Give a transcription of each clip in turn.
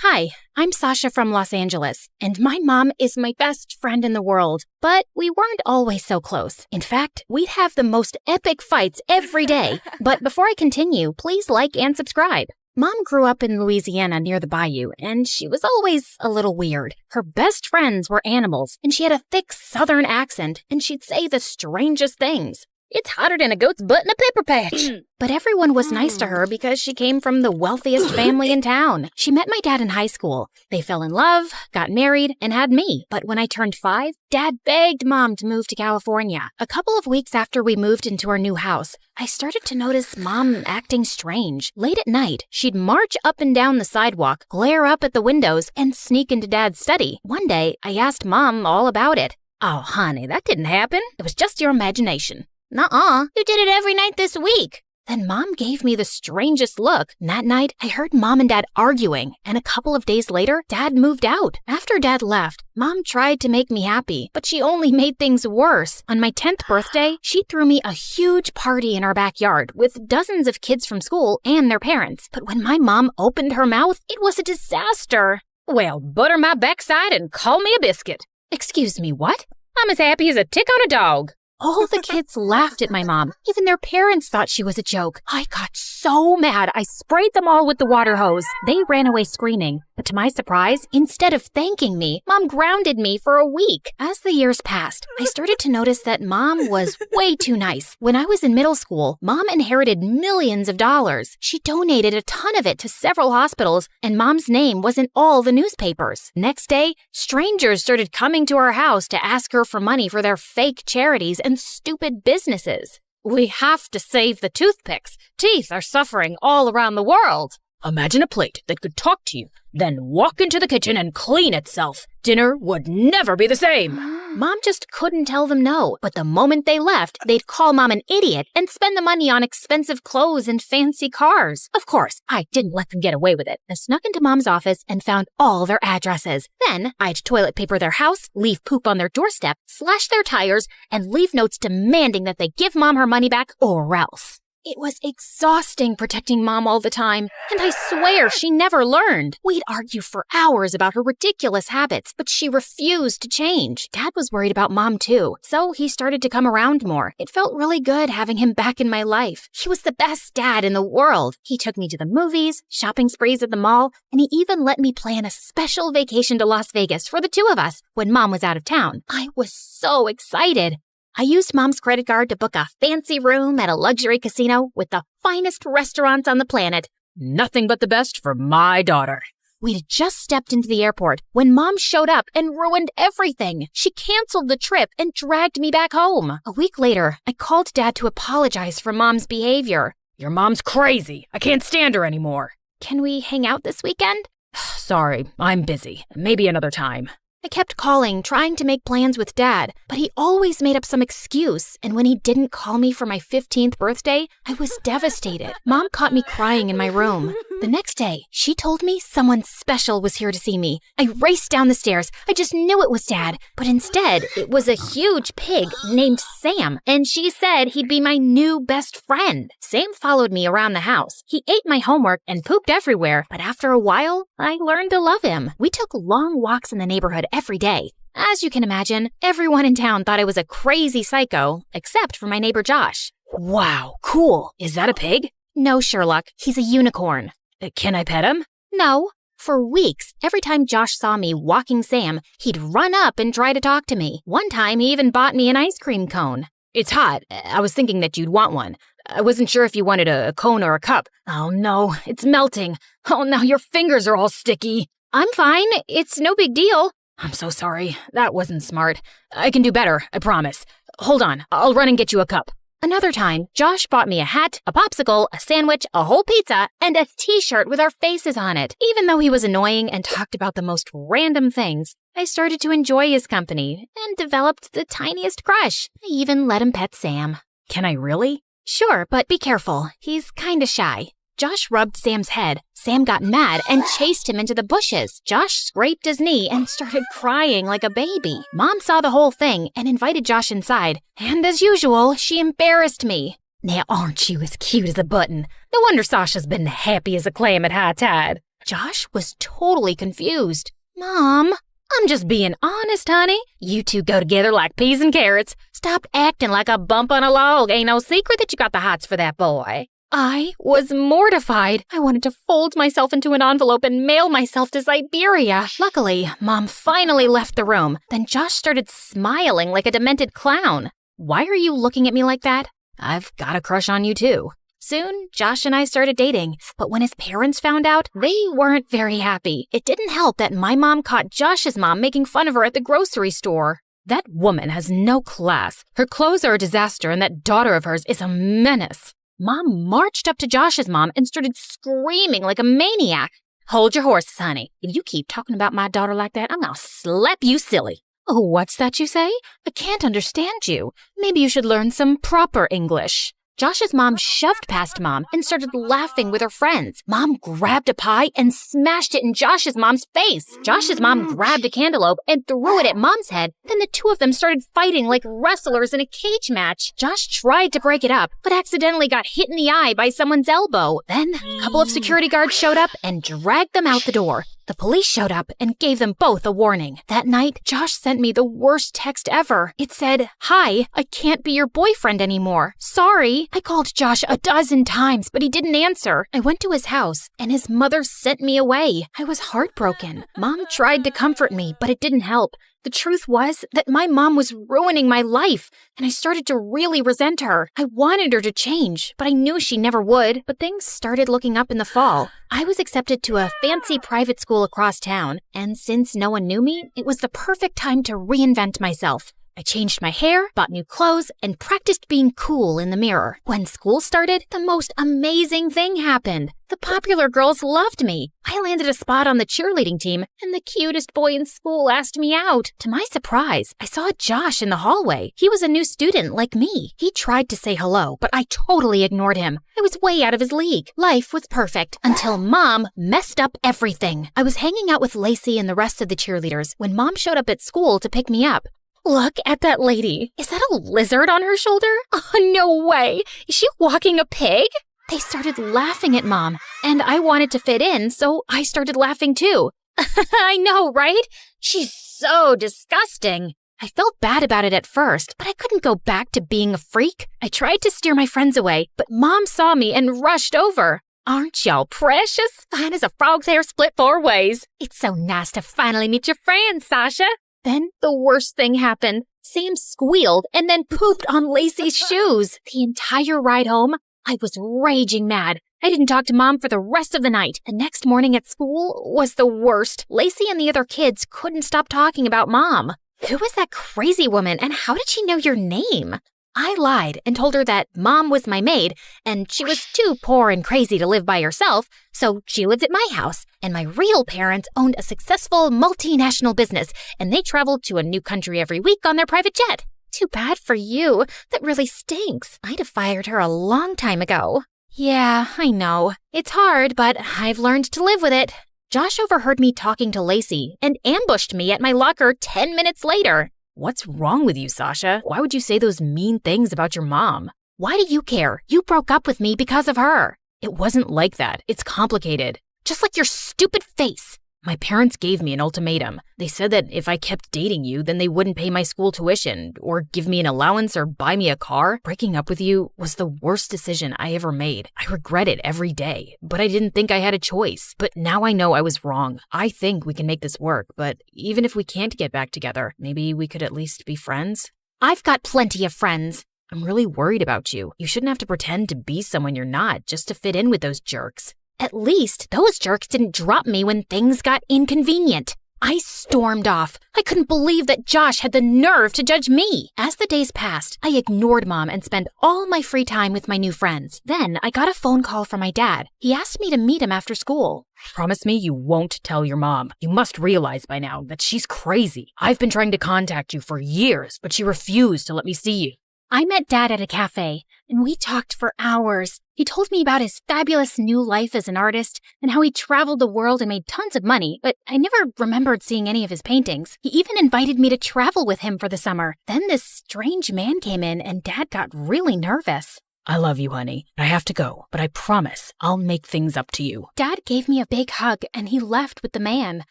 Hi, I'm Sasha from Los Angeles, and my mom is my best friend in the world. But we weren't always so close. In fact, we'd have the most epic fights every day. But before I continue, please like and subscribe. Mom grew up in Louisiana near the bayou, and she was always a little weird. Her best friends were animals, and she had a thick southern accent, and she'd say the strangest things. It's hotter than a goat's butt in a pepper patch. But everyone was nice to her because she came from the wealthiest family in town. She met my dad in high school. They fell in love, got married, and had me. But when I turned 5, Dad begged Mom to move to California. A couple of weeks after we moved into our new house, I started to notice Mom acting strange. Late at night, she'd march up and down the sidewalk, glare up at the windows, and sneak into Dad's study. One day, I asked Mom all about it. "Oh, honey, that didn't happen. It was just your imagination." "Nuh-uh, you did it every night this week." Then Mom gave me the strangest look. And that night, I heard Mom and Dad arguing, and a couple of days later, Dad moved out. After Dad left, Mom tried to make me happy, but she only made things worse. On my 10th birthday, she threw me a huge party in our backyard with dozens of kids from school and their parents. But when my mom opened her mouth, it was a disaster. "Well, butter my backside and call me a biscuit." "Excuse me, what?" "I'm as happy as a tick on a dog." All the kids laughed at my mom. Even their parents thought she was a joke. I got so mad, I sprayed them all with the water hose. They ran away screaming. But to my surprise, instead of thanking me, Mom grounded me for a week. As the years passed, I started to notice that Mom was way too nice. When I was in middle school, Mom inherited millions of dollars. She donated a ton of it to several hospitals, and Mom's name was in all the newspapers. Next day, strangers started coming to our house to ask her for money for their fake charities and stupid businesses. "We have to save the toothpicks. Teeth are suffering all around the world." "Imagine a plate that could talk to you, then walk into the kitchen and clean itself. Dinner would never be the same." Mom just couldn't tell them no, but the moment they left, they'd call Mom an idiot and spend the money on expensive clothes and fancy cars. Of course, I didn't let them get away with it. I snuck into Mom's office and found all their addresses. Then, I'd toilet paper their house, leave poop on their doorstep, slash their tires, and leave notes demanding that they give Mom her money back or else. It was exhausting protecting Mom all the time, and I swear she never learned. We'd argue for hours about her ridiculous habits, but she refused to change. Dad was worried about Mom too, so he started to come around more. It felt really good having him back in my life. He was the best dad in the world. He took me to the movies, shopping sprees at the mall, and he even let me plan a special vacation to Las Vegas for the two of us when Mom was out of town. I was so excited. I used Mom's credit card to book a fancy room at a luxury casino with the finest restaurants on the planet. Nothing but the best for my daughter. We'd just stepped into the airport when Mom showed up and ruined everything. She canceled the trip and dragged me back home. A week later, I called Dad to apologize for Mom's behavior. "Your mom's crazy. I can't stand her anymore." "Can we hang out this weekend?" "Sorry, I'm busy. Maybe another time." I kept calling, trying to make plans with Dad, but he always made up some excuse, and when he didn't call me for my 15th birthday, I was devastated. Mom caught me crying in my room. The next day, she told me someone special was here to see me. I raced down the stairs. I just knew it was Dad, but instead, it was a huge pig named Sam, and she said he'd be my new best friend. Sam followed me around the house. He ate my homework and pooped everywhere, but after a while, I learned to love him. We took long walks in the neighborhood every day. As you can imagine, everyone in town thought I was a crazy psycho, except for my neighbor Josh. "Wow, cool. Is that a pig?" "No, Sherlock. He's a unicorn." "Can I pet him?" "No." For weeks, every time Josh saw me walking Sam, he'd run up and try to talk to me. One time, he even bought me an ice cream cone. "It's hot. I was thinking that you'd want one. I wasn't sure if you wanted a cone or a cup." "Oh no, it's melting. Oh, now your fingers are all sticky." "I'm fine. It's no big deal." "I'm so sorry. That wasn't smart. I can do better, I promise. Hold on, I'll run and get you a cup." Another time, Josh bought me a hat, a popsicle, a sandwich, a whole pizza, and a t-shirt with our faces on it. Even though he was annoying and talked about the most random things, I started to enjoy his company and developed the tiniest crush. I even let him pet Sam. "Can I really?" "Sure, but be careful. He's kinda shy." Josh rubbed Sam's head. Sam got mad and chased him into the bushes. Josh scraped his knee and started crying like a baby. Mom saw the whole thing and invited Josh inside. And as usual, she embarrassed me. "Now aren't you as cute as a button? No wonder Sasha's been happy as a clam at high tide." Josh was totally confused. Mom, I'm just being honest, honey. You two go together like peas and carrots. Stop acting like a bump on a log. Ain't no secret that you got the hots for that boy. I was mortified. I wanted to fold myself into an envelope and mail myself to Siberia. Luckily, Mom finally left the room. Then Josh started smiling like a demented clown. Why are you looking at me like that? I've got a crush on you too. Soon, Josh and I started dating, but when his parents found out, they weren't very happy. It didn't help that my mom caught Josh's mom making fun of her at the grocery store. That woman has no class. Her clothes are a disaster, and that daughter of hers is a menace. Mom marched up to Josh's mom and started screaming like a maniac. Hold your horses, honey. If you keep talking about my daughter like that, I'm gonna slap you silly. Oh, what's that you say? I can't understand you. Maybe you should learn some proper English. Josh's mom shoved past Mom and started laughing with her friends. Mom grabbed a pie and smashed it in Josh's mom's face. Josh's mom grabbed a cantaloupe and threw it at Mom's head. Then the two of them started fighting like wrestlers in a cage match. Josh tried to break it up, but accidentally got hit in the eye by someone's elbow. Then a couple of security guards showed up and dragged them out the door. The police showed up and gave them both a warning. That night, Josh sent me the worst text ever. It said, "Hi, I can't be your boyfriend anymore. Sorry." I called Josh a dozen times, but he didn't answer. I went to his house, and his mother sent me away. I was heartbroken. Mom tried to comfort me, but it didn't help. The truth was that my mom was ruining my life, and I started to really resent her. I wanted her to change, but I knew she never would. But things started looking up in the fall. I was accepted to a fancy private school across town, and since no one knew me, it was the perfect time to reinvent myself. I changed my hair, bought new clothes, and practiced being cool in the mirror. When school started, the most amazing thing happened. The popular girls loved me. I landed a spot on the cheerleading team, and the cutest boy in school asked me out. To my surprise, I saw Josh in the hallway. He was a new student like me. He tried to say hello, but I totally ignored him. I was way out of his league. Life was perfect until Mom messed up everything. I was hanging out with Lacey and the rest of the cheerleaders when Mom showed up at school to pick me up. Look at that lady. Is that a lizard on her shoulder? Oh, no way. Is she walking a pig? They started laughing at Mom, and I wanted to fit in, so I started laughing too. I know, right? She's so disgusting. I felt bad about it at first, but I couldn't go back to being a freak. I tried to steer my friends away, but Mom saw me and rushed over. Aren't y'all precious? Fine as a frog's hair split 4 ways. It's so nice to finally meet your friend, Sasha. Then the worst thing happened. Sam squealed and then pooped on Lacey's shoes. The entire ride home, I was raging mad. I didn't talk to Mom for the rest of the night. The next morning at school was the worst. Lacey and the other kids couldn't stop talking about Mom. Who was that crazy woman, and how did she know your name? I lied and told her that Mom was my maid, and she was too poor and crazy to live by herself, so she lived at my house. And my real parents owned a successful multinational business, and they traveled to a new country every week on their private jet. Too bad for you. That really stinks. I'd have fired her a long time ago. Yeah, I know. It's hard, but I've learned to live with it. Josh overheard me talking to Lacey and ambushed me at my locker 10 minutes later. What's wrong with you, Sasha? Why would you say those mean things about your mom? Why do you care? You broke up with me because of her. It wasn't like that. It's complicated. Just like your stupid face. My parents gave me an ultimatum. They said that if I kept dating you, then they wouldn't pay my school tuition or give me an allowance or buy me a car. Breaking up with you was the worst decision I ever made. I regret it every day, but I didn't think I had a choice. But now I know I was wrong. I think we can make this work, but even if we can't get back together, maybe we could at least be friends? I've got plenty of friends. I'm really worried about you. You shouldn't have to pretend to be someone you're not just to fit in with those jerks. At least those jerks didn't drop me when things got inconvenient. I stormed off. I couldn't believe that Josh had the nerve to judge me. As the days passed, I ignored Mom and spent all my free time with my new friends. Then I got a phone call from my dad. He asked me to meet him after school. Promise me you won't tell your mom. You must realize by now that she's crazy. I've been trying to contact you for years, but she refused to let me see you. I met Dad at a cafe, and we talked for hours. He told me about his fabulous new life as an artist and how he traveled the world and made tons of money, but I never remembered seeing any of his paintings. He even invited me to travel with him for the summer. Then this strange man came in, and Dad got really nervous. I love you, honey. I have to go, but I promise I'll make things up to you. Dad gave me a big hug and he left with the man.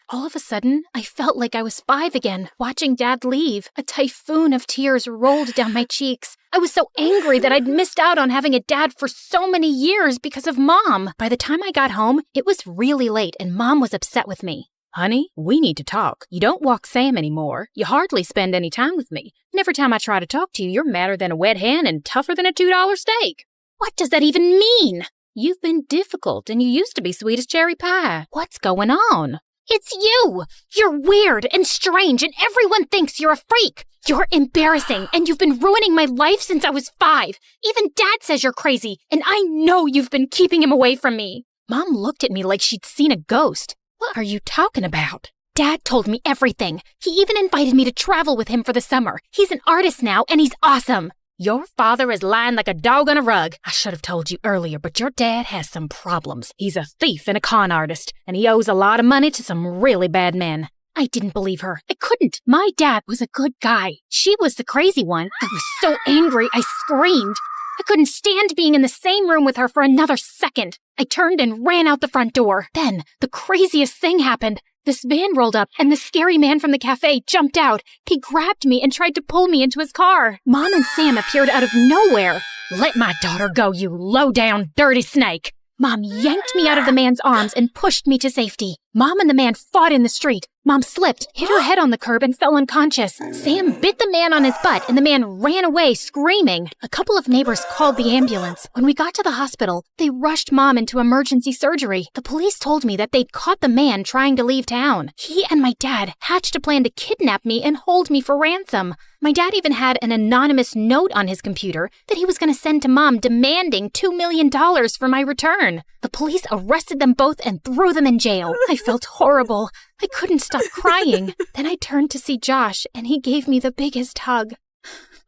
All of a sudden, I felt like I was 5 again, watching Dad leave. A typhoon of tears rolled down my cheeks. I was so angry that I'd missed out on having a dad for so many years because of Mom. By the time I got home, it was really late and Mom was upset with me. Honey, we need to talk. You don't walk Sam anymore. You hardly spend any time with me. And every time I try to talk to you, you're madder than a wet hen and tougher than a $2 steak. What does that even mean? You've been difficult, and you used to be sweet as cherry pie. What's going on? It's you! You're weird and strange, and everyone thinks you're a freak. You're embarrassing, and you've been ruining my life since I was 5. Even Dad says you're crazy, and I know you've been keeping him away from me. Mom looked at me like she'd seen a ghost. What are you talking about? Dad told me everything. He even invited me to travel with him for the summer. He's an artist now, and he's awesome. Your father is lying like a dog on a rug. I should have told you earlier, but your dad has some problems. He's a thief and a con artist, and he owes a lot of money to some really bad men. I didn't believe her. I couldn't. My dad was a good guy. She was the crazy one. I was so angry, I screamed. I couldn't stand being in the same room with her for another second. I turned and ran out the front door. Then, the craziest thing happened. This van rolled up, and the scary man from the cafe jumped out. He grabbed me and tried to pull me into his car. Mom and Sam appeared out of nowhere. Let my daughter go, you low-down, dirty snake. Mom yanked me out of the man's arms and pushed me to safety. Mom and the man fought in the street. Mom slipped, hit her head on the curb, and fell unconscious. Sam bit the man on his butt, and the man ran away screaming. A couple of neighbors called the ambulance. When we got to the hospital, they rushed Mom into emergency surgery. The police told me that they'd caught the man trying to leave town. He and my dad hatched a plan to kidnap me and hold me for ransom. My dad even had an anonymous note on his computer that he was going to send to Mom demanding $2 million for my return. The police arrested them both and threw them in jail. I felt horrible. I couldn't stop crying. Then I turned to see Josh, and he gave me the biggest hug.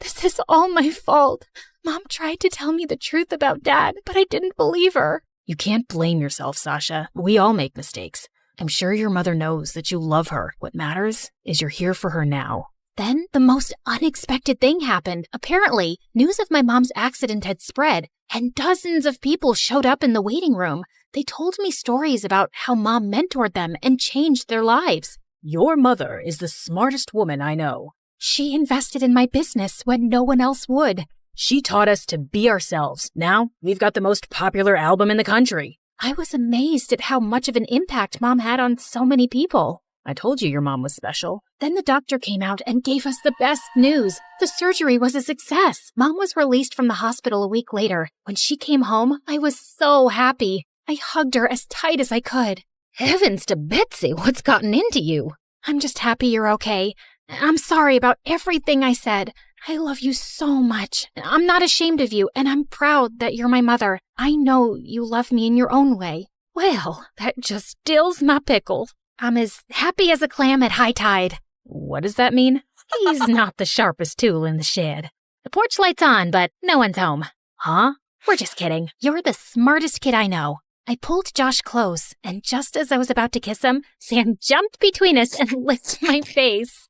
This is all my fault. Mom tried to tell me the truth about Dad, but I didn't believe her. You can't blame yourself, Sasha. We all make mistakes. I'm sure your mother knows that you love her. What matters is you're here for her now. Then the most unexpected thing happened. Apparently, news of my mom's accident had spread, and dozens of people showed up in the waiting room. They told me stories about how Mom mentored them and changed their lives. Your mother is the smartest woman I know. She invested in my business when no one else would. She taught us to be ourselves. Now, we've got the most popular album in the country. I was amazed at how much of an impact Mom had on so many people. I told you your mom was special. Then the doctor came out and gave us the best news. The surgery was a success. Mom was released from the hospital a week later. When she came home, I was so happy. I hugged her as tight as I could. Heavens to Betsy, what's gotten into you? I'm just happy you're okay. I'm sorry about everything I said. I love you so much. I'm not ashamed of you, and I'm proud that you're my mother. I know you love me in your own way. Well, that just stills my pickle. I'm as happy as a clam at high tide. What does that mean? He's not the sharpest tool in the shed. The porch light's on, but no one's home. Huh? We're just kidding. You're the smartest kid I know. I pulled Josh close, and just as I was about to kiss him, Sam jumped between us and licked my face.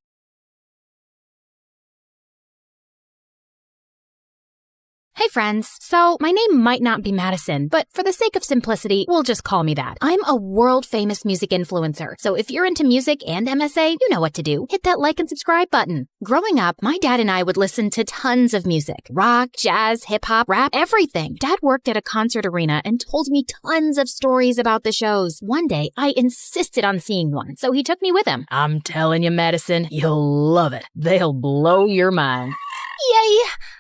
Hey friends, so my name might not be Madison, but for the sake of simplicity, we'll just call me that. I'm a world-famous music influencer, so if you're into music and MSA, you know what to do. Hit that like and subscribe button. Growing up, my dad and I would listen to tons of music. Rock, jazz, hip-hop, rap, everything. Dad worked at a concert arena and told me tons of stories about the shows. One day, I insisted on seeing one, so he took me with him. I'm telling you, Madison, you'll love it. They'll blow your mind. Yay!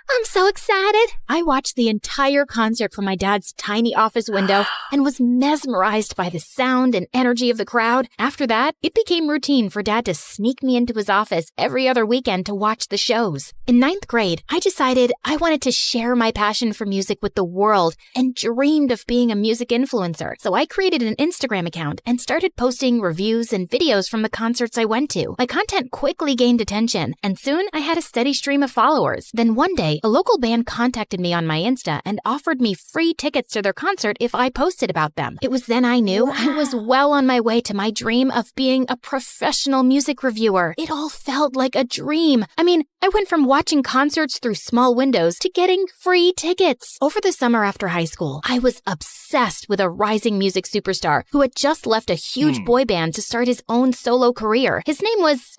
I'm so excited. I watched the entire concert from my dad's tiny office window and was mesmerized by the sound and energy of the crowd. After that, it became routine for Dad to sneak me into his office every other weekend to watch the shows. In 9th grade, I decided I wanted to share my passion for music with the world and dreamed of being a music influencer. So I created an Instagram account and started posting reviews and videos from the concerts I went to. My content quickly gained attention, and soon I had a steady stream of followers. Then one day, day, a local band contacted me on my Insta and offered me free tickets to their concert if I posted about them. It was then I knew I was well on my way to my dream of being a professional music reviewer. It all felt like a dream. I mean, I went from watching concerts through small windows to getting free tickets. Over the summer after high school, I was obsessed with a rising music superstar who had just left a huge boy band to start his own solo career. His name was,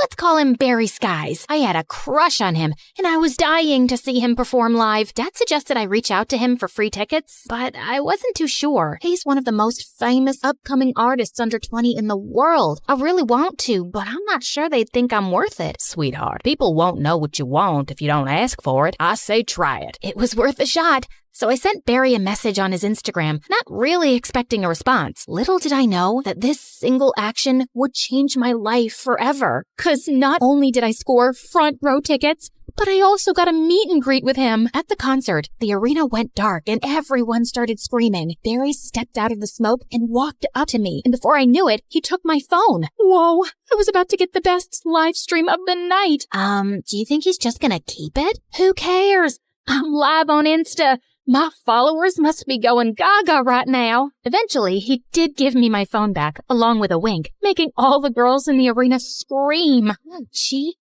let's call him Barry Skies. I had a crush on him, and I was dying to see him perform live. Dad suggested I reach out to him for free tickets, but I wasn't too sure. He's one of the most famous upcoming artists under 20 in the world. I really want to, but I'm not sure they'd think I'm worth it. Sweetheart, people won't know what you want if you don't ask for it. I say try it. It was worth a shot. So I sent Barry a message on his Instagram, not really expecting a response. Little did I know that this single action would change my life forever. 'Cause not only did I score front row tickets, but I also got a meet and greet with him. At the concert, the arena went dark and everyone started screaming. Barry stepped out of the smoke and walked up to me. And before I knew it, he took my phone. Whoa, I was about to get the best live stream of the night. Do you think he's just gonna keep it? Who cares? I'm live on Insta. My followers must be going gaga right now. Eventually, he did give me my phone back, along with a wink, making all the girls in the arena scream.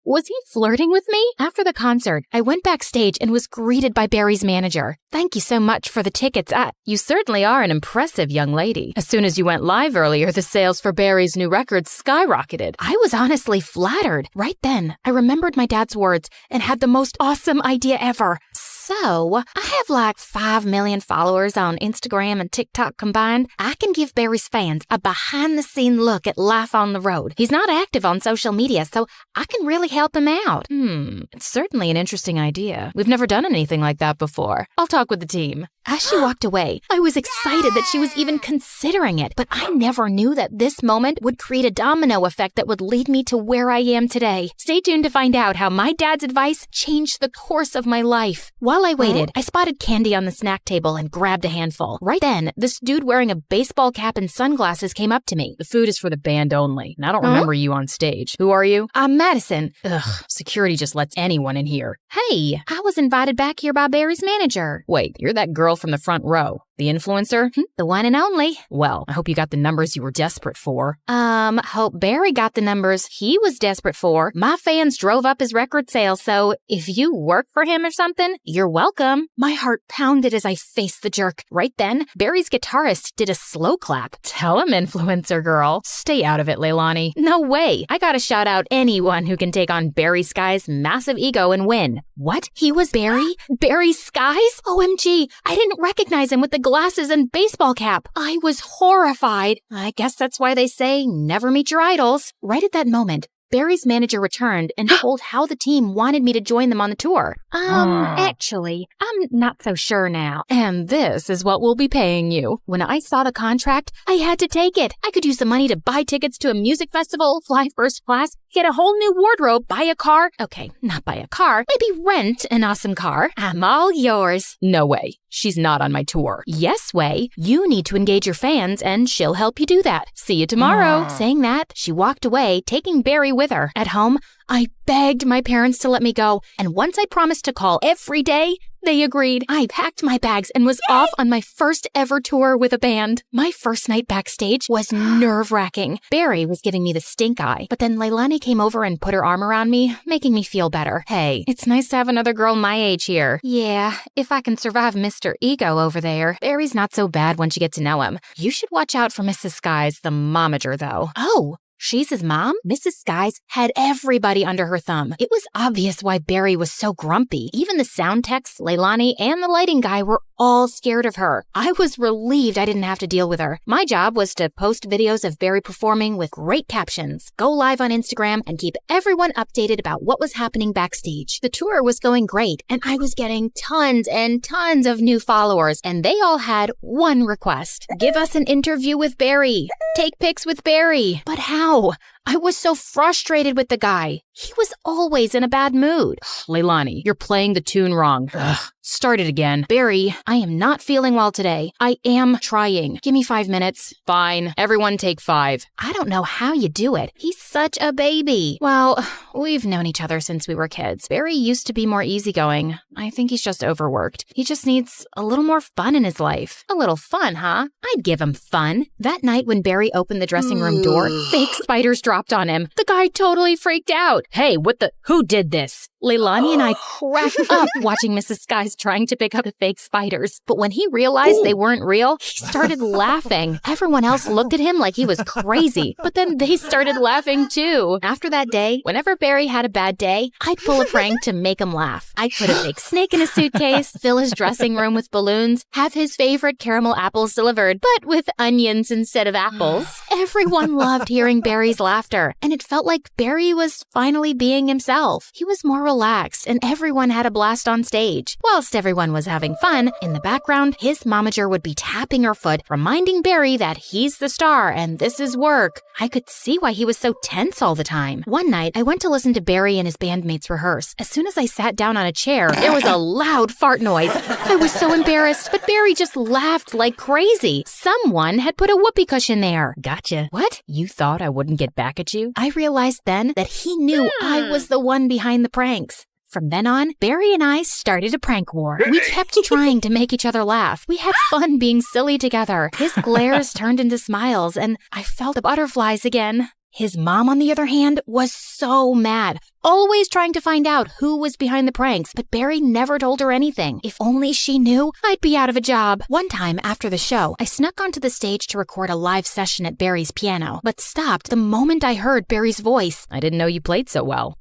Was he flirting with me? After the concert, I went backstage and was greeted by Barry's manager. Thank you so much for the tickets. You certainly are an impressive young lady. As soon as you went live earlier, the sales for Barry's new record skyrocketed. I was honestly flattered. Right then, I remembered my dad's words and had the most awesome idea ever. So, I have like 5 million followers on Instagram and TikTok combined. I can give Barry's fans a behind-the-scene look at life on the road. He's not active on social media, so I can really help him out. It's certainly an interesting idea. We've never done anything like that before. I'll talk with the team. As she walked away, I was excited that she was even considering it, but I never knew that this moment would create a domino effect that would lead me to where I am today. Stay tuned to find out how my dad's advice changed the course of my life. While I waited, I spotted candy on the snack table and grabbed a handful. Right then, this dude wearing a baseball cap and sunglasses came up to me. The food is for the band only, and I don't remember you on stage. Who are you? I'm Madison. Ugh, security just lets anyone in here. Hey, I was invited back here by Barry's manager. Wait, you're that girl from the front row. The influencer? The one and only. Well, I hope you got the numbers you were desperate for. Hope Barry got the numbers he was desperate for. My fans drove up his record sales, so if you work for him or something, you're welcome. My heart pounded as I faced the jerk. Right then, Barry's guitarist did a slow clap. Tell him, influencer girl. Stay out of it, Leilani. No way. I gotta shout out anyone who can take on Barry Skies' massive ego and win. What? He was Barry? Barry Skies? OMG, I didn't recognize him with the glasses and baseball cap. I was horrified. I guess that's why they say never meet your idols. Right at that moment, Barry's manager returned and told how the team wanted me to join them on the tour. Actually, I'm not so sure now. And this is what we'll be paying you. When I saw the contract, I had to take it. I could use the money to buy tickets to a music festival, fly first class, get a whole new wardrobe, buy a car. Okay, not buy a car, maybe rent an awesome car. I'm all yours. No way. She's not on my tour. Yes way. You need to engage your fans and she'll help you do that. See you tomorrow. Saying that, she walked away, taking Barry with her. At home, I begged my parents to let me go, and once I promised to call every day, they agreed. I packed my bags and was off on my first ever tour with a band. My first night backstage was nerve-wracking. Barry was giving me the stink eye, but then Leilani came over and put her arm around me, making me feel better. Hey, it's nice to have another girl my age here. Yeah, if I can survive Mr. Ego over there. Barry's not so bad once you get to know him. You should watch out for Mrs. Skies, the momager, though. Oh, she's his mom? Mrs. Skies had everybody under her thumb. It was obvious why Barry was so grumpy. Even the sound techs, Leilani, and the lighting guy were all scared of her. I was relieved I didn't have to deal with her. My job was to post videos of Barry performing with great captions, go live on Instagram, and keep everyone updated about what was happening backstage. The tour was going great, and I was getting tons and tons of new followers, and they all had one request. Give us an interview with Barry. Take pics with Barry. But how? I was so frustrated with the guy. He was always in a bad mood. Leilani, you're playing the tune wrong. Ugh. Start it again. Barry, I am not feeling well today. I am trying. Give me 5 minutes. Fine. Everyone take 5. I don't know how you do it. He's such a baby. Well, we've known each other since we were kids. Barry used to be more easygoing. I think he's just overworked. He just needs a little more fun in his life. A little fun, huh? I'd give him fun. That night when Barry opened the dressing room door, fake spiders dropped on him. The guy totally freaked out. Hey, who did this? Leilani and I cracked up watching Mrs. Skies trying to pick up the fake spiders. But when he realized they weren't real, he started laughing. Everyone else looked at him like he was crazy, but then they started laughing too. After that day, whenever Barry had a bad day, I'd pull a prank to make him laugh. I'd put a fake snake in a suitcase, fill his dressing room with balloons, have his favorite caramel apples delivered, but with onions instead of apples. Everyone loved hearing Barry's laughter, and it felt like Barry was finally being himself. He was more relaxed, and everyone had a blast on stage. Whilst everyone was having fun, in the background, his momager would be tapping her foot, reminding Barry that he's the star and this is work. I could see why he was so tense all the time. One night, I went to listen to Barry and his bandmates rehearse. As soon as I sat down on a chair, there was a loud fart noise. I was so embarrassed, but Barry just laughed like crazy. Someone had put a whoopee cushion there. Gotcha. What? You thought I wouldn't get back at you? I realized then that he knew I was the one behind the pranks. From then on, Barry and I started a prank war. We kept trying to make each other laugh. We had fun being silly together. His glares turned into smiles, and I felt the butterflies again. His mom, on the other hand, was so mad, always trying to find out who was behind the pranks, but Barry never told her anything. If only she knew, I'd be out of a job. One time after the show, I snuck onto the stage to record a live session at Barry's piano, but stopped the moment I heard Barry's voice. I didn't know you played so well.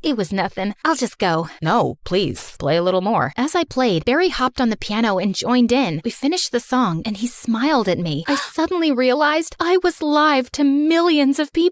It was nothing. I'll just go. No, please, play a little more. As I played, Barry hopped on the piano and joined in. We finished the song, and he smiled at me. I suddenly realized I was live to millions of people.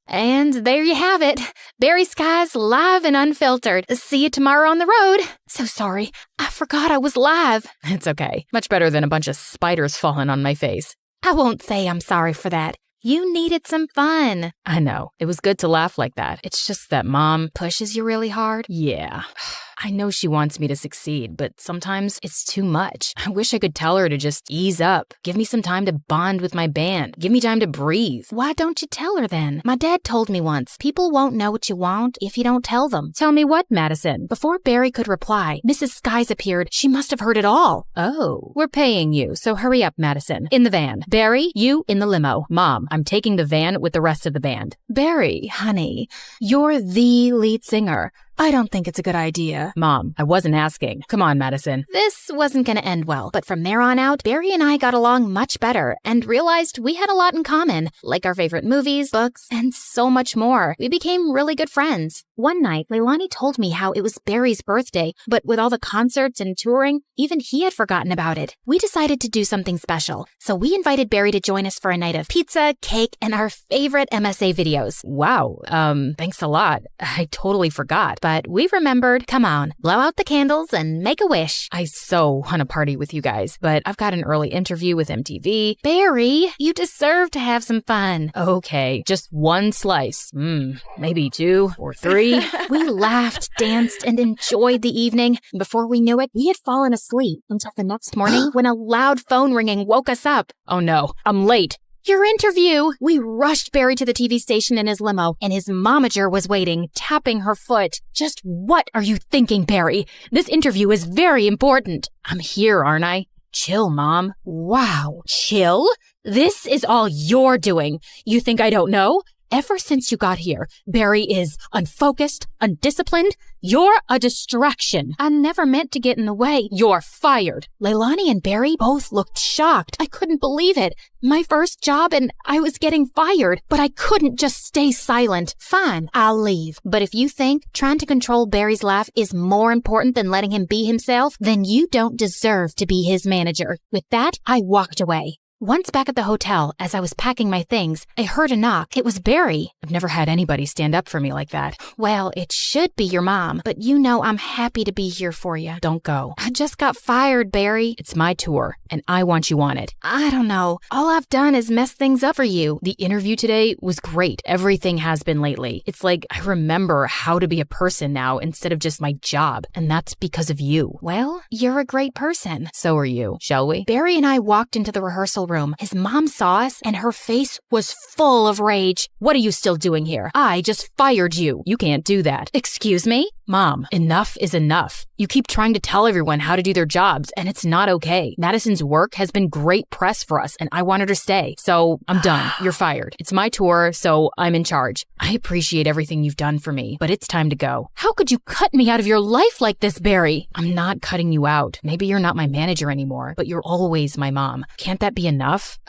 And there you have it. Barry Skies live and unfiltered. See you tomorrow on the road. So sorry. I forgot I was live. It's okay. Much better than a bunch of spiders falling on my face. I won't say I'm sorry for that. You needed some fun. I know. It was good to laugh like that. It's just that Mom pushes you really hard. Yeah. I know she wants me to succeed, but sometimes it's too much. I wish I could tell her to just ease up. Give me some time to bond with my band. Give me time to breathe. Why don't you tell her then? My dad told me once, people won't know what you want if you don't tell them. Tell me what, Madison? Before Barry could reply, Mrs. Skies appeared. She must have heard it all. Oh, we're paying you, so hurry up, Madison. In the van. Barry, you in the limo. Mom, I'm taking the van with the rest of the band. Barry, honey, you're the lead singer. I don't think it's a good idea. Mom, I wasn't asking. Come on, Madison. This wasn't going to end well, but from there on out, Barry and I got along much better and realized we had a lot in common, like our favorite movies, books, and so much more. We became really good friends. One night, Leilani told me how it was Barry's birthday, but with all the concerts and touring, even he had forgotten about it. We decided to do something special, so we invited Barry to join us for a night of pizza, cake, and our favorite MSA videos. Wow, thanks a lot. I totally forgot. But we remembered. Come on, blow out the candles and make a wish. I so want to party with you guys, but I've got an early interview with MTV. Barry, you deserve to have some fun. Okay, just one slice. Maybe 2 or 3. We laughed, danced, and enjoyed the evening. Before we knew it, we had fallen asleep until the next morning when a loud phone ringing woke us up. Oh no, I'm late. Your interview! We rushed Barry to the TV station in his limo, and his momager was waiting, tapping her foot. Just what are you thinking, Barry? This interview is very important. I'm here, aren't I? Chill, Mom. Wow. Chill? This is all you're doing. You think I don't know? Ever since you got here, Barry is unfocused, undisciplined. You're a distraction. I never meant to get in the way. You're fired. Leilani and Barry both looked shocked. I couldn't believe it. My first job and I was getting fired, but I couldn't just stay silent. Fine, I'll leave. But if you think trying to control Barry's laugh is more important than letting him be himself, then you don't deserve to be his manager. With that, I walked away. Once back at the hotel, as I was packing my things, I heard a knock. It was Barry. I've never had anybody stand up for me like that. Well, it should be your mom, but you know I'm happy to be here for you. Don't go. I just got fired, Barry. It's my tour, and I want you on it. I don't know. All I've done is mess things up for you. The interview today was great. Everything has been lately. It's like I remember how to be a person now instead of just my job, and that's because of you. Well, you're a great person. So are you. Shall we? Barry and I walked into the rehearsal room. His mom saw us, and her face was full of rage. What are you still doing here? I just fired you. You can't do that. Excuse me? Mom, enough is enough. You keep trying to tell everyone how to do their jobs, and it's not okay. Madison's work has been great press for us, and I want her to stay. So I'm done. You're fired. It's my tour, so I'm in charge. I appreciate everything you've done for me, but it's time to go. How could you cut me out of your life like this, Barry? I'm not cutting you out. Maybe you're not my manager anymore, but you're always my mom. Can't that be enough?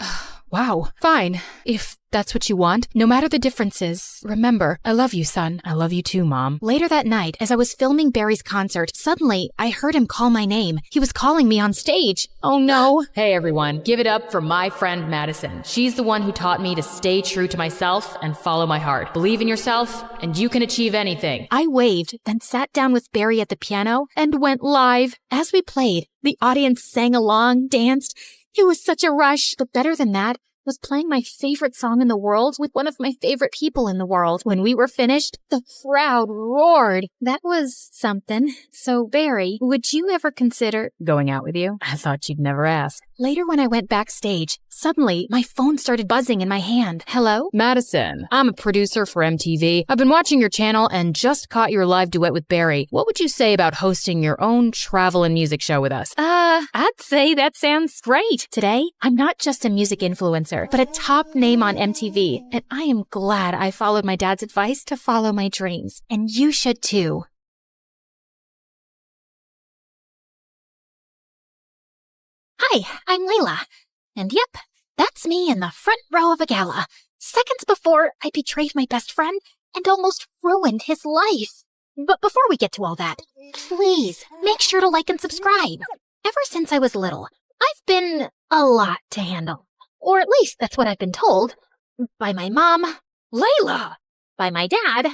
Wow. Fine. If that's what you want, no matter the differences. Remember, I love you, son. I love you too, Mom. Later that night, as I was filming Barry's concert, suddenly I heard him call my name. He was calling me on stage. Oh no. Hey everyone, give it up for my friend Madison. She's the one who taught me to stay true to myself and follow my heart. Believe in yourself, and you can achieve anything. I waved, then sat down with Barry at the piano and went live. As we played, the audience sang along, danced. It was such a rush, but better than that was playing my favorite song in the world with one of my favorite people in the world. When we were finished, the crowd roared. That was something. So, Barry, would you ever consider going out with you? I thought you'd never ask. Later when I went backstage, suddenly my phone started buzzing in my hand. Hello? Madison, I'm a producer for MTV. I've been watching your channel and just caught your live duet with Barry. What would you say about hosting your own travel and music show with us? I'd say that sounds great. Today, I'm not just a music influencer, but a top name on MTV, and I am glad I followed my dad's advice to follow my dreams. And you should too. Hi, I'm Layla. And yep, that's me in the front row of a gala. Seconds before, I betrayed my best friend and almost ruined his life. But before we get to all that, please make sure to like and subscribe. Ever since I was little, I've been a lot to handle. Or at least that's what I've been told. By my mom, Layla. By my dad,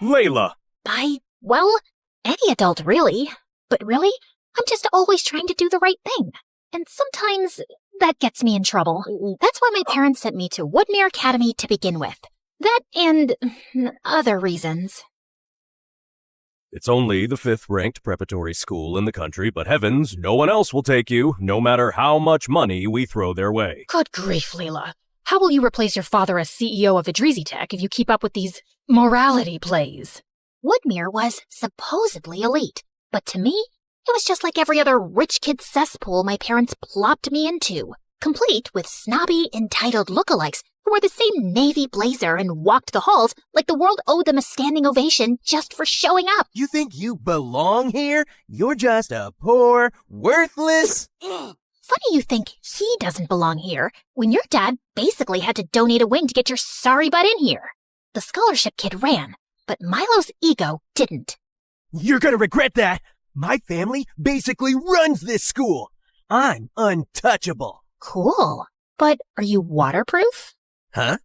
Layla. By, well, any adult really. But really, I'm just always trying to do the right thing. And sometimes that gets me in trouble. That's why my parents sent me to Woodmere Academy to begin with. That and other reasons. It's only the 5th-ranked preparatory school in the country, but heavens, no one else will take you, no matter how much money we throw their way. Good grief, Leela. How will you replace your father as CEO of Idrizi Tech if you keep up with these morality plays? Woodmere was supposedly elite, but to me, it was just like every other rich kid cesspool my parents plopped me into, complete with snobby, entitled lookalikes who wore the same navy blazer and walked the halls like the world owed them a standing ovation just for showing up. You think you belong here? You're just a poor, worthless... Funny you think he doesn't belong here when your dad basically had to donate a wing to get your sorry butt in here. The scholarship kid ran, but Milo's ego didn't. You're gonna regret that. My family basically runs this school. I'm untouchable. Cool. But are you waterproof? Huh?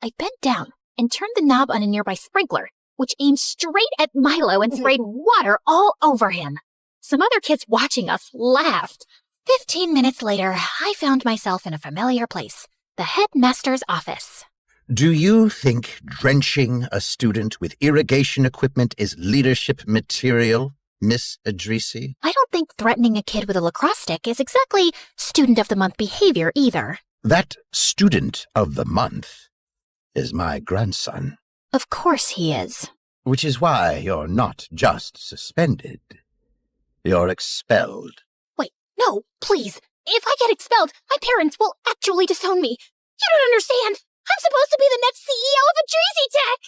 I bent down and turned the knob on a nearby sprinkler, which aimed straight at Milo and sprayed water all over him. Some other kids watching us laughed. 15 minutes later, I found myself in a familiar place, the headmaster's office. Do you think drenching a student with irrigation equipment is leadership material, Miss Idrisi? I don't think threatening a kid with a lacrosse stick is exactly student of the month behavior either. That student of the month is my grandson. Of course he is. Which is why you're not just suspended. You're expelled. Wait, no, please. If I get expelled, my parents will actually disown me. You don't understand. I'm supposed to be the next CEO of Idrizi Tech.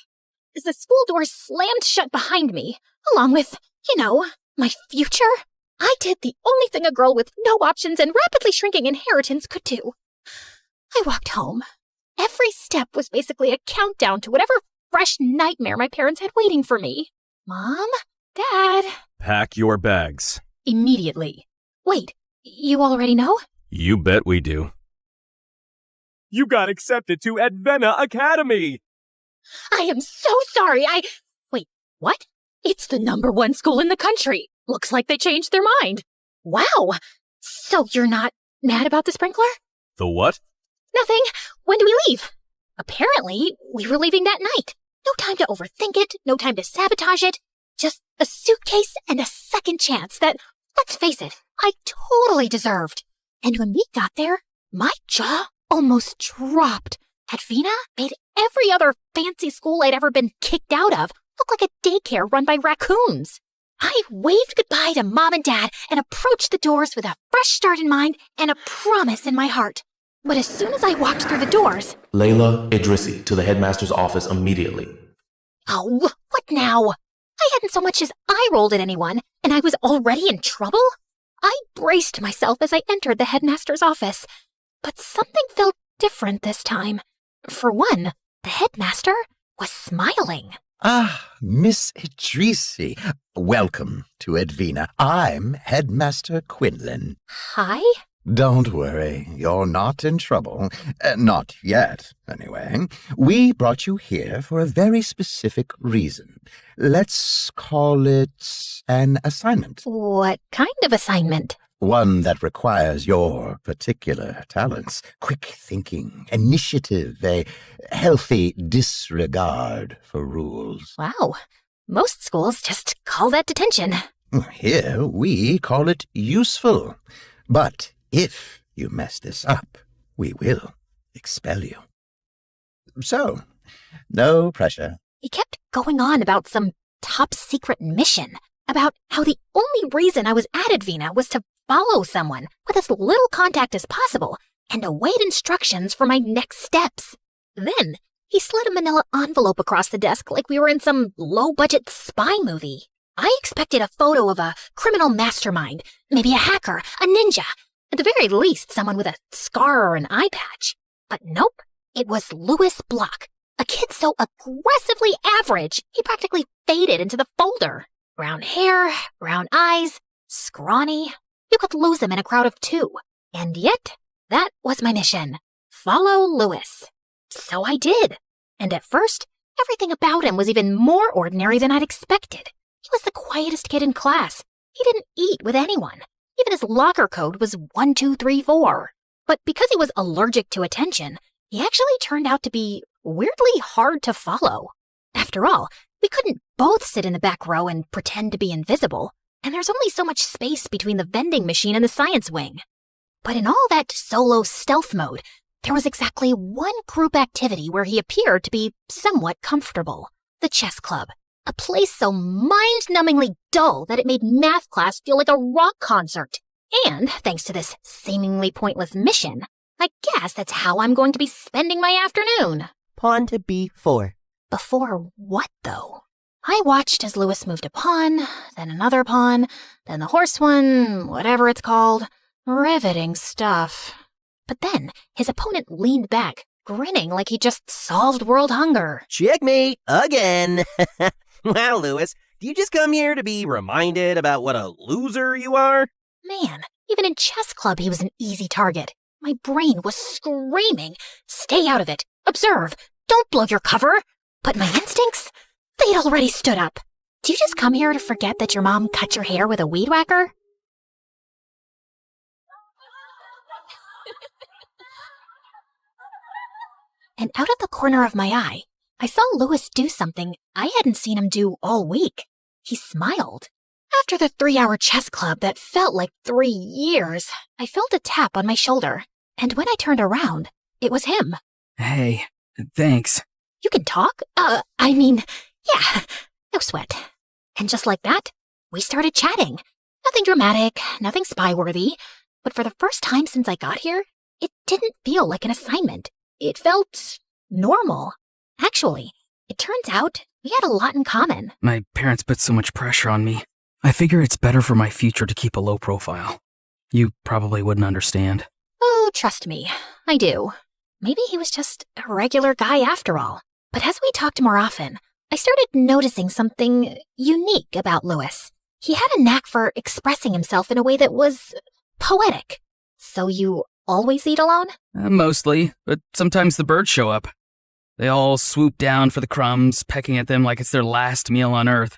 As the school doors slammed shut behind me, along with, my future, I did the only thing a girl with no options and rapidly shrinking inheritance could do. I walked home. Every step was basically a countdown to whatever fresh nightmare my parents had waiting for me. Mom? Dad? Pack your bags. Immediately. Wait, you already know? You bet we do. You got accepted to Advena Academy! I am so sorry. Wait, what? It's the #1 school in the country. Looks like they changed their mind. Wow. So you're not mad about the sprinkler? The what? Nothing. When do we leave? Apparently, we were leaving that night. No time to overthink it, no time to sabotage it. Just a suitcase and a second chance that, let's face it, I totally deserved. And when we got there, my jaw almost dropped. Advena made every other fancy school I'd ever been kicked out of look like a daycare run by raccoons. I waved goodbye to Mom and Dad and approached the doors with a fresh start in mind and a promise in my heart. But as soon as I walked through the doors... Layla Idrissi to the headmaster's office immediately. Oh, what now? I hadn't so much as eye-rolled at anyone, and I was already in trouble? I braced myself as I entered the headmaster's office. But something felt different this time. For one, the headmaster was smiling. Ah, Miss Idrissi. Welcome to Advena. I'm Headmaster Quinlan. Hi? Don't worry, you're not in trouble. Not yet, anyway. We brought you here for a very specific reason. Let's call it an assignment. What kind of assignment? One that requires your particular talents. Quick thinking, initiative, a healthy disregard for rules. Wow, most schools just call that detention. Here we call it useful. But if you mess this up, we will expel you. So, no pressure. He kept going on about some top-secret mission, about how the only reason I was at Advena was to follow someone with as little contact as possible and await instructions for my next steps. Then, he slid a manila envelope across the desk like we were in some low-budget spy movie. I expected a photo of a criminal mastermind, maybe a hacker, a ninja, at the very least someone with a scar or an eye patch. But nope, it was Louis Block, a kid so aggressively average he practically faded into the folder. Brown hair, brown eyes, scrawny. You could lose him in a crowd of two. And yet, that was my mission. Follow Louis. So I did. And at first, everything about him was even more ordinary than I'd expected. He was the quietest kid in class. He didn't eat with anyone. Even his locker code was 1234. But because he was allergic to attention, he actually turned out to be weirdly hard to follow. After all, we couldn't both sit in the back row and pretend to be invisible, and there's only so much space between the vending machine and the science wing. But in all that solo stealth mode, there was exactly one group activity where he appeared to be somewhat comfortable. The chess club. A place so mind-numbingly dull that it made math class feel like a rock concert. And, thanks to this seemingly pointless mission, I guess that's how I'm going to be spending my afternoon. Pawn to b4. Before what, though? I watched as Louis moved a pawn, then another pawn, then the horse one, whatever it's called. Riveting stuff. But then, his opponent leaned back, grinning like he just solved world hunger. Checkmate again. Wow, Louis, do you just come here to be reminded about what a loser you are? Man, even in chess club he was an easy target. My brain was screaming, stay out of it, observe, don't blow your cover. But my instincts, they'd already stood up. Do you just come here to forget that your mom cut your hair with a weed whacker? And out of the corner of my eye, I saw Louis do something I hadn't seen him do all week. He smiled. After the 3-hour chess club that felt like 3 years, I felt a tap on my shoulder. And when I turned around, it was him. Hey, thanks. You can talk? Yeah, no sweat. And just like that, we started chatting. Nothing dramatic, nothing spy-worthy. But for the first time since I got here, it didn't feel like an assignment. It felt normal. Actually, it turns out we had a lot in common. My parents put so much pressure on me. I figure it's better for my future to keep a low profile. You probably wouldn't understand. Oh, trust me, I do. Maybe he was just a regular guy after all. But as we talked more often, I started noticing something unique about Louis. He had a knack for expressing himself in a way that was poetic. So you always eat alone? Mostly, but sometimes the birds show up. They all swoop down for the crumbs, pecking at them like it's their last meal on Earth.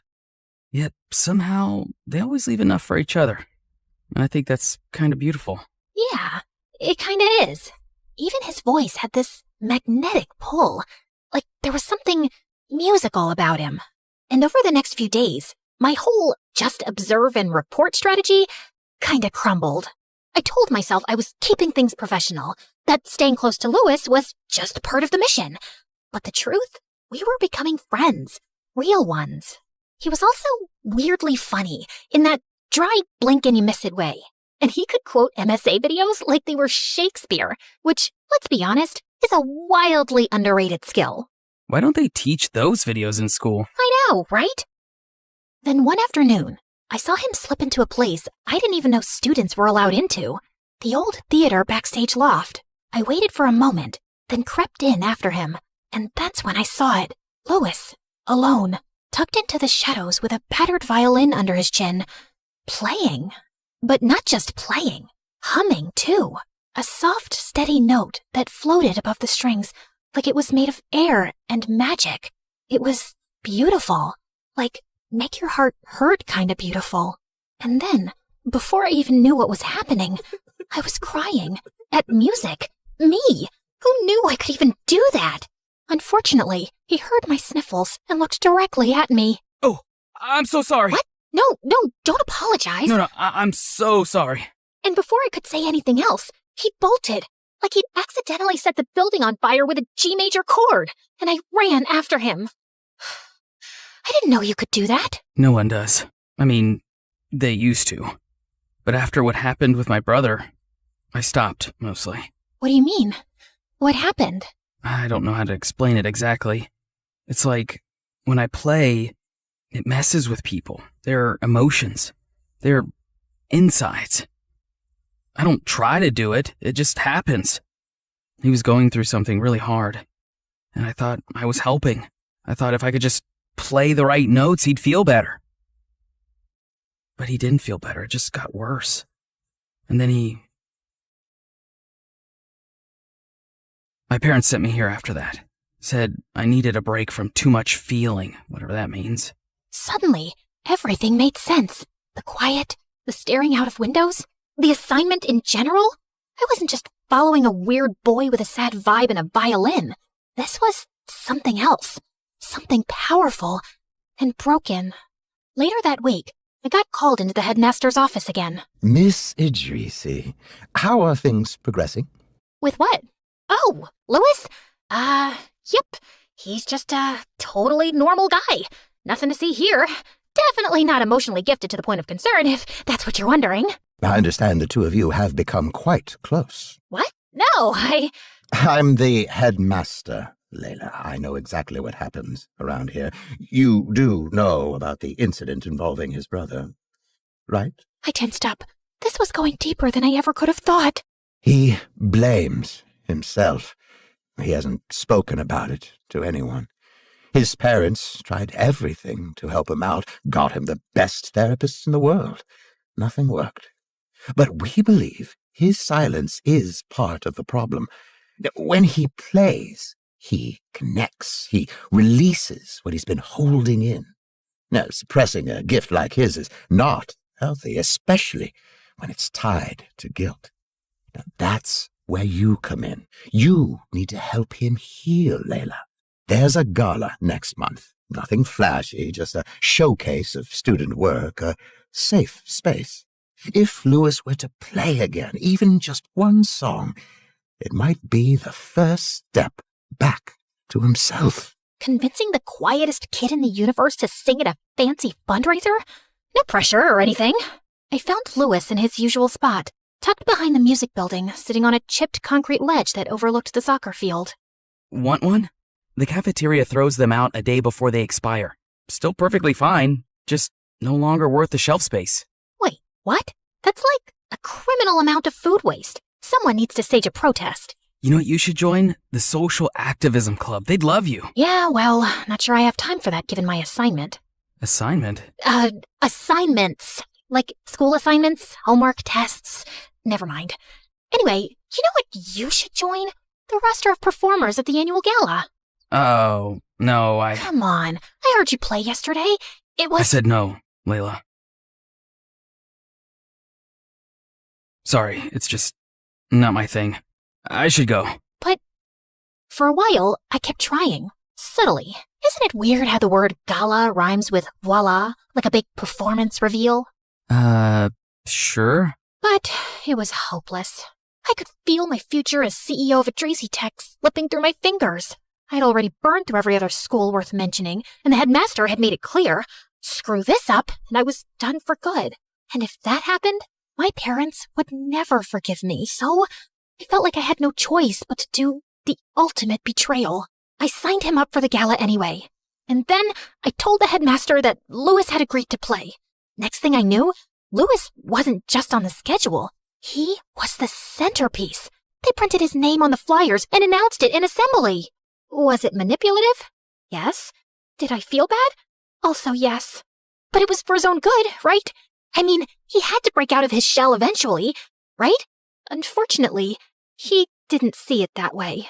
Yet, somehow, they always leave enough for each other. And I think that's kind of beautiful. Yeah, it kinda is. Even his voice had this magnetic pull. Like there was something musical about him. And over the next few days, my whole just observe and report strategy kinda crumbled. I told myself I was keeping things professional, that staying close to Lewis was just part of the mission. But the truth? We were becoming friends. Real ones. He was also weirdly funny, in that dry blink-and-you-miss-it way. And he could quote MSA videos like they were Shakespeare, which, let's be honest, is a wildly underrated skill. Why don't they teach those videos in school? I know, right? Then one afternoon, I saw him slip into a place I didn't even know students were allowed into. The old theater backstage loft. I waited for a moment, then crept in after him. And that's when I saw it. Lewis, alone, tucked into the shadows with a battered violin under his chin. Playing. But not just playing. Humming, too. A soft, steady note that floated above the strings like it was made of air and magic. It was beautiful. Like, make your heart hurt kind of beautiful. And then, before I even knew what was happening, I was crying. At music. Me. Who knew I could even do that? Unfortunately, he heard my sniffles and looked directly at me. Oh, I'm so sorry. What? No, don't apologize. No, I'm so sorry. And before I could say anything else, he bolted, like he'd accidentally set the building on fire with a G major chord, and I ran after him. I didn't know you could do that. No one does. I mean, they used to. But after what happened with my brother, I stopped, mostly. What do you mean? What happened? I don't know how to explain it exactly. It's like, when I play, it messes with people. Their emotions. Their insides. I don't try to do it, it just happens. He was going through something really hard, and I thought I was helping. I thought if I could just play the right notes, he'd feel better. But he didn't feel better, it just got worse. And then My parents sent me here after that. Said I needed a break from too much feeling, whatever that means. Suddenly, everything made sense. The quiet, the staring out of windows, the assignment in general. I wasn't just following a weird boy with a sad vibe and a violin. This was something else. Something powerful and broken. Later that week, I got called into the headmaster's office again. Miss Idrisi, how are things progressing? With what? Oh, Lewis? Yep. He's just a totally normal guy. Nothing to see here. Definitely not emotionally gifted to the point of concern, if that's what you're wondering. I understand the two of you have become quite close. What? No, I'm the headmaster, Layla. I know exactly what happens around here. You do know about the incident involving his brother, right? I tensed up. This was going deeper than I ever could have thought. He blames himself. He hasn't spoken about it to anyone. His parents tried everything to help him out, got him the best therapists in the world. Nothing worked. But we believe his silence is part of the problem. When he plays, he connects. He releases what he's been holding in. Now, suppressing a gift like his is not healthy, especially when it's tied to guilt. Now, that's where you come in. You need to help him heal, Layla. There's a gala next month. Nothing flashy, just a showcase of student work, a safe space. If Lewis were to play again, even just one song, it might be the first step back to himself. Convincing the quietest kid in the universe to sing at a fancy fundraiser? No pressure or anything. I found Lewis in his usual spot, tucked behind the music building, sitting on a chipped concrete ledge that overlooked the soccer field. Want one? The cafeteria throws them out a day before they expire. Still perfectly fine, just no longer worth the shelf space. Wait, what? That's like a criminal amount of food waste. Someone needs to stage a protest. You know what you should join? The Social Activism Club. They'd love you. Yeah, well, not sure I have time for that given my assignment. Assignment? Assignments. Like school assignments, homework, tests. Never mind. Anyway, you know what you should join? The roster of performers at the annual gala. Oh, no, Come on, I heard you play yesterday. It was... I said no, Layla. Sorry, it's just not my thing. I should go. But for a while, I kept trying, subtly. Isn't it weird how the word gala rhymes with voila, like a big performance reveal? Sure. But it was hopeless. I could feel my future as CEO of a Drazy Tech slipping through my fingers. I had already burned through every other school worth mentioning, and the headmaster had made it clear, screw this up, and I was done for good. And if that happened, my parents would never forgive me, so I felt like I had no choice but to do the ultimate betrayal. I signed him up for the gala anyway. And then I told the headmaster that Louis had agreed to play. Next thing I knew, Louis wasn't just on the schedule. He was the centerpiece. They printed his name on the flyers and announced it in assembly. Was it manipulative? Yes. Did I feel bad? Also yes. But it was for his own good, right? I mean, he had to break out of his shell eventually, right? Unfortunately, he didn't see it that way.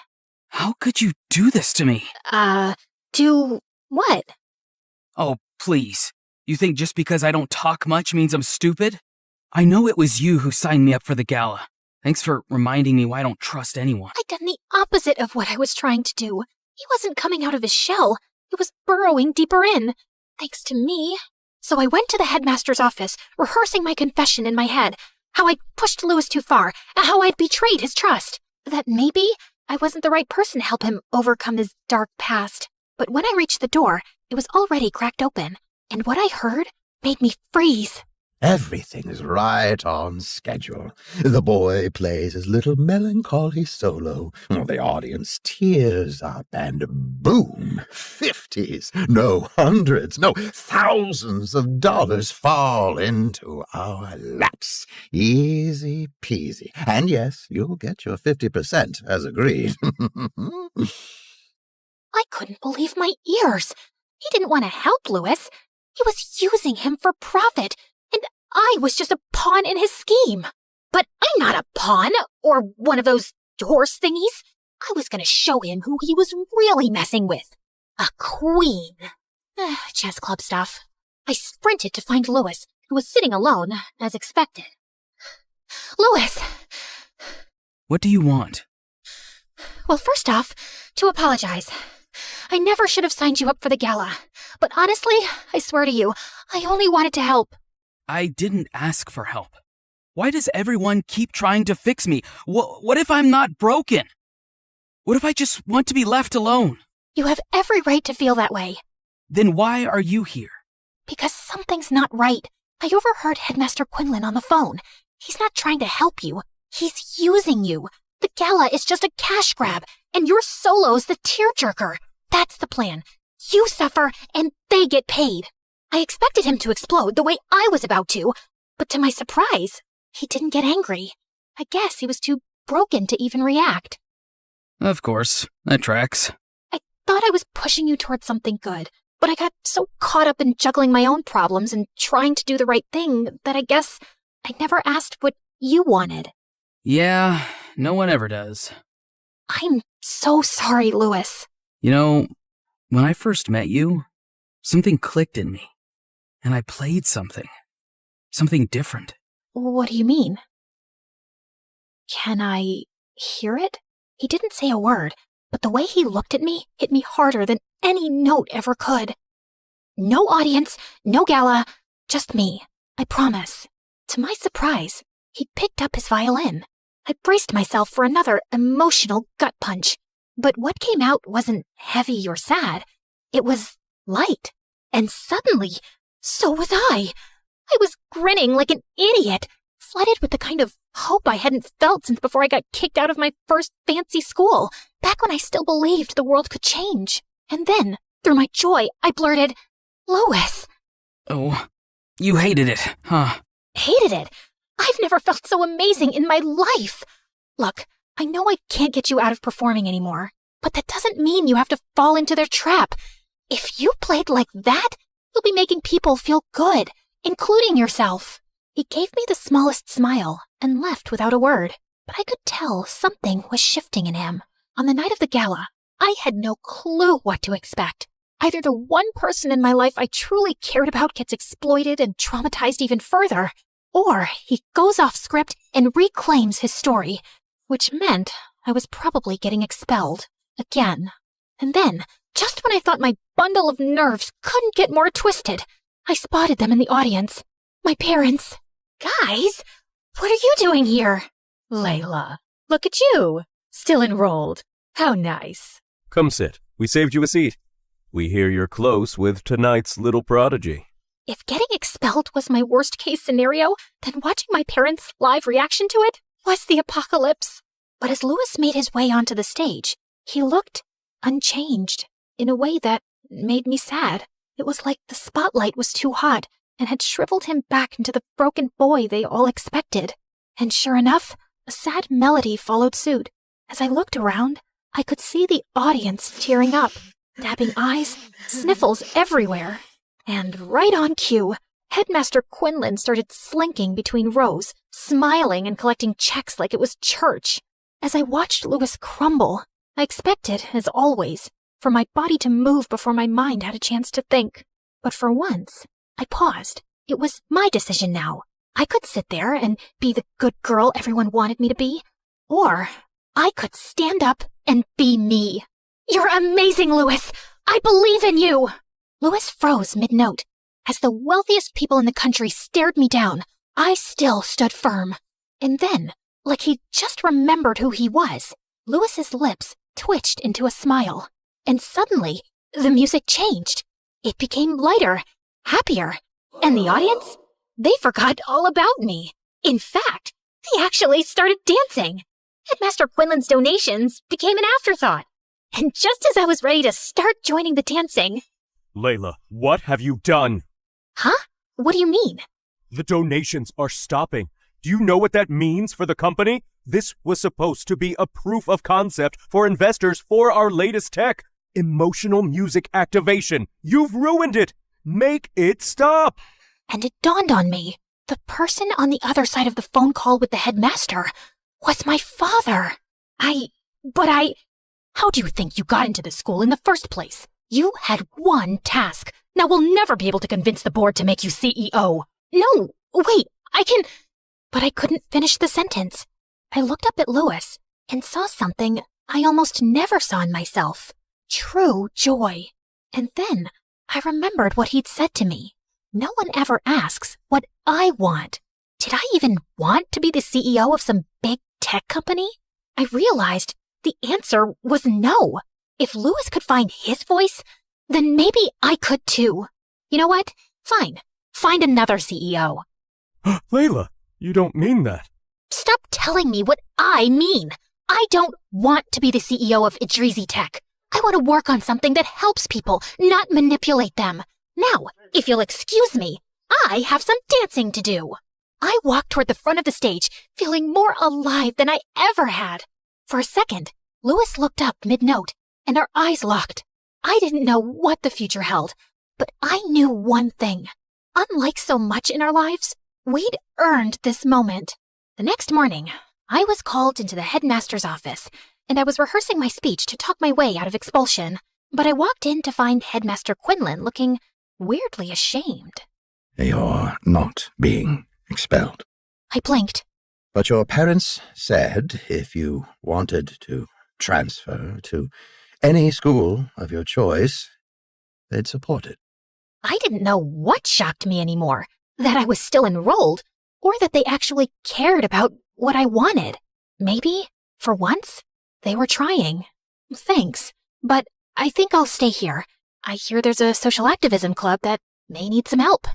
How could you do this to me? Do what? Oh, please. You think just because I don't talk much means I'm stupid? I know it was you who signed me up for the gala. Thanks for reminding me why I don't trust anyone. I'd done the opposite of what I was trying to do. He wasn't coming out of his shell. He was burrowing deeper in. Thanks to me. So I went to the headmaster's office, rehearsing my confession in my head. How I'd pushed Louis too far, and how I'd betrayed his trust. That maybe I wasn't the right person to help him overcome his dark past. But when I reached the door, it was already cracked open. And what I heard made me freeze. Everything's right on schedule. The boy plays his little melancholy solo. The audience tears up, and boom, 50s, no hundreds, no thousands of dollars fall into our laps. Easy peasy. And yes, you'll get your 50% as agreed. I couldn't believe my ears. He didn't want to help Louis. He was using him for profit. And I was just a pawn in his scheme. But I'm not a pawn, or one of those horse thingies. I was going to show him who he was really messing with. A queen. Chess club stuff. I sprinted to find Louis, who was sitting alone, as expected. Louis! What do you want? Well, first off, to apologize. I never should have signed you up for the gala. But honestly, I swear to you, I only wanted to help. I didn't ask for help. Why does everyone keep trying to fix me? What if I'm not broken? What if I just want to be left alone? You have every right to feel that way. Then why are you here? Because something's not right. I overheard Headmaster Quinlan on the phone. He's not trying to help you. He's using you. The gala is just a cash grab, and your solo's the tearjerker. That's the plan. You suffer, and they get paid. I expected him to explode the way I was about to, but to my surprise, he didn't get angry. I guess he was too broken to even react. Of course, that tracks. I thought I was pushing you towards something good, but I got so caught up in juggling my own problems and trying to do the right thing that I guess I never asked what you wanted. Yeah, no one ever does. I'm so sorry, Louis. You know, when I first met you, something clicked in me. And I played something different. What do you mean? Can I hear it? He didn't say a word, but the way he looked at me hit me harder than any note ever could. No audience, no gala, just me. I promise. To my surprise, he picked up his violin. I braced myself for another emotional gut punch. But what came out wasn't heavy or sad. It was light. And suddenly, so was I. I was grinning like an idiot, flooded with the kind of hope I hadn't felt since before I got kicked out of my first fancy school, back when I still believed the world could change. And then, through my joy, I blurted, "Louis." Oh, you hated it, huh? Hated it? I've never felt so amazing in my life. Look, I know I can't get you out of performing anymore, but that doesn't mean you have to fall into their trap. If you played like that, you'll be making people feel good, including yourself. He gave me the smallest smile and left without a word. but I could tell something was shifting in him. On the night of the gala, I had no clue what to expect. Either the one person in my life I truly cared about gets exploited and traumatized even further, or he goes off script and reclaims his story, which meant I was probably getting expelled again. And then, just when I thought my bundle of nerves couldn't get more twisted, I spotted them in the audience. My parents. Guys, what are you doing here? Layla, look at you. Still enrolled. How nice. Come sit. We saved you a seat. We hear you're close with tonight's little prodigy. If getting expelled was my worst-case scenario, then watching my parents' live reaction to it was the apocalypse. But as Louis made his way onto the stage, he looked unchanged in a way that made me sad. It was like the spotlight was too hot and had shriveled him back into the broken boy they all expected. And sure enough, a sad melody followed suit. As I looked around, I could see the audience tearing up, dabbing eyes, sniffles everywhere. And right on cue, Headmaster Quinlan started slinking between rows, smiling and collecting checks like it was church. As I watched Louis crumble, I expected, as always, for my body to move before my mind had a chance to think. But for once, I paused. It was my decision now. I could sit there and be the good girl everyone wanted me to be, or I could stand up and be me. You're amazing, Louis! I believe in you! Louis froze mid-note. As the wealthiest people in the country stared me down, I still stood firm. And then, like he'd just remembered who he was, Louis's lips twitched into a smile. And suddenly, the music changed. It became lighter, happier. And the audience? They forgot all about me. In fact, they actually started dancing. Headmaster Quinlan's donations became an afterthought. And just as I was ready to start joining the dancing... Layla, what have you done? Huh? What do you mean? The donations are stopping. Do you know what that means for the company? This was supposed to be a proof of concept for investors for our latest tech. Emotional music activation. You've ruined it. Make it stop. And it dawned on me. The person on the other side of the phone call with the headmaster was my father. How do you think you got into the school in the first place? You had one task. Now we'll never be able to convince the board to make you CEO. No, wait, But I couldn't finish the sentence. I looked up at Louis and saw something I almost never saw in myself. True joy. And then I remembered what he'd said to me. No one ever asks what I want. Did I even want to be the CEO of some big tech company? I realized the answer was no. If Louis could find his voice, then maybe I could too. You know what? Fine. Find another CEO. Layla, you don't mean that. Stop telling me what I mean. I don't want to be the CEO of Idrizi Tech. I want to work on something that helps people, not manipulate them. Now, if you'll excuse me, I have some dancing to do. I walked toward the front of the stage, feeling more alive than I ever had. For a second, Louis looked up mid-note, and our eyes locked. I didn't know what the future held, but I knew one thing. Unlike so much in our lives, we'd earned this moment. The next morning, I was called into the headmaster's office, and I was rehearsing my speech to talk my way out of expulsion. But I walked in to find Headmaster Quinlan looking weirdly ashamed. You're not being expelled. I blinked. But your parents said if you wanted to transfer to any school of your choice, they'd support it. I didn't know what shocked me anymore, that I was still enrolled, or that they actually cared about what I wanted. Maybe, for once, they were trying. Thanks, but I think I'll stay here. I hear there's a social activism club that may need some help.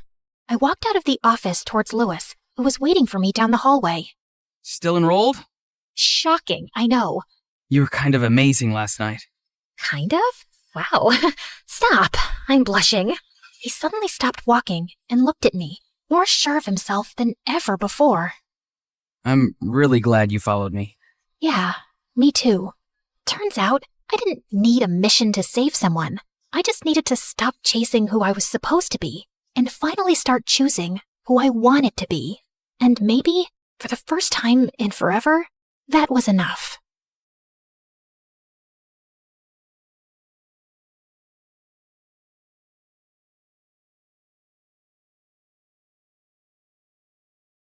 I walked out of the office towards Louis, who was waiting for me down the hallway. Still enrolled? Shocking, I know. You were kind of amazing last night. Kind of? Wow. Stop. I'm blushing. He suddenly stopped walking and looked at me, more sure of himself than ever before. I'm really glad you followed me. Yeah, me too. Turns out, I didn't need a mission to save someone. I just needed to stop chasing who I was supposed to be and finally start choosing who I wanted to be. And maybe, for the first time in forever, that was enough.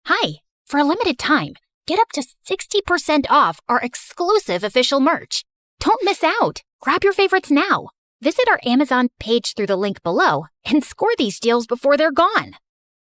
Hi, for a limited time, get up to 60% off our exclusive official merch. Don't miss out. Grab your favorites now. Visit our Amazon page through the link below and score these deals before they're gone.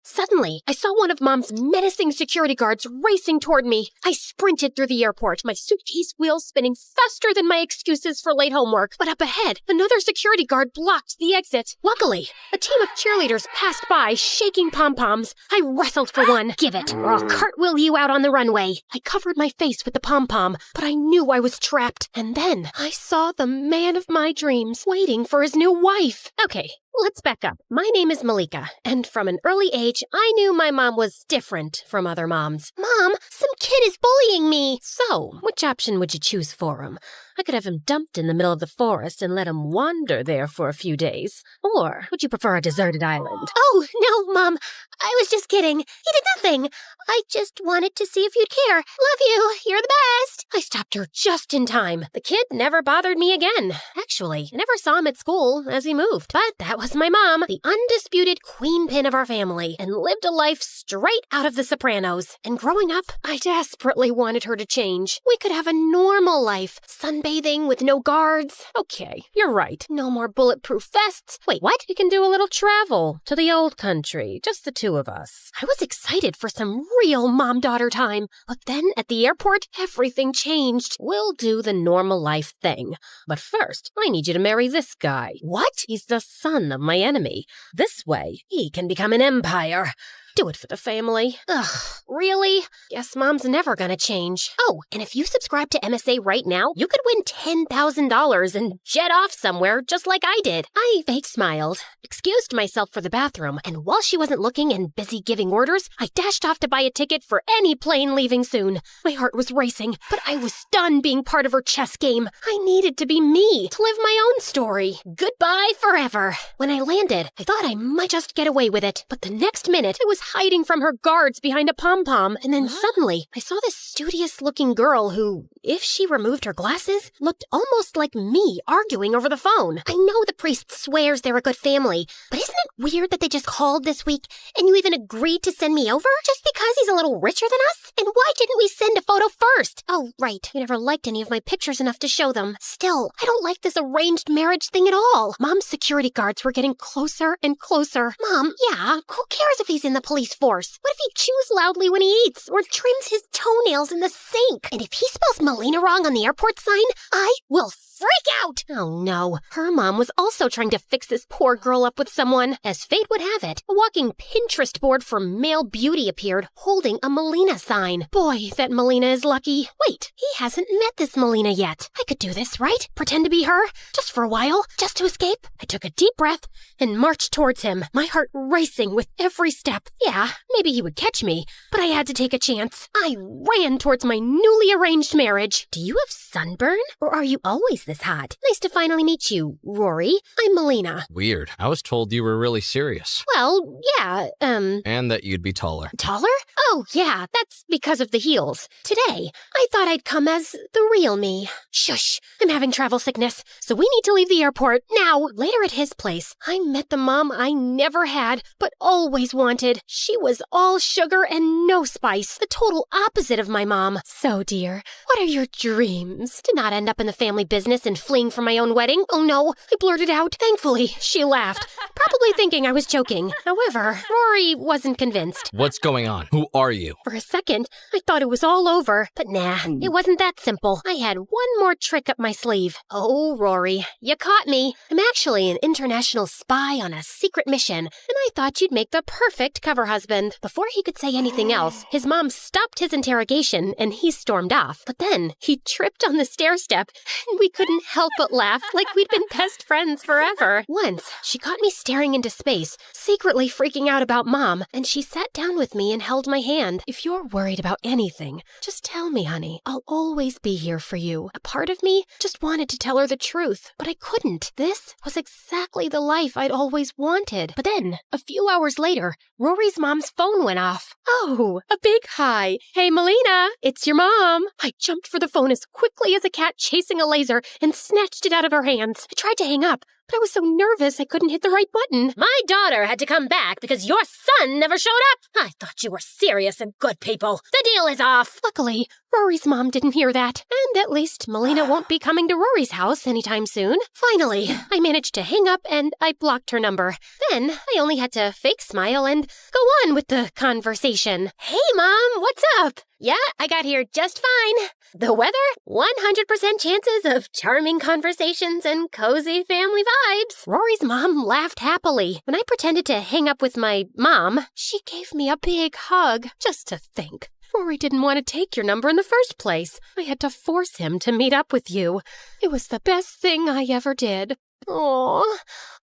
Suddenly, I saw one of Mom's menacing security guards racing toward me. I sprinted through the airport, my suitcase wheels spinning faster than my excuses for late homework. But up ahead, another security guard blocked the exit. Luckily, a team of cheerleaders passed by, shaking pom-poms. I wrestled for one. Give it, or I'll cartwheel you out on the runway. I covered my face with the pom-pom, but I knew I was trapped. And then I saw the man of my dreams waiting for his new wife. Okay. Let's back up. My name is Malika, and from an early age, I knew my mom was different from other moms. Mom, some kid is bullying me. So, which option would you choose for him? I could have him dumped in the middle of the forest and let him wander there for a few days. Or would you prefer a deserted island? Oh, no, Mom. I was just kidding. He did nothing. I just wanted to see if you'd care. Love you. You're the best. I stopped her just in time. The kid never bothered me again. Actually, I never saw him at school as he moved. But that was my mom, the undisputed queen pin of our family, and lived a life straight out of The Sopranos. And growing up, I desperately wanted her to change. We could have a normal life, sunbathing with no guards. Okay, you're right. No more bulletproof vests. Wait, what? We can do a little travel to the old country, just the two of us. I was excited for some real mom-daughter time, but then at the airport, everything changed. We'll do the normal life thing. But first, I need you to marry this guy. What? He's the son of my enemy. This way, he can become an empire. Do it for the family. Ugh, really? Guess Mom's never gonna change. Oh, and if you subscribe to MSA right now, you could win $10,000 and jet off somewhere just like I did. I fake smiled, excused myself for the bathroom, and while she wasn't looking and busy giving orders, I dashed off to buy a ticket for any plane leaving soon. My heart was racing, but I was done being part of her chess game. I needed to be me, to live my own story. Goodbye forever. When I landed, I thought I might just get away with it, but the next minute, I was hiding from her guards behind a pom-pom, and then suddenly, I saw this studious-looking girl who, if she removed her glasses, looked almost like me arguing over the phone. I know the priest swears they're a good family, but isn't it weird that they just called this week, and you even agreed to send me over? Just because he's a little richer than us? And why didn't we send a photo first? Oh, right, you never liked any of my pictures enough to show them. Still, I don't like this arranged marriage thing at all. Mom's security guards were getting closer and closer. Mom, yeah, who cares if he's in the police force? What if he chews loudly when he eats or trims his toenails in the sink? And if he spells Melina wrong on the airport sign, I will freak out! Oh no. Her mom was also trying to fix this poor girl up with someone. As fate would have it, a walking Pinterest board for male beauty appeared, holding a Melina sign. Boy, that Melina is lucky. Wait, he hasn't met this Melina yet. I could do this, right? Pretend to be her? Just for a while? Just to escape? I took a deep breath and marched towards him, my heart racing with every step. Yeah, maybe he would catch me, but I had to take a chance. I ran towards my newly arranged marriage. Do you have sunburn? Or are you always this hot? Nice to finally meet you, Rory. I'm Melina. Weird. I was told you were really serious. Well, yeah, And that you'd be taller. Taller? Oh, yeah, that's because of the heels. Today, I thought I'd come as the real me. Shush, I'm having travel sickness, so we need to leave the airport now. Later at his place, I met the mom I never had, but always wanted. She was all sugar and no spice, the total opposite of my mom. So, dear, what are your dreams? To not end up in the family business and fleeing from my own wedding? Oh no, I blurted out. Thankfully, she laughed, probably thinking I was joking. However, Rory wasn't convinced. What's going on? Who are you? For a second, I thought it was all over, but nah, it wasn't that simple. I had one more trick up my sleeve. Oh, Rory, you caught me. I'm actually an international spy on a secret mission, and I thought you'd make the perfect cover husband. Before he could say anything else, his mom stopped his interrogation and he stormed off. But then he tripped on the stair step, and we couldn't couldn't help but laugh like we'd been best friends forever. Once, she caught me staring into space, secretly freaking out about Mom, and she sat down with me and held my hand. If you're worried about anything, just tell me, honey. I'll always be here for you. A part of me just wanted to tell her the truth, but I couldn't. This was exactly the life I'd always wanted. But then, a few hours later, Rory's mom's phone went off. Oh, a big hi. Hey, Melina, it's your mom. I jumped for the phone as quickly as a cat chasing a laser and snatched it out of her hands. I tried to hang up, but I was so nervous I couldn't hit the right button. My daughter had to come back because your son never showed up. I thought you were serious and good people. The deal is off. Luckily, Rory's mom didn't hear that. And at least Melina won't be coming to Rory's house anytime soon. Finally, I managed to hang up and I blocked her number. Then I only had to fake smile and go on with the conversation. Hey, Mom, what's up? Yeah, I got here just fine. The weather? 100% chances of charming conversations and cozy family vibes. Rory's mom laughed happily. When I pretended to hang up with my mom, she gave me a big hug. Just to think, Rory didn't want to take your number in the first place. I had to force him to meet up with you. It was the best thing I ever did. Aww.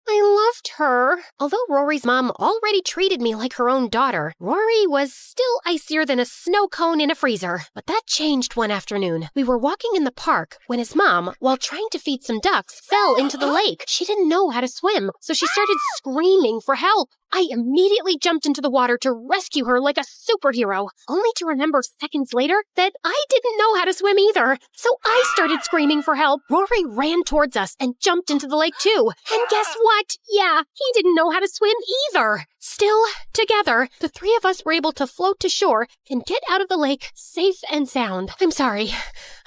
I loved her. Although Rory's mom already treated me like her own daughter, Rory was still icier than a snow cone in a freezer. But that changed one afternoon. We were walking in the park when his mom, while trying to feed some ducks, fell into the lake. She didn't know how to swim, so she started screaming for help. I immediately jumped into the water to rescue her like a superhero, only to remember seconds later that I didn't know how to swim either. So I started screaming for help. Rory ran towards us and jumped into the lake too. And guess what? Yeah, he didn't know how to swim either. Still, together, the three of us were able to float to shore and get out of the lake safe and sound. I'm sorry.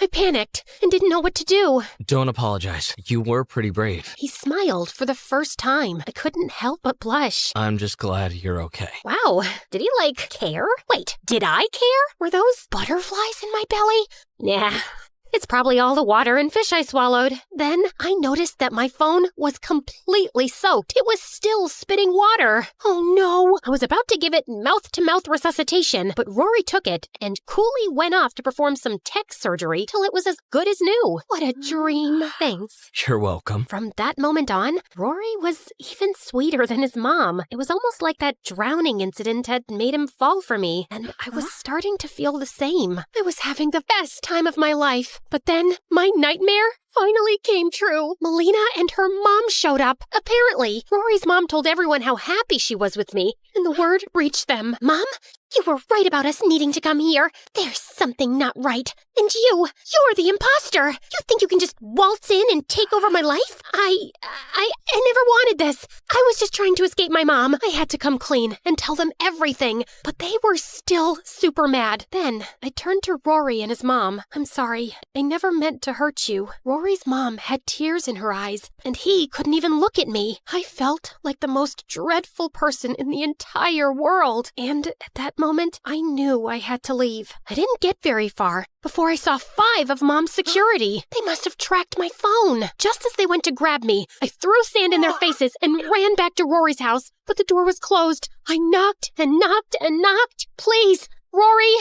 I panicked and didn't know what to do. Don't apologize. You were pretty brave. He smiled for the first time. I couldn't help but blush. I'm just glad you're okay. Wow, did he, care? Wait, did I care? Were those butterflies in my belly? Nah. It's probably all the water and fish I swallowed. Then I noticed that my phone was completely soaked. It was still spitting water. Oh no! I was about to give it mouth-to-mouth resuscitation, but Rory took it and coolly went off to perform some tech surgery till it was as good as new. What a dream. Thanks. You're welcome. From that moment on, Rory was even sweeter than his mom. It was almost like that drowning incident had made him fall for me, and I was starting to feel the same. I was having the best time of my life. But then, my nightmare finally came true. Melina and her mom showed up. Apparently, Rory's mom told everyone how happy she was with me, and the word reached them. Mom, you were right about us needing to come here. There's something not right. And you're the imposter. You think you can just waltz in and take over my life? I never wanted this. I was just trying to escape my mom. I had to come clean and tell them everything. But they were still super mad. Then I turned to Rory and his mom. I'm sorry. I never meant to hurt you. Rory's mom had tears in her eyes, and he couldn't even look at me. I felt like the most dreadful person in the entire world. And at that moment, I knew I had to leave. I didn't get very far before I saw 5 of Mom's security. They must have tracked my phone. Just as they went to grab me, I threw sand in their faces and ran back to Rory's house, but the door was closed. I knocked and knocked and knocked. Please, Rory,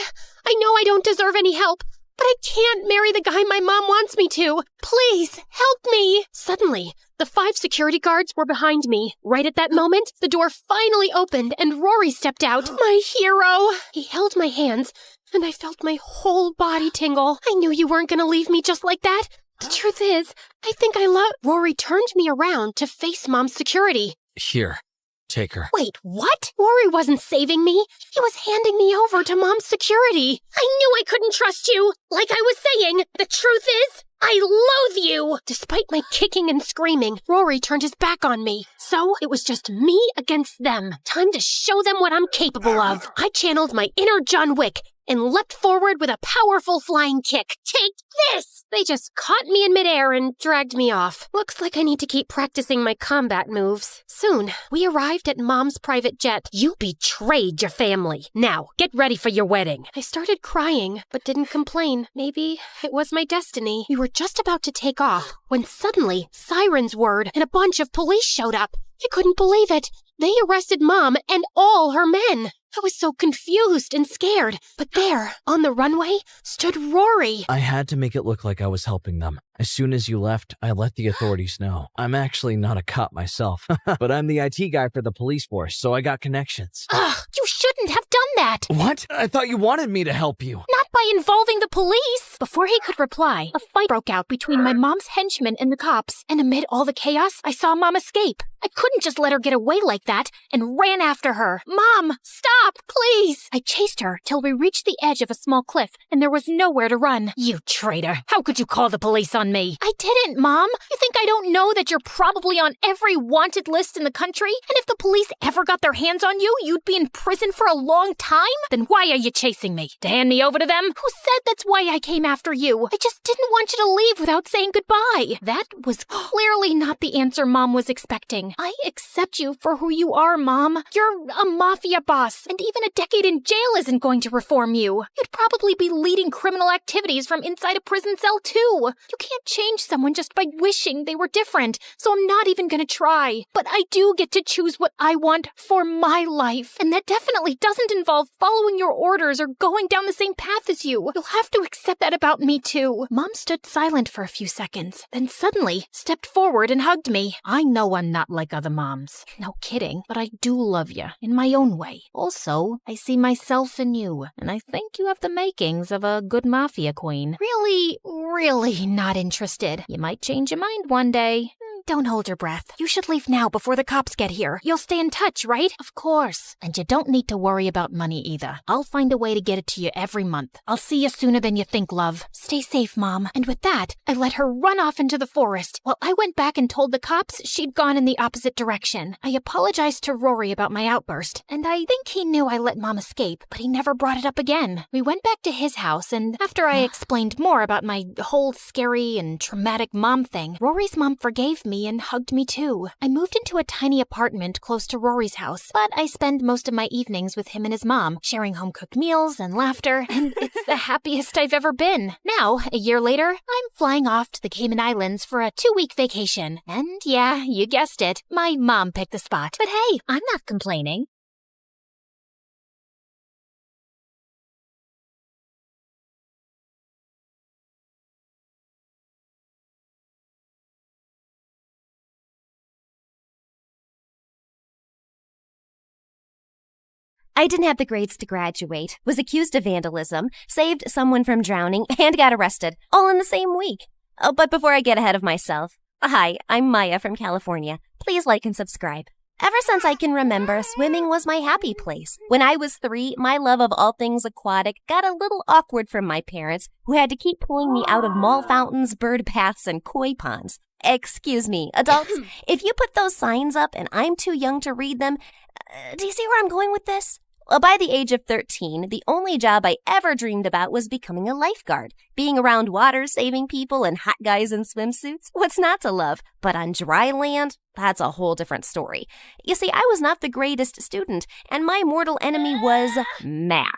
I know I don't deserve any help, but I can't marry the guy my mom wants me to. Please, help me. Suddenly, the 5 security guards were behind me. Right at that moment, the door finally opened and Rory stepped out. My hero. He held my hands, and I felt my whole body tingle. I knew you weren't going to leave me just like that. The truth is, I think I love... Rory turned me around to face Mom's security. Here, take her. Wait, what? Rory wasn't saving me. He was handing me over to Mom's security. I knew I couldn't trust you. Like I was saying, the truth is, I loathe you! Despite my kicking and screaming, Rory turned his back on me. So it was just me against them. Time to show them what I'm capable of. I channeled my inner John Wick and leapt forward with a powerful flying kick. Take this! They just caught me in midair and dragged me off. Looks like I need to keep practicing my combat moves. Soon, we arrived at Mom's private jet. You betrayed your family. Now, get ready for your wedding. I started crying, but didn't complain. Maybe it was my destiny. We were just about to take off when suddenly sirens whirred and a bunch of police showed up. I couldn't believe it. They arrested Mom and all her men. I was so confused and scared. But there, on the runway, stood Rory. I had to make it look like I was helping them. As soon as you left, I let the authorities know. I'm actually not a cop myself, but I'm the IT guy for the police force, so I got connections. Ugh, you shouldn't have done that. What? I thought you wanted me to help you. Not by involving the police. Before he could reply, a fight broke out between my mom's henchmen and the cops. And amid all the chaos, I saw Mom escape. I couldn't just let her get away like that and ran after her. Mom, stop, please. I chased her till we reached the edge of a small cliff and there was nowhere to run. You traitor. How could you call the police on me? I didn't, Mom. You think I don't know that you're probably on every wanted list in the country? And if the police ever got their hands on you, you'd be in prison for a long time? Then why are you chasing me? To hand me over to them? Who said that's why I came after you? I just didn't want you to leave without saying goodbye. That was clearly not the answer Mom was expecting. I accept you for who you are, Mom. You're a mafia boss, and even a decade in jail isn't going to reform you. You'd probably be leading criminal activities from inside a prison cell, too. You can't change someone just by wishing they were different, so I'm not even gonna try. But I do get to choose what I want for my life, and that definitely doesn't involve following your orders or going down the same path as you. You'll have to accept that about me, too. Mom stood silent for a few seconds, then suddenly stepped forward and hugged me. I know I'm not like other moms. No kidding, but I do love you in my own way. Also, I see myself in you, and I think you have the makings of a good mafia queen. Really not interested. You might change your mind one day. Don't hold your breath. You should leave now before the cops get here. You'll stay in touch, right? Of course. And you don't need to worry about money either. I'll find a way to get it to you every month. I'll see you sooner than you think, love. Stay safe, Mom. And with that, I let her run off into the forest while I went back and told the cops she'd gone in the opposite direction. I apologized to Rory about my outburst, and I think he knew I let Mom escape, but he never brought it up again. We went back to his house, and after I explained more about my whole scary and traumatic mom thing, Rory's mom forgave me and hugged me too. I moved into a tiny apartment close to Rory's house, but I spend most of my evenings with him and his mom, sharing home-cooked meals and laughter, and it's the happiest I've ever been. Now, a year later, I'm flying off to the Cayman Islands for a 2-week vacation. And yeah, you guessed it, my mom picked the spot. But hey, I'm not complaining. I didn't have the grades to graduate, was accused of vandalism, saved someone from drowning, and got arrested, all in the same week. Oh, but before I get ahead of myself, hi, I'm Maya from California. Please like and subscribe. Ever since I can remember, swimming was my happy place. When I was 3, my love of all things aquatic got a little awkward from my parents, who had to keep pulling me out of mall fountains, bird baths, and koi ponds. Excuse me, adults, if you put those signs up and I'm too young to read them, do you see where I'm going with this? Well, by the age of 13, the only job I ever dreamed about was becoming a lifeguard. Being around water, saving people, and hot guys in swimsuits, what's not to love? But on dry land, that's a whole different story. You see, I was not the greatest student, and my mortal enemy was math.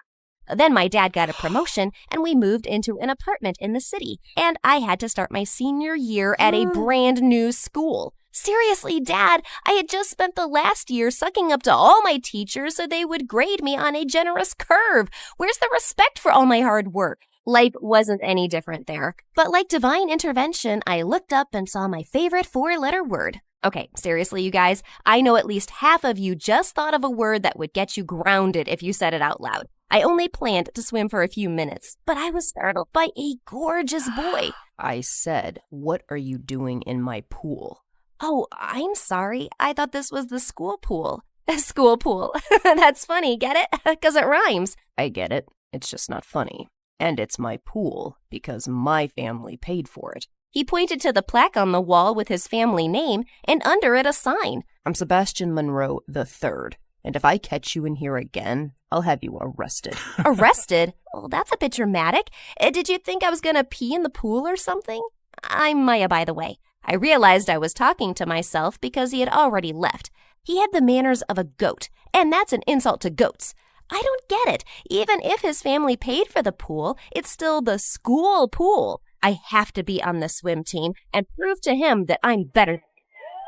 Then my dad got a promotion, and we moved into an apartment in the city, and I had to start my senior year at a brand new school. Seriously, Dad, I had just spent the last year sucking up to all my teachers so they would grade me on a generous curve. Where's the respect for all my hard work? Life wasn't any different there. But like divine intervention, I looked up and saw my favorite 4-letter word. Okay, seriously, you guys, I know at least half of you just thought of a word that would get you grounded if you said it out loud. I only planned to swim for a few minutes, but I was startled by a gorgeous boy. I said, "What are you doing in my pool?" Oh, I'm sorry. I thought this was the school pool. School pool. That's funny, get it? Because it rhymes. I get it. It's just not funny. And it's my pool because my family paid for it. He pointed to the plaque on the wall with his family name and under it a sign. I'm Sebastian Monroe III. And if I catch you in here again, I'll have you arrested. Arrested? Oh, that's a bit dramatic. Did you think I was going to pee in the pool or something? I'm Maya, by the way. I realized I was talking to myself because he had already left. He had the manners of a goat, and that's an insult to goats. I don't get it. Even if his family paid for the pool, it's still the school pool. I have to be on the swim team and prove to him that I'm better.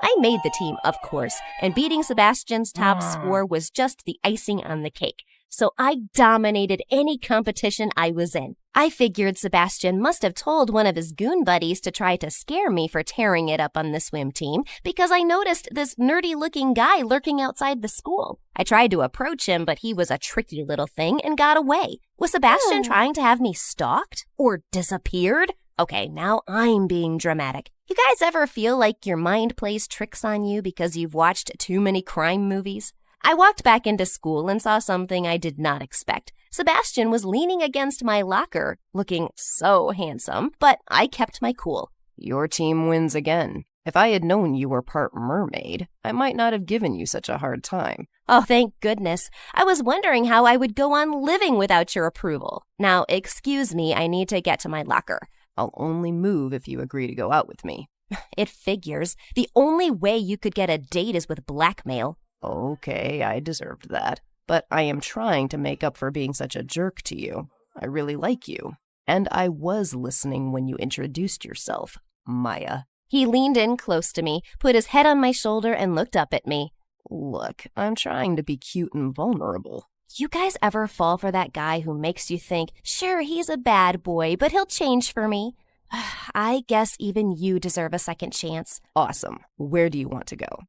I made the team, of course, and beating Sebastian's top score was just the icing on the cake. so I dominated any competition I was in. I figured Sebastian must have told one of his goon buddies to try to scare me for tearing it up on the swim team because I noticed this nerdy-looking guy lurking outside the school. I tried to approach him, but he was a tricky little thing and got away. Was Sebastian trying to have me stalked or disappeared? Okay, now I'm being dramatic. You guys ever feel like your mind plays tricks on you because you've watched too many crime movies? I walked back into school and saw something I did not expect. Sebastian was leaning against my locker, looking so handsome, but I kept my cool. Your team wins again. If I had known you were part mermaid, I might not have given you such a hard time. Oh, thank goodness. I was wondering how I would go on living without your approval. Now, excuse me, I need to get to my locker. I'll only move if you agree to go out with me. It figures. The only way you could get a date is with blackmail. Okay, I deserved that. But I am trying to make up for being such a jerk to you. I really like you. And I was listening when you introduced yourself, Maya. He leaned in close to me, put his head on my shoulder, and looked up at me. Look, I'm trying to be cute and vulnerable. You guys ever fall for that guy who makes you think, sure, he's a bad boy, but he'll change for me? I guess even you deserve a second chance. Awesome. Where do you want to go?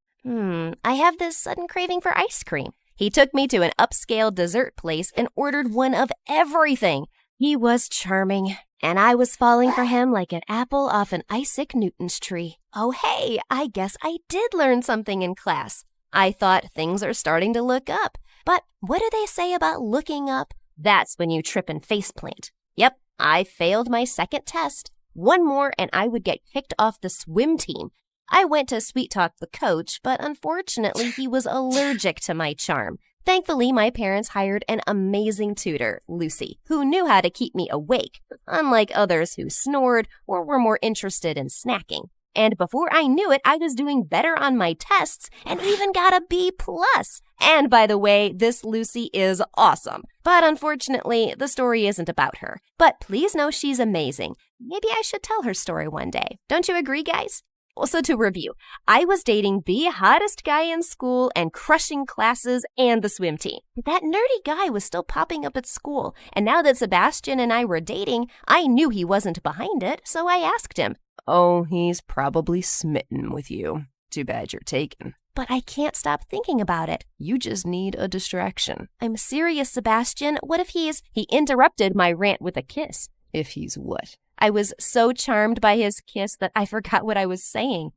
I have this sudden craving for ice cream. He took me to an upscale dessert place and ordered one of everything. He was charming, and I was falling for him like an apple off an Isaac Newton's tree. Oh, hey, I guess I did learn something in class. I thought things are starting to look up. But what do they say about looking up? That's when you trip and faceplant. Yep, I failed my second test. One more and I would get kicked off the swim team. I went to sweet talk the coach, but unfortunately he was allergic to my charm. Thankfully, my parents hired an amazing tutor, Lucy, who knew how to keep me awake, unlike others who snored or were more interested in snacking. And before I knew it, I was doing better on my tests and even got a B+. And by the way, this Lucy is awesome. But unfortunately, the story isn't about her. But please know she's amazing. Maybe I should tell her story one day. Don't you agree, guys? Also, to review, I was dating the hottest guy in school and crushing classes and the swim team. That nerdy guy was still popping up at school, and now that Sebastian and I were dating, I knew he wasn't behind it, so I asked him. Oh, he's probably smitten with you. Too bad you're taken. But I can't stop thinking about it. You just need a distraction. I'm serious, Sebastian. What if He interrupted my rant with a kiss. If he's what? I was so charmed by his kiss that I forgot what I was saying.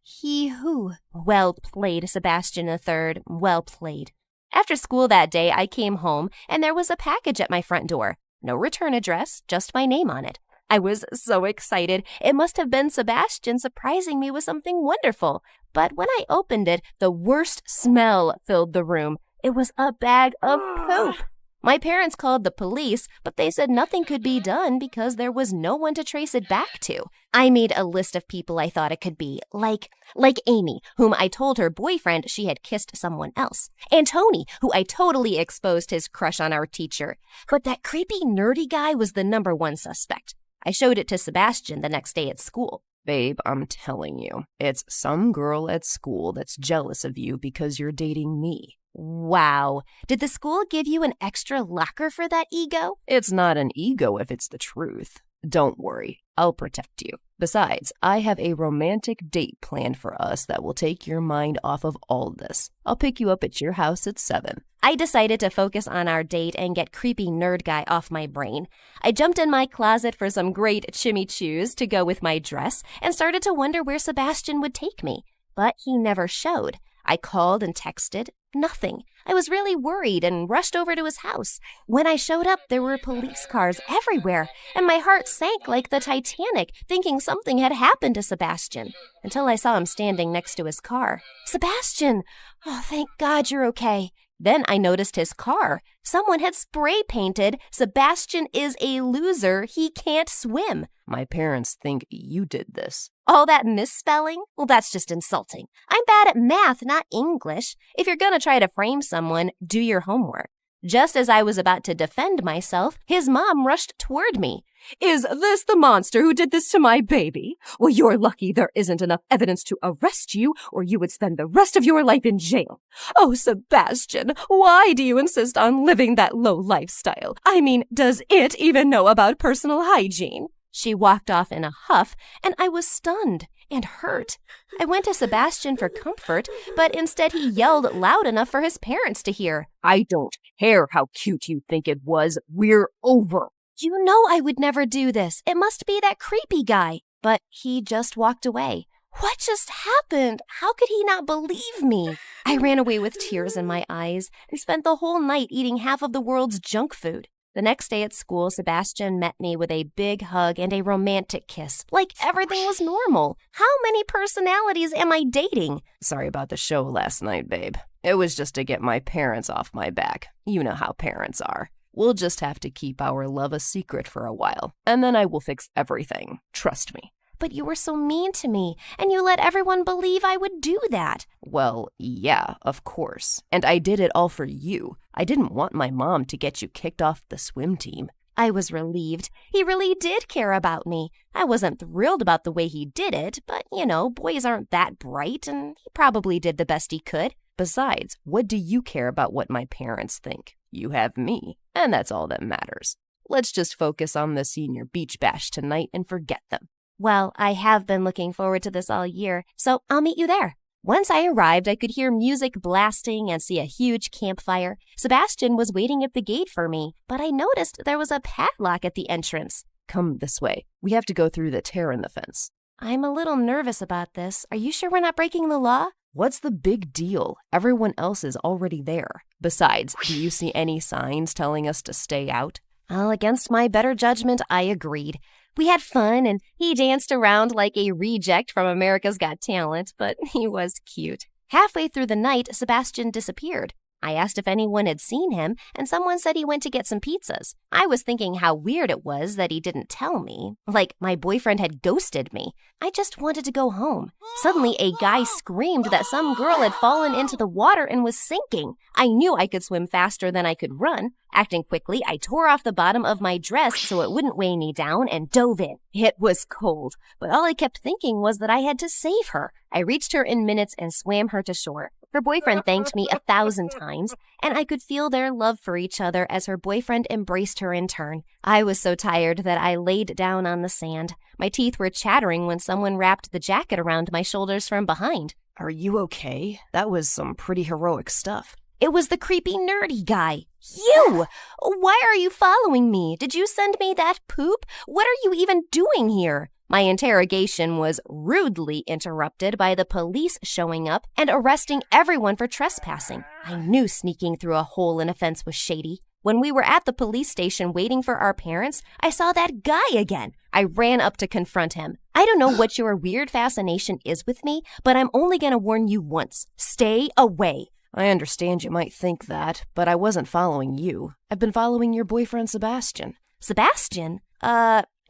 He who? Well played, Sebastian III. Well played. After school that day, I came home, and there was a package at my front door. No return address, just my name on it. I was so excited. It must have been Sebastian surprising me with something wonderful. But when I opened it, the worst smell filled the room. It was a bag of poop. My parents called the police, but they said nothing could be done because there was no one to trace it back to. I made a list of people I thought it could be, like Amy, whom I told her boyfriend she had kissed someone else, and Tony, who I totally exposed his crush on our teacher. But that creepy nerdy guy was the number one suspect. I showed it to Sebastian the next day at school. Babe, I'm telling you, it's some girl at school that's jealous of you because you're dating me. Wow. Did the school give you an extra locker for that ego? It's not an ego if it's the truth. Don't worry, I'll protect you. Besides, I have a romantic date planned for us that will take your mind off of all this. I'll pick you up at your house at 7. I decided to focus on our date and get creepy nerd guy off my brain. I jumped in my closet for some great chimichurris to go with my dress and started to wonder where Sebastian would take me. But he never showed. I called and texted. Nothing. I was really worried and rushed over to his house. When I showed up, there were police cars everywhere, and my heart sank like the Titanic, thinking something had happened to Sebastian, until I saw him standing next to his car. Sebastian! Oh, thank God you're okay. Then I noticed his car. Someone had spray painted, "Sebastian is a loser, he can't swim." My parents think you did this. All that misspelling? Well, that's just insulting. I'm bad at math, not English. If you're gonna try to frame someone, do your homework. Just as I was about to defend myself, his mom rushed toward me. Is this the monster who did this to my baby? Well, you're lucky there isn't enough evidence to arrest you, or you would spend the rest of your life in jail. Oh, Sebastian, why do you insist on living that low lifestyle? I mean, does it even know about personal hygiene? She walked off in a huff, and I was stunned and hurt. I went to Sebastian for comfort, but instead he yelled loud enough for his parents to hear. I don't care how cute you think it was. We're over. You know I would never do this. It must be that creepy guy. But he just walked away. What just happened? How could he not believe me? I ran away with tears in my eyes and spent the whole night eating half of the world's junk food. The next day at school, Sebastian met me with a big hug and a romantic kiss, like everything was normal. How many personalities am I dating? Sorry about the show last night, babe. It was just to get my parents off my back. You know how parents are. We'll just have to keep our love a secret for a while, and then I will fix everything. Trust me. But you were so mean to me, and you let everyone believe I would do that. Well, yeah, of course. And I did it all for you. I didn't want my mom to get you kicked off the swim team. I was relieved. He really did care about me. I wasn't thrilled about the way he did it, but, boys aren't that bright, and he probably did the best he could. Besides, what do you care about what my parents think? You have me, and that's all that matters. Let's just focus on the senior beach bash tonight and forget them. Well, I have been looking forward to this all year, so I'll meet you there. Once I arrived, I could hear music blasting and see a huge campfire. Sebastian was waiting at the gate for me, but I noticed there was a padlock at the entrance. Come this way. We have to go through the tear in the fence. I'm a little nervous about this. Are you sure we're not breaking the law? What's the big deal? Everyone else is already there. Besides, do you see any signs telling us to stay out? Well, against my better judgment, I agreed. We had fun, and he danced around like a reject from America's Got Talent, but he was cute. Halfway through the night, Sebastian disappeared. I asked if anyone had seen him, and someone said he went to get some pizzas. I was thinking how weird it was that he didn't tell me, like my boyfriend had ghosted me. I just wanted to go home. Suddenly, a guy screamed that some girl had fallen into the water and was sinking. I knew I could swim faster than I could run. Acting quickly, I tore off the bottom of my dress so it wouldn't weigh me down and dove in. It was cold, but all I kept thinking was that I had to save her. I reached her in minutes and swam her to shore. Her boyfriend thanked me 1,000 times, and I could feel their love for each other as her boyfriend embraced her in turn. I was so tired that I laid down on the sand. My teeth were chattering when someone wrapped the jacket around my shoulders from behind. Are you okay? That was some pretty heroic stuff. It was the creepy nerdy guy. You! Why are you following me? Did you send me that poop? What are you even doing here? My interrogation was rudely interrupted by the police showing up and arresting everyone for trespassing. I knew sneaking through a hole in a fence was shady. When we were at the police station waiting for our parents, I saw that guy again. I ran up to confront him. I don't know what your weird fascination is with me, but I'm only going to warn you once. Stay away. I understand you might think that, but I wasn't following you. I've been following your boyfriend, Sebastian. Sebastian?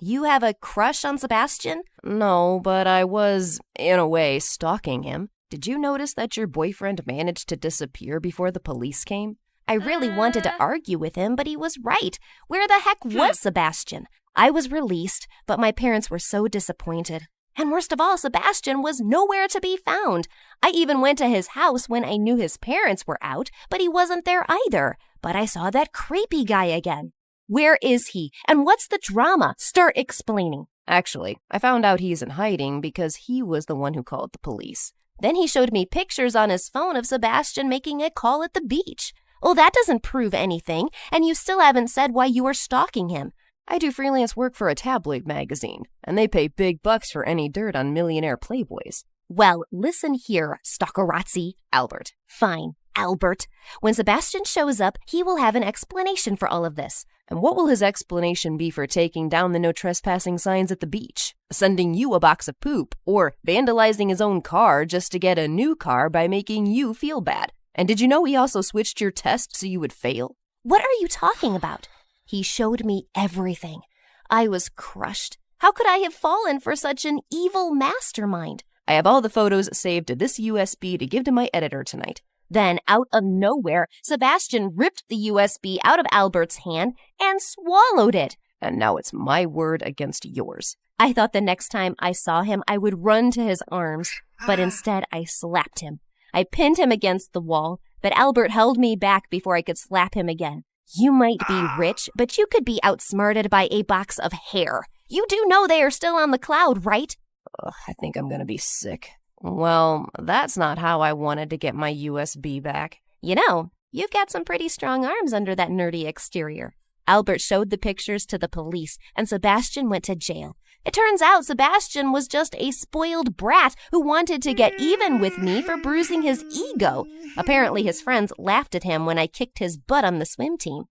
You have a crush on Sebastian? No, but I was, in a way, stalking him. Did you notice that your boyfriend managed to disappear before the police came? I really wanted to argue with him, but he was right. Where the heck was Sebastian? I was released, but my parents were so disappointed. And worst of all, Sebastian was nowhere to be found. I even went to his house when I knew his parents were out, but he wasn't there either. But I saw that creepy guy again. Where is he? And what's the drama? Start explaining. Actually, I found out he's in hiding because he was the one who called the police. Then he showed me pictures on his phone of Sebastian making a call at the beach. Well, that doesn't prove anything, and you still haven't said why you were stalking him. I do freelance work for a tabloid magazine, and they pay big bucks for any dirt on millionaire playboys. Well, listen here, stalkerazzi. Albert. Fine, Albert. When Sebastian shows up, he will have an explanation for all of this. And what will his explanation be for taking down the no trespassing signs at the beach? Sending you a box of poop, or vandalizing his own car just to get a new car by making you feel bad? And did you know he also switched your test so you would fail? What are you talking about? He showed me everything. I was crushed. How could I have fallen for such an evil mastermind? I have all the photos saved to this USB to give to my editor tonight. Then, out of nowhere, Sebastian ripped the USB out of Albert's hand and swallowed it. and now it's my word against yours. I thought the next time I saw him, I would run to his arms, but instead I slapped him. I pinned him against the wall, but Albert held me back before I could slap him again. You might be rich, but you could be outsmarted by a box of hair. You do know they are still on the cloud, right? I think I'm gonna be sick. Well, that's not how I wanted to get my USB back. You know, you've got some pretty strong arms under that nerdy exterior. Albert showed the pictures to the police, and Sebastian went to jail. It turns out Sebastian was just a spoiled brat who wanted to get even with me for bruising his ego. Apparently his friends laughed at him when I kicked his butt on the swim team.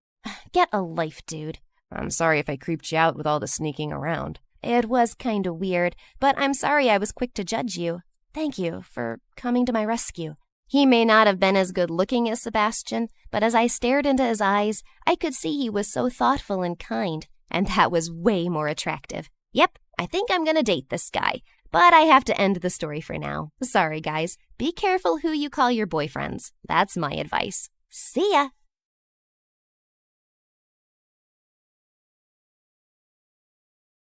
Get a life, dude. I'm sorry if I creeped you out with all the sneaking around. It was kinda weird, but I'm sorry I was quick to judge you. Thank you for coming to my rescue. He may not have been as good looking as Sebastian, but as I stared into his eyes, I could see he was so thoughtful and kind, and that was way more attractive. Yep, I think I'm gonna date this guy, but I have to end the story for now. Sorry, guys. Be careful who you call your boyfriends. That's my advice. See ya!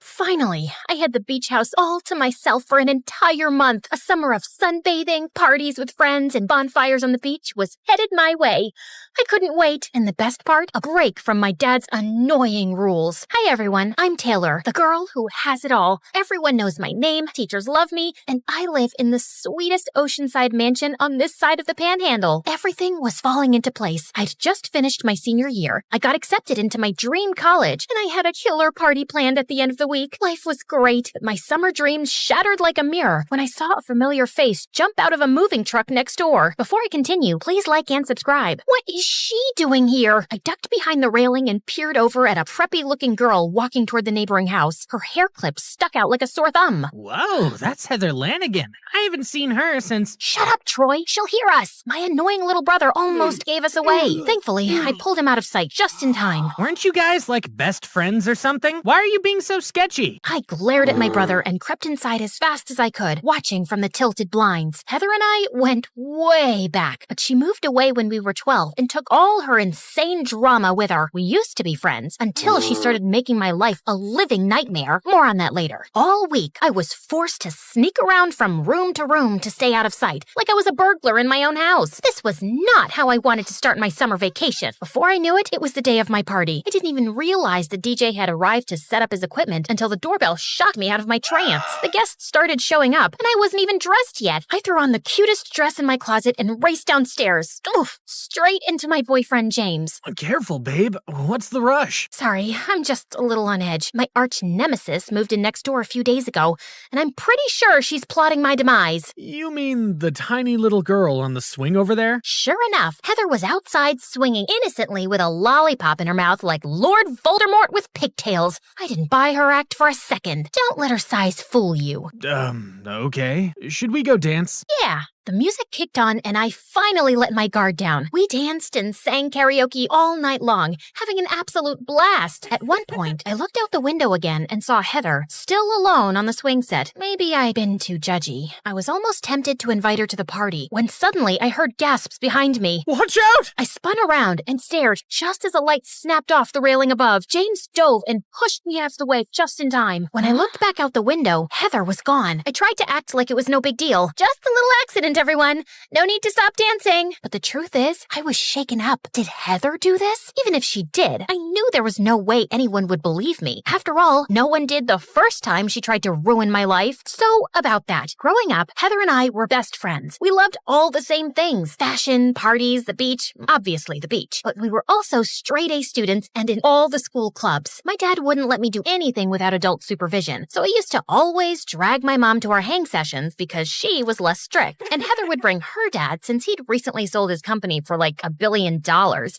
Finally, I had the beach house all to myself for an entire month. A summer of sunbathing, parties with friends, and bonfires on the beach was headed my way. I couldn't wait, and the best part, a break from my dad's annoying rules. Hi everyone, I'm Taylor, the girl who has it all. Everyone knows my name, teachers love me, and I live in the sweetest oceanside mansion on this side of the Panhandle. Everything was falling into place. I'd just finished my senior year. I got accepted into my dream college, and I had a killer party planned at the end of the week. Life was great, but my summer dreams shattered like a mirror when I saw a familiar face jump out of a moving truck next door. Before I continue, please like and subscribe. What is she doing here? I ducked behind the railing and peered over at a preppy-looking girl walking toward the neighboring house. Her hair clips stuck out like a sore thumb. Whoa, that's Heather Lanigan. I haven't seen her since... Shut up, Troy. She'll hear us. My annoying little brother almost gave us away. Thankfully, I pulled him out of sight just in time. Weren't you guys like best friends or something? Why are you being so sketchy? I glared at my brother and crept inside as fast as I could, watching from the tilted blinds. Heather and I went way back, but she moved away when we were 12 and took all her insane drama with her. We used to be friends until she started making my life a living nightmare. More on that later. All week, I was forced to sneak around from room to room to stay out of sight, like I was a burglar in my own house. This was not how I wanted to start my summer vacation. Before I knew it, it was the day of my party. I didn't even realize the DJ had arrived to set up his equipment until the doorbell shocked me out of my trance. The guests started showing up, and I wasn't even dressed yet. I threw on the cutest dress in my closet and raced downstairs. Oof, straight into my boyfriend, James. Careful, babe. What's the rush? Sorry, I'm just a little on edge. My arch nemesis moved in next door a few days ago, and I'm pretty sure she's plotting my demise. You mean the tiny little girl on the swing over there? Sure enough, Heather was outside swinging innocently with a lollipop in her mouth like Lord Voldemort with pigtails. I didn't buy her act for a second. Don't let her size fool you. Okay. Should we go dance? Yeah. The music kicked on, and I finally let my guard down. We danced and sang karaoke all night long, having an absolute blast. At one point, I looked out the window again and saw Heather, still alone on the swing set. Maybe I'd been too judgy. I was almost tempted to invite her to the party, when suddenly I heard gasps behind me. Watch out! I spun around and stared just as a light snapped off the railing above. James dove and pushed me out of the way just in time. When I looked back out the window, Heather was gone. I tried to act like it was no big deal. Just a little accident, everyone. No need to stop dancing. But the truth is, I was shaken up. Did Heather do this? Even if she did, I knew there was no way anyone would believe me. After all, no one did the first time she tried to ruin my life. So, about that. Growing up, Heather and I were best friends. We loved all the same things. Fashion, parties, the beach, obviously the beach. But we were also straight-A students and in all the school clubs. My dad wouldn't let me do anything without adult supervision, so I used to always drag my mom to our hang sessions because she was less strict. And Heather would bring her dad since he'd recently sold his company for like $1 billion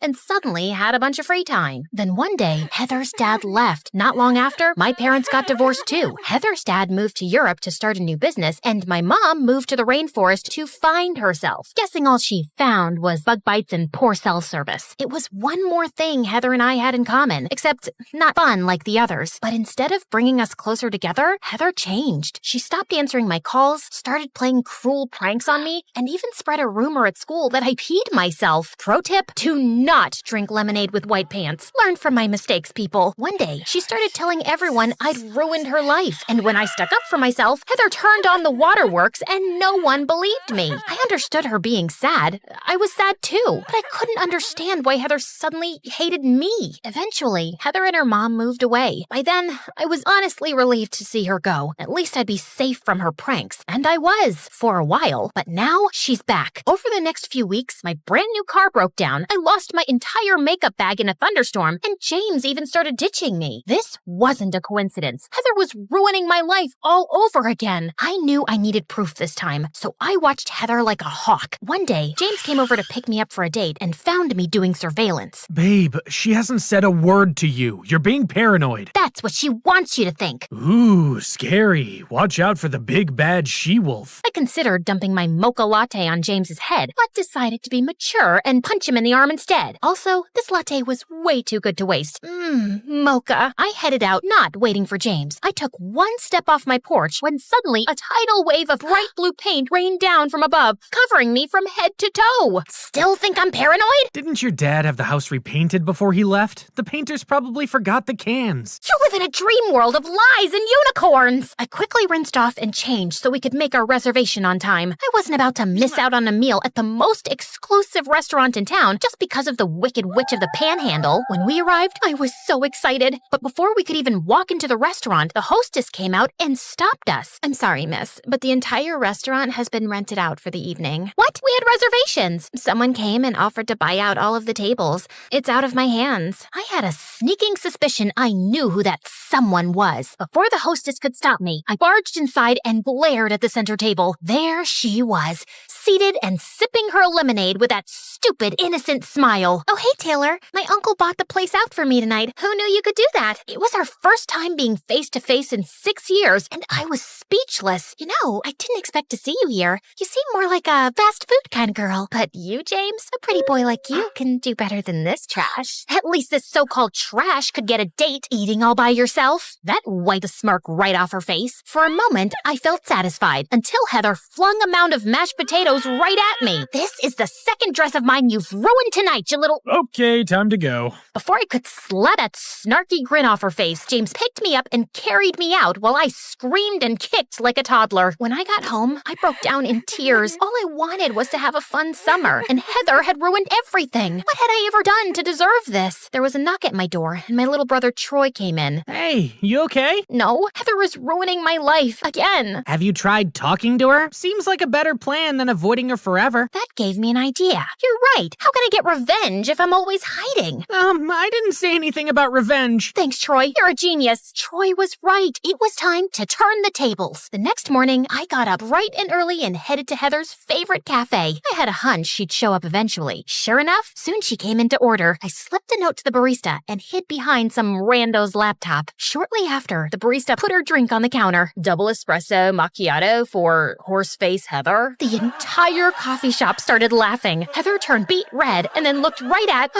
and suddenly had a bunch of free time. Then one day, Heather's dad left. Not long after, my parents got divorced too. Heather's dad moved to Europe to start a new business, and my mom moved to the rainforest to find herself. Guessing all she found was bug bites and poor cell service. It was one more thing Heather and I had in common, except not fun like the others. But instead of bringing us closer together, Heather changed. She stopped answering my calls, started playing cruel pranks on me and even spread a rumor at school that I peed myself. Pro tip, do not drink lemonade with white pants. Learn from my mistakes, people. One day, she started telling everyone I'd ruined her life. And when I stuck up for myself, Heather turned on the waterworks and no one believed me. I understood her being sad. I was sad too, but I couldn't understand why Heather suddenly hated me. Eventually, Heather and her mom moved away. By then, I was honestly relieved to see her go. At least I'd be safe from her pranks. And I was, for a while. But now, she's back. Over the next few weeks, my brand new car broke down. I lost my entire makeup bag in a thunderstorm, and James even started ditching me. This wasn't a coincidence. Heather was ruining my life all over again. I knew I needed proof this time, so I watched Heather like a hawk. One day, James came over to pick me up for a date and found me doing surveillance. Babe, she hasn't said a word to you. You're being paranoid. That's what she wants you to think. Ooh, scary. Watch out for the big bad she-wolf. I considered dumping my mocha latte on James's head, but decided to be mature and punch him in the arm instead. Also, this latte was way too good to waste. Mocha. I headed out, not waiting for James. I took one step off my porch when suddenly a tidal wave of bright blue paint rained down from above, covering me from head to toe. Still think I'm paranoid? Didn't your dad have the house repainted before he left? The painters probably forgot the cans. You live in a dream world of lies and unicorns. I quickly rinsed off and changed so we could make our reservation on time. I wasn't about to miss out on a meal at the most exclusive restaurant in town just because of the Wicked Witch of the Panhandle. When we arrived, I was so excited. But before we could even walk into the restaurant, the hostess came out and stopped us. I'm sorry, miss, but the entire restaurant has been rented out for the evening. What? We had reservations. Someone came and offered to buy out all of the tables. It's out of my hands. I had a sneaking suspicion I knew who that someone was. Before the hostess could stop me, I barged inside and glared at the center table. There she was, seated and sipping her lemonade with that stupid, innocent smile. Oh, hey, Taylor. My uncle bought the place out for me tonight. Who knew you could do that? It was our first time being face-to-face in 6 years, and I was speechless. You know, I didn't expect to see you here. You seem more like a fast food kind of girl. But you, James, a pretty boy like you can do better than this trash. At least this so-called trash could get a date eating all by yourself. That wiped a smirk right off her face. For a moment, I felt satisfied until Heather flung a mound of mashed potatoes right at me. This is the second dress of mine you've ruined tonight, you little... Okay, time to go. Before I could slap that snarky grin off her face, James picked me up and carried me out while I screamed and kicked like a toddler. When I got home, I broke down in tears. All I wanted was to have a fun summer, and Heather had ruined everything. What had I ever done to deserve this? There was a knock at my door, and my little brother Troy came in. Hey, you okay? No, Heather is ruining my life again. Have you tried talking to her? Seems like a better plan than avoiding her forever. That gave me an idea. You're right. How can I get revenge if I'm always hiding? I didn't say anything about revenge. Thanks, Troy. You're a genius. Troy was right. It was time to turn the tables. The next morning, I got up bright and early and headed to Heather's favorite cafe. I had a hunch she'd show up eventually. Sure enough, soon she came in to order. I slipped a note to the barista and hid behind some rando's laptop. Shortly after, the barista put her drink on the counter. Double espresso macchiato for horseface Heather. The entire coffee shop started laughing. Heather turned beet red and then looked right at...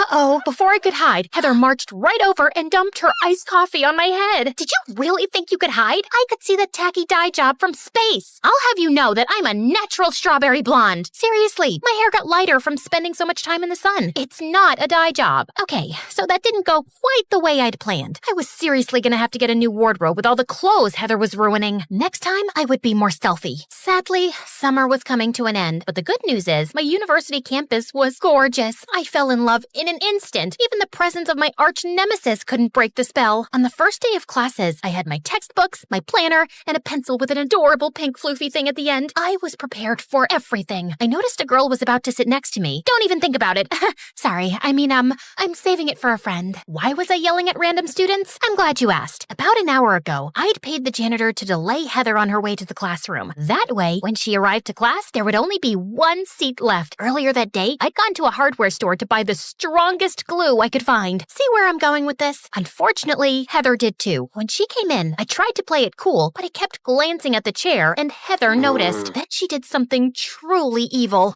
Before I could hide, Heather marched right over and dumped her iced coffee on my head. Did you really think you could hide? I could see the tacky dye job from space. I'll have you know that I'm a natural strawberry blonde. Seriously, my hair got lighter from spending so much time in the sun. It's not a dye job. Okay, so that didn't go quite the way I'd planned. I was seriously gonna have to get a new wardrobe with all the clothes Heather was ruining. Next time, I would be more stealthy. Sadly, summer was coming to an end, but the good news is my university campus was gorgeous. I fell in love in an instant. Even the presence of my arch nemesis couldn't break the spell. On the first day of classes, I had my textbooks, my planner, and a pencil with an adorable pink floofy thing at the end. I was prepared for everything. I noticed a girl was about to sit next to me. Don't even think about it. Sorry, I'm saving it for a friend. Why was I yelling at random students? I'm glad you asked. About an hour ago, I'd paid the janitor to delay Heather on her way to the classroom. That way, when she arrived to class, there would only be one seat left. Earlier that day, I'd gone to a hardware store to buy the strongest glue I could find. See where I'm going with this? Unfortunately, Heather did too. When she came in, I tried to play it cool, but I kept glancing at the chair, and Heather noticed. Then she did something truly evil.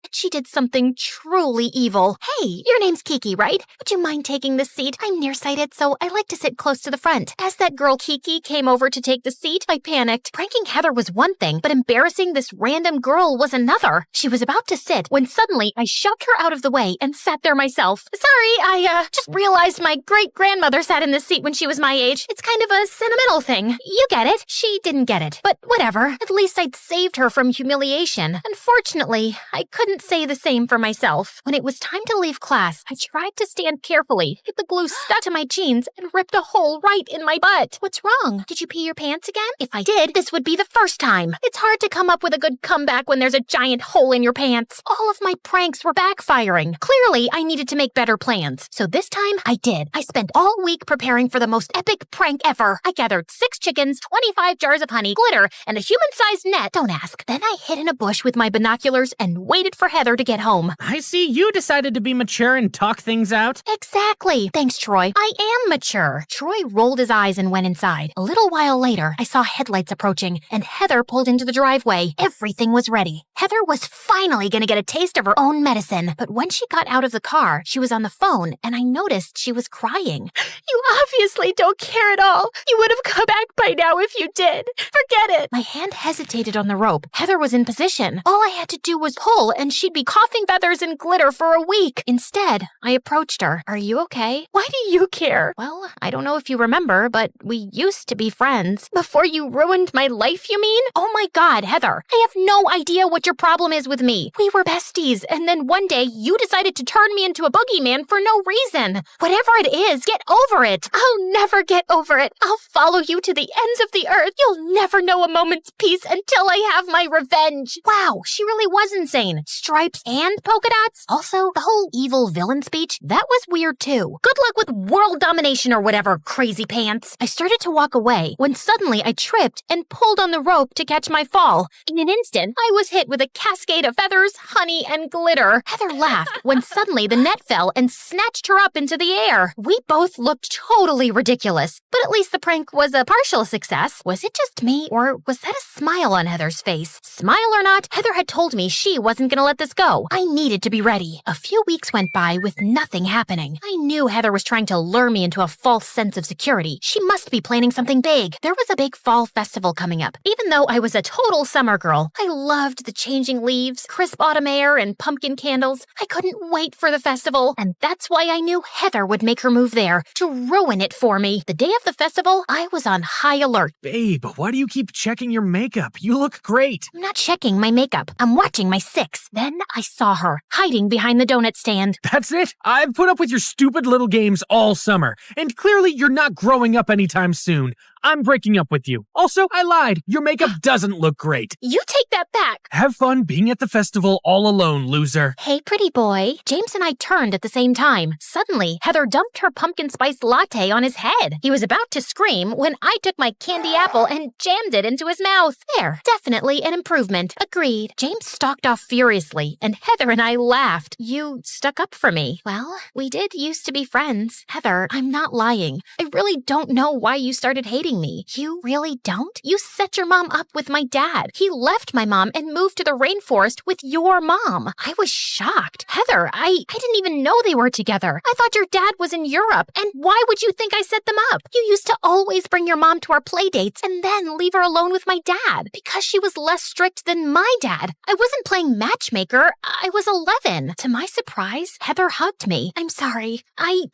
but she did something truly evil. Hey, your name's Kiki, right? Would you mind taking this seat? I'm nearsighted, so I like to sit close to the front. As that girl Kiki came over to take the seat, I panicked. Pranking Heather was one thing, but embarrassing this random girl was another. She was about to sit when suddenly I shoved her out of the way and sat there myself. Sorry, I just realized my great-grandmother sat in this seat when she was my age. It's kind of a sentimental thing. You get it. She didn't get it. But whatever. At least I'd saved her from humiliation. Unfortunately, I couldn't say the same for myself. When it was time to leave class, I tried to stand carefully, but the glue stuck to my jeans and ripped a hole right in my butt. What's wrong? Did you pee your pants again? If I did, this would be the first time. It's hard to come up with a good comeback when there's a giant hole in your pants. All of my pranks were backfiring. Clearly, I needed to make better plans. So this time, I did. I spent all week preparing for the most epic prank ever. I gathered 6 chickens, 25 jars of honey, glitter, and a human-sized net. Don't ask. Then I hid in a bush with my binoculars and waited for Heather to get home. I see you decided to be mature and talk things out. Exactly. Thanks, Troy. I am mature. Troy rolled his eyes and went inside. A little while later, I saw headlights approaching, and Heather pulled into the driveway. Everything was ready. Heather was finally going to get a taste of her own medicine. But when she got out of the car, she was on the phone, and I noticed she was crying. You obviously don't care at all. You would have come back by now if you did. Forget it. My hand hesitated on the rope. Heather was in position. All I had to do was pull, and she'd be coughing feathers and glitter for a week. Instead, I approached her. Are you okay? Why do you care? Well, I don't know if you remember, but we used to be friends. Before you ruined my life, you mean? Oh my God, Heather. I have no idea what your problem is with me. We were besties, and then one day you decided to turn me into a boogeyman for no reason. Whatever it is, get over it. I'll never get over it. I'll follow you to the ends of the earth. You'll never know a moment's peace until I have my revenge. Wow, she really was insane. Stripes and polka dots? Also, the whole evil villain speech, that was weird too. Good luck with world domination or whatever, crazy pants. I started to walk away when suddenly I tripped and pulled on the rope to catch my fall. In an instant, I was hit with a cascade of feathers, honey, and glitter. Heather laughed when suddenly the net fell and snatched her up into the air. We both looked totally ridiculous, but at least the prank was a partial success. Was it just me, or was that a smile on Heather's face? Smile or not, Heather had told me she wasn't gonna let this go. I needed to be ready. A few weeks went by with nothing happening. I knew Heather was trying to lure me into a false sense of security. She must be planning something big. There was a big fall festival coming up. Even though I was a total summer girl, I loved the changing leaves, crisp autumn air, and pumpkin candles. I couldn't wait for the festival, and that's why I knew Heather would make her move there to ruin it for me. The day of the festival, I was on high alert. Babe, why do you keep checking your makeup? You look great. I'm not checking my makeup. I'm watching my 6. Then I saw her, hiding behind the donut stand. That's it? I've put up with your stupid little games all summer, and clearly you're not growing up anytime soon. I'm breaking up with you. Also, I lied. Your makeup doesn't look great. You take that back. Have fun being at the festival all alone, loser. Hey, pretty boy. James and I turned at the same time. Suddenly, Heather dumped her pumpkin spice latte on his head. He was about to scream when I took my candy apple and jammed it into his mouth. There, definitely an improvement. Agreed. James stalked off furiously, and Heather and I laughed. You stuck up for me. Well, we did used to be friends. Heather, I'm not lying. I really don't know why you started hating me. You really don't? You set your mom up with my dad. He left my mom and moved to the rainforest with your mom. I was shocked. Heather, I didn't even know they were together. I thought your dad was in Europe. And why would you think I set them up? You used to always bring your mom to our play dates and then leave her alone with my dad because she was less strict than my dad. I wasn't playing matchmaker. I was 11. To my surprise, Heather hugged me. I'm sorry.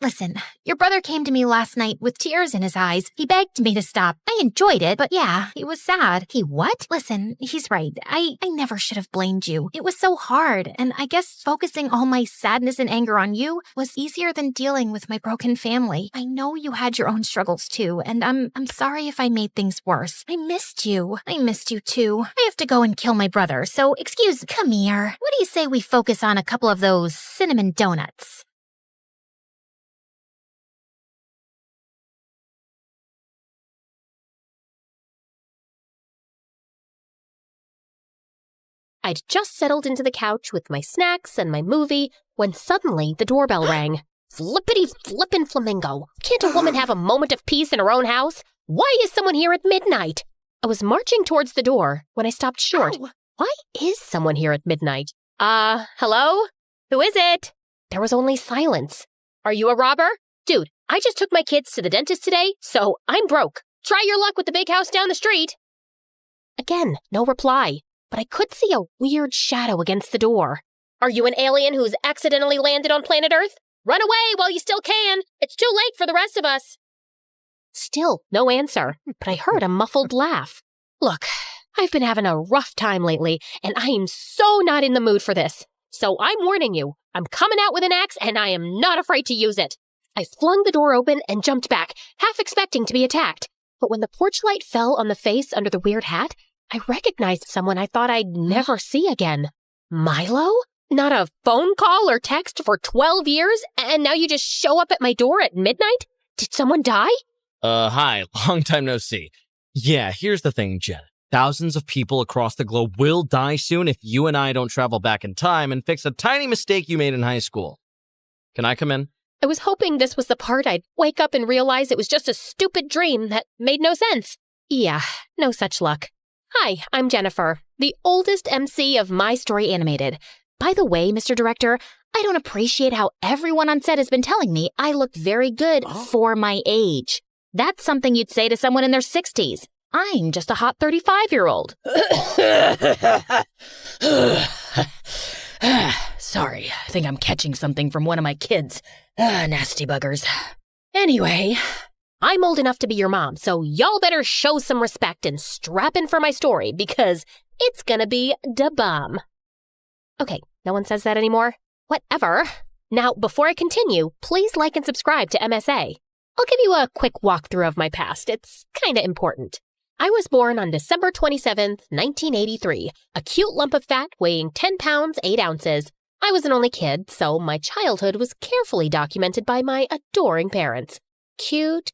Listen, your brother came to me last night with tears in his eyes. He begged me to stop. I enjoyed it, but yeah, he was sad. He what? Listen, he's right. I never should have blamed you. It was so hard, and I guess focusing all my sadness and anger on you was easier than dealing with my broken family. I know you had your own struggles too, and I'm sorry if I made things worse. I missed you. I missed you too. I have to go and kill my brother, so come here. What do you say we focus on a couple of those cinnamon donuts? I'd just settled into the couch with my snacks and my movie when suddenly the doorbell rang. Flippity flippin' flamingo. Can't a woman have a moment of peace in her own house? Why is someone here at midnight? I was marching towards the door when I stopped short. Ow. Why is someone here at midnight? Hello? Who is it? There was only silence. Are you a robber? Dude, I just took my kids to the dentist today, so I'm broke. Try your luck with the big house down the street. Again, no reply, but I could see a weird shadow against the door. Are you an alien who's accidentally landed on planet Earth? Run away while you still can. It's too late for the rest of us. Still no answer, but I heard a muffled laugh. Look, I've been having a rough time lately, and I am so not in the mood for this. So I'm warning you, I'm coming out with an axe, and I am not afraid to use it. I flung the door open and jumped back, half expecting to be attacked. But when the porch light fell on the face under the weird hat, I recognized someone I thought I'd never see again. Milo? Not a phone call or text for 12 years, and now you just show up at my door at midnight? Did someone die? Hi, long time no see. Yeah, here's the thing, Jen. Thousands of people across the globe will die soon if you and I don't travel back in time and fix a tiny mistake you made in high school. Can I come in? I was hoping this was the part I'd wake up and realize it was just a stupid dream that made no sense. Yeah, no such luck. Hi, I'm Jennifer, the oldest MC of My Story Animated. By the way, Mr. Director, I don't appreciate how everyone on set has been telling me I look very good for my age. That's something you'd say to someone in their 60s. I'm just a hot 35-year-old. Sorry, I think I'm catching something from one of my kids. Nasty buggers. Anyway, I'm old enough to be your mom, so y'all better show some respect and strap in for my story because it's gonna be da bomb. Okay, no one says that anymore? Whatever. Now, before I continue, please like and subscribe to MSA. I'll give you a quick walkthrough of my past. It's kinda important. I was born on December 27th, 1983, a cute lump of fat weighing 10 pounds, 8 ounces. I was an only kid, so my childhood was carefully documented by my adoring parents. Cute,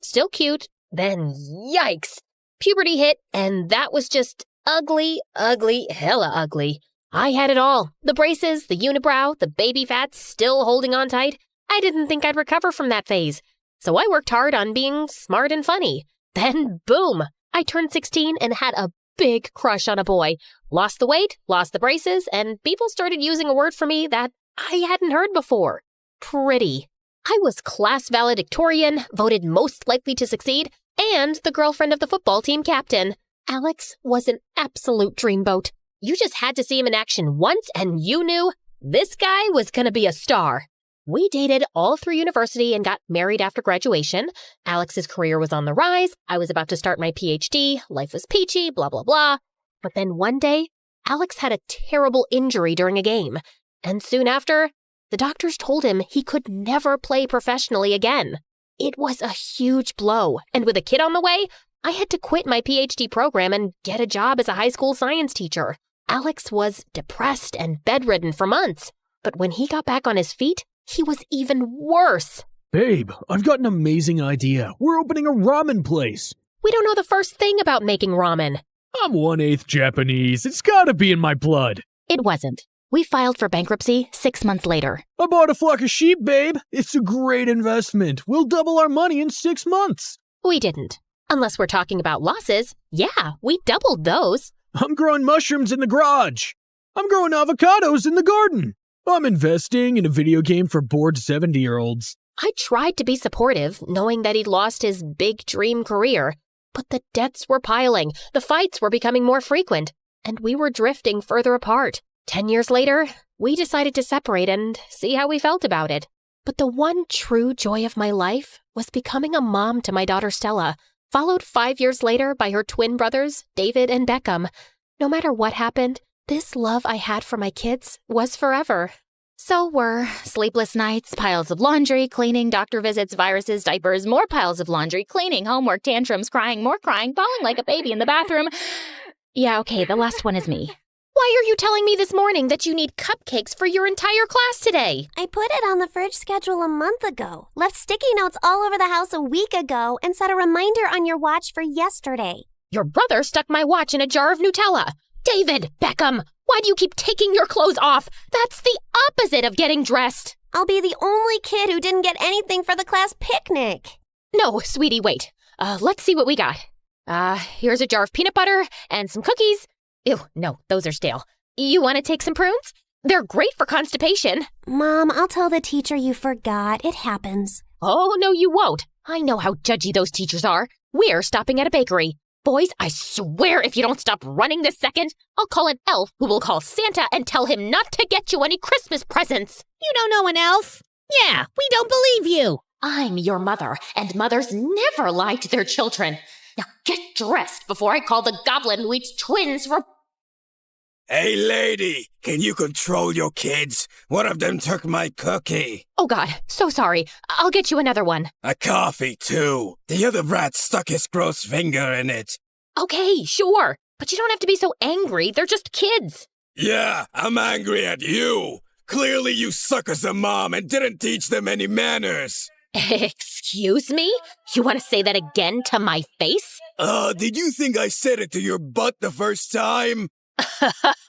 still cute, then yikes! Puberty hit, and that was just ugly, hella ugly. I had it all. The braces, the unibrow, the baby fats still holding on tight. I didn't think I'd recover from that phase. So I worked hard on being smart and funny. Then, boom! I turned 16 and had a big crush on a boy. Lost the weight, lost the braces, and people started using a word for me that I hadn't heard before. Pretty. I was class valedictorian, voted most likely to succeed, and the girlfriend of the football team captain. Alex was an absolute dreamboat. You just had to see him in action once and you knew this guy was gonna be a star. We dated all through university and got married after graduation. Alex's career was on the rise. I was about to start my PhD. Life was peachy, blah, blah, blah. But then one day, Alex had a terrible injury during a game. And soon after, the doctors told him he could never play professionally again. It was a huge blow. And with a kid on the way, I had to quit my PhD program and get a job as a high school science teacher. Alex was depressed and bedridden for months. But when he got back on his feet, he was even worse. Babe, I've got an amazing idea. We're opening a ramen place. We don't know the first thing about making ramen. I'm 1/8 Japanese. It's gotta be in my blood. It wasn't. We filed for bankruptcy 6 months later. I bought a flock of sheep, babe. It's a great investment. We'll double our money in 6 months. We didn't. Unless we're talking about losses. Yeah, we doubled those. I'm growing mushrooms in the garage. I'm growing avocados in the garden. I'm investing in a video game for bored 70-year-olds. I tried to be supportive, knowing that he'd lost his big dream career. But the debts were piling, the fights were becoming more frequent, and we were drifting further apart. 10 years later, we decided to separate and see how we felt about it. But the one true joy of my life was becoming a mom to my daughter Stella, followed 5 years later by her twin brothers, David and Beckham. No matter what happened, this love I had for my kids was forever. So were sleepless nights, piles of laundry, cleaning, doctor visits, viruses, diapers, more piles of laundry, cleaning, homework, tantrums, crying, more crying, bawling like a baby in the bathroom. Yeah, okay, the last one is me. Why are you telling me this morning that you need cupcakes for your entire class today? I put it on the fridge schedule a month ago, left sticky notes all over the house a week ago, and set a reminder on your watch for yesterday. Your brother stuck my watch in a jar of Nutella. David, Beckham, why do you keep taking your clothes off? That's the opposite of getting dressed. I'll be the only kid who didn't get anything for the class picnic. No, sweetie, wait. Let's see what we got. Here's a jar of peanut butter and some cookies. Ew, no, those are stale. You want to take some prunes? They're great for constipation. Mom, I'll tell the teacher you forgot. It happens. Oh, no, you won't. I know how judgy those teachers are. We're stopping at a bakery. Boys, I swear if you don't stop running this second, I'll call an elf who will call Santa and tell him not to get you any Christmas presents. You don't know an elf? Yeah, we don't believe you. I'm your mother, and mothers never lie to their children. Now get dressed before I call the goblin who eats twins for... Hey, lady, can you control your kids? One of them took my cookie. Oh, God, so sorry. I'll get you another one. A coffee, too. The other brat stuck his gross finger in it. Okay, sure. But you don't have to be so angry. They're just kids. Yeah, I'm angry at you. Clearly you suck as a mom and didn't teach them any manners. Excuse me? You want to say that again to my face? Did you think I said it to your butt the first time?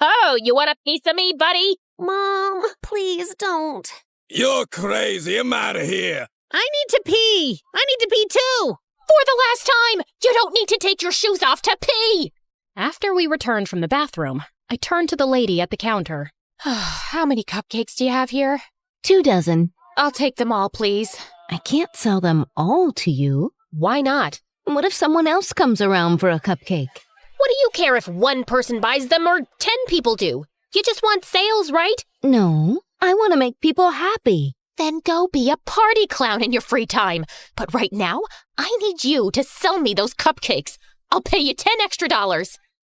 Oh, you want a piece of me, buddy? Mom, please don't. You're crazy. I'm out of here. I need to pee. I need to pee too. For the last time, you don't need to take your shoes off to pee. After we returned from the bathroom, I turned to the lady at the counter. How many cupcakes do you have here? 2 dozen. I'll take them all, please. I can't sell them all to you. Why not? What if someone else comes around for a cupcake? What do you care if one person buys them or 10 people do? You just want sales, right? No, I want to make people happy. Then go be a party clown in your free time. But right now, I need you to sell me those cupcakes. I'll pay you $10 extra.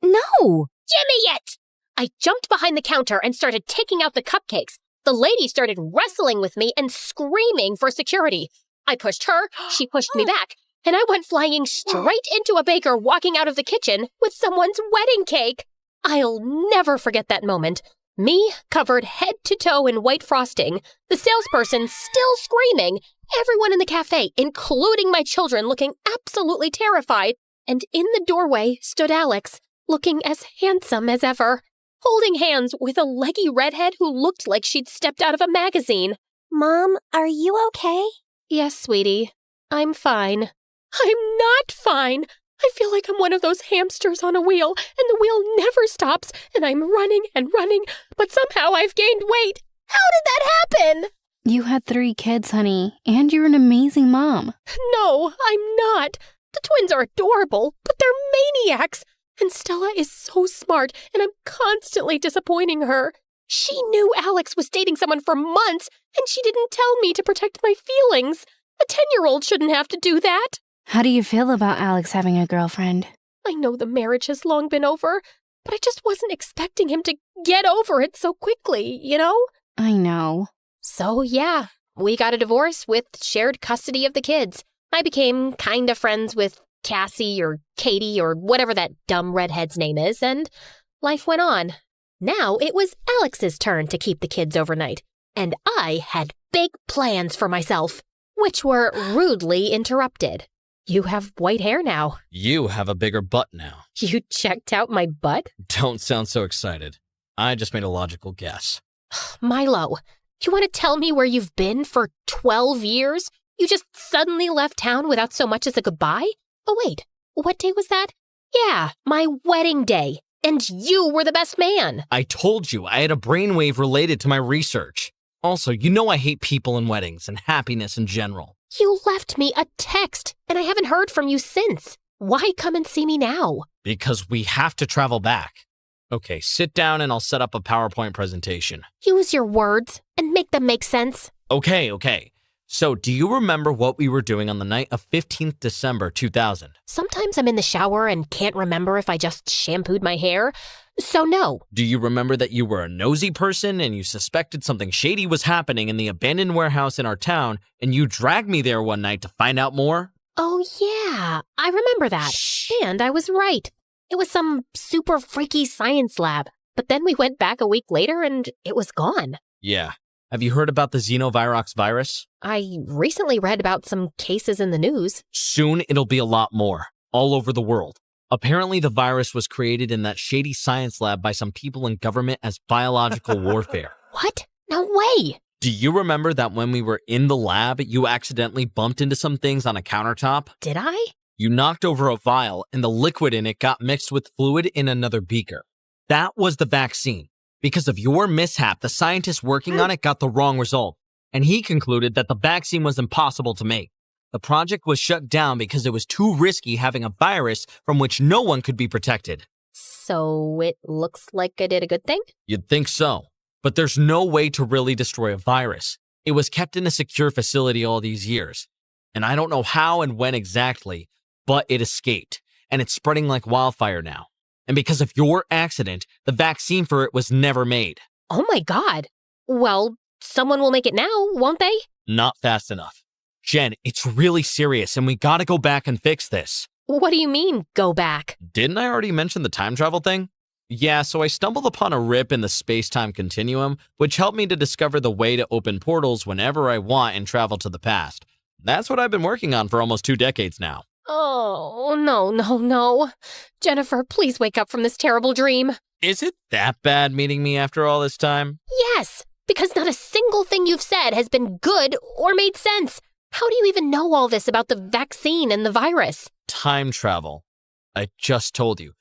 No! Give me it! I jumped behind the counter and started taking out the cupcakes. The lady started wrestling with me and screaming for security. I pushed her, she pushed me back, and I went flying straight into a baker walking out of the kitchen with someone's wedding cake. I'll never forget that moment. Me, covered head to toe in white frosting, the salesperson still screaming, everyone in the cafe, including my children, looking absolutely terrified, and in the doorway stood Alex, looking as handsome as ever, holding hands with a leggy redhead who looked like she'd stepped out of a magazine. Mom, are you okay? Yes, sweetie. I'm fine. I'm not fine. I feel like I'm one of those hamsters on a wheel, and the wheel never stops, and I'm running and running, but somehow I've gained weight. How did that happen? You had 3 kids, honey, and you're an amazing mom. No, I'm not. The twins are adorable, but they're maniacs. And Stella is so smart, and I'm constantly disappointing her. She knew Alex was dating someone for months, and she didn't tell me to protect my feelings. A 10-year-old shouldn't have to do that. How do you feel about Alex having a girlfriend? I know the marriage has long been over, but I just wasn't expecting him to get over it so quickly, you know? I know. So, yeah, we got a divorce with shared custody of the kids. I became kind of friends with Cassie or Katie or whatever that dumb redhead's name is, and life went on. Now it was Alex's turn to keep the kids overnight, and I had big plans for myself, which were rudely interrupted. You have white hair now. You have a bigger butt now. You checked out my butt? Don't sound so excited. I just made a logical guess. Milo, you want to tell me where you've been for 12 years? You just suddenly left town without so much as a goodbye? Oh, wait, what day was that? Yeah, my wedding day. And you were the best man. I told you I had a brainwave related to my research. Also, you know I hate people in weddings and happiness in general. You left me a text, and I haven't heard from you since. Why come and see me now? Because we have to travel back. Okay, sit down and I'll set up a PowerPoint presentation. Use your words and make them make sense. Okay. So, do you remember what we were doing on the night of 15th December 2000? Sometimes I'm in the shower and can't remember if I just shampooed my hair. So no. Do you remember that you were a nosy person and you suspected something shady was happening in the abandoned warehouse in our town and you dragged me there one night to find out more? Oh yeah, I remember that. And I was right. It was some super freaky science lab. But then we went back a week later and it was gone. Yeah. Have you heard about the xenovirox virus? I recently read about some cases in the news. Soon it'll be a lot more, all over the world. Apparently the virus was created in that shady science lab by some people in government as biological warfare. What? No way! Do you remember that when we were in the lab, you accidentally bumped into some things on a countertop? Did I? You knocked over a vial and the liquid in it got mixed with fluid in another beaker. That was the vaccine. Because of your mishap, the scientists working on it got the wrong result, and he concluded that the vaccine was impossible to make. The project was shut down because it was too risky having a virus from which no one could be protected. So it looks like I did a good thing? You'd think so, but there's no way to really destroy a virus. It was kept in a secure facility all these years, and I don't know how and when exactly, but it escaped, and it's spreading like wildfire now. And because of your accident, the vaccine for it was never made. Oh my God. Well, someone will make it now, won't they? Not fast enough. Jen, it's really serious, and we gotta go back and fix this. What do you mean, go back? Didn't I already mention the time travel thing? Yeah, so I stumbled upon a rip in the space-time continuum, which helped me to discover the way to open portals whenever I want and travel to the past. That's what I've been working on for almost 2 decades now. Oh, no. Jennifer, please wake up from this terrible dream. Is it that bad meeting me after all this time? Yes, because not a single thing you've said has been good or made sense. How do you even know all this about the vaccine and the virus? Time travel. I just told you.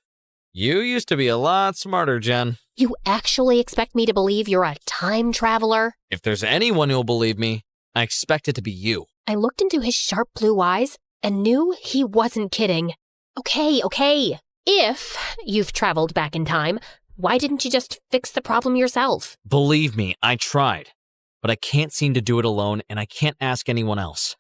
You used to be a lot smarter, Jen. You actually expect me to believe you're a time traveler? If there's anyone who'll believe me, I expect it to be you. I looked into his sharp blue eyes and knew he wasn't kidding. Okay. If you've traveled back in time, why didn't you just fix the problem yourself? Believe me, I tried. But I can't seem to do it alone, and I can't ask anyone else.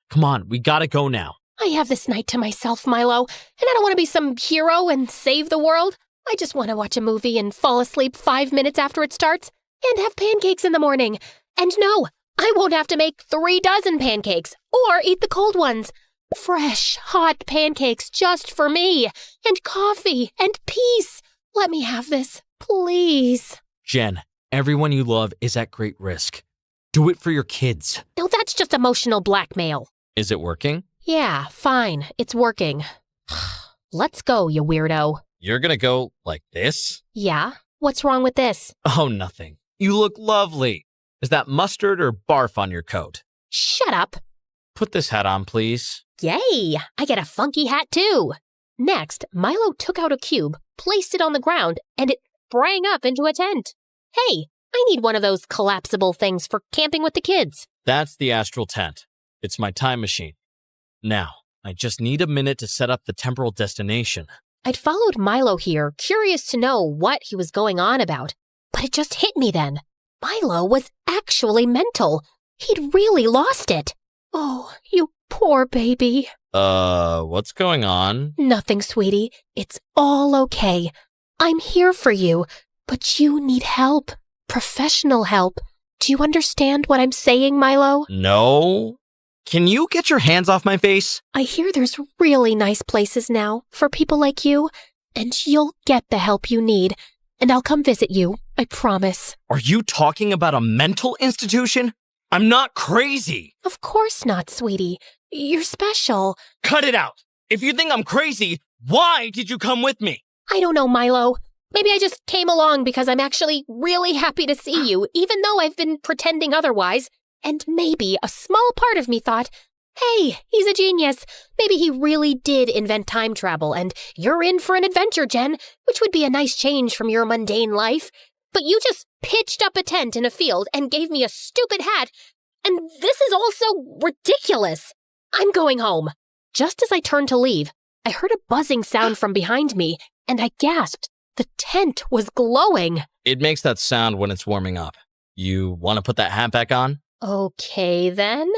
Come on, we gotta go now. I have this night to myself, Milo, and I don't want to be some hero and save the world. I just want to watch a movie and fall asleep 5 minutes after it starts and have pancakes in the morning. And no, I won't have to make 3 dozen pancakes or eat the cold ones. Fresh, hot pancakes just for me, and coffee, and peace. Let me have this, please. Jen, everyone you love is at great risk. Do it for your kids. No, that's just emotional blackmail. Is it working? Yeah, fine. It's working. Let's go, you weirdo. You're gonna go like this? Yeah? What's wrong with this? Oh, nothing. You look lovely. Is that mustard or barf on your coat? Shut up. Put this hat on, please. Yay! I get a funky hat too. Next, Milo took out a cube, placed it on the ground, and it sprang up into a tent. Hey, I need one of those collapsible things for camping with the kids. That's the astral tent. It's my time machine. Now, I just need a minute to set up the temporal destination. I'd followed Milo here, curious to know what he was going on about. But it just hit me then. Milo was actually mental. He'd really lost it. Oh, you poor baby. What's going on? Nothing, sweetie. It's all okay. I'm here for you, but you need help. Professional help. Do you understand what I'm saying, Milo? No. Can you get your hands off my face? I hear there's really nice places now for people like you, and you'll get the help you need, and I'll come visit you, I promise. Are you talking about a mental institution? I'm not crazy. Of course not, sweetie. You're special. Cut it out. If you think I'm crazy, why did you come with me? I don't know, Milo. Maybe I just came along because I'm actually really happy to see you, even though I've been pretending otherwise. And maybe a small part of me thought, hey, he's a genius. Maybe he really did invent time travel, and you're in for an adventure, Jen, which would be a nice change from your mundane life. But you just pitched up a tent in a field and gave me a stupid hat, and this is also ridiculous. I'm going home. Just as I turned to leave, I heard a buzzing sound from behind me, and I gasped. The tent was glowing. It makes that sound when it's warming up. You want to put that hat back on? Okay, then.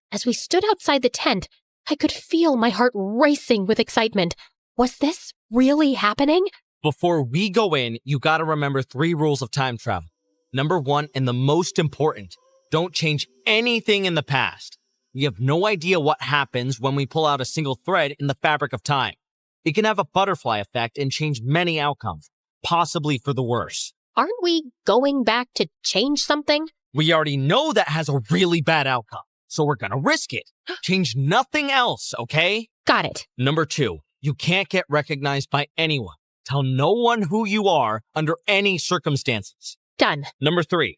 As we stood outside the tent, I could feel my heart racing with excitement. Was this really happening? Before we go in, you gotta remember 3 rules of time travel. Number 1, and the most important, don't change anything in the past. We have no idea what happens when we pull out a single thread in the fabric of time. It can have a butterfly effect and change many outcomes, possibly for the worse. Aren't we going back to change something? We already know that has a really bad outcome, so we're gonna risk it. Change nothing else, okay? Got it. Number 2, you can't get recognized by anyone. Tell no one who you are under any circumstances. Done. Number 3.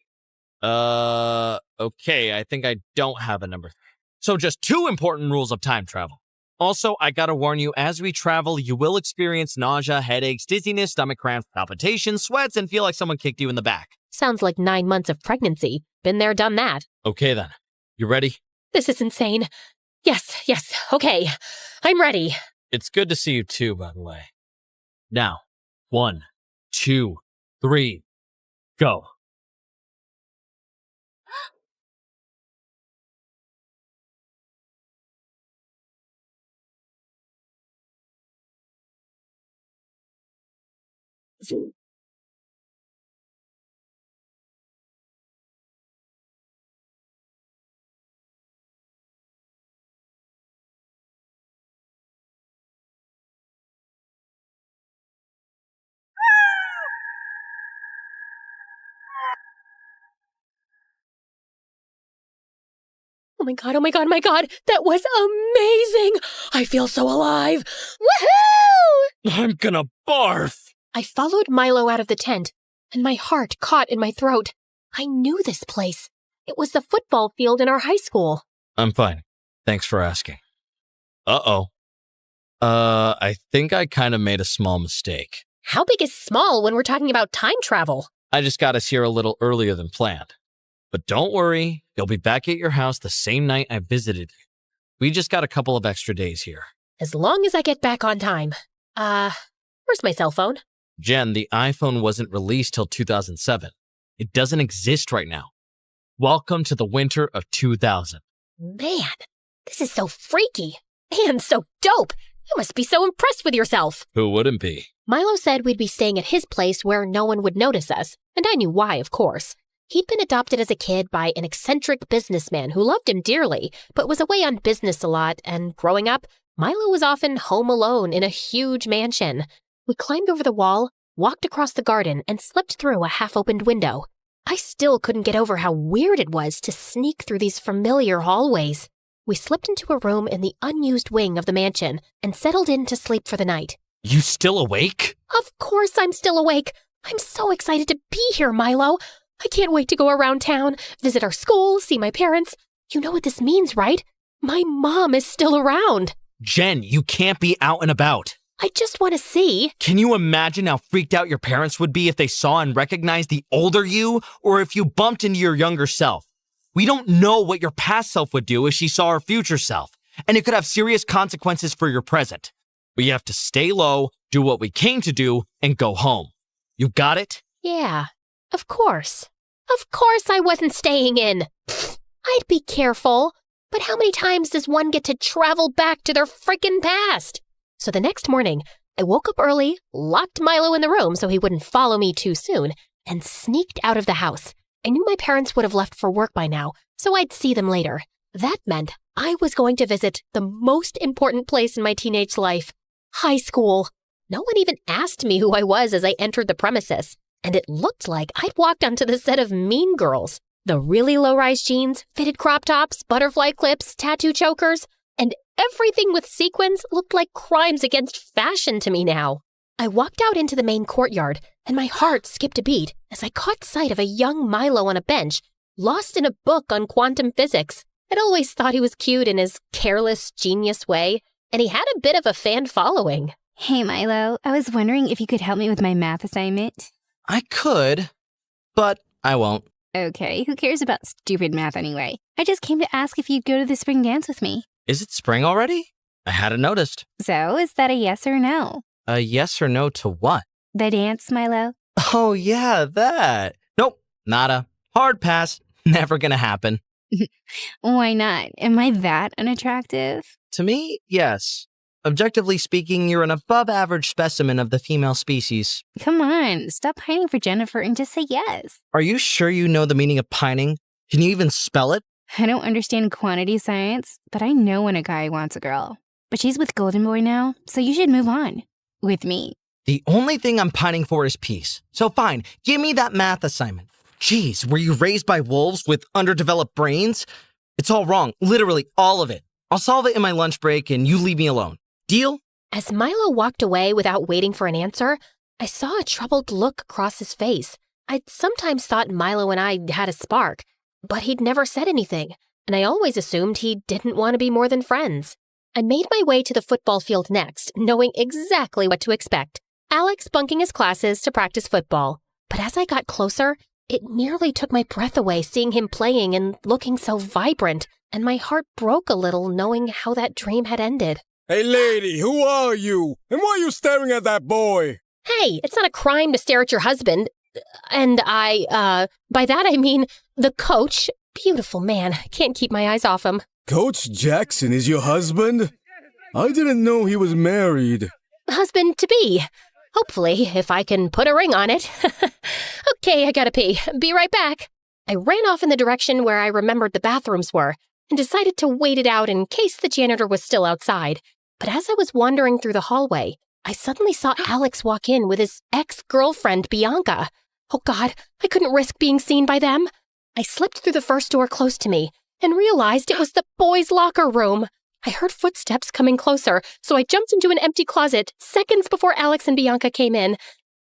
Okay, I think I don't have a number 3. So just 2 important rules of time travel. Also, I gotta warn you, as we travel, you will experience nausea, headaches, dizziness, stomach cramps, palpitations, sweats, and feel like someone kicked you in the back. Sounds like 9 months of pregnancy. Been there, done that. Okay then. You ready? This is insane. Yes, okay. I'm ready. It's good to see you too, by the way. Now, 1, 2, 3, go. Oh my god. That was amazing. I feel so alive. Woohoo! I'm gonna barf. I followed Milo out of the tent, and my heart caught in my throat. I knew this place. It was the football field in our high school. I'm fine. Thanks for asking. Uh-oh. I think I kind of made a small mistake. How big is small when we're talking about time travel? I just got us here a little earlier than planned. But don't worry, you'll be back at your house the same night I visited you. We just got a couple of extra days here. As long as I get back on time. Where's my cell phone? Jen, the iPhone wasn't released till 2007. It doesn't exist right now. Welcome to the winter of 2000. Man, this is so freaky and so dope. You must be so impressed with yourself. Who wouldn't be? Milo said we'd be staying at his place where no one would notice us, and I knew why, of course. He'd been adopted as a kid by an eccentric businessman who loved him dearly, but was away on business a lot, and growing up, Milo was often home alone in a huge mansion. We climbed over the wall, walked across the garden, and slipped through a half-opened window. I still couldn't get over how weird it was to sneak through these familiar hallways. We slipped into a room in the unused wing of the mansion and settled in to sleep for the night. You still awake? Of course I'm still awake. I'm so excited to be here, Milo. I can't wait to go around town, visit our school, see my parents. You know what this means, right? My mom is still around. Jen, you can't be out and about. I just want to see. Can you imagine how freaked out your parents would be if they saw and recognized the older you, or if you bumped into your younger self? We don't know what your past self would do if she saw her future self, and it could have serious consequences for your present. We have to stay low, do what we came to do, and go home. You got it? Yeah, of course. Of course I wasn't staying in. I'd be careful. But how many times does one get to travel back to their frickin' past? So the next morning, I woke up early, locked Milo in the room so he wouldn't follow me too soon, and sneaked out of the house. I knew my parents would have left for work by now, so I'd see them later. That meant I was going to visit the most important place in my teenage life, high school. No one even asked me who I was as I entered the premises, and it looked like I'd walked onto the set of Mean Girls. The really low-rise jeans, fitted crop tops, butterfly clips, tattoo chokers, and everything with sequins looked like crimes against fashion to me now. I walked out into the main courtyard, and my heart skipped a beat as I caught sight of a young Milo on a bench, lost in a book on quantum physics. I'd always thought he was cute in his careless, genius way, and he had a bit of a fan following. Hey, Milo, I was wondering if you could help me with my math assignment. I could, but I won't. Okay, who cares about stupid math anyway? I just came to ask if you'd go to the spring dance with me. Is it spring already? I hadn't noticed. So, is that a yes or no? A yes or no to what? The dance, Milo. Oh, yeah, that. Nope, nada. Hard pass. Never gonna happen. Why not? Am I that unattractive? To me, yes. Objectively speaking, you're an above-average specimen of the female species. Come on, stop pining for Jennifer and just say yes. Are you sure you know the meaning of pining? Can you even spell it? I don't understand quantity science, but I know when a guy wants a girl. But she's with Golden Boy now, so you should move on. With me. The only thing I'm pining for is peace. So fine, give me that math assignment. Jeez, were you raised by wolves with underdeveloped brains? It's all wrong, literally all of it. I'll solve it in my lunch break and you leave me alone. Deal? As Milo walked away without waiting for an answer, I saw a troubled look across his face. I'd sometimes thought Milo and I had a spark, but he'd never said anything, and I always assumed he didn't want to be more than friends. I made my way to the football field next, knowing exactly what to expect. Alex bunking his classes to practice football. But as I got closer, it nearly took my breath away seeing him playing and looking so vibrant, and my heart broke a little knowing how that dream had ended. Hey lady, who are you? And why are you staring at that boy? Hey, it's not a crime to stare at your husband. And by that I mean the coach. Beautiful man. Can't keep my eyes off him. Coach Jackson is your husband? I didn't know he was married. Husband-to-be. Hopefully, if I can put a ring on it. Okay, I gotta pee. Be right back. I ran off in the direction where I remembered the bathrooms were and decided to wait it out in case the janitor was still outside. But as I was wandering through the hallway, I suddenly saw Alex walk in with his ex-girlfriend, Bianca. Oh God, I couldn't risk being seen by them. I slipped through the first door close to me and realized it was the boys' locker room. I heard footsteps coming closer, so I jumped into an empty closet seconds before Alex and Bianca came in.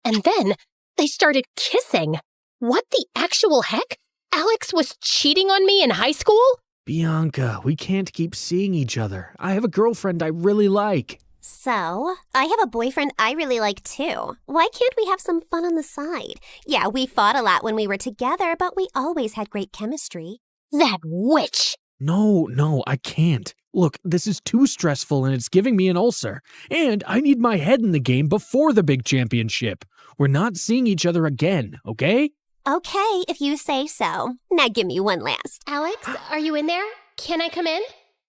And then they started kissing. What the actual heck? Alex was cheating on me in high school? Bianca, we can't keep seeing each other. I have a girlfriend I really like. So, I have a boyfriend I really like too. Why can't we have some fun on the side? Yeah, we fought a lot when we were together, but we always had great chemistry. That witch! No, I can't. Look, this is too stressful and it's giving me an ulcer. And I need my head in the game before the big championship. We're not seeing each other again, okay? Okay, if you say so. Now give me one last. Alex, are you in there? Can I come in?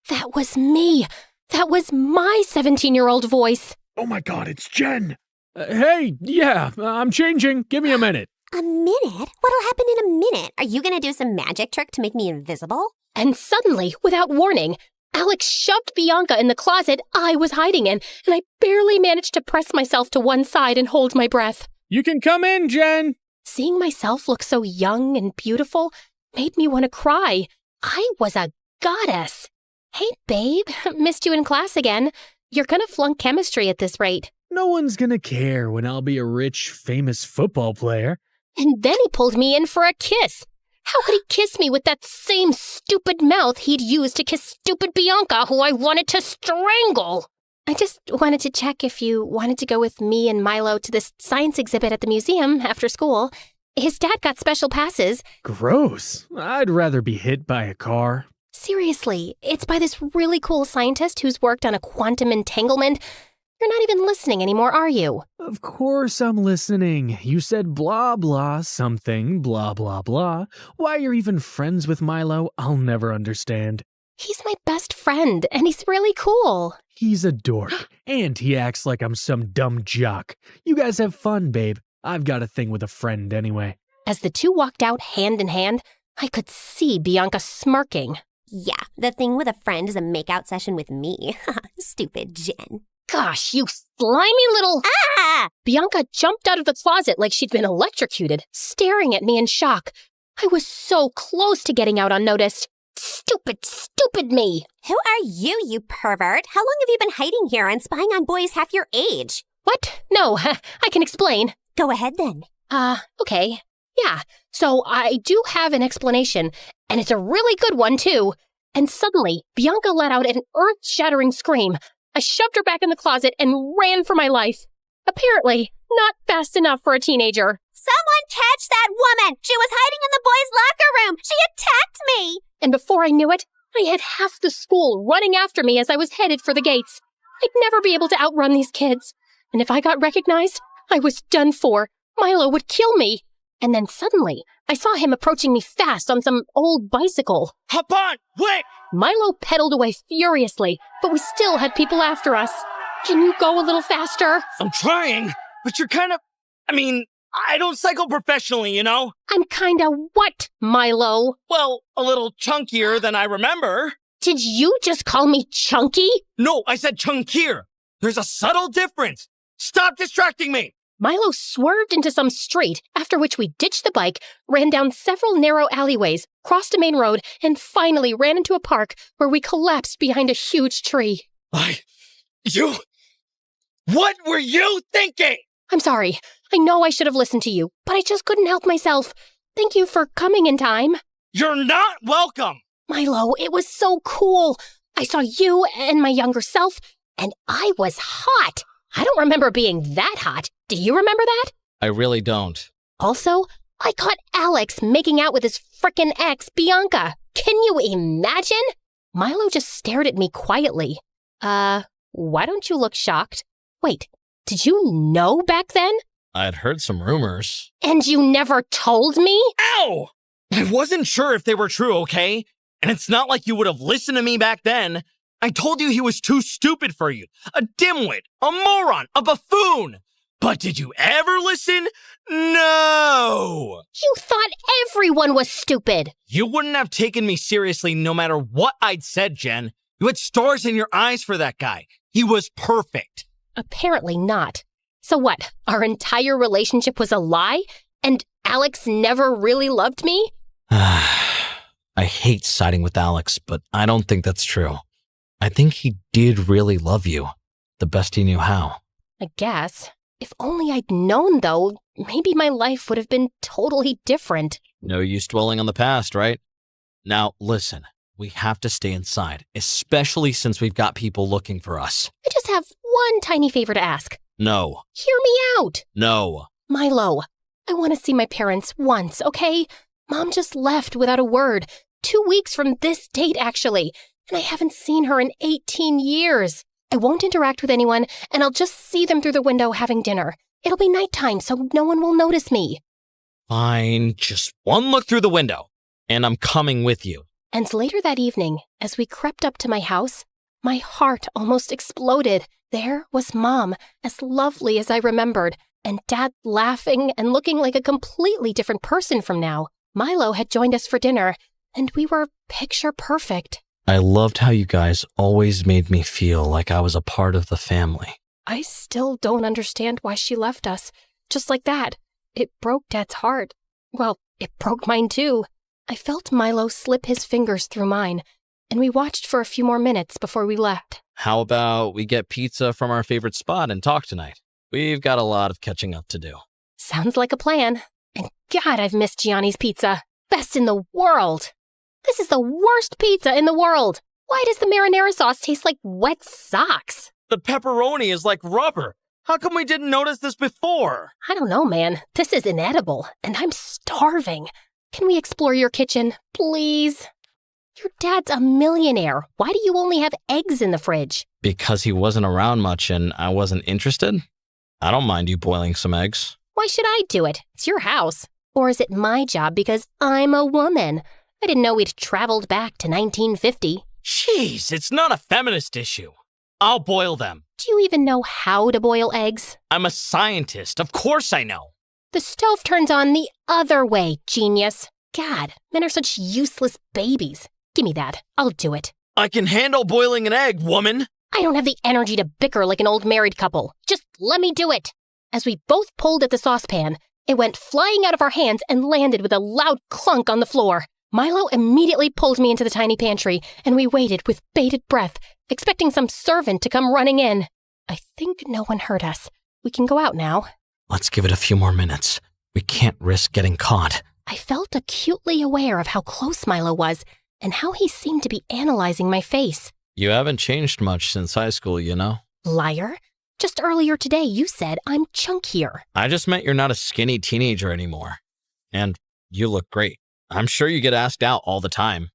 That was me. That was my 17-year-old voice. Oh my God, it's Jen. Hey, yeah, I'm changing. Give me a minute. A minute? What'll happen in a minute? Are you gonna do some magic trick to make me invisible? And suddenly, without warning, Alex shoved Bianca in the closet I was hiding in, and I barely managed to press myself to one side and hold my breath. You can come in, Jen. Seeing myself look so young and beautiful made me want to cry. I was a goddess. Hey, babe, missed you in class again. You're gonna flunk chemistry at this rate. No one's gonna care when I'll be a rich, famous football player. And then he pulled me in for a kiss. How could he kiss me with that same stupid mouth he'd used to kiss stupid Bianca, who I wanted to strangle? I just wanted to check if you wanted to go with me and Milo to this science exhibit at the museum after school. His dad got special passes. Gross. I'd rather be hit by a car. Seriously, it's by this really cool scientist who's worked on a quantum entanglement. You're not even listening anymore, are you? Of course I'm listening. You said blah blah something, blah blah blah. Why you're even friends with Milo, I'll never understand. He's my best friend, and he's really cool. He's a dork, and he acts like I'm some dumb jock. You guys have fun, babe. I've got a thing with a friend anyway. As the two walked out hand in hand, I could see Bianca smirking. Yeah, the thing with a friend is a makeout session with me. Stupid Jen. Gosh, you slimy little... Ah! Bianca jumped out of the closet like she'd been electrocuted, staring at me in shock. I was so close to getting out unnoticed. Stupid me. Who are you, you pervert? How long have you been hiding here and spying on boys half your age? What? No, I can explain. Go ahead then. Okay. Yeah, so I do have an explanation, and it's a really good one, too. And suddenly, Bianca let out an earth-shattering scream. I shoved her back in the closet and ran for my life. Apparently, not fast enough for a teenager. Someone catch that woman! She was hiding in the boys' locker room! She attacked me! And before I knew it, I had half the school running after me as I was headed for the gates. I'd never be able to outrun these kids. And if I got recognized, I was done for. Milo would kill me. And then suddenly, I saw him approaching me fast on some old bicycle. Hop on, quick! Milo pedaled away furiously, but we still had people after us. Can you go a little faster? I'm trying, but you're I don't cycle professionally, you know? I'm kinda what, Milo? Well, a little chunkier than I remember. Did you just call me chunky? No, I said chunkier. There's a subtle difference. Stop distracting me. Milo swerved into some street, after which we ditched the bike, ran down several narrow alleyways, crossed a main road, and finally ran into a park where we collapsed behind a huge tree. What were you thinking? I'm sorry. I know I should have listened to you, but I just couldn't help myself. Thank you for coming in time. You're not welcome. Milo, it was so cool. I saw you and my younger self, and I was hot. I don't remember being that hot. Do you remember that? I really don't. Also, I caught Alex making out with his frickin' ex, Bianca. Can you imagine? Milo just stared at me quietly. Why don't you look shocked? Wait, did you know back then? I'd heard some rumors. And you never told me? Ow! I wasn't sure if they were true, okay? And it's not like you would have listened to me back then. I told you he was too stupid for you. A dimwit, a moron, a buffoon. But did you ever listen? No! You thought everyone was stupid. You wouldn't have taken me seriously no matter what I'd said, Jen. You had stars in your eyes for that guy. He was perfect. Apparently not. So what, our entire relationship was a lie? And Alex never really loved me? I hate siding with Alex, but I don't think that's true. I think he did really love you, the best he knew how. I guess. If only I'd known, though, maybe my life would have been totally different. No use dwelling on the past, right? Now, listen, we have to stay inside, especially since we've got people looking for us. I just have one tiny favor to ask. No. Hear me out. No. Milo, I want to see my parents once, okay? Mom just left without a word. 2 weeks from this date, actually. And I haven't seen her in 18 years. I won't interact with anyone, and I'll just see them through the window having dinner. It'll be nighttime, so no one will notice me. Fine, just one look through the window, and I'm coming with you. And later that evening, as we crept up to my house, my heart almost exploded. There was Mom, as lovely as I remembered, and Dad laughing and looking like a completely different person from now. Milo had joined us for dinner, and we were picture perfect. I loved how you guys always made me feel like I was a part of the family. I still don't understand why she left us. Just like that. It broke Dad's heart. Well, it broke mine too. I felt Milo slip his fingers through mine, and we watched for a few more minutes before we left. How about we get pizza from our favorite spot and talk tonight? We've got a lot of catching up to do. Sounds like a plan. And God, I've missed Gianni's pizza. Best in the world. This is the worst pizza in the world. Why does the marinara sauce taste like wet socks? The pepperoni is like rubber. How come we didn't notice this before? I don't know, man. This is inedible, and I'm starving. Can we explore your kitchen, please? Your dad's a millionaire. Why do you only have eggs in the fridge? Because he wasn't around much and I wasn't interested? I don't mind you boiling some eggs. Why should I do it? It's your house. Or is it my job because I'm a woman? I didn't know we'd traveled back to 1950. Jeez, it's not a feminist issue. I'll boil them. Do you even know how to boil eggs? I'm a scientist. Of course I know. The stove turns on the other way, genius. God, men are such useless babies. Give me that. I'll do it. I can handle boiling an egg, woman. I don't have the energy to bicker like an old married couple. Just let me do it. As we both pulled at the saucepan, it went flying out of our hands and landed with a loud clunk on the floor. Milo immediately pulled me into the tiny pantry, and we waited with bated breath, expecting some servant to come running in. I think no one heard us. We can go out now. Let's give it a few more minutes. We can't risk getting caught. I felt acutely aware of how close Milo was and how he seemed to be analyzing my face. You haven't changed much since high school, you know? Liar. Just earlier today you said I'm chunkier. I just meant you're not a skinny teenager anymore. And you look great. I'm sure you get asked out all the time.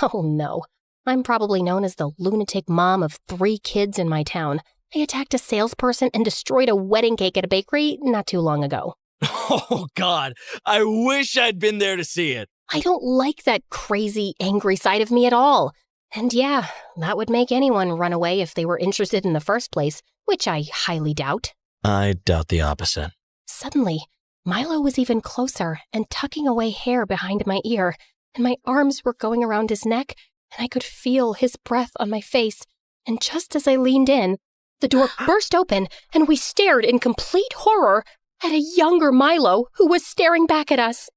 Oh no. I'm probably known as the lunatic mom of 3 kids in my town. I attacked a salesperson and destroyed a wedding cake at a bakery not too long ago. Oh, God. I wish I'd been there to see it. I don't like that crazy, angry side of me at all. And yeah, that would make anyone run away if they were interested in the first place, which I highly doubt. I doubt the opposite. Suddenly, Milo was even closer and tucking away hair behind my ear, and my arms were going around his neck, and I could feel his breath on my face. And just as I leaned in, the door burst open, and we stared in complete horror at a younger Milo who was staring back at us.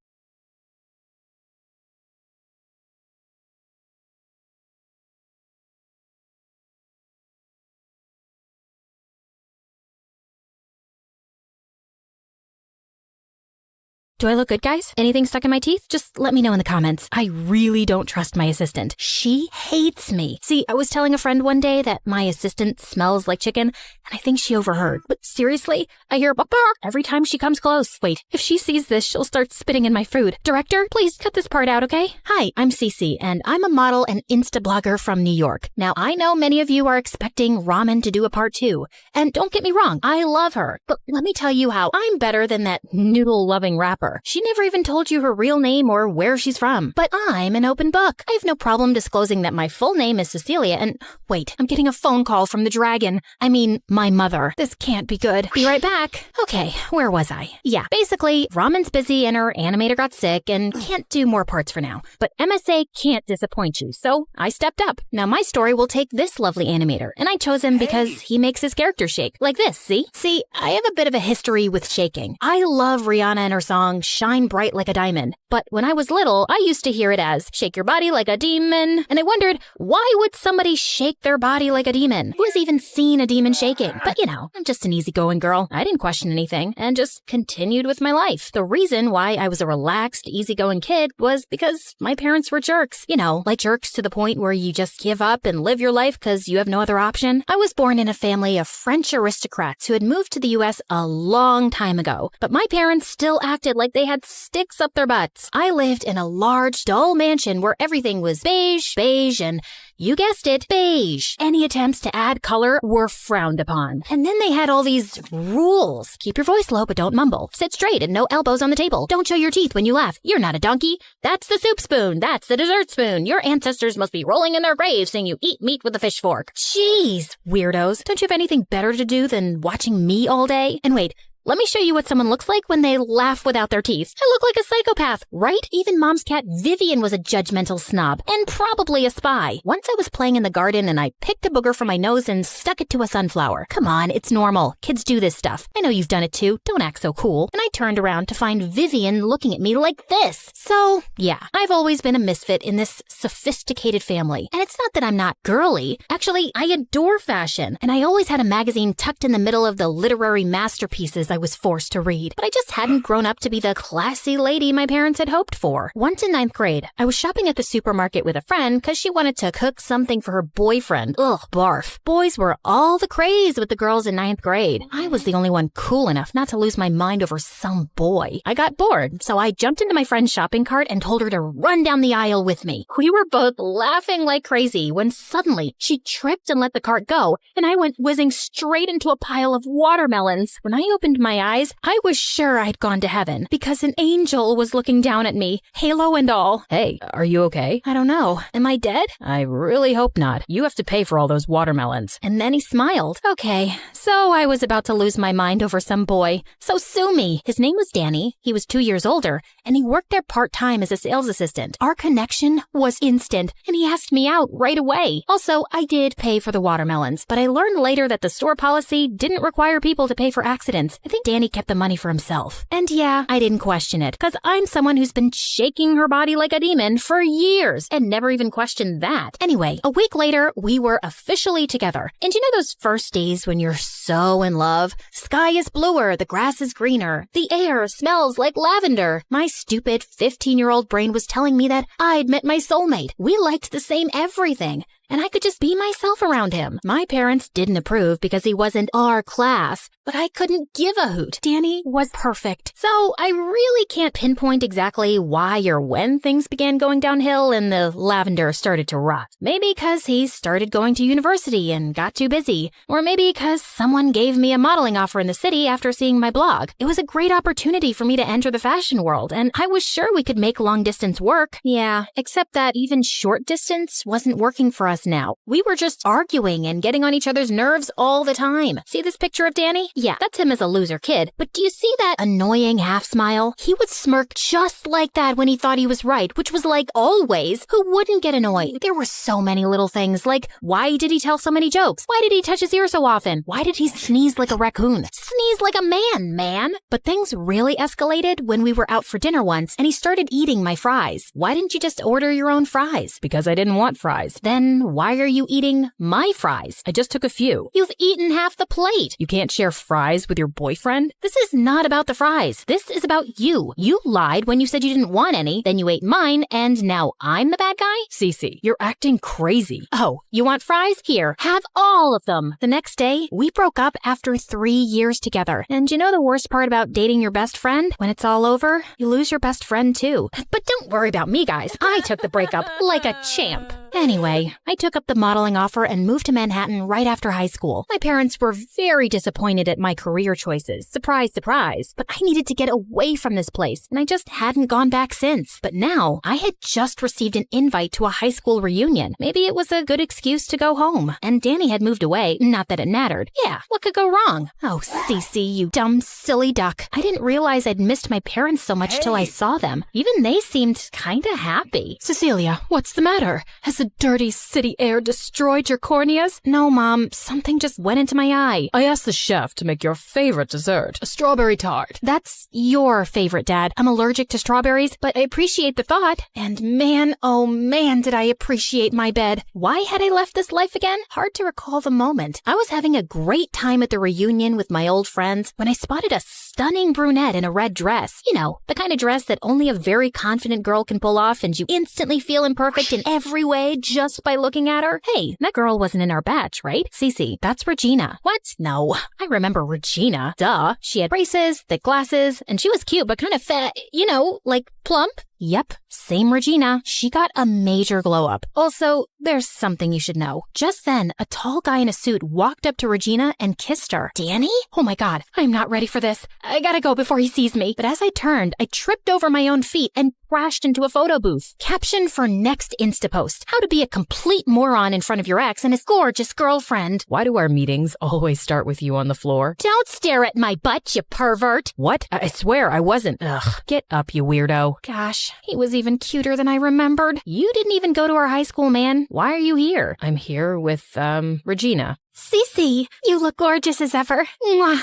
Do I look good, guys? Anything stuck in my teeth? Just let me know in the comments. I really don't trust my assistant. She hates me. See, I was telling a friend one day that my assistant smells like chicken, and I think she overheard. But seriously, I hear bark every time she comes close. Wait, if she sees this, she'll start spitting in my food. Director, please cut this part out, okay? Hi, I'm Cece, and I'm a model and Insta blogger from New York. Now, I know many of you are expecting Ramen to do a part 2. And don't get me wrong, I love her. But let me tell you how I'm better than that noodle-loving rapper. She never even told you her real name or where she's from. But I'm an open book. I have no problem disclosing that my full name is Cecilia and... Wait, I'm getting a phone call from the dragon. I mean, my mother. This can't be good. Be right back. Okay, where was I? Yeah, basically, Ramen's busy and her animator got sick and can't do more parts for now. But MSA can't disappoint you, so I stepped up. Now my story will take this lovely animator, and I chose him because he makes his character shake. Like this, see? See, I have a bit of a history with shaking. I love Rihanna and her song Shine Bright Like a Diamond. But when I was little, I used to hear it as shake your body like a demon. And I wondered, why would somebody shake their body like a demon? Who has even seen a demon shaking? But you know, I'm just an easygoing girl. I didn't question anything and just continued with my life. The reason why I was a relaxed, easygoing kid was because my parents were jerks. You know, like jerks to the point where you just give up and live your life because you have no other option. I was born in a family of French aristocrats who had moved to the US a long time ago. But my parents still acted like they had sticks up their butts. I lived in a large, dull mansion where everything was beige, and you guessed it, beige. Any attempts to add color were frowned upon. And then they had all these rules. Keep your voice low, but don't mumble. Sit straight and no elbows on the table. Don't show your teeth when you laugh. You're not a donkey. That's the soup spoon. That's the dessert spoon. Your ancestors must be rolling in their graves saying you eat meat with a fish fork. Jeez, weirdos. Don't you have anything better to do than watching me all day? And wait, let me show you what someone looks like when they laugh without their teeth. I look like a psychopath, right? Even Mom's cat Vivian was a judgmental snob and probably a spy. Once I was playing in the garden and I picked a booger from my nose and stuck it to a sunflower. Come on, it's normal. Kids do this stuff. I know you've done it too. Don't act so cool. And I turned around to find Vivian looking at me like this. So, yeah, I've always been a misfit in this sophisticated family. And it's not that I'm not girly. Actually, I adore fashion. And I always had a magazine tucked in the middle of the literary masterpieces I was forced to read, but I just hadn't grown up to be the classy lady my parents had hoped for. Once in 9th grade, I was shopping at the supermarket with a friend because she wanted to cook something for her boyfriend. Ugh, barf. Boys were all the craze with the girls in 9th grade. I was the only one cool enough not to lose my mind over some boy. I got bored, so I jumped into my friend's shopping cart and told her to run down the aisle with me. We were both laughing like crazy when suddenly she tripped and let the cart go, and I went whizzing straight into a pile of watermelons. When I opened my eyes, I was sure I'd gone to heaven because an angel was looking down at me, halo and all. Hey, are you okay? I don't know. Am I dead? I really hope not. You have to pay for all those watermelons. And then he smiled. Okay, so I was about to lose my mind over some boy. So sue me. His name was Danny. He was 2 years older, and he worked there part-time as a sales assistant. Our connection was instant, and he asked me out right away. Also, I did pay for the watermelons, but I learned later that the store policy didn't require people to pay for accidents. I think Danny kept the money for himself. And yeah, I didn't question it, because I'm someone who's been shaking her body like a demon for years and never even questioned that. Anyway, a week later, we were officially together. And you know those first days when you're so in love? Sky is bluer, the grass is greener, the air smells like lavender. My stupid 15-year-old brain was telling me that I'd met my soulmate. We liked the same everything, and I could just be myself around him. My parents didn't approve because he wasn't our class, but I couldn't give a hoot. Danny was perfect. So I really can't pinpoint exactly why or when things began going downhill and the lavender started to rot. Maybe because he started going to university and got too busy. Or maybe because someone gave me a modeling offer in the city after seeing my blog. It was a great opportunity for me to enter the fashion world, and I was sure we could make long distance work. Yeah, except that even short distance wasn't working for us now. We were just arguing and getting on each other's nerves all the time. See this picture of Danny? Yeah, that's him as a loser kid. But do you see that annoying half smile? He would smirk just like that when he thought he was right, which was like always. Who wouldn't get annoyed? There were so many little things, like why did he tell so many jokes? Why did he touch his ear so often? Why did he sneeze like a raccoon? Sneeze like a man. But things really escalated when we were out for dinner once and he started eating my fries. Why didn't you just order your own fries? Because I didn't want fries. Then Then why are you eating my fries? I just took a few. You've eaten half the plate. You can't share fries with your boyfriend? This is not about the fries. This is about you. You lied when you said you didn't want any, then you ate mine, and now I'm the bad guy? Cece, you're acting crazy. Oh, you want fries? Here, have all of them. The next day, we broke up after 3 years together. And you know the worst part about dating your best friend? When it's all over, you lose your best friend too. But don't worry about me, guys. I took the breakup like a champ. Anyway, I took up the modeling offer and moved to Manhattan right after high school. My parents were very disappointed at my career choices. Surprise, surprise. But I needed to get away from this place, and I just hadn't gone back since. But now, I had just received an invite to a high school reunion. Maybe it was a good excuse to go home. And Danny had moved away, not that it mattered. Yeah, what could go wrong? Oh, Cece, you dumb, silly duck. I didn't realize I'd missed my parents so much till I saw them. Even they seemed kinda happy. Cecilia, what's the matter? Has the dirty city air destroyed your corneas? No, Mom. Something just went into my eye. I asked the chef to make your favorite dessert, a strawberry tart. That's your favorite, Dad. I'm allergic to strawberries, but I appreciate the thought. And man, oh man, did I appreciate my bed. Why had I left this life again? Hard to recall the moment. I was having a great time at the reunion with my old friends when I spotted a stunning brunette in a red dress. You know, the kind of dress that only a very confident girl can pull off and you instantly feel imperfect in every way just by looking at her. Hey, that girl wasn't in our batch, right? Cece, that's Regina. What? No, I remember Regina. Duh. She had braces, thick glasses, and she was cute but kind of fat, you know, like plump. Yep, same Regina. She got a major glow up. Also, there's something you should know. Just then, a tall guy in a suit walked up to Regina and kissed her. Danny? Oh my God, I'm not ready for this. I gotta go before he sees me. But as I turned, I tripped over my own feet and crashed into a photo booth. Caption for next Instapost: how to be a complete moron in front of your ex and his gorgeous girlfriend. Why do our meetings always start with you on the floor? Don't stare at my butt, you pervert. What? I swear I wasn't. Ugh, get up, you weirdo. Gosh, he was even cuter than I remembered. You didn't even go to our high school, man. Why are you here? I'm here with, Regina. Cece, you look gorgeous as ever. Mwah.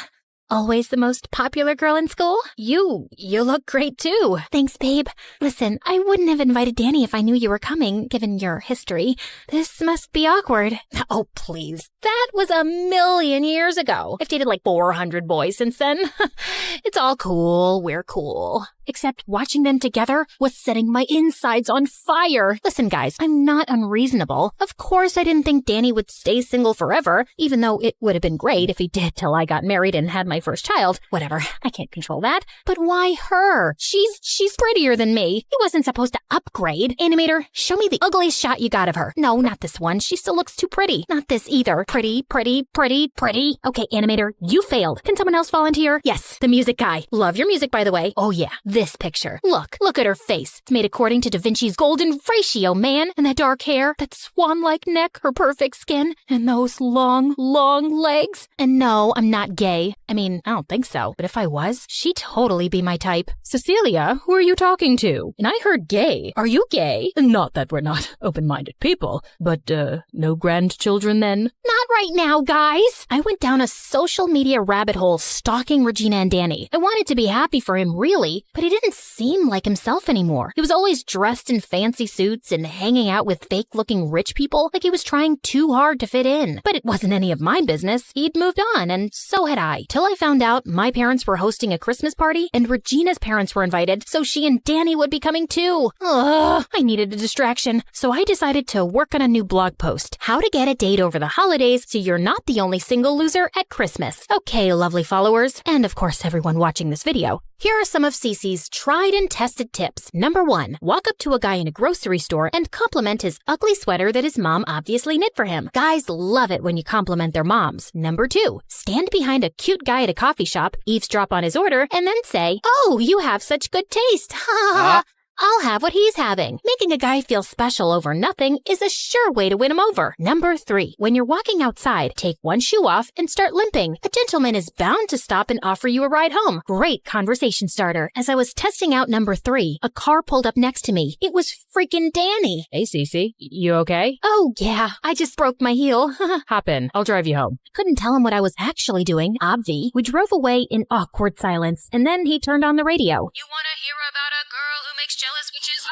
Always the most popular girl in school? You look great too. Thanks, babe. Listen, I wouldn't have invited Danny if I knew you were coming, given your history. This must be awkward. Oh, please. That was a million years ago. I've dated like 400 boys since then. It's all cool. We're cool. Except watching them together was setting my insides on fire. Listen, guys, I'm not unreasonable. Of course, I didn't think Danny would stay single forever, even though it would have been great if he did till I got married and had my first child. Whatever, I can't control that. But why her? She's prettier than me. He wasn't supposed to upgrade. Animator, show me the ugliest shot you got of her. No, not this one. She still looks too pretty. Not this either. Pretty, pretty, pretty, pretty. Okay, Animator, you failed. Can someone else volunteer? Yes, the music guy. Love your music, by the way. Oh yeah, this picture. Look at her face. It's made according to Da Vinci's golden ratio, man. And that dark hair, that swan-like neck, her perfect skin, and those long, long legs. And no, I'm not gay. I mean, I don't think so. But if I was, she'd totally be my type. Cecilia, who are you talking to? And I heard gay. Are you gay? Not that we're not open-minded people, but, no grandchildren then? Not right now, guys. I went down a social media rabbit hole stalking Regina and Danny. I wanted to be happy for him, really, but he didn't seem like himself anymore. He was always dressed in fancy suits and hanging out with fake-looking rich people like he was trying too hard to fit in. But it wasn't any of my business. He'd moved on, and so had I. Till I found out my parents were hosting a Christmas party, and Regina's parents were invited, so she and Danny would be coming too. Ugh, I needed a distraction, so I decided to work on a new blog post. How to get a date over the holidays so you're not the only single loser at Christmas. Okay, lovely followers, and of course everyone watching this video. Here are some of Cece's tried and tested tips. Number 1, walk up to a guy in a grocery store and compliment his ugly sweater that his mom obviously knit for him. Guys love it when you compliment their moms. Number 2, stand behind a cute guy at a coffee shop, eavesdrop on his order, and then say, "Oh, you have such good taste." Ha ha ha. I'll have what he's having. Making a guy feel special over nothing is a sure way to win him over. Number 3, when you're walking outside, take one shoe off and start limping. A gentleman is bound to stop and offer you a ride home. Great conversation starter. As I was testing out number 3, a car pulled up next to me. It was freaking Danny. Hey, Cece, you okay? Oh, yeah, I just broke my heel. Hop in, I'll drive you home. Couldn't tell him what I was actually doing, obvi. We drove away in awkward silence, and then he turned on the radio. You want to hear about a girl who makes jealous, which is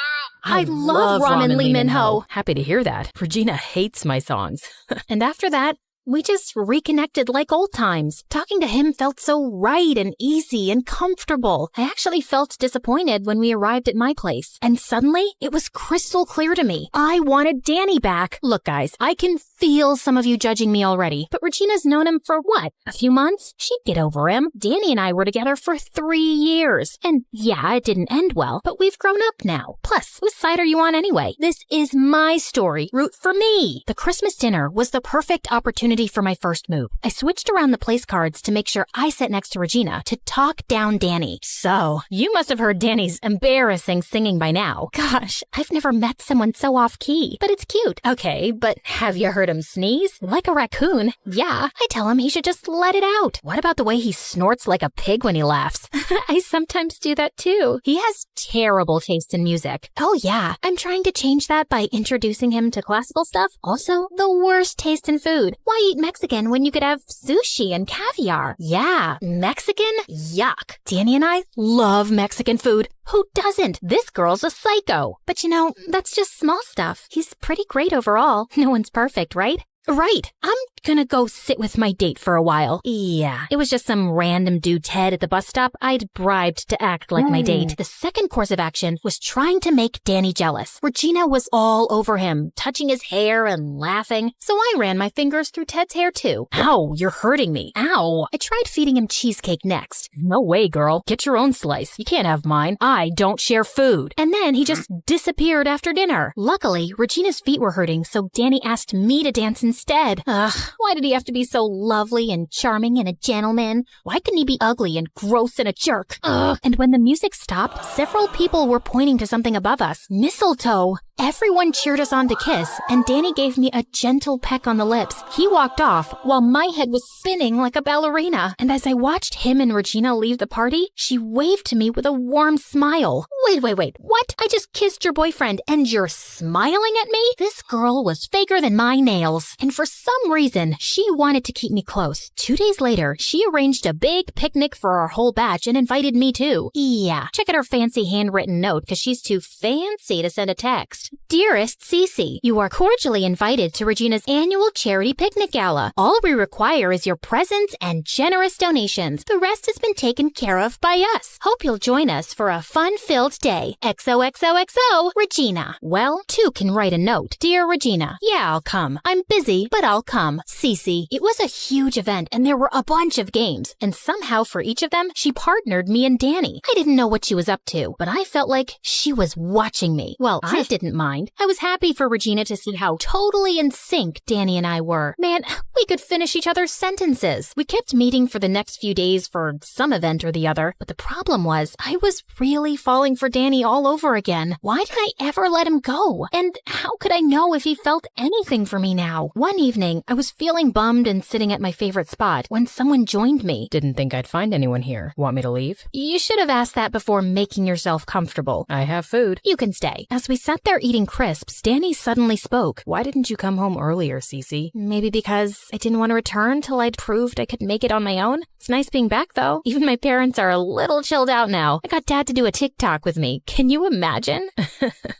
I love Ramen Lee Min-ho. Happy to hear that. Regina hates my songs. And after that, we just reconnected like old times. Talking to him felt so right and easy and comfortable. I actually felt disappointed when we arrived at my place. And suddenly, it was crystal clear to me. I wanted Danny back. Look, guys, I can feel some of you judging me already. But Regina's known him for what? A few months? She'd get over him. Danny and I were together for 3 years. And yeah, it didn't end well, but we've grown up now. Plus, whose side are you on anyway? This is my story. Root for me. The Christmas dinner was the perfect opportunity for my first move. I switched around the place cards to make sure I sat next to Regina to talk down Danny. So, you must have heard Danny's embarrassing singing by now. Gosh, I've never met someone so off-key, but it's cute. Okay, but have you heard him sneeze? Like a raccoon? Yeah, I tell him he should just let it out. What about the way he snorts like a pig when he laughs? I sometimes do that too. He has terrible taste in music. Oh yeah, I'm trying to change that by introducing him to classical stuff. Also, the worst taste in food. Why eat Mexican when you could have sushi and caviar? Yeah, Mexican? Yuck. Danny and I love Mexican food. Who doesn't? This girl's a psycho. But you know, that's just small stuff. He's pretty great overall. No one's perfect, right? Right. I'm gonna go sit with my date for a while. Yeah, it was just some random dude Ted at the bus stop I'd bribed to act like my date. The second course of action was trying to make Danny jealous. Regina was all over him, touching his hair and laughing. So I ran my fingers through Ted's hair too. Ow, you're hurting me. Ow. I tried feeding him cheesecake next. No way, girl. Get your own slice. You can't have mine. I don't share food. And then he just disappeared after dinner. Luckily, Regina's feet were hurting, so Danny asked me to dance instead. Ugh, why did he have to be so lovely and charming and a gentleman? Why couldn't he be ugly and gross and a jerk? Ugh. And when the music stopped, several people were pointing to something above us. Mistletoe. Everyone cheered us on to kiss, and Danny gave me a gentle peck on the lips. He walked off while my head was spinning like a ballerina. And as I watched him and Regina leave the party, she waved to me with a warm smile. Wait. What? I just kissed your boyfriend and you're smiling at me? This girl was faker than my nails. And for some reason, she wanted to keep me close. 2 days later, she arranged a big picnic for our whole batch and invited me too. Yeah, check out her fancy handwritten note because she's too fancy to send a text. Dearest Cece, you are cordially invited to Regina's annual charity picnic gala. All we require is your presence and generous donations. The rest has been taken care of by us. Hope you'll join us for a fun-filled day. XOXOXO, Regina. Well, 2 can write a note. Dear Regina, yeah, I'll come. I'm busy, but I'll come. Cece. It was a huge event and there were a bunch of games. And somehow for each of them, she partnered me and Danny. I didn't know what she was up to, but I felt like she was watching me. Well, I didn't mind. I was happy for Regina to see how totally in sync Danny and I were. Man, we could finish each other's sentences. We kept meeting for the next few days for some event or the other, but the problem was I was really falling for Danny all over again. Why did I ever let him go? And how could I know if he felt anything for me now? One evening, I was feeling bummed and sitting at my favorite spot when someone joined me. Didn't think I'd find anyone here. Want me to leave? You should have asked that before making yourself comfortable. I have food. You can stay. As we sat there eating crisps, Danny suddenly spoke. Why didn't you come home earlier, Cece? Maybe because I didn't want to return till I'd proved I could make it on my own. It's nice being back, though. Even my parents are a little chilled out now. I got Dad to do a TikTok with me. Can you imagine?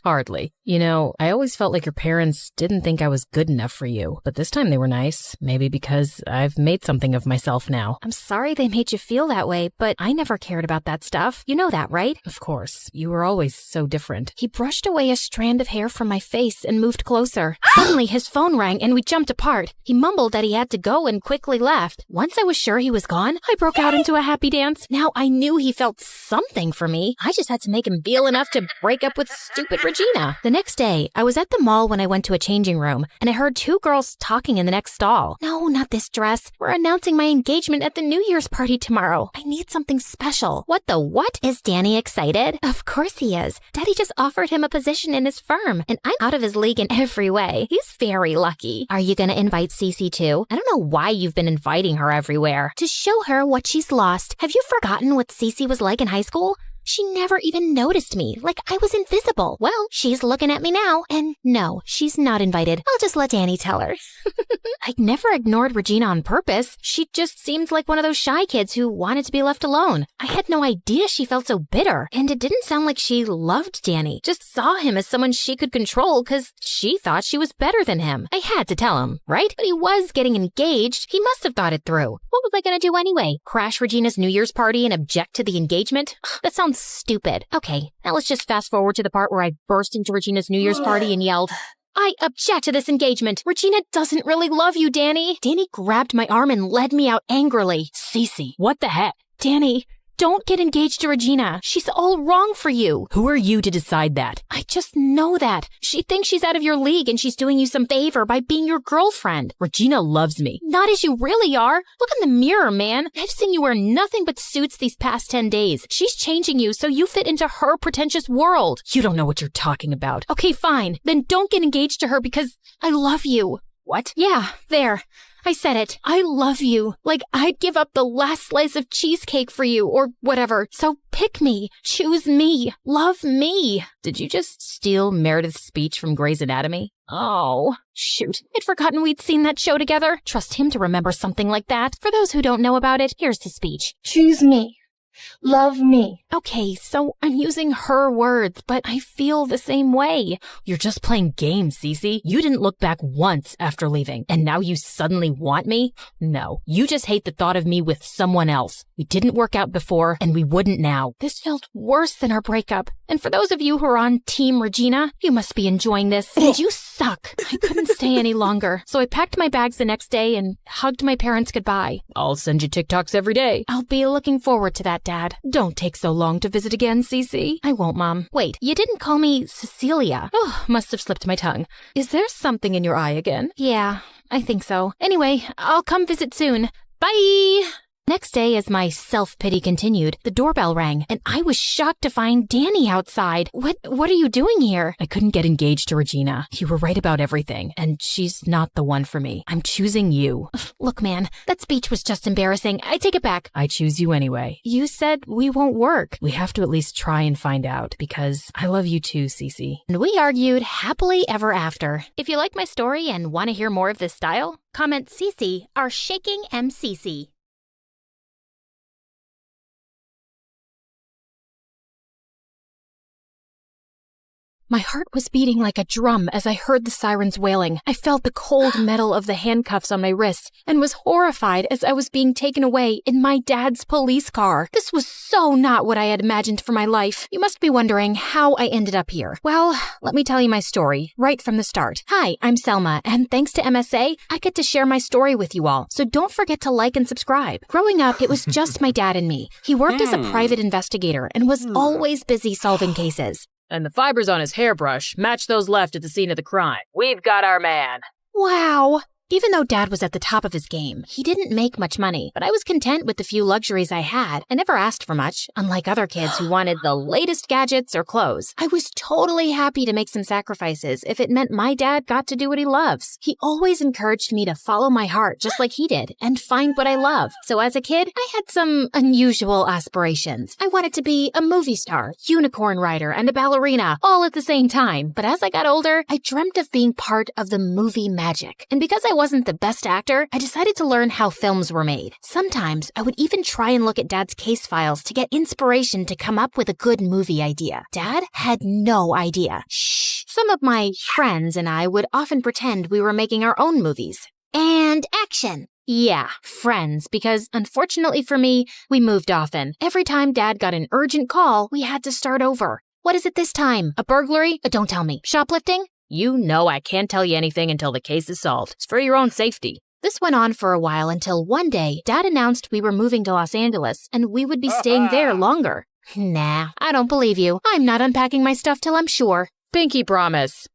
Hardly. You know, I always felt like your parents didn't think I was good enough for you, but this time they were nice. Maybe because I've made something of myself now. I'm sorry they made you feel that way, but I never cared about that stuff. You know that, right? Of course. You were always so different. He brushed away a strand of hair from my face and moved closer. Suddenly, his phone rang and we jumped apart. He mumbled that he had to go and quickly left. Once I was sure he was gone, I broke out into a happy dance. Now I knew he felt something for me. I just had to make him feel enough to break up with stupid Regina. The next day, I was at the mall when I went to a changing room, and I heard 2 girls talking in the next stall. No, not this dress. We're announcing my engagement at the New Year's party tomorrow. I need something special. What the what? Is Danny excited? Of course he is. Daddy just offered him a position in his firm, and I'm out of his league in every way. He's very lucky. Are you gonna invite Cece too? I don't know why you've been inviting her everywhere. To show her what she's lost. Have you forgotten what Cece was like in high school? She never even noticed me, like I was invisible. Well, she's looking at me now, and no, she's not invited. I'll just let Danny tell her. I never ignored Regina on purpose. She just seemed like one of those shy kids who wanted to be left alone. I had no idea she felt so bitter, and it didn't sound like she loved Danny. Just saw him as someone she could control because she thought she was better than him. I had to tell him, right? But he was getting engaged. He must have thought it through. What was I gonna do anyway? Crash Regina's New Year's party and object to the engagement? Ugh, that sounds stupid. Okay, now let's just fast forward to the part where I burst into Regina's New Year's party and yelled, I object to this engagement. Regina doesn't really love you, Danny. Danny grabbed my arm and led me out angrily. Cece, what the heck? Danny, don't get engaged to Regina. She's all wrong for you. Who are you to decide that? I just know that. She thinks she's out of your league and she's doing you some favor by being your girlfriend. Regina loves me. Not as you really are. Look in the mirror, man. I've seen you wear nothing but suits these past 10 days. She's changing you so you fit into her pretentious world. You don't know what you're talking about. Okay, fine. Then don't get engaged to her because I love you. What? Yeah, there. I said it. I love you. Like I'd give up the last slice of cheesecake for you or whatever. So pick me. Choose me. Love me. Did you just steal Meredith's speech from Grey's Anatomy? Oh, shoot. I'd forgotten we'd seen that show together. Trust him to remember something like that. For those who don't know about it, here's the speech. Choose me. Love me. Okay, so I'm using her words, but I feel the same way. You're just playing games, Cece. You didn't look back once after leaving, and now you suddenly want me? No, you just hate the thought of me with someone else. We didn't work out before, and we wouldn't now. This felt worse than our breakup. And for those of you who are on Team Regina, you must be enjoying this. And you suck. I couldn't stay any longer, so I packed my bags the next day and hugged my parents goodbye. I'll send you TikToks every day. I'll be looking forward to that, Dad. Don't take so long to visit again, Cece. I won't, Mom. Wait, you didn't call me Cecilia. Oh, must have slipped my tongue. Is there something in your eye again? Yeah, I think so. Anyway, I'll come visit soon. Bye! Next day, as my self-pity continued, the doorbell rang, and I was shocked to find Danny outside. What are you doing here? I couldn't get engaged to Regina. You were right about everything, and she's not the one for me. I'm choosing you. Look, man, that speech was just embarrassing. I take it back. I choose you anyway. You said we won't work. We have to at least try and find out, because I love you too, Cece. And we argued happily ever after. If you like my story and want to hear more of this style, comment Cece, our shaking MCC. My heart was beating like a drum as I heard the sirens wailing. I felt the cold metal of the handcuffs on my wrists and was horrified as I was being taken away in my dad's police car. This was so not what I had imagined for my life. You must be wondering how I ended up here. Well, let me tell you my story right from the start. Hi, I'm Selma, and thanks to MSA, I get to share my story with you all. So don't forget to like and subscribe. Growing up, it was just my dad and me. He worked as a private investigator and was always busy solving cases. And the fibers on his hairbrush match those left at the scene of the crime. We've got our man. Wow. Even though Dad was at the top of his game, he didn't make much money, but I was content with the few luxuries I had. I never asked for much, unlike other kids who wanted the latest gadgets or clothes. I was totally happy to make some sacrifices if it meant my dad got to do what he loves. He always encouraged me to follow my heart just like he did and find what I love. So as a kid, I had some unusual aspirations. I wanted to be a movie star, unicorn rider, and a ballerina all at the same time. But as I got older, I dreamt of being part of the movie magic. And because I wasn't the best actor, I decided to learn how films were made. Sometimes I would even try and look at Dad's case files to get inspiration to come up with a good movie idea. Dad had no idea. Shh. Some of my friends and I would often pretend we were making our own movies. And action. Yeah, friends, because unfortunately for me, we moved often. Every time Dad got an urgent call, we had to start over. What is it this time? A burglary? Don't tell me. Shoplifting? You know I can't tell you anything until the case is solved. It's for your own safety. This went on for a while until one day, Dad announced we were moving to Los Angeles and we would be staying there longer. Nah, I don't believe you. I'm not unpacking my stuff till I'm sure. Pinky promise.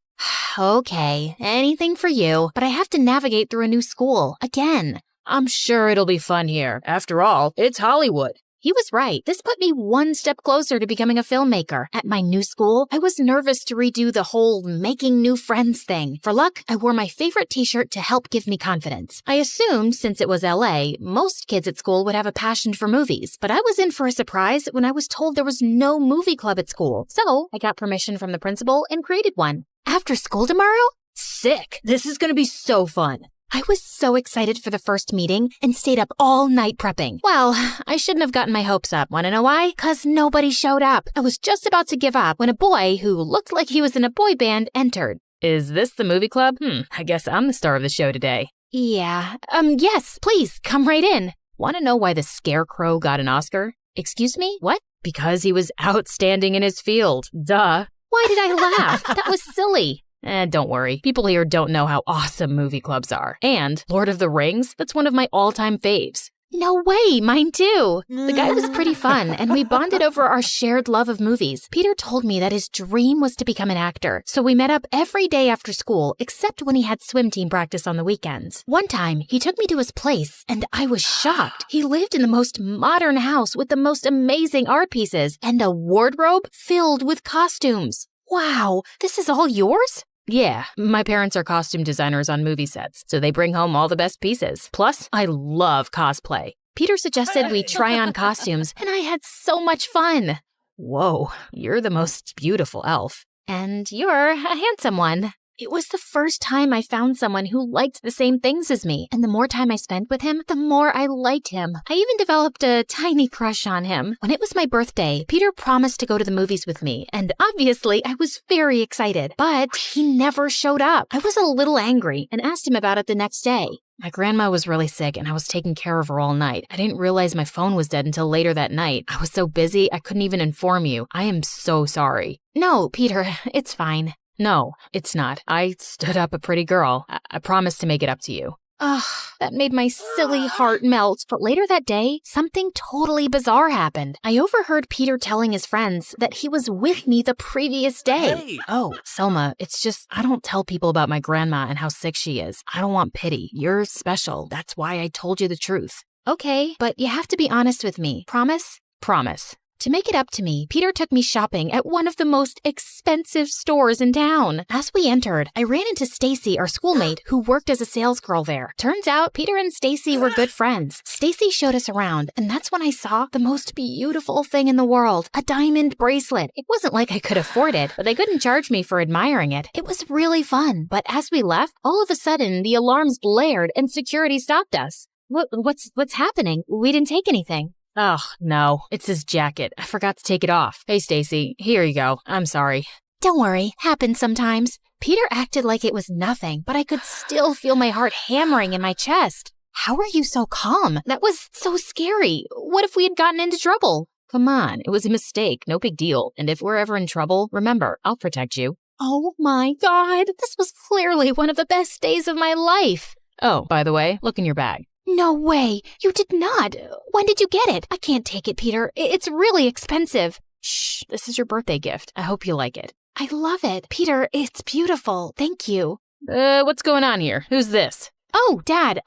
Okay, anything for you, but I have to navigate through a new school, again. I'm sure it'll be fun here. After all, it's Hollywood. He was right. This put me one step closer to becoming a filmmaker. At my new school, I was nervous to redo the whole making new friends thing. For luck, I wore my favorite t-shirt to help give me confidence. I assumed, since it was LA, most kids at school would have a passion for movies, but I was in for a surprise when I was told there was no movie club at school. So I got permission from the principal and created one. After school tomorrow? Sick! This is gonna be so fun. I was so excited for the first meeting and stayed up all night prepping. Well, I shouldn't have gotten my hopes up. Want to know why? 'Cause nobody showed up. I was just about to give up when a boy who looked like he was in a boy band entered. Is this the movie club? I guess I'm the star of the show today. Yeah, yes, please, come right in. Want to know why the Scarecrow got an Oscar? Excuse me? What? Because he was outstanding in his field. Duh. Why did I laugh? That was silly. Don't worry. People here don't know how awesome movie clubs are. And Lord of the Rings, that's one of my all-time faves. No way, mine too. The guy was pretty fun, and we bonded over our shared love of movies. Peter told me that his dream was to become an actor, so we met up every day after school, except when he had swim team practice on the weekends. One time, he took me to his place, and I was shocked. He lived in the most modern house with the most amazing art pieces, and a wardrobe filled with costumes. Wow, this is all yours? Yeah, my parents are costume designers on movie sets, so they bring home all the best pieces. Plus, I love cosplay. Peter suggested we try on costumes, and I had so much fun. Whoa, you're the most beautiful elf. And you're a handsome one. It was the first time I found someone who liked the same things as me, and the more time I spent with him, the more I liked him. I even developed a tiny crush on him. When it was my birthday, Peter promised to go to the movies with me, and obviously I was very excited, but he never showed up. I was a little angry and asked him about it the next day. My grandma was really sick and I was taking care of her all night. I didn't realize my phone was dead until later that night. I was so busy, I couldn't even inform you. I am so sorry. No, Peter, it's fine. No, it's not. I stood up a pretty girl. I promised to make it up to you. Ugh, that made my silly heart melt. But later that day, something totally bizarre happened. I overheard Peter telling his friends that he was with me the previous day. Hey. Oh, Selma, it's just I don't tell people about my grandma and how sick she is. I don't want pity. You're special. That's why I told you the truth. Okay, but you have to be honest with me. Promise? Promise. To make it up to me, Peter took me shopping at one of the most expensive stores in town. As we entered, I ran into Stacy, our schoolmate, who worked as a salesgirl there. Turns out, Peter and Stacy were good friends. Stacy showed us around, and that's when I saw the most beautiful thing in the world, a diamond bracelet. It wasn't like I could afford it, but they couldn't charge me for admiring it. It was really fun, but as we left, all of a sudden, the alarms blared and security stopped us. What's happening? We didn't take anything. Oh, no, it's his jacket. I forgot to take it off. Hey, Stacy, here you go. I'm sorry. Don't worry, happens sometimes. Peter acted like it was nothing, but I could still feel my heart hammering in my chest. How are you so calm? That was so scary. What if we had gotten into trouble? Come on, it was a mistake. No big deal. And if we're ever in trouble, remember, I'll protect you. Oh my God, this was clearly one of the best days of my life. Oh, by the way, look in your bag. No way! You did not! When did you get it? I can't take it, Peter. It's really expensive. Shh, this is your birthday gift. I hope you like it. I love it. Peter, it's beautiful. Thank you. What's going on here? Who's this? Oh, Dad,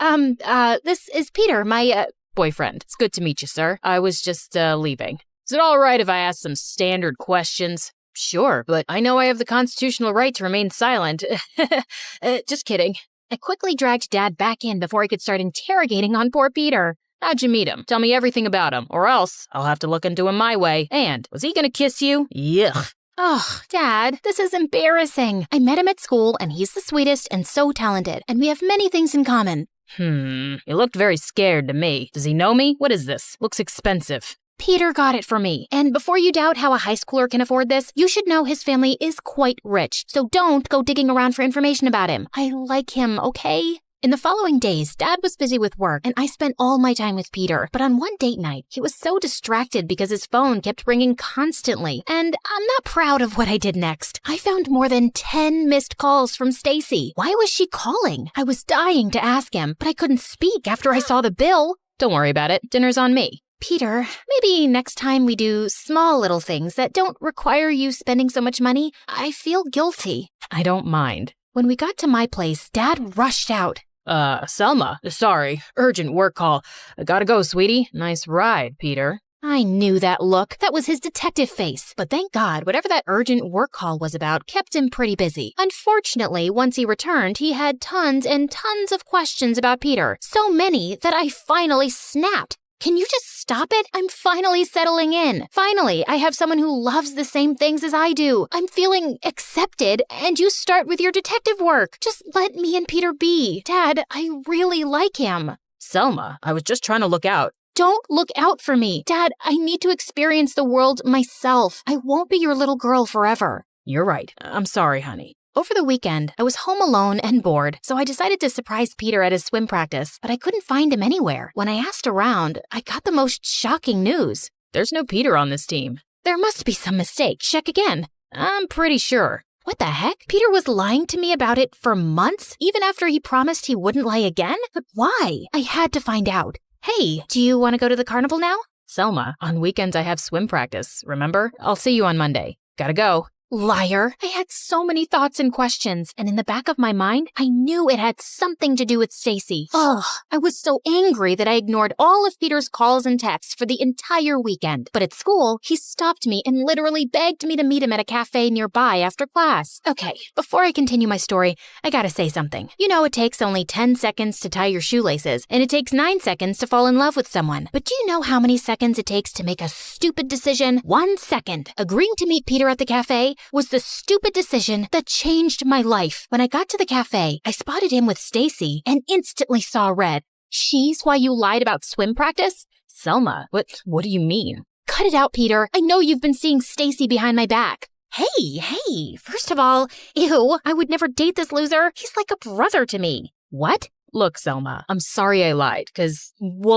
this is Peter, my, boyfriend. It's good to meet you, sir. I was just, leaving. Is it all right if I ask some standard questions? Sure, but I know I have the constitutional right to remain silent. Just kidding. I quickly dragged Dad back in before I could start interrogating on poor Peter. How'd you meet him? Tell me everything about him, or else I'll have to look into him my way. And was he gonna kiss you? Yuck. Oh, Dad, this is embarrassing. I met him at school, and he's the sweetest and so talented, and we have many things in common. He looked very scared to me. Does he know me? What is this? Looks expensive. Peter got it for me. And before you doubt how a high schooler can afford this, you should know his family is quite rich. So don't go digging around for information about him. I like him, okay? In the following days, Dad was busy with work, and I spent all my time with Peter. But on one date night, he was so distracted because his phone kept ringing constantly. And I'm not proud of what I did next. I found more than 10 missed calls from Stacy. Why was she calling? I was dying to ask him, but I couldn't speak after I saw the bill. Don't worry about it. Dinner's on me. Peter, maybe next time we do small little things that don't require you spending so much money. I feel guilty. I don't mind. When we got to my place, Dad rushed out. Selma, sorry, urgent work call. I gotta go, sweetie. Nice ride, Peter. I knew that look. That was his detective face. But thank God, whatever that urgent work call was about kept him pretty busy. Unfortunately, once he returned, he had tons and tons of questions about Peter. So many that I finally snapped. Can you just stop it? I'm finally settling in. Finally, I have someone who loves the same things as I do. I'm feeling accepted, and you start with your detective work. Just let me and Peter be. Dad, I really like him. Selma, I was just trying to look out. Don't look out for me. Dad, I need to experience the world myself. I won't be your little girl forever. You're right. I'm sorry, honey. Over the weekend, I was home alone and bored, so I decided to surprise Peter at his swim practice, but I couldn't find him anywhere. When I asked around, I got the most shocking news. There's no Peter on this team. There must be some mistake. Check again. I'm pretty sure. What the heck? Peter was lying to me about it for months, even after he promised he wouldn't lie again? But why? I had to find out. Hey, do you want to go to the carnival now? Selma, on weekends I have swim practice, remember? I'll see you on Monday. Gotta go. Liar. I had so many thoughts and questions, and in the back of my mind, I knew it had something to do with Stacy. Ugh, I was so angry that I ignored all of Peter's calls and texts for the entire weekend. But at school, he stopped me and literally begged me to meet him at a cafe nearby after class. Okay, before I continue my story, I gotta say something. You know it takes only 10 seconds to tie your shoelaces, and it takes 9 seconds to fall in love with someone. But do you know how many seconds it takes to make a stupid decision? 1 second. Agreeing to meet Peter at the cafe was the stupid decision that changed my life. When I got to the cafe, I spotted him with Stacy and instantly saw red. She's why you lied about swim practice? Selma, what do you mean? Cut it out, Peter. I know you've been seeing Stacy behind my back. Hey, first of all, ew, I would never date this loser. He's like a brother to me. What? Look, Selma, I'm sorry I lied,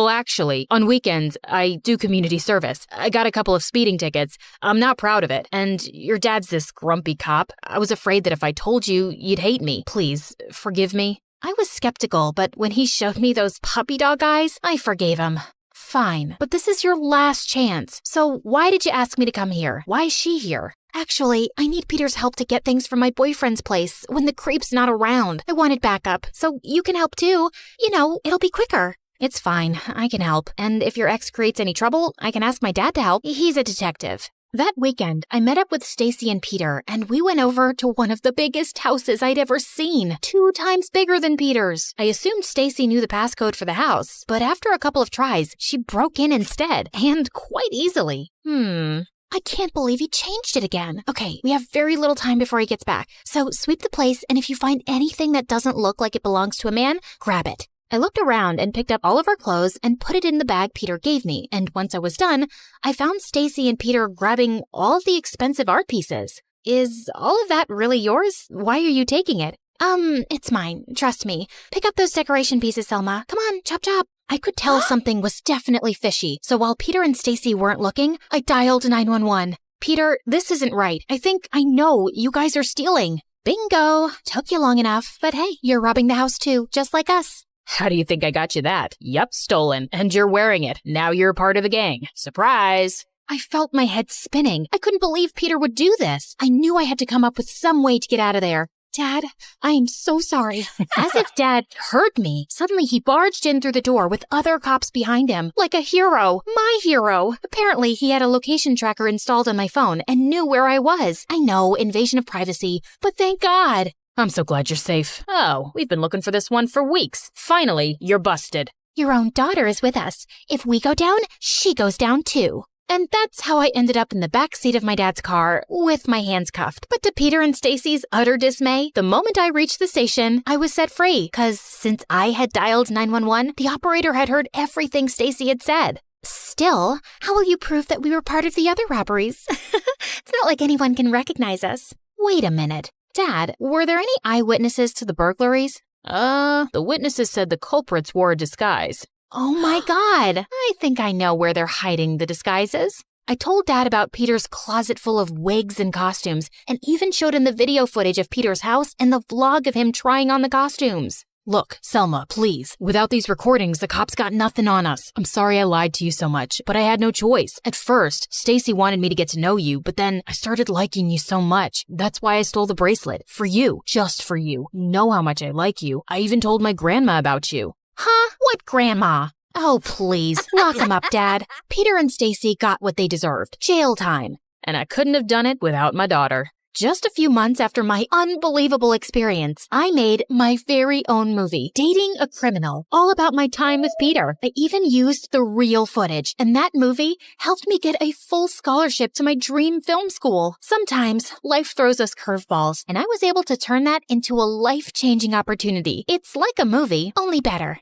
actually, on weekends, I do community service. I got a couple of speeding tickets. I'm not proud of it, and your dad's this grumpy cop. I was afraid that if I told you, you'd hate me. Please, forgive me. I was skeptical, but when he showed me those puppy dog eyes, I forgave him. Fine, but this is your last chance. So why did you ask me to come here? Why is she here? Actually, I need Peter's help to get things from my boyfriend's place when the creep's not around. I wanted backup, so you can help too. You know, it'll be quicker. It's fine, I can help. And if your ex creates any trouble, I can ask my dad to help. He's a detective. That weekend, I met up with Stacy and Peter, and we went over to one of the biggest houses I'd ever seen, 2 times bigger than Peter's. I assumed Stacy knew the passcode for the house, but after a couple of tries, she broke in instead, and quite easily. I can't believe he changed it again. Okay, we have very little time before he gets back, so sweep the place, and if you find anything that doesn't look like it belongs to a man, grab it. I looked around and picked up all of our clothes and put it in the bag Peter gave me, and once I was done, I found Stacy and Peter grabbing all of the expensive art pieces. Is all of that really yours? Why are you taking it? It's mine. Trust me. Pick up those decoration pieces, Selma. Come on, chop chop. I could tell something was definitely fishy, so while Peter and Stacy weren't looking, I dialed 911. Peter, this isn't right. I know you guys are stealing. Bingo. Took you long enough, but hey, you're robbing the house too, just like us. How do you think I got you that? Yep, stolen. And you're wearing it. Now you're a part of the gang. Surprise! I felt my head spinning. I couldn't believe Peter would do this. I knew I had to come up with some way to get out of there. Dad, I am so sorry. As if Dad heard me, suddenly he barged in through the door with other cops behind him, like a hero. My hero. Apparently, he had a location tracker installed on my phone and knew where I was. I know, invasion of privacy, but thank God. I'm so glad you're safe. Oh, we've been looking for this one for weeks. Finally, you're busted. Your own daughter is with us. If we go down, she goes down too. And that's how I ended up in the back seat of my dad's car with my hands cuffed. But to Peter and Stacy's utter dismay, the moment I reached the station, I was set free. Because since I had dialed 911, the operator had heard everything Stacy had said. Still, how will you prove that we were part of the other robberies? It's not like anyone can recognize us. Wait a minute. Dad, were there any eyewitnesses to the burglaries? The witnesses said the culprits wore a disguise. Oh my God, I think I know where they're hiding the disguises. I told Dad about Peter's closet full of wigs and costumes, and even showed him the video footage of Peter's house and the vlog of him trying on the costumes. Look, Selma, please. Without these recordings, the cops got nothing on us. I'm sorry I lied to you so much, but I had no choice. At first, Stacy wanted me to get to know you, but then I started liking you so much. That's why I stole the bracelet. For you. Just for you. You know how much I like you. I even told my grandma about you. Huh? What grandma? Oh, please, lock him up, Dad. Peter and Stacy got what they deserved. Jail time. And I couldn't have done it without my daughter. Just a few months after my unbelievable experience, I made my very own movie, Dating a Criminal, all about my time with Peter. I even used the real footage, and that movie helped me get a full scholarship to my dream film school. Sometimes life throws us curveballs, and I was able to turn that into a life-changing opportunity. It's like a movie, only better.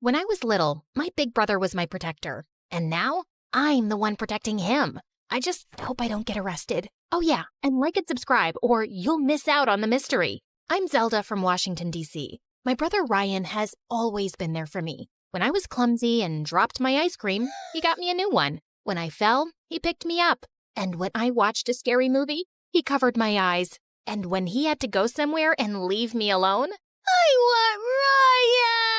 When I was little, my big brother was my protector, and now I'm the one protecting him. I just hope I don't get arrested. Oh yeah, and like and subscribe or you'll miss out on the mystery. I'm Zelda from Washington, D.C. My brother Ryan has always been there for me. When I was clumsy and dropped my ice cream, he got me a new one. When I fell, he picked me up. And when I watched a scary movie, he covered my eyes. And when he had to go somewhere and leave me alone, I want Ryan!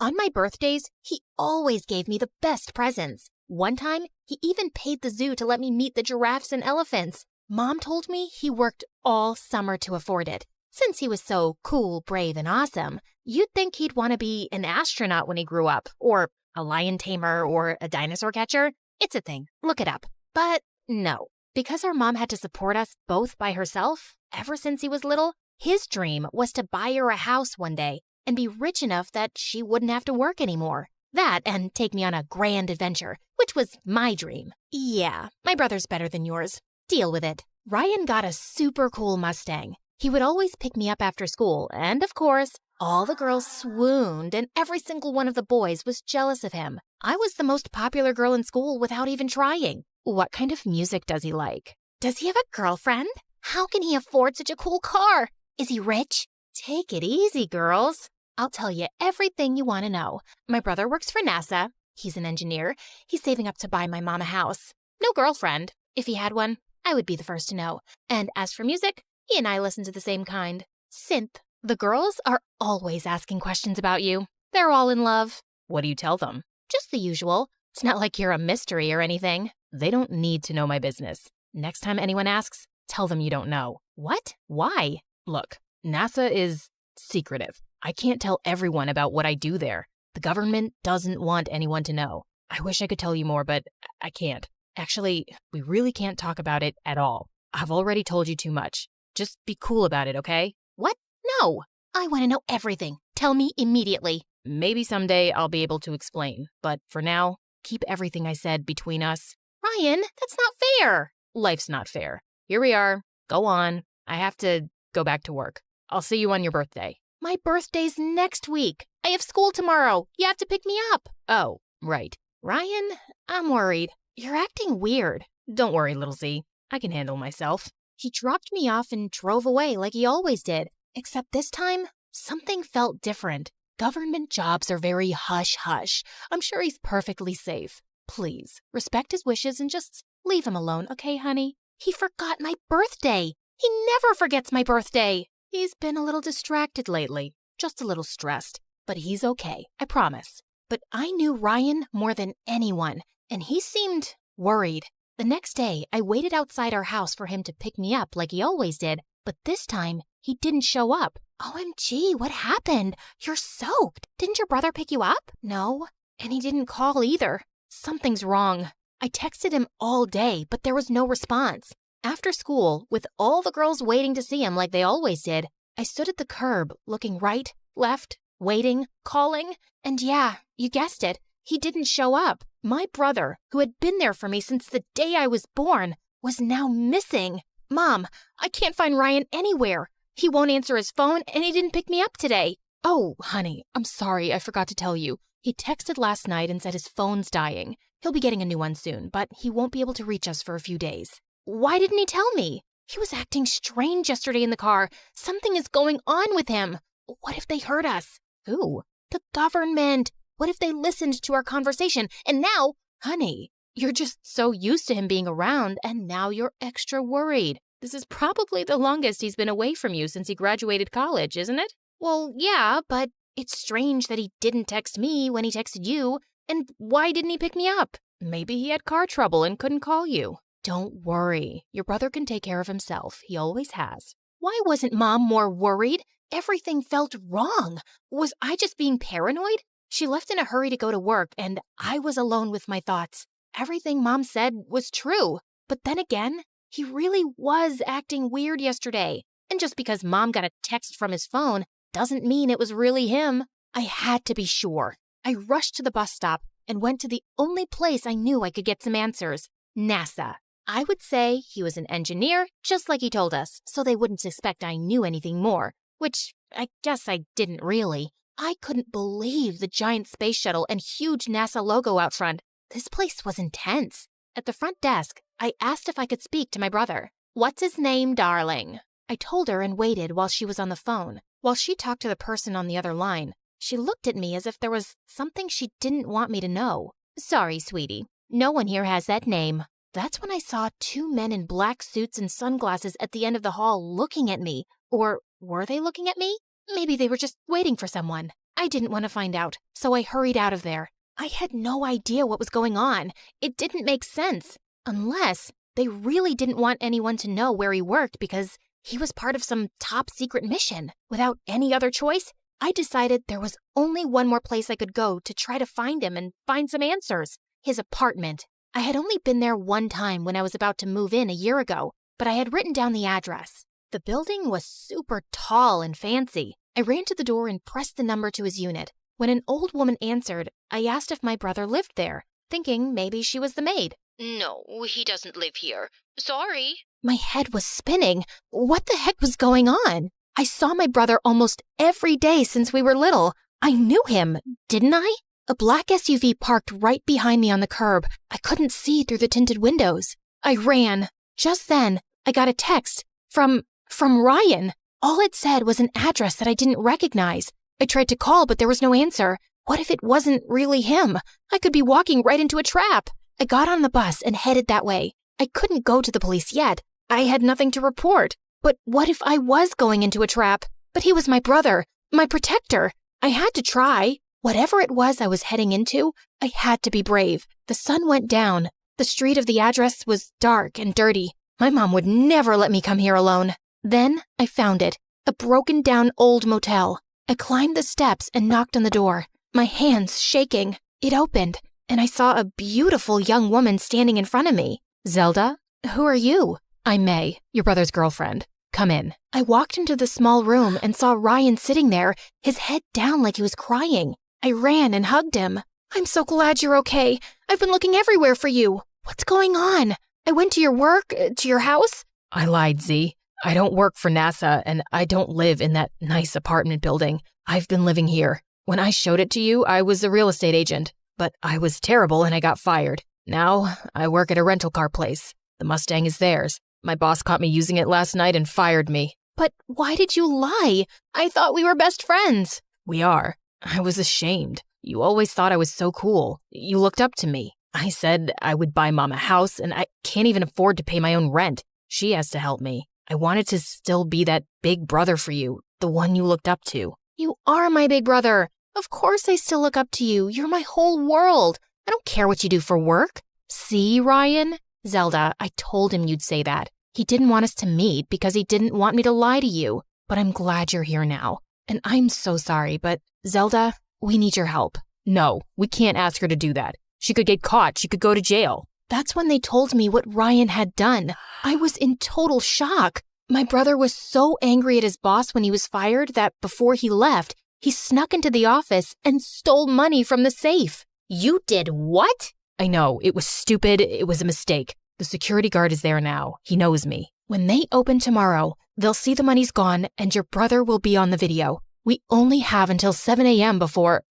On my birthdays, he always gave me the best presents. One time, he even paid the zoo to let me meet the giraffes and elephants. Mom told me he worked all summer to afford it. Since he was so cool, brave, and awesome, you'd think he'd want to be an astronaut when he grew up, or a lion tamer, or a dinosaur catcher. It's a thing. Look it up. But no, because our mom had to support us both by herself ever since he was little, his dream was to buy her a house one day and be rich enough that she wouldn't have to work anymore. That and take me on a grand adventure, which was my dream. Yeah, my brother's better than yours. Deal with it. Ryan got a super cool Mustang. He would always pick me up after school, and of course, all the girls swooned and every single one of the boys was jealous of him. I was the most popular girl in school without even trying. What kind of music does he like? Does he have a girlfriend? How can he afford such a cool car? Is he rich? Take it easy, girls. I'll tell you everything you want to know. My brother works for NASA. He's an engineer. He's saving up to buy my mom a house. No girlfriend. If he had one, I would be the first to know. And as for music, he and I listen to the same kind. Synth. The girls are always asking questions about you. They're all in love. What do you tell them? Just the usual. It's not like you're a mystery or anything. They don't need to know my business. Next time anyone asks, tell them you don't know. What? Why? Look, NASA is secretive. I can't tell everyone about what I do there. The government doesn't want anyone to know. I wish I could tell you more, but I can't. Actually, we really can't talk about it at all. I've already told you too much. Just be cool about it, okay? What? No. I want to know everything. Tell me immediately. Maybe someday I'll be able to explain, but for now, keep everything I said between us. Ryan, that's not fair. Life's not fair. Here we are. Go on. I have to go back to work. I'll see you on your birthday. My birthday's next week. I have school tomorrow. You have to pick me up. Oh, right. Ryan, I'm worried. You're acting weird. Don't worry, little Z. I can handle myself. He dropped me off and drove away like he always did. Except this time, something felt different. Government jobs are very hush-hush. I'm sure he's perfectly safe. Please, respect his wishes and just leave him alone, okay, honey? He forgot my birthday. He never forgets my birthday. He's been a little distracted lately, just a little stressed. But he's okay, I promise. But I knew Ryan more than anyone, and he seemed worried. The next day, I waited outside our house for him to pick me up like he always did, but this time, he didn't show up. OMG, what happened? You're soaked. Didn't your brother pick you up? No, and he didn't call either. Something's wrong. I texted him all day, but there was no response. After school, with all the girls waiting to see him like they always did, I stood at the curb, looking right, left, waiting, calling, and yeah, you guessed it, he didn't show up. My brother, who had been there for me since the day I was born, was now missing. Mom, I can't find Ryan anywhere. He won't answer his phone, and he didn't pick me up today. Oh, honey, I'm sorry, I forgot to tell you. He texted last night and said his phone's dying. He'll be getting a new one soon, but he won't be able to reach us for a few days. Why didn't he tell me? He was acting strange yesterday in the car. Something is going on with him. What if they heard us? Who? The government. What if they listened to our conversation? And now, honey, you're just so used to him being around, and now you're extra worried. This is probably the longest he's been away from you since he graduated college, isn't it? Well, yeah, but it's strange that he didn't text me when he texted you. And why didn't he pick me up? Maybe he had car trouble and couldn't call you. Don't worry. Your brother can take care of himself. He always has. Why wasn't Mom more worried? Everything felt wrong. Was I just being paranoid? She left in a hurry to go to work, and I was alone with my thoughts. Everything Mom said was true. But then again, he really was acting weird yesterday. And just because Mom got a text from his phone doesn't mean it was really him. I had to be sure. I rushed to the bus stop and went to the only place I knew I could get some answers, NASA. I would say he was an engineer, just like he told us, so they wouldn't suspect I knew anything more, which I guess I didn't really. I couldn't believe the giant space shuttle and huge NASA logo out front. This place was intense. At the front desk, I asked if I could speak to my brother. "What's his name, darling?" I told her and waited while she was on the phone. While she talked to the person on the other line, she looked at me as if there was something she didn't want me to know. "Sorry, sweetie. No one here has that name." That's when I saw two men in black suits and sunglasses at the end of the hall looking at me. Or were they looking at me? Maybe they were just waiting for someone. I didn't want to find out, so I hurried out of there. I had no idea what was going on. It didn't make sense. Unless they really didn't want anyone to know where he worked because he was part of some top secret mission. Without any other choice, I decided there was only one more place I could go to try to find him and find some answers. His apartment. I had only been there one time when I was about to move in a year ago, but I had written down the address. The building was super tall and fancy. I ran to the door and pressed the number to his unit. When an old woman answered, I asked if my brother lived there, thinking maybe she was the maid. "No, he doesn't live here. Sorry." My head was spinning. What the heck was going on? I saw my brother almost every day since we were little. I knew him, didn't I? A black SUV parked right behind me on the curb. I couldn't see through the tinted windows. I ran. Just then, I got a text from Ryan. All it said was an address that I didn't recognize. I tried to call, but there was no answer. What if it wasn't really him? I could be walking right into a trap. I got on the bus and headed that way. I couldn't go to the police yet. I had nothing to report. But what if I was going into a trap? But he was my brother, my protector. I had to try. Whatever it was I was heading into, I had to be brave. The sun went down. The street of the address was dark and dirty. My mom would never let me come here alone. Then I found it, a broken down old motel. I climbed the steps and knocked on the door, my hands shaking. It opened, and I saw a beautiful young woman standing in front of me. "Zelda, who are you?" "I'm May, your brother's girlfriend. Come in." I walked into the small room and saw Ryan sitting there, his head down like he was crying. I ran and hugged him. "I'm so glad you're okay. I've been looking everywhere for you. What's going on? I went to your work, to your house." I lied, Z. I don't work for NASA, and I don't live in that nice apartment building. I've been living here. When I showed it to you, I was a real estate agent, but I was terrible and I got fired. Now, I work at a rental car place. The Mustang is theirs. My boss caught me using it last night and fired me. "But why did you lie? I thought we were best friends." We are. I was ashamed. You always thought I was so cool. You looked up to me. I said I would buy Mom a house, and I can't even afford to pay my own rent. She has to help me. I wanted to still be that big brother for you, the one you looked up to. You are my big brother. Of course I still look up to you. You're my whole world. I don't care what you do for work. See, Ryan? Zelda, I told him you'd say that. He didn't want us to meet because he didn't want me to lie to you. But I'm glad you're here now. And I'm so sorry, but Zelda, we need your help. No, we can't ask her to do that. She could get caught. She could go to jail. That's when they told me what Ryan had done. I was in total shock. My brother was so angry at his boss when he was fired that before he left, he snuck into the office and stole money from the safe. You did what? I know, it was stupid. It was a mistake. The security guard is there now. He knows me. When they open tomorrow, they'll see the money's gone and your brother will be on the video. We only have until 7 a.m. before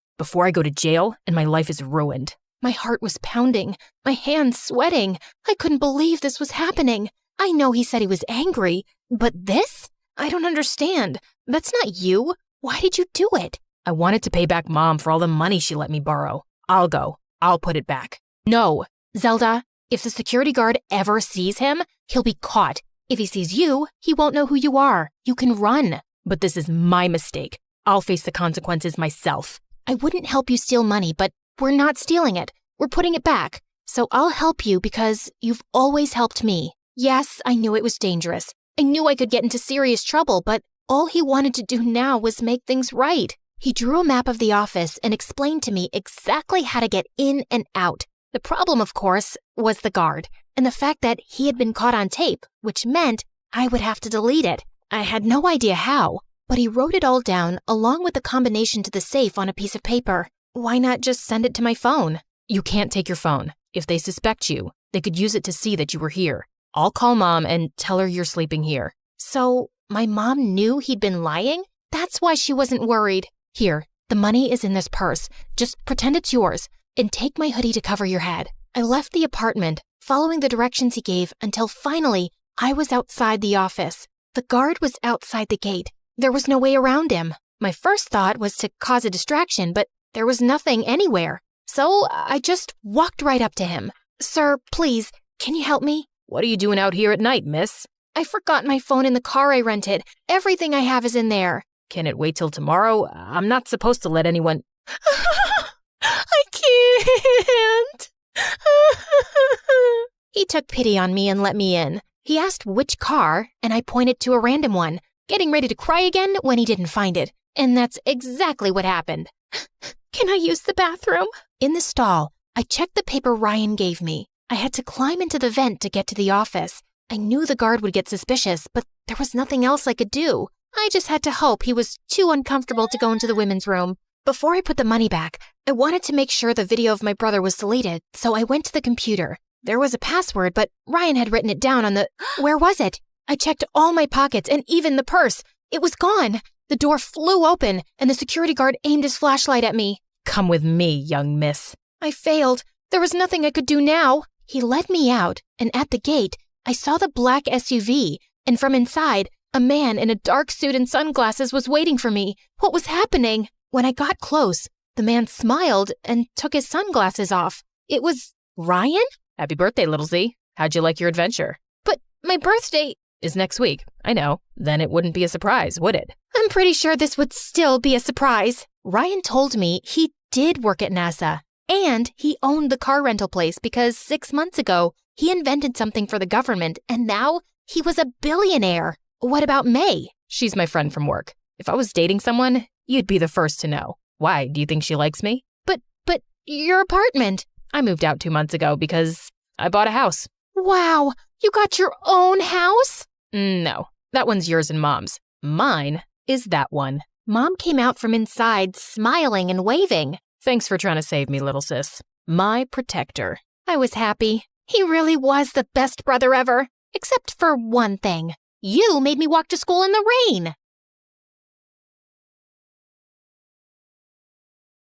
I go to jail and my life is ruined. My heart was pounding, my hands sweating. I couldn't believe this was happening. I know he said he was angry, but this? I don't understand. That's not you. Why did you do it? I wanted to pay back Mom for all the money she let me borrow. I'll go. I'll put it back. No. Zelda, if the security guard ever sees him, he'll be caught. If he sees you, he won't know who you are. You can run. But this is my mistake. I'll face the consequences myself. I wouldn't help you steal money, but we're not stealing it. We're putting it back. So I'll help you because you've always helped me. Yes, I knew it was dangerous. I knew I could get into serious trouble, but all he wanted to do now was make things right. He drew a map of the office and explained to me exactly how to get in and out. The problem, of course, was the guard, and the fact that he had been caught on tape, which meant I would have to delete it. I had no idea how, but he wrote it all down along with the combination to the safe on a piece of paper. Why not just send it to my phone? You can't take your phone. If they suspect you, they could use it to see that you were here. I'll call Mom and tell her you're sleeping here. So my mom knew he'd been lying? That's why she wasn't worried. Here, the money is in this purse. Just pretend it's yours and take my hoodie to cover your head. I left the apartment, following the directions he gave until finally I was outside the office. The guard was outside the gate. There was no way around him. My first thought was to cause a distraction, but there was nothing anywhere. So I just walked right up to him. Sir, please, can you help me? What are you doing out here at night, miss? I forgot my phone in the car I rented. Everything I have is in there. Can it wait till tomorrow? I'm not supposed to let anyone... I can't. He took pity on me and let me in. He asked which car, and I pointed to a random one, getting ready to cry again when he didn't find it. And that's exactly what happened. Can I use the bathroom? In the stall, I checked the paper Ryan gave me. I had to climb into the vent to get to the office. I knew the guard would get suspicious, but there was nothing else I could do. I just had to hope he was too uncomfortable to go into the women's room. Before I put the money back, I wanted to make sure the video of my brother was deleted, so I went to the computer. There was a password, but Ryan had written it down on the... Where was it? I checked all my pockets and even the purse. It was gone. The door flew open, and the security guard aimed his flashlight at me. Come with me, young miss. I failed. There was nothing I could do now. He led me out, and at the gate, I saw the black SUV, and from inside, a man in a dark suit and sunglasses was waiting for me. What was happening? When I got close, the man smiled and took his sunglasses off. It was Ryan? Happy birthday, little Z. How'd you like your adventure? But my birthday is next week. I know. Then it wouldn't be a surprise, would it? I'm pretty sure this would still be a surprise. Ryan told me he did work at NASA, and he owned the car rental place because 6 months ago, he invented something for the government, and now he was a billionaire. What about May? She's my friend from work. If I was dating someone, you'd be the first to know. Why? Do you think she likes me? But your apartment. I moved out 2 months ago because I bought a house. Wow, you got your own house? No, that one's yours and Mom's. Mine is that one. Mom came out from inside, smiling and waving. Thanks for trying to save me, little sis. My protector. I was happy. He really was the best brother ever. Except for one thing. You made me walk to school in the rain.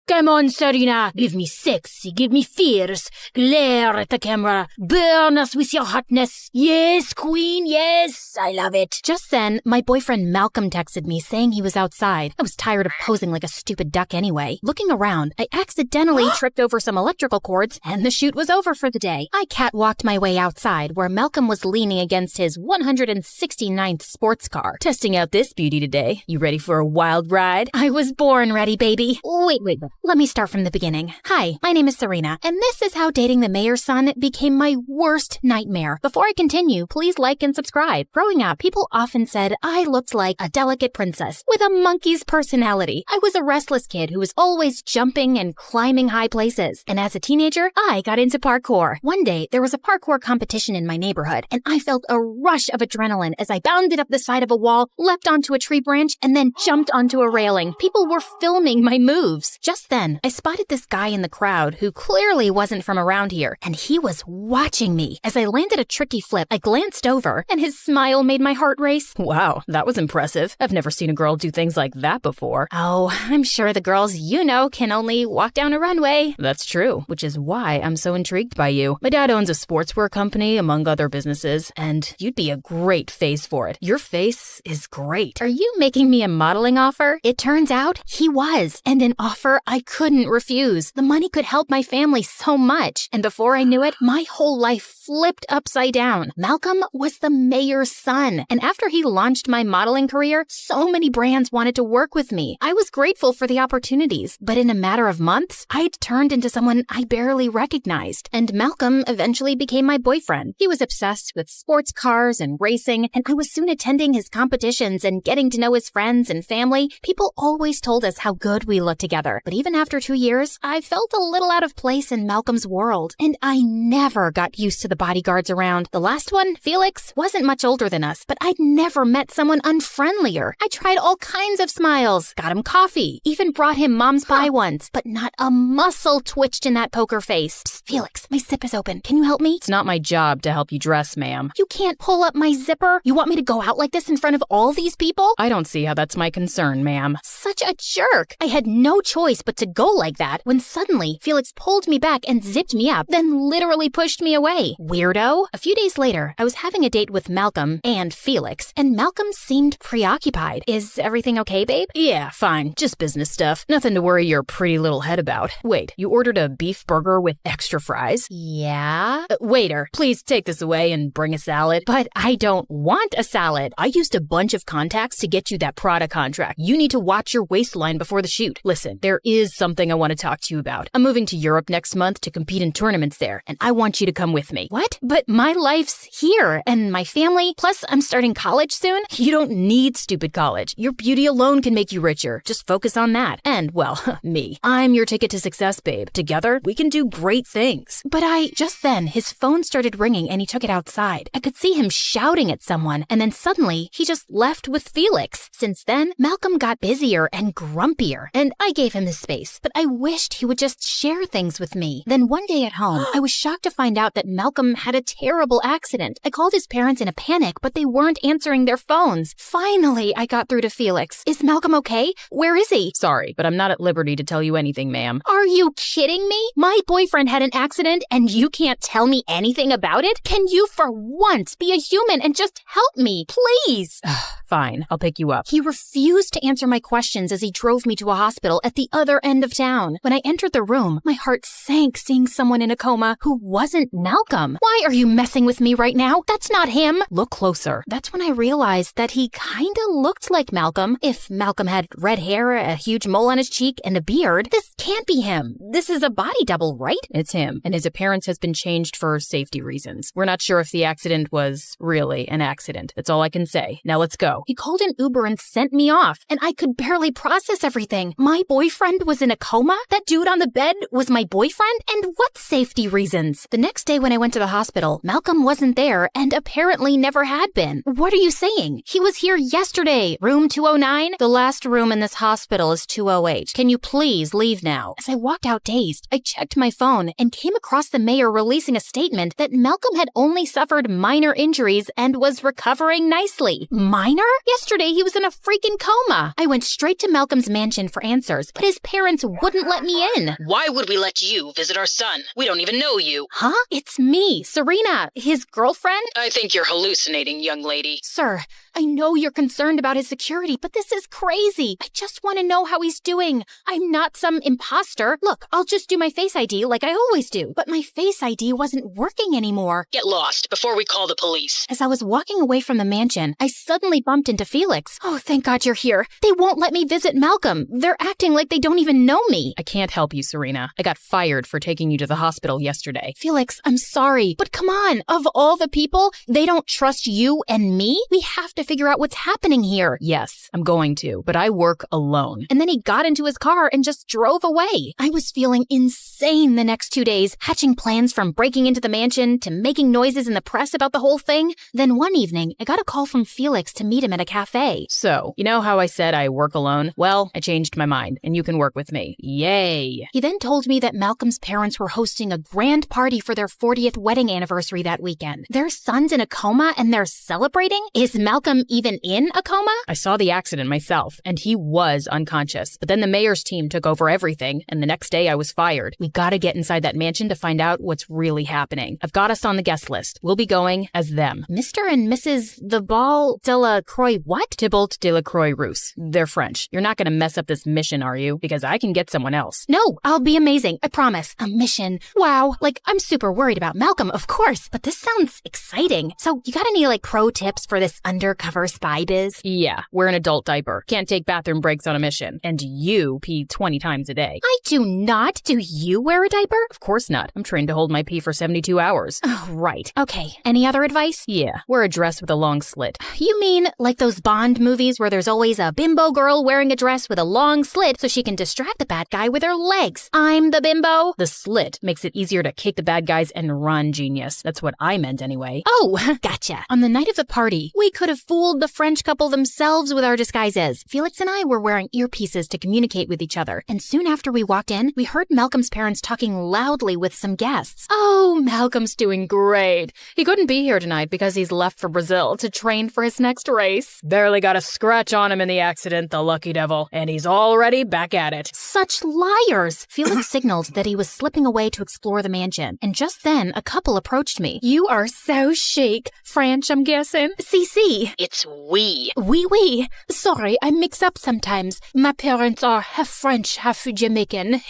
Come on, Serena. Give me sexy, give me fierce. Glare at the camera. Burn us with your hotness. Yes, queen, yes. I love it. Just then, my boyfriend Malcolm texted me saying he was outside. I was tired of posing like a stupid duck anyway. Looking around, I accidentally tripped over some electrical cords, and the shoot was over for the day. I catwalked my way outside, where Malcolm was leaning against his 169th sports car. Testing out this beauty today. You ready for a wild ride? I was born ready, baby. Wait. Let me start from the beginning. Hi, my name is Serena, and this is how dating the mayor's son became my worst nightmare. Before I continue, please like and subscribe. Growing up, people often said I looked like a delicate princess with a monkey's personality. I was a restless kid who was always jumping and climbing high places. And as a teenager, I got into parkour. One day, there was a parkour competition in my neighborhood, and I felt a rush of adrenaline as I bounded up the side of a wall, leapt onto a tree branch, and then jumped onto a railing. People were filming my moves. Just then, I spotted this guy in the crowd who clearly wasn't from around here, and he was watching me. As I landed a tricky flip, I glanced over, and his smile made my heart race. Wow, that was impressive. I've never seen a girl do things like that before. Oh, I'm sure the girls you know can only walk down a runway. That's true, which is why I'm so intrigued by you. My dad owns a sportswear company, among other businesses, and you'd be a great face for it. Your face is great. Are you making me a modeling offer? It turns out he was, and an offer I I couldn't refuse. The money could help my family so much. And before I knew it, my whole life flipped upside down. Malcolm was the mayor's son. And after he launched my modeling career, so many brands wanted to work with me. I was grateful for the opportunities, but in a matter of months, I'd turned into someone I barely recognized. And Malcolm eventually became my boyfriend. He was obsessed with sports cars and racing, and I was soon attending his competitions and getting to know his friends and family. People always told us how good we looked together. But even after 2 years, I felt a little out of place in Malcolm's world, and I never got used to the bodyguards around. The last one, Felix, wasn't much older than us, but I'd never met someone unfriendlier. I tried all kinds of smiles, got him coffee, even brought him mom's pie once, but not a muscle twitched in that poker face. Psst, Felix, my zip is open. Can you help me? It's not my job to help you dress, ma'am. You can't pull up my zipper? You want me to go out like this in front of all these people? I don't see how that's my concern, ma'am. Such a jerk. I had no choice but to go like that when suddenly Felix pulled me back and zipped me up, then literally pushed me away. Weirdo. A few days later, I was having a date with Malcolm and Felix, and Malcolm seemed preoccupied. Is everything okay, babe? Yeah, fine. Just business stuff. Nothing to worry your pretty little head about. Wait, you ordered a beef burger with extra fries? Yeah? Waiter, please take this away and bring a salad. But I don't want a salad. I used a bunch of contacts to get you that Prada contract. You need to watch your waistline before the shoot. Listen, there is something I want to talk to you about. I'm moving to Europe next month to compete in tournaments there, and I want you to come with me. What? But my life's here, and my family, plus I'm starting college soon. You don't need stupid college. Your beauty alone can make you richer. Just focus on that. And, well, me. I'm your ticket to success, babe. Together, we can do great things. But just then, his phone started ringing and he took it outside. I could see him shouting at someone, and then suddenly, he just left with Felix. Since then, Malcolm got busier and grumpier, and I gave him his space, but I wished he would just share things with me. Then one day at home, I was shocked to find out that Malcolm had a terrible accident. I called his parents in a panic, but they weren't answering their phones. Finally, I got through to Felix. Is Malcolm okay? Where is he? Sorry, but I'm not at liberty to tell you anything, ma'am. Are you kidding me? My boyfriend had an accident and you can't tell me anything about it? Can you for once be a human and just help me, please? Fine, I'll pick you up. He refused to answer my questions as he drove me to a hospital at the other end of town. When I entered the room, my heart sank seeing someone in a coma who wasn't Malcolm. Why are you messing with me right now? That's not him. Look closer. That's when I realized that he kinda looked like Malcolm. If Malcolm had red hair, a huge mole on his cheek, and a beard, this can't be him. This is a body double, right? It's him, and his appearance has been changed for safety reasons. We're not sure if the accident was really an accident. That's all I can say. Now let's go. He called an Uber and sent me off, and I could barely process everything. My boyfriend was in a coma? That dude on the bed was my boyfriend? And what safety reasons? The next day when I went to the hospital, Malcolm wasn't there and apparently never had been. What are you saying? He was here yesterday. Room 209? The last room in this hospital is 208. Can you please leave now? As I walked out dazed, I checked my phone and came across the mayor releasing a statement that Malcolm had only suffered minor injuries and was recovering nicely. Minor? Yesterday he was in a freaking coma. I went straight to Malcolm's mansion for answers, but his parents wouldn't let me in. Why would we let you visit our son? We don't even know you. Huh? It's me, Serena, his girlfriend. I think you're hallucinating, young lady. Sir, I know you're concerned about his security, but this is crazy. I just want to know how he's doing. I'm not some imposter. Look, I'll just do my Face ID like I always do. But my Face ID wasn't working anymore. Get lost before we call the police. As I was walking away from the mansion, I suddenly bumped into Felix. Oh, thank God you're here. They won't let me visit Malcolm. They're acting like they don't even know me. I can't help you, Serena. I got fired for taking you to the hospital yesterday. Felix, I'm sorry, but come on. Of all the people, they don't trust you and me? We have to figure out what's happening here. Yes, I'm going to, but I work alone. And then he got into his car and just drove away. I was feeling insane the next 2 days, hatching plans from breaking into the mansion to making noises in the press about the whole thing. Then one evening, I got a call from Felix to meet him at a cafe. So, you know how I said I work alone? Well, I changed my mind, and you can work with me. Yay! He then told me that Malcolm's parents were hosting a grand party for their 40th wedding anniversary that weekend. Their son's in a coma and they're celebrating? Is Malcolm even in a coma? I saw the accident myself, and he was unconscious. But then the mayor's team took over everything, and the next day I was fired. We gotta get inside that mansion to find out what's really happening. I've got us on the guest list. We'll be going as them. Mr. and Mrs. the Ball de la Croix what? Tybalt de la Croix Rousse. They're French. You're not gonna mess up this mission, are you? Because I can get someone else. No, I'll be amazing. I promise. A mission. Wow. Like, I'm super worried about Malcolm, of course, but this sounds exciting. So, you got any, pro tips for this undercover spy biz? Yeah, wear an adult diaper. Can't take bathroom breaks on a mission. And you pee 20 times a day. I do not. Do you wear a diaper? Of course not. I'm trained to hold my pee for 72 hours. Oh, right. Okay. Any other advice? Yeah, wear a dress with a long slit. You mean like those Bond movies where there's always a bimbo girl wearing a dress with a long slit so she can distract the bad guy with her legs? I'm the bimbo. The slit makes it easier to kick the bad guys and run, genius. That's what I meant anyway. Oh, gotcha. On the night of the party, we could have fooled the French couple themselves with our disguises. Felix and I were wearing earpieces to communicate with each other, and soon after we walked in, we heard Malcolm's parents talking loudly with some guests. Oh, Malcolm's doing great. He couldn't be here tonight because he's left for Brazil to train for his next race. Barely got a scratch on him in the accident, the lucky devil, and he's already back at it. Such liars! Felix signaled that he was slipping away to explore the mansion, and just then a couple approached me. You are so chic. French, I'm guessing? Si. It's we. Oui. Sorry, I mix up sometimes. My parents are half French, half Jamaican.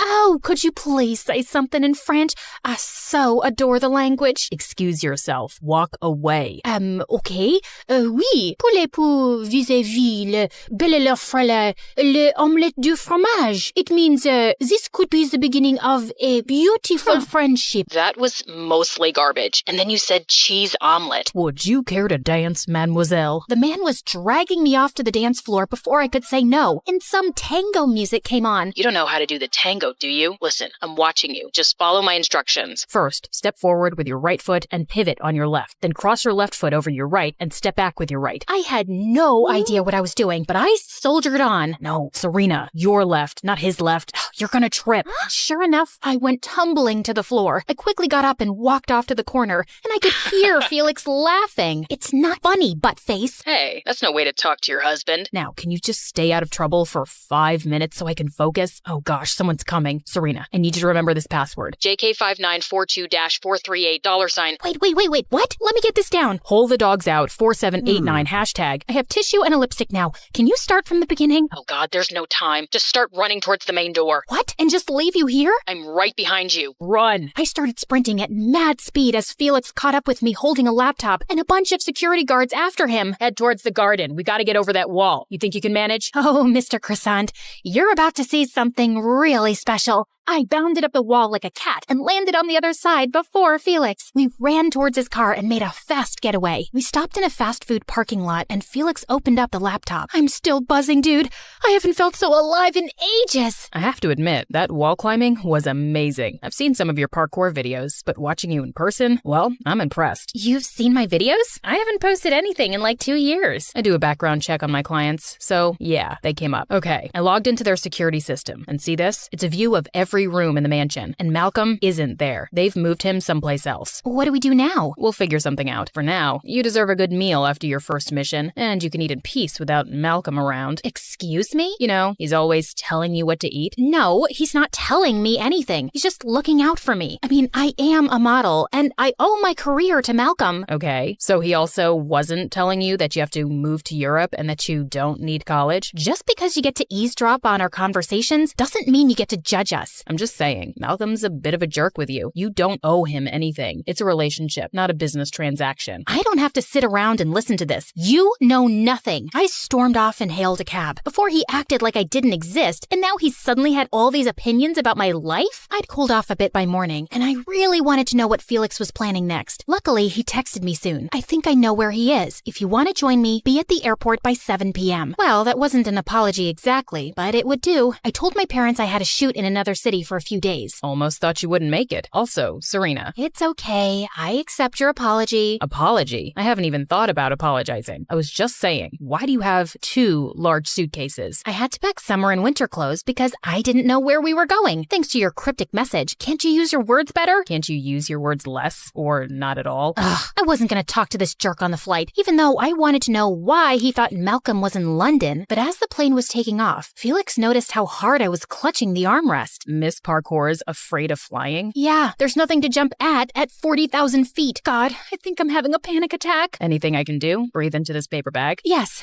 Oh, could you please say something in French? I so adore the language. Excuse yourself. Walk away. Okay. Oui. Pour vis-à-vis le belle leur frère, le omelette du fromage. It means this could be the beginning of a beautiful friendship. That was mostly garbage. And then you said cheese omelet. Would you care to dance, mademoiselle? The man was dragging me off to the dance floor before I could say no, and some tango music came on. You don't know how to do the tango, do you? Listen, I'm watching you. Just follow my instructions. First, step forward with your right foot and pivot on your left. Then cross your left foot over your right and step back with your right. I had no idea what I was doing, but I soldiered on. No, Serena, your left, not his left. You're gonna trip. Sure enough, I went tumbling to the floor. I quickly got up and walked off to the corner, and I could hear Felix laughing. It's not funny, buttface. Hey, that's no way to talk to your husband. Now, can you just stay out of trouble for 5 minutes so I can focus? Oh gosh, someone's coming. Serena, I need you to remember this password. JK5942-438 $. Wait. What? Let me get this down. Hole the dogs out 4789 hashtag. I have tissue and a lipstick now. Can you start from the beginning? Oh God, there's no time. Just start running towards the main door. What? And just leave you here? I'm right behind you. Run. I started sprinting at mad speed as Felix caught up with me holding a laptop and a bunch of security guards after him. Head towards the garden. We gotta get over that wall. You think you can manage? Oh, Mr. Croissant, you're about to see something really special. I bounded up the wall like a cat and landed on the other side before Felix. We ran towards his car and made a fast getaway. We stopped in a fast food parking lot and Felix opened up the laptop. I'm still buzzing, dude. I haven't felt so alive in ages. I have to admit, that wall climbing was amazing. I've seen some of your parkour videos, but watching you in person, well, I'm impressed. You've seen my videos? I haven't posted anything in like 2 years. I do a background check on my clients, so yeah, they came up. Okay, I logged into their security system, and see this? It's a view of every room in the mansion, and Malcolm isn't there. They've moved him someplace else. What do we do now? We'll figure something out. For now, you deserve a good meal after your first mission, and you can eat in peace without Malcolm around. Excuse me? You know, he's always telling you what to eat. No, he's not telling me anything. He's just looking out for me. I mean, I am a model, and I owe my career to Malcolm. Okay, so he also wasn't telling you that you have to move to Europe and that you don't need college? Just because you get to eavesdrop on our conversations doesn't mean you get to judge us. I'm just saying, Malcolm's a bit of a jerk with you. You don't owe him anything. It's a relationship, not a business transaction. I don't have to sit around and listen to this. You know nothing. I stormed off and hailed a cab. Before he acted like I didn't exist, and now he suddenly had all these opinions about my life? I'd cooled off a bit by morning, and I really wanted to know what Felix was planning next. Luckily, he texted me soon. I think I know where he is. If you want to join me, be at the airport by 7 p.m. Well, that wasn't an apology exactly, but it would do. I told my parents I had a shoot in another city for a few days. Almost thought you wouldn't make it. Also, Serena. It's okay. I accept your apology. Apology? I haven't even thought about apologizing. I was just saying, why do you have 2 large suitcases? I had to pack summer and winter clothes because I didn't know where we were going. Thanks to your cryptic message. Can't you use your words better? Can't you use your words less or not at all? Ugh, I wasn't going to talk to this jerk on the flight, even though I wanted to know why he thought Malcolm was in London. But as the plane was taking off, Felix noticed how hard I was clutching the armrest. Miss Parkour's afraid of flying? Yeah, there's nothing to jump at 40,000 feet. God, I think I'm having a panic attack. Anything I can do? Breathe into this paper bag? Yes,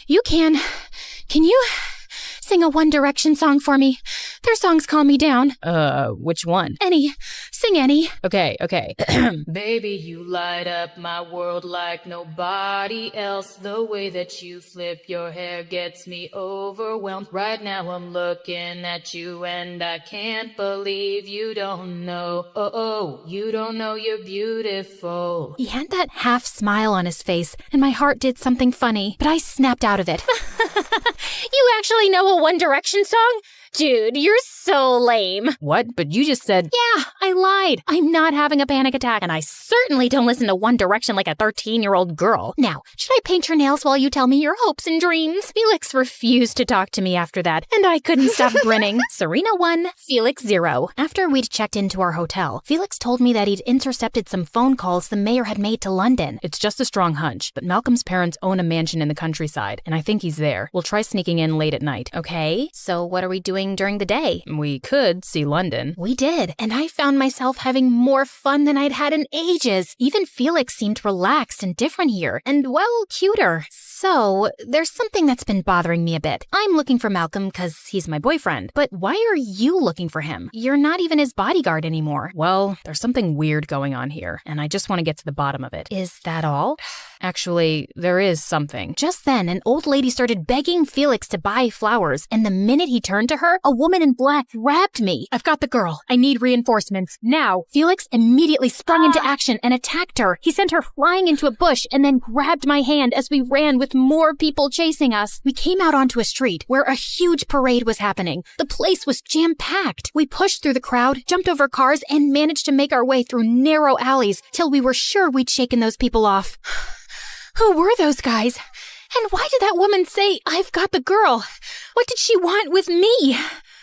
you can. Can you Sing a One Direction song for me. Their songs calm me down. Which one? Any. Sing any. Okay. Baby, you light up my world like nobody else. The way that you flip your hair gets me overwhelmed. Right now I'm looking at you and I can't believe you don't know. Oh, you don't know you're beautiful. He had that half smile on his face, and my heart did something funny, but I snapped out of it. You actually know a One Direction song? Dude, you're so lame. What? But you just said... Yeah, I lied. I'm not having a panic attack, and I certainly don't listen to One Direction like a 13-year-old girl. Now, should I paint your nails while you tell me your hopes and dreams? Felix refused to talk to me after that, and I couldn't stop grinning. Serena 1, Felix 0. After we'd checked into our hotel, Felix told me that he'd intercepted some phone calls the mayor had made to London. It's just a strong hunch, but Malcolm's parents own a mansion in the countryside, and I think he's there. We'll try sneaking in late at night. Okay, so what are we doing during the day? We could see London. We did, and I found myself having more fun than I'd had in ages. Even Felix seemed relaxed and different here, and, well, cuter. So, there's something that's been bothering me a bit. I'm looking for Malcolm because he's my boyfriend, but why are you looking for him? You're not even his bodyguard anymore. Well, there's something weird going on here, and I just want to get to the bottom of it. Is that all? Actually, there is something. Just then, an old lady started begging Felix to buy flowers, and the minute he turned to her, a woman in black grabbed me. I've got the girl. I need reinforcements. Now. Felix immediately sprung into action and attacked her. He sent her flying into a bush and then grabbed my hand as we ran with more people chasing us. We came out onto a street where a huge parade was happening. The place was jam-packed. We pushed through the crowd, jumped over cars, and managed to make our way through narrow alleys till we were sure we'd shaken those people off. Who were those guys? And why did that woman say, "I've got the girl"? What did she want with me?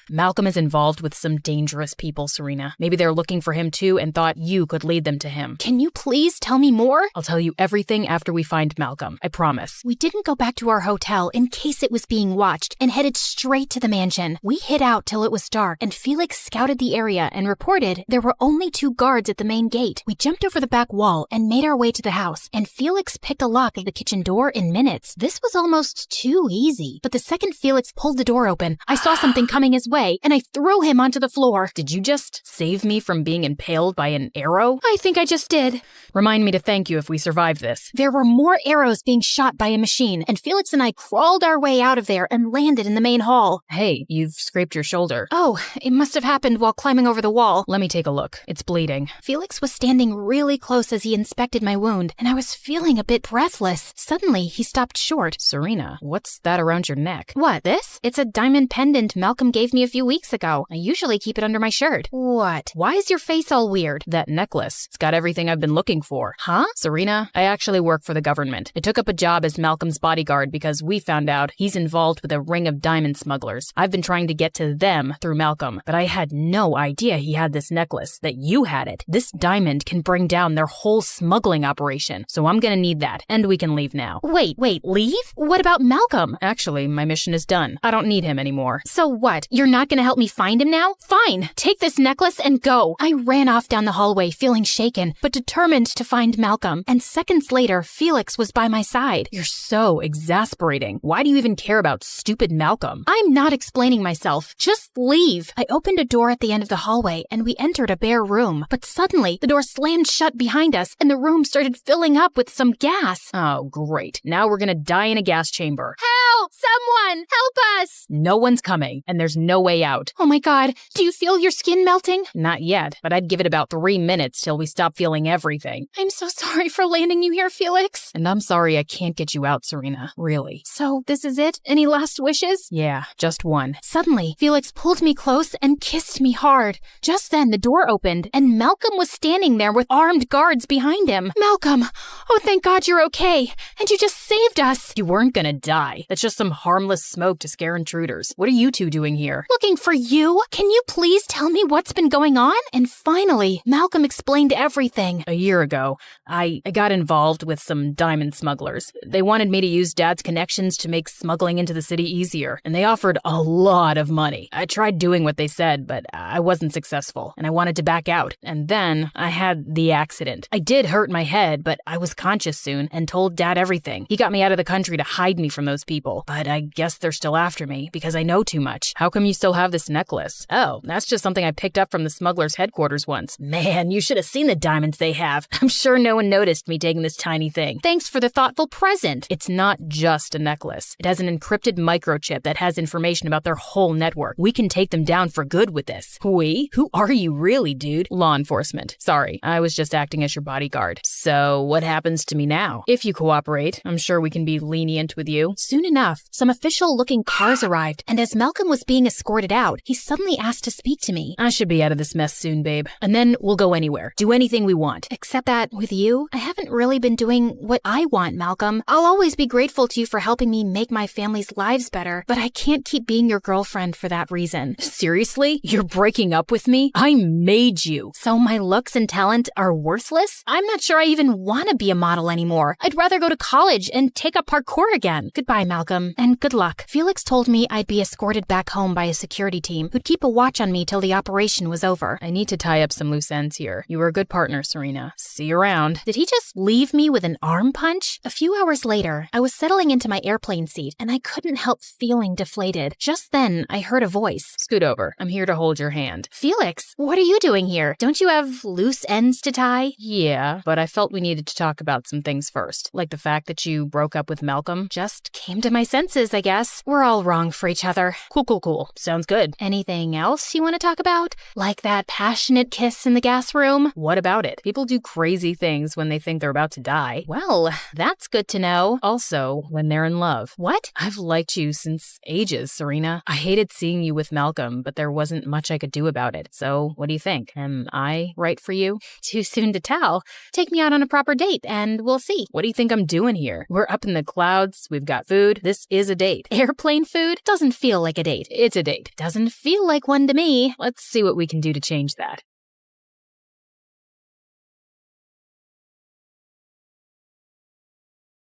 Malcolm is involved with some dangerous people, Serena. Maybe they're looking for him too and thought you could lead them to him. Can you please tell me more? I'll tell you everything after we find Malcolm. I promise. We didn't go back to our hotel in case it was being watched and headed straight to the mansion. We hid out till it was dark, and Felix scouted the area and reported there were only 2 guards at the main gate. We jumped over the back wall and made our way to the house, and Felix picked a lock of the kitchen door in minutes. This was almost too easy. But the second Felix pulled the door open, I saw something coming his way, and I threw him onto the floor. Did you just save me from being impaled by an arrow? I think I just did. Remind me to thank you if we survive this. There were more arrows being shot by a machine, and Felix and I crawled our way out of there and landed in the main hall. Hey, you've scraped your shoulder. Oh, it must have happened while climbing over the wall. Let me take a look. It's bleeding. Felix was standing really close as he inspected my wound, and I was feeling a bit breathless. Suddenly, he stopped short. Serena, what's that around your neck? What, this? It's a diamond pendant Malcolm gave me a few weeks ago. I usually keep it under my shirt. What? Why is your face all weird? That necklace. It's got everything I've been looking for. Huh? Serena, I actually work for the government. I took up a job as Malcolm's bodyguard because we found out he's involved with a ring of diamond smugglers. I've been trying to get to them through Malcolm, but I had no idea he had this necklace, that you had it. This diamond can bring down their whole smuggling operation, so I'm gonna need that, and we can leave now. Wait, leave? What about Malcolm? Actually, my mission is done. I don't need him anymore. So what? You're not gonna help me find him now? Fine, take this necklace and go. I ran off down the hallway feeling shaken, but determined to find Malcolm, and seconds later, Felix was by my side. You're so exasperating. Why do you even care about stupid Malcolm? I'm not explaining myself. Just leave. I opened a door at the end of the hallway, and we entered a bare room, but suddenly, the door slammed shut behind us, and the room started filling up with some gas. Oh, great. Now we're gonna die in a gas chamber. Help! Someone! Help us! No one's coming, and there's no way out. Oh my God, do you feel your skin melting? Not yet, but I'd give it about 3 minutes till we stop feeling everything. I'm so sorry for landing you here, Felix. And I'm sorry I can't get you out, Serena. Really. So, this is it? Any last wishes? Yeah, just one. Suddenly, Felix pulled me close and kissed me hard. Just then, the door opened, and Malcolm was standing there with armed guards behind him. Malcolm! Oh, thank God you're okay. And you just saved us. You weren't gonna die. That's just some harmless smoke to scare intruders. What are you two doing here? Looking for you? Can you please tell me what's been going on? And finally, Malcolm explained everything. A year ago, I got involved with some diamond smugglers. They wanted me to use Dad's connections to make smuggling into the city easier, and they offered a lot of money. I tried doing what they said, but I wasn't successful, and I wanted to back out. And then I had the accident. I did hurt my head, but I was conscious soon and told Dad everything. He got me out of the country to hide me from those people. but I guess they're still after me because I know too much. How come you still have this necklace? Oh, that's just something I picked up from the smuggler's headquarters once. Man, you should have seen the diamonds they have. I'm sure no one noticed me taking this tiny thing. Thanks for the thoughtful present. It's not just a necklace. It has an encrypted microchip that has information about their whole network. We can take them down for good with this. We? Who are you really, dude? Law enforcement. Sorry, I was just acting as your bodyguard. So what happens to me now? If you cooperate, I'm sure we can be lenient with you. Soon enough, some official-looking cars arrived, and as Malcolm was being escorted out, he suddenly asked to speak to me. I should be out of this mess soon, babe. And then we'll go anywhere. Do anything we want. Except that, with you, I haven't really been doing what I want, Malcolm. I'll always be grateful to you for helping me make my family's lives better, but I can't keep being your girlfriend for that reason. Seriously? You're breaking up with me? I made you. So my looks and talent are worthless? I'm not sure I even want to be a model anymore. I'd rather go to college and take up parkour again. Goodbye, Malcolm, and good luck. Felix told me I'd be escorted back home by a security team who'd keep a watch on me till the operation was over. I need to tie up some loose ends here. You were a good partner, Serena. See you around. Did he just leave me with an arm punch? A few hours later, I was settling into my airplane seat, and I couldn't help feeling deflated. Just then, I heard a voice. Scoot over. I'm here to hold your hand. Felix, what are you doing here? Don't you have loose ends to tie? Yeah, but I felt we needed to talk about some things first. Like the fact that you broke up with Malcolm. Just came to my senses, I guess. We're all wrong for each other. Cool. Sounds good. Anything else you want to talk about? Like that passionate kiss in the gas room? What about it? People do crazy things when they think they're about to die. Well, that's good to know. Also, when they're in love. What? I've liked you since ages, Serena. I hated seeing you with Malcolm, but there wasn't much I could do about it. So, what do you think? Am I right for you? Too soon to tell. Take me out on a proper date and we'll see. What do you think I'm doing here? We're up in the clouds. We've got food. This is a date. Airplane food doesn't feel like a date. It's a date. Doesn't feel like one to me. Let's see what we can do to change that.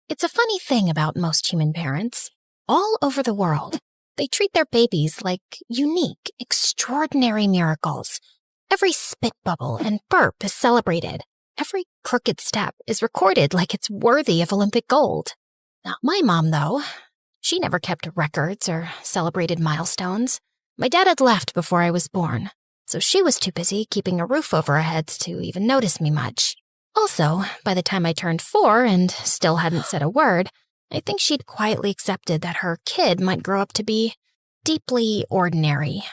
It's a funny thing about most human parents. All over the world, they treat their babies like unique, extraordinary miracles. Every spit bubble and burp is celebrated. Every crooked step is recorded like it's worthy of Olympic gold. Not my mom, though. She never kept records or celebrated milestones. My dad had left before I was born, so she was too busy keeping a roof over our heads to even notice me much. Also, by the time I turned 4 and still hadn't said a word, I think she'd quietly accepted that her kid might grow up to be deeply ordinary,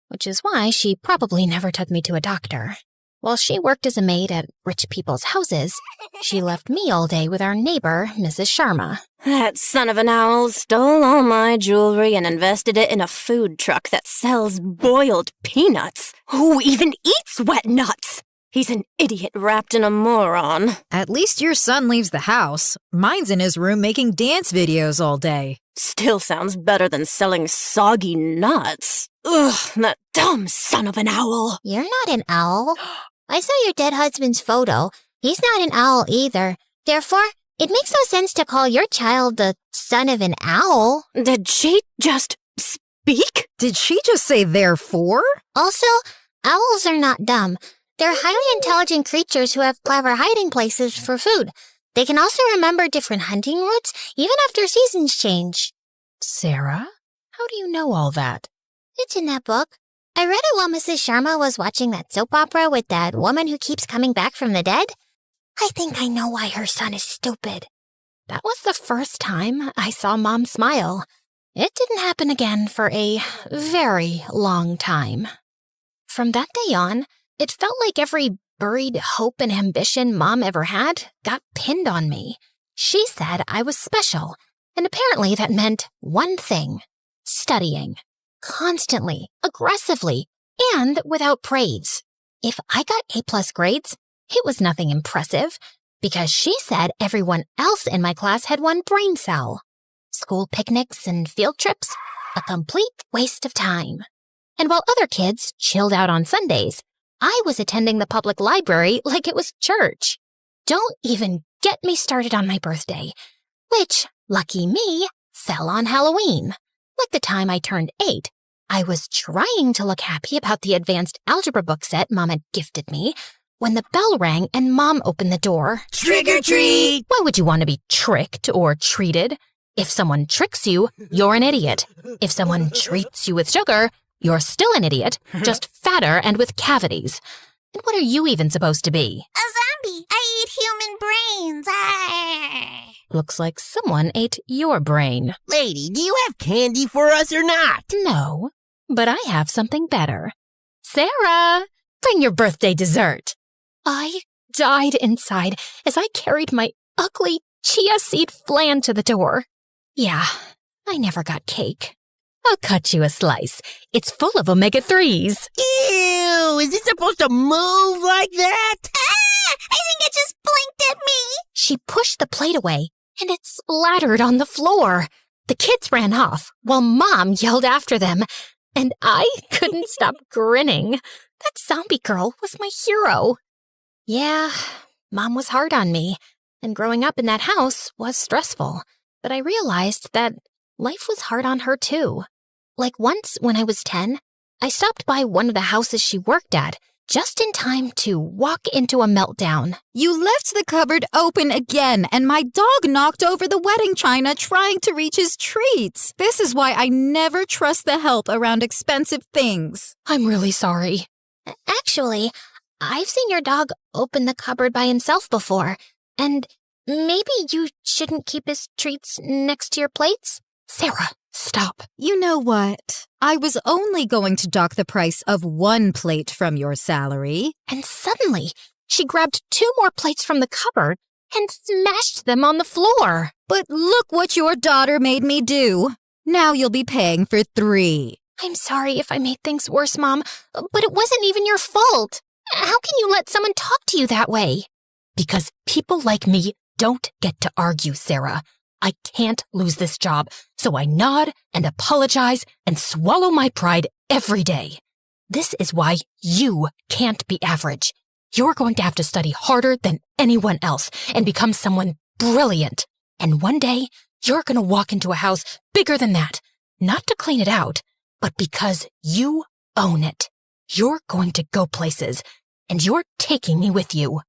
which is why she probably never took me to a doctor. While she worked as a maid at rich people's houses, she left me all day with our neighbor, Mrs. Sharma. That son of an owl stole all my jewelry and invested it in a food truck that sells boiled peanuts. Who even eats wet nuts? He's an idiot wrapped in a moron. At least your son leaves the house. Mine's in his room making dance videos all day. Still sounds better than selling soggy nuts. Ugh, that dumb son of an owl. You're not an owl. I saw your dead husband's photo. He's not an owl either. Therefore, it makes no sense to call your child the son of an owl. Did she just speak? Did she just say therefore? Also, owls are not dumb. They're highly intelligent creatures who have clever hiding places for food. They can also remember different hunting routes, even after seasons change. Sarah? How do you know all that? It's in that book. I read it while Mrs. Sharma was watching that soap opera with that woman who keeps coming back from the dead. I think I know why her son is stupid. That was the first time I saw Mom smile. It didn't happen again for a very long time. From that day on, it felt like every buried hope and ambition Mom ever had got pinned on me. She said I was special, and apparently that meant one thing: studying. Constantly, aggressively, and without praise. If I got A+ grades, it was nothing impressive, because she said everyone else in my class had one brain cell. School picnics and field trips, a complete waste of time. And while other kids chilled out on Sundays, I was attending the public library like it was church. Don't even get me started on my birthday, which, lucky me, fell on Halloween. Like the time I turned 8, I was trying to look happy about the advanced algebra book set Mom had gifted me when the bell rang and Mom opened the door. Trick or treat! Why would you want to be tricked or treated? If someone tricks you, you're an idiot. If someone treats you with sugar, you're still an idiot, just fatter and with cavities. And what are you even supposed to be? A zombie. I eat human brains. Looks like someone ate your brain. Lady, do you have candy for us or not? No, but I have something better. Sarah, bring your birthday dessert. I died inside as I carried my ugly chia seed flan to the door. Yeah, I never got cake. I'll cut you a slice. It's full of omega-3s. Ew, is it supposed to move like that? I think it just blinked at me. She pushed the plate away, and it splattered on the floor. The kids ran off, while Mom yelled after them, and I couldn't stop grinning. That zombie girl was my hero. Yeah, Mom was hard on me, and growing up in that house was stressful. But I realized that life was hard on her too. Like once when I was 10, I stopped by one of the houses she worked at, just in time to walk into a meltdown. You left the cupboard open again, and my dog knocked over the wedding china trying to reach his treats. This is why I never trust the help around expensive things. I'm really sorry. Actually, I've seen your dog open the cupboard by himself before, and maybe you shouldn't keep his treats next to your plates? Sarah, stop. You know what? I was only going to dock the price of one plate from your salary. And suddenly, she grabbed 2 more plates from the cupboard and smashed them on the floor. But look what your daughter made me do. Now you'll be paying for 3. I'm sorry if I made things worse, Mom, but it wasn't even your fault. How can you let someone talk to you that way? Because people like me don't get to argue, Sarah. I can't lose this job, so I nod and apologize and swallow my pride every day. This is why you can't be average. You're going to have to study harder than anyone else and become someone brilliant. And one day, you're going to walk into a house bigger than that, not to clean it out, but because you own it. You're going to go places, and you're taking me with you.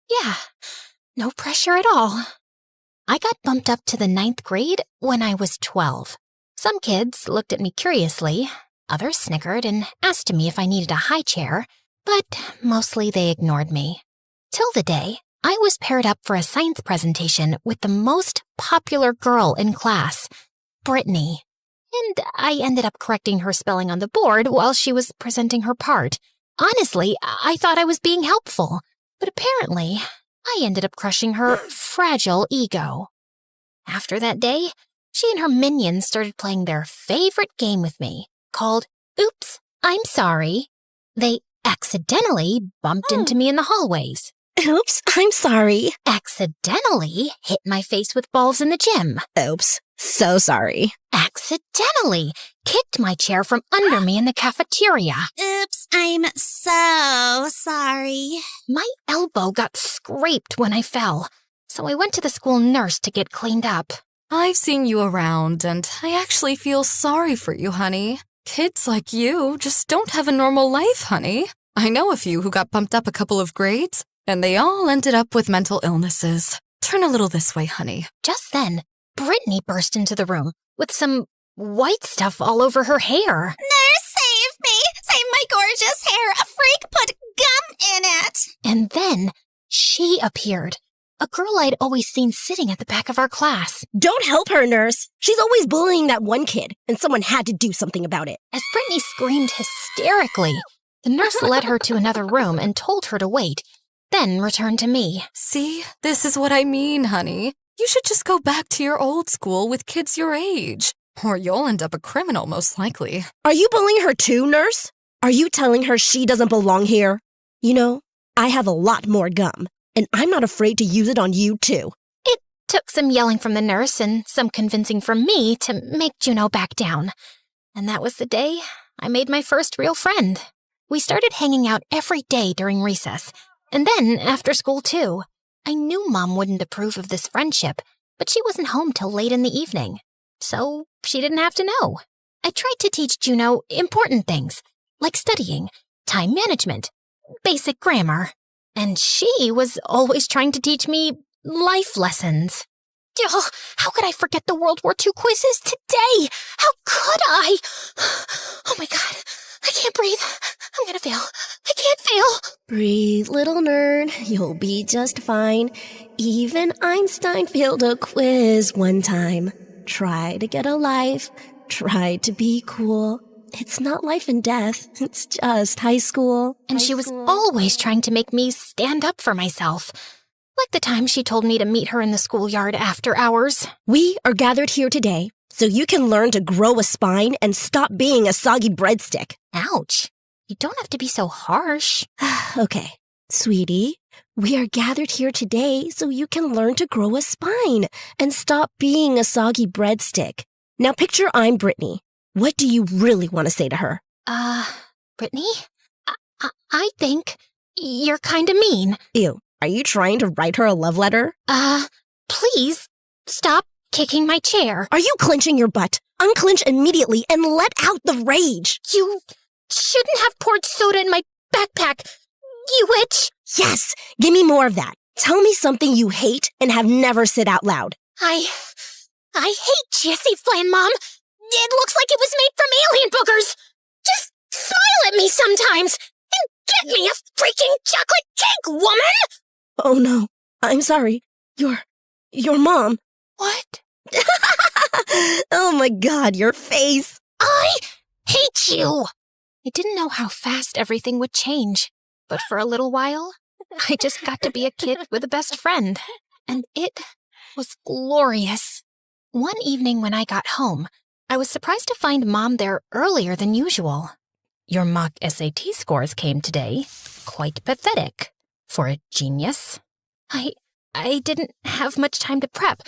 Yeah, no pressure at all. I got bumped up to the 9th grade when I was 12. Some kids looked at me curiously, others snickered and asked me if I needed a high chair, but mostly they ignored me. Till the day I was paired up for a science presentation with the most popular girl in class, Brittany, and I ended up correcting her spelling on the board while she was presenting her part. Honestly, I thought I was being helpful, but apparently I ended up crushing her fragile ego. After that day, she and her minions started playing their favorite game with me, called Oops, I'm Sorry. They accidentally bumped into me in the hallways. Oops, I'm sorry. Accidentally hit my face with balls in the gym. Oops, so sorry. Accidentally kicked my chair from under me in the cafeteria. Oops, I'm so sorry. My elbow got scraped when I fell, so I went to the school nurse to get cleaned up. I've seen you around, and I actually feel sorry for you, honey. Kids like you just don't have a normal life, honey. I know a few who got bumped up a couple of grades, and they all ended up with mental illnesses. Turn a little this way, honey. Just then, Brittany burst into the room with some white stuff all over her hair. Nurse, save me! Save my gorgeous hair! A freak put gum in it! And then she appeared. A girl I'd always seen sitting at the back of our class. Don't help her, nurse. She's always bullying that one kid, and someone had to do something about it. As Brittany screamed hysterically, the nurse led her to another room and told her to wait, then returned to me. See, this is what I mean, honey. You should just go back to your old school with kids your age, or you'll end up a criminal most likely. Are you bullying her too, nurse? Are you telling her she doesn't belong here? You know, I have a lot more gum, and I'm not afraid to use it on you too. It took some yelling from the nurse and some convincing from me to make Juno back down. And that was the day I made my first real friend. We started hanging out every day during recess, and then after school too. I knew Mom wouldn't approve of this friendship, but she wasn't home till late in the evening, so she didn't have to know. I tried to teach Juno important things, like studying, time management, basic grammar, and she was always trying to teach me life lessons. Oh, how could I forget the World War II quizzes today? How could I? Oh my god, I can't breathe. I'm gonna fail. I can't fail. Breathe, little nerd. You'll be just fine. Even Einstein failed a quiz one time. Try to get a life. Try to be cool. It's not life and death. It's just high school. And she was always trying to make me stand up for myself. Like the time she told me to meet her in the schoolyard after hours. We are gathered here today so you can learn to grow a spine and stop being a soggy breadstick. Ouch. You don't have to be so harsh. Okay, sweetie, we are gathered here today so you can learn to grow a spine and stop being a soggy breadstick. Now picture I'm Brittany. What do you really want to say to her? Brittany? I think you're kind of mean. Ew, are you trying to write her a love letter? Please stop kicking my chair. Are you clenching your butt? Unclench immediately and let out the rage. You shouldn't have poured soda in my backpack, you witch. Yes, give me more of that. Tell me something you hate and have never said out loud. I hate Jessie Flynn, Mom. It looks like it was made from alien boogers. Just smile at me sometimes and get me a freaking chocolate cake, woman! Oh no, I'm sorry. Your mom. What? Oh my god, your face. I hate you! I didn't know how fast everything would change, but for a little while, I just got to be a kid with a best friend, and it was glorious. One evening when I got home, I was surprised to find Mom there earlier than usual. Your mock SAT scores came today. Quite pathetic for a genius. I didn't have much time to prep,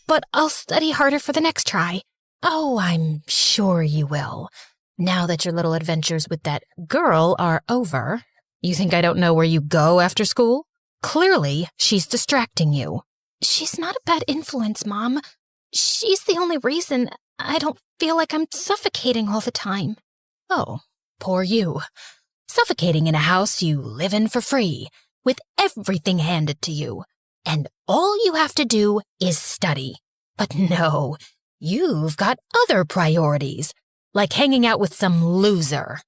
but I'll study harder for the next try. Oh, I'm sure you will. Now that your little adventures with that girl are over, you think I don't know where you go after school? Clearly, she's distracting you. She's not a bad influence, Mom. She's the only reason I don't feel like I'm suffocating all the time. Oh, poor you. Suffocating in a house you live in for free, with everything handed to you. And all you have to do is study. But no, you've got other priorities, like hanging out with some loser.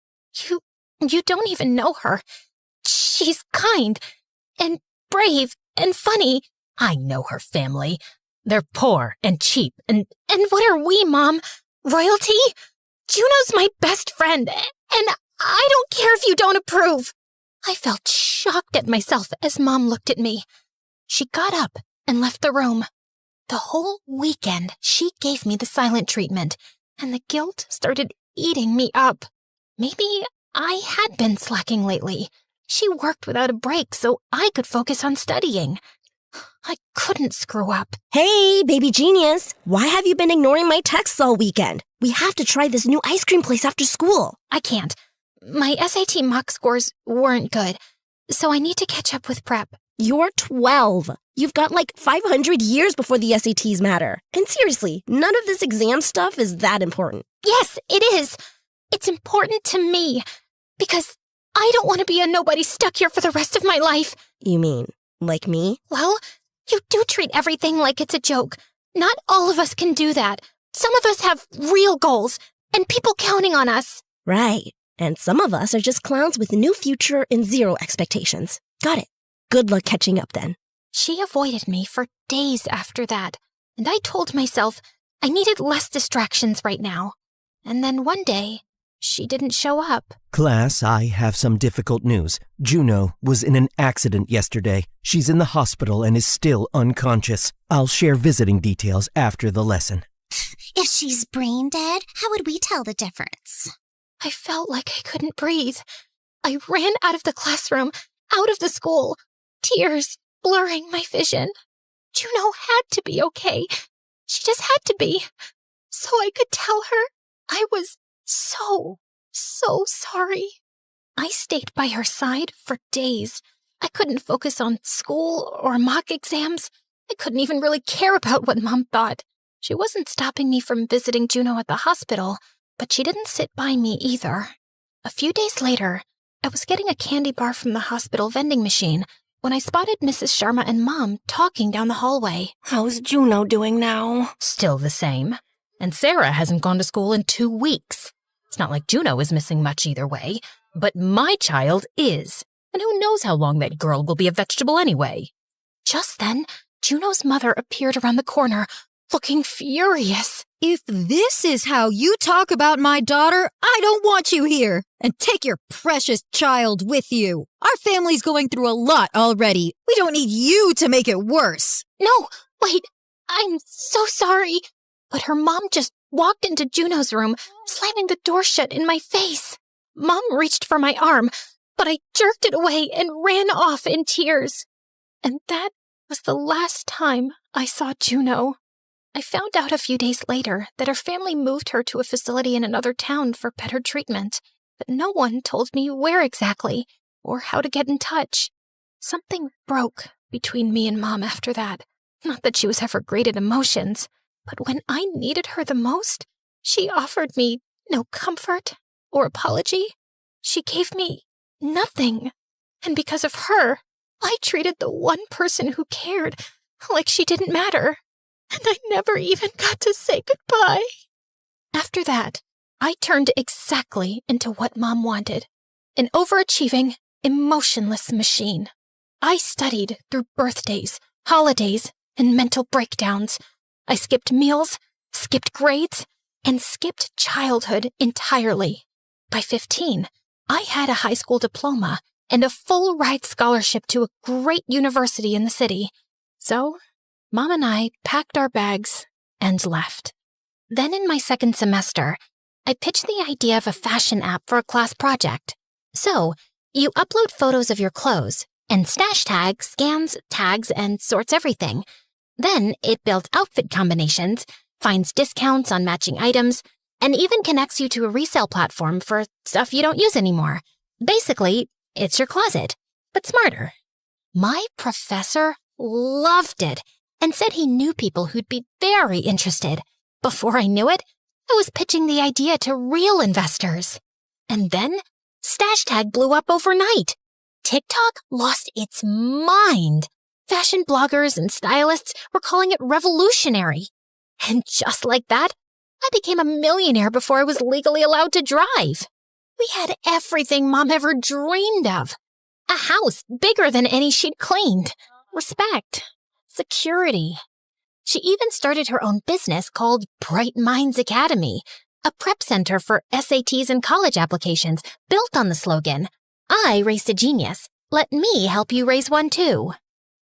You don't even know her. She's kind and brave and funny. I know her family. They're poor and cheap. And what are we, Mom? Royalty? Juno's my best friend, and I don't care if you don't approve. I felt shocked at myself as Mom looked at me. She got up and left the room. The whole weekend, she gave me the silent treatment, and the guilt started eating me up. Maybe I had been slacking lately. She worked without a break so I could focus on studying. I couldn't screw up. Hey, baby genius. Why have you been ignoring my texts all weekend? We have to try this new ice cream place after school. I can't. My SAT mock scores weren't good, so I need to catch up with prep. You're 12. You've got like 500 years before the SATs matter. And seriously, none of this exam stuff is that important. Yes, it is. It's important to me, because I don't want to be a nobody stuck here for the rest of my life. You mean, like me? Well, you do treat everything like it's a joke. Not all of us can do that. Some of us have real goals, and people counting on us. Right. And some of us are just clowns with no future and zero expectations. Got it. Good luck catching up then. She avoided me for days after that, and I told myself I needed less distractions right now. And then one day, she didn't show up. Class, I have some difficult news. Juno was in an accident yesterday. She's in the hospital and is still unconscious. I'll share visiting details after the lesson. If she's brain dead, how would we tell the difference? I felt like I couldn't breathe. I ran out of the classroom, out of the school, tears blurring my vision. Juno had to be okay. She just had to be. So I could tell her I was so sorry. I stayed by her side for days. I couldn't focus on school or mock exams. I couldn't even really care about what Mom thought. She wasn't stopping me from visiting Juno at the hospital, but she didn't sit by me either. A few days later, I was getting a candy bar from the hospital vending machine when I spotted Mrs. Sharma and Mom talking down the hallway. How's Juno doing now? Still the same. And Sarah hasn't gone to school in 2 weeks. It's not like Juno is missing much either way, but my child is. And who knows how long that girl will be a vegetable anyway. Just then, Juno's mother appeared around the corner, looking furious. If this is how you talk about my daughter, I don't want you here. And take your precious child with you. Our family's going through a lot already. We don't need you to make it worse. No, wait, I'm so sorry. But her mom just walked into Juno's room, slamming the door shut in my face. Mom reached for my arm, but I jerked it away and ran off in tears. And that was the last time I saw Juno. I found out a few days later that her family moved her to a facility in another town for better treatment, but no one told me where exactly or how to get in touch. Something broke between me and Mom after that. Not that she was ever great at emotions, but when I needed her the most, she offered me no comfort or apology. She gave me nothing. And because of her, I treated the one person who cared like she didn't matter. And I never even got to say goodbye. After that, I turned exactly into what Mom wanted. An overachieving, emotionless machine. I studied through birthdays, holidays, and mental breakdowns. I skipped meals, skipped grades, and skipped childhood entirely. By 15, I had a high school diploma and a full-ride scholarship to a great university in the city. So, Mom and I packed our bags and left. Then in my second semester, I pitched the idea of a fashion app for a class project. So, you upload photos of your clothes, and Stash Tag scans, tags, and sorts everything. Then it builds outfit combinations, finds discounts on matching items, and even connects you to a resale platform for stuff you don't use anymore. Basically, it's your closet, but smarter. My professor loved it and said he knew people who'd be very interested. Before I knew it, I was pitching the idea to real investors. And then, Stash Tag blew up overnight. TikTok lost its mind. Fashion bloggers and stylists were calling it revolutionary. And just like that, I became a millionaire before I was legally allowed to drive. We had everything Mom ever dreamed of. A house bigger than any she'd cleaned. Respect. Security. She even started her own business called Bright Minds Academy, a prep center for SATs and college applications built on the slogan, I raised a genius. Let me help you raise one too.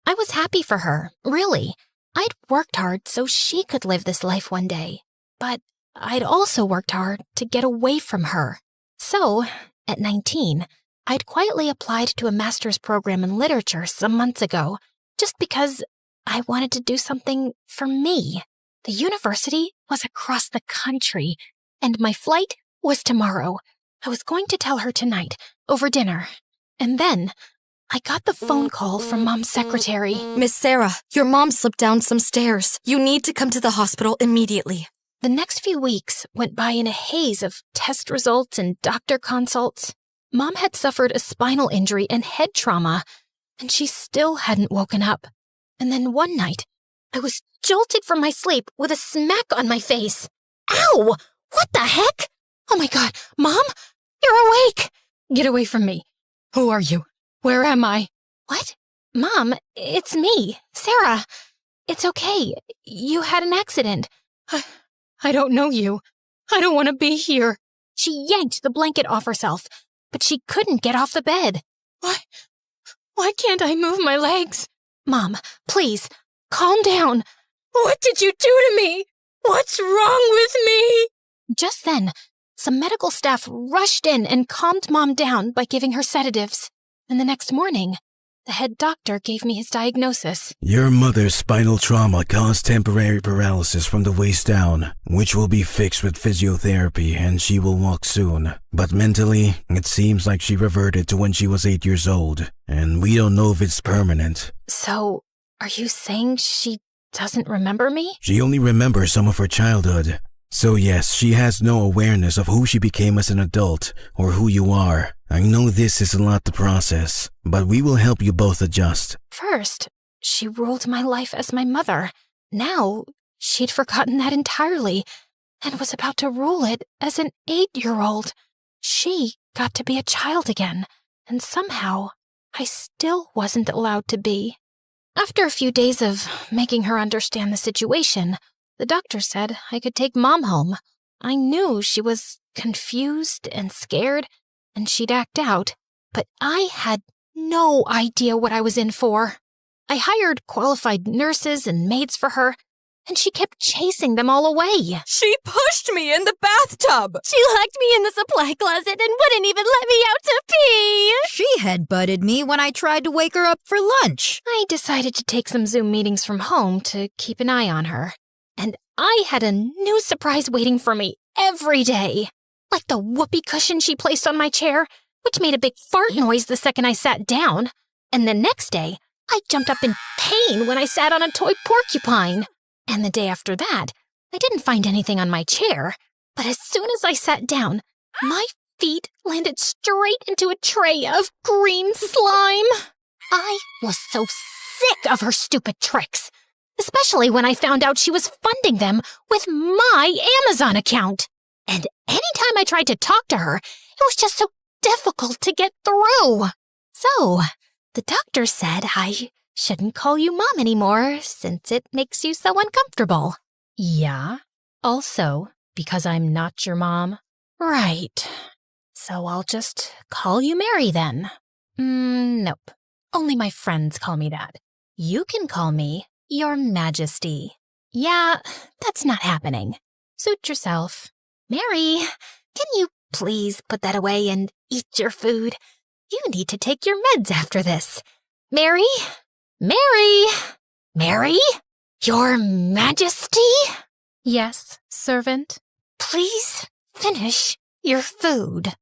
I was happy for her, really. I'd worked hard so she could live this life one day. But I'd also worked hard to get away from her. So, at 19, I'd quietly applied to a master's program in literature some months ago, just because I wanted to do something for me. The university was across the country, and my flight was tomorrow. I was going to tell her tonight, over dinner. And then, I got the phone call from Mom's secretary. Miss Sarah, your mom slipped down some stairs. You need to come to the hospital immediately. The next few weeks went by in a haze of test results and doctor consults. Mom had suffered a spinal injury and head trauma, and she still hadn't woken up. And then one night, I was jolted from my sleep with a smack on my face. Ow! What the heck? Oh my God, Mom? You're awake! Get away from me. Who are you? Where am I? What? Mom, it's me, Sarah. It's okay. You had an accident. I don't know you. I don't want to be here. She yanked the blanket off herself, but she couldn't get off the bed. Why can't I move my legs? Mom, please, calm down. What did you do to me? What's wrong with me? Just then, some medical staff rushed in and calmed Mom down by giving her sedatives. And the next morning, the head doctor gave me his diagnosis. Your mother's spinal trauma caused temporary paralysis from the waist down, which will be fixed with physiotherapy and she will walk soon. But mentally, it seems like she reverted to when she was 8 years old, and we don't know if it's permanent. So, are you saying she doesn't remember me? She only remembers some of her childhood. So yes, she has no awareness of who she became as an adult or who you are. I know this is a lot to process, but we will help you both adjust. First, she ruled my life as my mother. Now, she'd forgotten that entirely and was about to rule it as an 8-year-old. She got to be a child again, and somehow I still wasn't allowed to be. After a few days of making her understand the situation, the doctor said I could take Mom home. I knew she was confused and scared, and she'd act out, but I had no idea what I was in for. I hired qualified nurses and maids for her, and she kept chasing them all away. She pushed me in the bathtub. She locked me in the supply closet and wouldn't even let me out to pee. She headbutted me when I tried to wake her up for lunch. I decided to take some Zoom meetings from home to keep an eye on her. And I had a new surprise waiting for me every day. Like the whoopee cushion she placed on my chair, which made a big fart noise the second I sat down. And the next day, I jumped up in pain when I sat on a toy porcupine. And the day after that, I didn't find anything on my chair. But as soon as I sat down, my feet landed straight into a tray of green slime. I was so sick of her stupid tricks, especially when I found out she was funding them with my Amazon account. And anytime I tried to talk to her, it was just so difficult to get through. So, the doctor said I shouldn't call you Mom anymore since it makes you so uncomfortable. Yeah? Also, because I'm not your mom? Right. So I'll just call you Mary then. Nope. Only my friends call me that. You can call me Your Majesty. Yeah, that's not happening. Suit yourself. Mary, can you please put that away and eat your food? You need to take your meds after this. Mary? Mary? Mary? Your Majesty? Yes, servant. Please finish your food.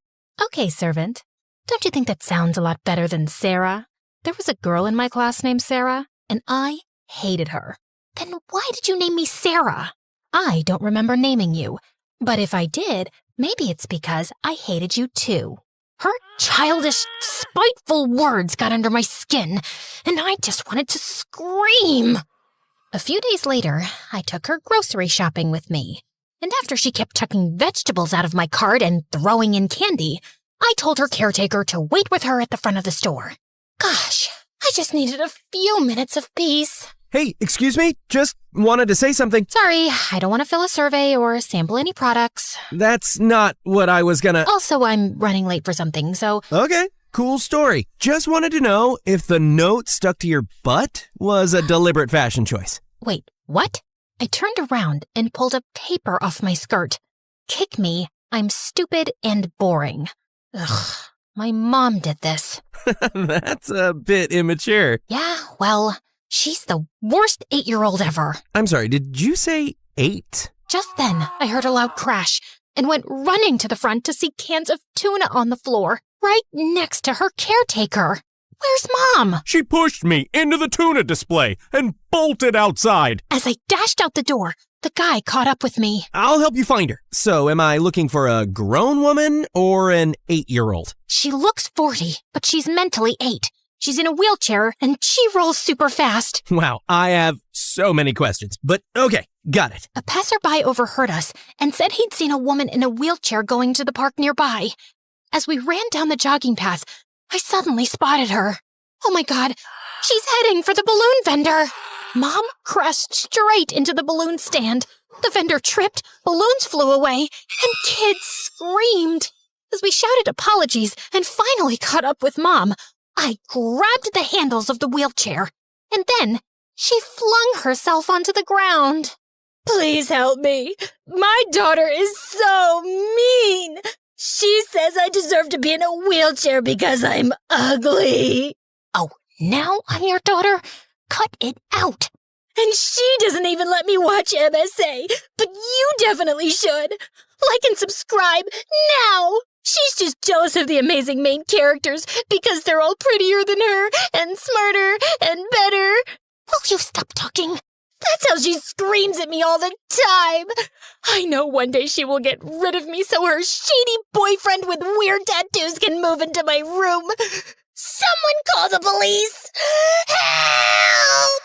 Okay, servant. Don't you think that sounds a lot better than Sarah? There was a girl in my class named Sarah, and I hated her. Then why did you name me Sarah? I don't remember naming you, but if I did, maybe it's because I hated you too. Her childish, spiteful words got under my skin, and I just wanted to scream. A few days later, I took her grocery shopping with me, and after she kept chucking vegetables out of my cart and throwing in candy, I told her caretaker to wait with her at the front of the store. Gosh, I just needed a few minutes of peace. Hey, excuse me? Just wanted to say something. Sorry, I don't want to fill a survey or sample any products. That's not what I was gonna... Also, I'm running late for something, so... Okay, cool story. Just wanted to know if the note stuck to your butt was a deliberate fashion choice. Wait, what? I turned around and pulled a paper off my skirt. Kick me, I'm stupid and boring. Ugh, my mom did this. That's a bit immature. Yeah, well... she's the worst 8-year-old ever. I'm sorry, did you say 8? Just then, I heard a loud crash and went running to the front to see cans of tuna on the floor, right next to her caretaker. Where's Mom? She pushed me into the tuna display and bolted outside. As I dashed out the door, the guy caught up with me. I'll help you find her. So, am I looking for a grown woman or an 8-year-old? She looks 40, but she's mentally 8. She's in a wheelchair, and she rolls super fast. Wow, I have so many questions, but okay, got it. A passerby overheard us and said he'd seen a woman in a wheelchair going to the park nearby. As we ran down the jogging path, I suddenly spotted her. Oh my God, she's heading for the balloon vendor. Mom crashed straight into the balloon stand. The vendor tripped, balloons flew away, and kids screamed. As we shouted apologies and finally caught up with Mom, I grabbed the handles of the wheelchair, and then she flung herself onto the ground. Please help me. My daughter is so mean. She says I deserve to be in a wheelchair because I'm ugly. Oh, now I'm your daughter? Cut it out. And she doesn't even let me watch MSA, but you definitely should. Like and subscribe now. She's just jealous of the amazing main characters because they're all prettier than her and smarter and better. Will you stop talking? That's how she screams at me all the time. I know one day she will get rid of me so her shady boyfriend with weird tattoos can move into my room. Someone call the police! Help!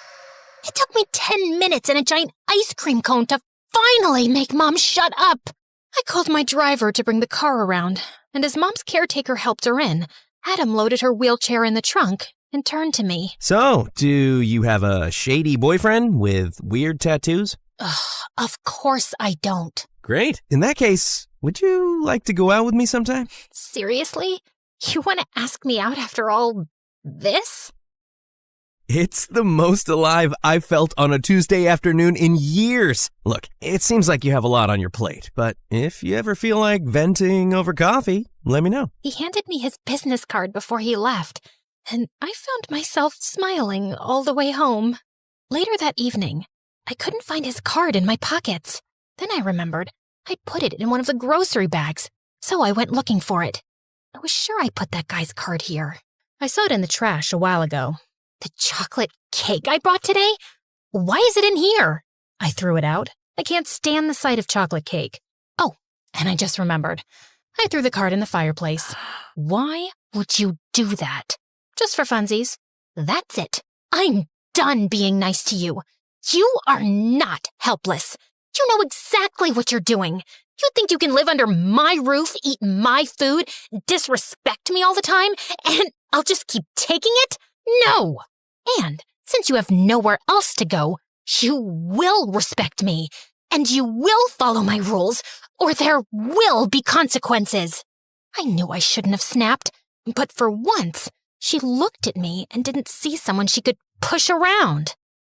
It took me 10 minutes and a giant ice cream cone to finally make Mom shut up. I called my driver to bring the car around, and as Mom's caretaker helped her in, Adam loaded her wheelchair in the trunk and turned to me. So, do you have a shady boyfriend with weird tattoos? Ugh, of course I don't. Great. In that case, would you like to go out with me sometime? Seriously? You want to ask me out after all this? It's the most alive I've felt on a Tuesday afternoon in years. Look, it seems like you have a lot on your plate, but if you ever feel like venting over coffee, let me know. He handed me his business card before he left, and I found myself smiling all the way home. Later that evening, I couldn't find his card in my pockets. Then I remembered I'd put it in one of the grocery bags, so I went looking for it. I was sure I put that guy's card here. I saw it in the trash a while ago. The chocolate cake I brought today? Why is it in here? I threw it out. I can't stand the sight of chocolate cake. Oh, and I just remembered. I threw the card in the fireplace. Why would you do that? Just for funsies. That's it. I'm done being nice to you. You are not helpless. You know exactly what you're doing. You think you can live under my roof, eat my food, disrespect me all the time, and I'll just keep taking it? No! And since you have nowhere else to go, you will respect me, and you will follow my rules, or there will be consequences. I knew I shouldn't have snapped, but for once, she looked at me and didn't see someone she could push around.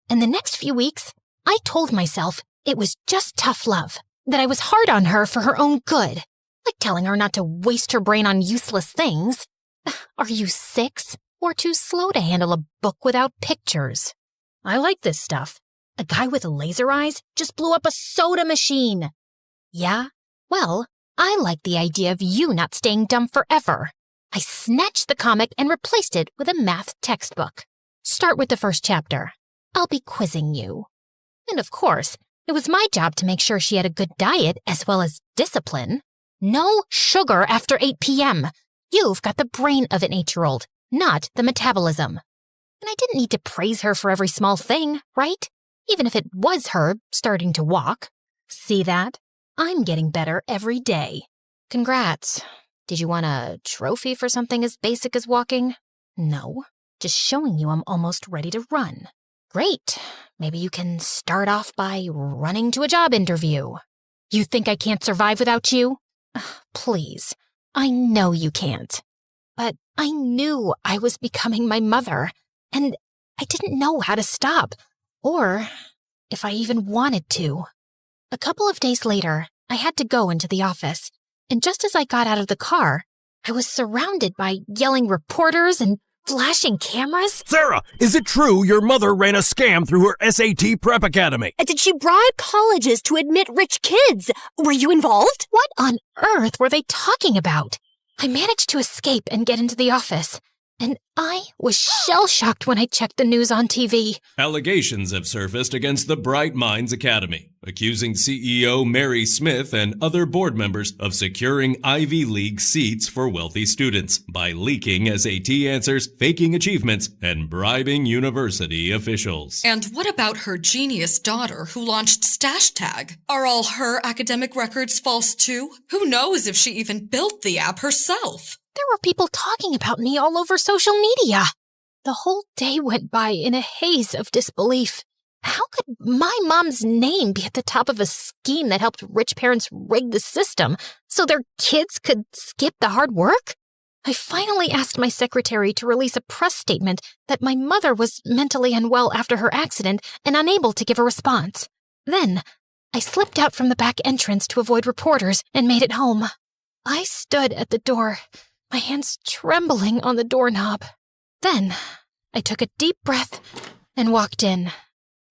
In the next few weeks, I told myself it was just tough love, that I was hard on her for her own good, like telling her not to waste her brain on useless things. Are you 6? Or too slow to handle a book without pictures? I like this stuff. A guy with laser eyes just blew up a soda machine. Yeah? Well, I like the idea of you not staying dumb forever. I snatched the comic and replaced it with a math textbook. Start with the first chapter. I'll be quizzing you. And of course, it was my job to make sure she had a good diet as well as discipline. No sugar after 8 p.m. You've got the brain of an 8-year-old. Not the metabolism. And I didn't need to praise her for every small thing, right? Even if it was her starting to walk. See that? I'm getting better every day. Congrats. Did you want a trophy for something as basic as walking? No, just showing you I'm almost ready to run. Great. Maybe you can start off by running to a job interview. You think I can't survive without you? Please. I know you can't. But I knew I was becoming my mother, and I didn't know how to stop, or if I even wanted to. A couple of days later, I had to go into the office, and just as I got out of the car, I was surrounded by yelling reporters and flashing cameras. Sarah, is it true your mother ran a scam through her SAT Prep Academy? Did she bribe colleges to admit rich kids? Were you involved? What on earth were they talking about? I managed to escape and get into the office, and I was shell-shocked when I checked the news on TV. Allegations have surfaced against the Bright Minds Academy, accusing CEO Mary Smith and other board members of securing Ivy League seats for wealthy students by leaking SAT answers, faking achievements, and bribing university officials. And what about her genius daughter who launched Stash Tag? Are all her academic records false too? Who knows if she even built the app herself? There were people talking about me all over social media. The whole day went by in a haze of disbelief. How could my mom's name be at the top of a scheme that helped rich parents rig the system so their kids could skip the hard work? I finally asked my secretary to release a press statement that my mother was mentally unwell after her accident and unable to give a response. Then, I slipped out from the back entrance to avoid reporters and made it home. I stood at the door, my hands trembling on the doorknob. Then, I took a deep breath and walked in.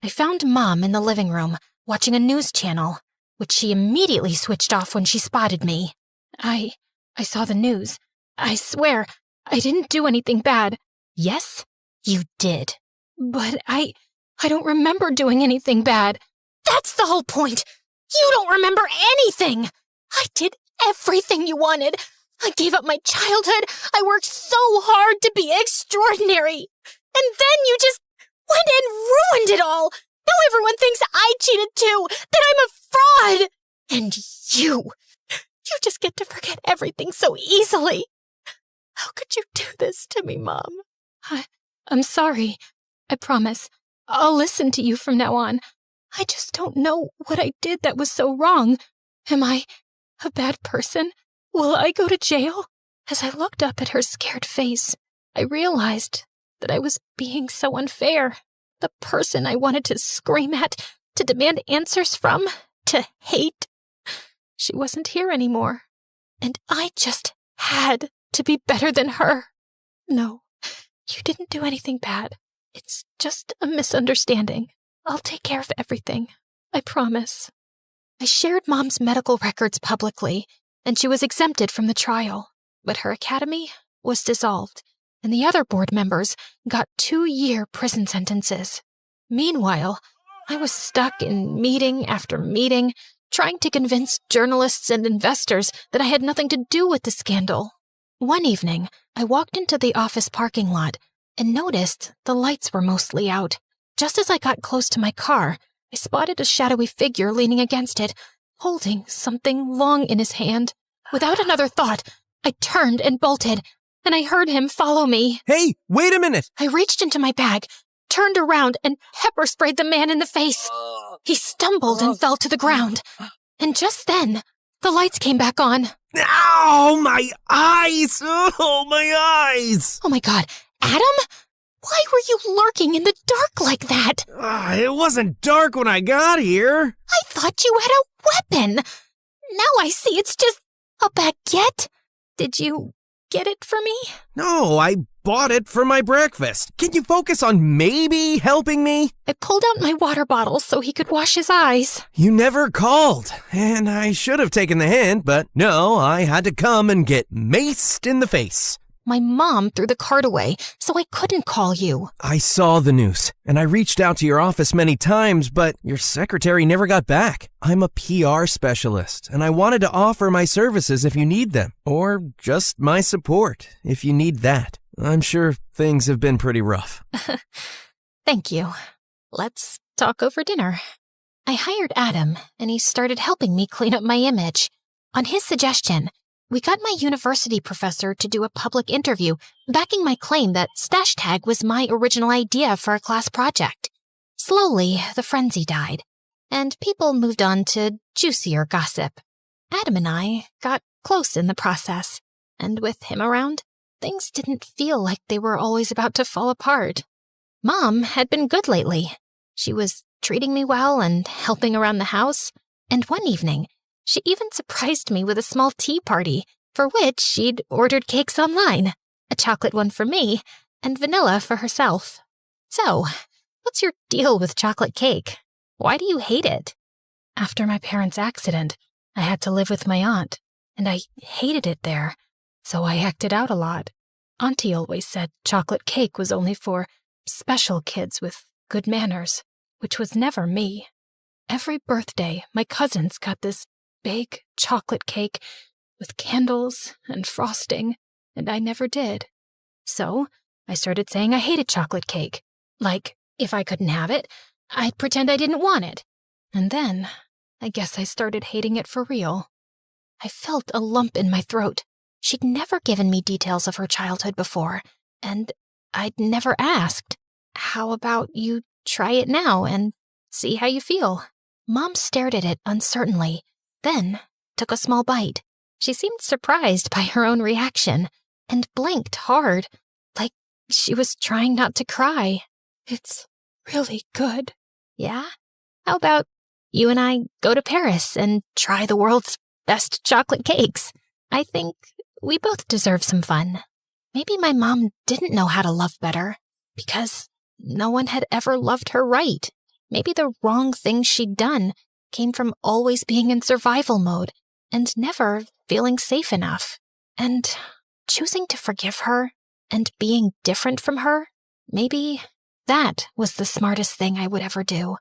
I found Mom in the living room, watching a news channel, which she immediately switched off when she spotted me. I saw the news. I swear, I didn't do anything bad. Yes, you did. But I I don't remember doing anything bad. That's the whole point. You don't remember anything. I did everything you wanted. I gave up my childhood. I worked so hard to be extraordinary. And then you just went and ruined it all. Now everyone thinks I cheated too, that I'm a fraud. And you just get to forget everything so easily. How could you do this to me, Mom? I'm sorry. I promise. I'll listen to you from now on. I just don't know what I did that was so wrong. Am I a bad person? Will I go to jail? As I looked up at her scared face, I realized that I was being so unfair. The person I wanted to scream at, to demand answers from, to hate. She wasn't here anymore. And I just had to be better than her. No, you didn't do anything bad. It's just a misunderstanding. I'll take care of everything. I promise. I shared Mom's medical records publicly, and she was exempted from the trial. But her academy was dissolved, and the other board members got 2-year prison sentences. Meanwhile, I was stuck in meeting after meeting, trying to convince journalists and investors that I had nothing to do with the scandal. One evening, I walked into the office parking lot and noticed the lights were mostly out. Just as I got close to my car, I spotted a shadowy figure leaning against it, holding something long in his hand. Without another thought, I turned and bolted, and I heard him follow me. Hey, wait a minute! I reached into my bag, turned around, and pepper sprayed the man in the face. He stumbled and fell to the ground. And just then, the lights came back on. Ow, my eyes! Oh, my eyes! Oh my God, Adam? Why were you lurking in the dark like that? It wasn't dark when I got here. I thought you had a weapon. Now I see it's just a baguette. Did you get it for me? No, I bought it for my breakfast. Can you focus on maybe helping me? I pulled out my water bottle so he could wash his eyes. You never called, and I should have taken the hint, but no, I had to come and get maced in the face. My mom threw the card away, so I couldn't call you. I saw the news, and I reached out to your office many times, but your secretary never got back. I'm a PR specialist, and I wanted to offer my services if you need them, or just my support if you need that. I'm sure things have been pretty rough. Thank you. Let's talk over dinner. I hired Adam, and he started helping me clean up my image. On his suggestion, we got my university professor to do a public interview backing my claim that Stash Tag was my original idea for a class project. Slowly, the frenzy died, and people moved on to juicier gossip. Adam and I got close in the process, and with him around, things didn't feel like they were always about to fall apart. Mom had been good lately. She was treating me well and helping around the house, and one evening, she even surprised me with a small tea party, for which she'd ordered cakes online, a chocolate one for me, and vanilla for herself. So, what's your deal with chocolate cake? Why do you hate it? After my parents' accident, I had to live with my aunt, and I hated it there, so I acted out a lot. Auntie always said chocolate cake was only for special kids with good manners, which was never me. Every birthday, my cousins got this big chocolate cake with candles and frosting, and I never did. So I started saying I hated chocolate cake. Like, if I couldn't have it, I'd pretend I didn't want it. And then, I guess I started hating it for real. I felt a lump in my throat. She'd never given me details of her childhood before, and I'd never asked. How about you try it now and see how you feel? Mom stared at it uncertainly, then took a small bite. She seemed surprised by her own reaction and blinked hard, like she was trying not to cry. It's really good. Yeah? How about you and I go to Paris and try the world's best chocolate cakes? I think we both deserve some fun. Maybe my mom didn't know how to love better because no one had ever loved her right. Maybe the wrong things she'd done came from always being in survival mode and never feeling safe enough. And choosing to forgive her and being different from her, maybe That was the smartest thing I would ever do.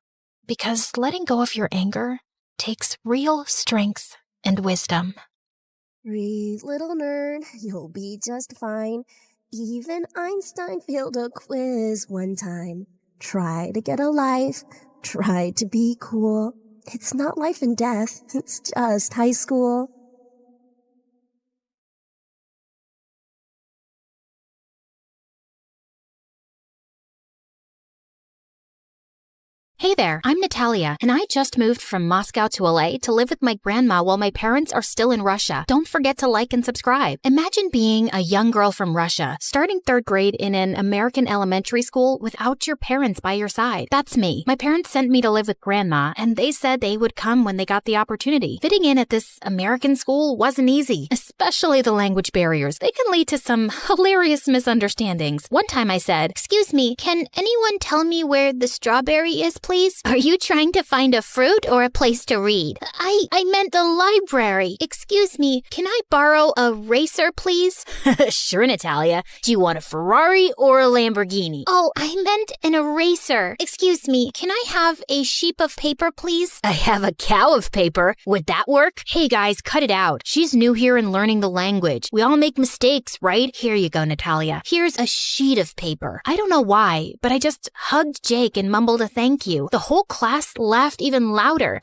Because letting go of your anger takes real strength and wisdom. Breathe, little nerd, you'll be just fine. Even Einstein failed a quiz one time. Try to get a life, try to be cool. It's not life and death, it's just high school. Hey there, I'm Natalia, and I just moved from Moscow to LA to live with my grandma while my parents are still in Russia. Don't forget to like and subscribe. Imagine being a young girl from Russia, starting 3rd grade in an American elementary school without your parents by your side. That's me. My parents sent me to live with grandma, and they said they would come when they got the opportunity. Fitting in at this American school wasn't easy, especially the language barriers. They can lead to some hilarious misunderstandings. One time I said, "Excuse me, can anyone tell me where the strawberry is, please? Are you trying to find a fruit or a place to read?" I meant the library. Excuse me, can I borrow a racer, please?" Sure, Natalia. Do you want a Ferrari or a Lamborghini? Oh, I meant an eraser. Excuse me, can I have a sheet of paper, please? I have a cow of paper. Would that work? Hey guys, cut it out. She's new here and learning the language. We all make mistakes, right? Here you go, Natalia. Here's a sheet of paper. I don't know why, but I just hugged Jake and mumbled a thank you. The whole class laughed even louder.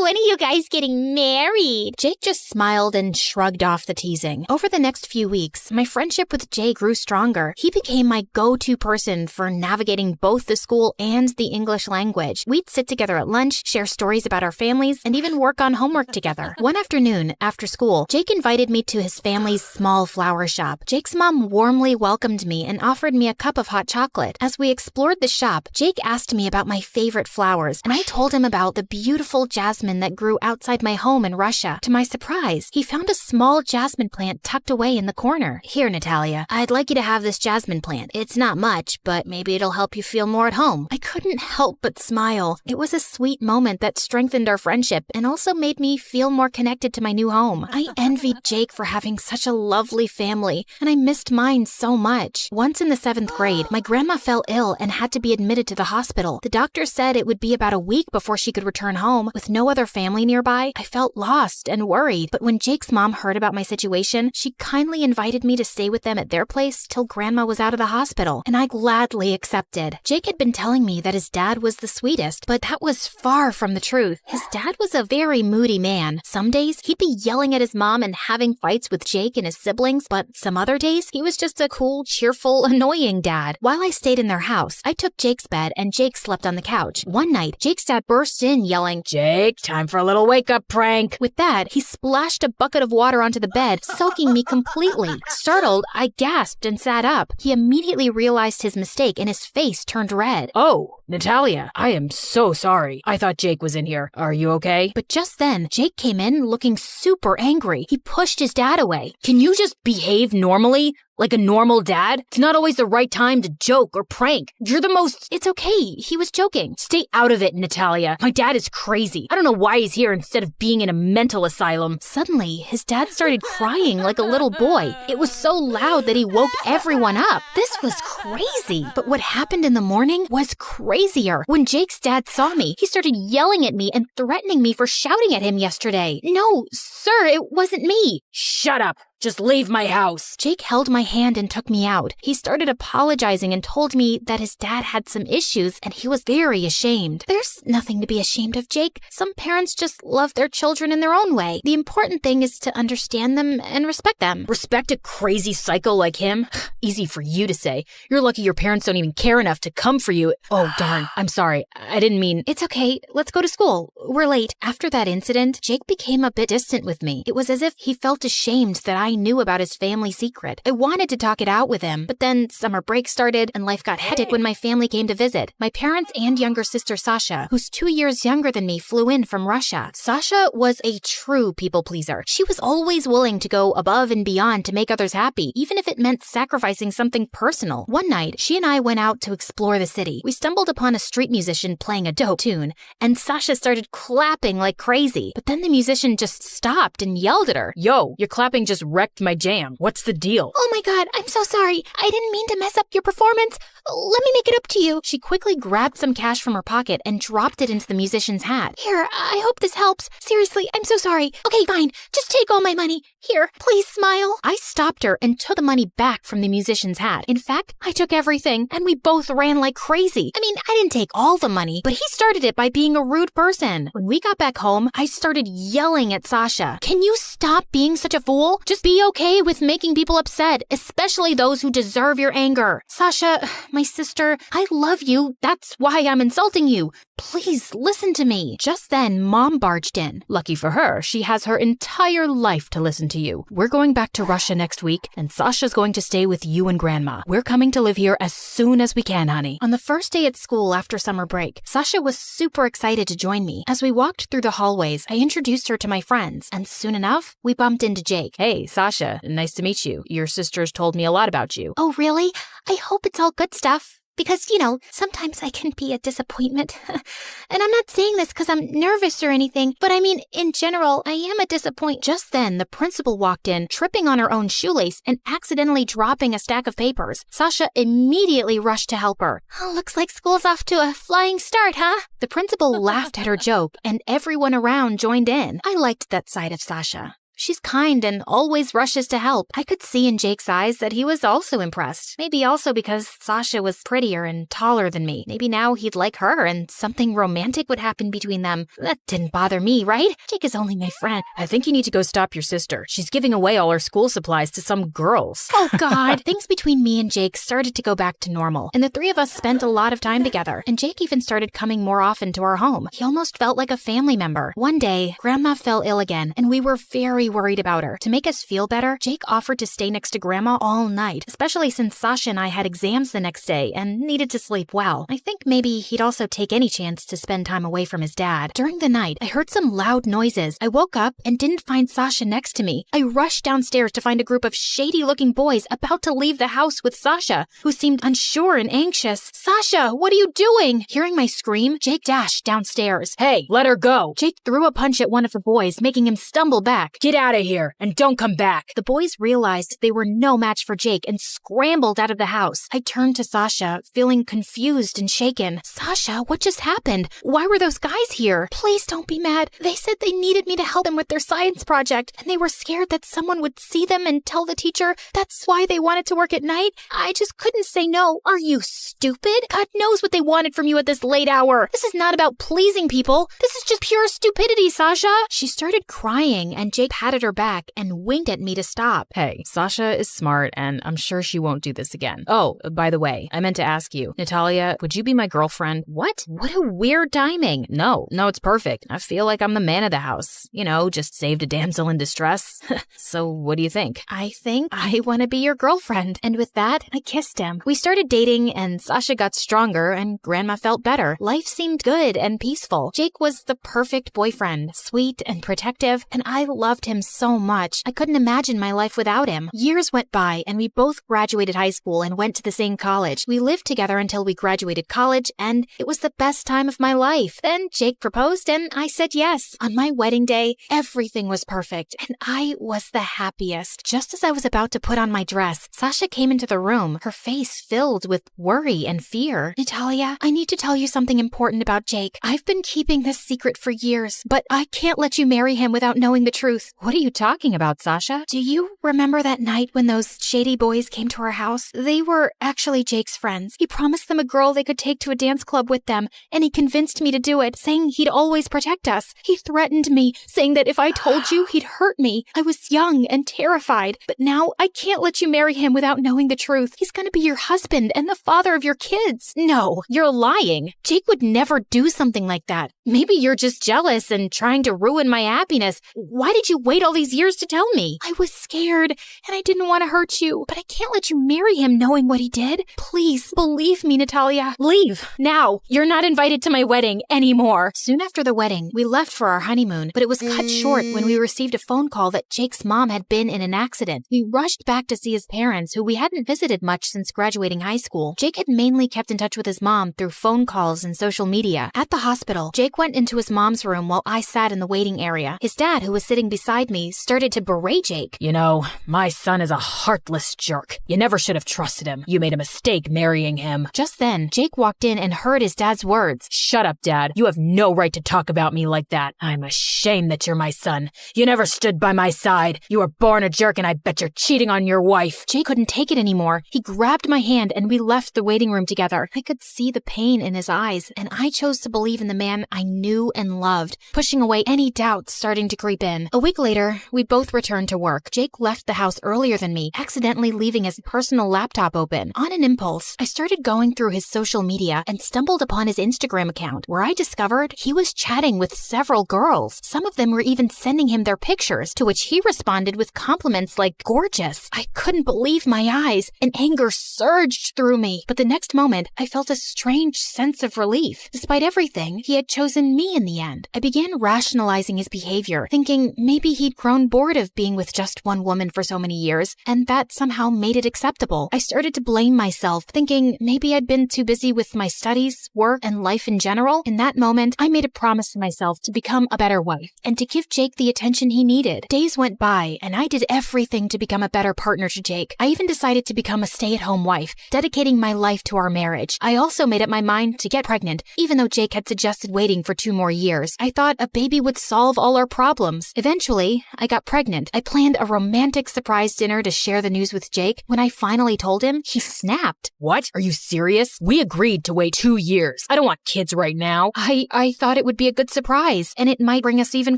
When are you guys getting married? Jake just smiled and shrugged off the teasing. Over the next few weeks, my friendship with Jake grew stronger. He became my go-to person for navigating both the school and the English language. We'd sit together at lunch, share stories about our families, and even work on homework together. One afternoon, after school, Jake invited me to his family's small flower shop. Jake's mom warmly welcomed me and offered me a cup of hot chocolate. As we explored the shop, Jake asked me about my favorite flowers, and I told him about the beautiful jasmine that grew outside my home in Russia. To my surprise, he found a small jasmine plant tucked away in the corner. Here, Natalia, I'd like you to have this jasmine plant. It's not much, but maybe it'll help you feel more at home. I couldn't help but smile. It was a sweet moment that strengthened our friendship and also made me feel more connected to my new home. I envied Jake for having such a lovely family, and I missed mine so much. Once in the 7th grade, my grandma fell ill and had to be admitted to the hospital. The doctor said it would be about a week before she could return home. With no other family nearby, I felt lost and worried. But when Jake's mom heard about my situation, she kindly invited me to stay with them at their place till Grandma was out of the hospital, and I gladly accepted. Jake had been telling me that his dad was the sweetest, but that was far from the truth. His dad was a very moody man. Some days, he'd be yelling at his mom and having fights with Jake and his siblings, but some other days, he was just a cool, cheerful, annoying dad. While I stayed in their house, I took Jake's bed and Jake slept on the couch. One night, Jake's dad burst in yelling, "Jake, time for a little wake-up prank." With that, he splashed a bucket of water onto the bed, soaking me completely. Startled, I gasped and sat up. He immediately realized his mistake and his face turned red. "Oh, Natalia, I am so sorry. I thought Jake was in here. Are you okay?" But just then, Jake came in looking super angry. He pushed his dad away. "Can you just behave normally? Like a normal dad? It's not always the right time to joke or prank. You're the most..." "It's okay. He was joking." "Stay out of it, Natalia. My dad is crazy. I don't know why he's here instead of being in a mental asylum." Suddenly, his dad started crying like a little boy. It was so loud that he woke everyone up. This was crazy. But what happened in the morning was crazier. When Jake's dad saw me, he started yelling at me and threatening me for shouting at him yesterday. "No, sir, it wasn't me." "Shut up. Just leave my house." Jake held my hand and took me out. He started apologizing and told me that his dad had some issues and he was very ashamed. There's nothing to be ashamed of, Jake. Some parents just love their children in their own way. The important thing is to understand them and respect them. Respect a crazy psycho like him? Easy for you to say. You're lucky your parents don't even care enough to come for you. Oh, darn. I'm sorry. I didn't mean... It's okay. Let's go to school. We're late. After that incident, Jake became a bit distant with me. It was as if he felt ashamed that I knew about his family secret. I wanted to talk it out with him, but then summer break started and life got hectic when my family came to visit. My parents and younger sister Sasha, who's 2 years younger than me, flew in from Russia. Sasha was a true people pleaser. She was always willing to go above and beyond to make others happy, even if it meant sacrificing something personal. One night, she and I went out to explore the city. We stumbled upon a street musician playing a dope tune, and Sasha started clapping like crazy. But then the musician just stopped and yelled at her. "Yo, you're clapping just wrecked my jam. What's the deal? Oh my god, I'm so sorry. I didn't mean to mess up your performance. Let me make it up to you. She quickly grabbed some cash from her pocket and dropped it into the musician's hat. Here, I hope this helps. Seriously, I'm so sorry. Okay, fine. Just take all my money. Here, please smile. I stopped her and took the money back from the musician's hat. In fact, I took everything, and we both ran like crazy. I mean, I didn't take all the money, but he started it by being a rude person. When we got back home, I started yelling at Sasha. Can you stop being such a fool? Just be okay with making people upset, especially those who deserve your anger. Sasha, my sister, I love you. That's why I'm insulting you. Please listen to me. Just then, Mom barged in. Lucky for her, she has her entire life to listen to you. We're going back to Russia next week, and Sasha's going to stay with you and Grandma. We're coming to live here as soon as we can, honey. On the first day at school after summer break, Sasha was super excited to join me. As we walked through the hallways, I introduced her to my friends, and soon enough, we bumped into Jake. Hey, Sasha, nice to meet you. Your sisters told me a lot about you. Oh, really? I hope it's all good stuff. Because, sometimes I can be a disappointment. And I'm not saying this because I'm nervous or anything, but I mean, in general, I am a disappointment. Just then, the principal walked in, tripping on her own shoelace and accidentally dropping a stack of papers. Sasha immediately rushed to help her. Oh, looks like school's off to a flying start, huh? The principal laughed at her joke, and everyone around joined in. I liked that side of Sasha. She's kind and always rushes to help. I could see in Jake's eyes that he was also impressed. Maybe also because Sasha was prettier and taller than me. Maybe now he'd like her and something romantic would happen between them. That didn't bother me, right? Jake is only my friend. I think you need to go stop your sister. She's giving away all her school supplies to some girls. Oh, God. Things between me and Jake started to go back to normal, and the three of us spent a lot of time together. And Jake even started coming more often to our home. He almost felt like a family member. One day, Grandma fell ill again, and we were very worried about her. To make us feel better, Jake offered to stay next to Grandma all night, especially since Sasha and I had exams the next day and needed to sleep well. I think maybe he'd also take any chance to spend time away from his dad. During the night, I heard some loud noises. I woke up and didn't find Sasha next to me. I rushed downstairs to find a group of shady-looking boys about to leave the house with Sasha, who seemed unsure and anxious. Sasha, what are you doing? Hearing my scream, Jake dashed downstairs. Hey, let her go. Jake threw a punch at one of the boys, making him stumble back. Get out of here and don't come back. The boys realized they were no match for Jake and scrambled out of the house. I turned to Sasha, feeling confused and shaken. Sasha, what just happened? Why were those guys here? Please don't be mad. They said they needed me to help them with their science project, and they were scared that someone would see them and tell the teacher that's why they wanted to work at night. I just couldn't say no. Are you stupid? God knows what they wanted from you at this late hour. This is not about pleasing people. This is just pure stupidity, Sasha. She started crying, and Jake patted her back and winked at me to stop. Hey, Sasha is smart, and I'm sure she won't do this again. Oh, by the way, I meant to ask you, Natalia, would you be my girlfriend? What? What a weird timing. No, it's perfect. I feel like I'm the man of the house. Just saved a damsel in distress. So what do you think? I think I want to be your girlfriend. And with that, I kissed him. We started dating, and Sasha got stronger, and Grandma felt better. Life seemed good and peaceful. Jake was the perfect boyfriend, sweet and protective, and I loved him so much. I couldn't imagine my life without him. Years went by, and we both graduated high school and went to the same college. We lived together until we graduated college, and it was the best time of my life. Then Jake proposed, and I said yes. On my wedding day, everything was perfect, and I was the happiest. Just as I was about to put on my dress, Sasha came into the room, her face filled with worry and fear. Natalia, I need to tell you something important about Jake. I've been keeping this secret for years, but I can't let you marry him without knowing the truth. What are you talking about, Sasha? Do you remember that night when those shady boys came to our house? They were actually Jake's friends. He promised them a girl they could take to a dance club with them, and he convinced me to do it, saying he'd always protect us. He threatened me, saying that if I told you, he'd hurt me. I was young and terrified, but now I can't let you marry him without knowing the truth. He's gonna be your husband and the father of your kids. No, you're lying. Jake would never do something like that. Maybe you're just jealous and trying to ruin my happiness. Why did you wait all these years to tell me? I was scared, and I didn't want to hurt you, but I can't let you marry him knowing what he did. Please, believe me, Natalia. Leave, now. You're not invited to my wedding anymore. Soon after the wedding, we left for our honeymoon, but it was cut short when we received a phone call that Jake's mom had been in an accident. We rushed back to see his parents, who we hadn't visited much since graduating high school. Jake had mainly kept in touch with his mom through phone calls and social media. At the hospital, Jake went into his mom's room while I sat in the waiting area. His dad, who was sitting beside beside me started to berate Jake. You know, my son is a heartless jerk. You never should have trusted him. You made a mistake marrying him. Just then, Jake walked in and heard his dad's words. Shut up, Dad. You have no right to talk about me like that. I'm ashamed that you're my son. You never stood by my side. You were born a jerk, and I bet you're cheating on your wife. Jake couldn't take it anymore. He grabbed my hand and we left the waiting room together. I could see the pain in his eyes, and I chose to believe in the man I knew and loved, pushing away any doubts starting to creep in. A week later, we both returned to work. Jake left the house earlier than me, accidentally leaving his personal laptop open. On an impulse, I started going through his social media and stumbled upon his Instagram account, where I discovered he was chatting with several girls. Some of them were even sending him their pictures, to which he responded with compliments like gorgeous. I couldn't believe my eyes, and anger surged through me. But the next moment, I felt a strange sense of relief. Despite everything, he had chosen me in the end. I began rationalizing his behavior, thinking maybe he'd grown bored of being with just one woman for so many years, and that somehow made it acceptable. I started to blame myself, thinking maybe I'd been too busy with my studies, work, and life in general. In that moment, I made a promise to myself to become a better wife and to give Jake the attention he needed. Days went by, and I did everything to become a better partner to Jake. I even decided to become a stay-at-home wife, dedicating my life to our marriage. I also made up my mind to get pregnant, even though Jake had suggested waiting for 2 more years. I thought a baby would solve all our problems. Eventually, I got pregnant. I planned a romantic surprise dinner to share the news with Jake. When I finally told him, he snapped. What? Are you serious? We agreed to wait 2 years. I don't want kids right now. I thought it would be a good surprise, and it might bring us even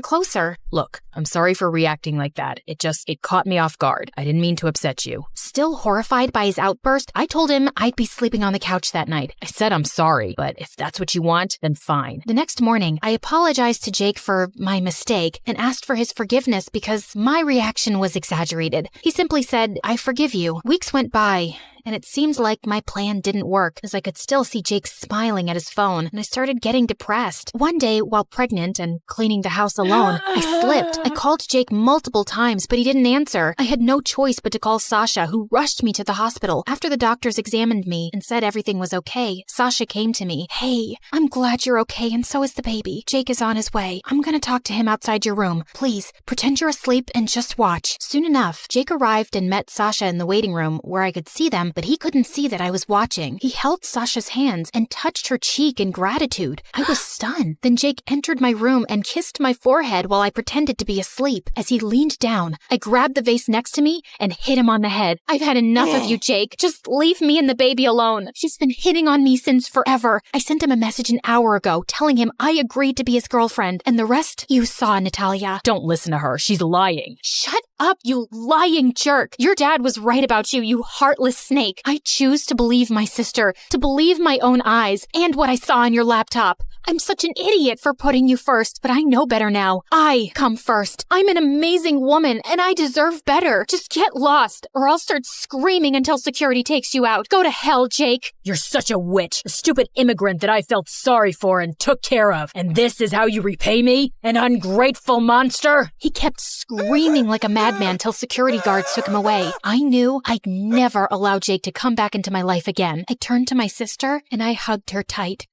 closer. Look, I'm sorry for reacting like that. It caught me off guard. I didn't mean to upset you. Still horrified by his outburst, I told him I'd be sleeping on the couch that night. I said I'm sorry, but if that's what you want, then fine. The next morning, I apologized to Jake for my mistake and asked for his forgiveness because my reaction was exaggerated. He simply said, "I forgive you." Weeks went by, and it seemed like my plan didn't work, as I could still see Jake smiling at his phone, and I started getting depressed. One day, while pregnant and cleaning the house alone, I slipped. I called Jake multiple times, but he didn't answer. I had no choice but to call Sasha, who rushed me to the hospital. After the doctors examined me and said everything was okay, Sasha came to me. "Hey, I'm glad you're okay, and so is the baby. Jake is on his way. I'm gonna talk to him outside your room. Please, pretend you're asleep and just watch." Soon enough, Jake arrived and met Sasha in the waiting room, where I could see them, but he couldn't see that I was watching. He held Sasha's hands and touched her cheek in gratitude. I was stunned. Then Jake entered my room and kissed my forehead while I pretended to be asleep. As he leaned down, I grabbed the vase next to me and hit him on the head. "I've had enough of you, Jake. Just leave me and the baby alone. She's been hitting on me since forever." I sent him a message an hour ago telling him I agreed to be his girlfriend, and the rest you saw, Natalia. Don't listen to her. She's lying. Shut up, you lying jerk. Your dad was right about you, you heartless snake. I choose to believe my sister, to believe my own eyes, and what I saw on your laptop. I'm such an idiot for putting you first, but I know better now. I come first. I'm an amazing woman, and I deserve better. Just get lost, or I'll start screaming until security takes you out. Go to hell, Jake. You're such a witch, a stupid immigrant that I felt sorry for and took care of. And this is how you repay me? An ungrateful monster? He kept screaming like a madman till security guards took him away. I knew I'd never allow Jake to come back into my life again. I turned to my sister, and I hugged her tight.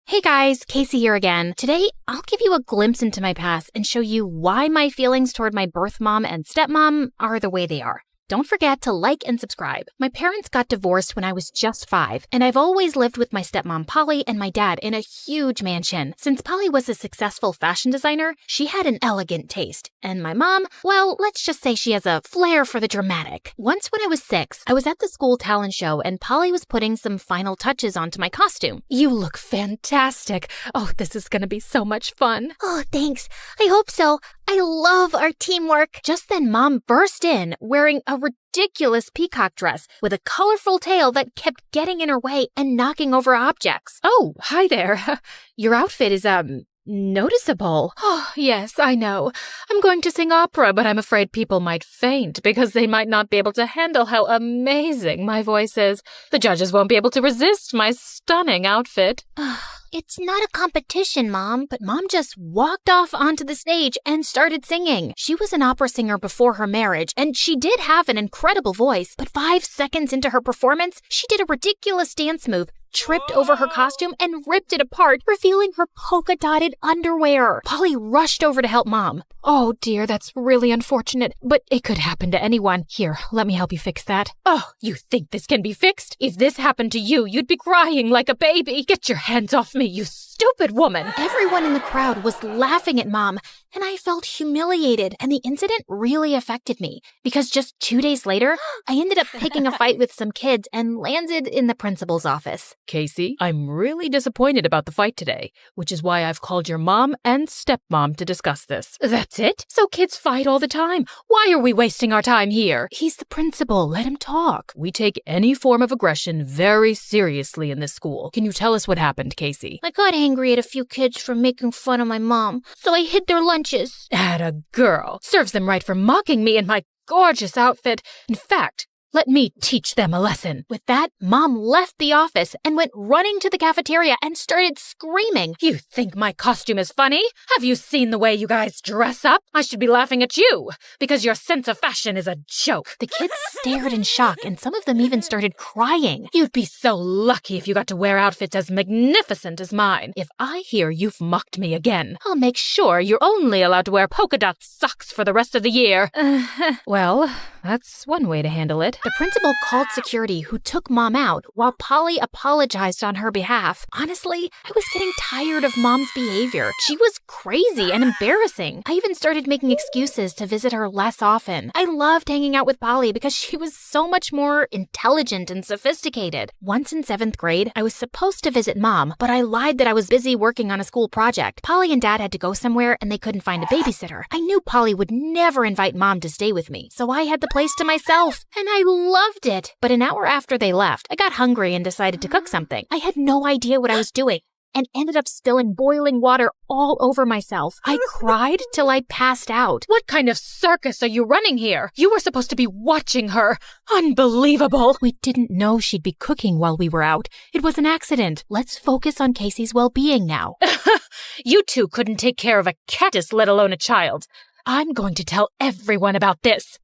Hey guys, Casey here again. Today, I'll give you a glimpse into my past and show you why my feelings toward my birth mom and stepmom are the way they are. Don't forget to like and subscribe. My parents got divorced when I was just 5, and I've always lived with my stepmom Polly and my dad in a huge mansion. Since Polly was a successful fashion designer, she had an elegant taste. And my mom, well, let's just say she has a flair for the dramatic. Once when I was 6, I was at the school talent show and Polly was putting some final touches onto my costume. "You look fantastic. Oh, this is gonna be so much fun." "Oh, thanks. I hope so. I love our teamwork." Just then, Mom burst in wearing a ridiculous peacock dress with a colorful tail that kept getting in her way and knocking over objects. "Oh, hi there. Your outfit is, noticeable." "Oh, yes, I know. I'm going to sing opera, but I'm afraid people might faint because they might not be able to handle how amazing my voice is. The judges won't be able to resist my stunning outfit." "It's not a competition, Mom." But Mom just walked off onto the stage and started singing. She was an opera singer before her marriage, and she did have an incredible voice. But 5 seconds into her performance, she did a ridiculous dance move tripped over her costume and ripped it apart, revealing her polka-dotted underwear. Polly rushed over to help Mom. Oh dear, that's really unfortunate, but it could happen to anyone. Here, let me help you fix that. Oh, you think this can be fixed? If this happened to you, you'd be crying like a baby. Get your hands off me, you stupid woman. Everyone in the crowd was laughing at Mom, and I felt humiliated, and the incident really affected me because just 2 days later, I ended up picking a fight with some kids and landed in the principal's office. Casey, I'm really disappointed about the fight today, which is why I've called your mom and stepmom to discuss this. That's it? So kids fight all the time. Why are we wasting our time here? He's the principal. Let him talk. We take any form of aggression very seriously in this school. Can you tell us what happened, Casey? I got angry at a few kids for making fun of my mom, so I hid their lunches. Atta girl. Serves them right for mocking me in my gorgeous outfit. In fact, let me teach them a lesson. With that, Mom left the office and went running to the cafeteria and started screaming. You think my costume is funny? Have you seen the way you guys dress up? I should be laughing at you, because your sense of fashion is a joke. The kids stared in shock, and some of them even started crying. You'd be so lucky if you got to wear outfits as magnificent as mine. If I hear you've mocked me again, I'll make sure you're only allowed to wear polka dot socks for the rest of the year. Well, that's one way to handle it. The principal called security, who took Mom out, while Polly apologized on her behalf. Honestly, I was getting tired of Mom's behavior. She was crazy and embarrassing. I even started making excuses to visit her less often. I loved hanging out with Polly because she was so much more intelligent and sophisticated. Once in 7th grade, I was supposed to visit Mom, but I lied that I was busy working on a school project. Polly and Dad had to go somewhere and they couldn't find a babysitter. I knew Polly would never invite Mom to stay with me, so I had the place to myself, and I loved it. But an hour after they left, I got hungry and decided to cook something. I had no idea what I was doing and ended up spilling boiling water all over myself. I cried till I passed out. What kind of circus are you running here? You were supposed to be watching her. Unbelievable. We didn't know she'd be cooking while we were out. It was an accident. Let's focus on Casey's well-being now. You two couldn't take care of a cactus, let alone a child. I'm going to tell everyone about this.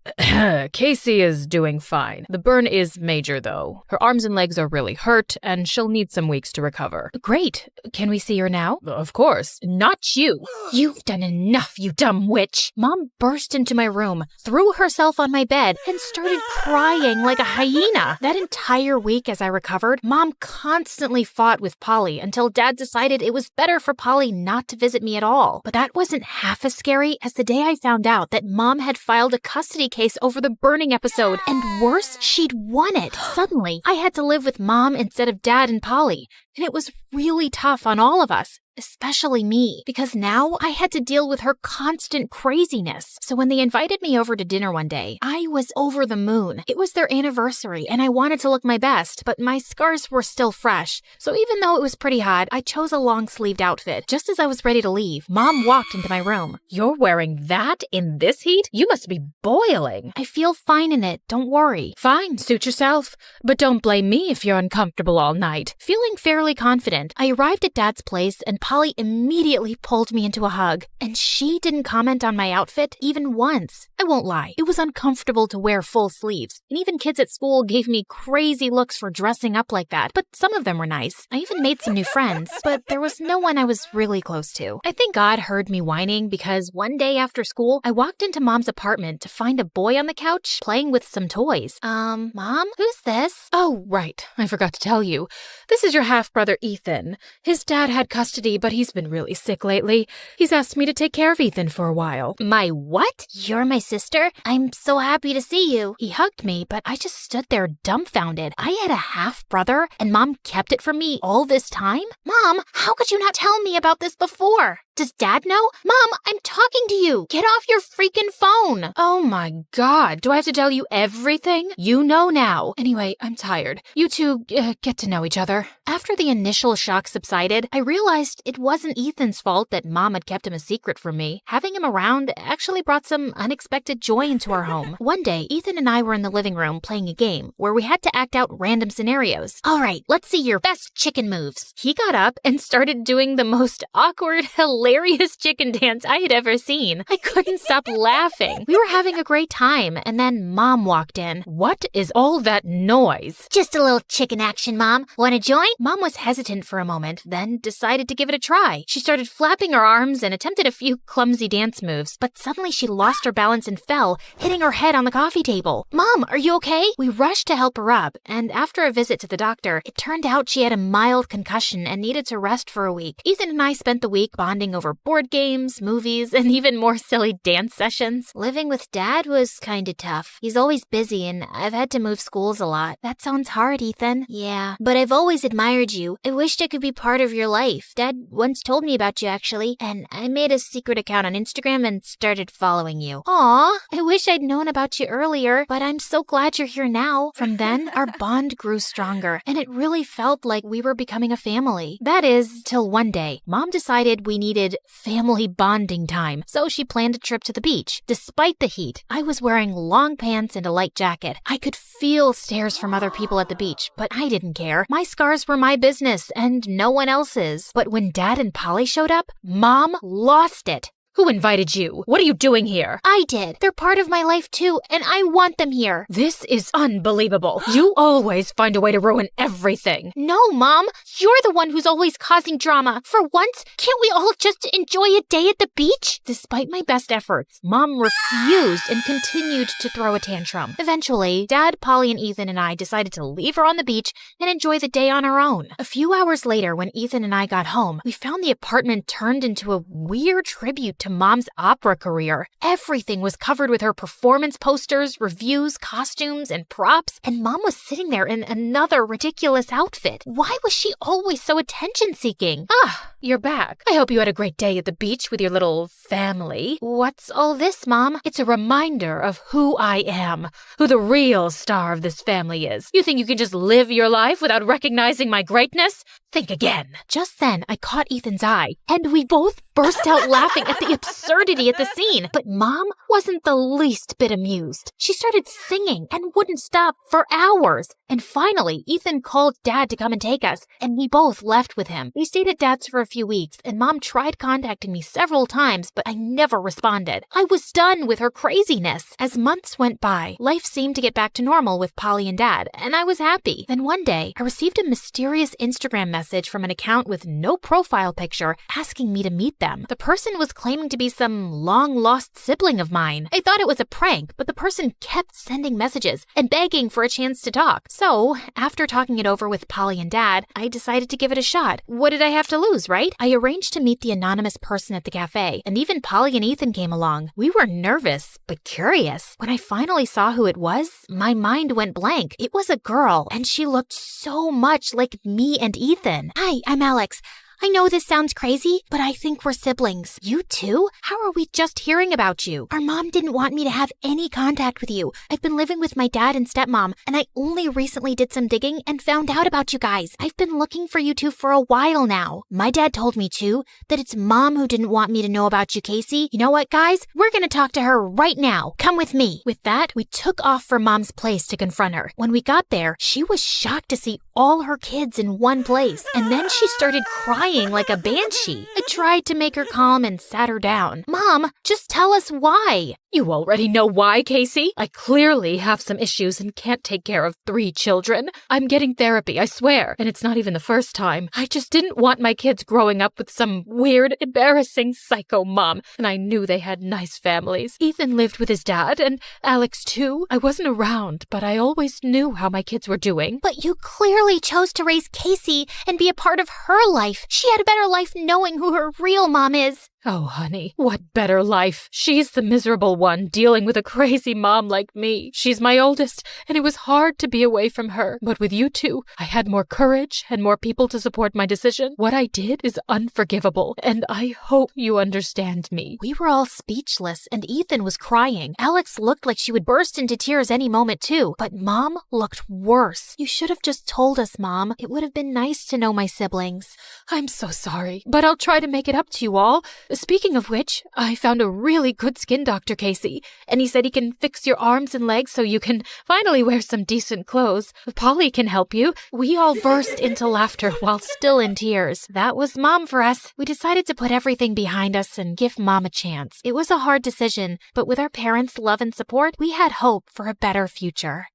Casey is doing fine. The burn is major, though. Her arms and legs are really hurt, and she'll need some weeks to recover. Great. Can we see her now? Of course. Not you. You've done enough, you dumb witch. Mom burst into my room, threw herself on my bed, and started crying like a hyena. That entire week as I recovered, Mom constantly fought with Polly until Dad decided it was better for Polly not to visit me at all. But that wasn't half as scary as the day I found out that Mom had filed a custody case over the burning episode, and worse, she'd won it. Suddenly, I had to live with Mom instead of Dad and Polly, and it was really tough on all of us. Especially me, because now I had to deal with her constant craziness. So when they invited me over to dinner one day, I was over the moon. It was their anniversary, and I wanted to look my best, but my scars were still fresh. So even though it was pretty hot, I chose a long-sleeved outfit. Just as I was ready to leave, Mom walked into my room. You're wearing that in this heat? You must be boiling. I feel fine in it, don't worry. Fine, suit yourself. But don't blame me if you're uncomfortable all night. Feeling fairly confident, I arrived at Dad's place and Polly immediately pulled me into a hug, and she didn't comment on my outfit even once. I won't lie, it was uncomfortable to wear full sleeves, and even kids at school gave me crazy looks for dressing up like that, but some of them were nice. I even made some new friends, but there was no one I was really close to. I think God heard me whining because one day after school, I walked into Mom's apartment to find a boy on the couch playing with some toys. Mom? Who's this? Oh, right, I forgot to tell you. This is your half-brother Ethan. His dad had custody, but he's been really sick lately. He's asked me to take care of Ethan for a while. My what? You're my sister? I'm so happy to see you. He hugged me, but I just stood there dumbfounded. I had a half-brother, and Mom kept it from me all this time? Mom, how could you not tell me about this before? Does Dad know? Mom, I'm talking to you. Get off your freaking phone. Oh my God, do I have to tell you everything? You know now. Anyway, I'm tired. You two get to know each other. After the the initial shock subsided, I realized it wasn't Ethan's fault that Mom had kept him a secret from me. Having him around actually brought some unexpected joy into our home. One day, Ethan and I were in the living room playing a game where we had to act out random scenarios. All right, let's see your best chicken moves. He got up and started doing the most awkward, hilarious chicken dance I had ever seen. I couldn't stop laughing. We were having a great time, and then Mom walked in. What is all that noise? Just a little chicken action, Mom. Wanna join? Mom was hesitant for a moment, then decided to give it a try. She started flapping her arms and attempted a few clumsy dance moves, but suddenly she lost her balance and fell, hitting her head on the coffee table. Mom, are you okay? We rushed to help her up, and after a visit to the doctor, it turned out she had a mild concussion and needed to rest for a week. Ethan and I spent the week bonding over board games, movies, and even more silly dance sessions. Living with Dad was kinda tough. He's always busy and I've had to move schools a lot. That sounds hard, Ethan. Yeah, but I've always admired you. I wished I could be part of your life. Dad once told me about you, actually, and I made a secret account on Instagram and started following you. Aw, I wish I'd known about you earlier, but I'm so glad you're here now. From then, our bond grew stronger, and it really felt like we were becoming a family. That is, till one day, Mom decided we needed family bonding time, so she planned a trip to the beach. Despite the heat, I was wearing long pants and a light jacket. I could feel stares from other people at the beach, but I didn't care. My scars were my business, and no one else's. But when Dad and Polly showed up, Mom lost it. Who invited you? What are you doing here? I did. They're part of my life too, and I want them here. This is unbelievable. You always find a way to ruin everything. No, Mom. You're the one who's always causing drama. For once, can't we all just enjoy a day at the beach? Despite my best efforts, Mom refused and continued to throw a tantrum. Eventually, Dad, Polly, and Ethan and I decided to leave her on the beach and enjoy the day on our own. A few hours later, when Ethan and I got home, we found the apartment turned into a weird tribute to Mom's opera career. Everything was covered with her performance posters, reviews, costumes, and props, and Mom was sitting there in another ridiculous outfit. Why was she always so attention-seeking? Ah, you're back. I hope you had a great day at the beach with your little family. What's all this, Mom? It's a reminder of who I am, who the real star of this family is. You think you can just live your life without recognizing my greatness? Think again. Just then, I caught Ethan's eye, and we both burst out laughing at the absurdity at the scene. But Mom wasn't the least bit amused. She started singing and wouldn't stop for hours. And finally, Ethan called Dad to come and take us, and we both left with him. We stayed at Dad's for a few weeks, and Mom tried contacting me several times, but I never responded. I was done with her craziness. As months went by, life seemed to get back to normal with Polly and Dad, and I was happy. Then one day, I received a mysterious Instagram message from an account with no profile picture asking me to meet them. The person was claiming to be some long-lost sibling of mine. I thought it was a prank, but the person kept sending messages and begging for a chance to talk. So, after talking it over with Polly and Dad, I decided to give it a shot. What did I have to lose, right? I arranged to meet the anonymous person at the cafe, and even Polly and Ethan came along. We were nervous, but curious. When I finally saw who it was, my mind went blank. It was a girl, and she looked so much like me and Ethan. Hi, I'm Alex. I know this sounds crazy, but I think we're siblings. You too? How are we just hearing about you? Our mom didn't want me to have any contact with you. I've been living with my dad and stepmom, and I only recently did some digging and found out about you guys. I've been looking for you two for a while now. My dad told me too that it's Mom who didn't want me to know about you, Casey. You know what, guys? We're gonna talk to her right now. Come with me. With that, we took off for Mom's place to confront her. When we got there, she was shocked to see all her kids in one place, and then she started crying like a banshee. I tried to make her calm and sat her down. Mom, just tell us why. You already know why, Casey. I clearly have some issues and can't take care of 3 children. I'm getting therapy, I swear, and it's not even the first time. I just didn't want my kids growing up with some weird, embarrassing psycho mom, and I knew they had nice families. Ethan lived with his dad, and Alex too. I wasn't around, but I always knew how my kids were doing. But you clearly chose to raise Casey and be a part of her life. She had a better life knowing who her real mom is. Oh, honey, what better life? She's the miserable one, dealing with a crazy mom like me. She's my oldest, and it was hard to be away from her. But with you two, I had more courage and more people to support my decision. What I did is unforgivable, and I hope you understand me. We were all speechless, and Ethan was crying. Alex looked like she would burst into tears any moment, too. But Mom looked worse. You should have just told us, Mom. It would have been nice to know my siblings. I'm so sorry, but I'll try to make it up to you all. Speaking of which, I found a really good skin doctor, Casey, and he said he can fix your arms and legs so you can finally wear some decent clothes. Polly can help you. We all burst into laughter while still in tears. That was Mom for us. We decided to put everything behind us and give Mom a chance. It was a hard decision, but with our parents' love and support, we had hope for a better future.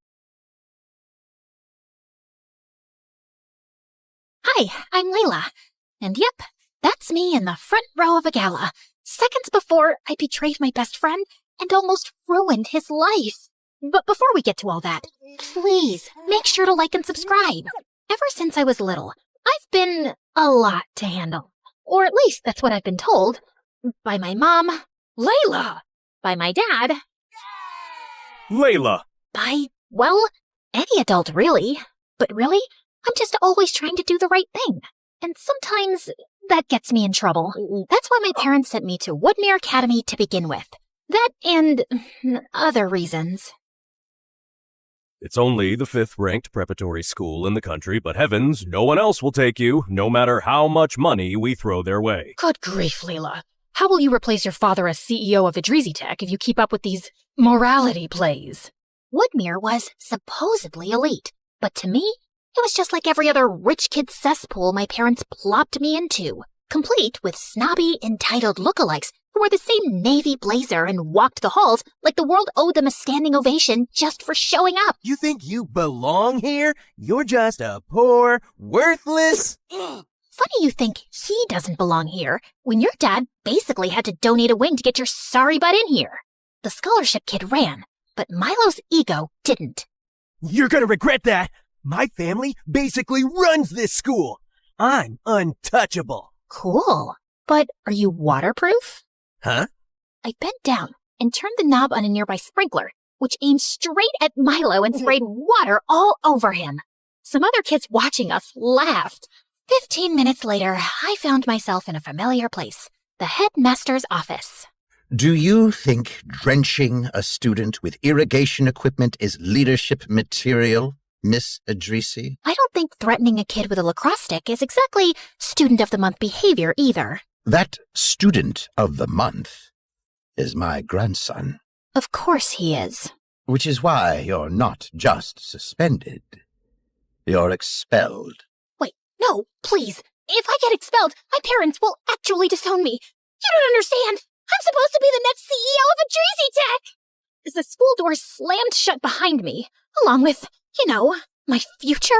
Hi, I'm Layla. And yep, that's me in the front row of a gala. Seconds before, I betrayed my best friend and almost ruined his life. But before we get to all that, please make sure to like and subscribe. Ever since I was little, I've been a lot to handle. Or at least that's what I've been told. By my mom, Layla. By my dad. Layla! By, well, any adult really. But really, I'm just always trying to do the right thing. And sometimes that gets me in trouble. That's why my parents sent me to Woodmere Academy to begin with. That and other reasons. It's only the 5th-ranked preparatory school in the country, but heavens, no one else will take you, no matter how much money we throw their way. Good grief, Layla. How will you replace your father as CEO of Idrizi Tech if you keep up with these morality plays? Woodmere was supposedly elite, but to me, it was just like every other rich kid cesspool my parents plopped me into, complete with snobby, entitled lookalikes who wore the same navy blazer and walked the halls like the world owed them a standing ovation just for showing up. You think you belong here? You're just a poor, worthless... Funny you think he doesn't belong here when your dad basically had to donate a wing to get your sorry butt in here. The scholarship kid ran, but Milo's ego didn't. You're gonna regret that. My family basically runs this school. I'm untouchable. Cool. But are you waterproof? Huh? I bent down and turned the knob on a nearby sprinkler, which aimed straight at Milo and sprayed water all over him. Some other kids watching us laughed. 15 minutes later, I found myself in a familiar place, the headmaster's office. Do you think drenching a student with irrigation equipment is leadership material, Miss Idrizi? I don't think threatening a kid with a lacrosse stick is exactly student of the month behavior either. That student of the month is my grandson. Of course he is. Which is why you're not just suspended. You're expelled. Wait, no, please. If I get expelled, my parents will actually disown me. You don't understand. I'm supposed to be the next CEO of Idrizi Tech. As the school doors slammed shut behind me, along with, my future,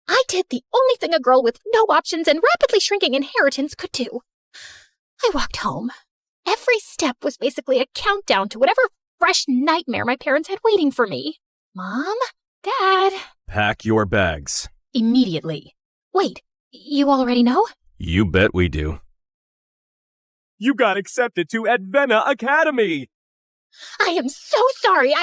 I did the only thing a girl with no options and rapidly shrinking inheritance could do. I walked home. Every step was basically a countdown to whatever fresh nightmare my parents had waiting for me. Mom? Dad? Pack your bags. Immediately. Wait, you already know? You bet we do. You got accepted to Advena Academy! I am so sorry,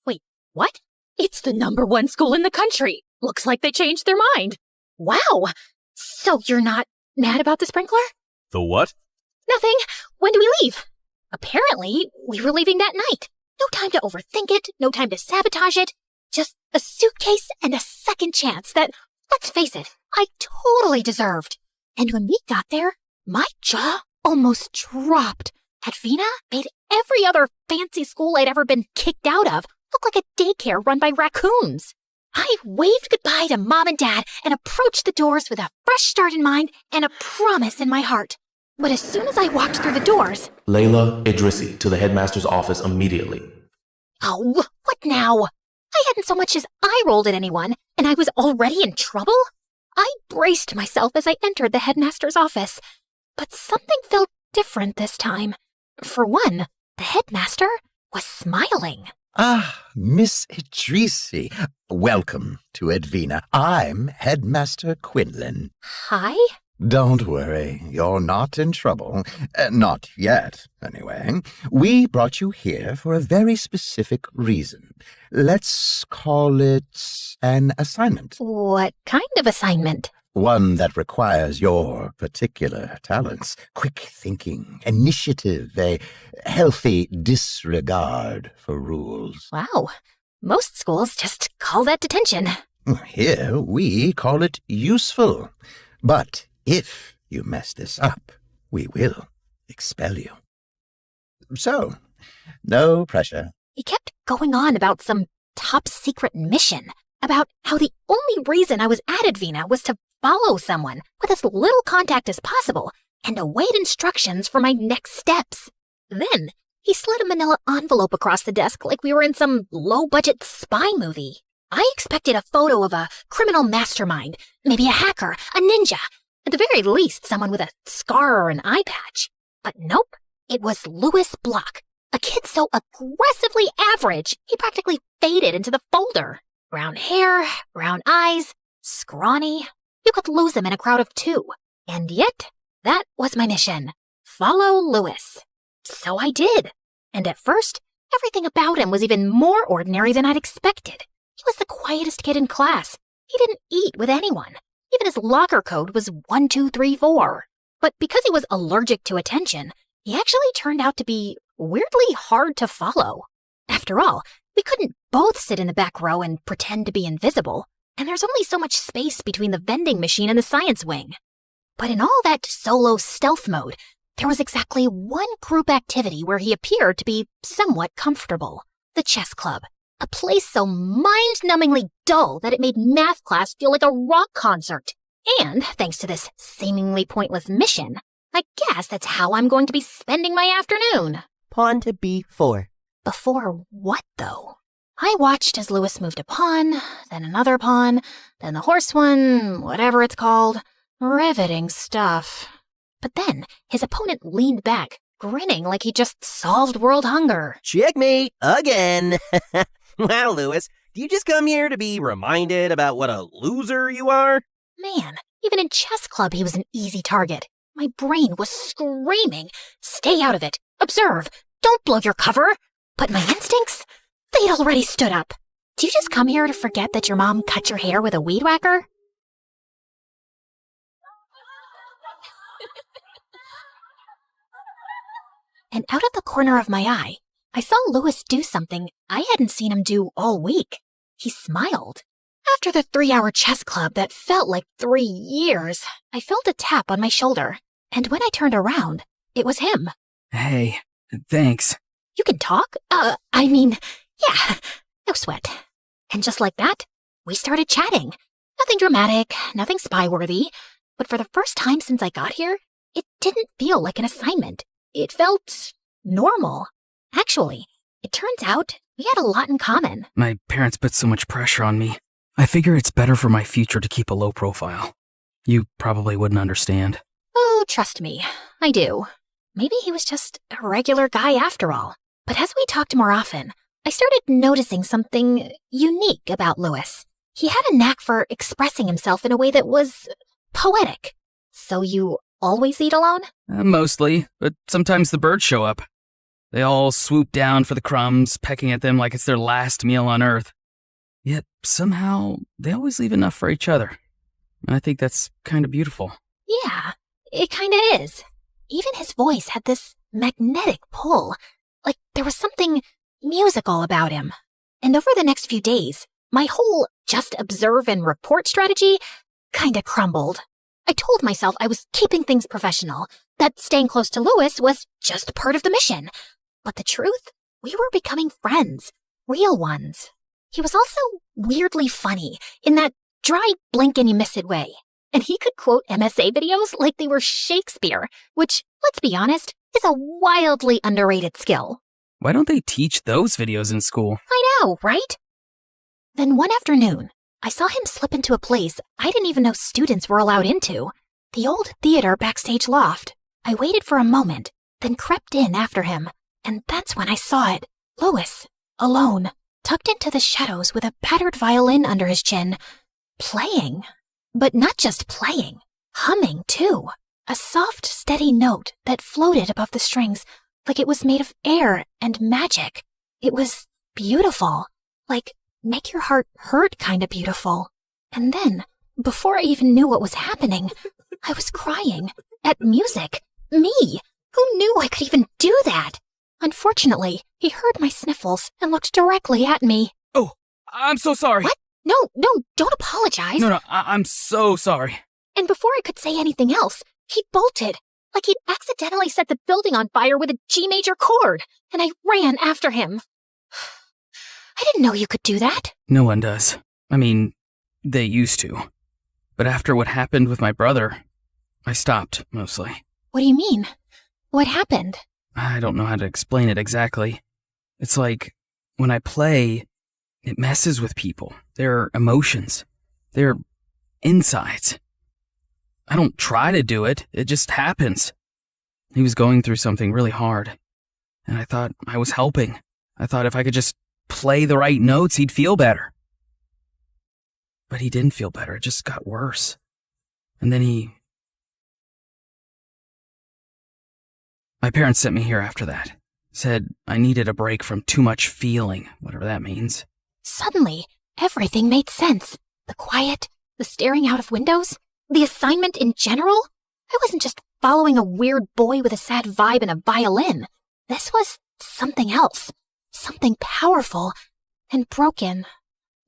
Wait, what? It's the #1 school in the country. Looks like they changed their mind. Wow! So you're not mad about the sprinkler? The what? Nothing. When do we leave? Apparently, we were leaving that night. No time to overthink it, no time to sabotage it. Just a suitcase and a second chance that, let's face it, I totally deserved. And when we got there, my jaw almost dropped. Advena made every other fancy school I'd ever been kicked out of look like a daycare run by raccoons. I waved goodbye to Mom and Dad and approached the doors with a fresh start in mind and a promise in my heart. But as soon as I walked through the doors... Layla Idrizi to the headmaster's office immediately. Oh, what now? I hadn't so much as eye-rolled at anyone, and I was already in trouble? I braced myself as I entered the headmaster's office. But something felt different this time. For one, the headmaster was smiling. Ah, Miss Idrizi. Welcome to Advena. I'm Headmaster Quinlan. Hi? Don't worry, you're not in trouble. Not yet, anyway. We brought you here for a very specific reason. Let's call it an assignment. What kind of assignment? One that requires your particular talents, quick thinking, initiative, a healthy disregard for rules. Wow. Most schools just call that detention. Here we call it useful. But if you mess this up, we will expel you. So, no pressure. He kept going on about some top secret mission, about how the only reason I was at Advina was to follow someone with as little contact as possible and await instructions for my next steps. Then he slid a manila envelope across the desk like we were in some low-budget spy movie. I expected a photo of a criminal mastermind, maybe a hacker, a ninja, at the very least someone with a scar or an eye patch. But nope, it was Louis Block, a kid so aggressively average he practically faded into the folder. Brown hair, brown eyes, scrawny. You could lose him in a crowd of two. And yet, that was my mission. Follow Louis. So I did. And at first, everything about him was even more ordinary than I'd expected. He was the quietest kid in class. He didn't eat with anyone. Even his locker code was 1, 2, 3, 4. But because he was allergic to attention, he actually turned out to be weirdly hard to follow. After all, we couldn't both sit in the back row and pretend to be invisible. And there's only so much space between the vending machine and the science wing. But in all that solo stealth mode, there was exactly one group activity where he appeared to be somewhat comfortable. The chess club. A place so mind-numbingly dull that it made math class feel like a rock concert. And, thanks to this seemingly pointless mission, I guess that's how I'm going to be spending my afternoon. Pawn to B4. Before what, though? I watched as Louis moved a pawn, then another pawn, then the horse one, whatever it's called. Riveting stuff. But then, his opponent leaned back, grinning like he just solved world hunger. Checkmate again. Wow, Louis, do you just come here to be reminded about what a loser you are? Man, even in chess club he was an easy target. My brain was screaming, stay out of it, observe, don't blow your cover. But my instincts, they'd already stood up. Do you just come here to forget that your mom cut your hair with a weed whacker? And out of the corner of my eye, I saw Louis do something I hadn't seen him do all week. He smiled. After the 3-hour chess club that felt like 3 years, I felt a tap on my shoulder. And when I turned around, it was him. Hey, thanks. You can talk? Yeah, no sweat. And just like that, we started chatting. Nothing dramatic, nothing spy-worthy. But for the first time since I got here, it didn't feel like an assignment. It felt normal. Actually, it turns out we had a lot in common. My parents put so much pressure on me. I figure it's better for my future to keep a low profile. You probably wouldn't understand. Oh, trust me, I do. Maybe he was just a regular guy after all. But as we talked more often, I started noticing something unique about Louis. He had a knack for expressing himself in a way that was poetic. So you always eat alone? Mostly, but sometimes the birds show up. They all swoop down for the crumbs, pecking at them like it's their last meal on Earth. Yet, somehow, they always leave enough for each other. I think that's kind of beautiful. Yeah, it kind of is. Even his voice had this magnetic pull, like there was something musical about him. And over the next few days, my whole just observe and report strategy kind of crumbled. I told myself I was keeping things professional, that staying close to Louis was just part of the mission. But the truth? We were becoming friends, real ones. He was also weirdly funny, in that dry blink and you miss it way. And he could quote MSA videos like they were Shakespeare, which, let's be honest, is a wildly underrated skill. Why don't they teach those videos in school? I know, right? Then one afternoon, I saw him slip into a place I didn't even know students were allowed into. The old theater backstage loft. I waited for a moment, then crept in after him. And that's when I saw it. Louis, alone, tucked into the shadows with a battered violin under his chin, playing. But not just playing. humming, too. A soft, steady note that floated above the strings, like it was made of air and magic. It was beautiful, like make your heart hurt kind of beautiful. And then, before I even knew what was happening, I was crying at music. Me, who knew I could even do that? Unfortunately, he heard my sniffles and looked directly at me. Oh, I'm so sorry. What? No, don't apologize. No, I'm so sorry. And before I could say anything else, he bolted, like he'd accidentally set the building on fire with a G major chord, and I ran after him. I didn't know you could do that. No one does. I mean, they used to. But after what happened with my brother, I stopped, mostly. What do you mean? What happened? I don't know how to explain it exactly. It's like, when I play, it messes with people. Their emotions. Their insides. I don't try to do it, it just happens. He was going through something really hard, and I thought I was helping. I thought if I could just play the right notes, he'd feel better. But he didn't feel better, it just got worse. And then my parents sent me here after that. Said I needed a break from too much feeling, whatever that means. Suddenly, everything made sense. The quiet, the staring out of windows, the assignment in general. I wasn't just following a weird boy with a sad vibe and a violin. This was something else. Something powerful and broken.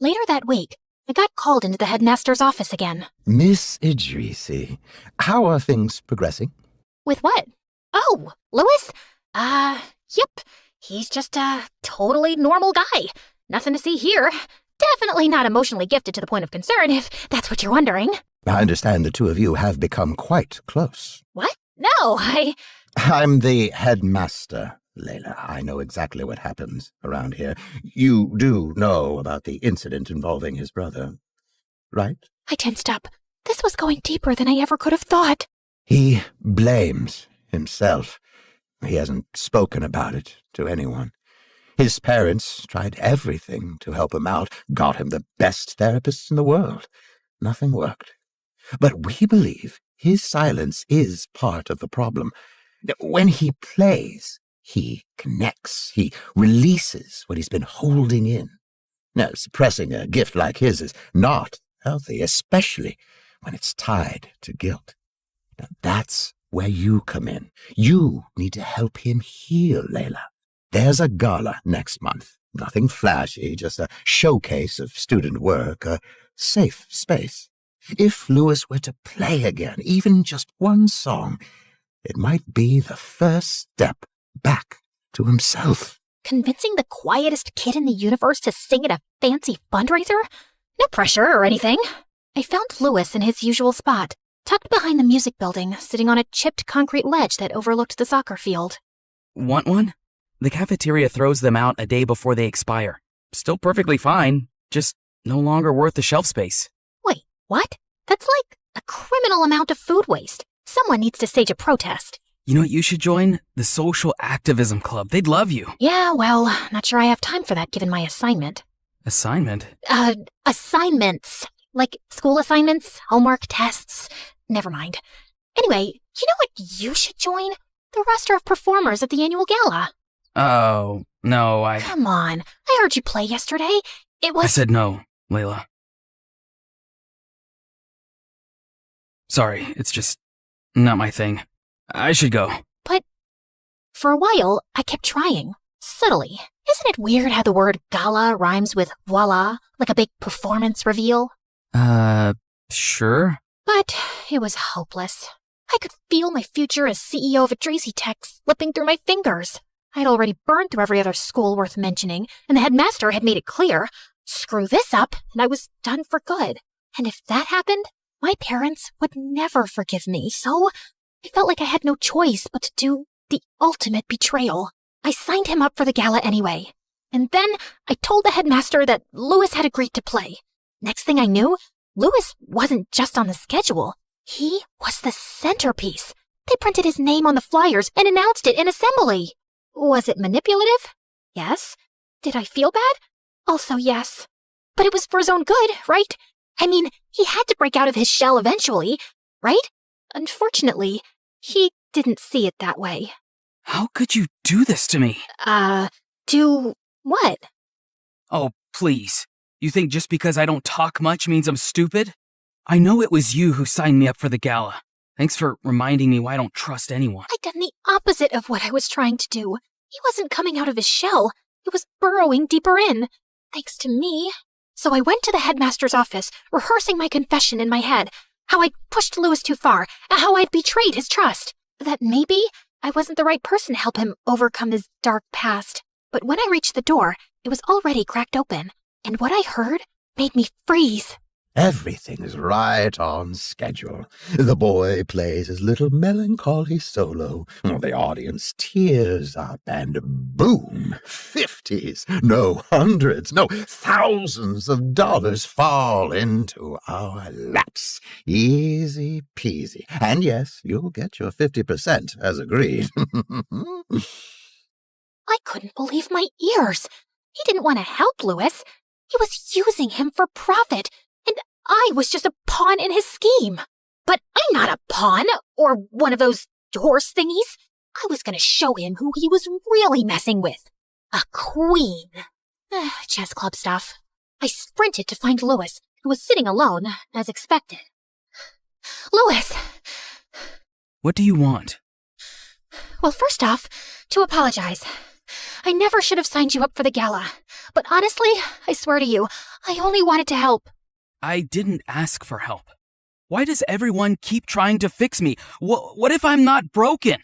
Later that week, I got called into the headmaster's office again. Miss Idrisi, how are things progressing? With what? Oh, Louis? Yep. He's just a totally normal guy. Nothing to see here. Definitely not emotionally gifted to the point of concern, if that's what you're wondering. I understand the two of you have become quite close. What? No, I'm the headmaster, Layla. I know exactly what happens around here. You do know about the incident involving his brother, right? I tensed up. This was going deeper than I ever could have thought. He blames himself. He hasn't spoken about it to anyone. His parents tried everything to help him out, got him the best therapists in the world. Nothing worked. But we believe his silence is part of the problem. When he plays, he connects, he releases what he's been holding in. Now, suppressing a gift like his is not healthy, especially when it's tied to guilt. Now, that's where you come in. You need to help him heal, Layla. There's a gala next month. Nothing flashy, just a showcase of student work, a safe space. If Louis were to play again, even just one song, it might be the first step back to himself. Convincing the quietest kid in the universe to sing at a fancy fundraiser? No pressure or anything. I found Louis in his usual spot, tucked behind the music building, sitting on a chipped concrete ledge that overlooked the soccer field. Want one? The cafeteria throws them out a day before they expire. Still perfectly fine, just no longer worth the shelf space. Wait, what? That's like a criminal amount of food waste. Someone needs to stage a protest. You know what you should join? The Social Activism Club. They'd love you. Yeah, well, not sure I have time for that given my assignment. Assignment? Assignments. Like school assignments, homework, tests. Never mind. Anyway, you know what you should join? The roster of performers at the annual gala. Oh, no, Come on. I heard you play yesterday. It was... I said no, Layla. Sorry, it's just not my thing. I should go. But for a while, I kept trying. Subtly. Isn't it weird how the word gala rhymes with voila, like a big performance reveal? Sure. But it was hopeless. I could feel my future as CEO of Idrisi Tech slipping through my fingers. I had already burned through every other school worth mentioning, and the headmaster had made it clear, screw this up, and I was done for good. And if that happened, my parents would never forgive me, so I felt like I had no choice but to do the ultimate betrayal. I signed him up for the gala anyway. And then I told the headmaster that Louis had agreed to play. Next thing I knew, Louis wasn't just on the schedule. He was the centerpiece. They printed his name on the flyers and announced it in assembly. Was it manipulative? Yes. Did I feel bad? Also yes. But it was for his own good, right? I mean, he had to break out of his shell eventually, right? Unfortunately, he didn't see it that way. How could you do this to me? Do what? Oh, please. You think just because I don't talk much means I'm stupid? I know it was you who signed me up for the gala. Thanks for reminding me why I don't trust anyone. I'd done the opposite of what I was trying to do. He wasn't coming out of his shell. He was burrowing deeper in. Thanks to me. So I went to the headmaster's office, rehearsing my confession in my head. How I'd pushed Louis too far, and how I'd betrayed his trust. That maybe I wasn't the right person to help him overcome his dark past. But when I reached the door, it was already cracked open. And what I heard made me freeze. Everything's right on schedule. The boy plays his little melancholy solo. The audience tears up and boom, 50s, no hundreds, no thousands of dollars fall into our laps. Easy peasy. And yes, you'll get your 50% as agreed. I couldn't believe my ears. He didn't want to help Louis. He was using him for profit. And I was just a pawn in his scheme. But I'm not a pawn, or one of those horse thingies. I was going to show him who he was really messing with. A queen. Chess club stuff. I sprinted to find Louis, who was sitting alone, as expected. Louis! What do you want? Well, first off, to apologize. I never should have signed you up for the gala. But honestly, I swear to you, I only wanted to help. I didn't ask for help. Why does everyone keep trying to fix me? What if I'm not broken?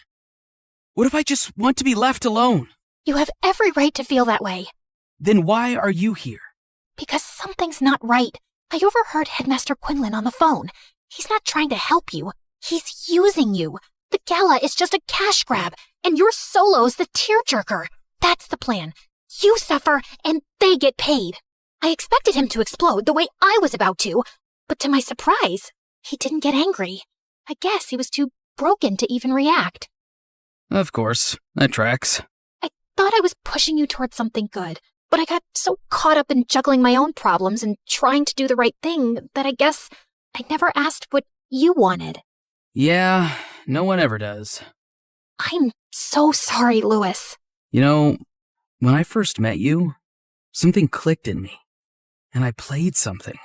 What if I just want to be left alone? You have every right to feel that way. Then why are you here? Because something's not right. I overheard Headmaster Quinlan on the phone. He's not trying to help you. He's using you. The gala is just a cash grab, and your solo's the tearjerker. That's the plan. You suffer, and they get paid. I expected him to explode the way I was about to, but to my surprise, he didn't get angry. I guess he was too broken to even react. Of course, that tracks. I thought I was pushing you towards something good, but I got so caught up in juggling my own problems and trying to do the right thing that I guess I never asked what you wanted. Yeah, no one ever does. I'm so sorry, Louis. You know, when I first met you, something clicked in me. And I played something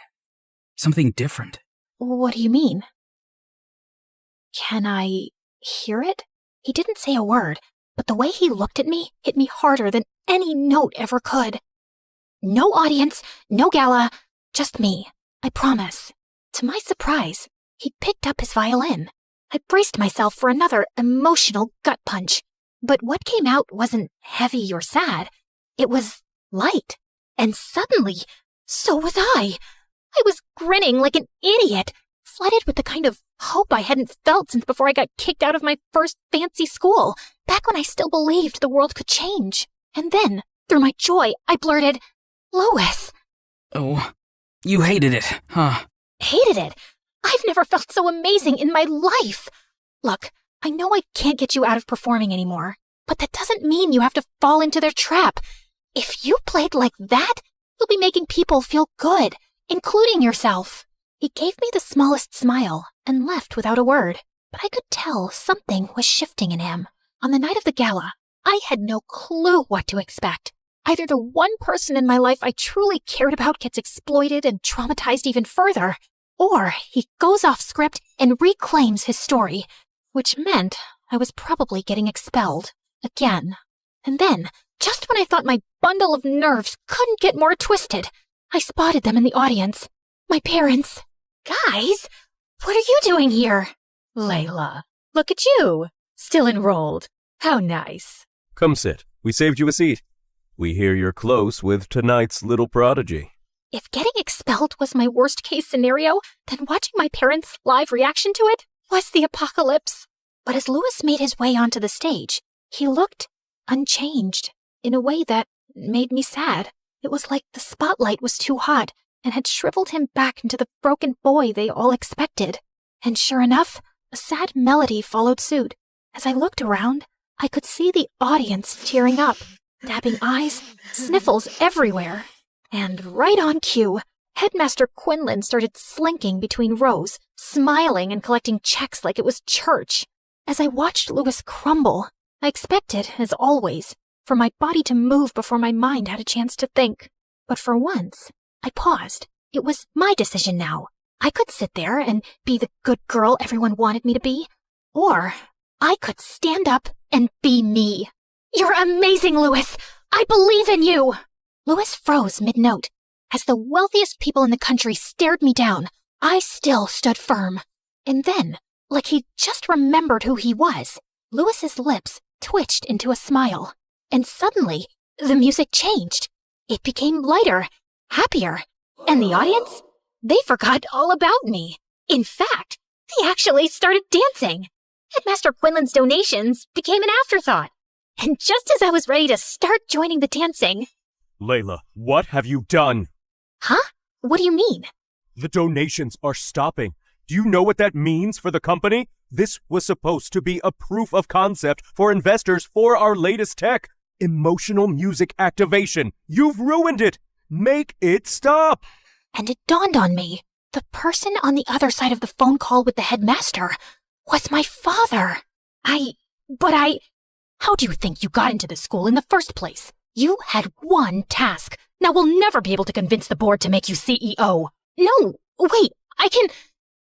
different. What do you mean? Can I hear it? He didn't say a word, but the way he looked at me hit me harder than any note ever could. No audience, no gala, just me. I promise. To my surprise, he picked up his violin. I braced myself for another emotional gut punch. But what came out wasn't heavy or sad. It was light. And suddenly, so was I. I was grinning like an idiot, flooded with the kind of hope I hadn't felt since before I got kicked out of my first fancy school, back when I still believed the world could change. And then, through my joy, I blurted, "Louis." Oh, you hated it, huh? Hated it? I've never felt so amazing in my life. Look, I know I can't get you out of performing anymore, but that doesn't mean you have to fall into their trap. If you played like that, you'll be making people feel good, including yourself. He gave me the smallest smile and left without a word, but I could tell something was shifting in him. On the night of the gala, I had no clue what to expect. Either the one person in my life I truly cared about gets exploited and traumatized even further, or he goes off script and reclaims his story, which meant I was probably getting expelled again. And then, just when I thought my bundle of nerves couldn't get more twisted, I spotted them in the audience. My parents. Guys, what are you doing here? Layla, look at you. Still enrolled. How nice. Come sit. We saved you a seat. We hear you're close with tonight's little prodigy. If getting expelled was my worst-case scenario, then watching my parents' live reaction to it was the apocalypse. But as Louis made his way onto the stage, he looked unchanged in a way that made me sad. It was like the spotlight was too hot and had shriveled him back into the broken boy they all expected. And sure enough, a sad melody followed suit. As I looked around, I could see the audience tearing up, dabbing eyes, sniffles everywhere. And right on cue, Headmaster Quinlan started slinking between rows, smiling and collecting checks like it was church. As I watched Louis crumble, I expected, as always, for my body to move before my mind had a chance to think. But for once, I paused. It was my decision now. I could sit there and be the good girl everyone wanted me to be, or I could stand up and be me. You're amazing, Louis! I believe in you! Louis froze mid-note. As the wealthiest people in the country stared me down, I still stood firm. And then, like he'd just remembered who he was, Louis's lips twitched into a smile. And suddenly, the music changed. It became lighter, happier, and the audience? They forgot all about me. In fact, they actually started dancing. Headmaster Quinlan's donations became an afterthought. And just as I was ready to start joining the dancing... Layla, what have you done? Huh? What do you mean? The donations are stopping. Do you know what that means for the company? This was supposed to be a proof of concept for investors for our latest tech. Emotional music activation. You've ruined it. Make it stop. And it dawned on me. The person on the other side of the phone call with the headmaster was my father. How do you think you got into the school in the first place? You had one task. Now we'll never be able to convince the board to make you CEO. No, wait,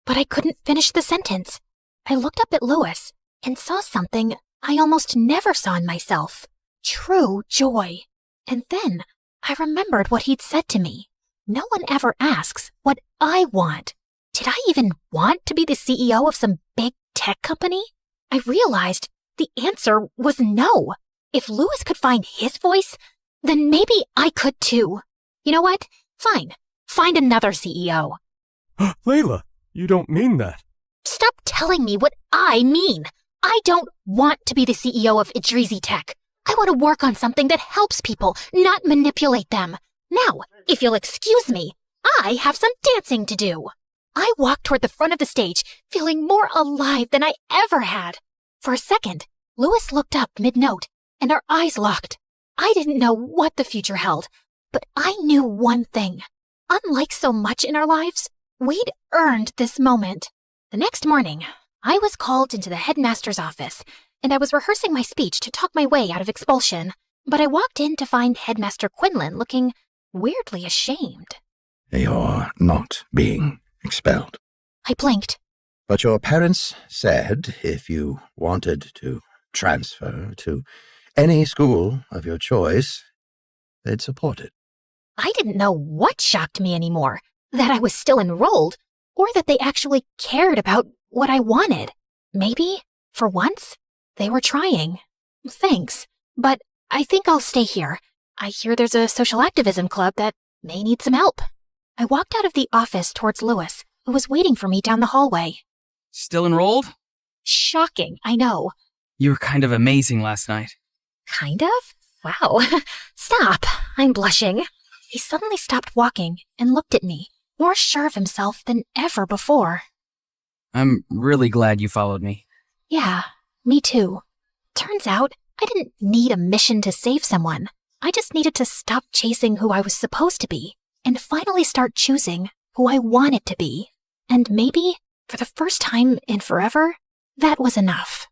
But I couldn't finish the sentence. I looked up at Louis and saw something I almost never saw in myself. True joy. And then I remembered what he'd said to me. No one ever asks what I want. Did I even want to be the CEO of some big tech company? I realized the answer was no. If Louis could find his voice, then maybe I could too. You know what? Fine. Find another CEO. Layla, you don't mean that. Stop telling me what I mean. I don't want to be the CEO of Idrizi Tech. I want to work on something that helps people, not manipulate them. Now, if you'll excuse me, I have some dancing to do. I walked toward the front of the stage, feeling more alive than I ever had. For a second, Louis looked up mid-note, and our eyes locked. I didn't know what the future held, but I knew one thing. Unlike so much in our lives, we'd earned this moment. The next morning, I was called into the headmaster's office, and I was rehearsing my speech to talk my way out of expulsion. But I walked in to find Headmaster Quinlan looking weirdly ashamed. You're not being expelled. I blinked. But your parents said if you wanted to transfer to any school of your choice, they'd support it. I didn't know what shocked me anymore, that I was still enrolled, or that they actually cared about what I wanted. Maybe, for once, they were trying. Thanks, but I think I'll stay here. I hear there's a social activism club that may need some help. I walked out of the office towards Louis, who was waiting for me down the hallway. Still enrolled? Shocking, I know. You were kind of amazing last night. Kind of? Wow. Stop. I'm blushing. He suddenly stopped walking and looked at me, more sure of himself than ever before. I'm really glad you followed me. Yeah, me too. Turns out, I didn't need a mission to save someone. I just needed to stop chasing who I was supposed to be and finally start choosing who I wanted to be. And maybe, for the first time in forever, that was enough.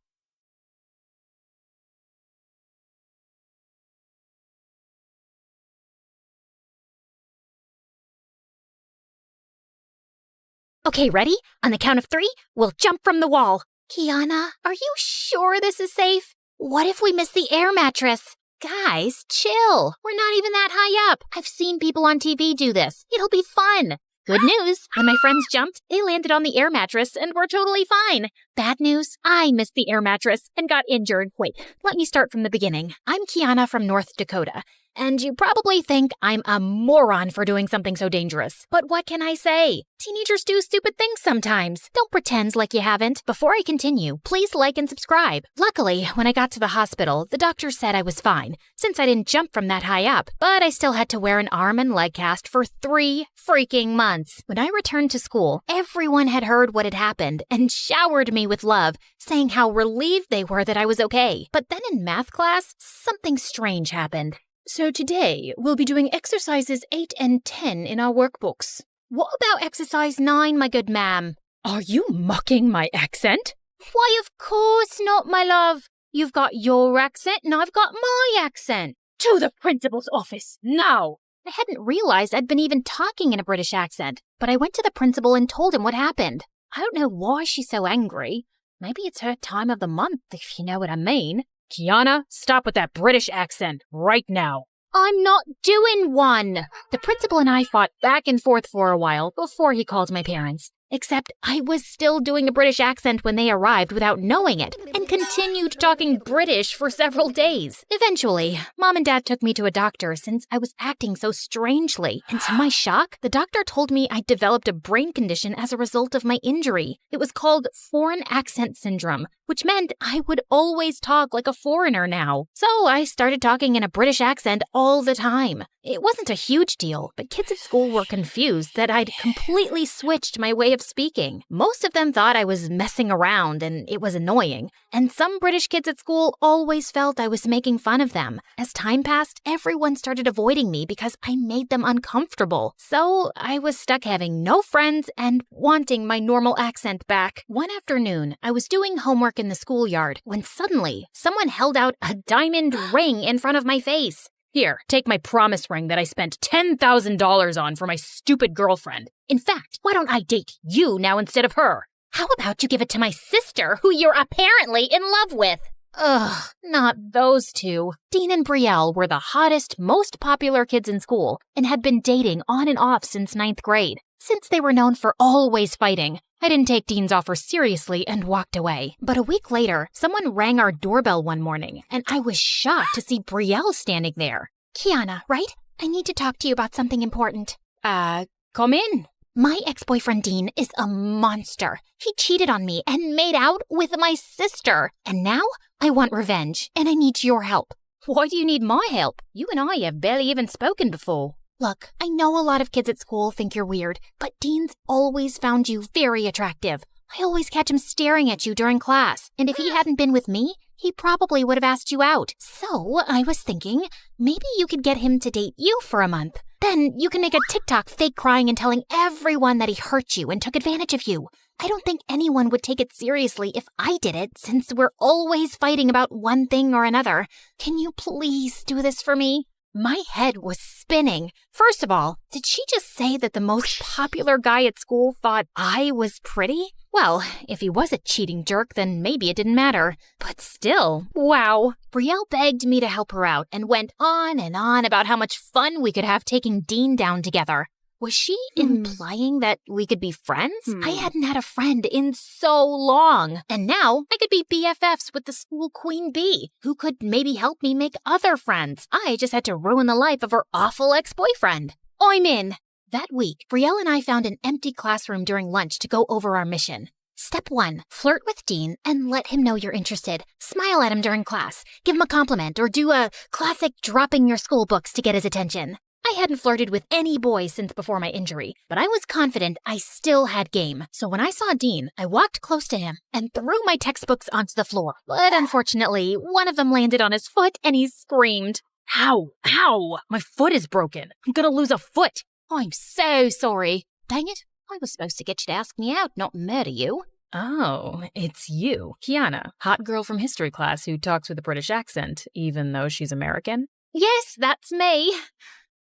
Okay, ready? On the count of 3, we'll jump from the wall. Kiana, are you sure this is safe? What if we miss the air mattress? Guys, chill. We're not even that high up. I've seen people on TV do this. It'll be fun. Good news, when my friends jumped, they landed on the air mattress and were totally fine. Bad news, I missed the air mattress and got injured. Wait, let me start from the beginning. I'm Kiana from North Dakota. And you probably think I'm a moron for doing something so dangerous. But what can I say? Teenagers do stupid things sometimes. Don't pretend like you haven't. Before I continue, please like and subscribe. Luckily, when I got to the hospital, the doctor said I was fine, since I didn't jump from that high up. But I still had to wear an arm and leg cast for 3 freaking months. When I returned to school, everyone had heard what had happened and showered me with love, saying how relieved they were that I was okay. But then in math class, something strange happened. So today, we'll be doing exercises 8 and 10 in our workbooks. What about exercise 9, my good ma'am? Are you mocking my accent? Why, of course not, my love. You've got your accent and I've got my accent. To the principal's office, now! I hadn't realized I'd been even talking in a British accent, but I went to the principal and told him what happened. I don't know why she's so angry. Maybe it's her time of the month, if you know what I mean. Kiana, stop with that British accent right now. I'm not doing one. The principal and I fought back and forth for a while before he called my parents. Except I was still doing a British accent when they arrived without knowing it, and continued talking British for several days. Eventually, Mom and Dad took me to a doctor since I was acting so strangely, and to my shock, the doctor told me I'd developed a brain condition as a result of my injury. It was called foreign accent syndrome, which meant I would always talk like a foreigner now. So I started talking in a British accent all the time. It wasn't a huge deal, but kids at school were confused that I'd completely switched my way of speaking. Most of them thought I was messing around and it was annoying, and some British kids at school always felt I was making fun of them. As time passed, everyone started avoiding me because I made them uncomfortable. So I was stuck having no friends and wanting my normal accent back. One afternoon, I was doing homework in the schoolyard when suddenly someone held out a diamond ring in front of my face. Here, take my promise ring that I spent $10,000 on for my stupid girlfriend. In fact, why don't I date you now instead of her? How about you give it to my sister, who you're apparently in love with? Ugh, not those two. Dean and Brielle were the hottest, most popular kids in school and had been dating on and off since 9th grade. Since they were known for always fighting, I didn't take Dean's offer seriously and walked away. But a week later, someone rang our doorbell one morning, and I was shocked to see Brielle standing there. Kiana, right? I need to talk to you about something important. Come in. My ex-boyfriend Dean is a monster. He cheated on me and made out with my sister. And now I want revenge, and I need your help. Why do you need my help? You and I have barely even spoken before. Look, I know a lot of kids at school think you're weird, but Dean's always found you very attractive. I always catch him staring at you during class, and if he hadn't been with me, he probably would have asked you out. So I was thinking, maybe you could get him to date you for a month. Then you can make a TikTok fake crying and telling everyone that he hurt you and took advantage of you. I don't think anyone would take it seriously if I did it, since we're always fighting about one thing or another. Can you please do this for me? My head was spinning. First of all, did she just say that the most popular guy at school thought I was pretty? Well, if he was a cheating jerk, then maybe it didn't matter. But still, wow. Brielle begged me to help her out and went on and on about how much fun we could have taking Dean down together. Was she implying that we could be friends? I hadn't had a friend in so long. And now I could be BFFs with the school queen bee, who could maybe help me make other friends. I just had to ruin the life of her awful ex-boyfriend. I'm in. That week, Brielle and I found an empty classroom during lunch to go over our mission. Step 1, flirt with Dean and let him know you're interested. Smile at him during class, give him a compliment, or do a classic dropping your school books to get his attention. I hadn't flirted with any boy since before my injury, but I was confident I still had game. So when I saw Dean, I walked close to him and threw my textbooks onto the floor. But unfortunately, one of them landed on his foot and he screamed. Ow! Ow! My foot is broken. I'm gonna lose a foot. I'm so sorry. Dang it, I was supposed to get you to ask me out, not murder you. Oh, it's you, Kiana, hot girl from history class who talks with a British accent, even though she's American? Yes, that's me.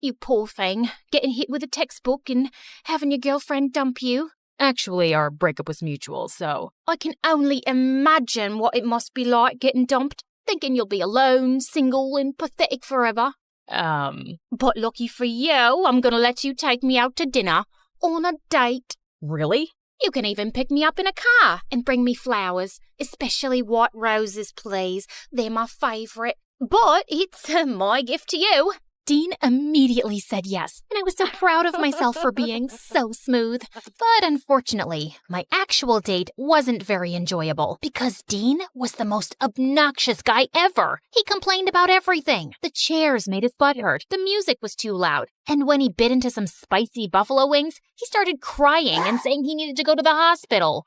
You poor thing, getting hit with a textbook and having your girlfriend dump you. Actually, our breakup was mutual, so... I can only imagine what it must be like getting dumped, thinking you'll be alone, single, and pathetic forever. But lucky for you, I'm gonna let you take me out to dinner on a date. Really? You can even pick me up in a car and bring me flowers, especially white roses, please. They're my favourite. But it's my gift to you. Dean immediately said yes, and I was so proud of myself for being so smooth. But unfortunately, my actual date wasn't very enjoyable because Dean was the most obnoxious guy ever. He complained about everything. The chairs made his butt hurt, the music was too loud, and when he bit into some spicy buffalo wings, he started crying and saying he needed to go to the hospital.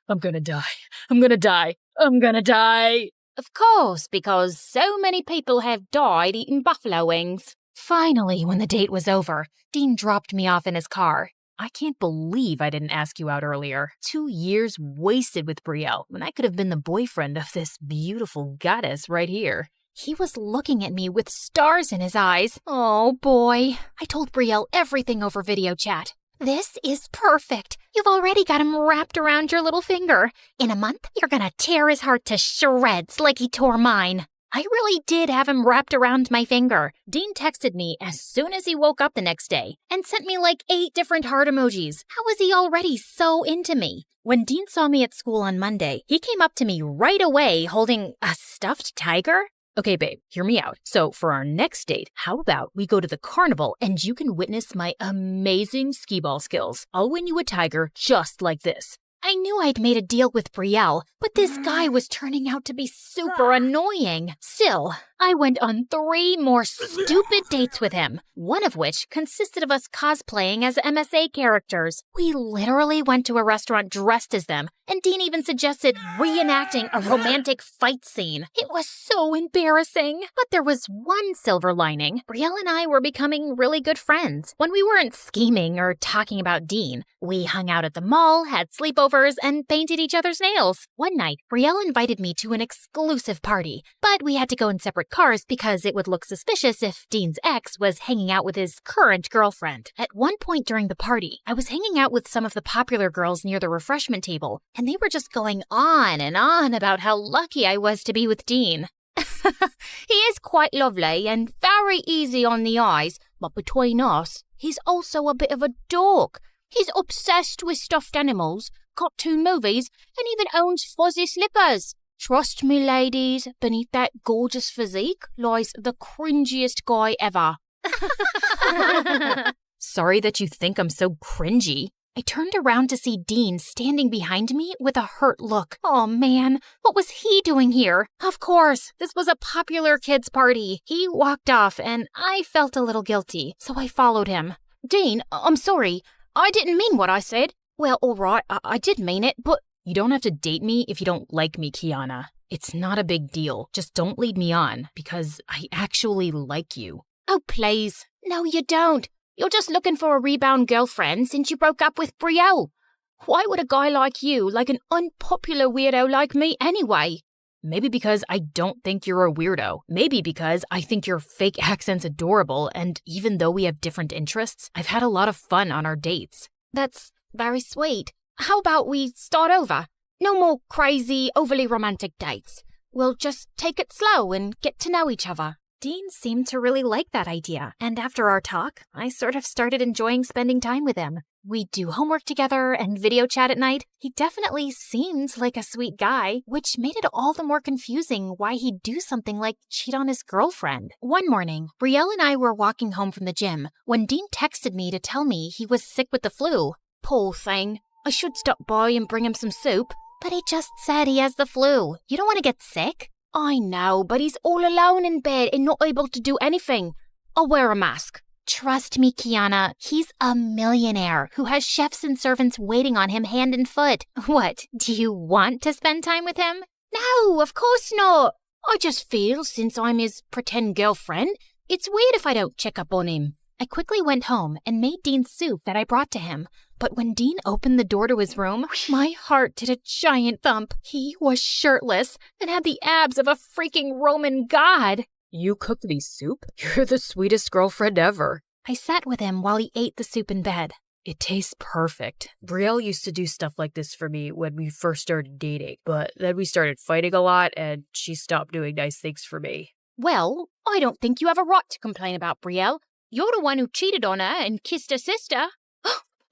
I'm gonna die. I'm gonna die. I'm gonna die. Of course, because so many people have died eating buffalo wings. Finally, when the date was over, Dean dropped me off in his car. I can't believe I didn't ask you out earlier. 2 years wasted with Brielle when I could have been the boyfriend of this beautiful goddess right here. He was looking at me with stars in his eyes. Oh boy. I told Brielle everything over video chat. This is perfect. You've already got him wrapped around your little finger. In a month, you're gonna tear his heart to shreds like he tore mine. I really did have him wrapped around my finger. Dean texted me as soon as he woke up the next day and sent me like 8 different heart emojis. How was he already so into me? When Dean saw me at school on Monday, he came up to me right away holding a stuffed tiger. Okay, babe, hear me out. So for our next date, how about we go to the carnival and you can witness my amazing skee-ball skills? I'll win you a tiger just like this. I knew I'd made a deal with Brielle, but this guy was turning out to be super annoying. Still, I went on 3 more stupid dates with him, one of which consisted of us cosplaying as MSA characters. We literally went to a restaurant dressed as them, and Dean even suggested reenacting a romantic fight scene. It was so embarrassing. But there was one silver lining. Brielle and I were becoming really good friends. When we weren't scheming or talking about Dean, we hung out at the mall, had sleepovers, and painted each other's nails. One night, Brielle invited me to an exclusive party, but we had to go in separate cars because it would look suspicious if Dean's ex was hanging out with his current girlfriend. At one point during the party, I was hanging out with some of the popular girls near the refreshment table, and they were just going on and on about how lucky I was to be with Dean. He is quite lovely and very easy on the eyes, but between us, he's also a bit of a dork. He's obsessed with stuffed animals, cartoon movies, and even owns fuzzy slippers. Trust me, ladies, beneath that gorgeous physique lies the cringiest guy ever. Sorry that you think I'm so cringy. I turned around to see Dean standing behind me with a hurt look. Oh man, what was he doing here? Of course, this was a popular kids' party. He walked off and I felt a little guilty, so I followed him. Dean, I'm sorry. I didn't mean what I said. Well, all right, I did mean it, but... You don't have to date me if you don't like me, Kiana. It's not a big deal. Just don't lead me on, because I actually like you. Oh, please. No, you don't. You're just looking for a rebound girlfriend since you broke up with Brielle. Why would a guy like you like an unpopular weirdo like me anyway? Maybe because I don't think you're a weirdo. Maybe because I think your fake accent's adorable, and even though we have different interests, I've had a lot of fun on our dates. That's very sweet. How about we start over? No more crazy, overly romantic dates. We'll just take it slow and get to know each other. Dean seemed to really like that idea, and after our talk, I sort of started enjoying spending time with him. We'd do homework together and video chat at night. He definitely seemed like a sweet guy, which made it all the more confusing why he'd do something like cheat on his girlfriend. One morning, Brielle and I were walking home from the gym when Dean texted me to tell me he was sick with the flu. Poor thing. I should stop by and bring him some soup. But he just said he has the flu. You don't want to get sick? I know, but he's all alone in bed and not able to do anything. I'll wear a mask. Trust me, Kiana, he's a millionaire who has chefs and servants waiting on him hand and foot. What, do you want to spend time with him? No, of course not. I just feel, since I'm his pretend girlfriend, it's weird if I don't check up on him. I quickly went home and made Dean soup that I brought to him. But when Dean opened the door to his room, my heart did a giant thump. He was shirtless and had the abs of a freaking Roman god. You cooked me soup? You're the sweetest girlfriend ever. I sat with him while he ate the soup in bed. It tastes perfect. Brielle used to do stuff like this for me when we first started dating, but then we started fighting a lot and she stopped doing nice things for me. Well, I don't think you have a right to complain about Brielle. You're the one who cheated on her and kissed her sister.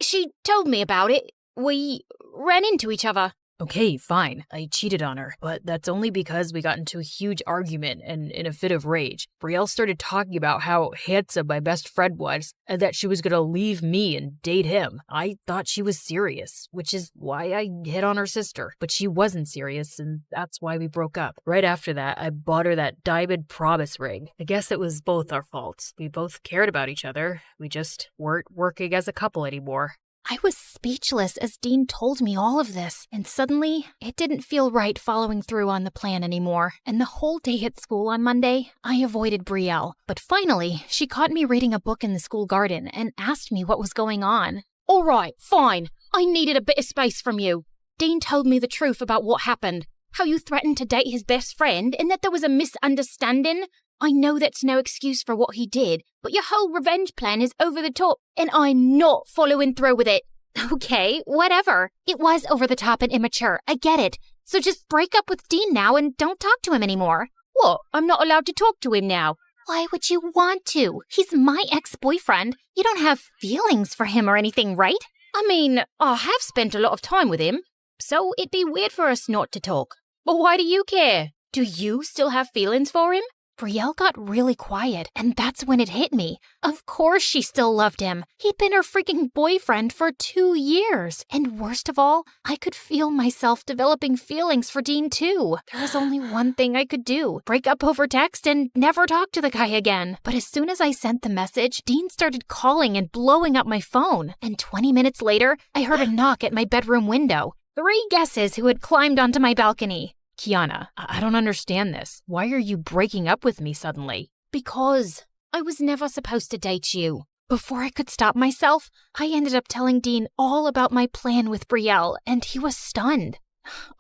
She told me about it. We ran into each other. Okay, fine. I cheated on her, but that's only because we got into a huge argument and in a fit of rage. Brielle started talking about how handsome my best friend was and that she was going to leave me and date him. I thought she was serious, which is why I hit on her sister. But she wasn't serious, and that's why we broke up. Right after that, I bought her that diamond promise ring. I guess it was both our faults. We both cared about each other. We just weren't working as a couple anymore. I was speechless as Dean told me all of this, and suddenly, it didn't feel right following through on the plan anymore. And the whole day at school on Monday, I avoided Brielle. But finally, she caught me reading a book in the school garden and asked me what was going on. All right, fine. I needed a bit of space from you. Dean told me the truth about what happened. How you threatened to date his best friend and that there was a misunderstanding. I know that's no excuse for what he did, but your whole revenge plan is over the top, and I'm not following through with it. Okay, whatever. It was over the top and immature. I get it. So just break up with Dean now and don't talk to him anymore. What? I'm not allowed to talk to him now? Why would you want to? He's my ex-boyfriend. You don't have feelings for him or anything, right? I mean, I have spent a lot of time with him, so it'd be weird for us not to talk. But why do you care? Do you still have feelings for him? Brielle got really quiet, and that's when it hit me. Of course she still loved him. He'd been her freaking boyfriend for 2 years. And worst of all, I could feel myself developing feelings for Dean too. There was only one thing I could do. Break up over text and never talk to the guy again. But as soon as I sent the message, Dean started calling and blowing up my phone. And 20 minutes later, I heard a knock at my bedroom window. 3 guesses who had climbed onto my balcony. Kiana, I don't understand this. Why are you breaking up with me suddenly? Because I was never supposed to date you. Before I could stop myself, I ended up telling Dean all about my plan with Brielle, and he was stunned.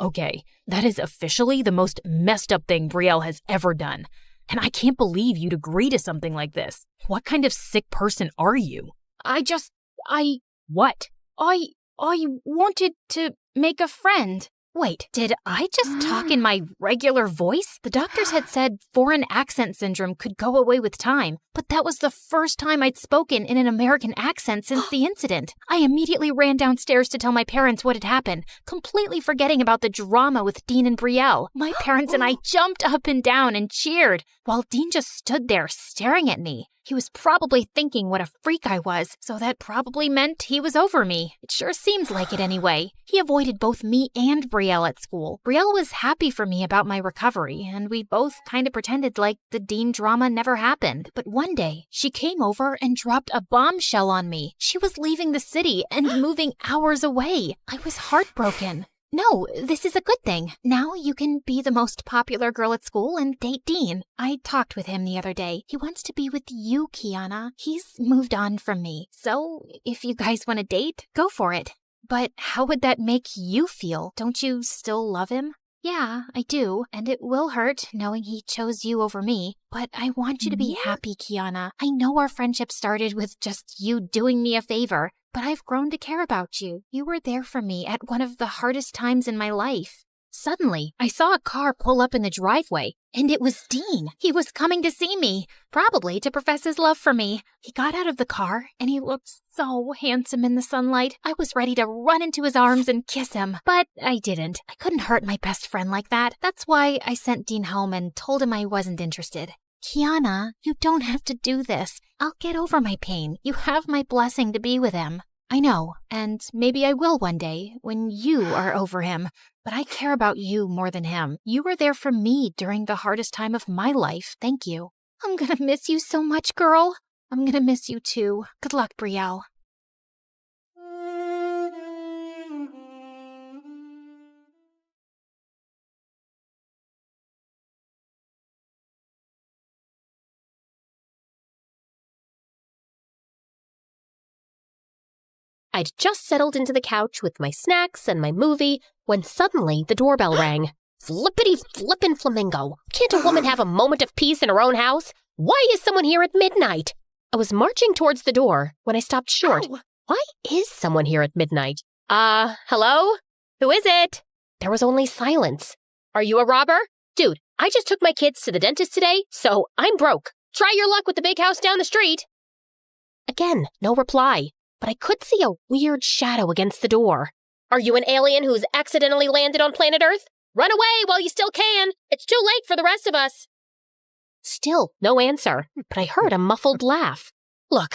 Okay, that is officially the most messed up thing Brielle has ever done. And I can't believe you'd agree to something like this. What kind of sick person are you? What? I wanted to make a friend. Wait, did I just talk in my regular voice? The doctors had said foreign accent syndrome could go away with time, but that was the first time I'd spoken in an American accent since the incident. I immediately ran downstairs to tell my parents what had happened, completely forgetting about the drama with Dean and Brielle. My parents and I jumped up and down and cheered, while Dean just stood there staring at me. He was probably thinking what a freak I was, so that probably meant he was over me. It sure seems like it anyway. He avoided both me and Brielle at school. Brielle was happy for me about my recovery, and we both kind of pretended like the Dean drama never happened. But one day, she came over and dropped a bombshell on me. She was leaving the city and moving hours away. I was heartbroken. No, this is a good thing. Now you can be the most popular girl at school and date Dean. I talked with him the other day. He wants to be with you, Kiana. He's moved on from me. So if you guys want to date, go for it. But how would that make you feel? Don't you still love him? Yeah, I do, and it will hurt knowing he chose you over me. But I want you to be happy, Kiana. I know our friendship started with just you doing me a favor, but I've grown to care about you. You were there for me at one of the hardest times in my life. Suddenly, I saw a car pull up in the driveway, and it was Dean. He was coming to see me, probably to profess his love for me. He got out of the car, and he looked so handsome in the sunlight. I was ready to run into his arms and kiss him, but I didn't. I couldn't hurt my best friend like that. That's why I sent Dean home and told him I wasn't interested. Kiana, you don't have to do this. I'll get over my pain. You have my blessing to be with him. I know, and maybe I will one day when you are over him. But I care about you more than him. You were there for me during the hardest time of my life. Thank you. I'm gonna miss you so much, girl. I'm gonna miss you too. Good luck, Brielle. I'd just settled into the couch with my snacks and my movie when suddenly the doorbell rang. Flippity-flippin' flamingo. Can't a woman have a moment of peace in her own house? Why is someone here at midnight? I was marching towards the door when I stopped short. Ow. Why is someone here at midnight? Hello? Who is it? There was only silence. Are you a robber? Dude, I just took my kids to the dentist today, so I'm broke. Try your luck with the big house down the street. Again, no reply. But I could see a weird shadow against the door. Are you an alien who's accidentally landed on planet Earth? Run away while you still can. It's too late for the rest of us. Still, no answer, but I heard a muffled laugh. Look,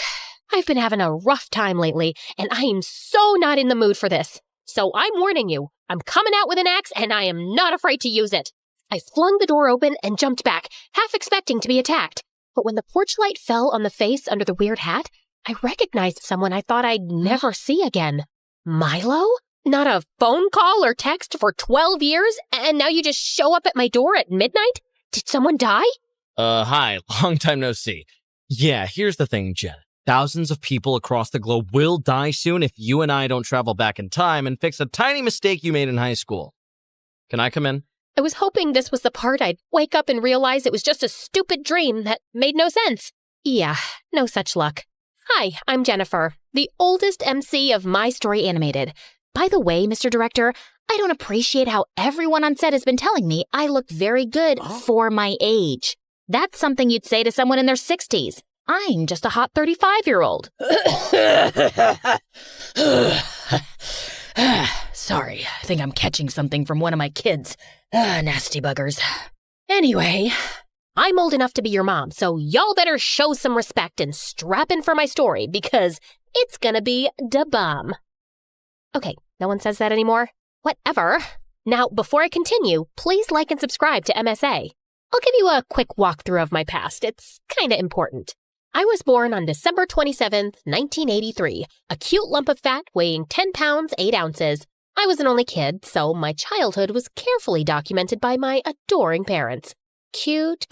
I've been having a rough time lately, and I am so not in the mood for this. So I'm warning you, I'm coming out with an axe, and I am not afraid to use it. I flung the door open and jumped back, half expecting to be attacked. But when the porch light fell on the face under the weird hat, I recognized someone I thought I'd never see again. Milo? Not a phone call or text for 12 years, and now you just show up at my door at midnight? Did someone die? Hi. Long time no see. Yeah, here's the thing, Jen. Thousands of people across the globe will die soon if you and I don't travel back in time and fix a tiny mistake you made in high school. Can I come in? I was hoping this was the part I'd wake up and realize it was just a stupid dream that made no sense. Yeah, no such luck. Hi, I'm Jennifer, the oldest MC of My Story Animated. By the way, Mr. Director, I don't appreciate how everyone on set has been telling me I look very good for my age. That's something you'd say to someone in their 60s. I'm just a hot 35-year-old. Sorry, I think I'm catching something from one of my kids. Nasty buggers. Anyway, I'm old enough to be your mom, so y'all better show some respect and strap in for my story because it's gonna be da bomb. Okay, no one says that anymore? Whatever. Now, before I continue, please like and subscribe to MSA. I'll give you a quick walkthrough of my past. It's kinda important. I was born on December 27th, 1983, a cute lump of fat weighing 10 pounds, 8 ounces. I was an only kid, so my childhood was carefully documented by my adoring parents. Cute,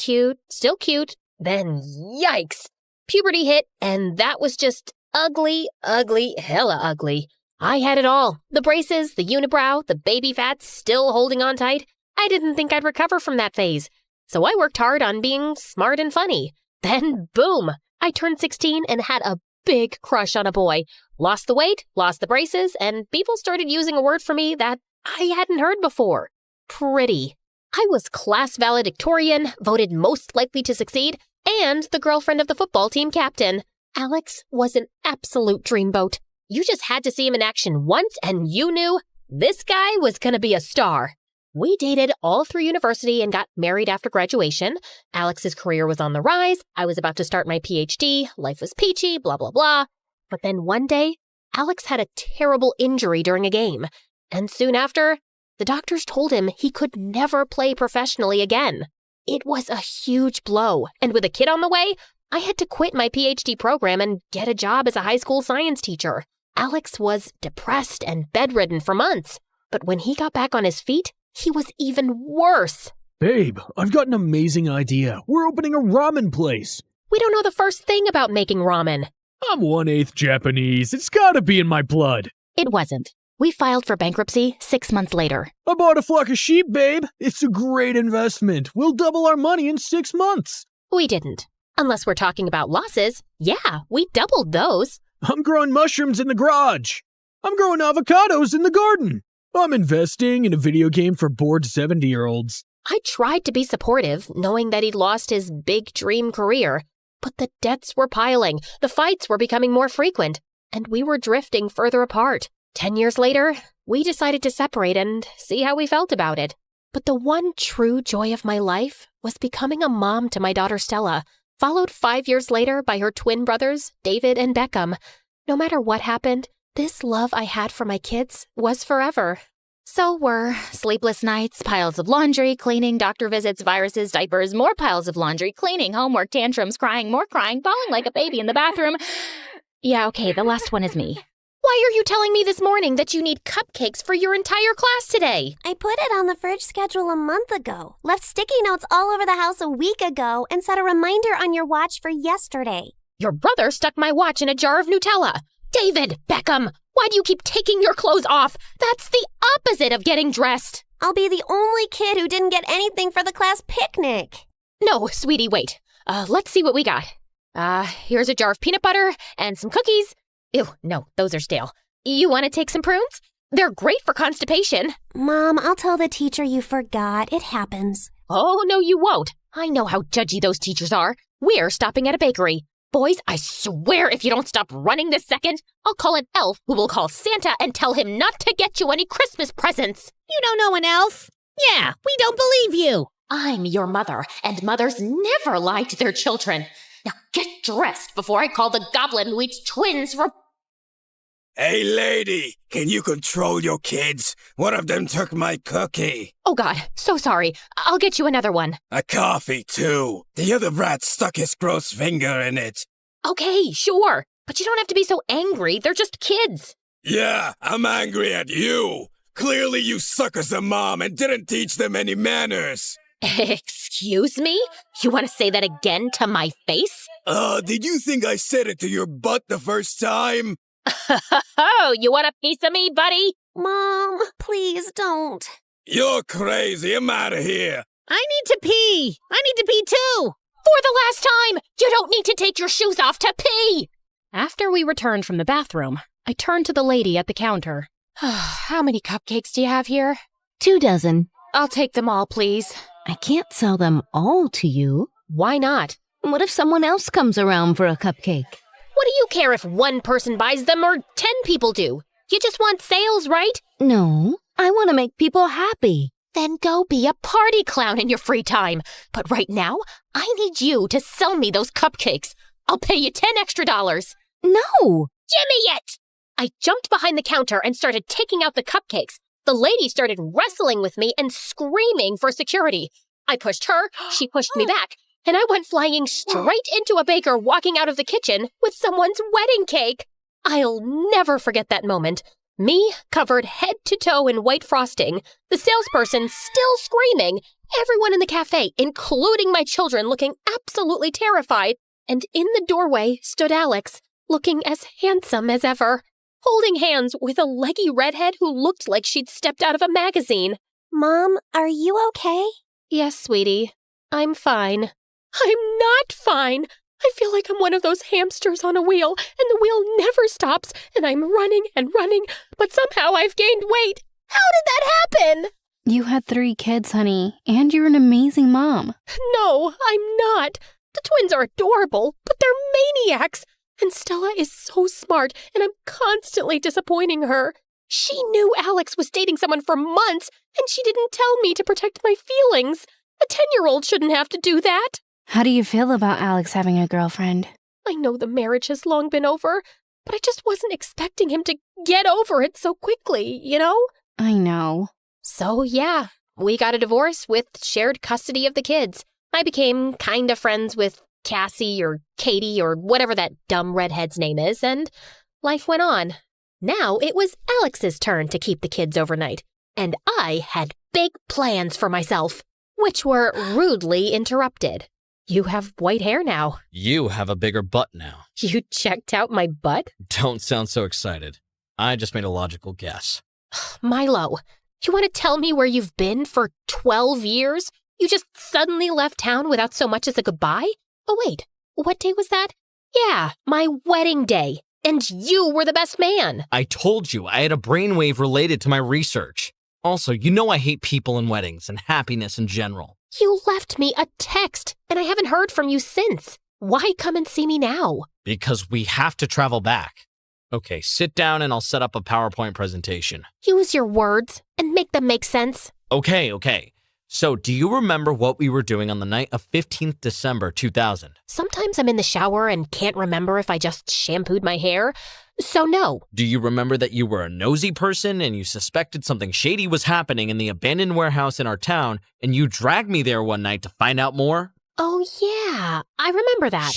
still cute. Then, yikes! Puberty hit, and that was just ugly, hella ugly. I had it all. The braces, the unibrow, the baby fat still holding on tight. I didn't think I'd recover from that phase. So I worked hard on being smart and funny. Then, boom! I turned 16 and had a big crush on a boy. Lost the weight, lost the braces, and people started using a word for me that I hadn't heard before. Pretty. I was class valedictorian, voted most likely to succeed, and the girlfriend of the football team captain. Alex was an absolute dreamboat. You just had to see him in action once and you knew this guy was gonna be a star. We dated all through university and got married after graduation. Alex's career was on the rise. I was about to start my PhD. Life was peachy, blah, blah, blah. But then one day, Alex had a terrible injury during a game. And soon after, the doctors told him he could never play professionally again. It was a huge blow. And with a kid on the way, I had to quit my PhD program and get a job as a high school science teacher. Alex was depressed and bedridden for months. But when he got back on his feet, he was even worse. Babe, I've got an amazing idea. We're opening a ramen place. We don't know the first thing about making ramen. I'm 1/8 Japanese. It's gotta be in my blood. It wasn't. We filed for bankruptcy 6 months later. I bought a flock of sheep, babe. It's a great investment. We'll double our money in 6 months. We didn't. Unless we're talking about losses. Yeah, we doubled those. I'm growing mushrooms in the garage. I'm growing avocados in the garden. I'm investing in a video game for bored 70-year-olds. I tried to be supportive, knowing that he'd lost his big dream career. But the debts were piling, the fights were becoming more frequent, and we were drifting further apart. 10 years later, we decided to separate and see how we felt about it. But the one true joy of my life was becoming a mom to my daughter Stella, followed 5 years later by her twin brothers, David and Beckham. No matter what happened, this love I had for my kids was forever. So were sleepless nights, piles of laundry, cleaning, doctor visits, viruses, diapers, more piles of laundry, cleaning, homework, tantrums, crying, more crying, bawling like a baby in the bathroom. Yeah, okay, the last one is me. Why are you telling me this morning that you need cupcakes for your entire class today? I put it on the fridge schedule a month ago, left sticky notes all over the house a week ago, and set a reminder on your watch for yesterday. Your brother stuck my watch in a jar of Nutella. David, Beckham, why do you keep taking your clothes off? That's the opposite of getting dressed. I'll be the only kid who didn't get anything for the class picnic. No, sweetie, wait. Let's see what we got. Here's a jar of peanut butter and some cookies. Ew, no, those are stale. You want to take some prunes? They're great for constipation. Mom, I'll tell the teacher you forgot. It happens. Oh, no, you won't. I know how judgy those teachers are. We're stopping at a bakery. Boys, I swear if you don't stop running this second, I'll call an elf who will call Santa and tell him not to get you any Christmas presents. You don't know an elf? Yeah, we don't believe you. I'm your mother, and mothers never lie to their children. Now get dressed before I call the goblin who eats twins for... Hey, lady, can you control your kids? One of them took my cookie. Oh, God, so sorry. I'll get you another one. A coffee, too. The other brat stuck his gross finger in it. Okay, sure. But you don't have to be so angry. They're just kids. Yeah, I'm angry at you. Clearly you suck as a mom and didn't teach them any manners. Excuse me? You want to say that again to my face? Did you think I said it to your butt the first time? Oh, you want a piece of me, buddy? Mom, please don't. You're crazy. I'm out of here. I need to pee. I need to pee too. For the last time, you don't need to take your shoes off to pee. After we returned from the bathroom, I turned to the lady at the counter. How many cupcakes do you have here? 2 dozen. I'll take them all, please. I can't sell them all to you. Why not? What if someone else comes around for a cupcake? What do you care if one person buys them or 10 people do? You just want sales, right? No, I want to make people happy. Then go be a party clown in your free time. But right now, I need you to sell me those cupcakes. I'll pay you $10 extra. No! Give me it! I jumped behind the counter and started taking out the cupcakes. The lady started wrestling with me and screaming for security. I pushed her, she pushed me back, and I went flying straight into a baker walking out of the kitchen with someone's wedding cake. I'll never forget that moment. Me, covered head to toe in white frosting, the salesperson still screaming, everyone in the cafe, including my children, looking absolutely terrified, and in the doorway stood Alex, looking as handsome as ever, holding hands with a leggy redhead who looked like she'd stepped out of a magazine. Mom, are you okay? Yes, sweetie. I'm fine. I'm not fine. I feel like I'm one of those hamsters on a wheel, and the wheel never stops, and I'm running and running, but somehow I've gained weight. How did that happen? You had 3 kids, honey, and you're an amazing mom. No, I'm not. The twins are adorable, but they're maniacs. And Stella is so smart, and I'm constantly disappointing her. She knew Alex was dating someone for months, and she didn't tell me to protect my feelings. A 10-year-old shouldn't have to do that. How do you feel about Alex having a girlfriend? I know the marriage has long been over, but I just wasn't expecting him to get over it so quickly, you know? I know. So, yeah, we got a divorce with shared custody of the kids. I became kinda friends with Cassie or Katie or whatever that dumb redhead's name is, and life went on. Now it was Alex's turn to keep the kids overnight, and I had big plans for myself, which were rudely interrupted. You have white hair now. You have a bigger butt now. You checked out my butt? Don't sound so excited. I just made a logical guess. Milo, you want to tell me where you've been for 12 years? You just suddenly left town without so much as a goodbye? Oh, wait, what day was that? Yeah, my wedding day. And you were the best man. I told you I had a brainwave related to my research. Also, you know I hate people and weddings and happiness in general. You left me a text, and I haven't heard from you since. Why come and see me now? Because we have to travel back. Okay, sit down and I'll set up a PowerPoint presentation. Use your words and make them make sense. Okay. So, do you remember what we were doing on the night of 15th December 2000? Sometimes I'm in the shower and can't remember if I just shampooed my hair. So no. Do you remember that you were a nosy person and you suspected something shady was happening in the abandoned warehouse in our town and you dragged me there one night to find out more? Oh yeah, I remember that.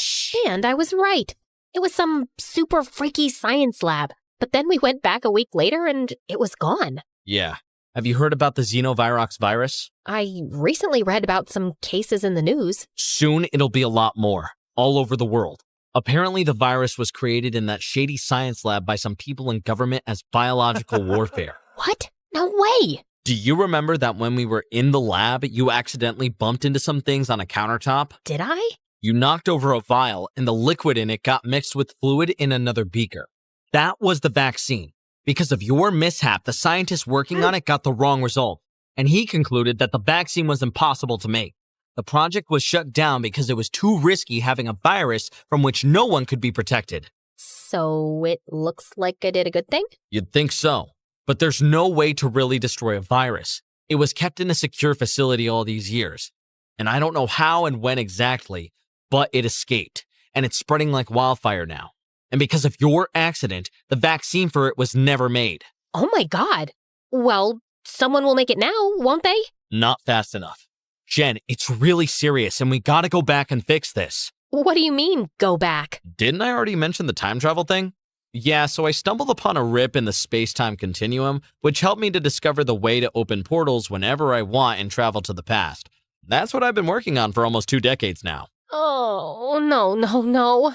And I was right. It was some super freaky science lab. But then we went back a week later and it was gone. Yeah. Have you heard about the xenovirox virus? I recently read about some cases in the news. Soon it'll be a lot more, all over the world. Apparently the virus was created in that shady science lab by some people in government as biological warfare. What? No way! Do you remember that when we were in the lab, you accidentally bumped into some things on a countertop? Did I? You knocked over a vial and the liquid in it got mixed with fluid in another beaker. That was the vaccine. Because of your mishap, the scientist working on it got the wrong result, and he concluded that the vaccine was impossible to make. The project was shut down because it was too risky having a virus from which no one could be protected. So it looks like I did a good thing? You'd think so, but there's no way to really destroy a virus. It was kept in a secure facility all these years, and I don't know how and when exactly, but it escaped, and it's spreading like wildfire now. And because of your accident, the vaccine for it was never made. Oh my God. Well, someone will make it now, won't they? Not fast enough. Jen, it's really serious and we gotta go back and fix this. What do you mean, go back? Didn't I already mention the time travel thing? Yeah, so I stumbled upon a rip in the space-time continuum, which helped me to discover the way to open portals whenever I want and travel to the past. That's what I've been working on for almost 2 decades now. Oh, no.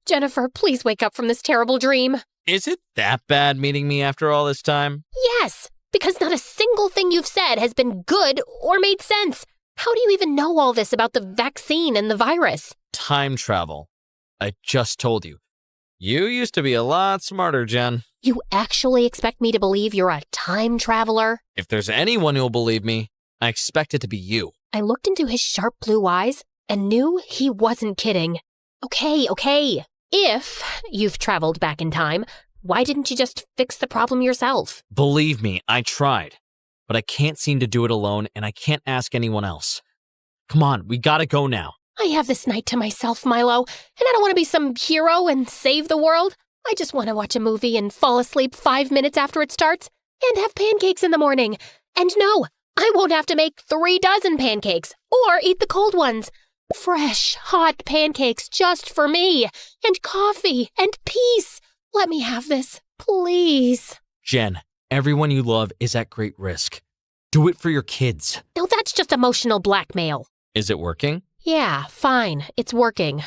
Jennifer, please wake up from this terrible dream. Is it that bad meeting me after all this time? Yes, because not a single thing you've said has been good or made sense. How do you even know all this about the vaccine and the virus? Time travel. I just told you. You used to be a lot smarter, Jen. You actually expect me to believe you're a time traveler? If there's anyone who'll believe me, I expect it to be you. I looked into his sharp blue eyes and knew he wasn't kidding. Okay. If you've traveled back in time, why didn't you just fix the problem yourself? Believe me, I tried. But I can't seem to do it alone, and I can't ask anyone else. Come on, we gotta go now. I have this night to myself, Milo, and I don't want to be some hero and save the world. I just want to watch a movie and fall asleep 5 minutes after it starts and have pancakes in the morning. And no, I won't have to make 3 dozen pancakes or eat the cold ones. Fresh, hot pancakes just for me, and coffee and peace. Let me have this, please. Jen, everyone you love is at great risk. Do it for your kids. No, that's just emotional blackmail. Is it working? Yeah, fine. It's working.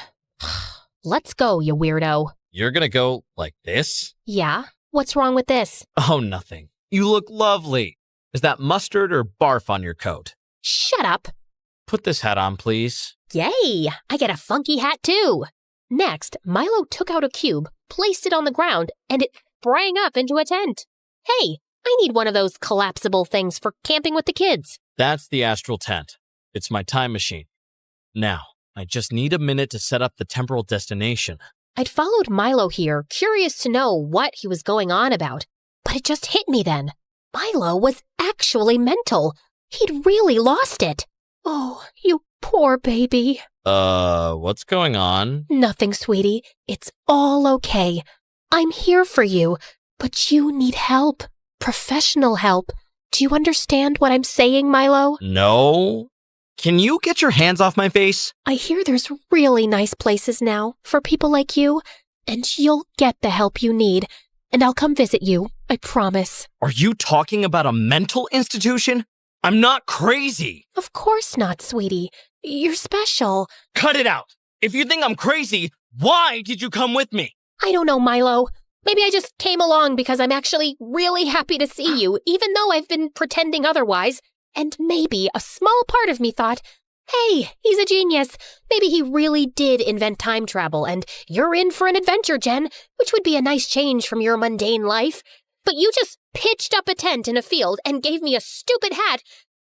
Let's go, you weirdo. You're gonna go like this? Yeah? What's wrong with this? Oh, nothing. You look lovely. Is that mustard or barf on your coat? Shut up. Put this hat on, please. Yay! I get a funky hat too. Next, Milo took out a cube, placed it on the ground, and it sprang up into a tent. Hey, I need one of those collapsible things for camping with the kids. That's the astral tent. It's my time machine. Now, I just need a minute to set up the temporal destination. I'd followed Milo here, curious to know what he was going on about. But it just hit me then. Milo was actually mental. He'd really lost it. Oh, you poor baby. What's going on? Nothing, sweetie. It's all okay. I'm here for you, but you need help. Professional help. Do you understand what I'm saying, Milo? No. Can you get your hands off my face? I hear there's really nice places now for people like you, and you'll get the help you need, and I'll come visit you, I promise. Are you talking about a mental institution? I'm not crazy. Of course not, sweetie. You're special. Cut it out. If you think I'm crazy, why did you come with me? I don't know, Milo. Maybe I just came along because I'm actually really happy to see you, even though I've been pretending otherwise. And maybe a small part of me thought, hey, he's a genius. Maybe he really did invent time travel, and you're in for an adventure, Jen, which would be a nice change from your mundane life. But you just pitched up a tent in a field and gave me a stupid hat,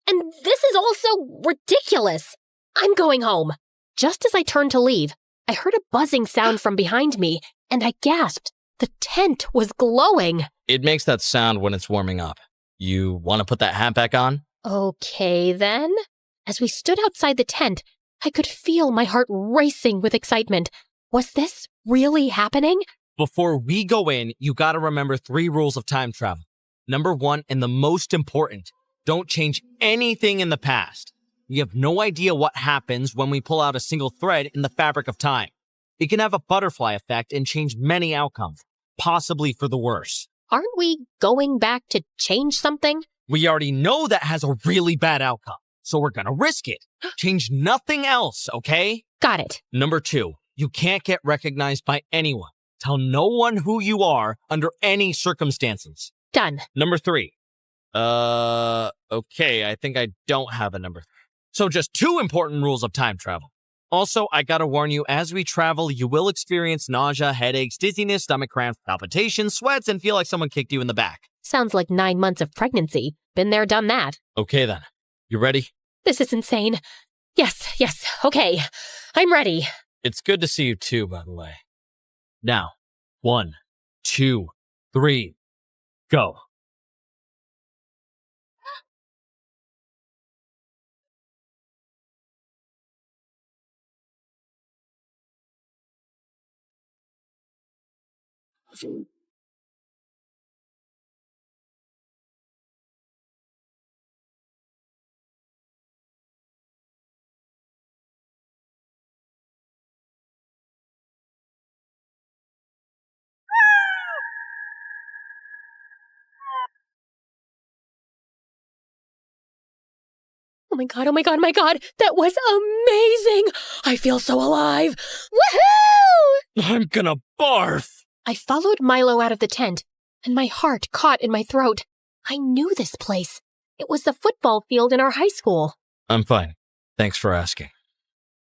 and this is also ridiculous. I'm going home. Just as I turned to leave, I heard a buzzing sound from behind me, and I gasped. The tent was glowing. It makes that sound when it's warming up. You want to put that hat back on? Okay, then. As we stood outside the tent, I could feel my heart racing with excitement. Was this really happening? Before we go in, you gotta remember 3 rules of time travel. Number 1, and the most important, don't change anything in the past. We have no idea what happens when we pull out a single thread in the fabric of time. It can have a butterfly effect and change many outcomes, possibly for the worse. Aren't we going back to change something? We already know that has a really bad outcome, so we're gonna risk it. Change nothing else, okay? Got it. Number 2, you can't get recognized by anyone. Tell no one who you are under any circumstances. Done. Number 3. Okay, I think I don't have a number 3. So just 2 important rules of time travel. Also, I gotta warn you, as we travel, you will experience nausea, headaches, dizziness, stomach cramps, palpitations, sweats, and feel like someone kicked you in the back. Sounds like 9 months of pregnancy. Been there, done that. Okay then. You ready? This is insane. Yes, okay. I'm ready. It's good to see you too, by the way. Now, 1, 2, 3, go. Oh my god, oh my god, oh my god. That was amazing. I feel so alive. Woohoo! I'm gonna barf. I followed Milo out of the tent, and my heart caught in my throat. I knew this place. It was the football field in our high school. I'm fine. Thanks for asking.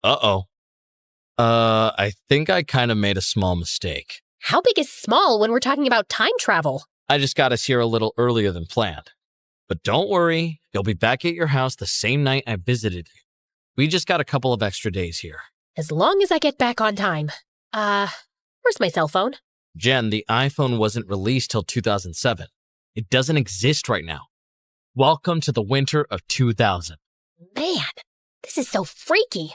Uh-oh. I think I kind of made a small mistake. How big is small when we're talking about time travel? I just got us here a little earlier than planned. But don't worry, you'll be back at your house the same night I visited you. We just got a couple of extra days here. As long as I get back on time. Where's my cell phone? Jen, the iPhone wasn't released till 2007. It doesn't exist right now. Welcome to the winter of 2000. Man, this is so freaky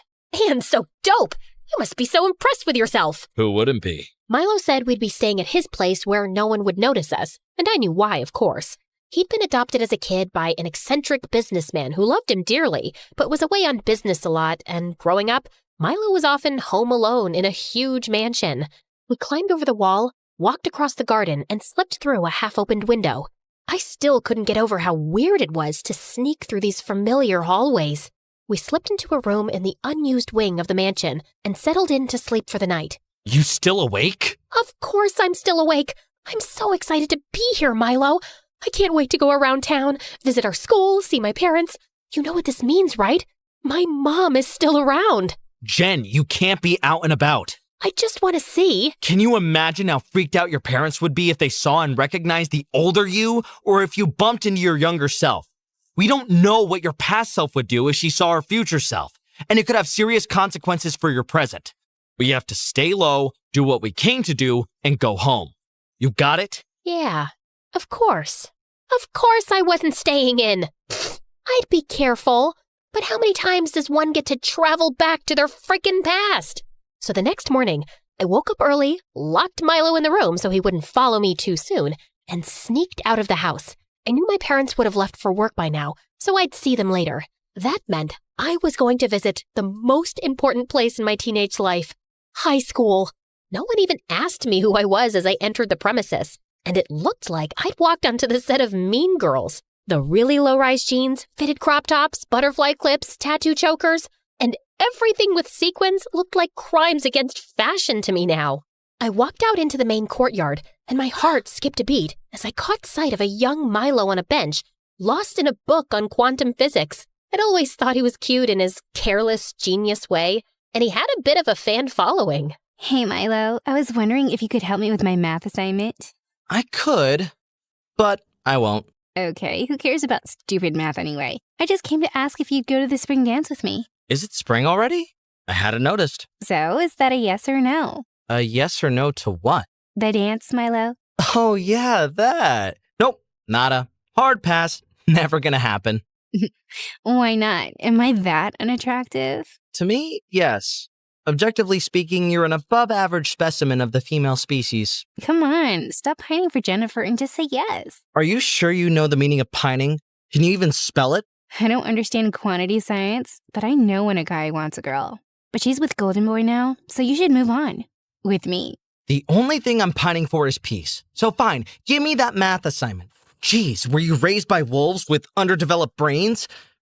and so dope. You must be so impressed with yourself. Who wouldn't be? Milo said we'd be staying at his place where no one would notice us, and I knew why, of course. He'd been adopted as a kid by an eccentric businessman who loved him dearly, but was away on business a lot, and growing up, Milo was often home alone in a huge mansion. We climbed over the wall, walked across the garden, and slipped through a half-opened window. I still couldn't get over how weird it was to sneak through these familiar hallways. We slipped into a room in the unused wing of the mansion and settled in to sleep for the night. You still awake? Of course I'm still awake. I'm so excited to be here, Milo. I can't wait to go around town, visit our school, see my parents. You know what this means, right? My mom is still around. Jen, you can't be out and about. I just want to see. Can you imagine how freaked out your parents would be if they saw and recognized the older you, or if you bumped into your younger self? We don't know what your past self would do if she saw her future self, and it could have serious consequences for your present. We have to stay low, do what we came to do, and go home. You got it? Yeah, of course. Of course I wasn't staying in. I'd be careful. But how many times does one get to travel back to their frickin' past? So the next morning, I woke up early, locked Milo in the room so he wouldn't follow me too soon, and sneaked out of the house. I knew my parents would have left for work by now, so I'd see them later. That meant I was going to visit the most important place in my teenage life, high school. No one even asked me who I was as I entered the premises, and it looked like I'd walked onto the set of Mean Girls. The really low-rise jeans, fitted crop tops, butterfly clips, tattoo chokers, and everything with sequins looked like crimes against fashion to me now. I walked out into the main courtyard, and my heart skipped a beat as I caught sight of a young Milo on a bench, lost in a book on quantum physics. I'd always thought he was cute in his careless, genius way, and he had a bit of a fan following. Hey, Milo, I was wondering if you could help me with my math assignment. I could, but I won't. Okay, who cares about stupid math anyway? I just came to ask if you'd go to the spring dance with me. Is it spring already? I hadn't noticed. So, is that a yes or no? A yes or no to what? The dance, Milo. Oh, yeah, that. Nope, nada. Hard pass. Never gonna happen. Why not? Am I that unattractive? To me, yes. Objectively speaking, you're an above-average specimen of the female species. Come on, stop pining for Jennifer and just say yes. Are you sure you know the meaning of pining? Can you even spell it? I don't understand quantity science, but I know when a guy wants a girl. But she's with Golden Boy now, so you should move on. With me. The only thing I'm pining for is peace. So fine, give me that math assignment. Jeez, were you raised by wolves with underdeveloped brains?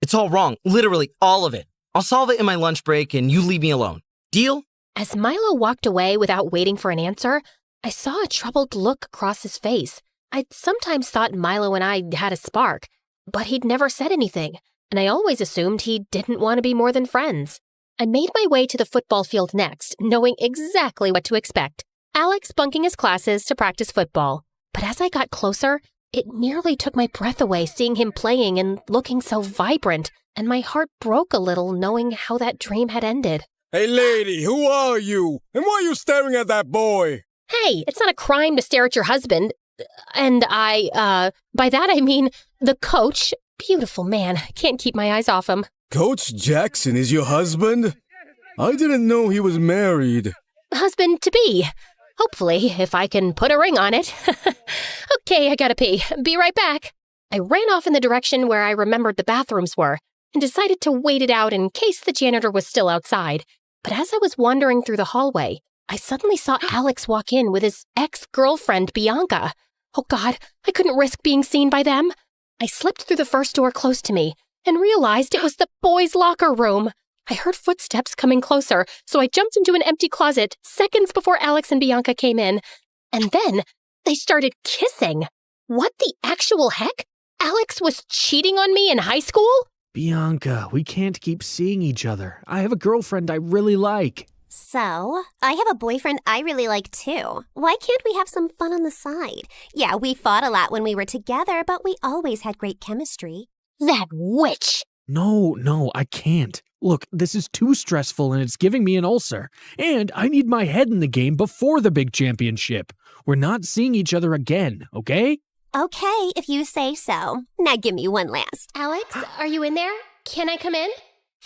It's all wrong, literally all of it. I'll solve it in my lunch break and you leave me alone. Deal? As Milo walked away without waiting for an answer, I saw a troubled look across his face. I'd sometimes thought Milo and I had a spark, but he'd never said anything, and I always assumed he didn't want to be more than friends. I made my way to the football field next, knowing exactly what to expect. Alex bunking his classes to practice football. But as I got closer, it nearly took my breath away seeing him playing and looking so vibrant, and my heart broke a little knowing how that dream had ended. Hey lady, who are you? And why are you staring at that boy? Hey, it's not a crime to stare at your husband. And by that I mean the coach. Beautiful man. Can't keep my eyes off him. Coach Jackson is your husband? I didn't know he was married. Husband-to-be. Hopefully, if I can put a ring on it. Okay, I gotta pee. Be right back. I ran off in the direction where I remembered the bathrooms were and decided to wait it out in case the janitor was still outside. But as I was wandering through the hallway, I suddenly saw Alex walk in with his ex-girlfriend, Bianca. Oh God, I couldn't risk being seen by them. I slipped through the first door close to me, and realized it was the boys' locker room. I heard footsteps coming closer, so I jumped into an empty closet seconds before Alex and Bianca came in. And then they started kissing. What the actual heck? Alex was cheating on me in high school? Bianca, we can't keep seeing each other. I have a girlfriend I really like. So, I have a boyfriend I really like too. Why can't we have some fun on the side? Yeah, we fought a lot when we were together, but we always had great chemistry. That witch! No, I can't. Look, this is too stressful and it's giving me an ulcer. And I need my head in the game before the big championship. We're not seeing each other again, okay? Okay, if you say so. Now give me one last. Alex, are you in there? Can I come in?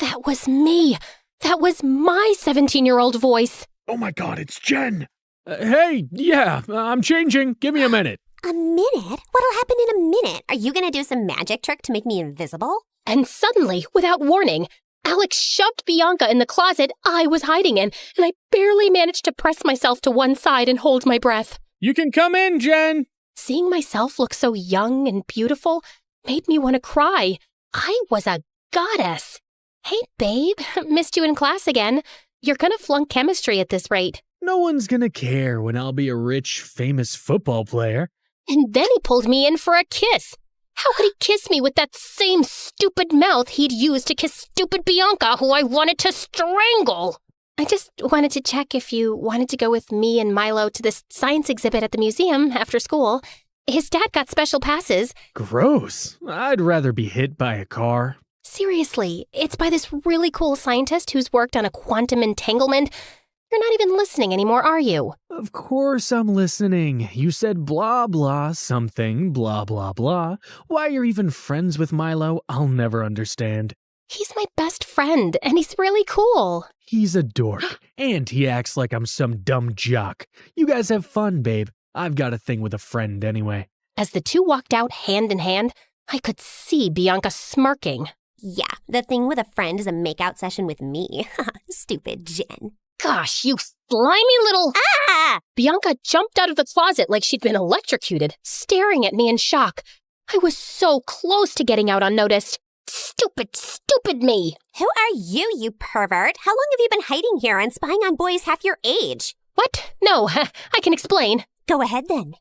That was me. That was my 17-year-old voice. Oh my god, it's Jen. I'm changing. Give me a minute. A minute? What'll happen in a minute? Are you gonna do some magic trick to make me invisible? And suddenly, without warning, Alex shoved Bianca in the closet I was hiding in, and I barely managed to press myself to one side and hold my breath. You can come in, Jen. Seeing myself look so young and beautiful made me want to cry. I was a goddess. Hey, babe, missed you in class again. You're gonna flunk chemistry at this rate. No one's gonna care when I'll be a rich, famous football player. And then he pulled me in for a kiss. How could he kiss me with that same stupid mouth he'd used to kiss stupid Bianca, who I wanted to strangle? I just wanted to check if you wanted to go with me and Milo to this science exhibit at the museum after school. His dad got special passes. Gross. I'd rather be hit by a car. Seriously, it's by this really cool scientist who's worked on a quantum entanglement. You're not even listening anymore, are you? Of course I'm listening. You said blah blah something, blah blah blah. Why you're even friends with Milo, I'll never understand. He's my best friend, and he's really cool. He's a dork, and he acts like I'm some dumb jock. You guys have fun, babe. I've got a thing with a friend anyway. As the two walked out hand in hand, I could see Bianca smirking. Yeah, the thing with a friend is a makeout session with me. Stupid Jen. Gosh, you slimy little... Ah! Bianca jumped out of the closet like she'd been electrocuted, staring at me in shock. I was so close to getting out unnoticed. Stupid me. Who are you, you pervert? How long have you been hiding here and spying on boys half your age? What? No, I can explain. Go ahead then.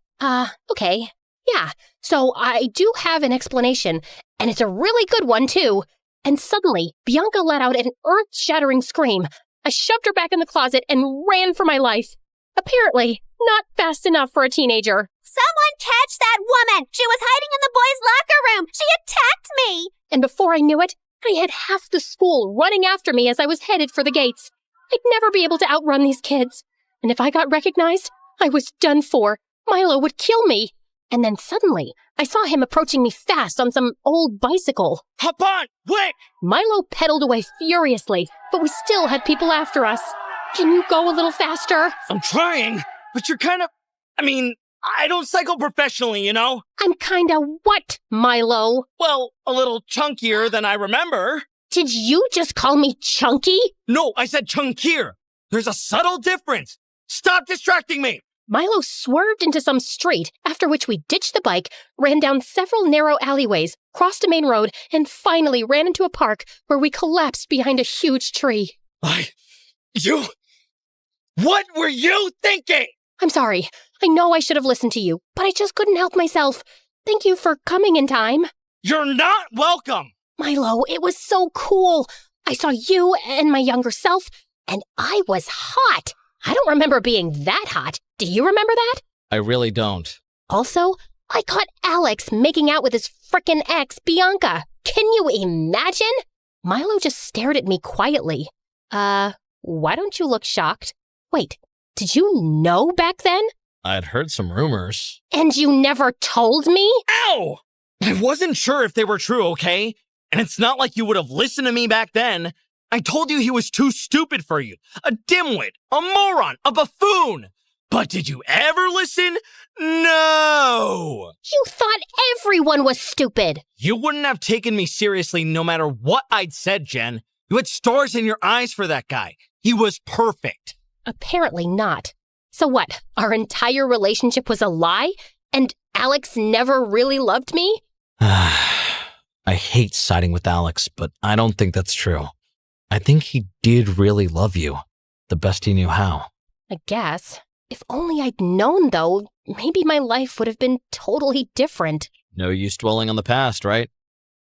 Okay. Yeah, so I do have an explanation, and it's a really good one, too. And suddenly, Bianca let out an earth-shattering scream. I shoved her back in the closet and ran for my life. Apparently, not fast enough for a teenager. Someone catch that woman! She was hiding in the boys' locker room! She attacked me! And before I knew it, I had half the school running after me as I was headed for the gates. I'd never be able to outrun these kids. And if I got recognized, I was done for. Milo would kill me. And then suddenly, I saw him approaching me fast on some old bicycle. Hop on, quick! Milo pedaled away furiously, but we still had people after us. Can you go a little faster? I'm trying, but you're I don't cycle professionally, you know? I'm kinda what, Milo? Well, a little chunkier than I remember. Did you just call me chunky? No, I said chunkier. There's a subtle difference. Stop distracting me. Milo swerved into some street, after which we ditched the bike, ran down several narrow alleyways, crossed a main road, and finally ran into a park where we collapsed behind a huge tree. What were you thinking? I'm sorry. I know I should have listened to you, but I just couldn't help myself. Thank you for coming in time. You're not welcome. Milo, it was so cool. I saw you and my younger self, and I was hot. I don't remember being that hot. Do you remember that? I really don't. Also, I caught Alex making out with his frickin' ex, Bianca. Can you imagine? Milo just stared at me quietly. Why don't you look shocked? Wait, did you know back then? I'd heard some rumors. And you never told me? Ow! I wasn't sure if they were true, okay? And it's not like you would have listened to me back then. I told you he was too stupid for you. A dimwit, a moron, a buffoon. But did you ever listen? No! You thought everyone was stupid. You wouldn't have taken me seriously no matter what I'd said, Jen. You had stars in your eyes for that guy. He was perfect. Apparently not. So what, our entire relationship was a lie? And Alex never really loved me? I hate siding with Alex, but I don't think that's true. I think he did really love you, the best he knew how. I guess. If only I'd known, though, maybe my life would have been totally different. No use dwelling on the past, right?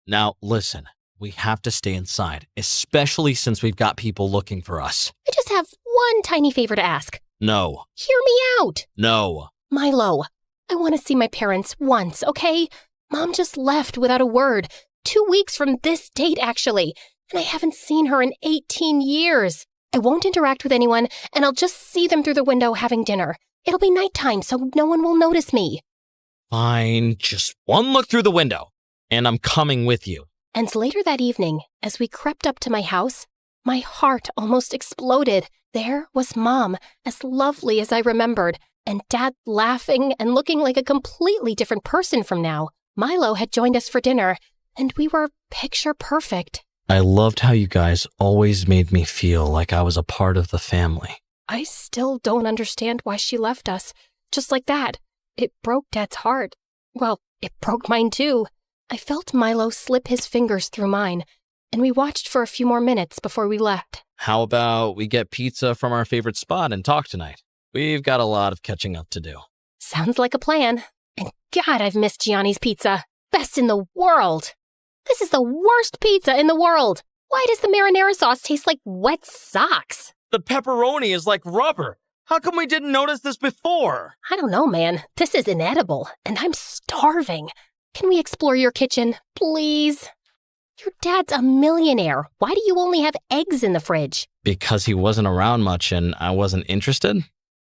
Now, listen, we have to stay inside, especially since we've got people looking for us. I just have one tiny favor to ask. No. Hear me out. No. Milo, I want to see my parents once, okay? Mom just left without a word. 2 weeks from this date, actually. And I haven't seen her in 18 years. I won't interact with anyone, and I'll just see them through the window having dinner. It'll be nighttime, so no one will notice me. Fine, just one look through the window, and I'm coming with you. And later that evening, as we crept up to my house, my heart almost exploded. There was Mom, as lovely as I remembered, and Dad laughing and looking like a completely different person from now. Milo had joined us for dinner, and we were picture perfect. I loved how you guys always made me feel like I was a part of the family. I still don't understand why she left us, just like that. It broke Dad's heart. Well, it broke mine too. I felt Milo slip his fingers through mine, and we watched for a few more minutes before we left. How about we get pizza from our favorite spot and talk tonight? We've got a lot of catching up to do. Sounds like a plan. And God, I've missed Gianni's pizza. Best in the world. This is the worst pizza in the world. Why does the marinara sauce taste like wet socks? The pepperoni is like rubber. How come we didn't notice this before? I don't know, man. This is inedible, and I'm starving. Can we explore your kitchen, please? Your dad's a millionaire. Why do you only have eggs in the fridge? Because he wasn't around much and I wasn't interested?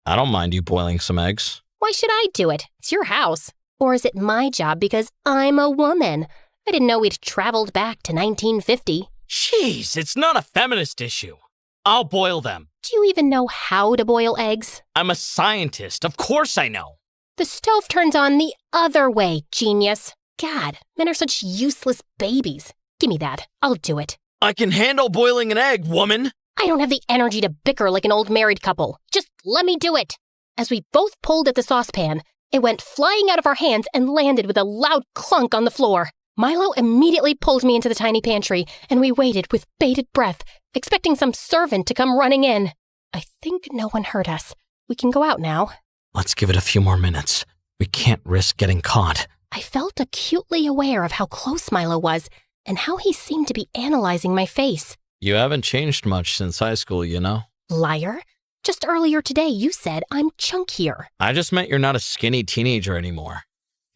I don't mind you boiling some eggs. Why should I do it? It's your house. Or is it my job because I'm a woman? I didn't know we'd traveled back to 1950. Jeez, it's not a feminist issue. I'll boil them. Do you even know how to boil eggs? I'm a scientist. Of course I know. The stove turns on the other way, genius. God, men are such useless babies. Give me that. I'll do it. I can handle boiling an egg, woman. I don't have the energy to bicker like an old married couple. Just let me do it. As we both pulled at the saucepan, it went flying out of our hands and landed with a loud clunk on the floor. Milo immediately pulled me into the tiny pantry, and we waited with bated breath, expecting some servant to come running in. I think no one heard us. We can go out now. Let's give it a few more minutes. We can't risk getting caught. I felt acutely aware of how close Milo was and how he seemed to be analyzing my face. You haven't changed much since high school, you know? Liar. Just earlier today you said I'm chunkier. I just meant you're not a skinny teenager anymore.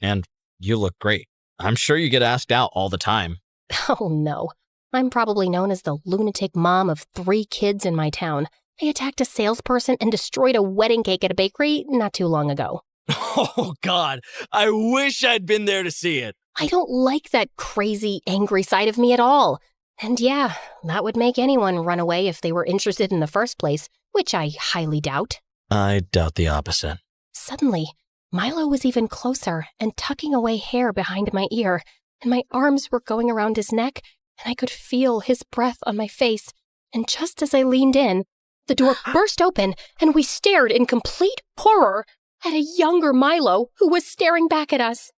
And you look great. I'm sure you get asked out all the time. Oh no. I'm probably known as the lunatic mom of 3 kids in my town. I attacked a salesperson and destroyed a wedding cake at a bakery not too long ago. Oh, God. I wish I'd been there to see it. I don't like that crazy, angry side of me at all. And yeah, that would make anyone run away if they were interested in the first place, which I highly doubt. I doubt the opposite. Suddenly, Milo was even closer and tucking away hair behind my ear, and my arms were going around his neck, and I could feel his breath on my face. And just as I leaned in, the door burst open, and we stared in complete horror at a younger Milo who was staring back at us.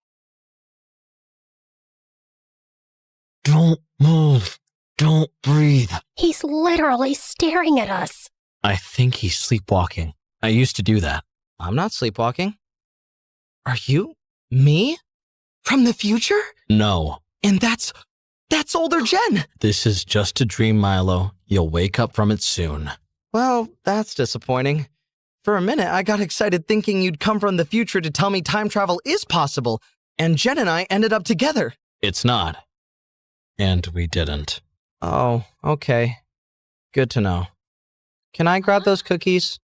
Don't move. Don't breathe. He's literally staring at us. I think he's sleepwalking. I used to do that. I'm not sleepwalking. Are you? Me? From the future? No. And that's older Jen. This is just a dream, Milo. You'll wake up from it soon. Well, that's disappointing. For a minute, I got excited thinking you'd come from the future to tell me time travel is possible, and Jen and I ended up together. It's not. And we didn't. Oh, okay. Good to know. Can I grab those cookies?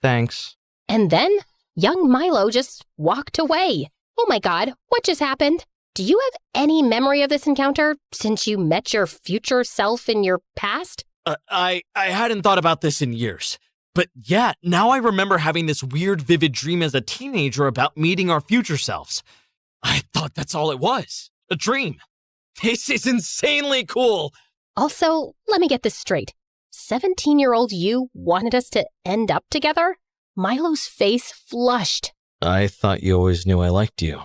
Thanks. And then, young Milo just walked away. Oh my God, what just happened? Do you have any memory of this encounter since you met your future self in your past? I hadn't thought about this in years. But yeah, now I remember having this weird, vivid dream as a teenager about meeting our future selves. I thought that's all it was. A dream. This is insanely cool. Also, let me get this straight. 17-year-old you wanted us to end up together? Milo's face flushed. I thought you always knew I liked you,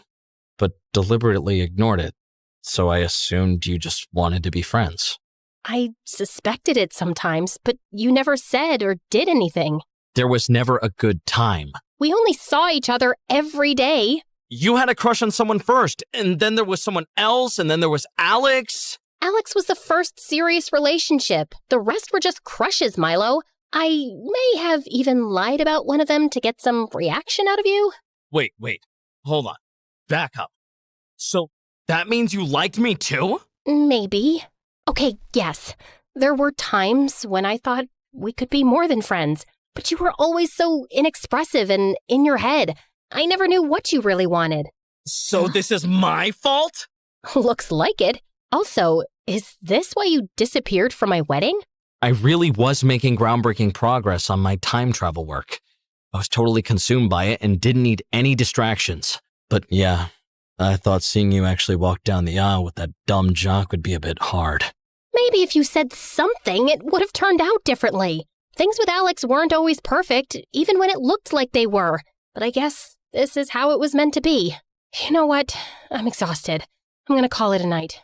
but deliberately ignored it. So I assumed you just wanted to be friends. I suspected it sometimes, but you never said or did anything. There was never a good time. We only saw each other every day. You had a crush on someone first, and then there was someone else, and then there was Alex. Alex was the first serious relationship. The rest were just crushes, Milo. I may have even lied about one of them to get some reaction out of you. Wait. Hold on. Back up. So that means you liked me too? Maybe. Okay, yes. There were times when I thought we could be more than friends, but you were always so inexpressive and in your head. I never knew what you really wanted. So this is my fault? Looks like it. Also, is this why you disappeared from my wedding? I really was making groundbreaking progress on my time travel work. I was totally consumed by it and didn't need any distractions. But yeah, I thought seeing you actually walk down the aisle with that dumb jock would be a bit hard. Maybe if you said something, it would have turned out differently. Things with Alex weren't always perfect, even when it looked like they were. But I guess this is how it was meant to be. You know what? I'm exhausted. I'm gonna call it a night.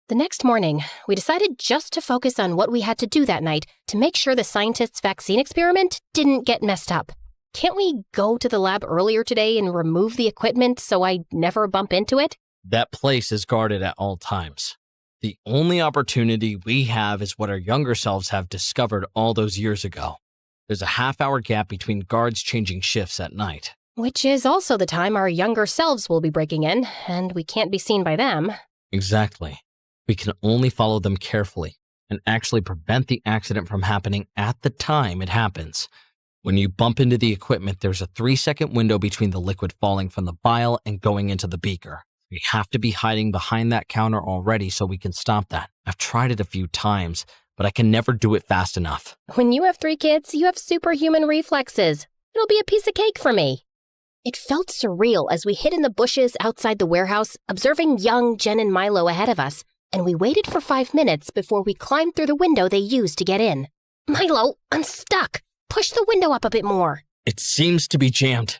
The next morning, we decided just to focus on what we had to do that night to make sure the scientists' vaccine experiment didn't get messed up. Can't we go to the lab earlier today and remove the equipment so I never bump into it? That place is guarded at all times. The only opportunity we have is what our younger selves have discovered all those years ago. There's a half-hour gap between guards changing shifts at night. Which is also the time our younger selves will be breaking in, and we can't be seen by them. Exactly. We can only follow them carefully and actually prevent the accident from happening at the time it happens. When you bump into the equipment, there's a 3-second window between the liquid falling from the vial and going into the beaker. We have to be hiding behind that counter already so we can stop that. I've tried it a few times, but I can never do it fast enough. When you have 3 kids, you have superhuman reflexes. It'll be a piece of cake for me. It felt surreal as we hid in the bushes outside the warehouse, observing young Jen and Milo ahead of us, and we waited for 5 minutes before we climbed through the window they used to get in. Milo, I'm stuck. Push the window up a bit more. It seems to be jammed.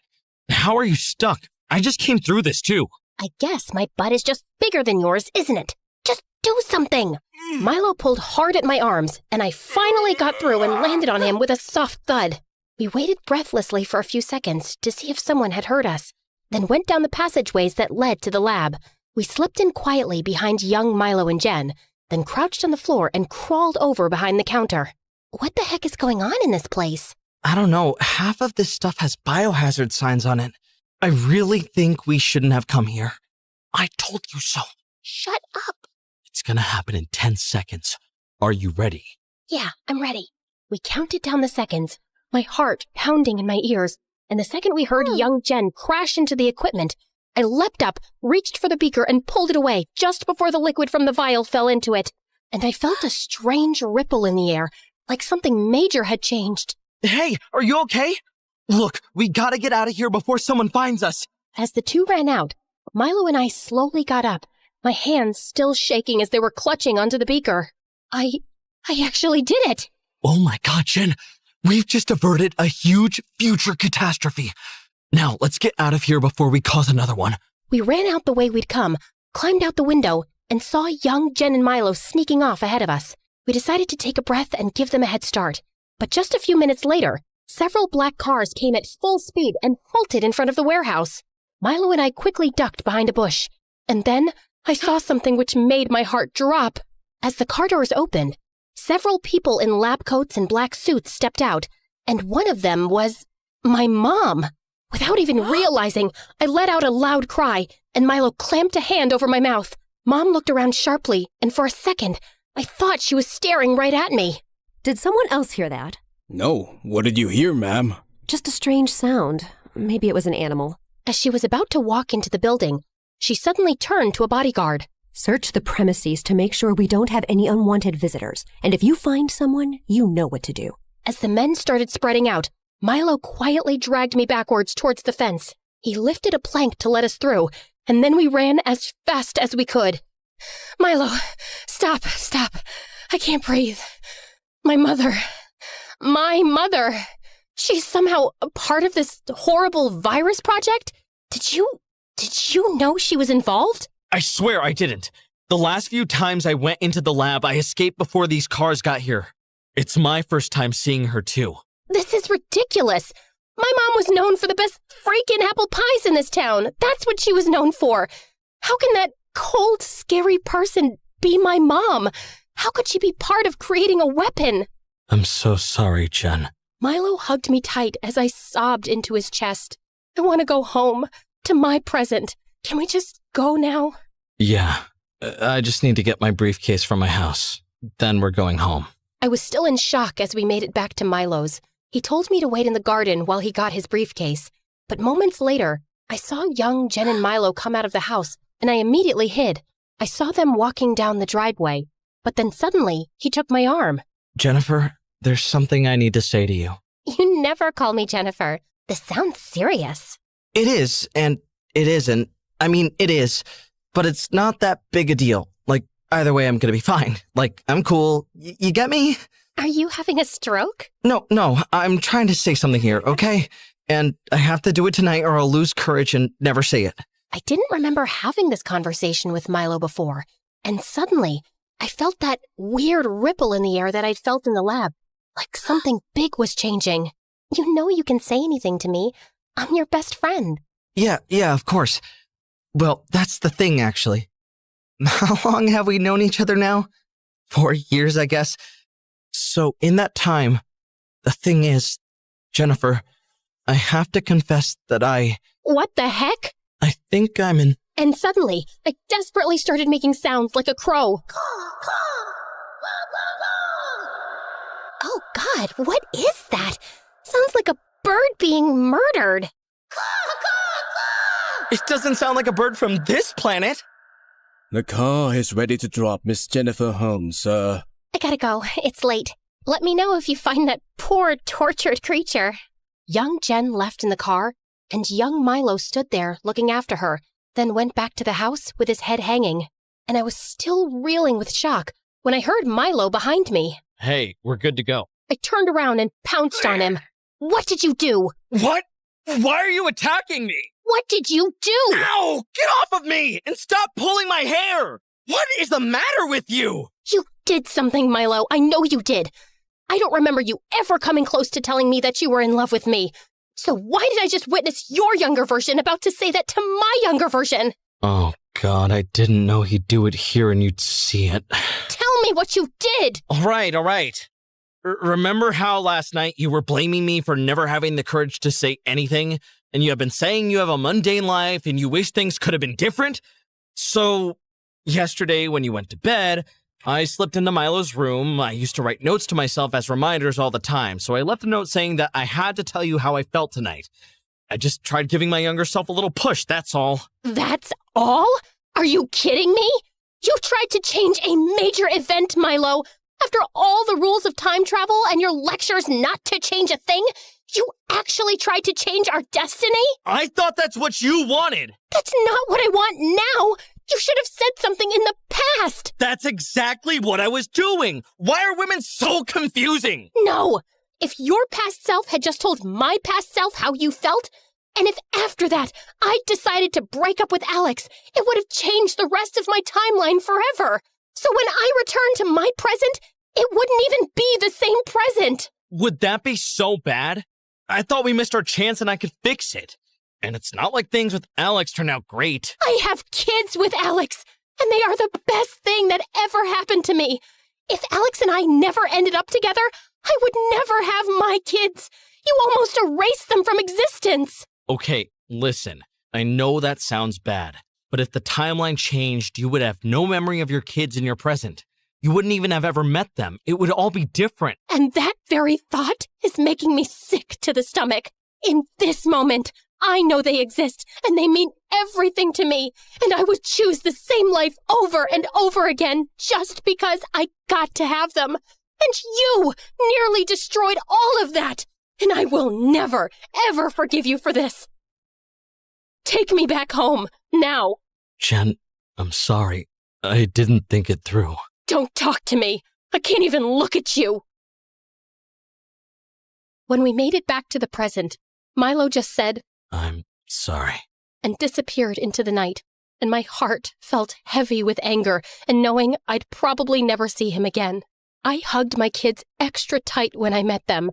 How are you stuck? I just came through this too. I guess my butt is just bigger than yours, isn't it? Just do something. Milo pulled hard at my arms, and I finally got through and landed on him with a soft thud. We waited breathlessly for a few seconds to see if someone had heard us, then went down the passageways that led to the lab. We slipped in quietly behind young Milo and Jen, then crouched on the floor and crawled over behind the counter. What the heck is going on in this place? I don't know. Half of this stuff has biohazard signs on it. I really think we shouldn't have come here. I told you so. Shut up. It's gonna happen in 10 seconds. Are you ready? Yeah, I'm ready. We counted down the seconds, my heart pounding in my ears, and the second we heard young Jen crash into the equipment, I leapt up, reached for the beaker, and pulled it away just before the liquid from the vial fell into it. And I felt a strange ripple in the air, like something major had changed. Hey, are you okay? Look, we gotta get out of here before someone finds us. As the two ran out, Milo and I slowly got up, my hands still shaking as they were clutching onto the beaker. I actually did it. Oh my God, Jen. We've just averted a huge future catastrophe. Now, let's get out of here before we cause another one. We ran out the way we'd come, climbed out the window, and saw young Jen and Milo sneaking off ahead of us. We decided to take a breath and give them a head start. But just a few minutes later, several black cars came at full speed and halted in front of the warehouse. Milo and I quickly ducked behind a bush. And then I saw something which made my heart drop. As the car doors opened, several people in lab coats and black suits stepped out, and one of them was my mom. Without even realizing, I let out a loud cry, and Milo clamped a hand over my mouth. Mom looked around sharply, and for a second, I thought she was staring right at me. Did someone else hear that? No. What did you hear, ma'am? Just a strange sound. Maybe it was an animal. As she was about to walk into the building, she suddenly turned to a bodyguard. Search the premises to make sure we don't have any unwanted visitors. And if you find someone, you know what to do. As the men started spreading out, Milo quietly dragged me backwards towards the fence. He lifted a plank to let us through, and then we ran as fast as we could. Milo, stop. I can't breathe. My mother. She's somehow a part of this horrible virus project? Did you know she was involved? I swear I didn't. The last few times I went into the lab, I escaped before these cars got here. It's my first time seeing her, too. This is ridiculous. My mom was known for the best freaking apple pies in this town. That's what she was known for. How can that cold, scary person be my mom? How could she be part of creating a weapon? I'm so sorry, Jen. Milo hugged me tight as I sobbed into his chest. I want to go home, to my present. Can we just go now? Yeah, I just need to get my briefcase from my house. Then we're going home. I was still in shock as we made it back to Milo's. He told me to wait in the garden while he got his briefcase. But moments later, I saw young Jen and Milo come out of the house, and I immediately hid. I saw them walking down the driveway, but then suddenly he took my arm. Jennifer, there's something I need to say to you. You never call me Jennifer. This sounds serious. It is, and it isn't. I mean, it is, but it's not that big a deal. Like, either way, I'm gonna be fine. Like, I'm cool. You get me? Are you having a stroke? No, I'm trying to say something here, okay? And I have to do it tonight or I'll lose courage and never say it. I didn't remember having this conversation with Milo before, and suddenly, I felt that weird ripple in the air that I'd felt in the lab, like something big was changing. You know you can say anything to me. I'm your best friend. Yeah, of course. Well, that's the thing, actually. How long have we known each other now? 4 years, I guess. So in that time, the thing is, Jennifer, I have to confess that What the heck? I think I'm in... And suddenly, I desperately started making sounds like a crow. Oh God, what is that? Sounds like a bird being murdered. It doesn't sound like a bird from this planet. The car is ready to drop Miss Jennifer home, sir. I gotta go. It's late. Let me know if you find that poor, tortured creature. Young Jen left in the car, and young Milo stood there looking after her, then went back to the house with his head hanging. And I was still reeling with shock when I heard Milo behind me. Hey, we're good to go. I turned around and pounced on him. What did you do? What? Why are you attacking me? What did you do? Ow! Get off of me and stop pulling my hair! What is the matter with you? You did something, Milo. I know you did. I don't remember you ever coming close to telling me that you were in love with me. So why did I just witness your younger version about to say that to my younger version? Oh, God, I didn't know he'd do it here and you'd see it. Tell me what you did! All right. Remember how last night you were blaming me for never having the courage to say anything? And you have been saying you have a mundane life and you wish things could have been different? So, yesterday when you went to bed, I slipped into Milo's room. I used to write notes to myself as reminders all the time, so I left a note saying that I had to tell you how I felt tonight. I just tried giving my younger self a little push, that's all. That's all? Are you kidding me? You tried to change a major event, Milo. After all the rules of time travel and your lectures not to change a thing, you actually tried to change our destiny? I thought that's what you wanted. That's not what I want now. You should have said something in the past. That's exactly what I was doing. Why are women so confusing? No. If your past self had just told my past self how you felt, and if after that I'd decided to break up with Alex, it would have changed the rest of my timeline forever. So when I return to my present, it wouldn't even be the same present. Would that be so bad? I thought we missed our chance and I could fix it. And it's not like things with Alex turned out great. I have kids with Alex, and they are the best thing that ever happened to me. If Alex and I never ended up together, I would never have my kids. You almost erased them from existence. Okay, listen, I know that sounds bad, but if the timeline changed, you would have no memory of your kids in your present. You wouldn't even have ever met them. It would all be different. And that very thought is making me sick to the stomach. In this moment, I know they exist, and they mean everything to me, and I would choose the same life over and over again just because I got to have them. And you nearly destroyed all of that, and I will never, ever forgive you for this. Take me back home, now. Jen, I'm sorry. I didn't think it through. Don't talk to me. I can't even look at you. When we made it back to the present, Milo just said, I'm sorry. and disappeared into the night, and my heart felt heavy with anger and knowing I'd probably never see him again. I hugged my kids extra tight when I met them,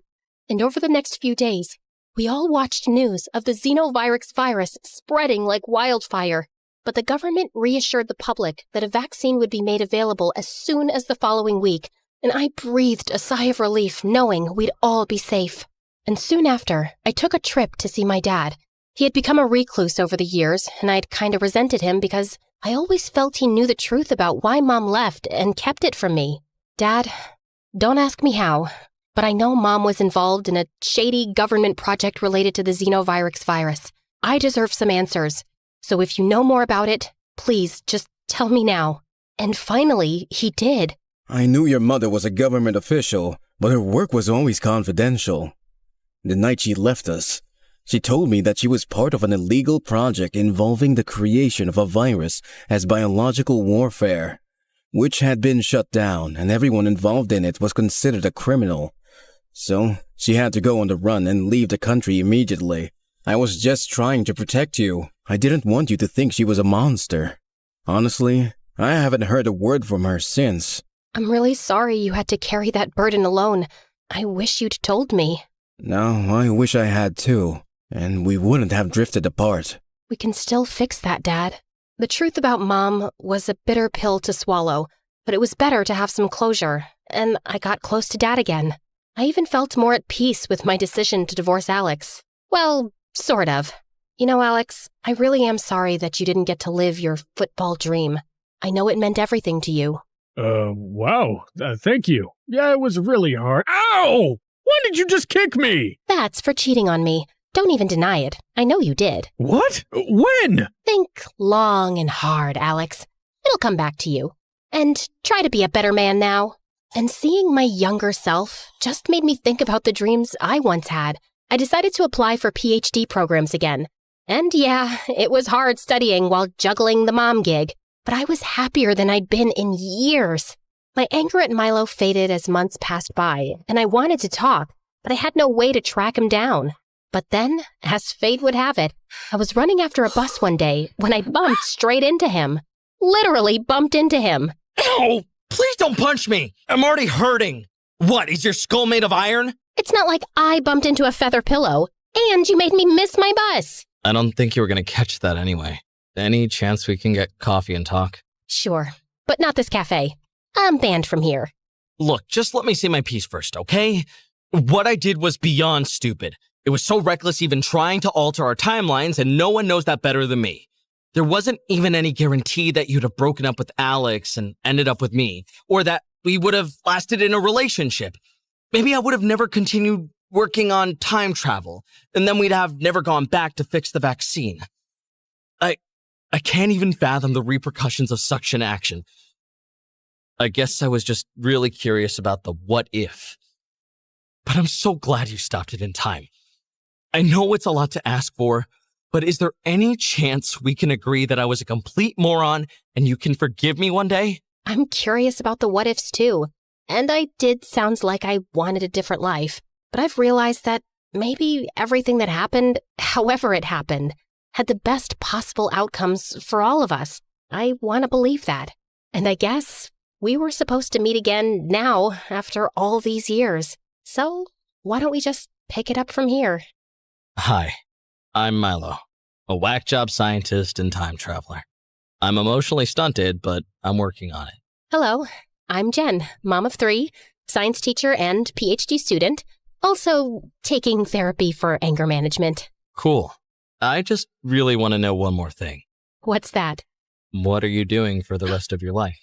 and over the next few days, we all watched news of the xenovirus virus spreading like wildfire. But the government reassured the public that a vaccine would be made available as soon as the following week, and I breathed a sigh of relief knowing we'd all be safe. And soon after, I took a trip to see my dad. He had become a recluse over the years, and I'd kind of resented him because I always felt he knew the truth about why Mom left and kept it from me. Dad, don't ask me how, but I know Mom was involved in a shady government project related to the xenovirus virus. I deserve some answers. So if you know more about it, please just tell me now. And finally, he did. I knew your mother was a government official, but her work was always confidential. The night she left us, she told me that she was part of an illegal project involving the creation of a virus as biological warfare, which had been shut down and everyone involved in it was considered a criminal. So she had to go on the run and leave the country immediately. I was just trying to protect you. I didn't want you to think she was a monster. Honestly, I haven't heard a word from her since. I'm really sorry you had to carry that burden alone. I wish you'd told me. No, I wish I had too, and we wouldn't have drifted apart. We can still fix that, Dad. The truth about Mom was a bitter pill to swallow, but it was better to have some closure, and I got close to Dad again. I even felt more at peace with my decision to divorce Alex. Well, sort of. You know, Alex, I really am sorry that you didn't get to live your football dream. I know it meant everything to you. Wow. Thank you. Yeah, it was really hard. Ow! Why did you just kick me? That's for cheating on me. Don't even deny it. I know you did. What? When? Think long and hard, Alex. It'll come back to you. And try to be a better man now. And seeing my younger self just made me think about the dreams I once had. I decided to apply for PhD programs again. And yeah, it was hard studying while juggling the mom gig, but I was happier than I'd been in years. My anger at Milo faded as months passed by, and I wanted to talk, but I had no way to track him down. But then, as fate would have it, I was running after a bus one day when I bumped straight into him. Literally bumped into him. Ow! Please don't punch me! I'm already hurting! What, is your skull made of iron? It's not like I bumped into a feather pillow, and you made me miss my bus. I don't think you were going to catch that anyway. Any chance we can get coffee and talk? Sure, but not this cafe. I'm banned from here. Look, just let me say my piece first, okay? What I did was beyond stupid. It was so reckless even trying to alter our timelines, and no one knows that better than me. There wasn't even any guarantee that you'd have broken up with Alex and ended up with me, or that we would have lasted in a relationship. Maybe I would have never continued working on time travel, and then we'd have never gone back to fix the vaccine. I can't even fathom the repercussions of such an action. I guess I was just really curious about the what if. But I'm so glad you stopped it in time. I know it's a lot to ask for, but is there any chance we can agree that I was a complete moron and you can forgive me one day? I'm curious about the what ifs too. And I did sounds like I wanted a different life, but I've realized that maybe everything that happened, however it happened, had the best possible outcomes for all of us. I want to believe that. And I guess we were supposed to meet again now after all these years. So why don't we just pick it up from here? Hi, I'm Milo, a whack job scientist and time traveler. I'm emotionally stunted, but I'm working on it. Hello, I'm Jen, mom of 3, science teacher and PhD student, also taking therapy for anger management. Cool. I just really want to know one more thing. What's that? What are you doing for the rest of your life?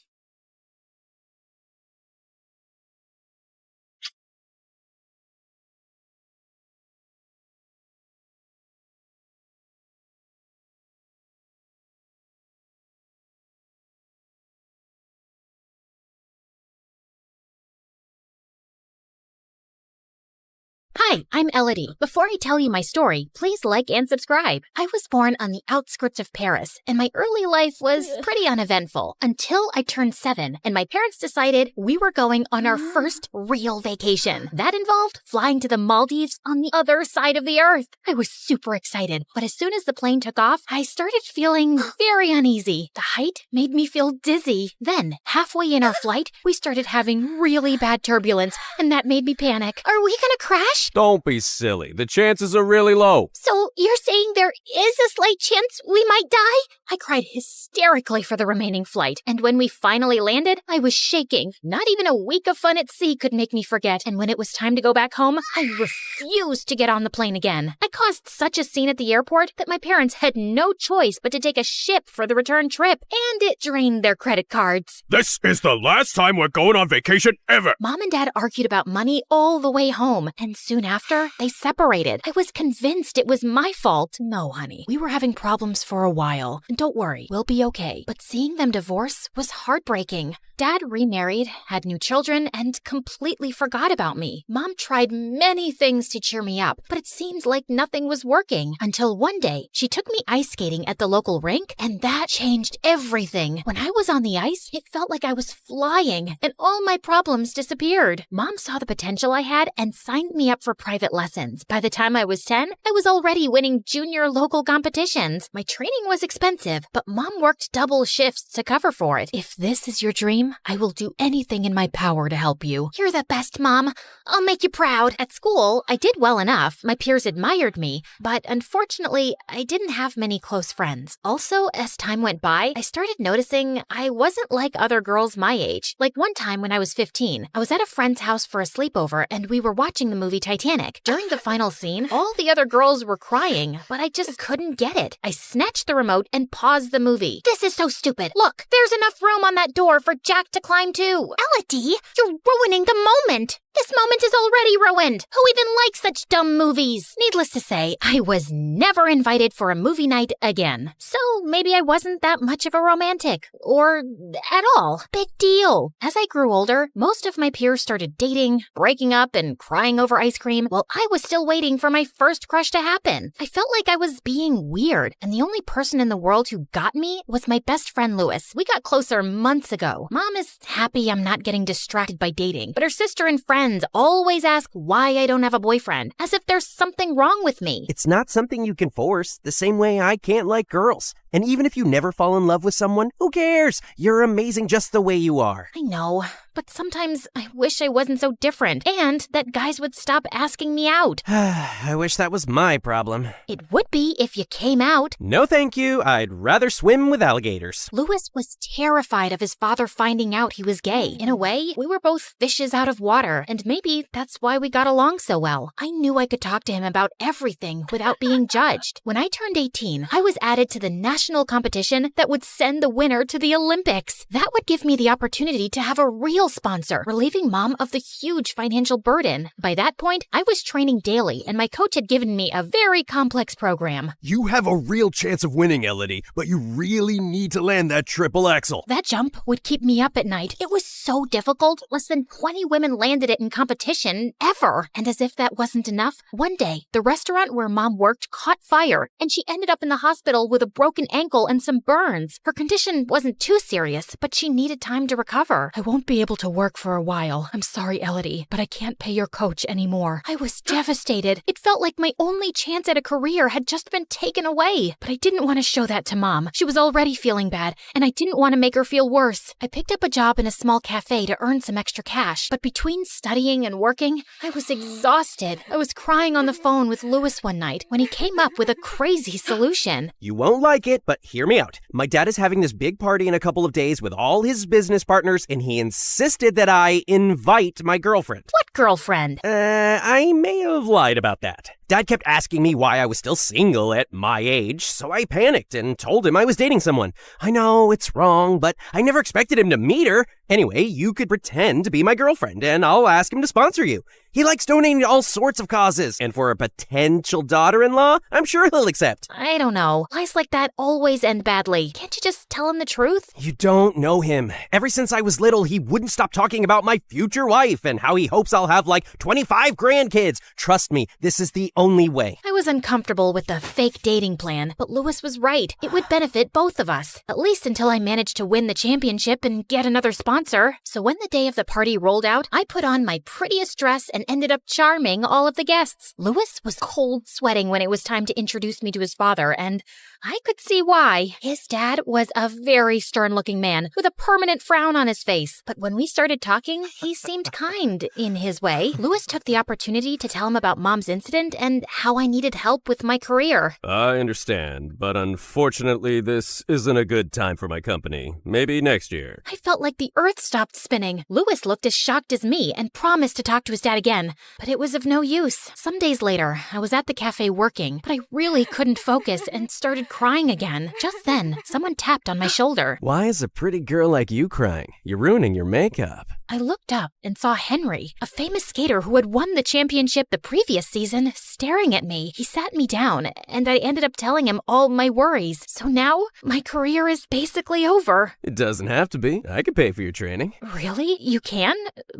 Hi, I'm Elodie. Before I tell you my story, please like and subscribe. I was born on the outskirts of Paris, and my early life was pretty uneventful until I turned 7, and my parents decided we were going on our first real vacation. That involved flying to the Maldives on the other side of the earth. I was super excited, but as soon as the plane took off, I started feeling very uneasy. The height made me feel dizzy. Then, halfway in our flight, we started having really bad turbulence, and that made me panic. Are we gonna crash? Don't be silly. The chances are really low. So you're saying there is a slight chance we might die? I cried hysterically for the remaining flight, and when we finally landed, I was shaking. Not even a week of fun at sea could make me forget, and when it was time to go back home, I refused to get on the plane again. I caused such a scene at the airport that my parents had no choice but to take a ship for the return trip, and it drained their credit cards. This is the last time we're going on vacation ever. Mom and Dad argued about money all the way home, and soon after, they separated. I was convinced it was my fault. No, honey. We were having problems for a while. And don't worry, we'll be okay. But seeing them divorce was heartbreaking. Dad remarried, had new children, and completely forgot about me. Mom tried many things to cheer me up, but it seemed like nothing was working. Until one day, she took me ice skating at the local rink, and that changed everything. When I was on the ice, it felt like I was flying, and all my problems disappeared. Mom saw the potential I had and signed me up for private lessons. By the time I was 10, I was already winning junior local competitions. My training was expensive, but Mom worked double shifts to cover for it. If this is your dream, I will do anything in my power to help you. You're the best, Mom. I'll make you proud. At school, I did well enough. My peers admired me, but unfortunately, I didn't have many close friends. Also, as time went by, I started noticing I wasn't like other girls my age. Like one time when I was 15, I was at a friend's house for a sleepover and we were watching the movie Titanic. During the final scene, all the other girls were crying, but I just couldn't get it. I snatched the remote and paused the movie. This is so stupid. Look, there's enough room on that door for Jack to climb too. Elodie, you're ruining the moment. This moment is already ruined. Who even likes such dumb movies? Needless to say, I was never invited for a movie night again. So maybe I wasn't that much of a romantic. Or at all. Big deal. As I grew older, most of my peers started dating, breaking up, and crying over ice cream, while I was still waiting for my first crush to happen. I felt like I was being weird, and the only person in the world who got me was my best friend Louis. We got closer months ago. Mom is happy I'm not getting distracted by dating, but her sister and friends always ask why I don't have a boyfriend, as if there's something wrong with me. It's not something you can force, the same way I can't like girls. And even if you never fall in love with someone, who cares? You're amazing just the way you are. I know, but sometimes I wish I wasn't so different, and that guys would stop asking me out. I wish that was my problem. It would be if you came out. No thank you, I'd rather swim with alligators. Louis was terrified of his father finding out he was gay. In a way, we were both fishes out of water, and maybe that's why we got along so well. I knew I could talk to him about everything without being judged. When I turned 18, I was added to the national competition that would send the winner to the Olympics. That would give me the opportunity to have a real sponsor, relieving Mom of the huge financial burden. By that point, I was training daily, and my coach had given me a very complex program. You have a real chance of winning, Elodie, but you really need to land that triple axel. That jump would keep me up at night. It was so difficult. Less than 20 women landed it in competition ever. And as if that wasn't enough, one day, the restaurant where Mom worked caught fire, and she ended up in the hospital with a broken ankle and some burns. Her condition wasn't too serious, but she needed time to recover. I won't be able to work for a while. I'm sorry, Elodie, but I can't pay your coach anymore. I was devastated. It felt like my only chance at a career had just been taken away. But I didn't want to show that to Mom. She was already feeling bad, and I didn't want to make her feel worse. I picked up a job in a small cafe to earn some extra cash, but between studying and working, I was exhausted. I was crying on the phone with Louis one night when he came up with a crazy solution. You won't like it, but hear me out. My dad is having this big party in a couple of days with all his business partners, and he insisted that I invite my girlfriend. What girlfriend? I may have lied about that. Dad kept asking me why I was still single at my age, so I panicked and told him I was dating someone. I know, it's wrong, but I never expected him to meet her. Anyway, you could pretend to be my girlfriend, and I'll ask him to sponsor you. He likes donating to all sorts of causes, and for a potential daughter-in-law, I'm sure he'll accept. I don't know. Lies like that always end badly. Can't you just tell him the truth? You don't know him. Ever since I was little, he wouldn't stop talking about my future wife and how he hopes I'll have like 25 grandkids. Trust me, this is the only way. I was uncomfortable with the fake dating plan, but Lewis was right. It would benefit both of us, at least until I managed to win the championship and get another sponsor. So when the day of the party rolled out, I put on my prettiest dress and ended up charming all of the guests. Lewis was cold sweating when it was time to introduce me to his father, and I could see why. His dad was a very stern-looking man with a permanent frown on his face. But when we started talking, he seemed kind in his way. Lewis took the opportunity to tell him about Mom's incident and how I needed help with my career. I understand, but unfortunately, this isn't a good time for my company. Maybe next year. I felt like the earth stopped spinning. Lewis looked as shocked as me and promised to talk to his dad again, but it was of no use. Some days later, I was at the cafe working, but I really couldn't focus and started crying again. Just then, someone tapped on my shoulder. Why is a pretty girl like you crying? You're ruining your makeup. I looked up and saw Henry, a famous skater who had won the championship the previous season, staring at me. He sat me down, and I ended up telling him all my worries. So now, my career is basically over. It doesn't have to be. I can pay for your training. Really? You can?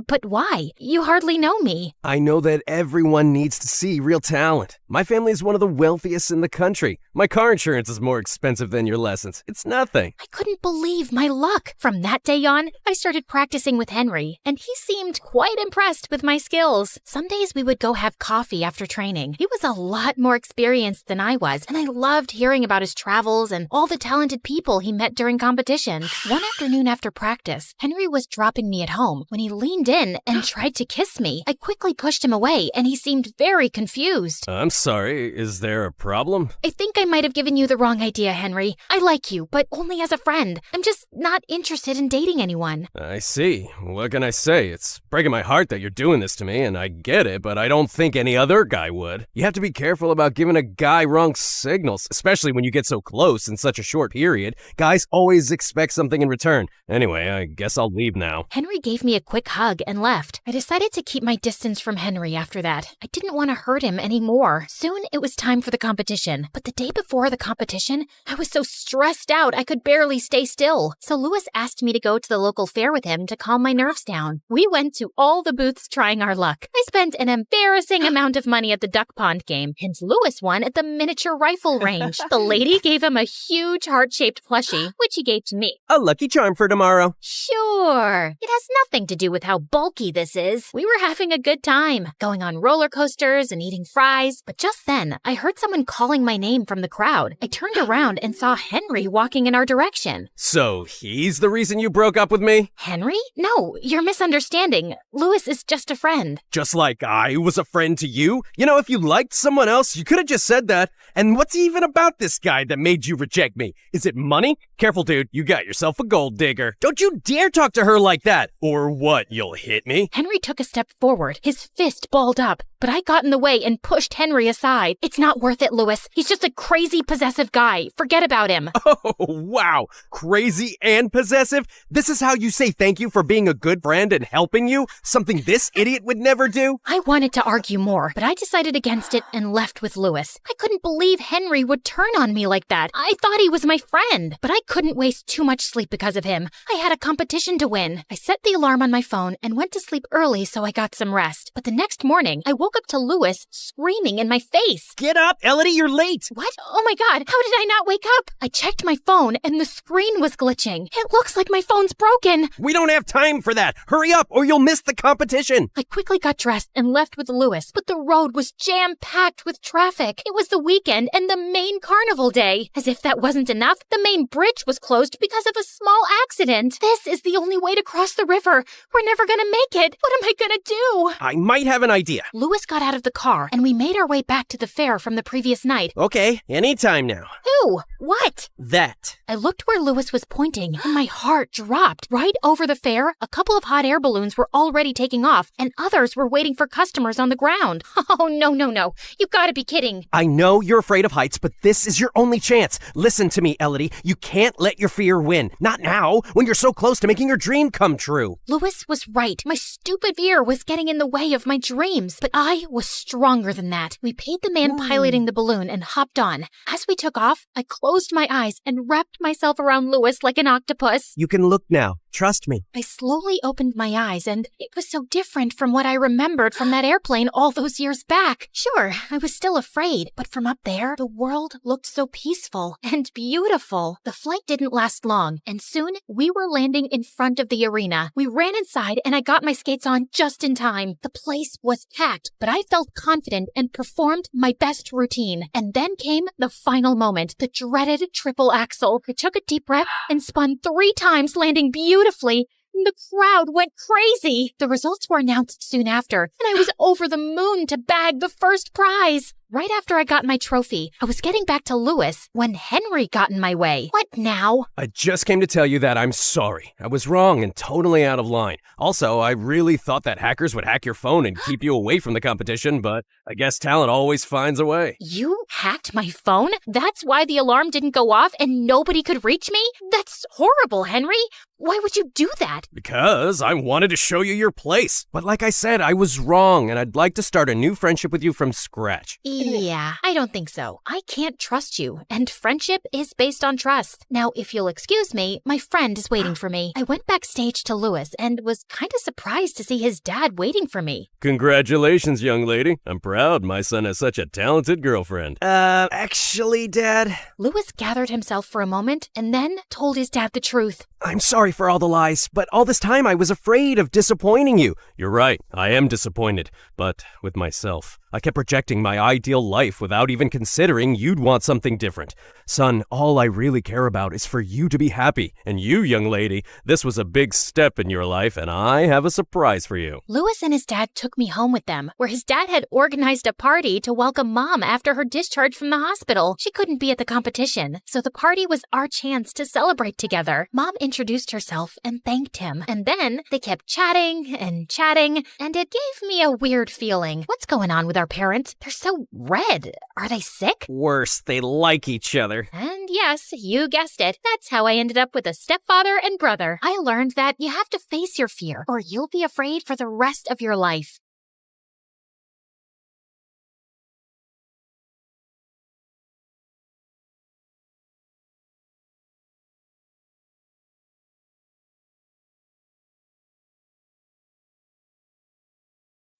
But why? You hardly know me. I know that everyone needs to see real talent. My family is one of the wealthiest in the country. My car insurance is more expensive than your lessons. It's nothing. I couldn't believe my luck. From that day on, I started practicing with Henry, and he seemed quite impressed with my skills. Some days we would go have coffee after training. He was a lot more experienced than I was, and I loved hearing about his travels and all the talented people he met during competitions. One afternoon after practice, Henry was dropping me at home when he leaned in and tried to kiss me. I quickly pushed him away, and he seemed very confused. I'm sorry, is there a problem? I think I might have given you the wrong idea, Henry. I like you, but only as a friend. I'm just not interested in dating anyone. I see. What can I say? It's breaking my heart that you're doing this to me, and I get it, but I don't think any other guy would. You have to be careful about giving a guy wrong signals, especially when you get so close in such a short period. Guys always expect something in return. Anyway, I guess I'll leave now. Henry gave me a quick hug and left. I decided to keep my distance from Henry after that. I didn't want to hurt him anymore. Soon it was time for the competition, but the day before the competition, I was so stressed out I could barely stay still. So Lewis asked me to go to the local fair with him to calm my nerves down. We went to all the booths trying our luck. I spent an embarrassing amount of money at the duck pond game, and Lewis won at the miniature rifle range. The lady gave him a huge heart-shaped plushie, which he gave to me. A lucky charm for tomorrow. Sure. It has nothing to do with how bulky this is. We were having a good time, going on roller coasters and eating fries. But just then, I heard someone calling my name from the crowd. I turned around and saw Henry walking in our direction. So he's the reason you broke up with me? Henry? No, you're misunderstanding. Lewis is just a friend. Just like I was a friend to you? You know, if you liked someone else, you could have just said that. And what's even about this guy that made you reject me? Is it money? Careful, dude. You got yourself a gold digger. Don't you dare talk to her like that. Or what? You'll hit me? Henry took a step forward, his fist balled up, but I got in the way and pushed Henry aside. It's not worth it, Lewis. He's just a crazy, possessive guy. Forget about him. Oh, wow. Crazy and possessive? This is how you say thank you for being a good friend and helping you? Something this idiot would never do? I wanted to argue more, but I decided against it and left with Lewis. I couldn't believe Henry would turn on me like that. I thought he was my friend, but I couldn't waste too much sleep because of him. I had a competition to win. I set the alarm on my phone and went to sleep early so I got some rest. But the next morning, I woke up to Lewis screaming in my face. Get up, Elodie, you're late. What? Oh my God, how did I not wake up? I checked my phone and the screen was glitching. It looks like my phone's broken. We don't have time for that. Hurry up or you'll miss the competition. I quickly got dressed and left with Lewis, but the road was jam-packed with traffic. It was the weekend and the main carnival day. As if that wasn't enough, the main bridge was closed because of a small accident. This is the only way to cross the river. We're never gonna make it. What am I gonna do? I might have an idea. Lewis Louis got out of the car, and we made our way back to the fair from the previous night. Okay, anytime now. Who? What? That. I looked where Louis was pointing, and my heart dropped. Right over the fair, a couple of hot air balloons were already taking off, and others were waiting for customers on the ground. Oh, no. You gotta be kidding. I know you're afraid of heights, but this is your only chance. Listen to me, Elodie. You can't let your fear win. Not now, when you're so close to making your dream come true. Louis was right. My stupid fear was getting in the way of my dreams, but I was stronger than that. We paid the man piloting the balloon and hopped on. As we took off, I closed my eyes and wrapped myself around Louis like an octopus. You can look now. Trust me. I slowly opened my eyes, and it was so different from what I remembered from that airplane all those years back. Sure, I was still afraid, but from up there, the world looked so peaceful and beautiful. The flight didn't last long, and soon we were landing in front of the arena. We ran inside, and I got my skates on just in time. The place was packed, but I felt confident and performed my best routine. And then came the final moment, the dreaded triple axel. I took a deep breath and spun 3 times, landing beautifully. The crowd went crazy. The results were announced soon after, and I was over the moon to bag the first prize. Right after I got my trophy, I was getting back to Louis when Henry got in my way. What now? I just came to tell you that I'm sorry. I was wrong and totally out of line. Also, I really thought that hackers would hack your phone and keep you away from the competition, but I guess talent always finds a way. You hacked my phone? That's why the alarm didn't go off and nobody could reach me? That's horrible, Henry. Why would you do that? Because I wanted to show you your place. But like I said, I was wrong, and I'd like to start a new friendship with you from scratch. Yeah, I don't think so. I can't trust you, and friendship is based on trust. Now, if you'll excuse me, my friend is waiting for me. I went backstage to Louis and was kind of surprised to see his dad waiting for me. Congratulations, young lady. I'm proud my son has such a talented girlfriend. Actually, Dad... Louis gathered himself for a moment and then told his dad the truth. I'm sorry for all the lies, but all this time I was afraid of disappointing you. You're right, I am disappointed, but with myself. I kept projecting my ideal life without even considering you'd want something different. Son, all I really care about is for you to be happy. And you, young lady, this was a big step in your life, and I have a surprise for you. Louis and his dad took me home with them, where his dad had organized a party to welcome Mom after her discharge from the hospital. She couldn't be at the competition, so the party was our chance to celebrate together. Mom introduced herself and thanked him, and then they kept chatting, and it gave me a weird feeling. What's going on with our parents? They're so red. Are they sick? Worse, they like each other. And yes, you guessed it. That's how I ended up with a stepfather and brother. I learned that you have to face your fear, or you'll be afraid for the rest of your life.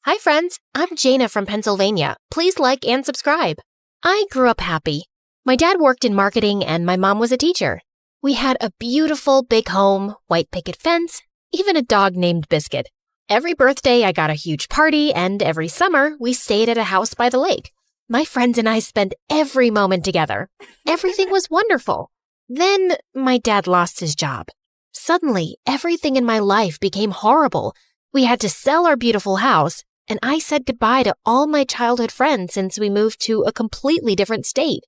Hi friends, I'm Jana from Pennsylvania. Please like and subscribe. I grew up happy. My dad worked in marketing and my mom was a teacher. We had a beautiful big home, white picket fence, even a dog named Biscuit. Every birthday I got a huge party, and every summer we stayed at a house by the lake. My friends and I spent every moment together. Everything was wonderful. Then my dad lost his job. Suddenly, everything in my life became horrible. We had to sell our beautiful house, and I said goodbye to all my childhood friends since we moved to a completely different state.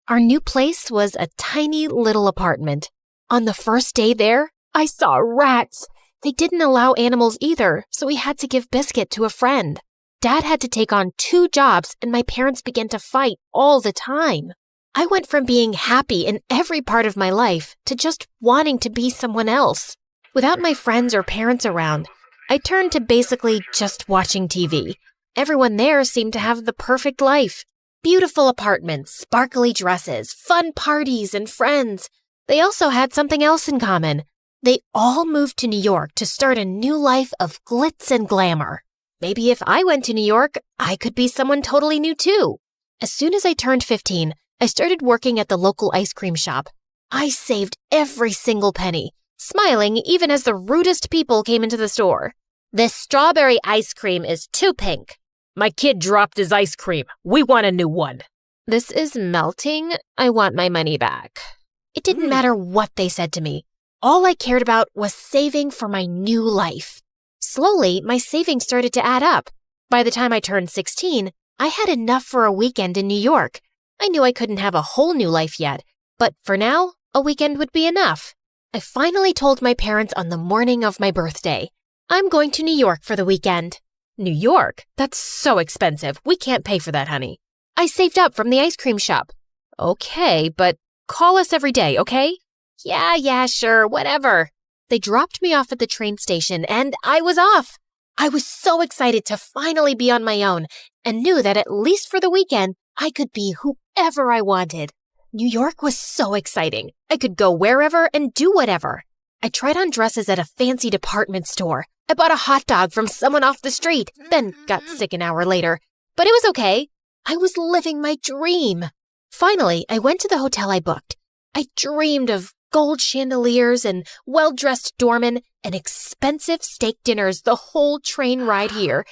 Our new place was a tiny little apartment. On the first day there, I saw rats. They didn't allow animals either, so we had to give Biscuit to a friend. Dad had to take on 2 jobs, and my parents began to fight all the time. I went from being happy in every part of my life to just wanting to be someone else. Without my friends or parents around, I turned to basically just watching TV. Everyone there seemed to have the perfect life. Beautiful apartments, sparkly dresses, fun parties, and friends. They also had something else in common. They all moved to New York to start a new life of glitz and glamour. Maybe if I went to New York, I could be someone totally new too. As soon as I turned 15, I started working at the local ice cream shop. I saved every single penny, smiling even as the rudest people came into the store. This strawberry ice cream is too pink. My kid dropped his ice cream. We want a new one. This is melting. I want my money back. It didn't matter what they said to me. All I cared about was saving for my new life. Slowly, my savings started to add up. By the time I turned 16, I had enough for a weekend in New York. I knew I couldn't have a whole new life yet, but for now, a weekend would be enough. I finally told my parents on the morning of my birthday. I'm going to New York for the weekend. New York? That's so expensive. We can't pay for that, honey. I saved up from the ice cream shop. Okay, but call us every day, okay? Yeah, sure, whatever. They dropped me off at the train station and I was off. I was so excited to finally be on my own and knew that at least for the weekend, I could be whoever I wanted. New York was so exciting. I could go wherever and do whatever. I tried on dresses at a fancy department store. I bought a hot dog from someone off the street, then got sick an hour later. But it was okay. I was living my dream. Finally, I went to the hotel I booked. I dreamed of gold chandeliers and well-dressed doormen and expensive steak dinners the whole train ride here.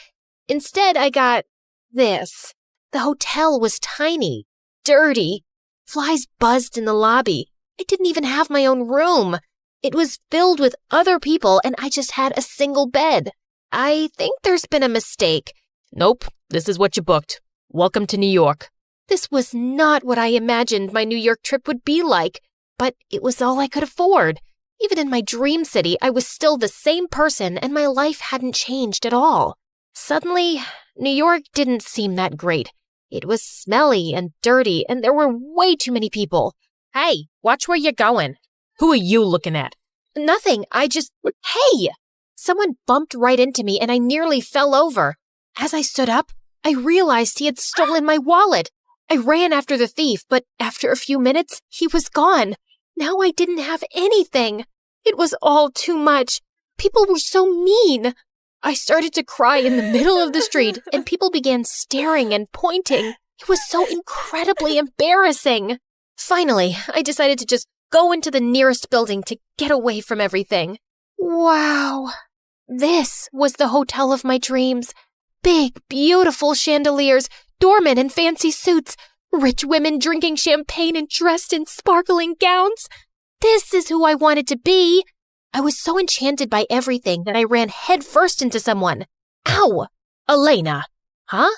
Instead, I got this. The hotel was tiny, dirty. Flies buzzed in the lobby. I didn't even have my own room. It was filled with other people and I just had a single bed. I think there's been a mistake. Nope, this is what you booked. Welcome to New York. This was not what I imagined my New York trip would be like, but it was all I could afford. Even in my dream city, I was still the same person and my life hadn't changed at all. Suddenly, New York didn't seem that great. It was smelly and dirty and there were way too many people. Hey, watch where you're going. Who are you looking at? Nothing, Hey! Someone bumped right into me and I nearly fell over. As I stood up, I realized he had stolen my wallet. I ran after the thief, but after a few minutes, he was gone. Now I didn't have anything. It was all too much. People were so mean. I started to cry in the middle of the street, and people began staring and pointing. It was so incredibly embarrassing. Finally, I decided to just go into the nearest building to get away from everything. Wow. This was the hotel of my dreams. Big, beautiful chandeliers, doormen in fancy suits, rich women drinking champagne and dressed in sparkling gowns. This is who I wanted to be. I was so enchanted by everything that I ran headfirst into someone. Ow! Elena. Huh?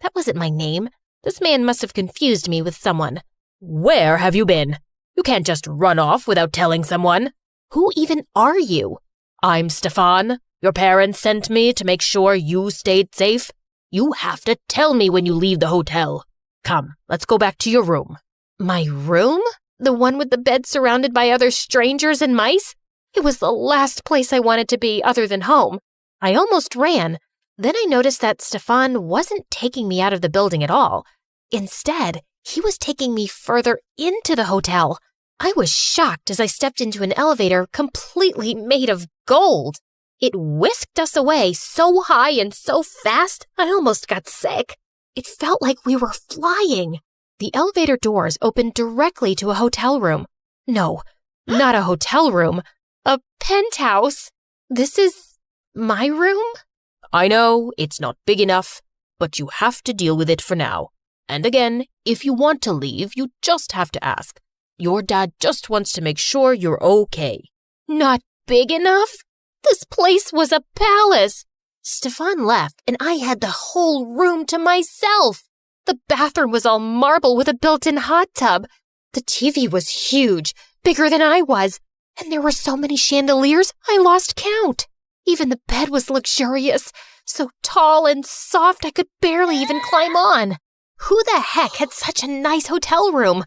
That wasn't my name. This man must have confused me with someone. Where have you been? You can't just run off without telling someone. Who even are you? I'm Stefan. Your parents sent me to make sure you stayed safe. You have to tell me when you leave the hotel. Come, let's go back to your room. My room? The one with the bed surrounded by other strangers and mice? It was the last place I wanted to be other than home. I almost ran. Then I noticed that Stefan wasn't taking me out of the building at all. Instead, he was taking me further into the hotel. I was shocked as I stepped into an elevator completely made of gold. It whisked us away so high and so fast, I almost got sick. It felt like we were flying. The elevator doors opened directly to a hotel room. No, not a hotel room. A penthouse. This is my room? I know, it's not big enough, but you have to deal with it for now. And again, if you want to leave, you just have to ask. Your dad just wants to make sure you're okay. Not big enough? This place was a palace. Stefan left, and I had the whole room to myself. The bathroom was all marble with a built-in hot tub. The TV was huge, bigger than I was, and there were so many chandeliers, I lost count. Even the bed was luxurious, so tall and soft I could barely even climb on. Who the heck had such a nice hotel room?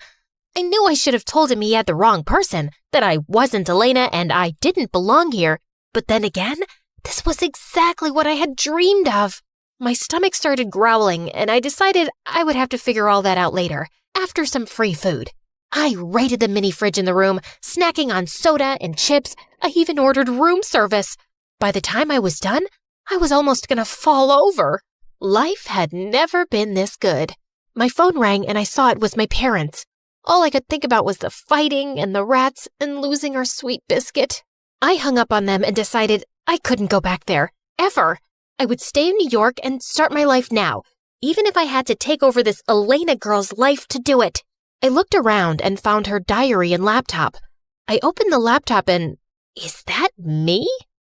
I knew I should have told him he had the wrong person, that I wasn't Elena and I didn't belong here. But then again, this was exactly what I had dreamed of. My stomach started growling, and I decided I would have to figure all that out later, after some free food. I raided the mini fridge in the room, snacking on soda and chips. I even ordered room service. By the time I was done, I was almost gonna fall over. Life had never been this good. My phone rang and I saw it was my parents. All I could think about was the fighting and the rats and losing our sweet biscuit. I hung up on them and decided I couldn't go back there, ever. I would stay in New York and start my life now, even if I had to take over this Elena girl's life to do it. I looked around and found her diary and laptop. I opened the laptop and, is that me?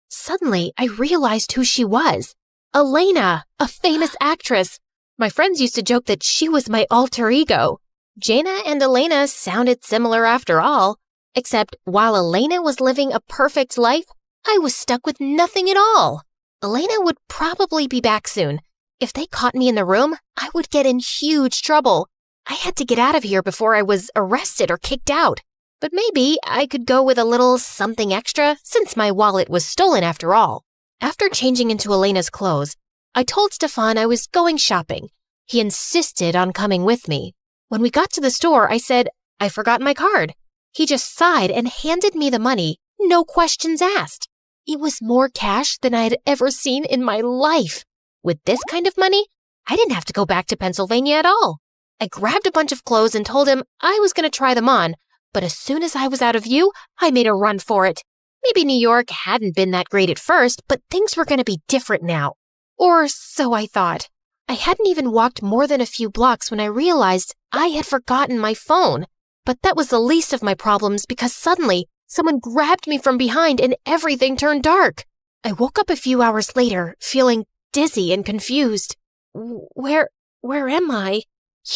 Suddenly, I realized who she was. Elena, a famous actress. My friends used to joke that she was my alter ego. Jaina and Elena sounded similar after all, except while Elena was living a perfect life, I was stuck with nothing at all. Elena would probably be back soon. If they caught me in the room, I would get in huge trouble. I had to get out of here before I was arrested or kicked out. But maybe I could go with a little something extra since my wallet was stolen after all. After changing into Elena's clothes, I told Stefan I was going shopping. He insisted on coming with me. When we got to the store, I said, I forgot my card. He just sighed and handed me the money, no questions asked. It was more cash than I had ever seen in my life. With this kind of money, I didn't have to go back to Pennsylvania at all. I grabbed a bunch of clothes and told him I was going to try them on, but as soon as I was out of view, I made a run for it. Maybe New York hadn't been that great at first, but things were going to be different now. Or so I thought. I hadn't even walked more than a few blocks when I realized I had forgotten my phone. But that was the least of my problems because suddenly someone grabbed me from behind and everything turned dark. I woke up a few hours later, feeling dizzy and confused. Where am I?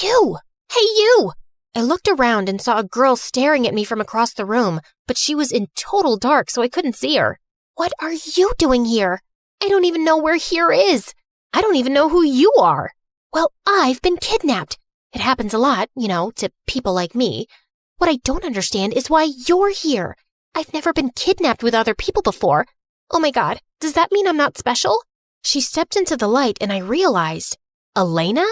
You! Hey, you! I looked around and saw a girl staring at me from across the room, but she was in total dark, so I couldn't see her. What are you doing here? I don't even know where here is. I don't even know who you are. Well, I've been kidnapped. It happens a lot, to people like me. What I don't understand is why you're here. I've never been kidnapped with other people before. Oh my God, does that mean I'm not special? She stepped into the light and I realized, Elena?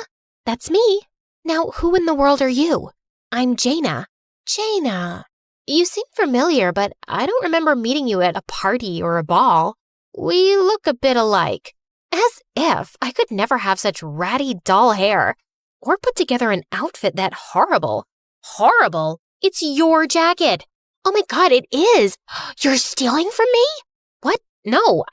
That's me. Now, who in the world are you? I'm Jaina. Jaina. You seem familiar, but I don't remember meeting you at a party or a ball. We look a bit alike. As if I could never have such ratty, dull hair. Or put together an outfit that horrible. Horrible? It's your jacket. Oh my God, it is. You're stealing from me? What? No,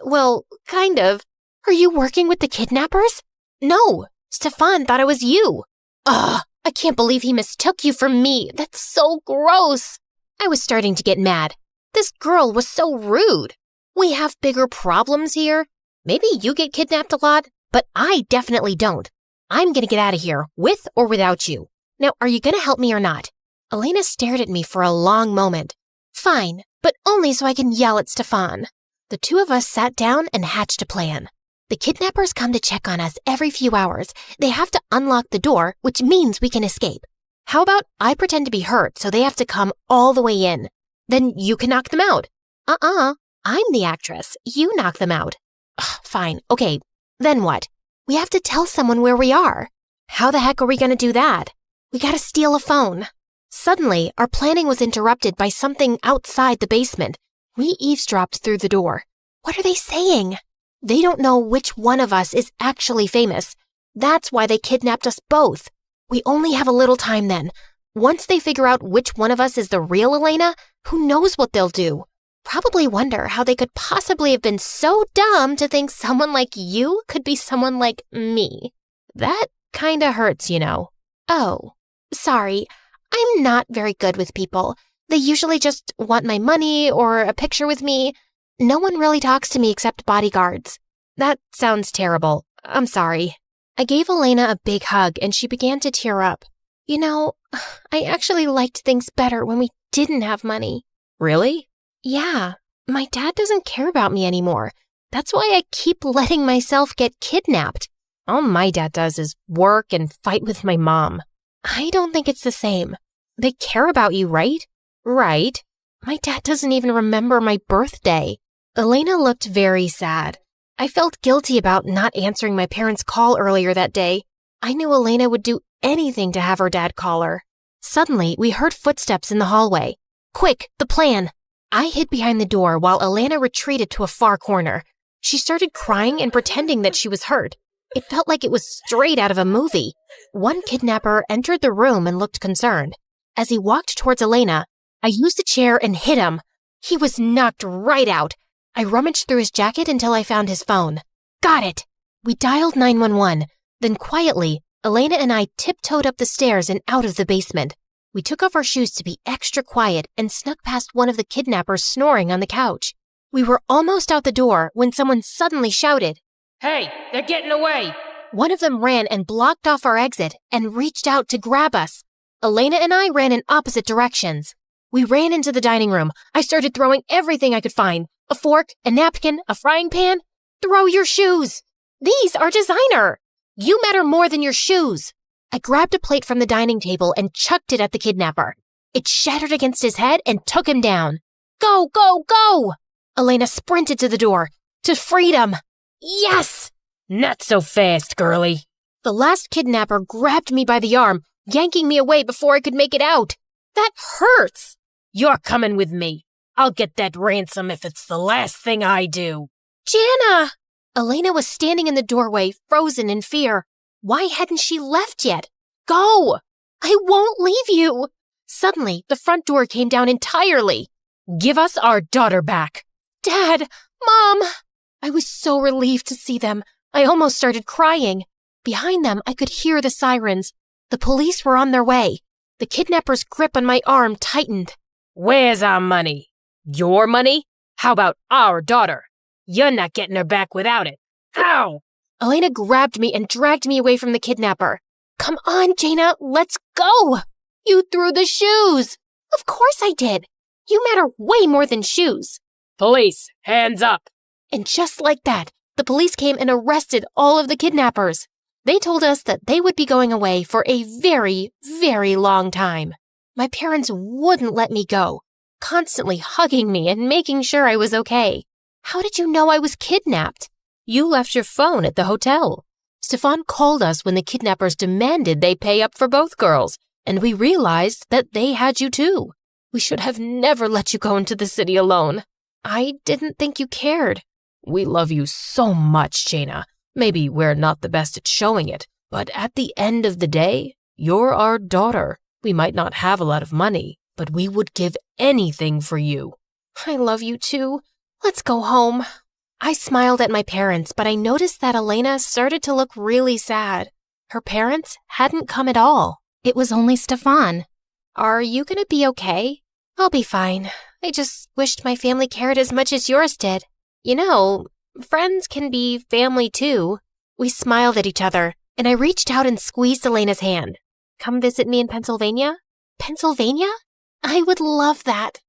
well, kind of. Are you working with the kidnappers? No, Stefan thought it was you. Ugh, I can't believe he mistook you for me. That's so gross. I was starting to get mad. This girl was so rude. We have bigger problems here. Maybe you get kidnapped a lot, but I definitely don't. I'm gonna get out of here, with or without you. Now, are you gonna help me or not? Elena stared at me for a long moment. Fine, but only so I can yell at Stefan. The two of us sat down and hatched a plan. The kidnappers come to check on us every few hours. They have to unlock the door, which means we can escape. How about I pretend to be hurt so they have to come all the way in? Then you can knock them out. I'm the actress. You knock them out. Ugh, fine, okay, then what? We have to tell someone where we are. How the heck are we gonna do that? We gotta steal a phone. Suddenly, our planning was interrupted by something outside the basement. We eavesdropped through the door. What are they saying? They don't know which one of us is actually famous. That's why they kidnapped us both. We only have a little time then. Once they figure out which one of us is the real Elena, who knows what they'll do? Probably wonder how they could possibly have been so dumb to think someone like you could be someone like me. That kinda hurts, Oh, sorry. I'm not very good with people. They usually just want my money or a picture with me. No one really talks to me except bodyguards. That sounds terrible. I'm sorry. I gave Elena a big hug and she began to tear up. I actually liked things better when we didn't have money. Really? Yeah. My dad doesn't care about me anymore. That's why I keep letting myself get kidnapped. All my dad does is work and fight with my mom. I don't think it's the same. They care about you, right? Right. My dad doesn't even remember my birthday. Elena looked very sad. I felt guilty about not answering my parents' call earlier that day. I knew Elena would do anything to have her dad call her. Suddenly, we heard footsteps in the hallway. Quick, the plan! I hid behind the door while Elena retreated to a far corner. She started crying and pretending that she was hurt. It felt like it was straight out of a movie. One kidnapper entered the room and looked concerned. As he walked towards Elena, I used a chair and hit him. He was knocked right out. I rummaged through his jacket until I found his phone. Got it! We dialed 911. Then quietly, Elena and I tiptoed up the stairs and out of the basement. We took off our shoes to be extra quiet and snuck past one of the kidnappers snoring on the couch. We were almost out the door when someone suddenly shouted, Hey, they're getting away! One of them ran and blocked off our exit and reached out to grab us. Elena and I ran in opposite directions. We ran into the dining room. I started throwing everything I could find. A fork, a napkin, a frying pan. Throw your shoes! These are designer! You matter more than your shoes! I grabbed a plate from the dining table and chucked it at the kidnapper. It shattered against his head and took him down. Go, go, go! Elena sprinted to the door. To freedom! Yes! Not so fast, girlie. The last kidnapper grabbed me by the arm, yanking me away before I could make it out. That hurts! You're coming with me. I'll get that ransom if it's the last thing I do. Jana! Elena was standing in the doorway, frozen in fear. Why hadn't she left yet? Go! I won't leave you! Suddenly, the front door came down entirely. Give us our daughter back. Dad! Mom! I was so relieved to see them. I almost started crying. Behind them, I could hear the sirens. The police were on their way. The kidnapper's grip on my arm tightened. Where's our money? Your money? How about our daughter? You're not getting her back without it. Ow! Elena grabbed me and dragged me away from the kidnapper. Come on, Jana, let's go! You threw the shoes! Of course I did. You matter way more than shoes. Police, hands up! And just like that, the police came and arrested all of the kidnappers. They told us that they would be going away for a very, very long time. My parents wouldn't let me go, constantly hugging me and making sure I was okay. How did you know I was kidnapped? You left your phone at the hotel. Stefan called us when the kidnappers demanded they pay up for both girls, and we realized that they had you too. We should have never let you go into the city alone. I didn't think you cared. We love you so much, Jana. Maybe we're not the best at showing it, but at the end of the day, you're our daughter. We might not have a lot of money, but we would give anything for you. I love you too. Let's go home. I smiled at my parents, but I noticed that Elena started to look really sad. Her parents hadn't come at all. It was only Stefan. Are you gonna be okay? I'll be fine. I just wished my family cared as much as yours did. You know, friends can be family too. We smiled at each other, and I reached out and squeezed Elena's hand. Come visit me in Pennsylvania? Pennsylvania? I would love that.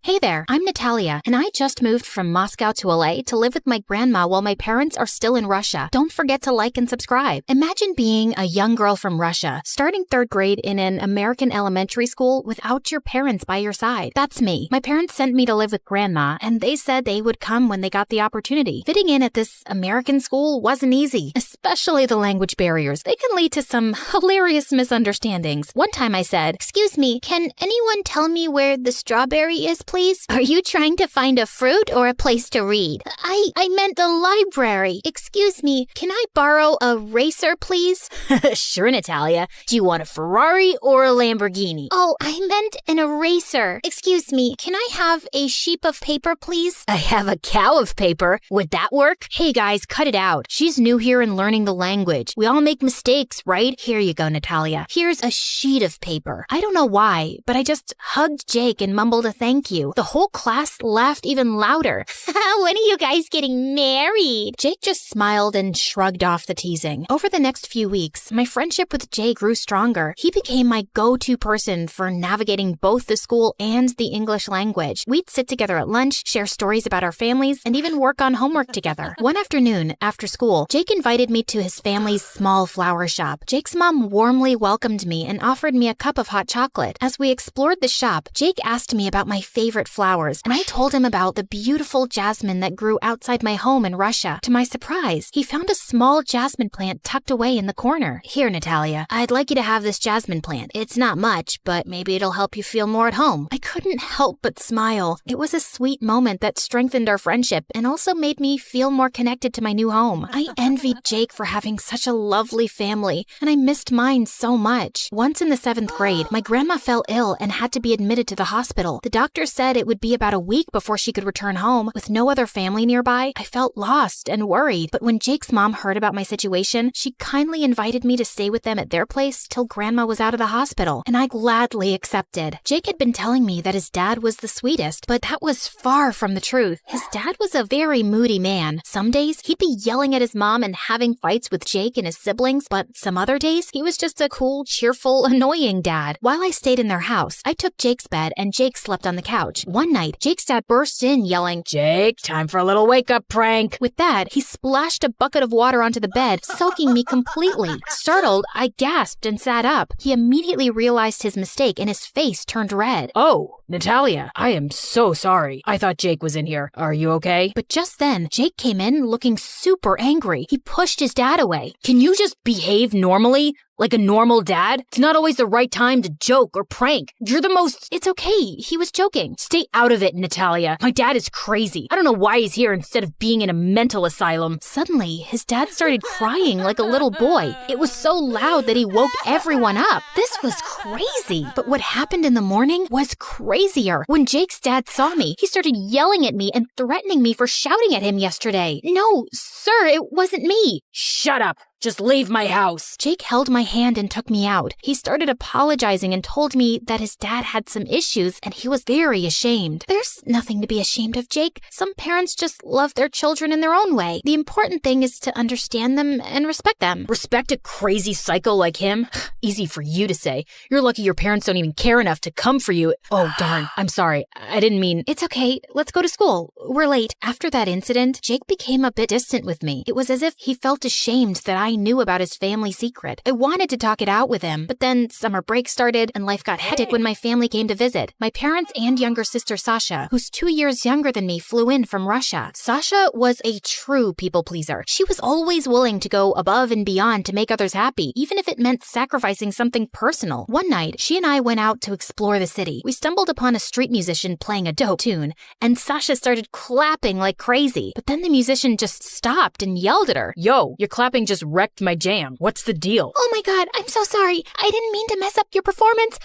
Hey there, I'm Natalia, and I just moved from Moscow to LA to live with my grandma while my parents are still in Russia. Don't forget to like and subscribe. Imagine being a young girl from Russia, starting 3rd grade in an American elementary school without your parents by your side. That's me. My parents sent me to live with grandma, and they said they would come when they got the opportunity. Fitting in at this American school wasn't easy, especially the language barriers. They can lead to some hilarious misunderstandings. One time I said, "Excuse me, can anyone tell me where the strawberry is, please? Are you trying to find a fruit or a place to read?" I meant the library. Excuse me, can I borrow a racer, please? Sure, Natalia. Do you want a Ferrari or a Lamborghini? Oh, I meant an eraser. Excuse me, can I have a sheet of paper, please? I have a cow of paper. Would that work? Hey guys, cut it out. She's new here and learning the language. We all make mistakes, right? Here you go, Natalia. Here's a sheet of paper. I don't know why, but I just hugged Jake and mumbled a thank you. The whole class laughed even louder. When are you guys getting married? Jake just smiled and shrugged off the teasing. Over the next few weeks, my friendship with Jake grew stronger. He became my go-to person for navigating both the school and the English language. We'd sit together at lunch, share stories about our families, and even work on homework together. One afternoon, after school, Jake invited me to his family's small flower shop. Jake's mom warmly welcomed me and offered me a cup of hot chocolate. As we explored the shop, Jake asked me about my favorite flowers, and I told him about the beautiful jasmine that grew outside my home in Russia. To my surprise, he found a small jasmine plant tucked away in the corner. Here, Natalia, I'd like you to have this jasmine plant. It's not much, but maybe it'll help you feel more at home. I couldn't help but smile. It was a sweet moment that strengthened our friendship and also made me feel more connected to my new home. I envied Jake for having such a lovely family, and I missed mine so much. Once in the 7th grade, my grandma fell ill and had to be admitted to the hospital. The doctor said said it would be about a week before she could return home. With no other family nearby, I felt lost and worried. But when Jake's mom heard about my situation, she kindly invited me to stay with them at their place till Grandma was out of the hospital, and I gladly accepted. Jake had been telling me that his dad was the sweetest, but that was far from the truth. His dad was a very moody man. Some days, he'd be yelling at his mom and having fights with Jake and his siblings, but some other days, he was just a cool, cheerful, annoying dad. While I stayed in their house, I took Jake's bed and Jake slept on the couch. One night, Jake's dad burst in yelling, "Jake, time for a little wake-up prank." With that, he splashed a bucket of water onto the bed, soaking me completely. Startled, I gasped and sat up. He immediately realized his mistake and his face turned red. "Oh, Natalia, I am so sorry. I thought Jake was in here. Are you okay?" But just then, Jake came in looking super angry. He pushed his dad away. "Can you just behave normally? Like a normal dad? It's not always the right time to joke or prank. You're the most—" "It's okay. He was joking." "Stay out of it, Natalia. My dad is crazy. I don't know why he's here instead of being in a mental asylum." Suddenly, his dad started crying like a little boy. It was so loud that he woke everyone up. This was crazy. But what happened in the morning was crazier. When Jake's dad saw me, he started yelling at me and threatening me for shouting at him yesterday. "No, sir, it wasn't me." "Shut up. Just leave my house." Jake held my hand and took me out. He started apologizing and told me that his dad had some issues and he was very ashamed. There's nothing to be ashamed of, Jake. Some parents just love their children in their own way. The important thing is to understand them and respect them. Respect a crazy psycho like him? Easy for you to say. You're lucky your parents don't even care enough to come for you. Oh, darn. I'm sorry. I didn't mean— It's okay. Let's go to school. We're late. After that incident, Jake became a bit distant with me. It was as if he felt ashamed that I knew about his family secret. I wanted to talk it out with him, but then summer break started and life got hectic when my family came to visit. My parents and younger sister Sasha, who's 2 years younger than me, flew in from Russia. Sasha was a true people pleaser. She was always willing to go above and beyond to make others happy, even if it meant sacrificing something personal. One night, she and I went out to explore the city. We stumbled upon a street musician playing a dope tune, and Sasha started clapping like crazy. But then the musician just stopped and yelled at her. "Yo, your clapping just wrecked my jam. What's the deal?" "Oh my God, I'm so sorry. I didn't mean to mess up your performance.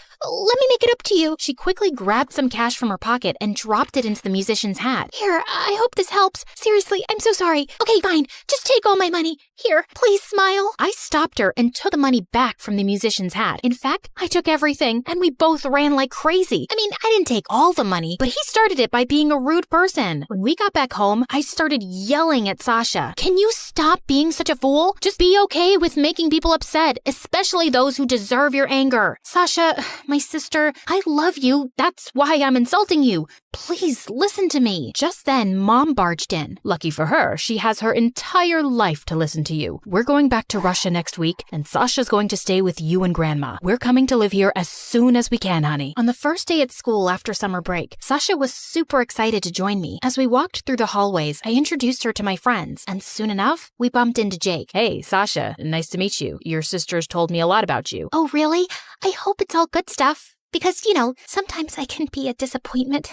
Let me make it up to you." She quickly grabbed some cash from her pocket and dropped it into the musician's hat. "Here, I hope this helps. Seriously, I'm so sorry. Okay, fine. Just take all my money. Here, please smile." I stopped her and took the money back from the musician's hat. In fact, I took everything, and we both ran like crazy. I mean, I didn't take all the money, but he started it by being a rude person. When we got back home, I started yelling at Sasha. "Can you stop being such a fool? Just be okay with making people upset, especially those who deserve your anger. Sasha, my sister, I love you. That's why I'm insulting you. Please listen to me." Just then, Mom barged in. Lucky for her, she has her entire life to listen to you. We're going back to Russia next week, and Sasha's going to stay with you and Grandma. We're coming to live here as soon as we can, honey. On the first day at school after summer break, Sasha was super excited to join me. As we walked through the hallways, I introduced her to my friends, and soon enough, we bumped into Jake. "Hey, Sasha, nice to meet you. Your sister's told me a lot about you." "Oh, really? I hope it's all good stuff. Because, sometimes I can be a disappointment.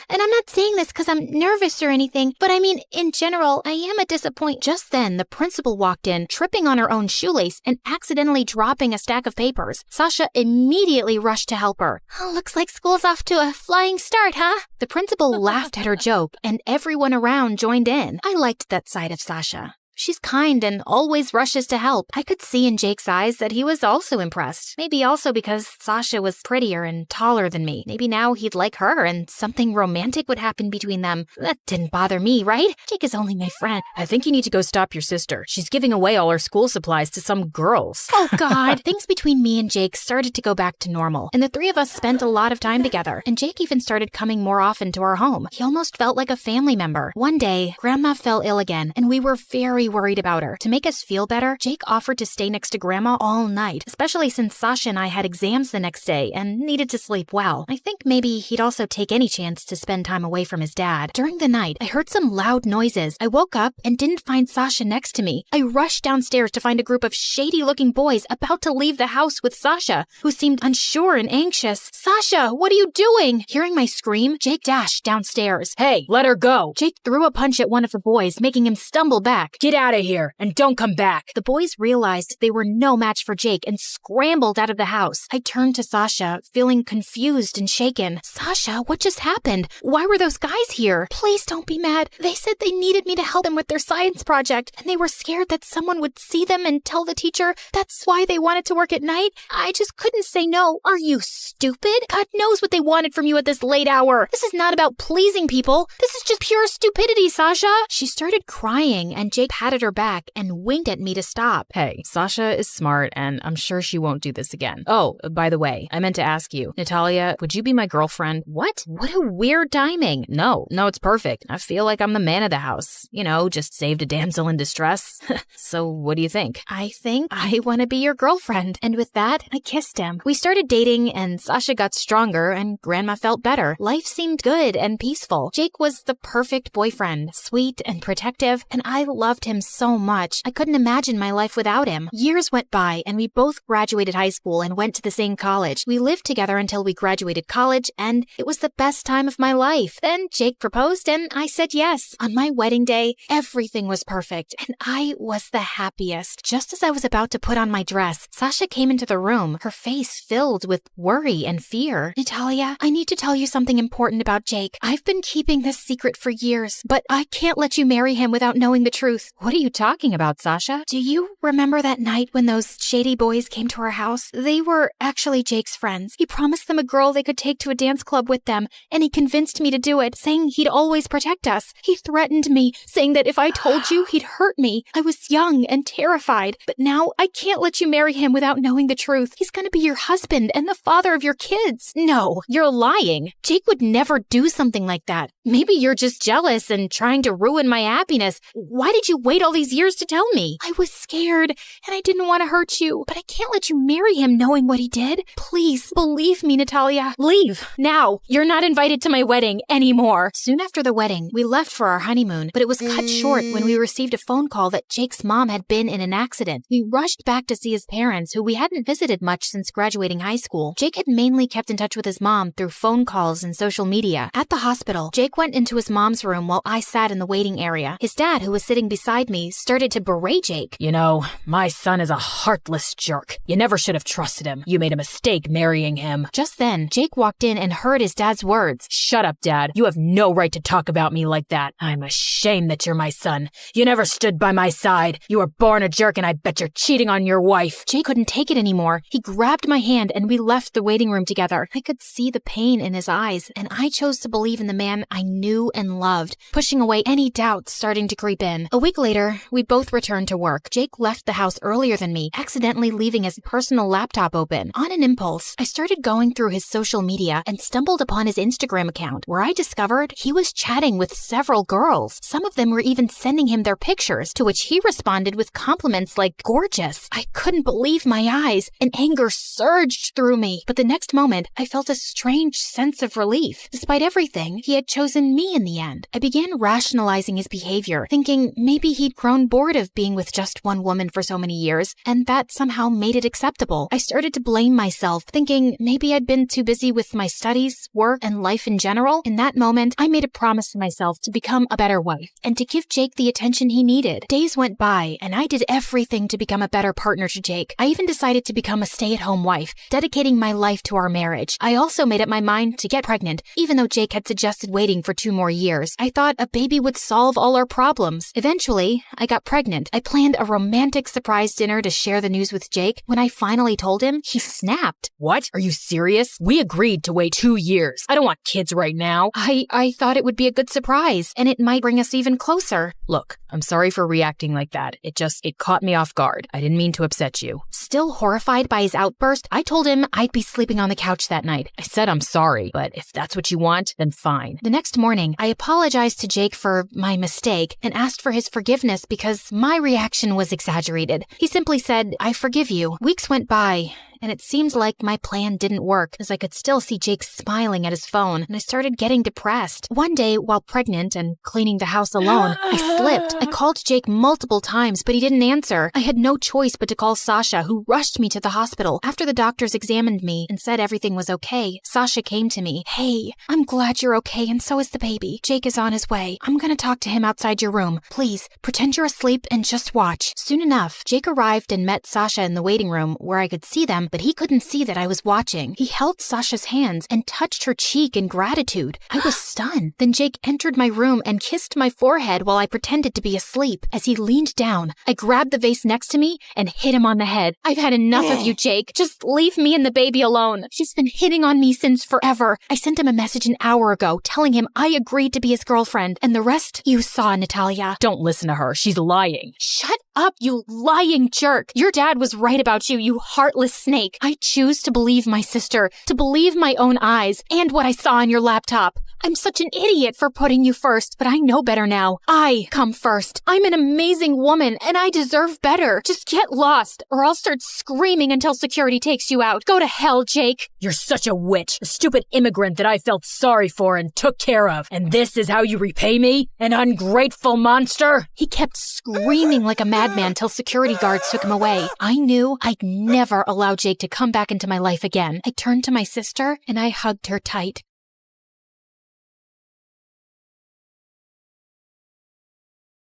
And I'm not saying this because I'm nervous or anything, but I mean, in general, I am a disappointment." Just then, the principal walked in, tripping on her own shoelace and accidentally dropping a stack of papers. Sasha immediately rushed to help her. "Oh, looks like school's off to a flying start, huh?" The principal laughed at her joke, and everyone around joined in. I liked that side of Sasha. She's kind and always rushes to help. I could see in Jake's eyes that he was also impressed. Maybe also because Sasha was prettier and taller than me. Maybe now he'd like her and something romantic would happen between them. That didn't bother me, right? Jake is only my friend. "I think you need to go stop your sister. She's giving away all her school supplies to some girls." Oh, God. Things between me and Jake started to go back to normal, and the three of us spent a lot of time together. And Jake even started coming more often to our home. He almost felt like a family member. One day, Grandma fell ill again, and we were very worried about her. To make us feel better, Jake offered to stay next to Grandma all night, especially since Sasha and I had exams the next day and needed to sleep well. I think maybe he'd also take any chance to spend time away from his dad. During the night, I heard some loud noises. I woke up and didn't find Sasha next to me. I rushed downstairs to find a group of shady-looking boys about to leave the house with Sasha, who seemed unsure and anxious. "Sasha, what are you doing?" Hearing my scream, Jake dashed downstairs. "Hey, let her go." Jake threw a punch at one of the boys, making him stumble back. "Get Get out of here and don't come back. The boys realized they were no match for Jake and scrambled out of the house. I turned to Sasha, feeling confused and shaken. Sasha, what just happened? Why were those guys here? Please don't be mad. They said they needed me to help them with their science project, and they were scared that someone would see them and tell the teacher that's why they wanted to work at night. I just couldn't say no. Are you stupid? God knows what they wanted from you at this late hour. This is not about pleasing people. This is just pure stupidity, Sasha. She started crying, and Jake patted her back and winked at me to stop. Hey, Sasha is smart, and I'm sure she won't do this again. Oh, by the way, I meant to ask you, Natalia, would you be my girlfriend? What? What a weird timing. No, it's perfect. I feel like I'm the man of the house. You know, just saved a damsel in distress. So what do you think? I think I want to be your girlfriend. And with that, I kissed him. We started dating, and Sasha got stronger, and Grandma felt better. Life seemed good and peaceful. Jake was the perfect boyfriend, sweet and protective, and I loved him so much. I couldn't imagine my life without him. Years went by, and we both graduated high school and went to the same college. We lived together until we graduated college, and it was the best time of my life. Then Jake proposed, and I said yes. On my wedding day, everything was perfect, and I was the happiest. Just as I was about to put on my dress, Sasha came into the room, her face filled with worry and fear. Natalia, I need to tell you something important about Jake. I've been keeping this secret for years, but I can't let you marry him without knowing the truth. What are you talking about, Sasha? Do you remember that night when those shady boys came to our house? They were actually Jake's friends. He promised them a girl they could take to a dance club with them, and he convinced me to do it, saying he'd always protect us. He threatened me, saying that if I told you, he'd hurt me. I was young and terrified, but now I can't let you marry him without knowing the truth. He's gonna be your husband and the father of your kids. No, you're lying. Jake would never do something like that. Maybe you're just jealous and trying to ruin my happiness. Why did you wait all these years to tell me? I was scared, and I didn't want to hurt you, but I can't let you marry him knowing what he did. Please, believe me, Natalia. Leave, now. You're not invited to my wedding anymore. Soon after the wedding, we left for our honeymoon, but it was cut short when we received a phone call that Jake's mom had been in an accident. We rushed back to see his parents, who we hadn't visited much since graduating high school. Jake had mainly kept in touch with his mom through phone calls and social media. At the hospital, Jake went into his mom's room while I sat in the waiting area. His dad, who was sitting beside me, started to berate Jake. You know, my son is a heartless jerk. You never should have trusted him. You made a mistake marrying him. Just then, Jake walked in and heard his dad's words. Shut up, Dad. You have no right to talk about me like that. I'm ashamed that you're my son. You never stood by my side. You were born a jerk, and I bet you're cheating on your wife. Jake couldn't take it anymore. He grabbed my hand and we left the waiting room together. I could see the pain in his eyes, and I chose to believe in the man I knew and loved, pushing away any doubts starting to creep in. A week later, we both returned to work. Jake left the house earlier than me, accidentally leaving his personal laptop open. On an impulse, I started going through his social media and stumbled upon his Instagram account, where I discovered he was chatting with several girls. Some of them were even sending him their pictures, to which he responded with compliments like gorgeous. I couldn't believe my eyes, and anger surged through me. But the next moment, I felt a strange sense of relief. Despite everything, he had chosen me in the end. I began rationalizing his behavior, thinking maybe he'd grown bored of being with just one woman for so many years, and that somehow made it acceptable. I started to blame myself, thinking maybe I'd been too busy with my studies, work, and life in general. In that moment, I made a promise to myself to become a better wife and to give Jake the attention he needed. Days went by, and I did everything to become a better partner to Jake. I even decided to become a stay-at-home wife, dedicating my life to our marriage. I also made up my mind to get pregnant, even though Jake had suggested waiting for 2 more years. I thought a baby would solve all our problems. Eventually, I got pregnant. I planned a romantic surprise dinner to share the news with Jake. When I finally told him, he snapped. What? Are you serious? We agreed to wait 2 years. I don't want kids right now. I thought it would be a good surprise, and it might bring us even closer. Look, I'm sorry for reacting like that. It caught me off guard. I didn't mean to upset you. Still horrified by his outburst, I told him I'd be sleeping on the couch that night. I said I'm sorry, but if that's what you want, then fine. The next morning, I apologized to Jake for my mistake and asked for his forgiveness because my reaction was exaggerated. He simply said, "I forgive you." Weeks went by, and it seems like my plan didn't work, as I could still see Jake smiling at his phone, and I started getting depressed. One day, while pregnant and cleaning the house alone, I slipped. I called Jake multiple times, but he didn't answer. I had no choice but to call Sasha, who rushed me to the hospital. After the doctors examined me and said everything was okay, Sasha came to me. "Hey, I'm glad you're okay, and so is the baby. Jake is on his way. I'm gonna talk to him outside your room. Please, pretend you're asleep and just watch." Soon enough, Jake arrived and met Sasha in the waiting room where I could see them, but he couldn't see that I was watching. He held Sasha's hands and touched her cheek in gratitude. I was stunned. Then Jake entered my room and kissed my forehead while I pretended to be asleep. As he leaned down, I grabbed the vase next to me and hit him on the head. "I've had enough of you, Jake. Just leave me and the baby alone. She's been hitting on me since forever." I sent him a message an hour ago telling him I agreed to be his girlfriend, and the rest you saw, Natalia. Don't listen to her. She's lying. Shut up, you lying jerk. Your dad was right about you, you heartless snake. I choose to believe my sister, to believe my own eyes, and what I saw on your laptop. I'm such an idiot for putting you first, but I know better now. I come first. I'm an amazing woman, and I deserve better. Just get lost, or I'll start screaming until security takes you out. Go to hell, Jake. You're such a witch, a stupid immigrant that I felt sorry for and took care of. And this is how you repay me? An ungrateful monster? He kept screaming like a madman till security guards took him away. I knew I'd never allow Jake to come back into my life again. I turned to my sister, and I hugged her tight.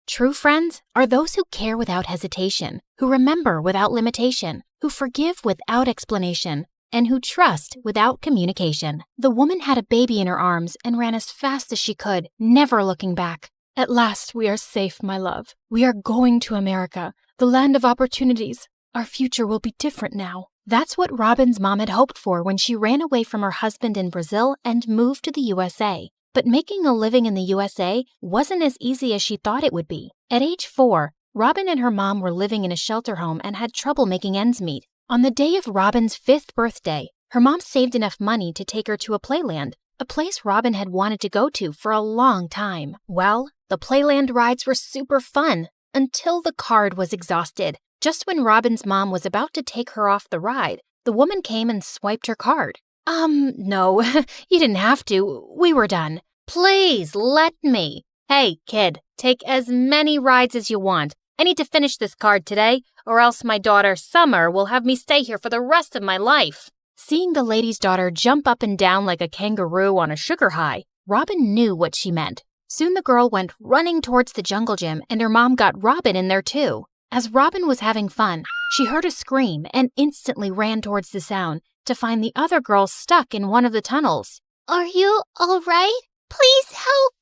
True friends are those who care without hesitation, who remember without limitation, who forgive without explanation, and who trust without communication. The woman had a baby in her arms and ran as fast as she could, never looking back. "At last we are safe, my love. We are going to America, the land of opportunities. Our future will be different now." That's what Robin's mom had hoped for when she ran away from her husband in Brazil and moved to the USA. But making a living in the USA wasn't as easy as she thought it would be. At age 4, Robin and her mom were living in a shelter home and had trouble making ends meet. On the day of Robin's 5th birthday, her mom saved enough money to take her to a playland, a place Robin had wanted to go to for a long time. Well, the playland rides were super fun until the card was exhausted. Just when Robin's mom was about to take her off the ride, the woman came and swiped her card. No, you didn't have to. We were done. Please, let me. Hey, kid, take as many rides as you want. I need to finish this card today, or else my daughter, Summer, will have me stay here for the rest of my life." Seeing the lady's daughter jump up and down like a kangaroo on a sugar high, Robin knew what she meant. Soon the girl went running towards the jungle gym, and her mom got Robin in there too. As Robin was having fun, she heard a scream and instantly ran towards the sound to find the other girl stuck in one of the tunnels. "Are you all right? Please help.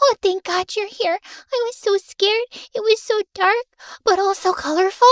Oh, thank God you're here. I was so scared. It was so dark, but also colorful.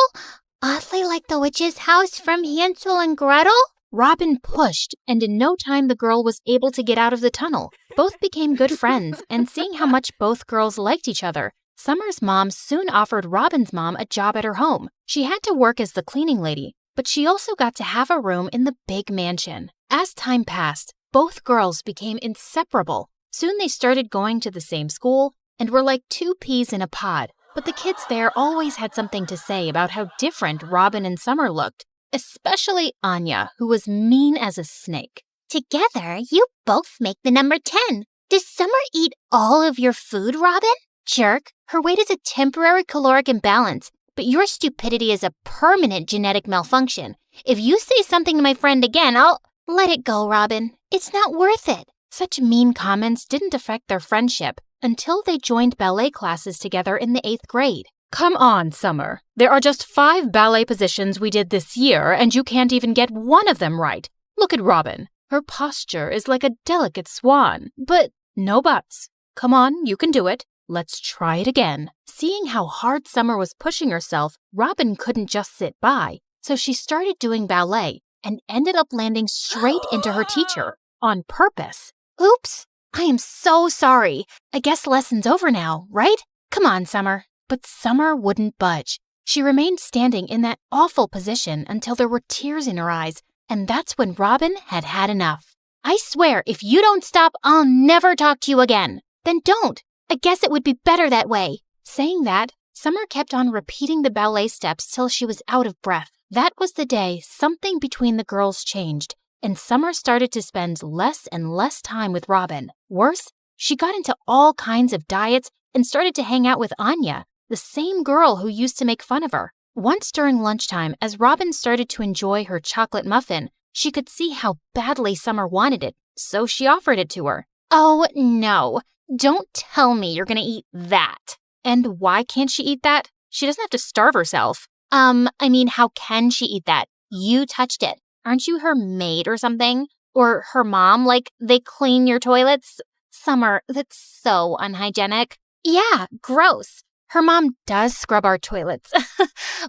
Oddly like the witch's house from Hansel and Gretel." Robin pushed, and in no time the girl was able to get out of the tunnel. Both became good friends, and seeing how much both girls liked each other, Summer's mom soon offered Robin's mom a job at her home. She had to work as the cleaning lady, but she also got to have a room in the big mansion. As time passed, both girls became inseparable. Soon they started going to the same school and were like two peas in a pod. But the kids there always had something to say about how different Robin and Summer looked, especially Anya, who was mean as a snake. "Together, you both make the number 10. Does Summer eat all of your food, Robin?" "Jerk, her weight is a temporary caloric imbalance, but your stupidity is a permanent genetic malfunction. If you say something to my friend again, I'll..." "Let it go, Robin. It's not worth it." Such mean comments didn't affect their friendship until they joined ballet classes together in the 8th grade. "Come on, Summer. There are just 5 ballet positions we did this year, and you can't even get one of them right. Look at Robin. Her posture is like a delicate swan. But no buts. Come on, you can do it. Let's try it again." Seeing how hard Summer was pushing herself, Robin couldn't just sit by, so she started doing ballet and ended up landing straight into her teacher, on purpose. "Oops, I am so sorry. I guess lesson's over now, right? Come on, Summer." But Summer wouldn't budge. She remained standing in that awful position until there were tears in her eyes, and that's when Robin had had enough. "I swear, if you don't stop, I'll never talk to you again." "Then don't. I guess it would be better that way." Saying that, Summer kept on repeating the ballet steps till she was out of breath. That was the day something between the girls changed, and Summer started to spend less and less time with Robin. Worse, she got into all kinds of diets and started to hang out with Anya, the same girl who used to make fun of her. Once during lunchtime, as Robin started to enjoy her chocolate muffin, she could see how badly Summer wanted it, so she offered it to her. Oh, no. Don't tell me you're going to eat that. And why can't she eat that? She doesn't have to starve herself. How can she eat that? You touched it. Aren't you her maid or something? Or her mom, like they clean your toilets? Summer, that's so unhygienic. Yeah, gross. Her mom does scrub our toilets.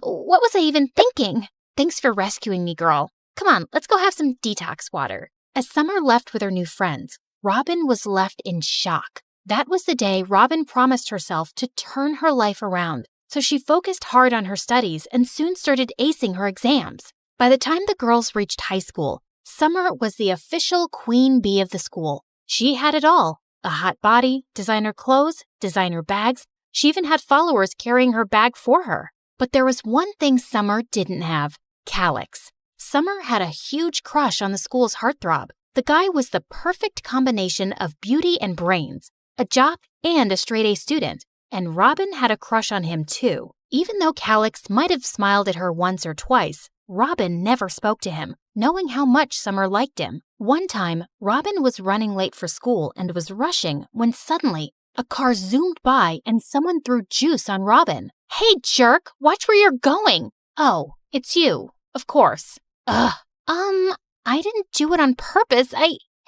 What was I even thinking? Thanks for rescuing me, girl. Come on, let's go have some detox water. As Summer left with her new friends, Robin was left in shock. That was the day Robin promised herself to turn her life around. So she focused hard on her studies and soon started acing her exams. By the time the girls reached high school, Summer was the official queen bee of the school. She had it all. A hot body, designer clothes, designer bags. She even had followers carrying her bag for her. But there was one thing Summer didn't have: Calix. Summer had a huge crush on the school's heartthrob. The guy was the perfect combination of beauty and brains, a jock and a straight-A student. And Robin had a crush on him too. Even though Calix might have smiled at her once or twice, Robin never spoke to him, knowing how much Summer liked him. One time, Robin was running late for school and was rushing when suddenly a car zoomed by and someone threw juice on Robin. Hey, jerk, watch where you're going. Oh, it's you, of course. Ugh. I didn't do it on purpose.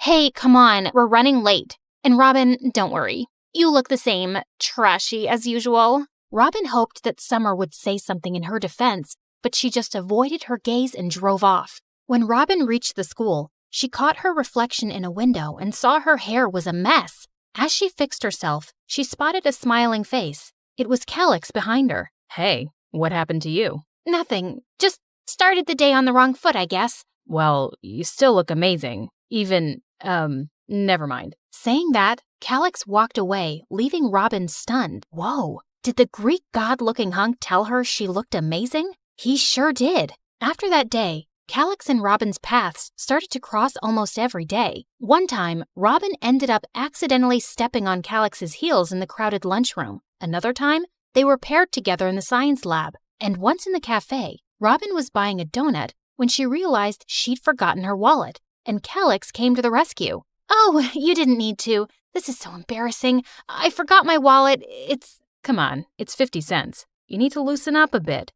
Hey, come on, we're running late. And Robin, don't worry. You look the same trashy as usual. Robin hoped that Summer would say something in her defense, but she just avoided her gaze and drove off. When Robin reached the school, she caught her reflection in a window and saw her hair was a mess. As she fixed herself, she spotted a smiling face. It was Calix behind her. Hey, what happened to you? Nothing. Just started the day on the wrong foot, I guess. Well, you still look amazing. Never mind. Saying that, Calix walked away, leaving Robin stunned. Whoa, did the Greek god-looking hunk tell her she looked amazing? He sure did. After that day, Calix and Robin's paths started to cross almost every day. One time, Robin ended up accidentally stepping on Calix's heels in the crowded lunchroom. Another time, they were paired together in the science lab. And once in the cafe, Robin was buying a donut when she realized she'd forgotten her wallet, and Calix came to the rescue. Oh, you didn't need to. This is so embarrassing. I forgot my wallet. Come on, it's 50 cents. You need to loosen up a bit.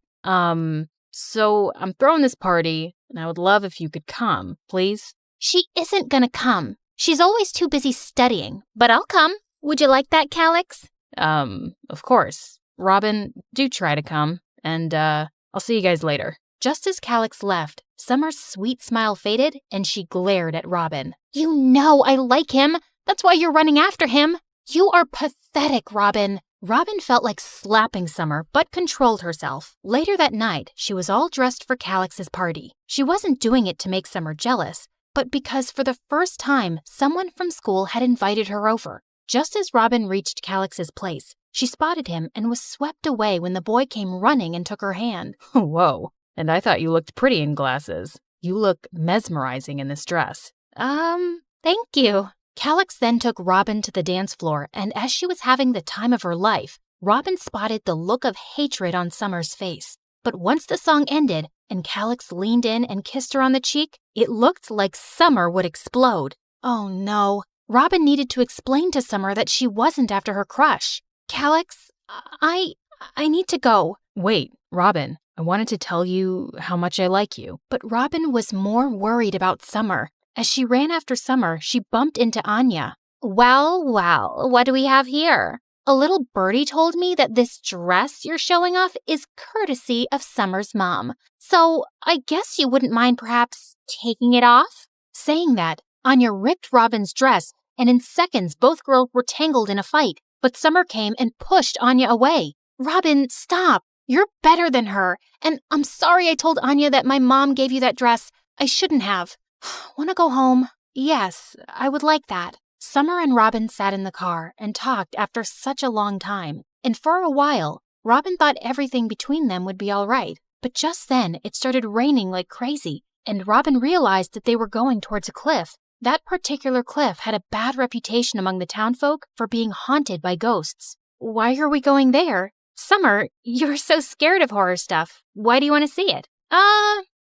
So I'm throwing this party, and I would love if you could come, please. She isn't gonna come. She's always too busy studying, but I'll come. Would you like that, Calix? Of course. Robin, do try to come, and, I'll see you guys later. Just as Calix left, Summer's sweet smile faded, and she glared at Robin. You know I like him. That's why you're running after him. You are pathetic, Robin. Robin felt like slapping Summer, but controlled herself. Later that night, she was all dressed for Calix's party. She wasn't doing it to make Summer jealous, but because for the first time, someone from school had invited her over. Just as Robin reached Calix's place, she spotted him and was swept away when the boy came running and took her hand. Whoa. And I thought you looked pretty in glasses. You look mesmerizing in this dress. Thank you. Calix then took Robin to the dance floor, and as she was having the time of her life, Robin spotted the look of hatred on Summer's face. But once the song ended and Calix leaned in and kissed her on the cheek, it looked like Summer would explode. Oh no. Robin needed to explain to Summer that she wasn't after her crush. Calix, I need to go. Wait, Robin. I wanted to tell you how much I like you. But Robin was more worried about Summer. As she ran after Summer, she bumped into Anya. Well, what do we have here? A little birdie told me that this dress you're showing off is courtesy of Summer's mom. So I guess you wouldn't mind perhaps taking it off? Saying that, Anya ripped Robin's dress, and in seconds both girls were tangled in a fight. But Summer came and pushed Anya away. Robin, stop. You're better than her, and I'm sorry I told Anya that my mom gave you that dress. I shouldn't have. Want to go home? Yes, I would like that. Summer and Robin sat in the car and talked after such a long time, and for a while, Robin thought everything between them would be all right. But But just then, it started raining like crazy, and Robin realized that they were going towards a cliff. That particular cliff had a bad reputation among the townfolk for being haunted by ghosts. Why are we going there? Summer, you're so scared of horror stuff. Why do you want to see it?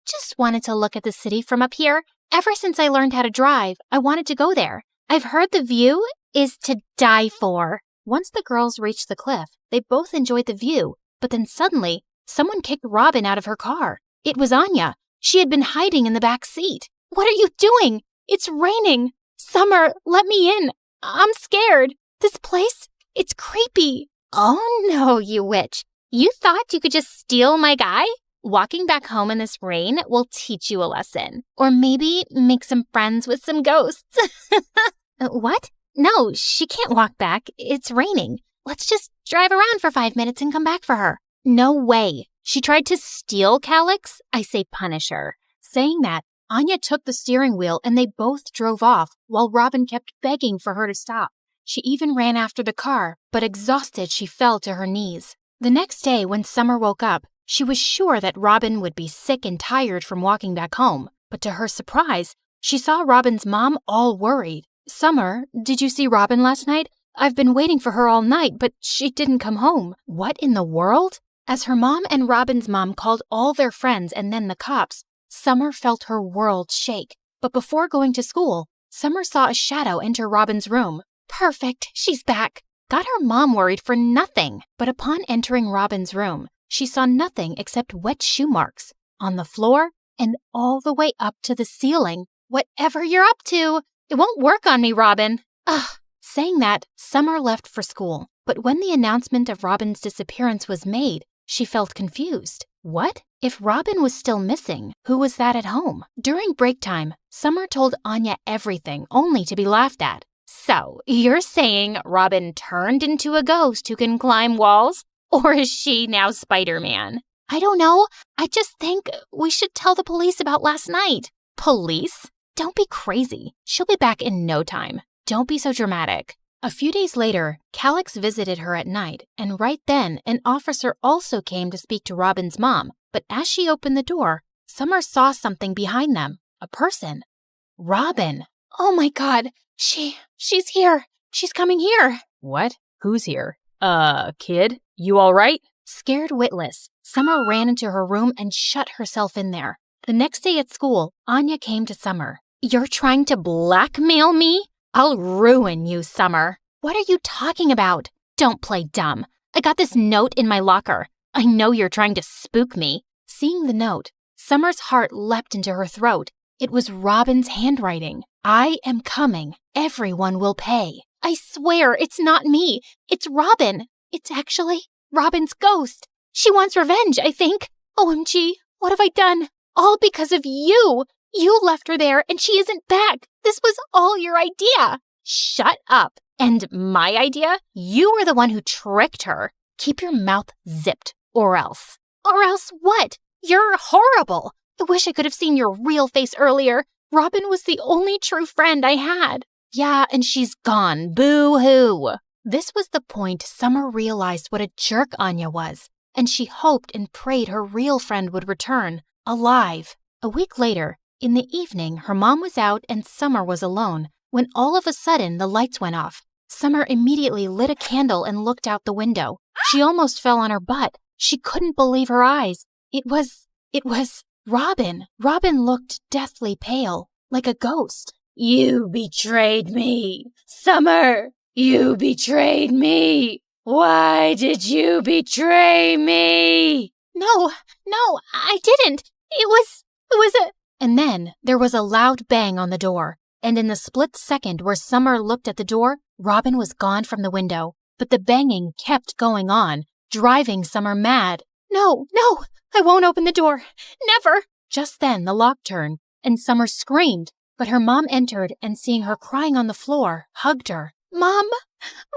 Just wanted to look at the city from up here. Ever since I learned how to drive, I wanted to go there. I've heard the view is to die for. Once the girls reached the cliff, they both enjoyed the view, but then suddenly, someone kicked Robin out of her car. It was Anya. She had been hiding in the back seat. What are you doing? It's raining. Summer, let me in. I'm scared. This place, it's creepy. Oh no, you witch. You thought you could just steal my guy? Walking back home in this rain will teach you a lesson. Or maybe make some friends with some ghosts. What? No, she can't walk back. It's raining. Let's just drive around for 5 minutes and come back for her. No way. She tried to steal Calix. I say punish her. Saying that, Anya took the steering wheel and they both drove off while Robin kept begging for her to stop. She even ran after the car, but exhausted, she fell to her knees. The next day, when Summer woke up, she was sure that Robin would be sick and tired from walking back home. But to her surprise, she saw Robin's mom all worried. Summer, did you see Robin last night? I've been waiting for her all night, but she didn't come home. What in the world? As her mom and Robin's mom called all their friends and then the cops, Summer felt her world shake. But before going to school, Summer saw a shadow enter Robin's room. Perfect, she's back. Got her mom worried for nothing. But upon entering Robin's room, she saw nothing except wet shoe marks on the floor and all the way up to the ceiling. Whatever you're up to, it won't work on me, Robin. Ugh. Saying that, Summer left for school. But when the announcement of Robin's disappearance was made, she felt confused. What? If Robin was still missing, who was that at home? During break time, Summer told Anya everything, only to be laughed at. So, you're saying Robin turned into a ghost who can climb walls? Or is she now Spider-Man? I don't know. I just think we should tell the police about last night. Police? Don't be crazy. She'll be back in no time. Don't be so dramatic. A few days later, Calix visited her at night, and right then, an officer also came to speak to Robin's mom. But as she opened the door, Summer saw something behind them. A person. Robin. Oh my God. She's here. She's coming here. What? Who's here? Kid? You all right? Scared witless, Summer ran into her room and shut herself in there. The next day at school, Anya came to Summer. You're trying to blackmail me? I'll ruin you, Summer. What are you talking about? Don't play dumb. I got this note in my locker. I know you're trying to spook me. Seeing the note, Summer's heart leapt into her throat. It was Robin's handwriting. I am coming. Everyone will pay. I swear it's not me. It's Robin. It's actually Robin's ghost. She wants revenge, I think. OMG, what have I done? All because of you. You left her there and she isn't back. This was all your idea. Shut up. And my idea? You were the one who tricked her. Keep your mouth zipped, or else. Or else what? You're horrible. I wish I could have seen your real face earlier. Robin was the only true friend I had. Yeah, and she's gone. Boo-hoo. This was the point Summer realized what a jerk Anya was, and she hoped and prayed her real friend would return, alive. A week later, in the evening, her mom was out and Summer was alone, when all of a sudden the lights went off. Summer immediately lit a candle and looked out the window. She almost fell on her butt. She couldn't believe her eyes. It was Robin. Robin looked deathly pale, like a ghost. You betrayed me, Summer. You betrayed me. Why did you betray me? No, I didn't. It was a... And then there was a loud bang on the door. And in the split second where Summer looked at the door, Robin was gone from the window. But the banging kept going on, driving Summer mad. No, I won't open the door. Never. Just then the lock turned, and Summer screamed. But her mom entered and seeing her crying on the floor, hugged her. Mom,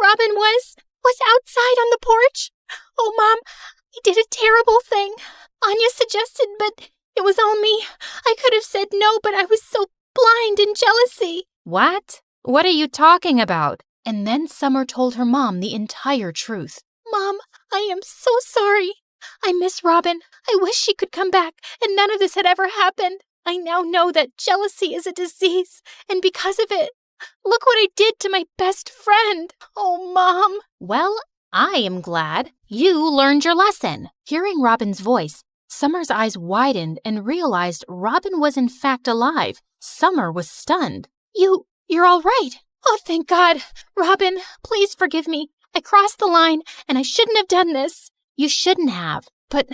Robin was outside on the porch. Oh, Mom, I did a terrible thing. Anya suggested, but it was all me. I could have said no, but I was so blind in jealousy. What? What are you talking about? And then Summer told her mom the entire truth. Mom, I am so sorry. I miss Robin. I wish she could come back and none of this had ever happened. I now know that jealousy is a disease, and because of it, look what I did to my best friend. Oh, Mom. Well, I am glad you learned your lesson. Hearing Robin's voice, Summer's eyes widened and realized Robin was in fact alive. Summer was stunned. You're all right. Oh, thank God. Robin, please forgive me. I crossed the line, and I shouldn't have done this. You shouldn't have. But,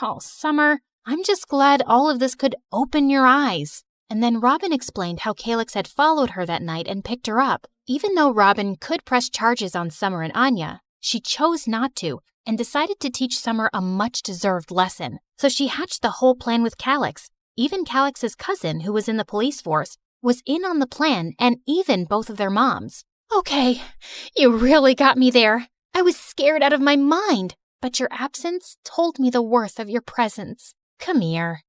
oh, Summer, I'm just glad all of this could open your eyes. And then Robin explained how Calyx had followed her that night and picked her up. Even though Robin could press charges on Summer and Anya, she chose not to and decided to teach Summer a much-deserved lesson. So she hatched the whole plan with Calyx. Even Calyx's cousin, who was in the police force, was in on the plan, and even both of their moms. Okay, you really got me there. I was scared out of my mind, but your absence told me the worth of your presence. Come here.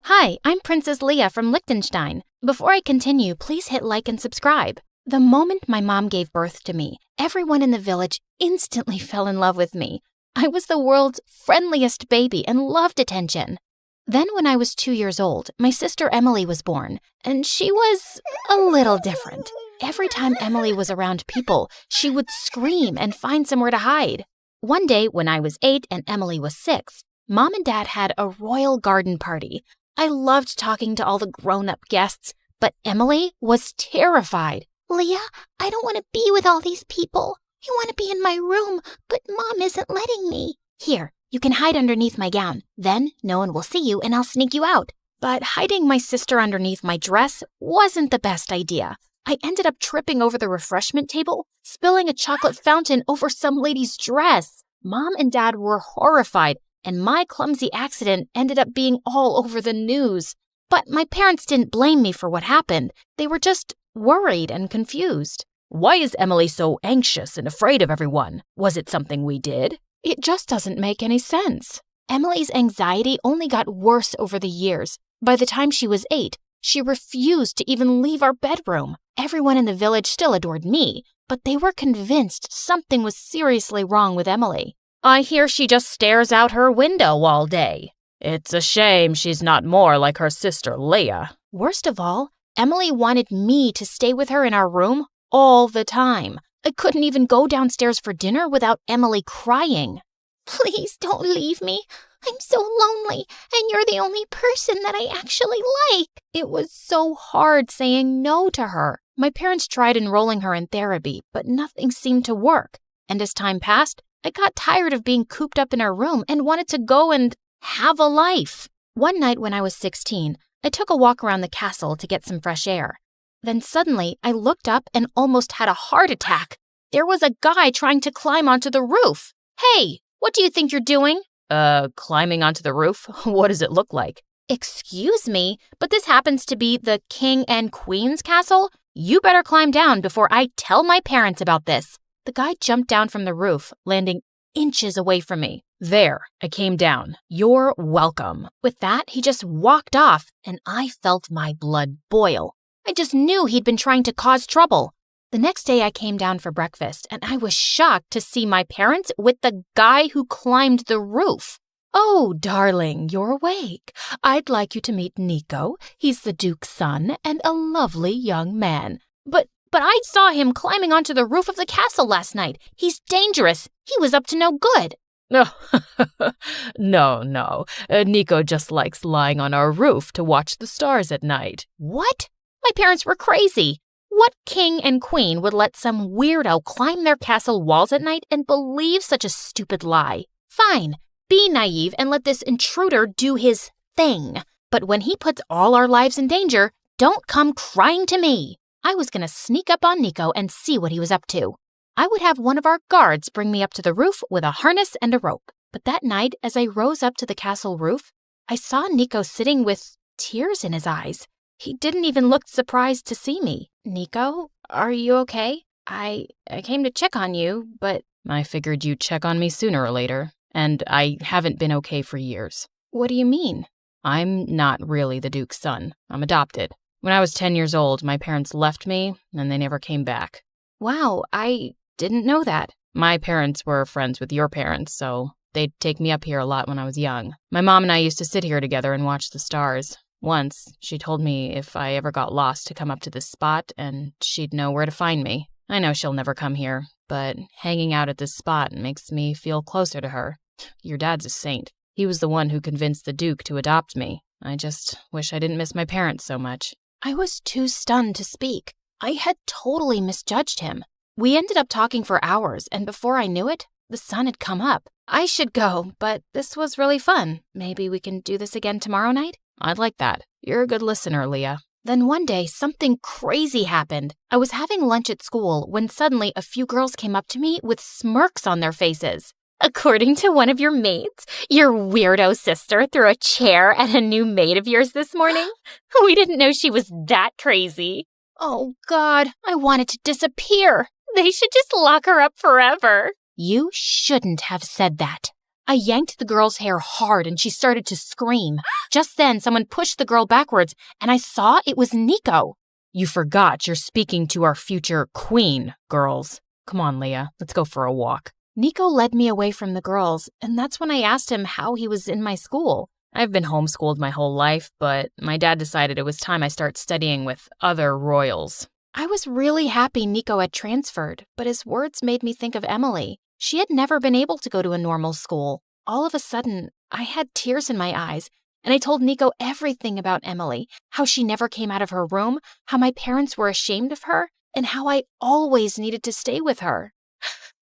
Hi, I'm Princess Leia from Liechtenstein. Before I continue, please hit like and subscribe. The moment my mom gave birth to me, everyone in the village instantly fell in love with me. I was the world's friendliest baby and loved attention. Then when I was 2 years old, my sister Emily was born, and she was a little different. Every time Emily was around people, she would scream and find somewhere to hide. One day, when I was 8 and Emily was 6, Mom and Dad had a royal garden party. I loved talking to all the grown-up guests, but Emily was terrified. Leah, I don't want to be with all these people. I want to be in my room, but Mom isn't letting me. Here, you can hide underneath my gown. Then no one will see you and I'll sneak you out. But hiding my sister underneath my dress wasn't the best idea. I ended up tripping over the refreshment table, spilling a chocolate fountain over some lady's dress. Mom and Dad were horrified, and my clumsy accident ended up being all over the news. But my parents didn't blame me for what happened. They were just worried and confused. Why is Emily so anxious and afraid of everyone? Was it something we did? It just doesn't make any sense. Emily's anxiety only got worse over the years. By the time she was 8, she refused to even leave our bedroom. Everyone in the village still adored me, but they were convinced something was seriously wrong with Emily. I hear she just stares out her window all day. It's a shame she's not more like her sister Leia. Worst of all, Emily wanted me to stay with her in our room all the time. I couldn't even go downstairs for dinner without Emily crying. Please don't leave me. I'm so lonely, and you're the only person that I actually like. It was so hard saying no to her. My parents tried enrolling her in therapy, but nothing seemed to work. And as time passed, I got tired of being cooped up in our room and wanted to go and have a life. One night when I was 16, I took a walk around the castle to get some fresh air. Then suddenly, I looked up and almost had a heart attack. There was a guy trying to climb onto the roof. Hey, what do you think you're doing? Climbing onto the roof? What does it look like? Excuse me, but this happens to be the King and Queen's castle. You better climb down before I tell my parents about this. The guy jumped down from the roof, landing inches away from me. There, I came down. You're welcome. With that, he just walked off, and I felt my blood boil. I just knew he'd been trying to cause trouble. The next day I came down for breakfast, and I was shocked to see my parents with the guy who climbed the roof. Oh, darling, you're awake. I'd like you to meet Nico. He's the Duke's son and a lovely young man. But I saw him climbing onto the roof of the castle last night. He's dangerous. He was up to no good. No. Nico just likes lying on our roof to watch the stars at night. What? My parents were crazy. What king and queen would let some weirdo climb their castle walls at night and believe such a stupid lie? Fine, be naive and let this intruder do his thing. But when he puts all our lives in danger, don't come crying to me. I was going to sneak up on Nico and see what he was up to. I would have one of our guards bring me up to the roof with a harness and a rope. But that night, as I rose up to the castle roof, I saw Nico sitting with tears in his eyes. He didn't even look surprised to see me. Nico, are you okay? I came to check on you, but... I figured you'd check on me sooner or later, and I haven't been okay for years. What do you mean? I'm not really the Duke's son. I'm adopted. When I was 10 years old, my parents left me, and they never came back. Wow, I didn't know that. My parents were friends with your parents, so they'd take me up here a lot when I was young. My mom and I used to sit here together and watch the stars. Once, she told me if I ever got lost to come up to this spot, and she'd know where to find me. I know she'll never come here, but hanging out at this spot makes me feel closer to her. Your dad's a saint. He was the one who convinced the Duke to adopt me. I just wish I didn't miss my parents so much. I was too stunned to speak. I had totally misjudged him. We ended up talking for hours, and before I knew it, the sun had come up. I should go, but this was really fun. Maybe we can do this again tomorrow night? I'd like that. You're a good listener, Leah. Then one day, something crazy happened. I was having lunch at school when suddenly a few girls came up to me with smirks on their faces. According to one of your mates, your weirdo sister threw a chair at a new mate of yours this morning? We didn't know she was that crazy. Oh, God, I wanted to disappear. They should just lock her up forever. You shouldn't have said that. I yanked the girl's hair hard and she started to scream. Just then, someone pushed the girl backwards and I saw it was Nico. You forgot you're speaking to our future queen, girls. Come on, Leah, let's go for a walk. Nico led me away from the girls, and that's when I asked him how he was in my school. I've been homeschooled my whole life, but my dad decided it was time I start studying with other royals. I was really happy Nico had transferred, but his words made me think of Emily. She had never been able to go to a normal school. All of a sudden, I had tears in my eyes, and I told Nico everything about Emily, how she never came out of her room, how my parents were ashamed of her, and how I always needed to stay with her.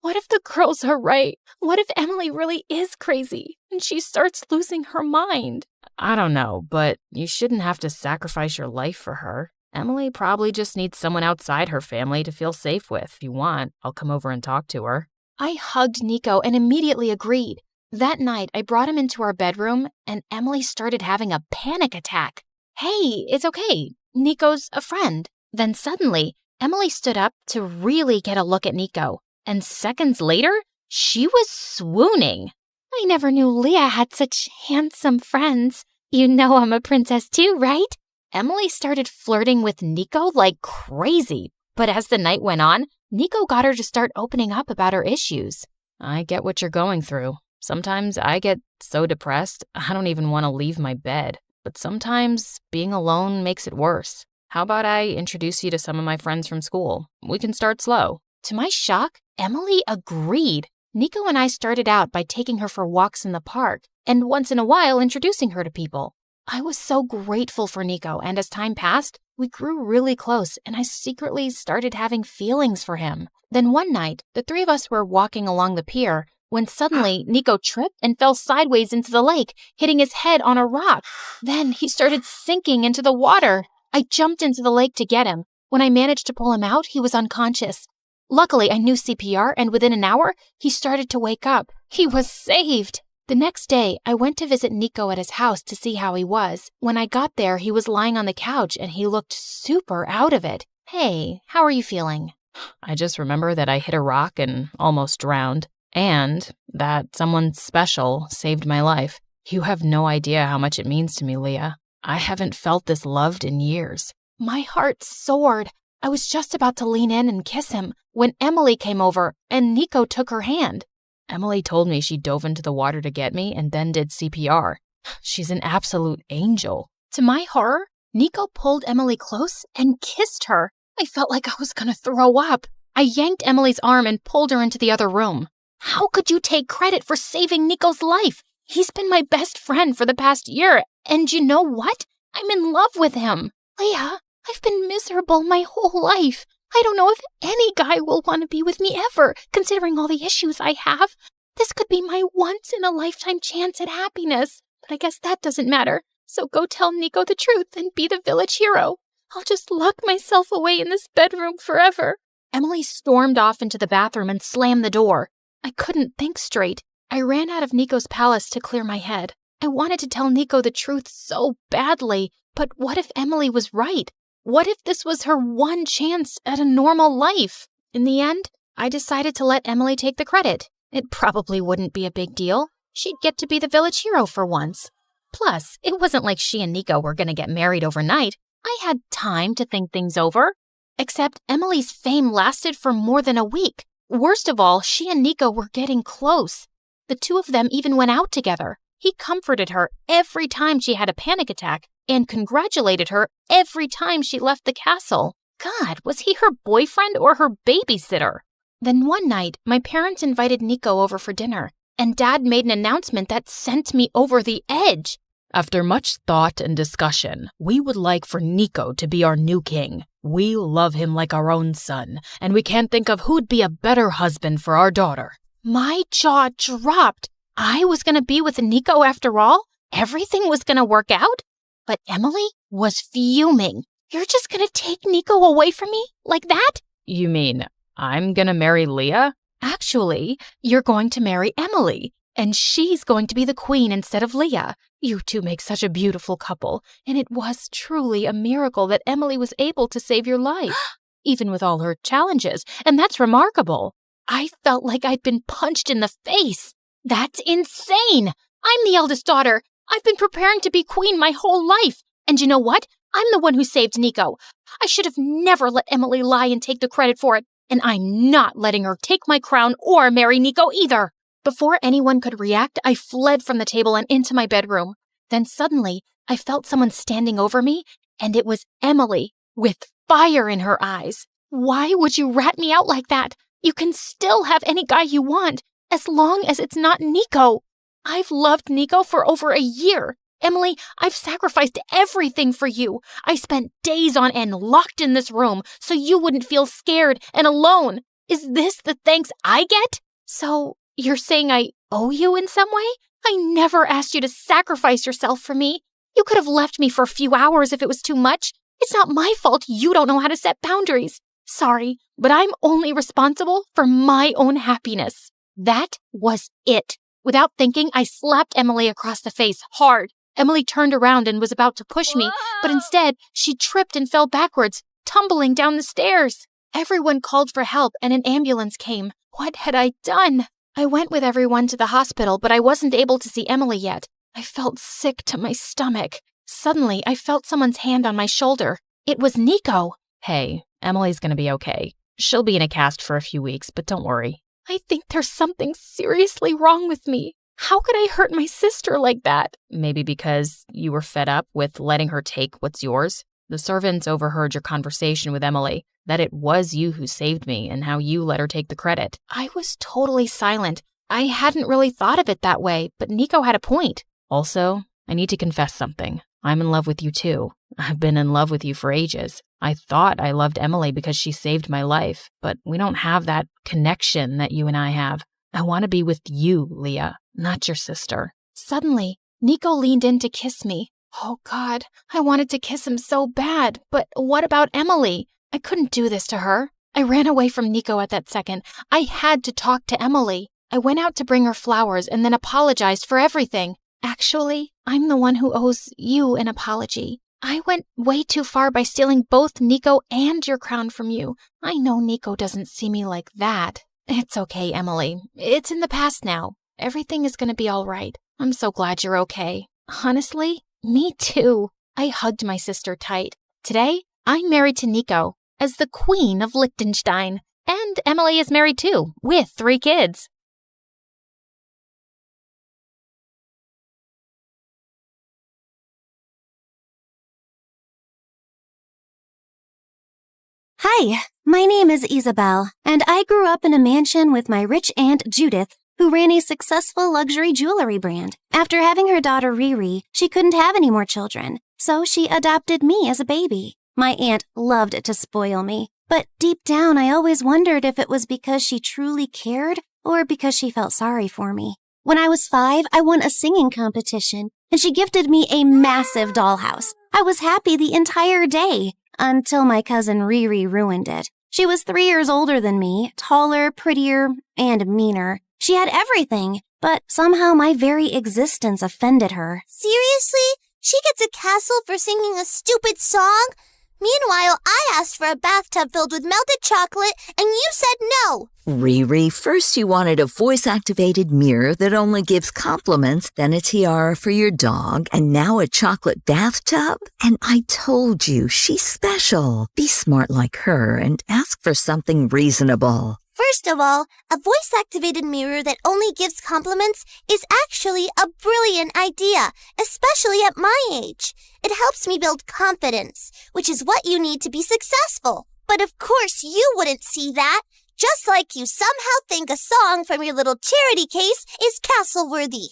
What if the girls are right? What if Emily really is crazy and she starts losing her mind? I don't know, but you shouldn't have to sacrifice your life for her. Emily probably just needs someone outside her family to feel safe with. If you want, I'll come over and talk to her. I hugged Nico and immediately agreed. That night, I brought him into our bedroom and Emily started having a panic attack. Hey, it's okay. Nico's a friend. Then suddenly, Emily stood up to really get a look at Nico. And seconds later, she was swooning. I never knew Leah had such handsome friends. You know I'm a princess too, right? Emily started flirting with Nico like crazy. But as the night went on, Nico got her to start opening up about her issues. I get what you're going through. Sometimes I get so depressed, I don't even want to leave my bed. But sometimes being alone makes it worse. How about I introduce you to some of my friends from school? We can start slow. To my shock, Emily agreed. Nico and I started out by taking her for walks in the park, and once in a while introducing her to people. I was so grateful for Nico, and as time passed, we grew really close, and I secretly started having feelings for him. Then one night, the three of us were walking along the pier when suddenly Nico tripped and fell sideways into the lake, hitting his head on a rock. Then he started sinking into the water. I jumped into the lake to get him. When I managed to pull him out, he was unconscious. Luckily, I knew CPR, and within an hour, he started to wake up. He was saved. The next day, I went to visit Nico at his house to see how he was. When I got there, he was lying on the couch, and he looked super out of it. Hey, how are you feeling? I just remember that I hit a rock and almost drowned, and that someone special saved my life. You have no idea how much it means to me, Leah. I haven't felt this loved in years. My heart soared. I was just about to lean in and kiss him when Emily came over and Nico took her hand. Emily told me she dove into the water to get me and then did CPR. She's an absolute angel. To my horror, Nico pulled Emily close and kissed her. I felt like I was going to throw up. I yanked Emily's arm and pulled her into the other room. How could you take credit for saving Nico's life? He's been my best friend for the past year, and you know what? I'm in love with him. Leah, I've been miserable my whole life. I don't know if any guy will want to be with me ever, considering all the issues I have. This could be my once-in-a-lifetime chance at happiness, but I guess that doesn't matter. So go tell Nico the truth and be the village hero. I'll just lock myself away in this bedroom forever. Emily stormed off into the bathroom and slammed the door. I couldn't think straight. I ran out of Nico's palace to clear my head. I wanted to tell Nico the truth so badly, but what if Emily was right? What if this was her one chance at a normal life? In the end, I decided to let Emily take the credit. It probably wouldn't be a big deal. She'd get to be the village hero for once. Plus, it wasn't like she and Nico were going to get married overnight. I had time to think things over. Except Emily's fame lasted for more than a week. Worst of all, she and Nico were getting close. The two of them even went out together. He comforted her every time she had a panic attack and congratulated her every time she left the castle. God, was he her boyfriend or her babysitter? Then one night, my parents invited Nico over for dinner, and Dad made an announcement that sent me over the edge. After much thought and discussion, we would like for Nico to be our new king. We love him like our own son, and we can't think of who'd be a better husband for our daughter. My jaw dropped. I was going to be with Nico after all? Everything was going to work out? But Emily was fuming. You're just going to take Nico away from me? Like that? You mean I'm gonna marry Leah? Actually, you're going to marry Emily, and she's going to be the queen instead of Leah. You two make such a beautiful couple, and it was truly a miracle that Emily was able to save your life, even with all her challenges, and that's remarkable. I felt like I'd been punched in the face. That's insane! I'm the eldest daughter. I've been preparing to be queen my whole life, and you know what? I'm the one who saved Nico. I should have never let Emily lie and take the credit for it, and I'm not letting her take my crown or marry Nico either. Before anyone could react, I fled from the table and into my bedroom. Then suddenly, I felt someone standing over me, and it was Emily, with fire in her eyes. Why would you rat me out like that? You can still have any guy you want, as long as it's not Nico. I've loved Nico for over a year. Emily, I've sacrificed everything for you. I spent days on end locked in this room so you wouldn't feel scared and alone. Is this the thanks I get? So, you're saying I owe you in some way? I never asked you to sacrifice yourself for me. You could have left me for a few hours if it was too much. It's not my fault you don't know how to set boundaries. Sorry, but I'm only responsible for my own happiness. That was it. Without thinking, I slapped Emily across the face hard. Emily turned around and was about to push me, but instead, she tripped and fell backwards, tumbling down the stairs. Everyone called for help and an ambulance came. What had I done? I went with everyone to the hospital, but I wasn't able to see Emily yet. I felt sick to my stomach. Suddenly, I felt someone's hand on my shoulder. It was Nico. Hey, Emily's gonna be okay. She'll be in a cast for a few weeks, but don't worry. I think there's something seriously wrong with me. How could I hurt my sister like that? Maybe because you were fed up with letting her take what's yours. The servants overheard your conversation with Emily, that it was you who saved me and how you let her take the credit. I was totally silent. I hadn't really thought of it that way, but Nico had a point. Also, I need to confess something. I'm in love with you too. I've been in love with you for ages. I thought I loved Emily because she saved my life, but we don't have that connection that you and I have. I want to be with you, Leah, not your sister. Suddenly, Nico leaned in to kiss me. Oh God, I wanted to kiss him so bad, but what about Emily? I couldn't do this to her. I ran away from Nico at that second. I had to talk to Emily. I went out to bring her flowers and then apologized for everything. Actually, I'm the one who owes you an apology. I went way too far by stealing both Nico and your crown from you. I know Nico doesn't see me like that. It's okay, Emily. It's in the past now. Everything is going to be all right. I'm so glad you're okay. Honestly, me too. I hugged my sister tight. Today, I'm married to Nico as the Queen of Liechtenstein. And Emily is married too, with 3 kids. Hi, my name is Isabel, and I grew up in a mansion with my rich aunt Judith, who ran a successful luxury jewelry brand. After having her daughter Riri, she couldn't have any more children, so she adopted me as a baby. My aunt loved to spoil me, but deep down I always wondered if it was because she truly cared or because she felt sorry for me. When I was 5, I won a singing competition, and she gifted me a massive dollhouse. I was happy the entire day. Until my cousin Riri ruined it. She was 3 years older than me, taller, prettier, and meaner. She had everything, but somehow my very existence offended her. Seriously? She gets a castle for singing a stupid song? Meanwhile, I asked for a bathtub filled with melted chocolate, and you said no. Riri, first you wanted a voice-activated mirror that only gives compliments, then a tiara for your dog, and now a chocolate bathtub? And I told you, she's special. Be smart like her and ask for something reasonable. First of all, a voice-activated mirror that only gives compliments is actually a brilliant idea, especially at my age. It helps me build confidence, which is what you need to be successful. But of course you wouldn't see that, just like you somehow think a song from your little charity case is castle-worthy.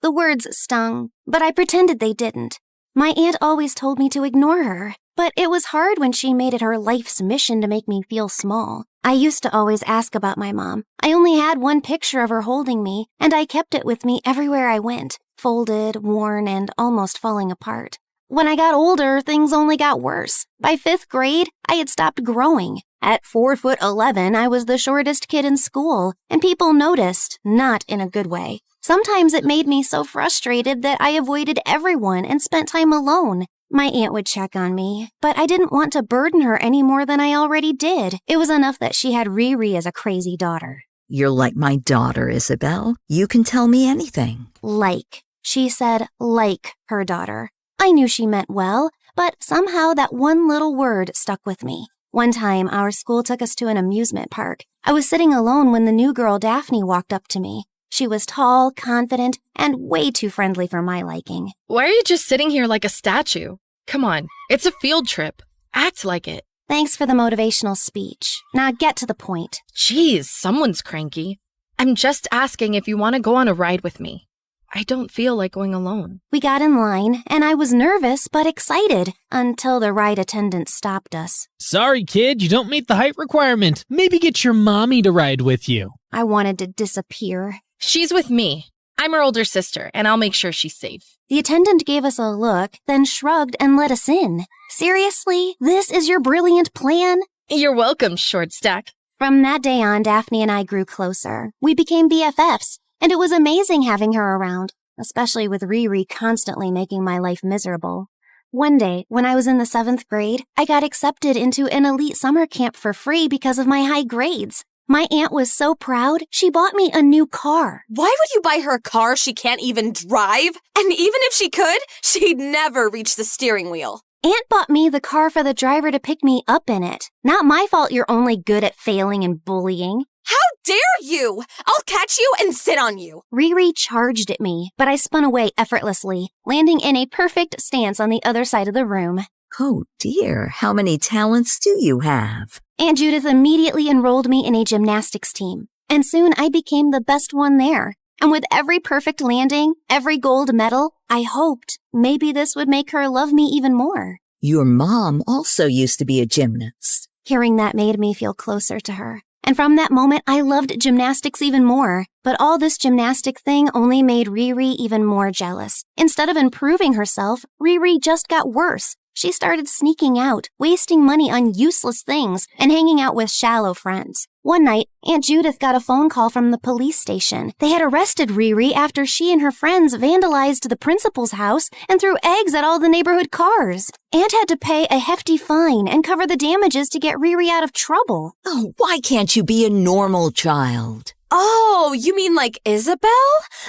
The words stung, but I pretended they didn't. My aunt always told me to ignore her, but it was hard when she made it her life's mission to make me feel small. I used to always ask about my mom. I only had one picture of her holding me, and I kept it with me everywhere I went, folded, worn, and almost falling apart. When I got older, things only got worse. By 5th grade, I had stopped growing. At 4'11", I was the shortest kid in school, and people noticed, not in a good way. Sometimes it made me so frustrated that I avoided everyone and spent time alone. My aunt would check on me, but I didn't want to burden her any more than I already did. It was enough that she had Riri as a crazy daughter. You're like my daughter, Isabel. You can tell me anything. Like. She said like her daughter. I knew she meant well, but somehow that one little word stuck with me. One time, our school took us to an amusement park. I was sitting alone when the new girl Daphne walked up to me. She was tall, confident, and way too friendly for my liking. Why are you just sitting here like a statue? Come on, it's a field trip. Act like it. Thanks for the motivational speech. Now get to the point. Jeez, someone's cranky. I'm just asking if you want to go on a ride with me. I don't feel like going alone. We got in line, and I was nervous but excited until the ride attendant stopped us. Sorry, kid, you don't meet the height requirement. Maybe get your mommy to ride with you. I wanted to disappear. She's with me. I'm her older sister, and I'll make sure she's safe. The attendant gave us a look, then shrugged and let us in. Seriously? This is your brilliant plan? You're welcome, short stack. From that day on, Daphne and I grew closer. We became BFFs, and it was amazing having her around, especially with Riri constantly making my life miserable. One day, when I was in the 7th grade, I got accepted into an elite summer camp for free because of my high grades. My aunt was so proud, she bought me a new car. Why would you buy her a car she can't even drive? And even if she could, she'd never reach the steering wheel. Aunt bought me the car for the driver to pick me up in it. Not my fault you're only good at failing and bullying. How dare you! I'll catch you and sit on you. Riri charged at me, but I spun away effortlessly, landing in a perfect stance on the other side of the room. Oh dear, how many talents do you have? Aunt Judith immediately enrolled me in a gymnastics team, and soon I became the best one there. And with every perfect landing, every gold medal, I hoped maybe this would make her love me even more. Your mom also used to be a gymnast. Hearing that made me feel closer to her. And from that moment, I loved gymnastics even more. But all this gymnastic thing only made Riri even more jealous. Instead of improving herself, Riri just got worse. She started sneaking out, wasting money on useless things, and hanging out with shallow friends. One night, Aunt Judith got a phone call from the police station. They had arrested Riri after she and her friends vandalized the principal's house and threw eggs at all the neighborhood cars. Aunt had to pay a hefty fine and cover the damages to get Riri out of trouble. Oh, why can't you be a normal child? Oh, you mean like Isabel?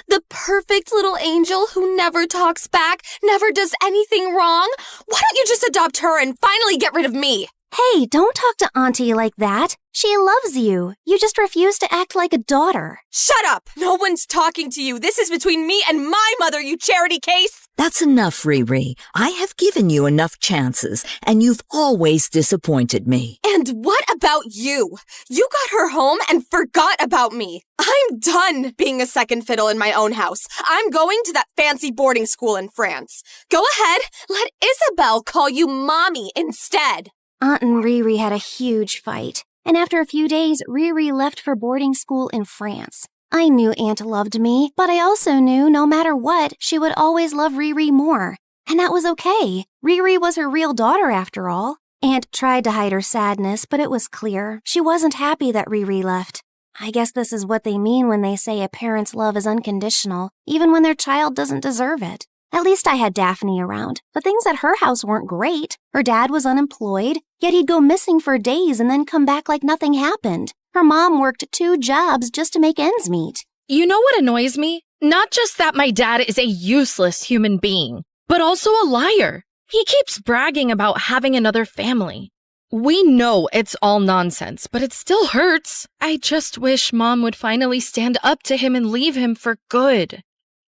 The perfect little angel who never talks back, never does anything wrong? Why don't you just adopt her and finally get rid of me? Hey, don't talk to Auntie like that. She loves you. You just refuse to act like a daughter. Shut up! No one's talking to you. This is between me and my mother, you charity case! That's enough, Riri. I have given you enough chances, and you've always disappointed me. And what about you? You got her home and forgot about me. I'm done being a second fiddle in my own house. I'm going to that fancy boarding school in France. Go ahead, let Isabel call you mommy instead. Aunt and Riri had a huge fight, and after a few days, Riri left for boarding school in France. I knew Aunt loved me, but I also knew no matter what, she would always love Riri more. And that was okay. Riri was her real daughter after all. Aunt tried to hide her sadness, but it was clear. She wasn't happy that Riri left. I guess this is what they mean when they say a parent's love is unconditional, even when their child doesn't deserve it. At least I had Daphne around, but things at her house weren't great. Her dad was unemployed, yet he'd go missing for days and then come back like nothing happened. Her mom worked 2 jobs just to make ends meet. You know what annoys me? Not just that my dad is a useless human being, but also a liar. He keeps bragging about having another family. We know it's all nonsense, but it still hurts. I just wish Mom would finally stand up to him and leave him for good.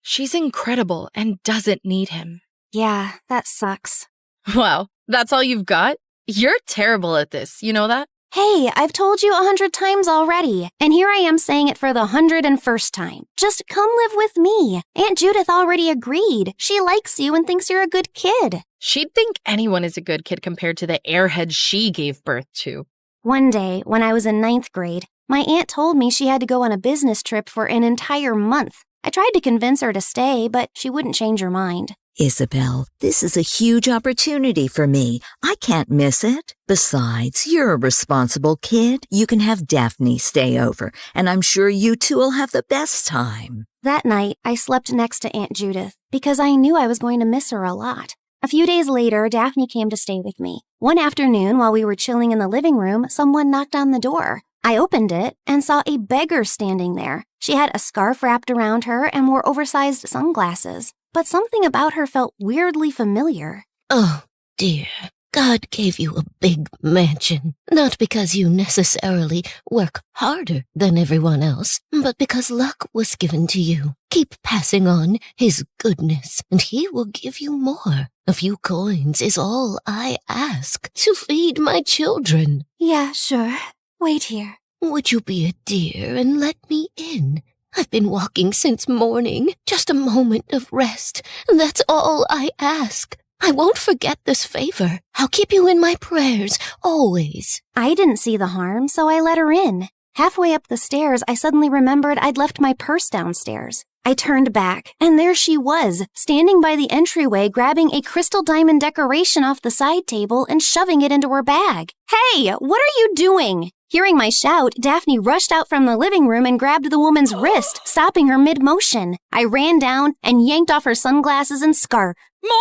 She's incredible and doesn't need him. Yeah, that sucks. Wow, that's all you've got? You're terrible at this, you know that? Hey, I've told you 100 times already, and here I am saying it for the 101st time. Just come live with me. Aunt Judith already agreed. She likes you and thinks you're a good kid. She'd think anyone is a good kid compared to the airhead she gave birth to. One day, when I was in 9th grade, my aunt told me she had to go on a business trip for an entire month. I tried to convince her to stay, but she wouldn't change her mind. Isabel, this is a huge opportunity for me. I can't miss it. Besides, you're a responsible kid. You can have Daphne stay over, and I'm sure you two will have the best time. That night, I slept next to Aunt Judith because I knew I was going to miss her a lot. A few days later, Daphne came to stay with me. One afternoon, while we were chilling in the living room, someone knocked on the door. I opened it and saw a beggar standing there. She had a scarf wrapped around her and wore oversized sunglasses. But something about her felt weirdly familiar. Oh, dear. God gave you a big mansion, not because you necessarily work harder than everyone else, but because luck was given to you. Keep passing on His goodness, and He will give you more. A few coins is all I ask to feed my children. Yeah, sure. Wait here. Would you be a dear and let me in? I've been walking since morning. Just a moment of rest. That's all I ask. I won't forget this favor. I'll keep you in my prayers, always. I didn't see the harm, so I let her in. Halfway up the stairs, I suddenly remembered I'd left my purse downstairs. I turned back, and there she was, standing by the entryway, grabbing a crystal diamond decoration off the side table and shoving it into her bag. Hey, what are you doing? Hearing my shout, Daphne rushed out from the living room and grabbed the woman's wrist, stopping her mid-motion. I ran down and yanked off her sunglasses and scarf. Mom?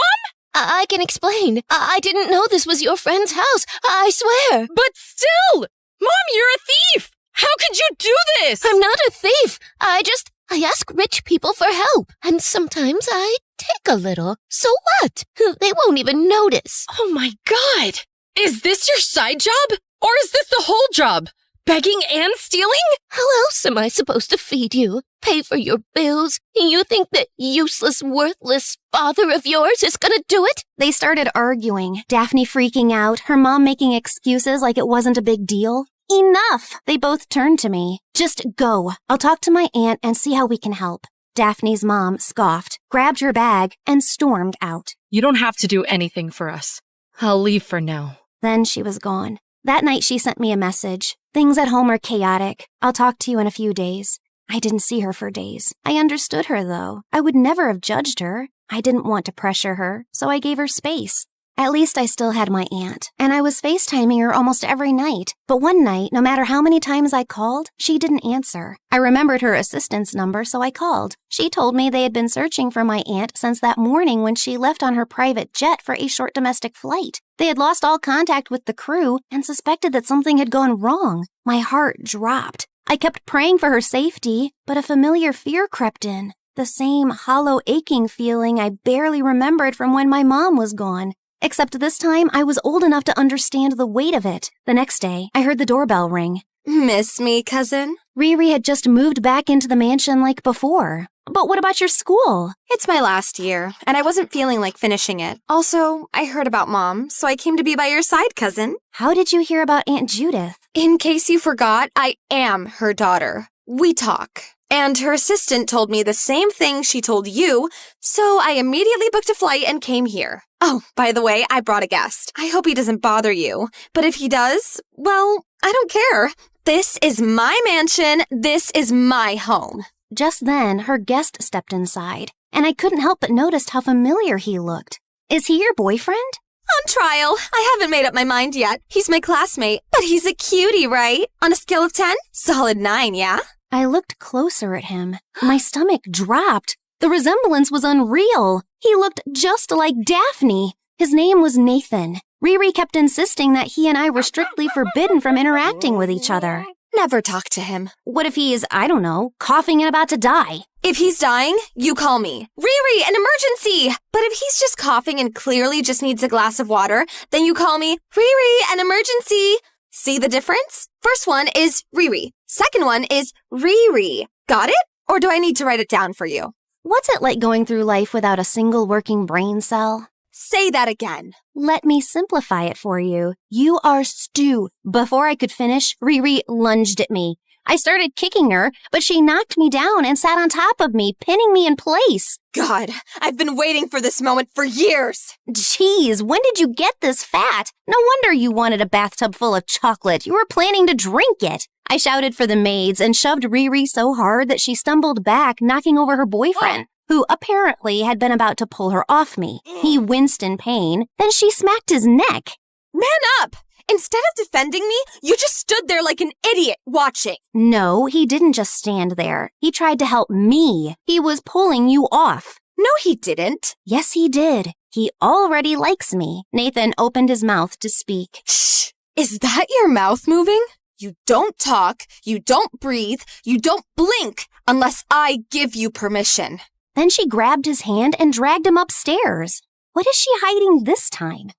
I can explain. I didn't know this was your friend's house. I swear. But still! Mom, you're a thief! How could you do this? I'm not a thief. I ask rich people for help. And sometimes I take a little. So what? They won't even notice. Oh my God! Is this your side job? Or is this the whole job? Begging and stealing? How else am I supposed to feed you? Pay for your bills? You think that useless, worthless father of yours is gonna do it? They started arguing, Daphne freaking out, her mom making excuses like it wasn't a big deal. Enough! They both turned to me. Just go. I'll talk to my aunt and see how we can help. Daphne's mom scoffed, grabbed her bag, and stormed out. You don't have to do anything for us. I'll leave for now. Then she was gone. That night she sent me a message. Things at home are chaotic. I'll talk to you in a few days. I didn't see her for days. I understood her, though. I would never have judged her. I didn't want to pressure her, so I gave her space. At least I still had my aunt, and I was FaceTiming her almost every night. But one night, no matter how many times I called, she didn't answer. I remembered her assistant's number, so I called. She told me they had been searching for my aunt since that morning when she left on her private jet for a short domestic flight. They had lost all contact with the crew and suspected that something had gone wrong. My heart dropped. I kept praying for her safety, but a familiar fear crept in. The same hollow, aching feeling I barely remembered from when my mom was gone. Except this time, I was old enough to understand the weight of it. The next day, I heard the doorbell ring. Miss me, cousin? Riri had just moved back into the mansion like before. But what about your school? It's my last year, and I wasn't feeling like finishing it. Also, I heard about Mom, so I came to be by your side, cousin. How did you hear about Aunt Judith? In case you forgot, I am her daughter. We talk. And her assistant told me the same thing she told you, so I immediately booked a flight and came here. Oh, by the way, I brought a guest. I hope he doesn't bother you. But if he does, well, I don't care. This is my mansion. This is my home. Just then, her guest stepped inside, and I couldn't help but notice how familiar he looked. Is he your boyfriend? On trial. I haven't made up my mind yet. He's my classmate, but he's a cutie, right? On a scale of 10? Solid 9, yeah? I looked closer at him. My stomach dropped. The resemblance was unreal. He looked just like Daphne. His name was Nathan. Riri kept insisting that he and I were strictly forbidden from interacting with each other. Never talk to him. What if he is, I don't know, coughing and about to die? If he's dying, you call me. Riri, an emergency! But if he's just coughing and clearly just needs a glass of water, then you call me, Riri, an emergency! See the difference? First one is Riri. Second one is Riri. Got it? Or do I need to write it down for you? What's it like going through life without a single working brain cell? Say that again. Let me simplify it for you. You are stew. Before I could finish, Riri lunged at me. I started kicking her, but she knocked me down and sat on top of me, pinning me in place. God, I've been waiting for this moment for years. Jeez, when did you get this fat? No wonder you wanted a bathtub full of chocolate. You were planning to drink it. I shouted for the maids and shoved Riri so hard that she stumbled back, knocking over her boyfriend, who apparently had been about to pull her off me. He winced in pain. Then she smacked his neck. Man up! Instead of defending me, you just stood there like an idiot watching. No, he didn't just stand there. He tried to help me. He was pulling you off. No, he didn't. Yes, he did. He already likes me. Nathan opened his mouth to speak. Shh! Is that your mouth moving? You don't talk, you don't breathe, you don't blink unless I give you permission. Then she grabbed his hand and dragged him upstairs. What is she hiding this time?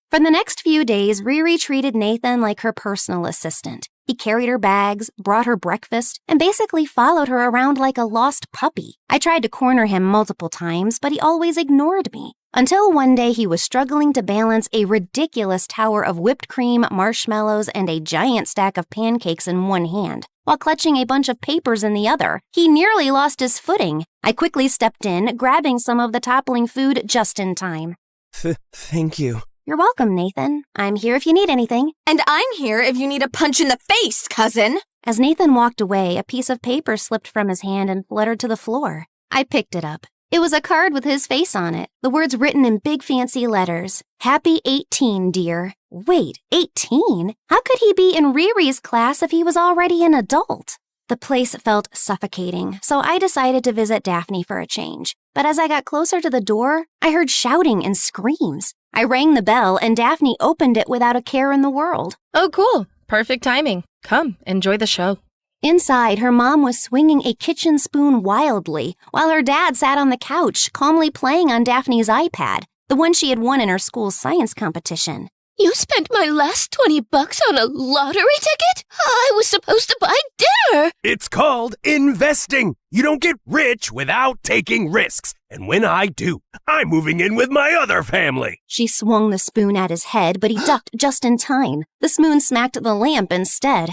For the next few days, Riri treated Nathan like her personal assistant. He carried her bags, brought her breakfast, and basically followed her around like a lost puppy. I tried to corner him multiple times, but he always ignored me. Until one day he was struggling to balance a ridiculous tower of whipped cream, marshmallows, and a giant stack of pancakes in one hand, while clutching a bunch of papers in the other. He nearly lost his footing. I quickly stepped in, grabbing some of the toppling food just in time. Thank you. You're welcome, Nathan. I'm here if you need anything. And I'm here if you need a punch in the face, cousin. As Nathan walked away, a piece of paper slipped from his hand and fluttered to the floor. I picked it up. It was a card with his face on it, the words written in big fancy letters. Happy 18, dear. Wait, 18? How could he be in Riri's class if he was already an adult? The place felt suffocating, so I decided to visit Daphne for a change. But as I got closer to the door, I heard shouting and screams. I rang the bell, and Daphne opened it without a care in the world. Oh, cool. Perfect timing. Come, enjoy the show. Inside, her mom was swinging a kitchen spoon wildly, while her dad sat on the couch, calmly playing on Daphne's iPad, the one she had won in her school's science competition. You spent my last $20 on a lottery ticket? I was supposed to buy dinner! It's called investing. You don't get rich without taking risks. And when I do, I'm moving in with my other family. She swung the spoon at his head, but he ducked just in time. The spoon smacked the lamp instead.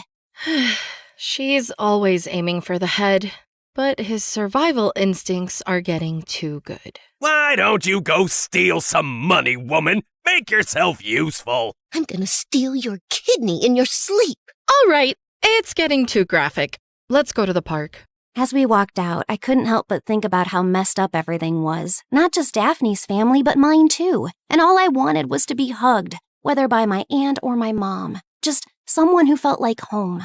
She's always aiming for the head, but his survival instincts are getting too good. Why don't you go steal some money, woman? Make yourself useful. I'm gonna steal your kidney in your sleep. All right, it's getting too graphic. Let's go to the park. As we walked out, I couldn't help but think about how messed up everything was. Not just Daphne's family, but mine too. And all I wanted was to be hugged, whether by my aunt or my mom. Just someone who felt like home.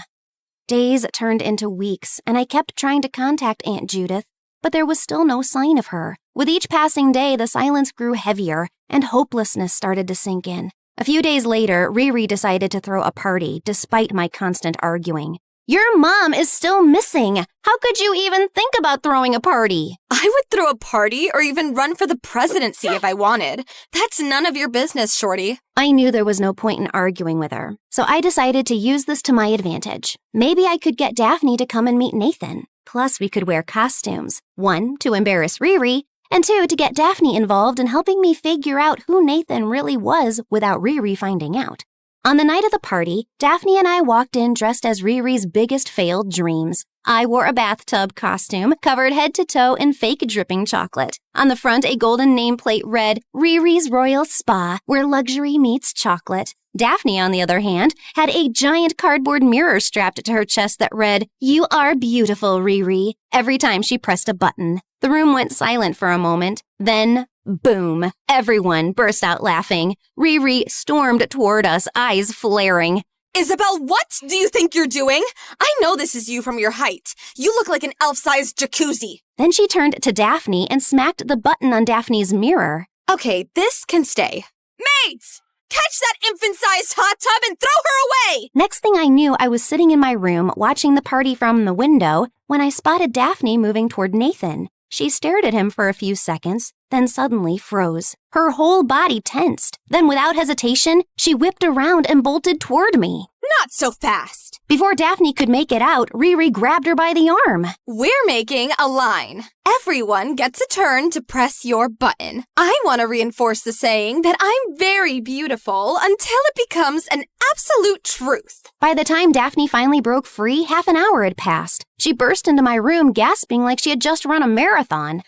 Days turned into weeks, and I kept trying to contact Aunt Judith, but there was still no sign of her. With each passing day, the silence grew heavier, and hopelessness started to sink in. A few days later, Riri decided to throw a party, despite my constant arguing. Your mom is still missing. How could you even think about throwing a party? I would throw a party or even run for the presidency if I wanted. That's none of your business, Shorty. I knew there was no point in arguing with her, so I decided to use this to my advantage. Maybe I could get Daphne to come and meet Nathan. Plus, we could wear costumes. 1, to embarrass Riri, and 2, to get Daphne involved in helping me figure out who Nathan really was without Riri finding out. On the night of the party, Daphne and I walked in dressed as Riri's biggest failed dreams. I wore a bathtub costume, covered head to toe in fake dripping chocolate. On the front, a golden nameplate read, Riri's Royal Spa, where luxury meets chocolate. Daphne, on the other hand, had a giant cardboard mirror strapped to her chest that read, You are beautiful, Riri, every time she pressed a button. The room went silent for a moment. Then, boom, everyone burst out laughing. Riri stormed toward us, eyes flaring. Isabel, what do you think you're doing? I know this is you from your height. You look like an elf-sized jacuzzi. Then she turned to Daphne and smacked the button on Daphne's mirror. Okay, this can stay. Maids! Catch that infant-sized hot tub and throw her away! Next thing I knew, I was sitting in my room watching the party from the window when I spotted Daphne moving toward Nathan. She stared at him for a few seconds, then suddenly froze. Her whole body tensed. Then without hesitation, she whipped around and bolted toward me. Not so fast. Before Daphne could make it out, Riri grabbed her by the arm. We're making a line. Everyone gets a turn to press your button. I want to reinforce the saying that I'm very beautiful until it becomes an absolute truth. By the time Daphne finally broke free, half an hour had passed. She burst into my room gasping like she had just run a marathon.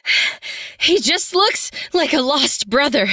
He just looks like a lost brother.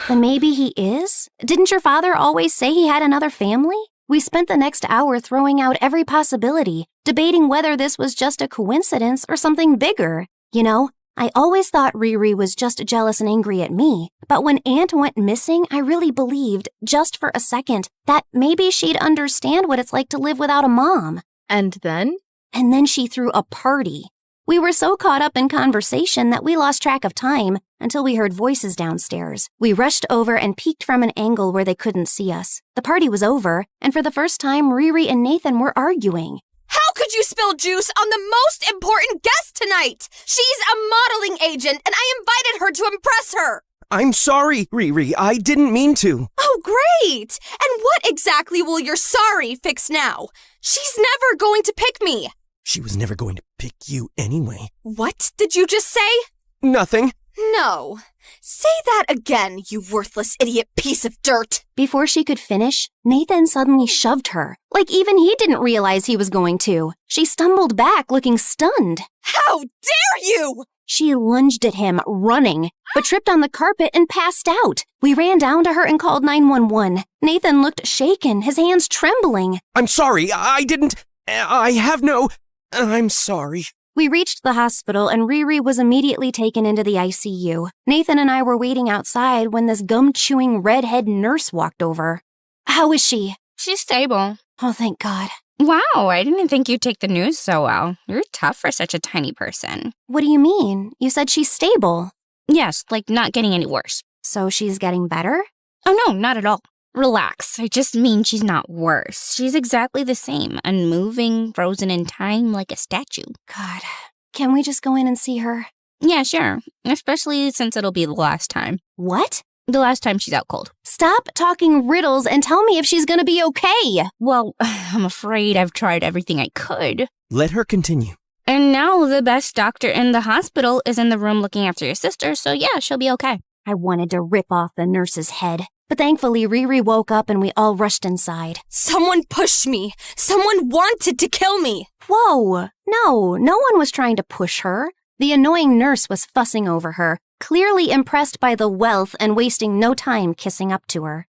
Then maybe he is? Didn't your father always say he had another family? We spent the next hour throwing out every possibility, debating whether this was just a coincidence or something bigger. You know, I always thought Riri was just jealous and angry at me, but when Aunt went missing, I really believed, just for a second, that maybe she'd understand what it's like to live without a mom. And then? And then she threw a party. We were so caught up in conversation that we lost track of time until we heard voices downstairs. We rushed over and peeked from an angle where they couldn't see us. The party was over, and for the first time, Riri and Nathan were arguing. How could you spill juice on the most important guest tonight? She's a modeling agent, and I invited her to impress her. I'm sorry, Riri. I didn't mean to. Oh, great! And what exactly will your sorry fix now? She's never going to pick me. She was never going to pick you anyway. What did you just say? Nothing. No. Say that again, you worthless idiot piece of dirt. Before she could finish, Nathan suddenly shoved her, like even he didn't realize he was going to. She stumbled back, looking stunned. How dare you! She lunged at him, running, but tripped on the carpet and passed out. We ran down to her and called 911. Nathan looked shaken, his hands trembling. I'm sorry. I'm sorry. We reached the hospital and Riri was immediately taken into the ICU. Nathan and I were waiting outside when this gum-chewing redhead nurse walked over. How is she? She's stable. Oh, thank God. Wow, I didn't think you'd take the news so well. You're tough for such a tiny person. What do you mean? You said she's stable. Yes, like not getting any worse. So she's getting better? Oh no, not at all. Relax. I just mean she's not worse. She's exactly the same, unmoving, frozen in time like a statue. God, can we just go in and see her? Yeah, sure. Especially since it'll be the last time. What? The last time she's out cold. Stop talking riddles and tell me if she's gonna be okay. Well, I'm afraid I've tried everything I could. Let her continue. And now the best doctor in the hospital is in the room looking after your sister, so yeah, she'll be okay. I wanted to rip off the nurse's head. But thankfully, Riri woke up and we all rushed inside. Someone pushed me. Someone wanted to kill me. Whoa, no one was trying to push her. The annoying nurse was fussing over her, clearly impressed by the wealth and wasting no time kissing up to her.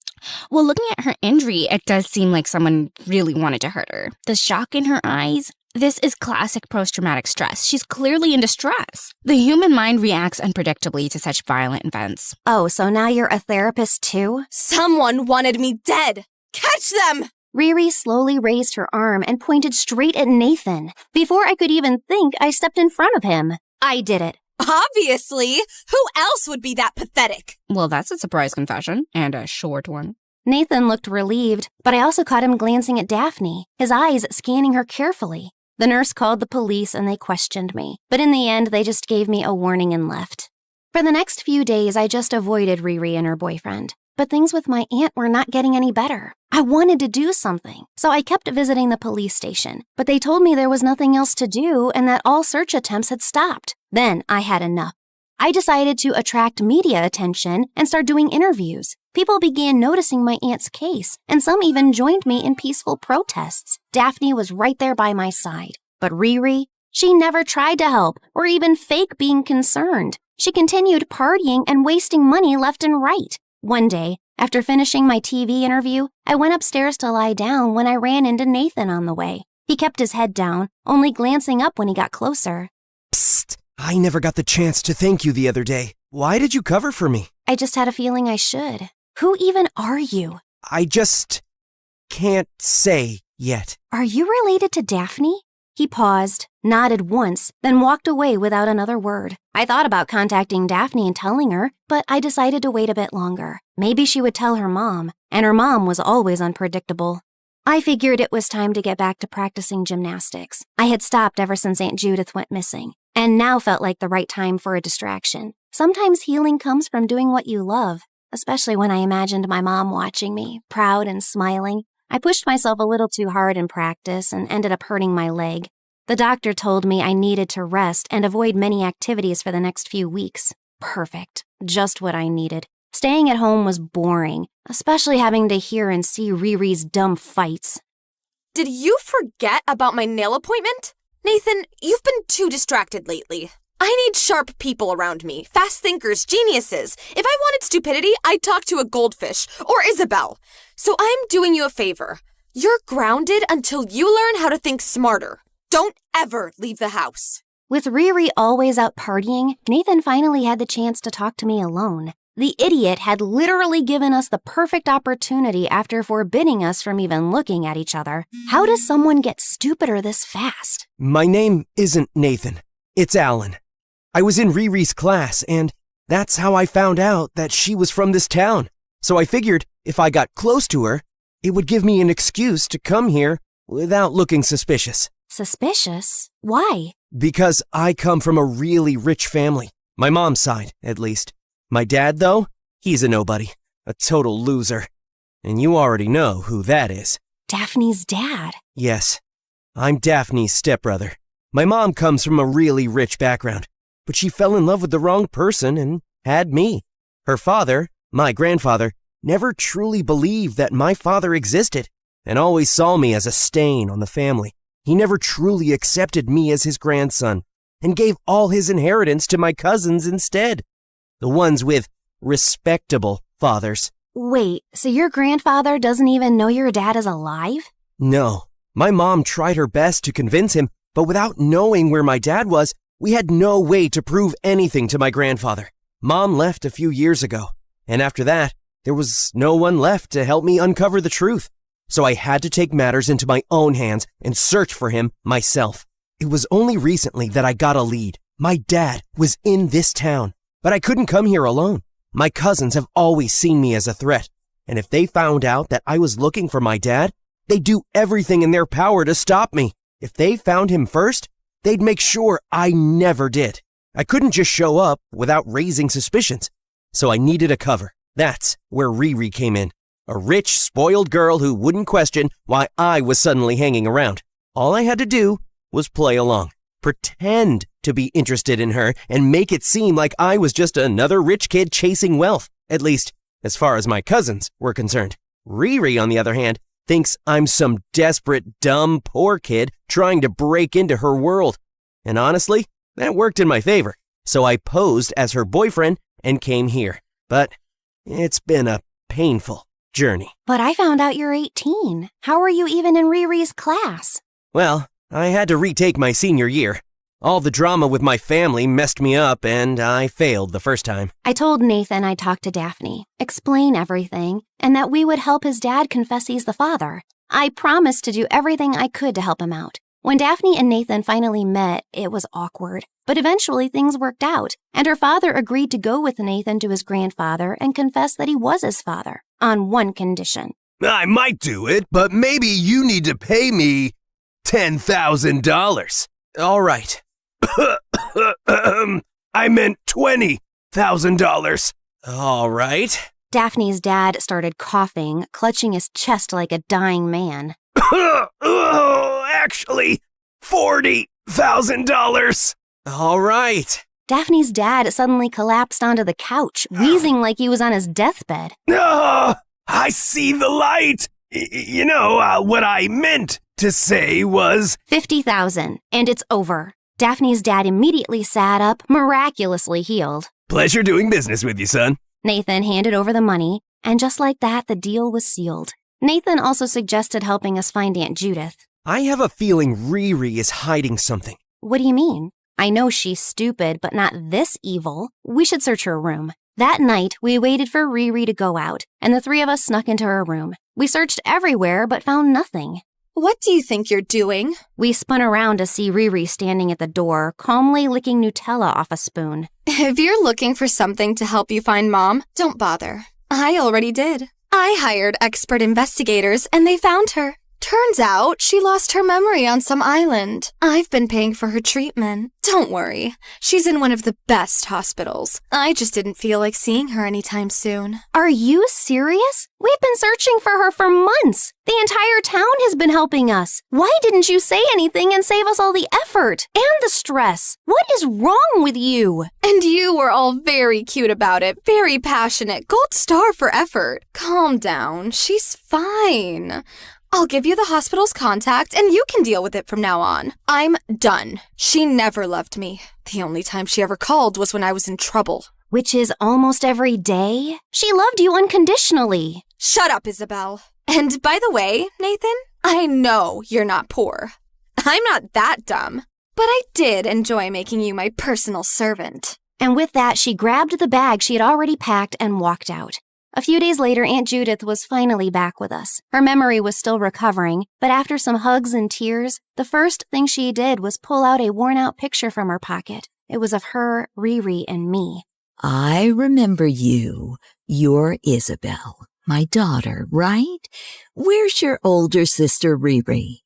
Well, looking at her injury, it does seem like someone really wanted to hurt her. The shock in her eyes, this is classic post-traumatic stress. She's clearly in distress. The human mind reacts unpredictably to such violent events. Oh, so now you're a therapist too? Someone wanted me dead. Catch them! Riri slowly raised her arm and pointed straight at Nathan. Before I could even think, I stepped in front of him. I did it. Obviously. Who else would be that pathetic? Well, that's a surprise confession, and a short one. Nathan looked relieved, but I also caught him glancing at Daphne, his eyes scanning her carefully. The nurse called the police and they questioned me, but in the end, they just gave me a warning and left. For the next few days, I just avoided Riri and her boyfriend. But things with my aunt were not getting any better. I wanted to do something, so I kept visiting the police station. But they told me there was nothing else to do and that all search attempts had stopped. Then I had enough. I decided to attract media attention and start doing interviews. People began noticing my aunt's case, and some even joined me in peaceful protests. Daphne was right there by my side. But Riri, she never tried to help or even fake being concerned. She continued partying and wasting money left and right. One day, after finishing my TV interview, I went upstairs to lie down when I ran into Nathan on the way. He kept his head down, only glancing up when he got closer. Psst! I never got the chance to thank you the other day. Why did you cover for me? I just had a feeling I should. Who even are you? I just can't say yet. Are you related to Daphne? He paused, nodded once, then walked away without another word. I thought about contacting Daphne and telling her, but I decided to wait a bit longer. Maybe she would tell her mom, and her mom was always unpredictable. I figured it was time to get back to practicing gymnastics. I had stopped ever since Aunt Judith went missing, and now felt like the right time for a distraction. Sometimes healing comes from doing what you love, especially when I imagined my mom watching me, proud and smiling. I pushed myself a little too hard in practice and ended up hurting my leg. The doctor told me I needed to rest and avoid many activities for the next few weeks. Perfect. Just what I needed. Staying at home was boring, especially having to hear and see Riri's dumb fights. Did you forget about my nail appointment? Nathan, you've been too distracted lately. I need sharp people around me, fast thinkers, geniuses. If I wanted stupidity, I'd talk to a goldfish or Isabel. So I'm doing you a favor. You're grounded until you learn how to think smarter. Don't ever leave the house. With Riri always out partying, Nathan finally had the chance to talk to me alone. The idiot had literally given us the perfect opportunity after forbidding us from even looking at each other. How does someone get stupider this fast? My name isn't Nathan. It's Alan. I was in Riri's class, and that's how I found out that she was from this town. So I figured if I got close to her, it would give me an excuse to come here without looking suspicious. Suspicious? Why? Because I come from a really rich family. My mom's side, at least. My dad, though, he's a nobody. A total loser. And you already know who that is. Daphne's dad. Yes. I'm Daphne's stepbrother. My mom comes from a really rich background, but she fell in love with the wrong person and had me. Her father, my grandfather, never truly believed that my father existed and always saw me as a stain on the family. He never truly accepted me as his grandson and gave all his inheritance to my cousins instead. The ones with respectable fathers. Wait, so your grandfather doesn't even know your dad is alive? No. My mom tried her best to convince him, but without knowing where my dad was, we had no way to prove anything to my grandfather. Mom left a few years ago, and after that, there was no one left to help me uncover the truth. So I had to take matters into my own hands and search for him myself. It was only recently that I got a lead. My dad was in this town, but I couldn't come here alone. My cousins have always seen me as a threat, and if they found out that I was looking for my dad, they'd do everything in their power to stop me. If they found him first, they'd make sure I never did. I couldn't just show up without raising suspicions, so I needed a cover. That's where Riri came in. A rich, spoiled girl who wouldn't question why I was suddenly hanging around. All I had to do was play along, pretend to be interested in her, and make it seem like I was just another rich kid chasing wealth, at least as far as my cousins were concerned. Riri, on the other hand, thinks I'm some desperate, dumb, poor kid trying to break into her world. And honestly, that worked in my favor. So I posed as her boyfriend and came here. But it's been a painful journey. But I found out you're 18. How are you even in Riri's class? Well, I had to retake my senior year. All the drama with my family messed me up, and I failed the first time. I told Nathan I'd talk to Daphne, explain everything, and that we would help his dad confess he's the father. I promised to do everything I could to help him out. When Daphne and Nathan finally met, it was awkward. But eventually things worked out, and her father agreed to go with Nathan to his grandfather and confess that he was his father, on one condition. I might do it, but maybe you need to pay me $10,000. All right. I meant $20,000. All right. Daphne's dad started coughing, clutching his chest like a dying man. Actually, $40,000. All right. Daphne's dad suddenly collapsed onto the couch, wheezing like he was on his deathbed. Oh, I see the light. What I meant to say was $50,000, and it's over. Daphne's dad immediately sat up, miraculously healed. Pleasure doing business with you, son. Nathan handed over the money, and just like that, the deal was sealed. Nathan also suggested helping us find Aunt Judith. I have a feeling Riri is hiding something. What do you mean? I know she's stupid, but not this evil. We should search her room. That night, we waited for Riri to go out, and the three of us snuck into her room. We searched everywhere but found nothing. What do you think you're doing? We spun around to see Riri standing at the door, calmly licking Nutella off a spoon. If you're looking for something to help you find Mom, don't bother. I already did. I hired expert investigators and they found her. Turns out she lost her memory on some island. I've been paying for her treatment. Don't worry. She's in one of the best hospitals. I just didn't feel like seeing her anytime soon. Are you serious? We've been searching for her for months. The entire town has been helping us. Why didn't you say anything and save us all the effort and the stress? What is wrong with you? And you were all very cute about it, very passionate. Gold star for effort. Calm down. She's fine. I'll give you the hospital's contact and you can deal with it from now on. I'm done. She never loved me. The only time she ever called was when I was in trouble. Which is almost every day? She loved you unconditionally. Shut up, Isabel. And by the way, Nathan, I know you're not poor. I'm not that dumb, but I did enjoy making you my personal servant. And with that, she grabbed the bag she had already packed and walked out. A few days later, Aunt Judith was finally back with us. Her memory was still recovering, but after some hugs and tears, the first thing she did was pull out a worn-out picture from her pocket. It was of her, Riri, and me. I remember you. You're Isabel, my daughter, right? Where's your older sister, Riri?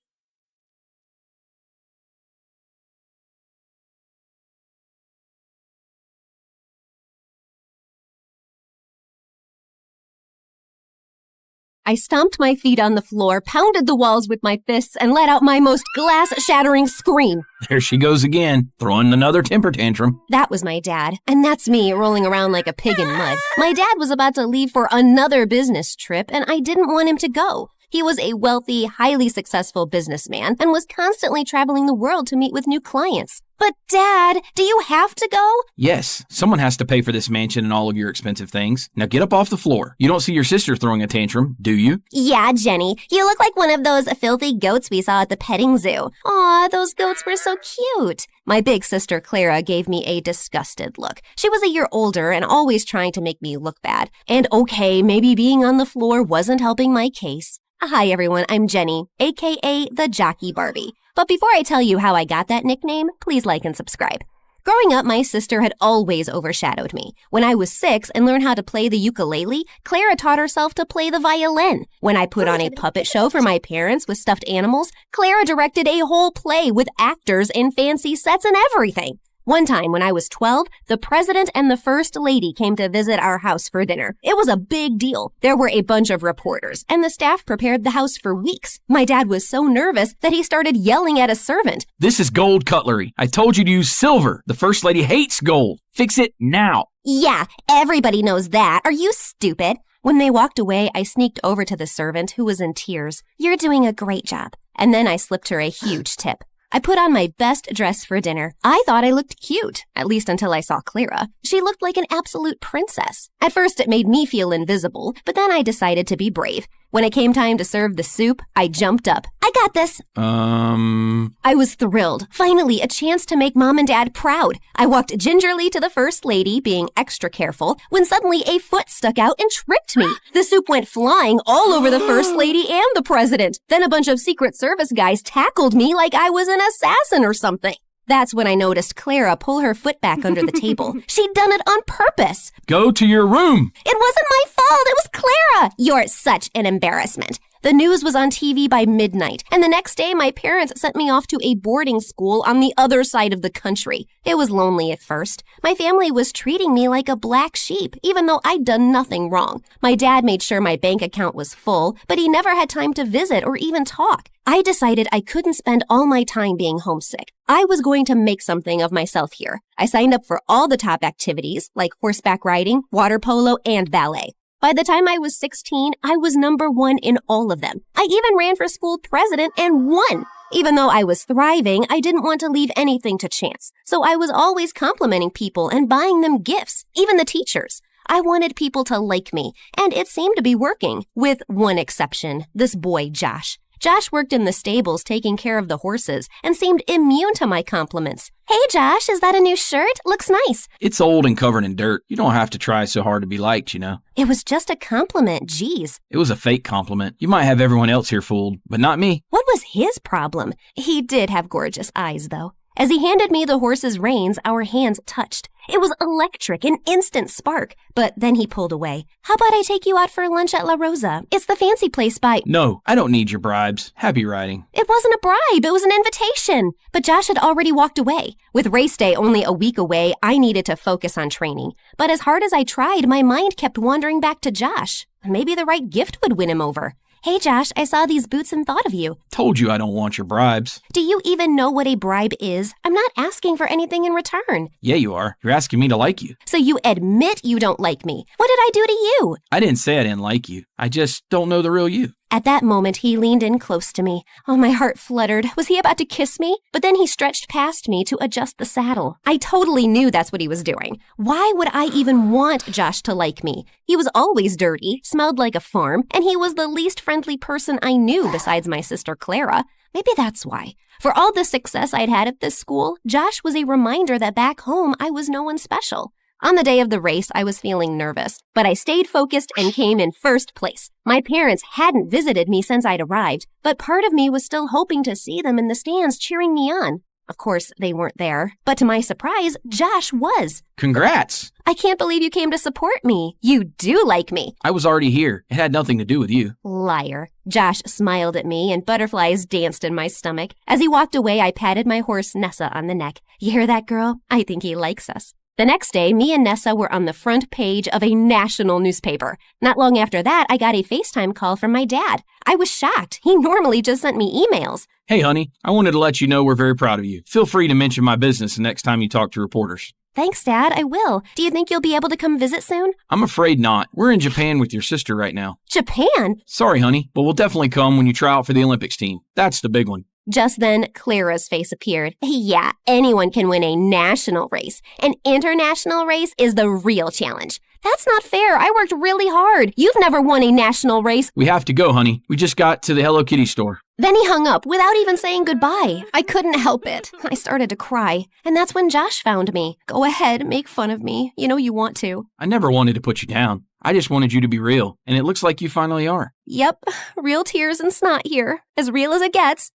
I stomped my feet on the floor, pounded the walls with my fists, and let out my most glass-shattering scream. There she goes again, throwing another temper tantrum. That was my dad, and that's me rolling around like a pig in mud. My dad was about to leave for another business trip, and I didn't want him to go. He was a wealthy, highly successful businessman and was constantly traveling the world to meet with new clients. But Dad, do you have to go? Yes, someone has to pay for this mansion and all of your expensive things. Now get up off the floor. You don't see your sister throwing a tantrum, do you? Yeah, Jenny. You look like one of those filthy goats we saw at the petting zoo. Aw, those goats were so cute. My big sister Clara gave me a disgusted look. She was a year older and always trying to make me look bad. And okay, maybe being on the floor wasn't helping my case. Hi everyone, I'm Jenny, aka the Jockey Barbie. But before I tell you how I got that nickname, please like and subscribe. Growing up, my sister had always overshadowed me. When I was 6 and learned how to play the ukulele, Clara taught herself to play the violin. When I put on a puppet show for my parents with stuffed animals, Clara directed a whole play with actors and fancy sets and everything. One time when I was 12, the president and the first lady came to visit our house for dinner. It was a big deal. There were a bunch of reporters, and the staff prepared the house for weeks. My dad was so nervous that he started yelling at a servant. This is gold cutlery. I told you to use silver. The first lady hates gold. Fix it now. Yeah, everybody knows that. Are you stupid? When they walked away, I sneaked over to the servant, who was in tears. You're doing a great job. And then I slipped her a huge tip. I put on my best dress for dinner. I thought I looked cute, at least until I saw Clara. She looked like an absolute princess. At first, it made me feel invisible, but then I decided to be brave. When it came time to serve the soup, I jumped up. I got this. I was thrilled. Finally, a chance to make Mom and Dad proud. I walked gingerly to the first lady, being extra careful, when suddenly a foot stuck out and tripped me. The soup went flying all over the first lady and the president. Then a bunch of Secret Service guys tackled me like I was an assassin or something. That's when I noticed Clara pull her foot back under the table. She'd done it on purpose. Go to your room. It wasn't my fault. It was Clara. You're such an embarrassment. The news was on TV by midnight, and the next day my parents sent me off to a boarding school on the other side of the country. It was lonely at first. My family was treating me like a black sheep, even though I'd done nothing wrong. My dad made sure my bank account was full, but he never had time to visit or even talk. I decided I couldn't spend all my time being homesick. I was going to make something of myself here. I signed up for all the top activities, like horseback riding, water polo, and ballet. By the time I was 16, I was number 1 in all of them. I even ran for school president and won. Even though I was thriving, I didn't want to leave anything to chance. So I was always complimenting people and buying them gifts, even the teachers. I wanted people to like me, and it seemed to be working, with one exception, this boy, Josh. Josh worked in the stables taking care of the horses and seemed immune to my compliments. Hey, Josh, is that a new shirt? Looks nice. It's old and covered in dirt. You don't have to try so hard to be liked, you know. It was just a compliment, geez. It was a fake compliment. You might have everyone else here fooled, but not me. What was his problem? He did have gorgeous eyes, though. As he handed me the horse's reins, our hands touched. It was electric, an instant spark. But then he pulled away. How about I take you out for lunch at La Rosa? It's the fancy place by... No, I don't need your bribes. Happy riding. It wasn't a bribe, it was an invitation. But Josh had already walked away. With race day only a week away, I needed to focus on training. But as hard as I tried, my mind kept wandering back to Josh. Maybe the right gift would win him over. Hey, Josh, I saw these boots and thought of you. Told you I don't want your bribes. Do you even know what a bribe is? I'm not asking for anything in return. Yeah, you are. You're asking me to like you. So you admit you don't like me. What did I do to you? I didn't say I didn't like you. I just don't know the real you. At that moment, he leaned in close to me. Oh, my heart fluttered. Was he about to kiss me? But then he stretched past me to adjust the saddle. I totally knew that's what he was doing. Why would I even want Josh to like me? He was always dirty, smelled like a farm, and he was the least friendly person I knew besides my sister Clara. Maybe that's why. For all the success I'd had at this school, Josh was a reminder that back home I was no one special. On the day of the race, I was feeling nervous, but I stayed focused and came in first place. My parents hadn't visited me since I'd arrived, but part of me was still hoping to see them in the stands cheering me on. Of course, they weren't there, but to my surprise, Josh was. Congrats! I can't believe you came to support me. You do like me. I was already here. It had nothing to do with you. Liar. Josh smiled at me and butterflies danced in my stomach. As he walked away, I patted my horse Nessa on the neck. You hear that, girl? I think he likes us. The next day, me and Nessa were on the front page of a national newspaper. Not long after that, I got a FaceTime call from my dad. I was shocked. He normally just sent me emails. Hey, honey, I wanted to let you know we're very proud of you. Feel free to mention my business the next time you talk to reporters. Thanks, Dad. I will. Do you think you'll be able to come visit soon? I'm afraid not. We're in Japan with your sister right now. Japan? Sorry, honey, but we'll definitely come when you try out for the Olympics team. That's the big one. Just then, Clara's face appeared. Yeah, anyone can win a national race. An international race is the real challenge. That's not fair. I worked really hard. You've never won a national race. We have to go, honey. We just got to the Hello Kitty store. Then he hung up without even saying goodbye. I couldn't help it. I started to cry. And that's when Josh found me. Go ahead, make fun of me. You know you want to. I never wanted to put you down. I just wanted you to be real. And it looks like you finally are. Yep, real tears and snot here. As real as it gets.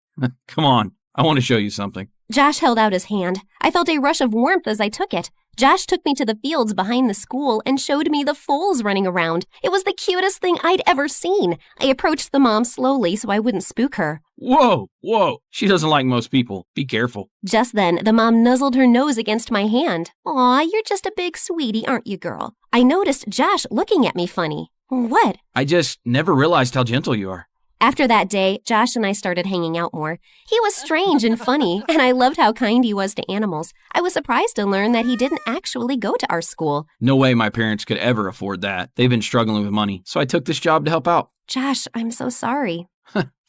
Come on. I want to show you something. Josh held out his hand. I felt a rush of warmth as I took it. Josh took me to the fields behind the school and showed me the foals running around. It was the cutest thing I'd ever seen. I approached the mom slowly so I wouldn't spook her. Whoa. She doesn't like most people. Be careful. Just then, the mom nuzzled her nose against my hand. Aw, you're just a big sweetie, aren't you, girl? I noticed Josh looking at me funny. What? I just never realized how gentle you are. After that day, Josh and I started hanging out more. He was strange and funny, and I loved how kind he was to animals. I was surprised to learn that he didn't actually go to our school. No way my parents could ever afford that. They've been struggling with money, so I took this job to help out. Josh, I'm so sorry.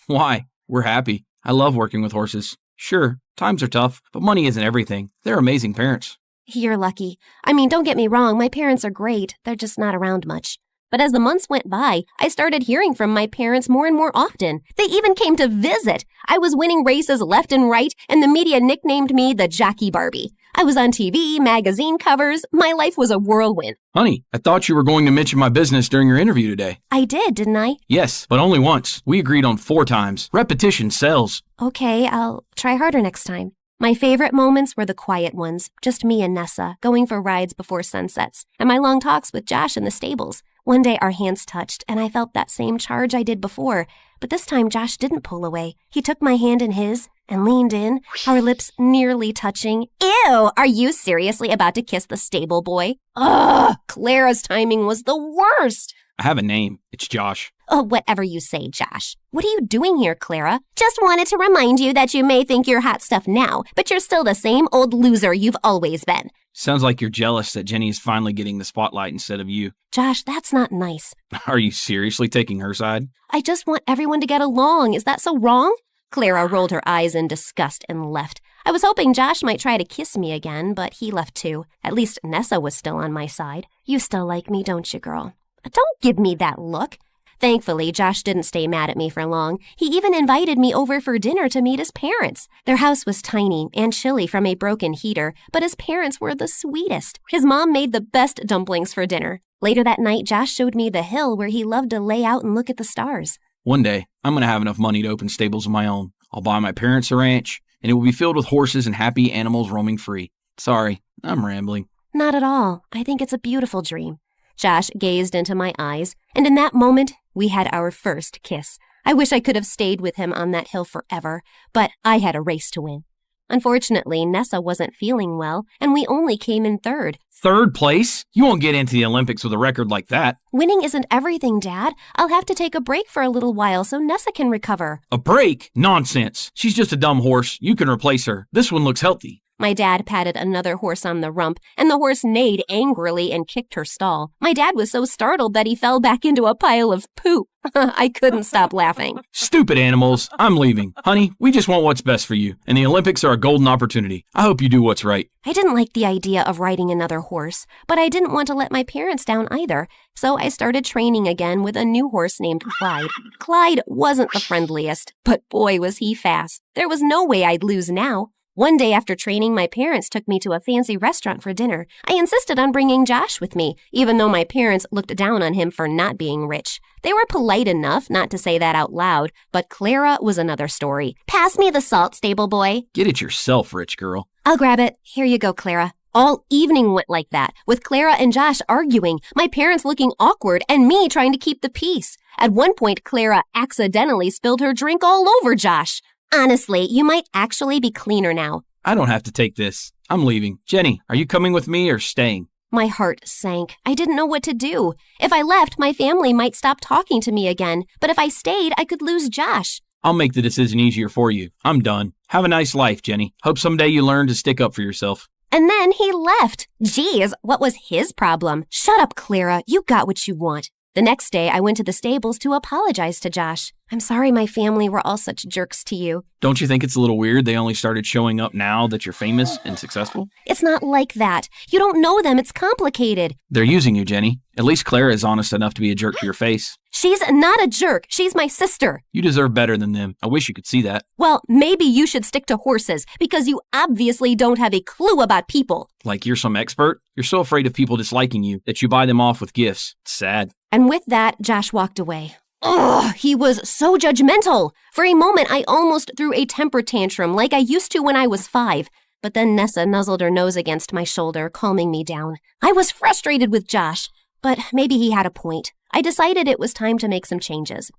Why? We're happy. I love working with horses. Sure, times are tough, but money isn't everything. They're amazing parents. You're lucky. I mean, don't get me wrong, my parents are great. They're just not around much. But as the months went by, I started hearing from my parents more and more often. They even came to visit. I was winning races left and right, and the media nicknamed me the Jockey Barbie. I was on TV, magazine covers. My life was a whirlwind. Honey, I thought you were going to mention my business during your interview today. I did, didn't I? Yes, but only once. We agreed on 4 times. Repetition sells. Okay, I'll try harder next time. My favorite moments were the quiet ones, just me and Nessa, going for rides before sunsets, and my long talks with Josh in the stables. One day our hands touched, and I felt that same charge I did before, but this time Josh didn't pull away. He took my hand in his and leaned in, our lips nearly touching. Ew! Are you seriously about to kiss the stable boy? Ugh! Clara's timing was the worst! I have a name. It's Josh. Oh, whatever you say, Josh. What are you doing here, Clara? Just wanted to remind you that you may think you're hot stuff now, but you're still the same old loser you've always been. Sounds like you're jealous that Jenny is finally getting the spotlight instead of you. Josh, that's not nice. Are you seriously taking her side? I just want everyone to get along. Is that so wrong? Clara rolled her eyes in disgust and left. I was hoping Josh might try to kiss me again, but he left too. At least Nessa was still on my side. You still like me, don't you, girl? Don't give me that look. Thankfully, Josh didn't stay mad at me for long. He even invited me over for dinner to meet his parents. Their house was tiny and chilly from a broken heater, but his parents were the sweetest. His mom made the best dumplings for dinner. Later that night, Josh showed me the hill where he loved to lay out and look at the stars. One day, I'm going to have enough money to open stables of my own. I'll buy my parents a ranch, and it will be filled with horses and happy animals roaming free. Sorry, I'm rambling. Not at all. I think it's a beautiful dream. Josh gazed into my eyes, and in that moment, we had our first kiss. I wish I could have stayed with him on that hill forever, but I had a race to win. Unfortunately, Nessa wasn't feeling well, and we only came in third. Third place? You won't get into the Olympics with a record like that. Winning isn't everything, Dad. I'll have to take a break for a little while so Nessa can recover. A break? Nonsense. She's just a dumb horse. You can replace her. This one looks healthy. My dad patted another horse on the rump, and the horse neighed angrily and kicked her stall. My dad was so startled that he fell back into a pile of poop. I couldn't stop laughing. Stupid animals. I'm leaving. Honey, we just want what's best for you, and the Olympics are a golden opportunity. I hope you do what's right. I didn't like the idea of riding another horse, but I didn't want to let my parents down either, so I started training again with a new horse named Clyde. Clyde wasn't the friendliest, but boy was he fast. There was no way I'd lose now. One day after training, my parents took me to a fancy restaurant for dinner. I insisted on bringing Josh with me, even though my parents looked down on him for not being rich. They were polite enough not to say that out loud, but Clara was another story. Pass me the salt, stable boy. Get it yourself, rich girl. I'll grab it. Here you go, Clara. All evening went like that, with Clara and Josh arguing, my parents looking awkward, and me trying to keep the peace. At one point, Clara accidentally spilled her drink all over Josh. Honestly, you might actually be cleaner now. I don't have to take this. I'm leaving. Jenny, are you coming with me or staying? My heart sank. I didn't know what to do. If I left, my family might stop talking to me again. But if I stayed, I could lose Josh. I'll make the decision easier for you. I'm done. Have a nice life, Jenny. Hope someday you learn to stick up for yourself. And then he left. Geez, what was his problem? Shut up, Clara. You got what you want. The next day, I went to the stables to apologize to Josh. I'm sorry my family were all such jerks to you. Don't you think it's a little weird they only started showing up now that you're famous and successful? It's not like that. You don't know them. It's complicated. They're using you, Jenny. At least Clara is honest enough to be a jerk to your face. She's not a jerk. She's my sister. You deserve better than them. I wish you could see that. Well, maybe you should stick to horses because you obviously don't have a clue about people. Like you're some expert? You're so afraid of people disliking you that you buy them off with gifts. It's sad. And with that, Josh walked away. Ugh, he was so judgmental. For a moment, I almost threw a temper tantrum like I used to when I was 5. But then Nessa nuzzled her nose against my shoulder, calming me down. I was frustrated with Josh, but maybe he had a point. I decided it was time to make some changes.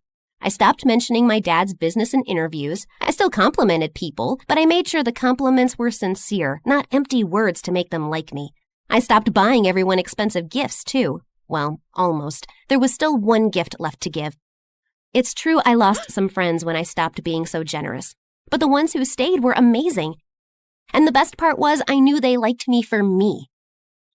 I stopped mentioning my dad's business in interviews. I still complimented people, but I made sure the compliments were sincere, not empty words to make them like me. I stopped buying everyone expensive gifts, too. Well, almost. There was still one gift left to give. It's true I lost some friends when I stopped being so generous, but the ones who stayed were amazing. And the best part was I knew they liked me for me.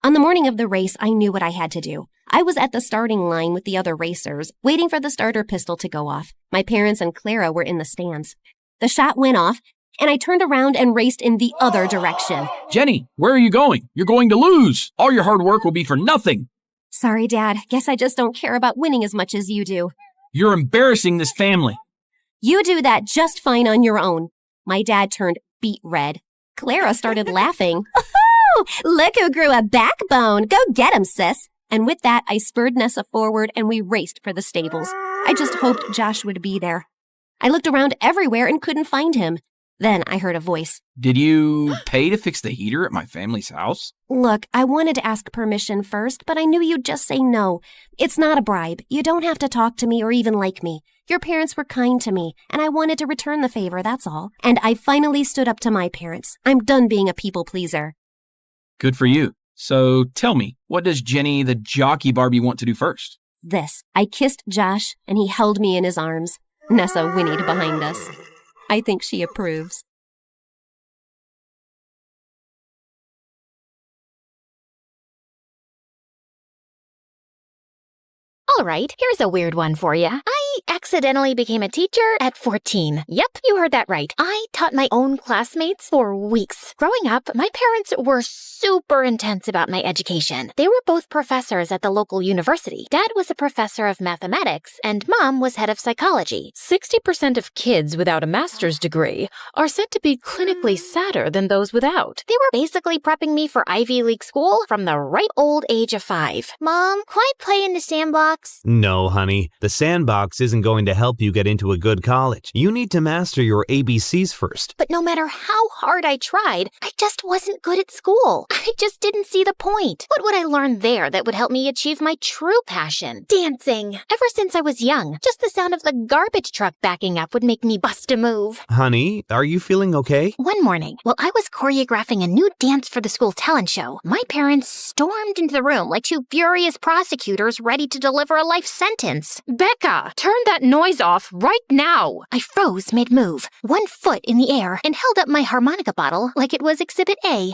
On the morning of the race, I knew what I had to do. I was at the starting line with the other racers, waiting for the starter pistol to go off. My parents and Clara were in the stands. The shot went off, and I turned around and raced in the other direction. Jenny, where are you going? You're going to lose. All your hard work will be for nothing. Sorry, Dad. Guess I just don't care about winning as much as you do. You're embarrassing this family. You do that just fine on your own. My dad turned beet red. Clara started laughing. Oh, look who grew a backbone. Go get him, sis. And with that, I spurred Nessa forward and we raced for the stables. I just hoped Josh would be there. I looked around everywhere and couldn't find him. Then I heard a voice. Did you pay to fix the heater at my family's house? Look, I wanted to ask permission first, but I knew you'd just say no. It's not a bribe. You don't have to talk to me or even like me. Your parents were kind to me, and I wanted to return the favor, that's all. And I finally stood up to my parents. I'm done being a people pleaser. Good for you. So tell me, what does Jenny the jockey Barbie want to do first? This. I kissed Josh, and he held me in his arms. Nessa whinnied behind us. I think she approves. All right, here's a weird one for you. I accidentally became a teacher at 14. Yep, you heard that right. I taught my own classmates for weeks. Growing up, my parents were super intense about my education. They were both professors at the local university. Dad was a professor of mathematics, and Mom was head of psychology. 60% of kids without a master's degree are said to be clinically sadder than those without. They were basically prepping me for Ivy League school from the ripe old age of 5. Mom, can I play in the sandbox? No, honey. The sandbox isn't going to help you get into a good college. You need to master your ABCs first. But no matter how hard I tried, I just wasn't good at school. I just didn't see the point. What would I learn there that would help me achieve my true passion? Dancing. Ever since I was young, just the sound of the garbage truck backing up would make me bust a move. Honey, are you feeling okay? One morning, while I was choreographing a new dance for the school talent show, my parents stormed into the room like two furious prosecutors ready to deliver a life sentence. Becca, turn that noise off right now. I froze mid-move, 1 foot in the air, and held up my harmonica bottle like it was Exhibit A.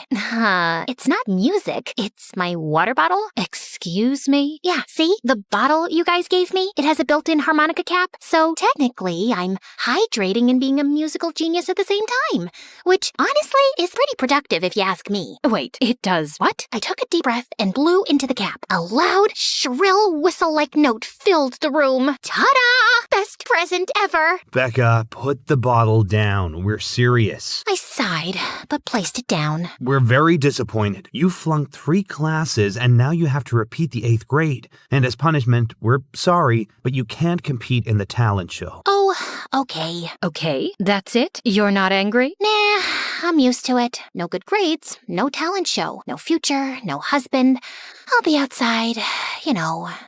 It's not music, it's my water bottle. Excuse me? Yeah, see? The bottle you guys gave me? It has a built-in harmonica cap, so technically I'm hydrating and being a musical genius at the same time, which honestly is pretty productive if you ask me. Wait, it does what? I took a deep breath and blew into the cap. A loud, shrill whistle-like note filled the room. Ta-da! Best present ever! Becca, put the bottle down. We're serious. I sighed, but placed it down. We're very disappointed. You flunked 3 classes and now you have to repeat the 8th grade. And as punishment, we're sorry, but you can't compete in the talent show. Oh, okay. Okay, that's it? You're not angry? Nah, I'm used to it. No good grades, no talent show, no future, no husband. I'll be outside,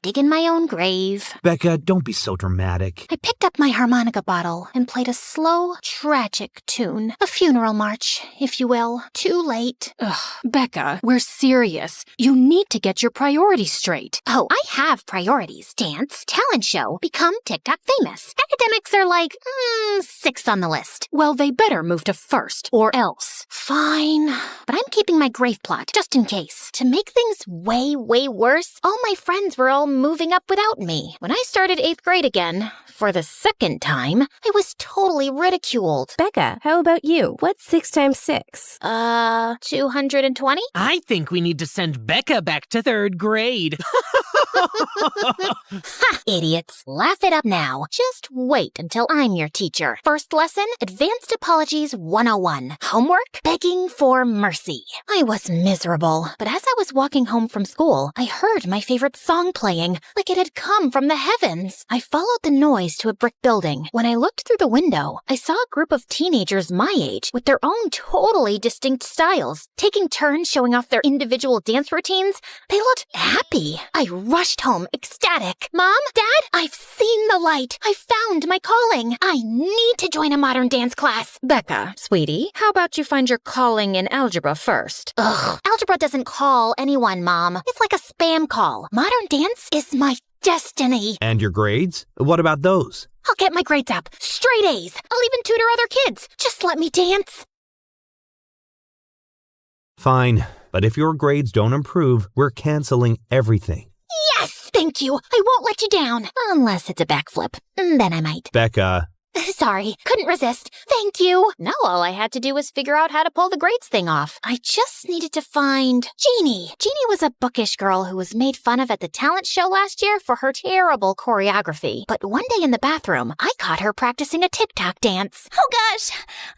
digging my own grave. Becca, don't be so dramatic. I picked up my harmonica bottle and played a slow, tragic tune. A funeral march, if you will. Too late. Ugh, Becca, we're serious. You need to get your priorities straight. Oh, I have priorities. Dance, talent show, become TikTok famous. Academics are like, 6th on the list. Well, they better move to 1st, or else. Fine. But I'm keeping my grave plot, just in case. To make things way worse, all my friends were all moving up without me. When I started 8th grade again, for the 2nd time, I was totally ridiculed. Becca, how about you? What's 6 times 6? 220? I think we need to send Becca back to 3rd grade. Ha, idiots. Laugh it up now. Just wait until I'm your teacher. First lesson, Advanced Apologies 101. Homework, begging for mercy. I was miserable, but as I was walking home from school, I heard my favorite song playing, like it had come from the heavens. I followed the noise to a brick building. When I looked through the window, I saw a group of teenagers my age with their own totally distinct styles, taking turns showing off their individual dance routines. They looked happy. I rushed home, ecstatic. Mom? Dad? I've seen the light. I found my calling. I need to join a modern dance class. Becca, sweetie, how about you find your calling in algebra first? Ugh, algebra doesn't call anyone, Mom. It's like a spam call. Modern dance is my destiny. And your grades? What about those? I'll get my grades up. Straight A's. I'll even tutor other kids. Just let me dance. Fine, but if your grades don't improve, we're canceling everything. Yes! Thank you. I won't let you down. Unless it's a backflip. Then I might. Becca. Sorry, couldn't resist. Thank you. Now all I had to do was figure out how to pull the grades thing off. I just needed to find Jeannie. Jeannie was a bookish girl who was made fun of at the talent show last year for her terrible choreography. But one day in the bathroom, I caught her practicing a TikTok dance. Oh gosh,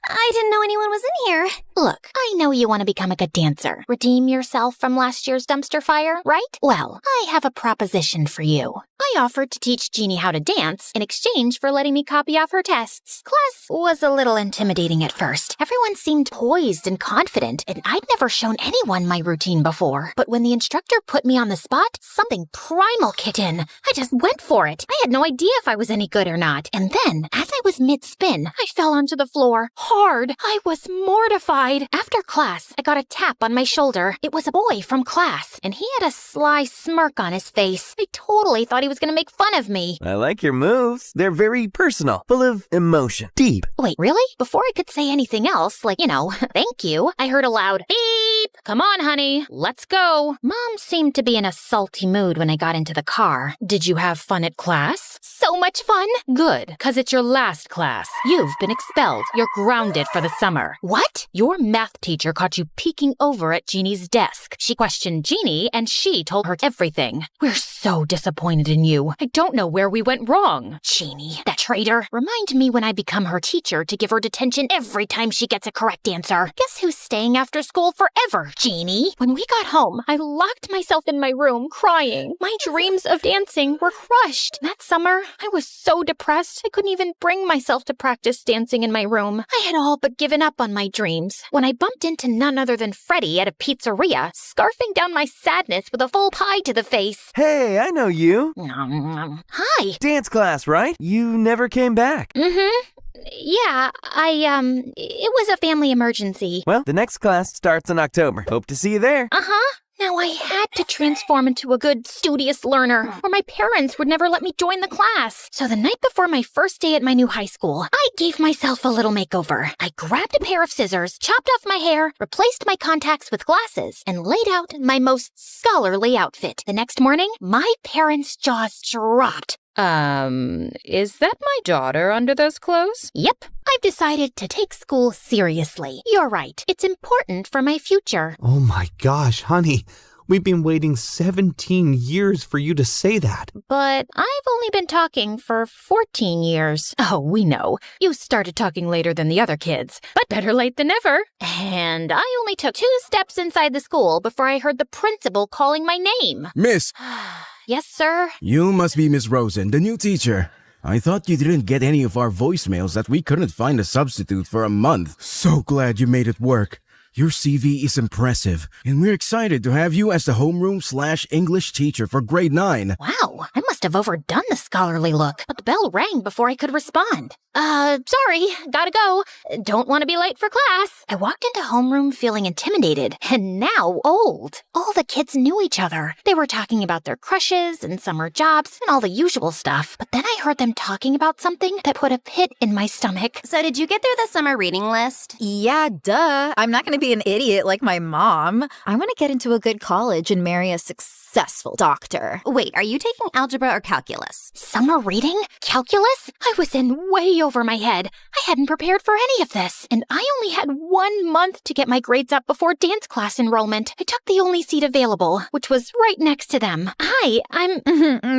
I didn't know anyone was in here. Look, I know you want to become a good dancer. Redeem yourself from last year's dumpster fire, right? Well, I have a proposition for you. I offered to teach Jeannie how to dance in exchange for letting me copy off her tests. Class was a little intimidating at first. Everyone seemed poised and confident, and I'd never shown anyone my routine before. But when the instructor put me on the spot, something primal kicked in. I just went for it. I had no idea if I was any good or not. And then, as I was mid-spin, I fell onto the floor. Hard. I was mortified. cried. After class, I got a tap on my shoulder. It was a boy from class, and he had a sly smirk on his face. I totally thought he was gonna make fun of me. I like your moves. They're very personal, full of emotion, deep. Wait, really? Before I could say anything else, like, thank you, I heard a loud beep. Come on, honey, let's go. Mom seemed to be in a salty mood when I got into the car. Did you have fun at class? So much fun. Good, 'cause it's your last class. You've been expelled. You're grounded for the summer. What? Your math teacher caught you peeking over at Jeannie's desk. She questioned Jeannie, and she told her everything. We're so disappointed in you. I don't know where we went wrong. Jeannie, that traitor. Remind me when I become her teacher to give her detention every time she gets a correct answer. Guess who's staying after school forever, Jeannie? When we got home, I locked myself in my room, crying. My dreams of dancing were crushed. That summer, I was so depressed, I couldn't even bring myself to practice dancing in my room. I had all but given up on my dreams when I bumped into none other than Freddie at a pizzeria, scarfing down my sadness with a full pie to the face. Hey, I know you. Hi. Dance class, right? You never came back. Yeah, it was a family emergency. Well, the next class starts in October. Hope to see you there. Uh-huh. Now I had to transform into a good, studious learner, or my parents would never let me join the class. So the night before my first day at my new high school, I gave myself a little makeover. I grabbed a pair of scissors, chopped off my hair, replaced my contacts with glasses, and laid out my most scholarly outfit. The next morning, my parents' jaws dropped. Is that my daughter under those clothes? Yep. I've decided to take school seriously. You're right. It's important for my future. Oh my gosh, honey. We've been waiting 17 years for you to say that. But I've only been talking for 14 years. Oh, we know. You started talking later than the other kids, but better late than never. And I only took 2 steps inside the school before I heard the principal calling my name. Miss! Yes, sir? You must be Miss Rosen, the new teacher. I thought you didn't get any of our voicemails that we couldn't find a substitute for a month. So glad you made it work. Your CV is impressive, and we're excited to have you as the homeroom/English teacher for grade 9. Wow, I must have overdone the scholarly look, but the bell rang before I could respond. Sorry, gotta go. Don't want to be late for class. I walked into homeroom feeling intimidated, and now old. All the kids knew each other. They were talking about their crushes and summer jobs and all the usual stuff. But then I heard them talking about something that put a pit in my stomach. So did you get through the summer reading list? Yeah, duh. I'm not going to be an idiot like my mom. I want to get into a good college and marry a successful doctor. Wait, are you taking algebra or calculus? Summer reading? Calculus? I was in way over my head. I hadn't prepared for any of this, and I only had 1 month to get my grades up before dance class enrollment. I took the only seat available, which was right next to them. Hi, I'm...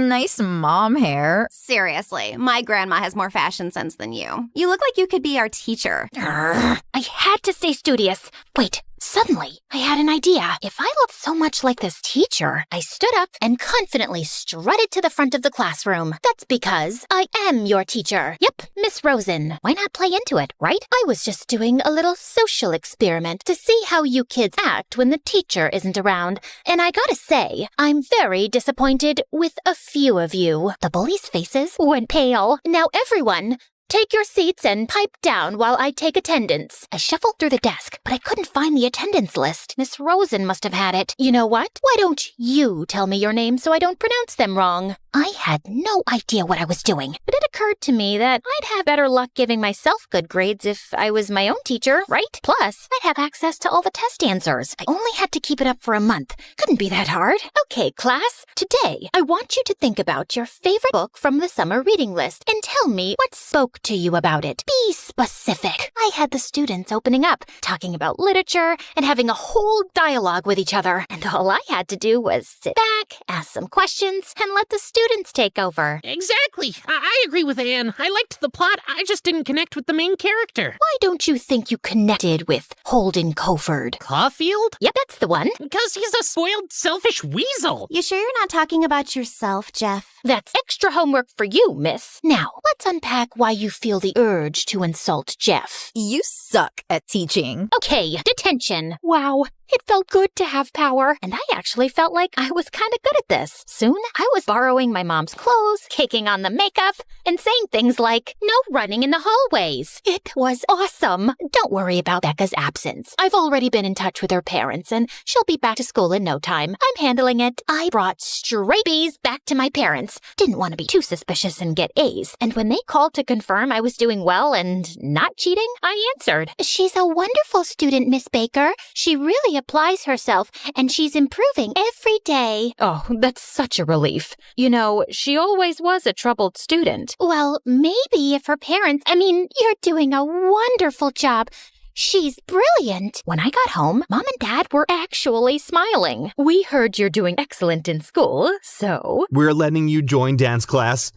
Nice mom hair. Seriously, my grandma has more fashion sense than you. You look like you could be our teacher. I had to stay studious. Wait. Suddenly, I had an idea. If I looked so much like this teacher, I stood up and confidently strutted to the front of the classroom. That's because I am your teacher. Yep, Miss Rosen. Why not play into it, right? I was just doing a little social experiment to see how you kids act when the teacher isn't around. And I gotta say, I'm very disappointed with a few of you. The bullies' faces went pale. Now everyone... take your seats and pipe down while I take attendance. I shuffled through the desk, but I couldn't find the attendance list. Miss Rosen must have had it. You know what? Why don't you tell me your name so I don't pronounce them wrong? I had no idea what I was doing, but it occurred to me that I'd have better luck giving myself good grades if I was my own teacher, right? Plus, I'd have access to all the test answers. I only had to keep it up for a month. Couldn't be that hard. Okay, class, today I want you to think about your favorite book from the summer reading list and tell me what spoke to you about it. Be specific. I had the students opening up, talking about literature, and having a whole dialogue with each other. And all I had to do was sit back, ask some questions, and let the students take over. Exactly. I agree with Anne. I liked the plot. I just didn't connect with the main character. Why don't you think you connected with Holden Coford? Caulfield? Yep, that's the one. Because he's a spoiled, selfish weasel. You sure you're not talking about yourself, Jeff? That's extra homework for you, miss. Now, let's unpack why you feel the urge to insult Jeff. You suck at teaching. Okay, detention. Wow, It felt good to have power, and I actually felt like I was kind of good at this. Soon, I was borrowing my mom's clothes, kicking on the makeup, and saying things like, no running in the hallways. It was awesome. Don't worry about Becca's absence. I've already been in touch with her parents, and she'll be back to school in no time. I'm handling it. I brought straight B's back to my parents. Didn't want to be too suspicious and get A's. And when they called to confirm I was doing well and not cheating, I answered. She's a wonderful student, Miss Baker. She really applies herself, and she's improving every day. Oh, that's such a relief. You know, she always was a troubled student. Well, maybe if her parents... you're doing a wonderful job. She's brilliant. When I got home, Mom and Dad were actually smiling. We heard you're doing excellent in school, so... We're letting you join dance class.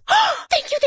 Thank you.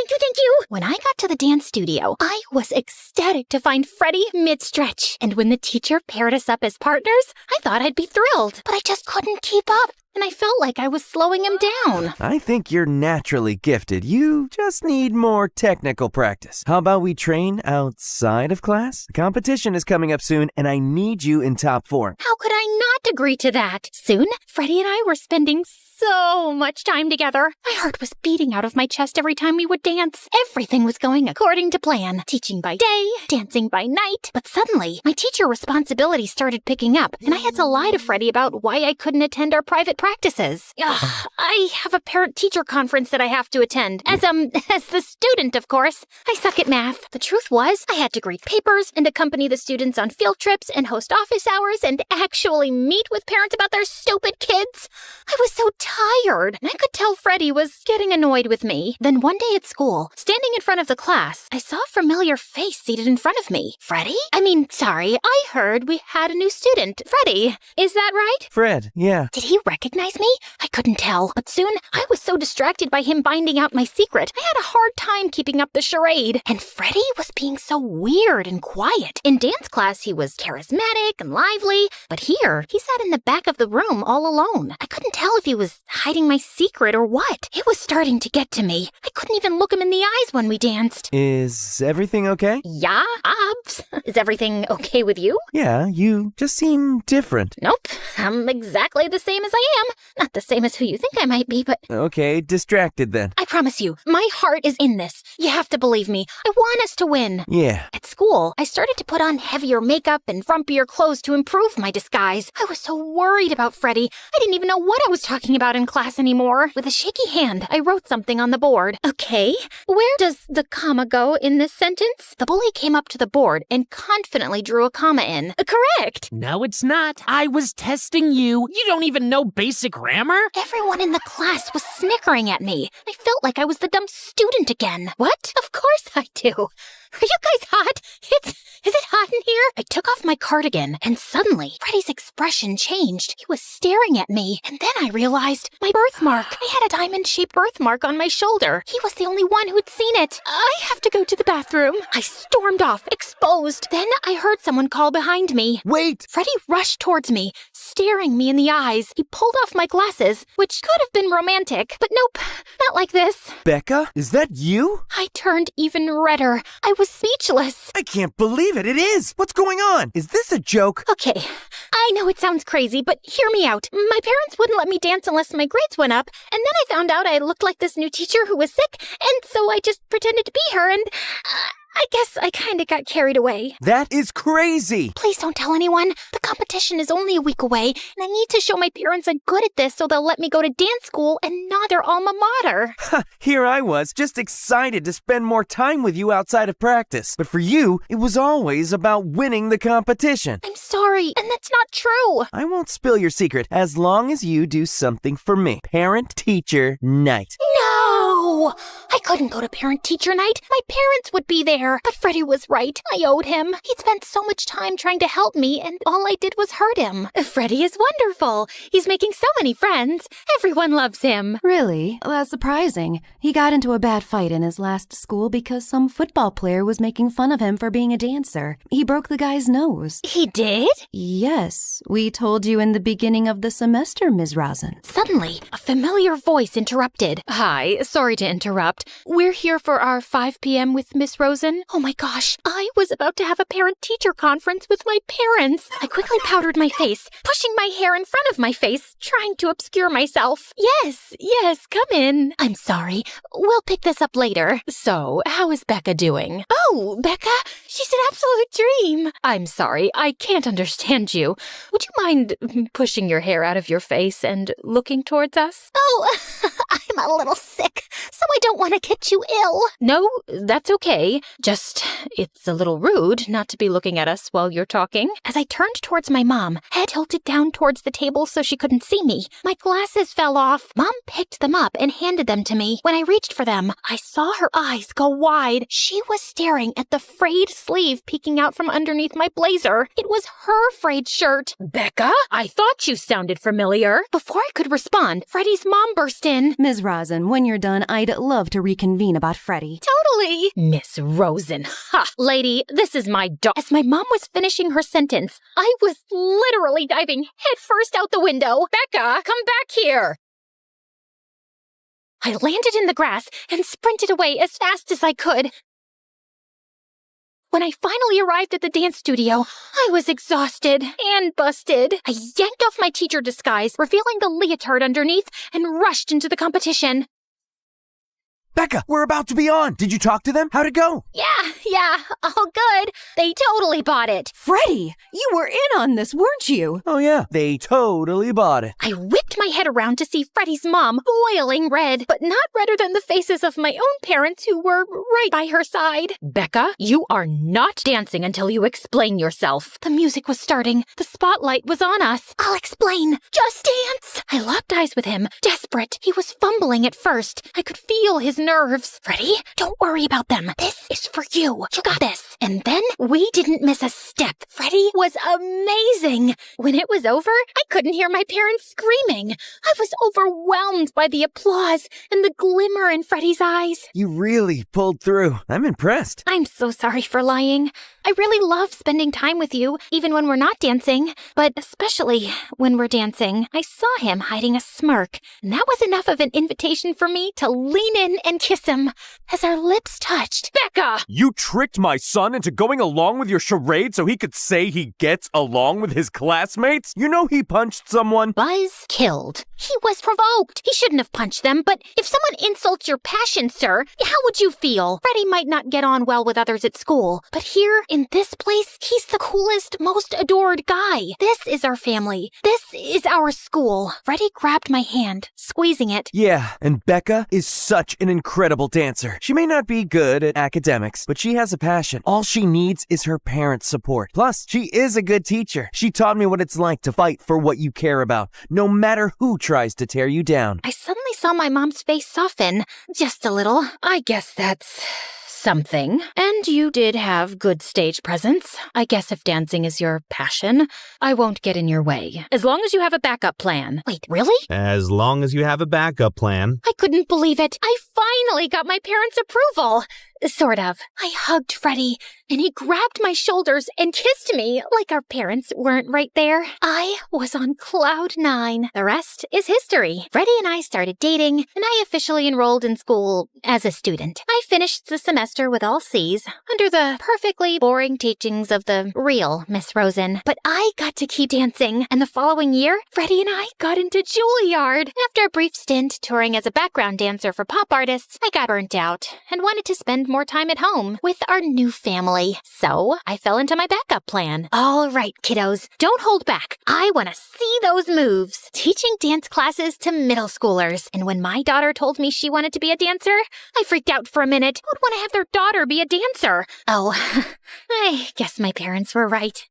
When I got to the dance studio, I was ecstatic to find Freddie mid-stretch. And when the teacher paired us up as partners, I thought I'd be thrilled. But I just couldn't keep up, and I felt like I was slowing him down. I think you're naturally gifted. You just need more technical practice. How about we train outside of class? The competition is coming up soon, and I need you in top form. How could I not agree to that? Soon, Freddie and I were spending so much time together. My heart was beating out of my chest every time we would dance. Everything was going according to plan. Teaching by day, dancing by night. But suddenly, my teacher responsibility started picking up, and I had to lie to Freddie about why I couldn't attend our private practices. I have a parent-teacher conference that I have to attend. As the student, of course. I suck at math. The truth was, I had to grade papers and accompany the students on field trips and host office hours and actually meet with parents about their stupid kids. I was so tired, and I could tell Freddie was getting annoyed with me. Then one day at school, standing in front of the class, I saw a familiar face seated in front of me. Freddie? I heard we had a new student. Freddie, is that right? Fred, yeah. Did he recognize me? I couldn't tell, but soon I was so distracted by him finding out my secret, I had a hard time keeping up the charade. And Freddie was being so weird and quiet. In dance class, he was charismatic and lively, but here, he sat in the back of the room all alone. I couldn't tell if he was hiding my secret or what. It was starting to get to me. I couldn't even look him in the eyes when we danced. Is everything okay? Yeah, Obs. Is everything okay with you? Yeah, you just seem different. Nope. I'm exactly the same as I am. Not the same as who you think I might be, but... Okay, distracted then. I promise you, my heart is in this. You have to believe me. I want us to win. Yeah. At school, I started to put on heavier makeup and frumpier clothes to improve my disguise. I was so worried about Freddie. I didn't even know what I was talking about in class anymore. With a shaky hand, I wrote something on the board. Okay, where does the comma go in this sentence? The bully came up to the board and confidently drew a comma in. Correct! No, it's not. I was testing you. You don't even know basic grammar? Everyone in the class was snickering at me. I felt like I was the dumb student again. What? Of course I do. Are you guys hot? Is it hot in here? I took off my cardigan, and suddenly, Freddie's expression changed. He was staring at me, and then I realized my birthmark. I had a diamond-shaped birthmark on my shoulder. He was the only one who'd seen it. I have to go to the bathroom. I stormed off, exposed. Then I heard someone call behind me. Wait! Freddie rushed towards me, staring me in the eyes. He pulled off my glasses, which could have been romantic, but nope, not like this. Becca, is that you? I turned even redder. I was speechless. I can't believe it. It is. What's going on? Is this a joke? Okay, I know it sounds crazy, but hear me out. My parents wouldn't let me dance unless my grades went up, and then I found out I looked like this new teacher who was sick, and so I just pretended to be her, and I guess I kinda got carried away. That is crazy! Please don't tell anyone. The competition is only a week away, and I need to show my parents I'm good at this so they'll let me go to dance school and not their alma mater. Here I was, just excited to spend more time with you outside of practice. But for you, it was always about winning the competition. I'm sorry, and that's not true. I won't spill your secret as long as you do something for me. Parent-teacher night. No! I couldn't go to parent-teacher night. My parents would be there. But Freddie was right. I owed him. He'd spent so much time trying to help me, and all I did was hurt him. Freddie is wonderful. He's making so many friends. Everyone loves him. Really? That's surprising. He got into a bad fight in his last school because some football player was making fun of him for being a dancer. He broke the guy's nose. He did? Yes. We told you in the beginning of the semester, Ms. Rosen. Suddenly, a familiar voice interrupted. Hi, sorry to interrupt, We're here for our 5 p.m. with Miss Rosen. Oh my gosh, I was about to have a parent-teacher conference with my parents. I quickly powdered my face, pushing my hair in front of my face, trying to obscure myself. Yes, come in. I'm sorry. We'll pick this up later. So, how is Becca doing? Oh, Becca, she's an absolute dream. I'm sorry, I can't understand you. Would you mind pushing your hair out of your face and looking towards us? Oh, I'm a little sick, so I don't want to get you ill. No, that's okay. Just, it's a little rude not to be looking at us while you're talking. As I turned towards my mom, head tilted down towards the table so she couldn't see me, my glasses fell off. Mom picked them up and handed them to me. When I reached for them, I saw her eyes go wide. She was staring at the frayed sleeve peeking out from underneath my blazer. It was her frayed shirt. Becca, I thought you sounded familiar. Before I could respond, Freddie's mom burst in. Ms. Rosen, when you're done, I'd love to reconvene about Freddie. Totally. Miss Rosen. Ha! Lady, this is my dog. As my mom was finishing her sentence, I was literally diving headfirst out the window. Becca, come back here. I landed in the grass and sprinted away as fast as I could. When I finally arrived at the dance studio, I was exhausted and busted. I yanked off my teacher disguise, revealing the leotard underneath, and rushed into the competition. Becca, we're about to be on. Did you talk to them? How'd it go? Yeah, all good. They totally bought it. Freddie, you were in on this, weren't you? Oh yeah, they totally bought it. I whipped my head around to see Freddie's mom, boiling red, but not redder than the faces of my own parents who were right by her side. Becca, you are not dancing until you explain yourself. The music was starting. The spotlight was on us. I'll explain. Just dance. I locked eyes with him, desperate. He was fumbling at first. I could feel his nerves. Freddie, don't worry about them. This is for you. You got this. And then we didn't miss a step. Freddie was amazing. When it was over, I couldn't hear my parents screaming. I was overwhelmed by the applause and the glimmer in Freddie's eyes. You really pulled through. I'm impressed. I'm so sorry for lying. I really love spending time with you, even when we're not dancing, but especially when we're dancing. I saw him hiding a smirk, and that was enough of an invitation for me to lean in and kiss him. As our lips touched, Becca! You tricked my son into going along with your charade so he could say he gets along with his classmates? You know he punched someone? Buzz killed. He was provoked. He shouldn't have punched them, but if someone insults your passion, sir, how would you feel? Freddie might not get on well with others at school, but here, in this place, he's the coolest, most adored guy. This is our family. This is our school. Freddie grabbed my hand, squeezing it. Yeah, and Becca is such an incredible dancer. She may not be good at academics, but she has a passion. All she needs is her parents' support. Plus, she is a good teacher. She taught me what it's like to fight for what you care about, no matter who tries to tear you down. I suddenly saw my mom's face soften, just a little. I guess that's something. And you did have good stage presence. I guess if dancing is your passion, I won't get in your way. As long as you have a backup plan. Wait, really? As long as you have a backup plan. I couldn't believe it. I finally got my parents' approval. Sort of. I hugged Freddie, and he grabbed my shoulders and kissed me like our parents weren't right there. I was on cloud 9. The rest is history. Freddie and I started dating, and I officially enrolled in school as a student. I finished the semester with all C's, under the perfectly boring teachings of the real Miss Rosen. But I got to keep dancing, and the following year, Freddie and I got into Juilliard. After a brief stint touring as a background dancer for pop artists, I got burnt out and wanted to spend more time at home with our new family. So I fell into my backup plan. All right, kiddos, don't hold back. I want to see those moves. Teaching dance classes to middle schoolers. And when my daughter told me she wanted to be a dancer, I freaked out for a minute. Who'd want to have their daughter be a dancer? Oh, I guess my parents were right.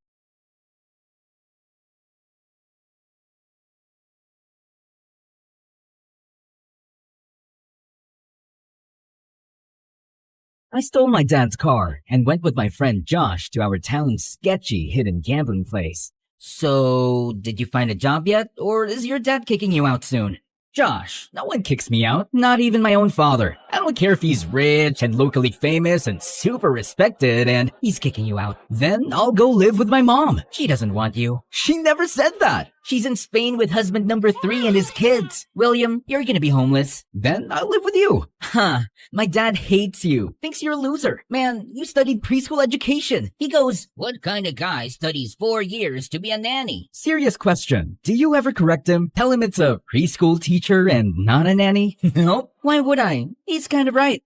I stole my dad's car and went with my friend Josh to our town's sketchy hidden gambling place. So, did you find a job yet, or is your dad kicking you out soon? Josh, no one kicks me out, not even my own father. I don't care if he's rich and locally famous and super respected and he's kicking you out. Then I'll go live with my mom. She doesn't want you. She never said that. She's in Spain with husband number 3 and his kids. William, you're gonna be homeless. Then I'll live with you. Huh. My dad hates you. Thinks you're a loser. Man, you studied preschool education. He goes, "What kind of guy studies 4 years to be a nanny?" Serious question. Do you ever correct him? Tell him it's a preschool teacher and not a nanny? Nope. Why would I? He's kind of right.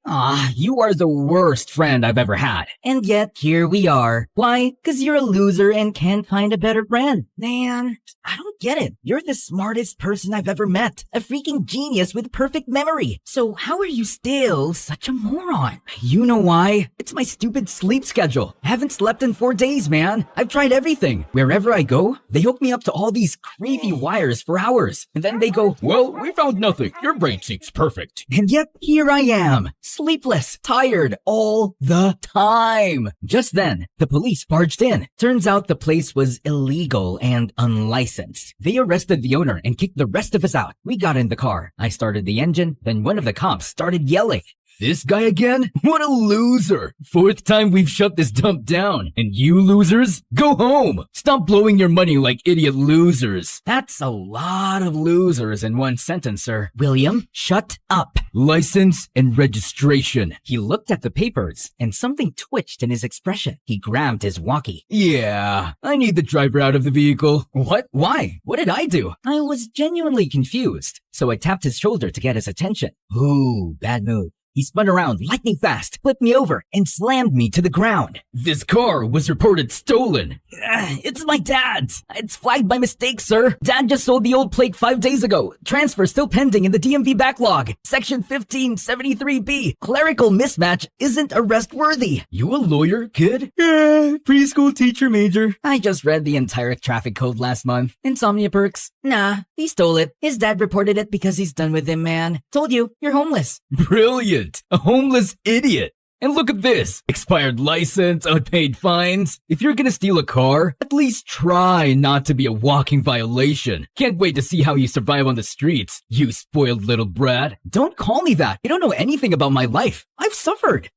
You are the worst friend I've ever had. And yet, here we are. Why? 'Cause you're a loser and can't find a better friend. Man, I don't get it. You're the smartest person I've ever met. A freaking genius with perfect memory. So how are you still such a moron? You know why? It's my stupid sleep schedule. I haven't slept in 4 days, man. I've tried everything. Wherever I go, they hook me up to all these creepy wires for hours. And then they go, "Well, we found nothing. Your brain seems perfect." And yet, here I am, sleepless, tired, all the time. Just then, the police barged in. Turns out the place was illegal and unlicensed. They arrested the owner and kicked the rest of us out. We got in the car. I started the engine, then one of the cops started yelling. This guy again? What a loser! 4th time we've shut this dump down. And you losers? Go home! Stop blowing your money like idiot losers. That's a lot of losers in one sentence, sir. William, shut up. License and registration. He looked at the papers and something twitched in his expression. He grabbed his walkie. Yeah, I need the driver out of the vehicle. What? Why? What did I do? I was genuinely confused. So I tapped his shoulder to get his attention. Ooh, bad move. He spun around lightning fast, flipped me over, and slammed me to the ground. This car was reported stolen. It's my dad's. It's flagged by mistake, sir. Dad just sold the old plate 5 days ago. Transfer still pending in the DMV backlog. Section 1573B. Clerical mismatch isn't arrest worthy. You a lawyer, kid? Preschool teacher major. I just read the entire traffic code last month. Insomnia perks. Nah, he stole it. His dad reported it because he's done with him, man. Told you, you're homeless. Brilliant. A homeless idiot. And look at this. Expired license, unpaid fines. If you're gonna steal a car, at least try not to be a walking violation. Can't wait to see how you survive on the streets, you spoiled little brat. Don't call me that. You don't know anything about my life. I've suffered.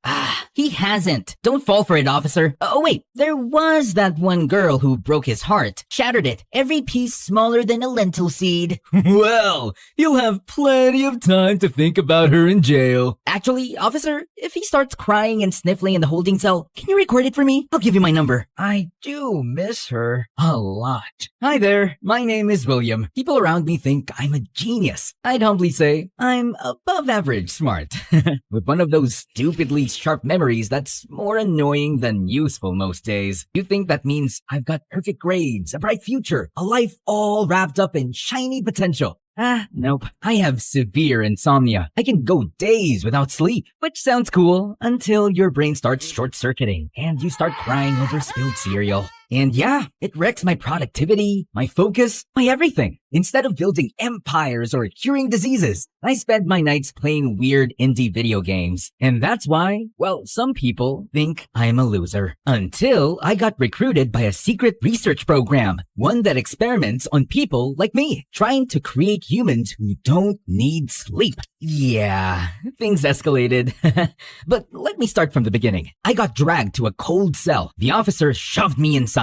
He hasn't. Don't fall for it, officer. Oh wait, there was that one girl who broke his heart. Shattered it. Every piece smaller than a lentil seed. Well, you'll have plenty of time to think about her in jail. Actually, officer, if he starts crying and sniffling in the holding cell, can you record it for me? I'll give you my number. I do miss her a lot. Hi there, my name is William. People around me think I'm a genius. I'd humbly say I'm above average smart. With one of those stupidly sharp memories that's more annoying than useful most days. You think that means I've got perfect grades, a bright future, a life all wrapped up in shiny potential. Nope. I have severe insomnia. I can go days without sleep, which sounds cool until your brain starts short-circuiting and you start crying over spilled cereal. And yeah, it wrecks my productivity, my focus, my everything. Instead of building empires or curing diseases, I spend my nights playing weird indie video games. And that's why, well, some people think I'm a loser. Until I got recruited by a secret research program, one that experiments on people like me, trying to create humans who don't need sleep. Yeah, things escalated. But let me start from the beginning. I got dragged to a cold cell. The officer shoved me inside.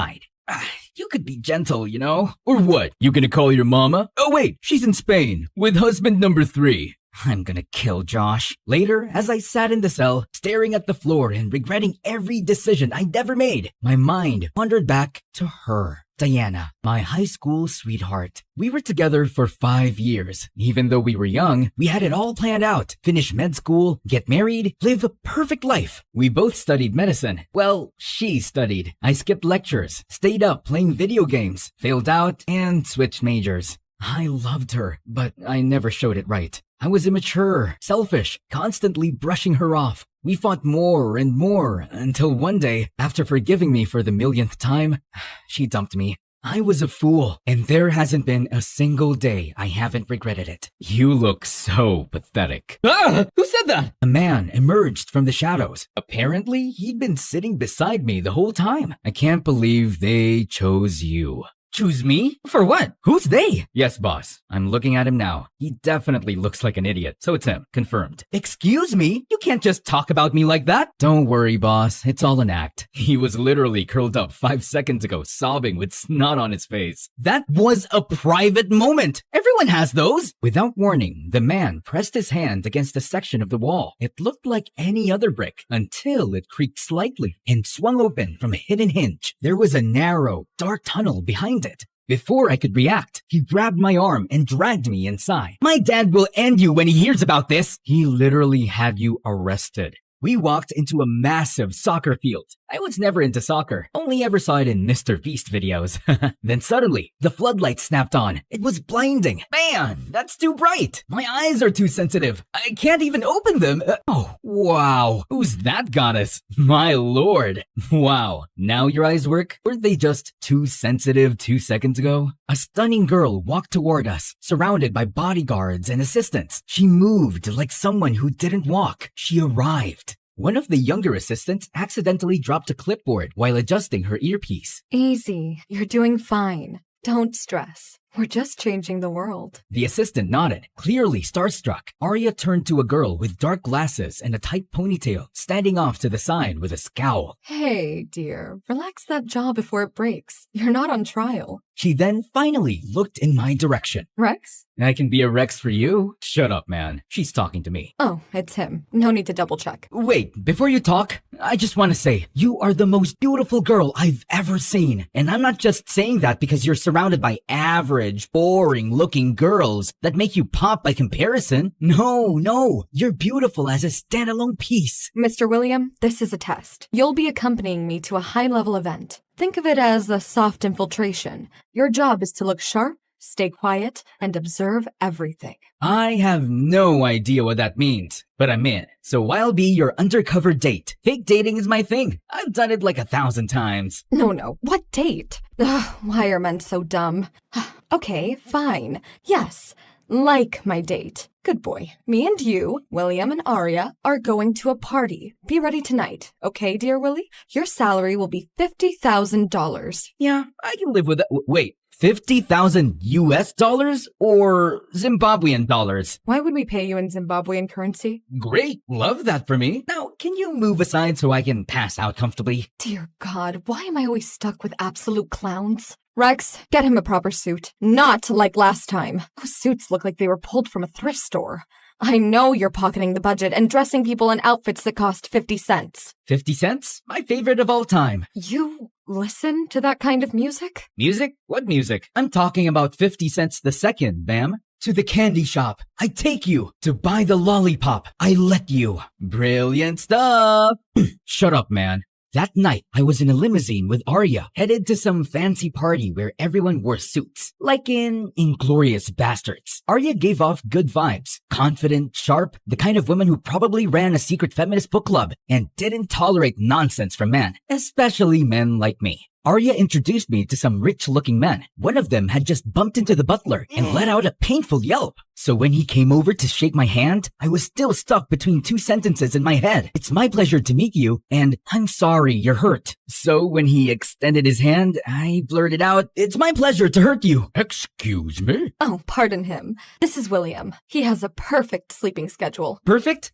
You could be gentle, you know? Or what? You gonna call your mama? Oh wait, she's in Spain with husband number 3. I'm gonna kill Josh. Later, as I sat in the cell, staring at the floor and regretting every decision I'd ever made, my mind wandered back to her. Diana, my high school sweetheart. We were together for 5 years. Even though we were young, we had it all planned out. Finish med school, get married, live a perfect life. We both studied medicine. Well, she studied. I skipped lectures, stayed up playing video games, failed out, and switched majors. I loved her, but I never showed it right. I was immature, selfish, constantly brushing her off. We fought more and more until one day, after forgiving me for the millionth time, she dumped me. I was a fool, and there hasn't been a single day I haven't regretted it. You look so pathetic. Who said that? A man emerged from the shadows. Apparently, he'd been sitting beside me the whole time. I can't believe they chose you. Choose me? For what? Who's they? Yes, boss. I'm looking at him now. He definitely looks like an idiot, so it's him. Confirmed. Excuse me? You can't just talk about me like that. Don't worry, boss. It's all an act. He was literally curled up 5 seconds ago, sobbing with snot on his face. That was a private moment. Everyone has those. Without warning, the man pressed his hand against a section of the wall. It looked like any other brick until it creaked slightly and swung open from a hidden hinge. There was a narrow, dark tunnel behind it. Before I could react, he grabbed my arm and dragged me inside. My dad will end you when he hears about this. He literally had you arrested. We walked into a massive soccer field. I was never into soccer, only ever saw it in Mr. Beast videos. Then suddenly, the floodlights snapped on. It was blinding. Man, that's too bright. My eyes are too sensitive. I can't even open them. Oh, wow. Who's that goddess? My lord. Wow. Now your eyes work? Were they just too sensitive 2 seconds ago? A stunning girl walked toward us, surrounded by bodyguards and assistants. She moved like someone who didn't walk. She arrived. One of the younger assistants accidentally dropped a clipboard while adjusting her earpiece. Easy. You're doing fine. Don't stress. We're just changing the world. The assistant nodded, clearly starstruck. Arya turned to a girl with dark glasses and a tight ponytail, standing off to the side with a scowl. Hey, dear, relax that jaw before it breaks. You're not on trial. She then finally looked in my direction. Rex? I can be a Rex for you? Shut up, man. She's talking to me. Oh, it's him. No need to double check. Wait, before you talk, I just want to say, you are the most beautiful girl I've ever seen. And I'm not just saying that because you're surrounded by average, boring-looking girls that make you pop by comparison. No, you're beautiful as a standalone piece. Mr. William, this is a test. You'll be accompanying me to a high-level event. Think of it as a soft infiltration. Your job is to look sharp, stay quiet, and observe everything. I have no idea what that means, but I'm in. So I'll be your undercover date. Fake dating is my thing. I've done it like 1,000 times. No. What date? Ugh, why are men so dumb? Okay, fine. Yes, like my date. Good boy. Me and you, William and Arya, are going to a party. Be ready tonight, okay, dear Willie? Your salary will be $50,000. Yeah, I can live with that. Wait, 50,000 US dollars or Zimbabwean dollars? Why would we pay you in Zimbabwean currency? Great, love that for me. Now, can you move aside so I can pass out comfortably? Dear God, why am I always stuck with absolute clowns? Rex, get him a proper suit. Not like last time. Those suits look like they were pulled from a thrift store. I know you're pocketing the budget and dressing people in outfits that cost 50 cents. 50 cents? My favorite of all time. You listen to that kind of music? Music? What music? I'm talking about 50 cents the second, ma'am. To the candy shop. I take you. To buy the lollipop. I let you. Brilliant stuff. Shut up, man. That night, I was in a limousine with Arya, headed to some fancy party where everyone wore suits, like in Inglourious Bastards. Arya gave off good vibes, confident, sharp, the kind of woman who probably ran a secret feminist book club and didn't tolerate nonsense from men, especially men like me. Arya introduced me to some rich-looking men. One of them had just bumped into the butler and let out a painful yelp. So when he came over to shake my hand, I was still stuck between 2 sentences in my head. It's my pleasure to meet you, and I'm sorry you're hurt. So when he extended his hand, I blurted out, it's my pleasure to hurt you. Excuse me? Oh, pardon him. This is William. He has a perfect sleeping schedule. Perfect?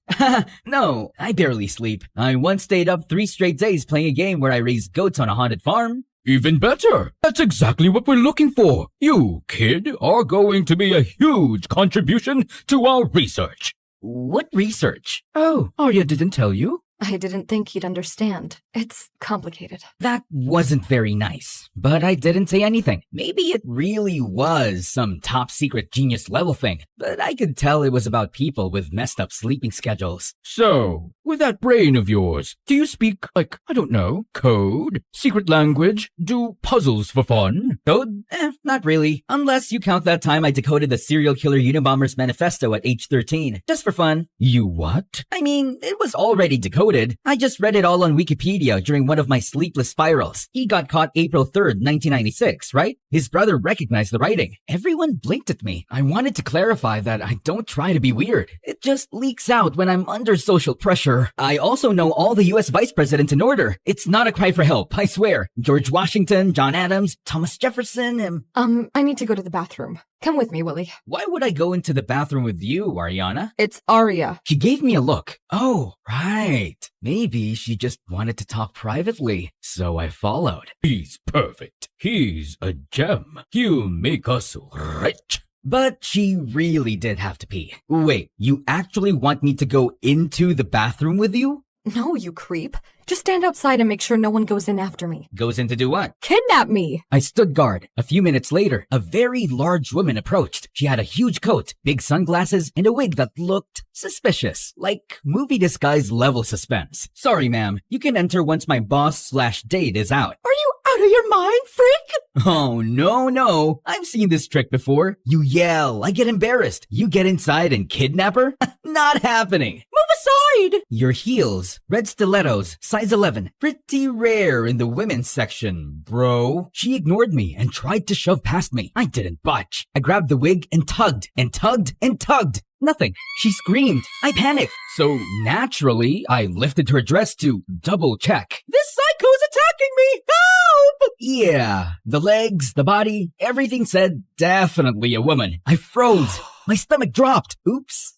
No, I barely sleep. I once stayed up 3 straight days playing a game where I raised goats on a haunted farm. Even better. That's exactly what we're looking for. You, kid, are going to be a huge contribution to our research. What research? Oh, Arya didn't tell you? I didn't think he'd understand. It's complicated. That wasn't very nice, but I didn't say anything. Maybe it really was some top secret genius level thing, but I could tell it was about people with messed up sleeping schedules. So, with that brain of yours, do you speak, like, I don't know, code, secret language, do puzzles for fun? Code? Not really. Unless you count that time I decoded the serial killer Unabomber's manifesto at age 13. Just for fun. You what? I mean, it was already decoded. loaded. I just read it all on Wikipedia during one of my sleepless spirals. He got caught April 3rd, 1996, right? His brother recognized the writing. Everyone blinked at me. I wanted to clarify that I don't try to be weird. It just leaks out when I'm under social pressure. I also know all the US vice presidents in order. It's not a cry for help, I swear. George Washington, John Adams, Thomas Jefferson, and... I need to go to the bathroom. Come with me, Willie. Why would I go into the bathroom with you, Ariana? It's Aria. She gave me a look. Oh, right. Maybe she just wanted to talk privately, so I followed. He's perfect. He's a gem. You make us rich. But she really did have to pee. Wait, you actually want me to go into the bathroom with you? No, you creep. Just stand outside and make sure no one goes in after me. Goes in to do what? Kidnap me! I stood guard. A few minutes later, a very large woman approached. She had a huge coat, big sunglasses, and a wig that looked suspicious. Like movie disguise level suspense. Sorry, ma'am. You can enter once my boss/date is out. Are you out of your mind, freak? Oh, no. I've seen this trick before. You yell, I get embarrassed. You get inside and kidnap her? Not happening. Move aside! Your heels, red stilettos, size 11. Pretty rare in the women's section, bro. She ignored me and tried to shove past me. I didn't budge. I grabbed the wig and tugged and tugged and tugged. Nothing. She screamed. I panicked. So naturally, I lifted her dress to double check. This psycho's attacking me! Help! Yeah, the legs, the body, everything said definitely a woman. I froze. My stomach dropped. Oops.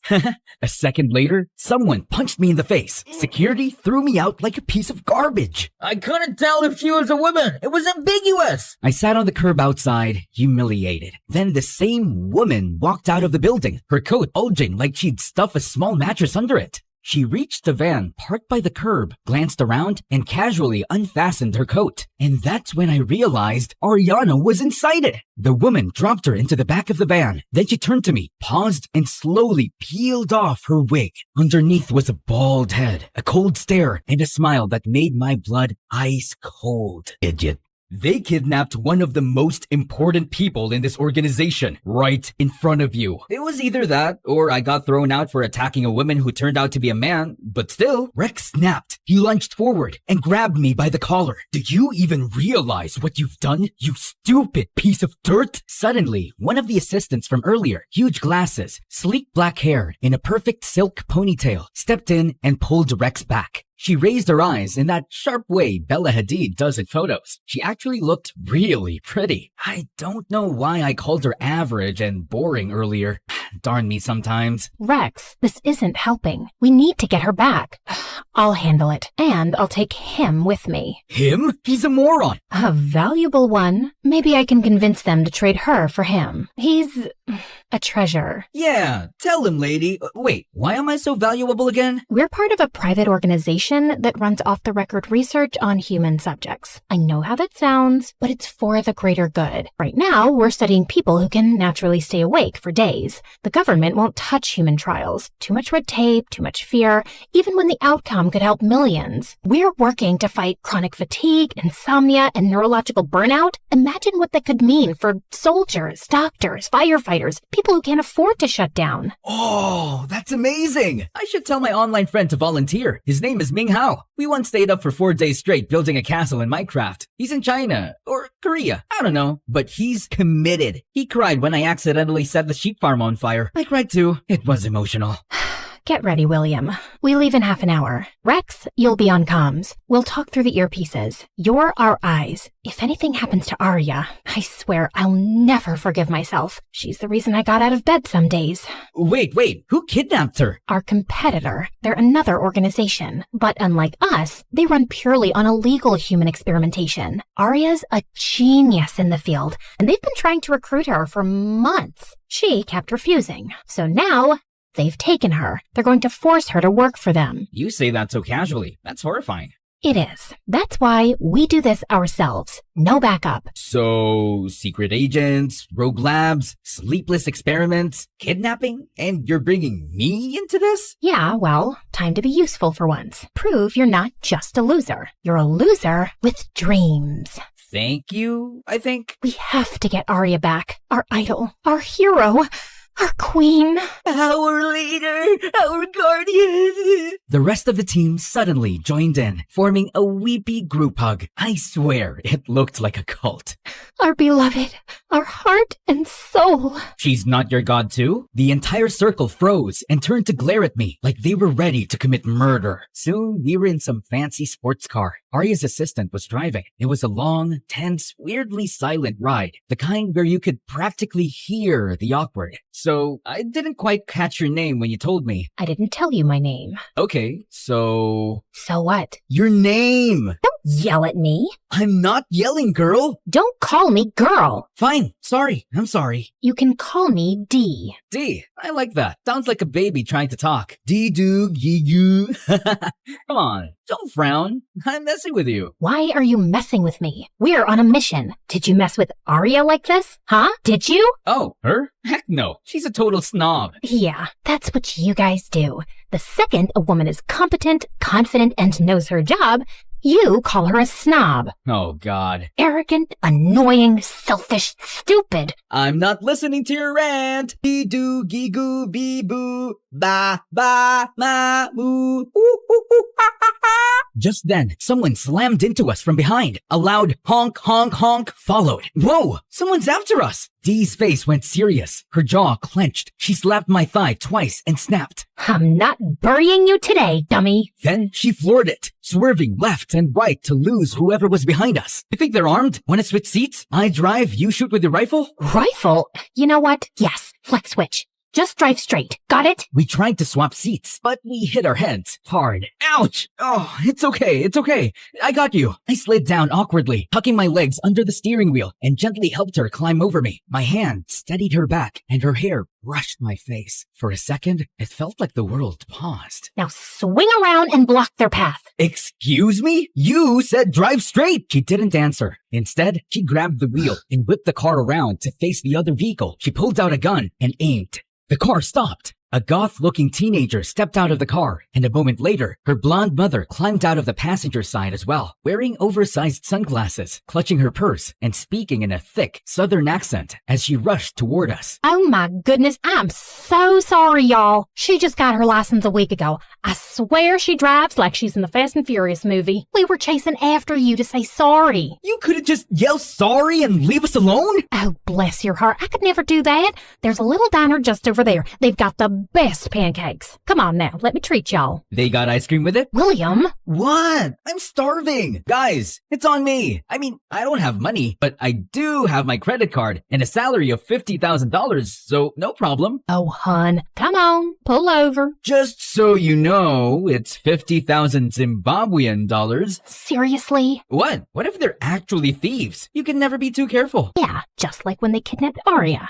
A second later, someone punched me in the face. Security threw me out like a piece of garbage. I couldn't tell if she was a woman. It was ambiguous. I sat on the curb outside, humiliated. Then the same woman walked out of the building, her coat bulging like she'd stuffed a small mattress under it. She reached the van parked by the curb, glanced around, and casually unfastened her coat. And that's when I realized Ariana was inside it. The woman dropped her into the back of the van. Then she turned to me, paused, and slowly peeled off her wig. Underneath was a bald head, a cold stare, and a smile that made my blood ice cold. Idiot. They kidnapped one of the most important people in this organization right in front of you. It was either that or I got thrown out for attacking a woman who turned out to be a man, but still, Rex snapped. He lunged forward and grabbed me by the collar. Do you even realize what you've done, you stupid piece of dirt? Suddenly, one of the assistants from earlier, huge glasses, sleek black hair, in a perfect silk ponytail, stepped in and pulled Rex back. She raised her eyes in that sharp way Bella Hadid does in photos. She actually looked really pretty. I don't know why I called her average and boring earlier. Darn me sometimes. Rex, this isn't helping. We need to get her back. I'll handle it, and I'll take him with me. Him? He's a moron. A valuable one. Maybe I can convince them to trade her for him. He's a treasure. Yeah, tell him, lady. Wait, why am I so valuable again? We're part of a private organization that runs off-the-record research on human subjects. I know how that sounds, but it's for the greater good. Right now, we're studying people who can naturally stay awake for days. The government won't touch human trials. Too much red tape, too much fear, even when the outcome could help millions. We're working to fight chronic fatigue, insomnia, and neurological burnout. Imagine what that could mean for soldiers, doctors, firefighters, people who can't afford to shut down. Oh, that's amazing. I should tell my online friend to volunteer. His name is Ming Hao. We once stayed up for 4 days straight building a castle in Minecraft. He's in China or Korea. I don't know, but he's committed. He cried when I accidentally set the sheep farm on fire. I cried too. It was emotional. Get ready, William. We leave in half an hour. Rex, you'll be on comms. We'll talk through the earpieces. You're our eyes. If anything happens to Arya, I swear I'll never forgive myself. She's the reason I got out of bed some days. Wait. Who kidnapped her? Our competitor. They're another organization. But unlike us, they run purely on illegal human experimentation. Arya's a genius in the field, and they've been trying to recruit her for months. She kept refusing. So now, they've taken her. They're going to force her to work for them. You say that so casually. That's horrifying. It is. That's why we do this ourselves. No backup. So, secret agents, rogue labs, sleepless experiments, kidnapping, and you're bringing me into this? Yeah, well, time to be useful for once. Prove you're not just a loser. You're a loser with dreams. Thank you, I think. We have to get Arya back. Our idol. Our hero. Our queen. Our leader. Our guardian. The rest of the team suddenly joined in, forming a weepy group hug. I swear, it looked like a cult. Our beloved, our heart and soul. She's not your god too? The entire circle froze and turned to glare at me like they were ready to commit murder. Soon, we were in some fancy sports car. Arya's assistant was driving. It was a long, tense, weirdly silent ride. The kind where you could practically hear the awkward. So, I didn't quite catch your name when you told me. I didn't tell you my name. Okay, so... So what? Your name! Don't yell at me. I'm not yelling, girl. Don't call me girl. Fine, sorry. I'm sorry. You can call me D. D. I like that. Sounds like a baby trying to talk. D-do-gee-goo. Come on, don't frown. I'm messing with you. Why are you messing with me? We're on a mission. Did you mess with Arya like this? Huh? Did you? Oh, her? Heck no. She's a total snob. Yeah, that's what you guys do. The second a woman is competent, confident, and knows her job, you call her a snob. Oh, God. Arrogant, annoying, selfish, stupid. I'm not listening to your rant. Be-do-gee-goo-bee-boo. Ba-ba-ma-moo. Just then, someone slammed into us from behind. A loud honk, honk, honk followed. Whoa! Someone's after us! Dee's face went serious. Her jaw clenched. She slapped my thigh twice and snapped. I'm not burying you today, dummy. Then she floored it, swerving left and right to lose whoever was behind us. You think they're armed? Want to switch seats? I drive, you shoot with your rifle? Rifle? You know what? Yes, let's switch. Just drive straight. Got it? We tried to swap seats, but we hit our heads hard. Ouch! Oh, it's okay. I got you. I slid down awkwardly, tucking my legs under the steering wheel and gently helped her climb over me. My hand steadied her back and her hair brushed my face. For a second, it felt like the world paused. Now swing around and block their path. Excuse me? You said drive straight! She didn't answer. Instead, she grabbed the wheel and whipped the car around to face the other vehicle. She pulled out a gun and aimed. The car stopped. A goth-looking teenager stepped out of the car, and a moment later, her blonde mother climbed out of the passenger side as well, wearing oversized sunglasses, clutching her purse, and speaking in a thick, southern accent as she rushed toward us. Oh my goodness, I'm so sorry, y'all. She just got her license a week ago. I swear she drives like she's in the Fast and Furious movie. We were chasing after you to say sorry. You could've just yelled sorry and leave us alone? Oh, bless your heart. I could never do that. There's a little diner just over there. They've got the best pancakes. Come on now, let me treat y'all. They got ice cream with it? William! What? I'm starving. Guys, it's on me. I mean, I don't have money, but I do have my credit card and a salary of $50,000, so no problem. Oh, hun, come on, pull over. Just so you know, it's 50,000 Zimbabwean dollars. Seriously? What? What if they're actually thieves? You can never be too careful. Yeah, just like when they kidnapped Arya.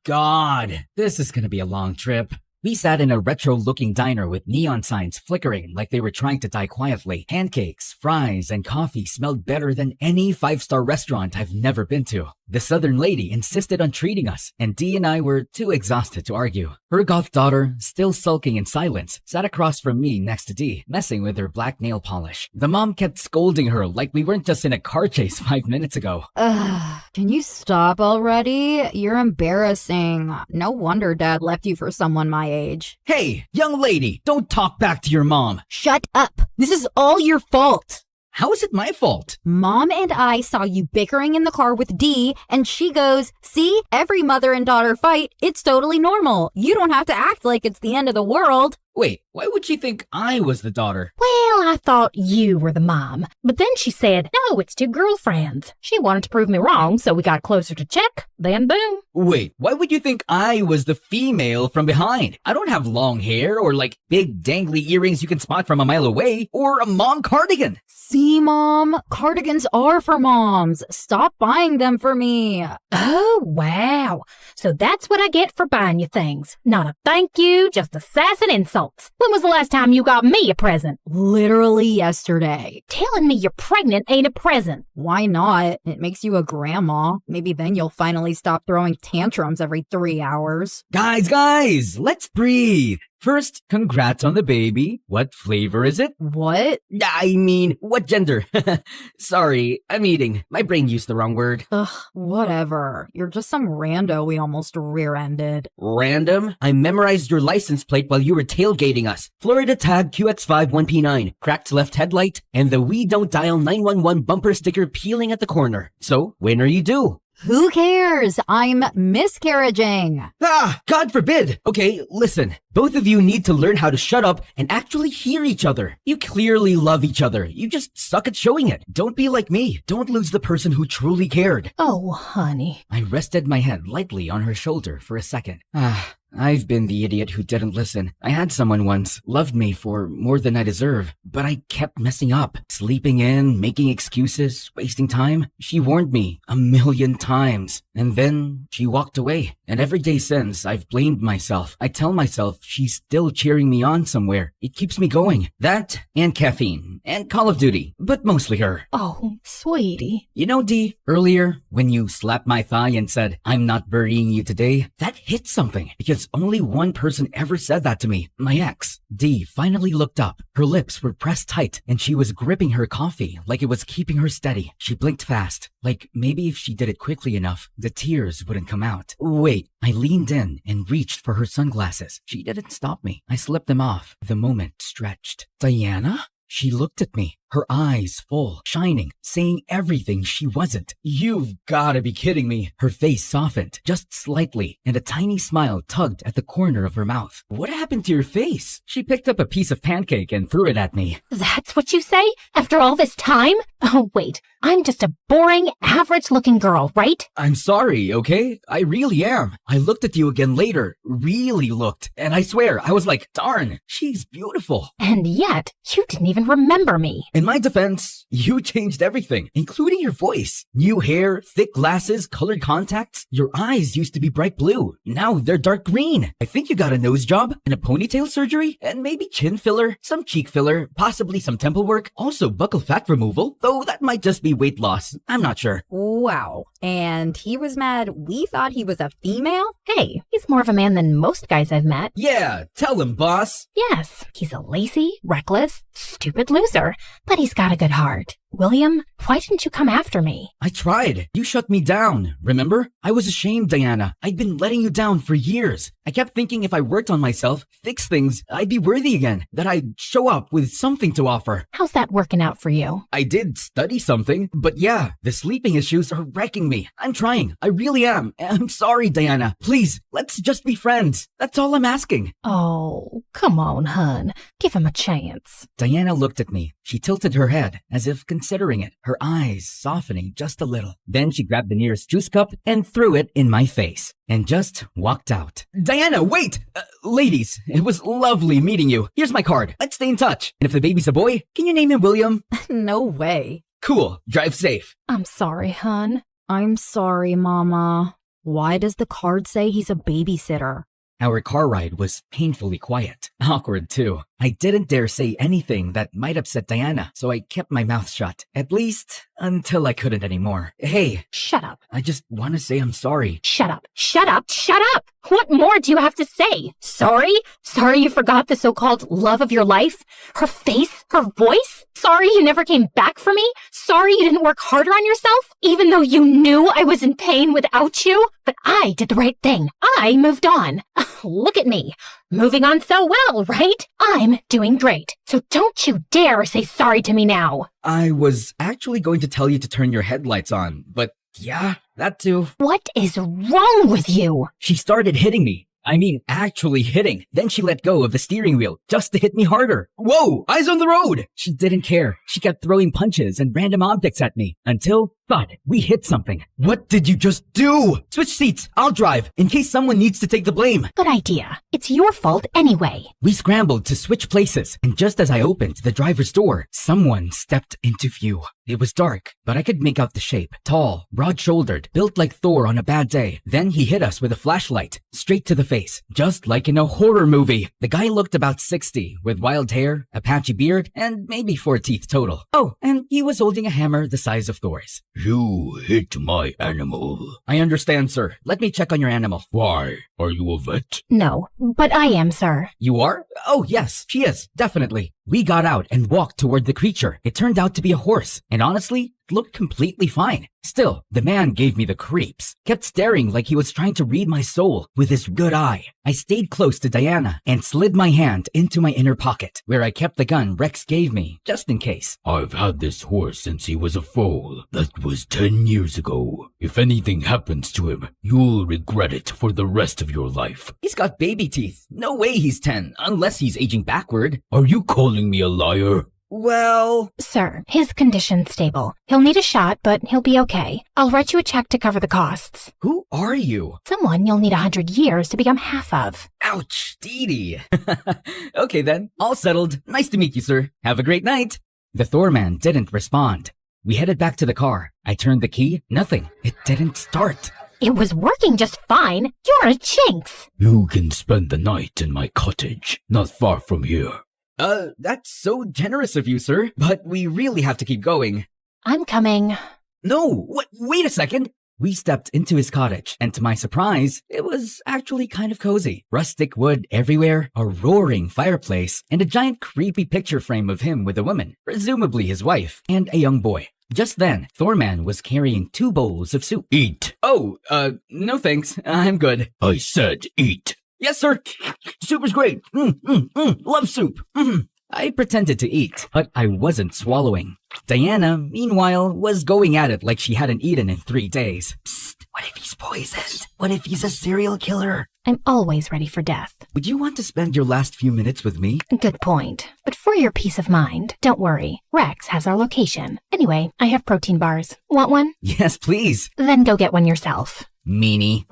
God, this is gonna be a long trip. We sat in a retro-looking diner with neon signs flickering like they were trying to die quietly. Pancakes, fries, and coffee smelled better than any five-star restaurant I've never been to. The southern lady insisted on treating us, and Dee and I were too exhausted to argue. Her goth daughter, still sulking in silence, sat across from me next to Dee, messing with her black nail polish. The mom kept scolding her like we weren't just in a car chase 5 minutes ago. Can you stop already? You're embarrassing. No wonder Dad left you for someone my age. Hey, young lady, don't talk back to your mom. Shut up. This is all your fault. How is it my fault? Mom and I saw you bickering in the car with Dee, and she goes, see, every mother and daughter fight. It's totally normal. You don't have to act like it's the end of the world. Wait, why would she think I was the daughter? Well, I thought you were the mom. But then she said, no, it's two girlfriends. She wanted to prove me wrong, so we got closer to check. Then boom. Wait, why would you think I was the female from behind? I don't have long hair or like big dangly earrings you can spot from a mile away or a mom cardigan. See, Mom? Cardigans are for moms. Stop buying them for me. Oh, wow. So that's what I get for buying you things. Not a thank you, just a sass and insult. When was the last time you got me a present? Literally yesterday. Telling me you're pregnant ain't a present. Why not? It makes you a grandma. Maybe then you'll finally stop throwing tantrums every 3 hours. Guys, let's breathe. First, congrats on the baby. What flavor is it? What? I mean, what gender? Sorry, I'm eating. My brain used the wrong word. Ugh, whatever. You're just some rando we almost rear-ended. Random? I memorized your license plate while you were tailgating us. Florida tag QX51P9, cracked left headlight, and the We Don't Dial 911 bumper sticker peeling at the corner. So, when are you due? Who cares? I'm miscarriaging. Ah, God forbid. Okay, listen. Both of you need to learn how to shut up and actually hear each other. You clearly love each other. You just suck at showing it. Don't be like me. Don't lose the person who truly cared. Oh, honey. I rested my head lightly on her shoulder for a second. I've been the idiot who didn't listen. I had someone once, loved me for more than I deserve, but I kept messing up, sleeping in, making excuses, wasting time. She warned me 1,000,000 times, and then she walked away. And every day since, I've blamed myself. I tell myself she's still cheering me on somewhere. It keeps me going. That, and caffeine, and Call of Duty, but mostly her. Oh, sweetie. You know, Dee, earlier, when you slapped my thigh and said, "I'm not burying you today," that hit something, because only one person ever said that to me, my ex. Dee finally looked up. Her lips were pressed tight, and she was gripping her coffee like it was keeping her steady. She blinked fast, like maybe if she did it quickly enough, the tears wouldn't come out. Wait, I leaned in and reached for her sunglasses. She didn't stop me. I slipped them off. The moment stretched. Diana? She looked at me, her eyes full, shining, saying everything she wasn't. You've gotta be kidding me. Her face softened, just slightly, and a tiny smile tugged at the corner of her mouth. What happened to your face? She picked up a piece of pancake and threw it at me. That's what you say? After all this time? Oh, wait. I'm just a boring, average-looking girl, right? I'm sorry, okay? I really am. I looked at you again later, really looked, and I swear, I was like, darn, she's beautiful. And yet, you didn't even remember me. In my defense, you changed everything, including your voice. New hair, thick glasses, colored contacts. Your eyes used to be bright blue. Now they're dark green. I think you got a nose job and a ponytail surgery and maybe chin filler, some cheek filler, possibly some temple work, also buccal fat removal, though that might just be weight loss. I'm not sure. Wow. And he was mad we thought he was a female? Hey, he's more of a man than most guys I've met. Yeah, tell him, boss. Yes, he's a lazy, reckless, stupid loser, but he's got a good heart. William, why didn't you come after me? I tried. You shut me down, remember? I was ashamed, Diana. I'd been letting you down for years. I kept thinking if I worked on myself, fixed things, I'd be worthy again, that I'd show up with something to offer. How's that working out for you? I did study something, but yeah, the sleeping issues are wrecking me. I'm trying. I really am. I'm sorry, Diana. Please, let's just be friends. That's all I'm asking. Oh, come on, hun. Give him a chance. Diana looked at me. She tilted her head, as if considering it, her eyes softening just a little. Then she grabbed the nearest juice cup and threw it in my face, and just walked out. Diana, wait! Ladies, it was lovely meeting you. Here's my card. Let's stay in touch. And if the baby's a boy, can you name him William? No way. Cool. Drive safe. I'm sorry, hun. I'm sorry, Mama. Why does the card say he's a babysitter? Our car ride was painfully quiet. Awkward, too. I didn't dare say anything that might upset Diana, so I kept my mouth shut. At least, until I couldn't anymore. Hey. Shut up. I just want to say I'm sorry. Shut up. Shut up. Shut up. What more do you have to say? Sorry? Sorry you forgot the so-called love of your life? Her face? Her voice? Sorry you never came back for me? Sorry you didn't work harder on yourself? Even though you knew I was in pain without you? But I did the right thing. I moved on. Look at me. Moving on so well, right? I'm doing great. So don't you dare say sorry to me now. I was actually going to tell you to turn your headlights on, but yeah, that too. What is wrong with you? She started hitting me. I mean, actually hitting. Then she let go of the steering wheel just to hit me harder. Whoa, eyes on the road! She didn't care. She kept throwing punches and random objects at me until, thud, we hit something. What did you just do? Switch seats. I'll drive in case someone needs to take the blame. Good idea. It's your fault anyway. We scrambled to switch places, and just as I opened the driver's door, someone stepped into view. It was dark, but I could make out the shape. Tall, broad-shouldered, built like Thor on a bad day. Then he hit us with a flashlight, straight to the face, just like in a horror movie. The guy looked about 60, with wild hair, a patchy beard, and maybe 4 teeth total. Oh, and he was holding a hammer the size of Thor's. You hit my animal. I understand, sir. Let me check on your animal. Why? Are you a vet? No, but I am, sir. You are? Oh, yes, she is, definitely. We got out and walked toward the creature. It turned out to be a horse, and honestly, it looked completely fine. Still, the man gave me the creeps, kept staring like he was trying to read my soul with his good eye. I stayed close to Diana and slid my hand into my inner pocket, where I kept the gun Rex gave me, just in case. I've had this horse since he was a foal. That was 10 years ago. If anything happens to him, you'll regret it for the rest of your life. He's got baby teeth. No way he's 10, unless he's aging backward. Are you calling me a liar? Well... Sir, his condition's stable. He'll need a shot, but he'll be okay. I'll write you a check to cover the costs. Who are you? Someone you'll need 100 years to become half of. Ouch, Dee Dee. Okay then, all settled. Nice to meet you, sir. Have a great night. The Thor man didn't respond. We headed back to the car. I turned the key. Nothing. It didn't start. It was working just fine. You're a jinx. You can spend the night in my cottage, not far from here. That's so generous of you, sir. But we really have to keep going. I'm coming. No, wait a second. We stepped into his cottage, and to my surprise, it was actually kind of cozy. Rustic wood everywhere, a roaring fireplace, and a giant creepy picture frame of him with a woman, presumably his wife, and a young boy. Just then, Thorman was carrying 2 bowls of soup. Eat. Oh, no thanks. I'm good. I said eat. Yes, sir. Soup is great. Love soup. I pretended to eat, but I wasn't swallowing. Diana, meanwhile, was going at it like she hadn't eaten in 3 days. Psst, what if he's poisoned? What if he's a serial killer? I'm always ready for death. Would you want to spend your last few minutes with me? Good point. But for your peace of mind, don't worry. Rex has our location. Anyway, I have protein bars. Want one? Yes, please. Then go get one yourself. Meanie.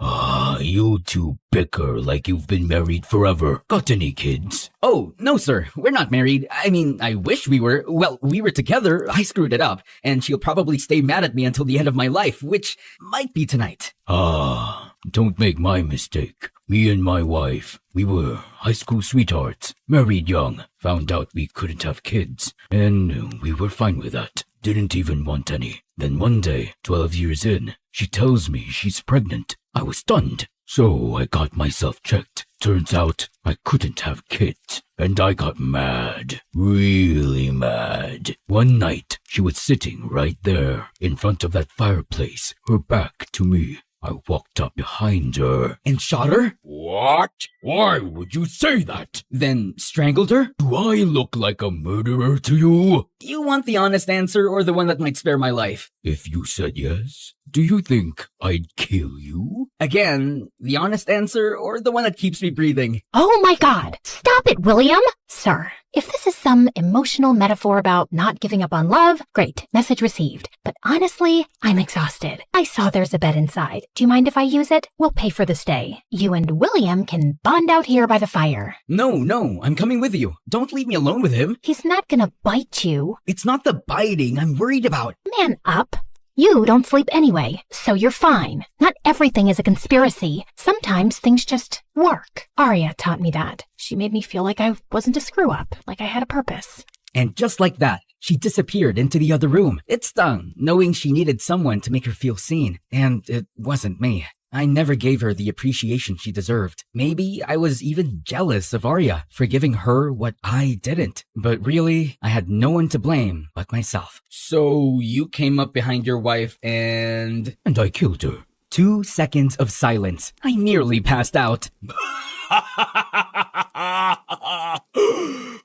You two bicker like you've been married forever. Got any kids? Oh, no, sir. We're not married. I mean, I wish we were. Well, we were together. I screwed it up. And she'll probably stay mad at me until the end of my life, which might be tonight. Don't make my mistake. Me and my wife, we were high school sweethearts. Married young. Found out we couldn't have kids. And we were fine with that. Didn't even want any. Then one day, 12 years in, she tells me she's pregnant. I was stunned. So I got myself checked. Turns out I couldn't have kids. And I got mad. Really mad. One night, she was sitting right there in front of that fireplace, her back to me. I walked up behind her. And shot her? What? Why would you say that? Then strangled her? Do I look like a murderer to you? You want the honest answer or the one that might spare my life? If you said yes, do you think I'd kill you? Again, the honest answer or the one that keeps me breathing? Oh my God! Stop it, William! Sir, if this is some emotional metaphor about not giving up on love, great, message received. But honestly, I'm exhausted. I saw there's a bed inside. Do you mind if I use it? We'll pay for the stay. You and William can bond out here by the fire. No, I'm coming with you. Don't leave me alone with him. He's not gonna bite you. It's not the biting I'm worried about. Man up. You don't sleep anyway, so you're fine. Not everything is a conspiracy. Sometimes things just work. Arya taught me that. She made me feel like I wasn't a screw-up, like I had a purpose. And just like that, she disappeared into the other room. It stung, knowing she needed someone to make her feel seen. And it wasn't me. I never gave her the appreciation she deserved. Maybe I was even jealous of Arya for giving her what I didn't. But really, I had no one to blame but myself. So you came up behind your wife and I killed her. 2 seconds of silence. I nearly passed out.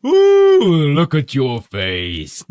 Ooh, look at your face.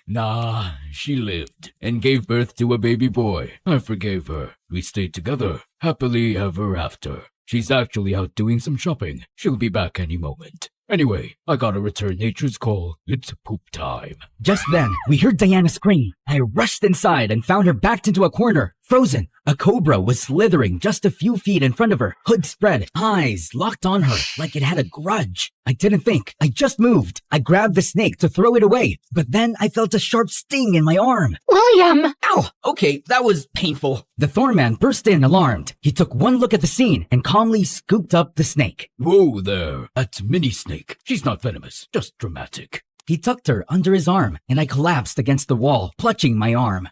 Nah, she lived and gave birth to a baby boy. I forgave her. We stayed together, happily ever after. She's actually out doing some shopping. She'll be back any moment. Anyway, I gotta return nature's call. It's poop time. Just then, we heard Diana scream. I rushed inside and found her backed into a corner, frozen. A cobra was slithering just a few feet in front of her, hood spread, eyes locked on her like it had a grudge. I didn't think. I just moved. I grabbed the snake to throw it away, but then I felt a sharp sting in my arm. William! Ow! Okay, that was painful. The Thorman burst in alarmed. He took one look at the scene and calmly scooped up the snake. Whoa there. That's Mini Snake. She's not venomous, just dramatic. He tucked her under his arm, and I collapsed against the wall, clutching my arm.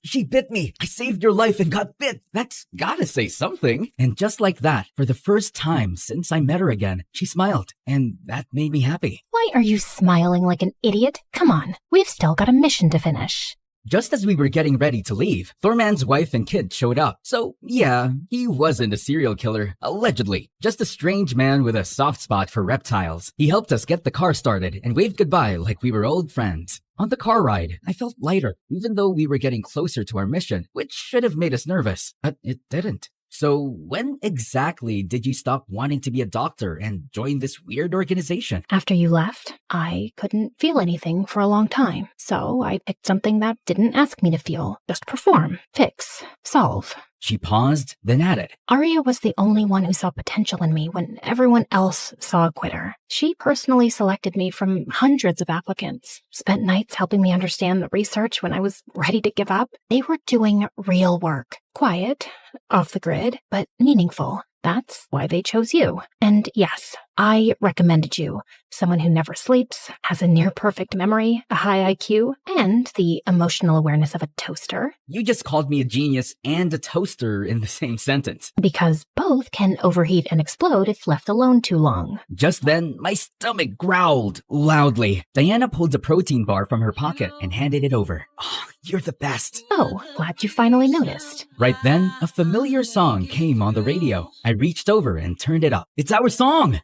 She bit me. I saved your life and got bit. That's gotta say something. And just like that, for the first time since I met her again, she smiled, and that made me happy. Why are you smiling like an idiot? Come on, we've still got a mission to finish. Just as we were getting ready to leave, Thorman's wife and kid showed up. So, yeah, he wasn't a serial killer, allegedly. Just a strange man with a soft spot for reptiles. He helped us get the car started and waved goodbye like we were old friends. On the car ride, I felt lighter, even though we were getting closer to our mission, which should have made us nervous, but it didn't. So when exactly did you stop wanting to be a doctor and join this weird organization? After you left, I couldn't feel anything for a long time. So I picked something that didn't ask me to feel. Just perform, fix, solve. She paused, then added, Arya was the only one who saw potential in me when everyone else saw a quitter. She personally selected me from hundreds of applicants, spent nights helping me understand the research when I was ready to give up. They were doing real work. Quiet, off the grid, but meaningful. That's why they chose you. And yes, I recommended you. Someone who never sleeps, has a near-perfect memory, a high IQ, and the emotional awareness of a toaster. You just called me a genius and a toaster in the same sentence. Because both can overheat and explode if left alone too long. Just then, my stomach growled loudly. Diana pulled a protein bar from her pocket and handed it over. Oh, you're the best. Oh, glad you finally noticed. Right then, a familiar song came on the radio. I reached over and turned it up. It's our song!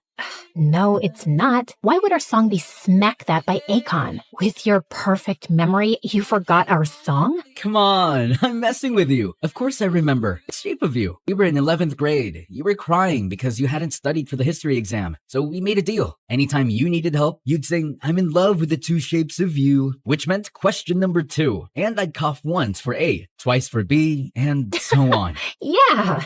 No, it's not. Why would our song be Smack That by Akon? With your perfect memory, you forgot our song? Come on, I'm messing with you. Of course I remember. It's Shape of You. We were in 11th grade. You were crying because you hadn't studied for the history exam. So we made a deal. Anytime you needed help, you'd sing, I'm in love with the two shapes of you, which meant question number 2. And I'd cough once for A, twice for B, and so on. Yeah.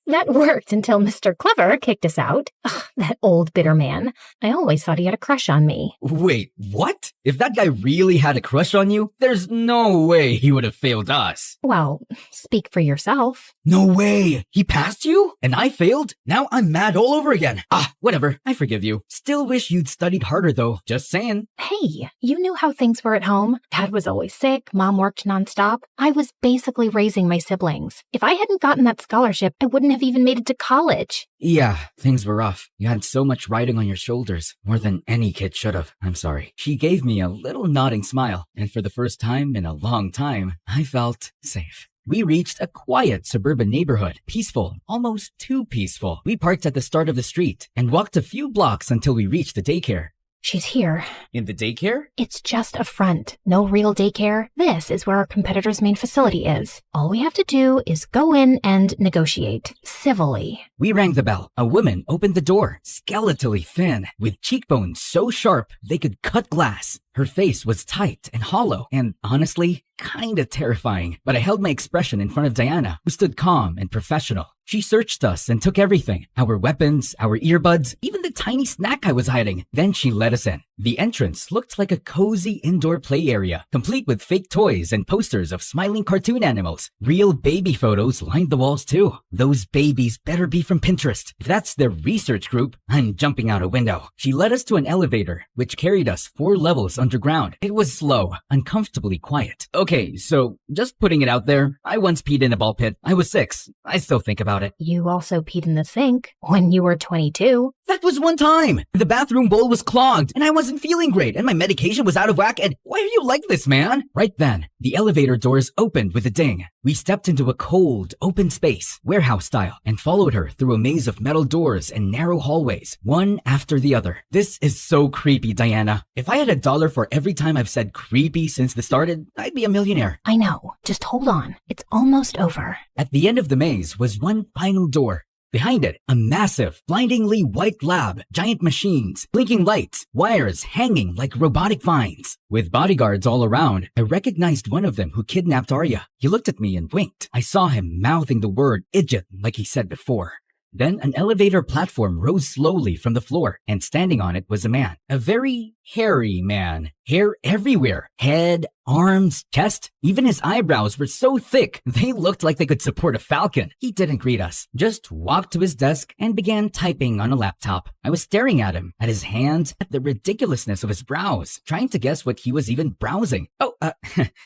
That worked until Mr. Clever kicked us out. Ugh, that old bitter man. I always thought he had a crush on me. Wait, what? If that guy really had a crush on you, there's no way he would have failed us. Well, speak for yourself. No way! He passed you? And I failed? Now I'm mad all over again. Whatever. I forgive you. Still wish you'd studied harder though. Just saying. Hey, you knew how things were at home. Dad was always sick. Mom worked nonstop. I was basically raising my siblings. If I hadn't gotten that scholarship, I wouldn't have even made it to college. Yeah, things were rough. You had so much riding on your shoulders. More than any kid should have. I'm sorry. She gave me a little nodding smile. And for the first time in a long time, I felt safe. We reached a quiet suburban neighborhood. Peaceful, almost too peaceful. We parked at the start of the street and walked a few blocks until we reached the daycare. She's here. In the daycare? It's just a front. No real daycare. This is where our competitor's main facility is. All we have to do is go in and negotiate. Civilly. We rang the bell. A woman opened the door, skeletally thin, with cheekbones so sharp they could cut glass. Her face was tight and hollow, and honestly, kinda terrifying. But I held my expression in front of Diana, who stood calm and professional. She searched us and took everything. Our weapons, our earbuds, even the tiny snack I was hiding. Then she let us in. The entrance looked like a cozy indoor play area, complete with fake toys and posters of smiling cartoon animals. Real baby photos lined the walls too. Those babies better be from Pinterest. If that's their research group, I'm jumping out a window. She led us to an elevator, which carried us 4 levels underground. It was slow, uncomfortably quiet. Okay, so just putting it out there, I once peed in a ball pit. I was 6. I still think about it. You also peed in the sink when you were 22. That was one time. The bathroom bowl was clogged and I wasn't feeling great and my medication was out of whack and why are you like this, man? Right then, the elevator doors opened with a ding. We stepped into a cold, open space, warehouse style, and followed her through a maze of metal doors and narrow hallways, one after the other. This is so creepy, Diana. If I had $1 for every time I've said creepy since this started, I'd be a millionaire. I know. Just hold on. It's almost over. At the end of the maze was one final door. Behind it, a massive, blindingly white lab, giant machines, blinking lights, wires hanging like robotic vines. With bodyguards all around, I recognized one of them who kidnapped Arya. He looked at me and winked. I saw him mouthing the word idiot like he said before. Then an elevator platform rose slowly from the floor, and standing on it was a man. A very hairy man. Hair everywhere. Head, arms, chest. Even his eyebrows were so thick, they looked like they could support a falcon. He didn't greet us, just walked to his desk and began typing on a laptop. I was staring at him, at his hands, at the ridiculousness of his brows, trying to guess what he was even browsing.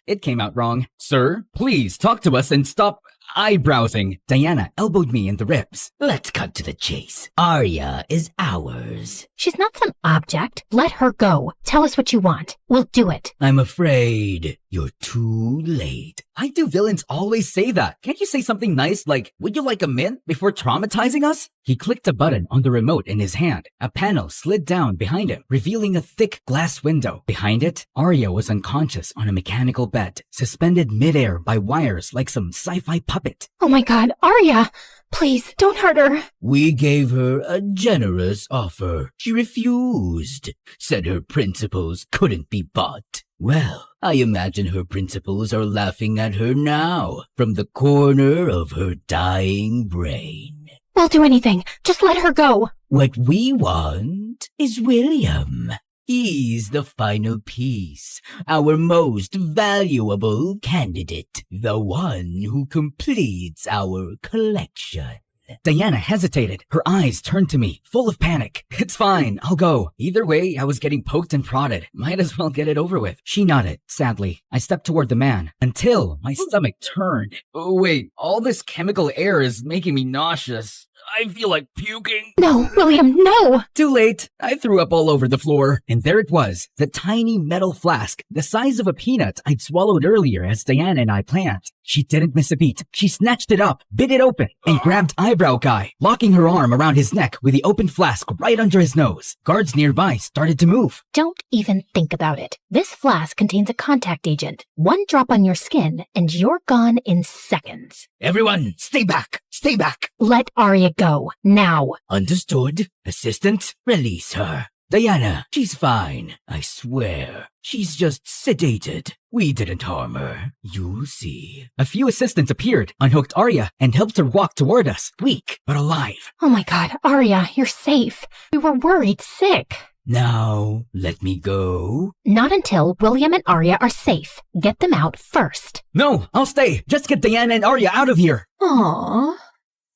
It came out wrong. Sir, please talk to us and stop eyebrowsing. Diana elbowed me in the ribs. Let's cut to the chase. Arya is ours. She's not some object. Let her go. Tell us what you want. We'll do it. I'm afraid you're too late. Why do villains always say that? Can't you say something nice like, would you like a mint before traumatizing us? He clicked a button on the remote in his hand. A panel slid down behind him, revealing a thick glass window. Behind it, Arya was unconscious on a mechanical bed, suspended midair by wires like some sci-fi puppet. Oh my god, Arya! Please, don't hurt her. We gave her a generous offer. She refused, said her principles couldn't be bought. Well, I imagine her principles are laughing at her now, from the corner of her dying brain. We'll do anything. Just let her go. What we want is William. He's the final piece, our most valuable candidate, the one who completes our collection. Diana hesitated. Her eyes turned to me, full of panic. It's fine, I'll go. Either way, I was getting poked and prodded. Might as well get it over with. She nodded, sadly. I stepped toward the man, until my stomach turned. Oh, wait, all this chemical air is making me nauseous. I feel like puking. No, William, no! Too late. I threw up all over the floor. And there it was, the tiny metal flask, the size of a peanut I'd swallowed earlier as Diana and I planned. She didn't miss a beat. She snatched it up, bit it open, and grabbed Eyebrow Guy, locking her arm around his neck with the open flask right under his nose. Guards nearby started to move. Don't even think about it. This flask contains a contact agent. One drop on your skin, and you're gone in seconds. Everyone, stay back! Stay back! Let Arya go, now. Understood. Assistant, release her. Diana, she's fine, I swear. She's just sedated. We didn't harm her. You'll see. A few assistants appeared, unhooked Arya, and helped her walk toward us, weak but alive. Oh my god, Arya, you're safe. We were worried sick. Now, let me go. Not until William and Arya are safe. Get them out first. No, I'll stay. Just get Diana and Arya out of here. Aww.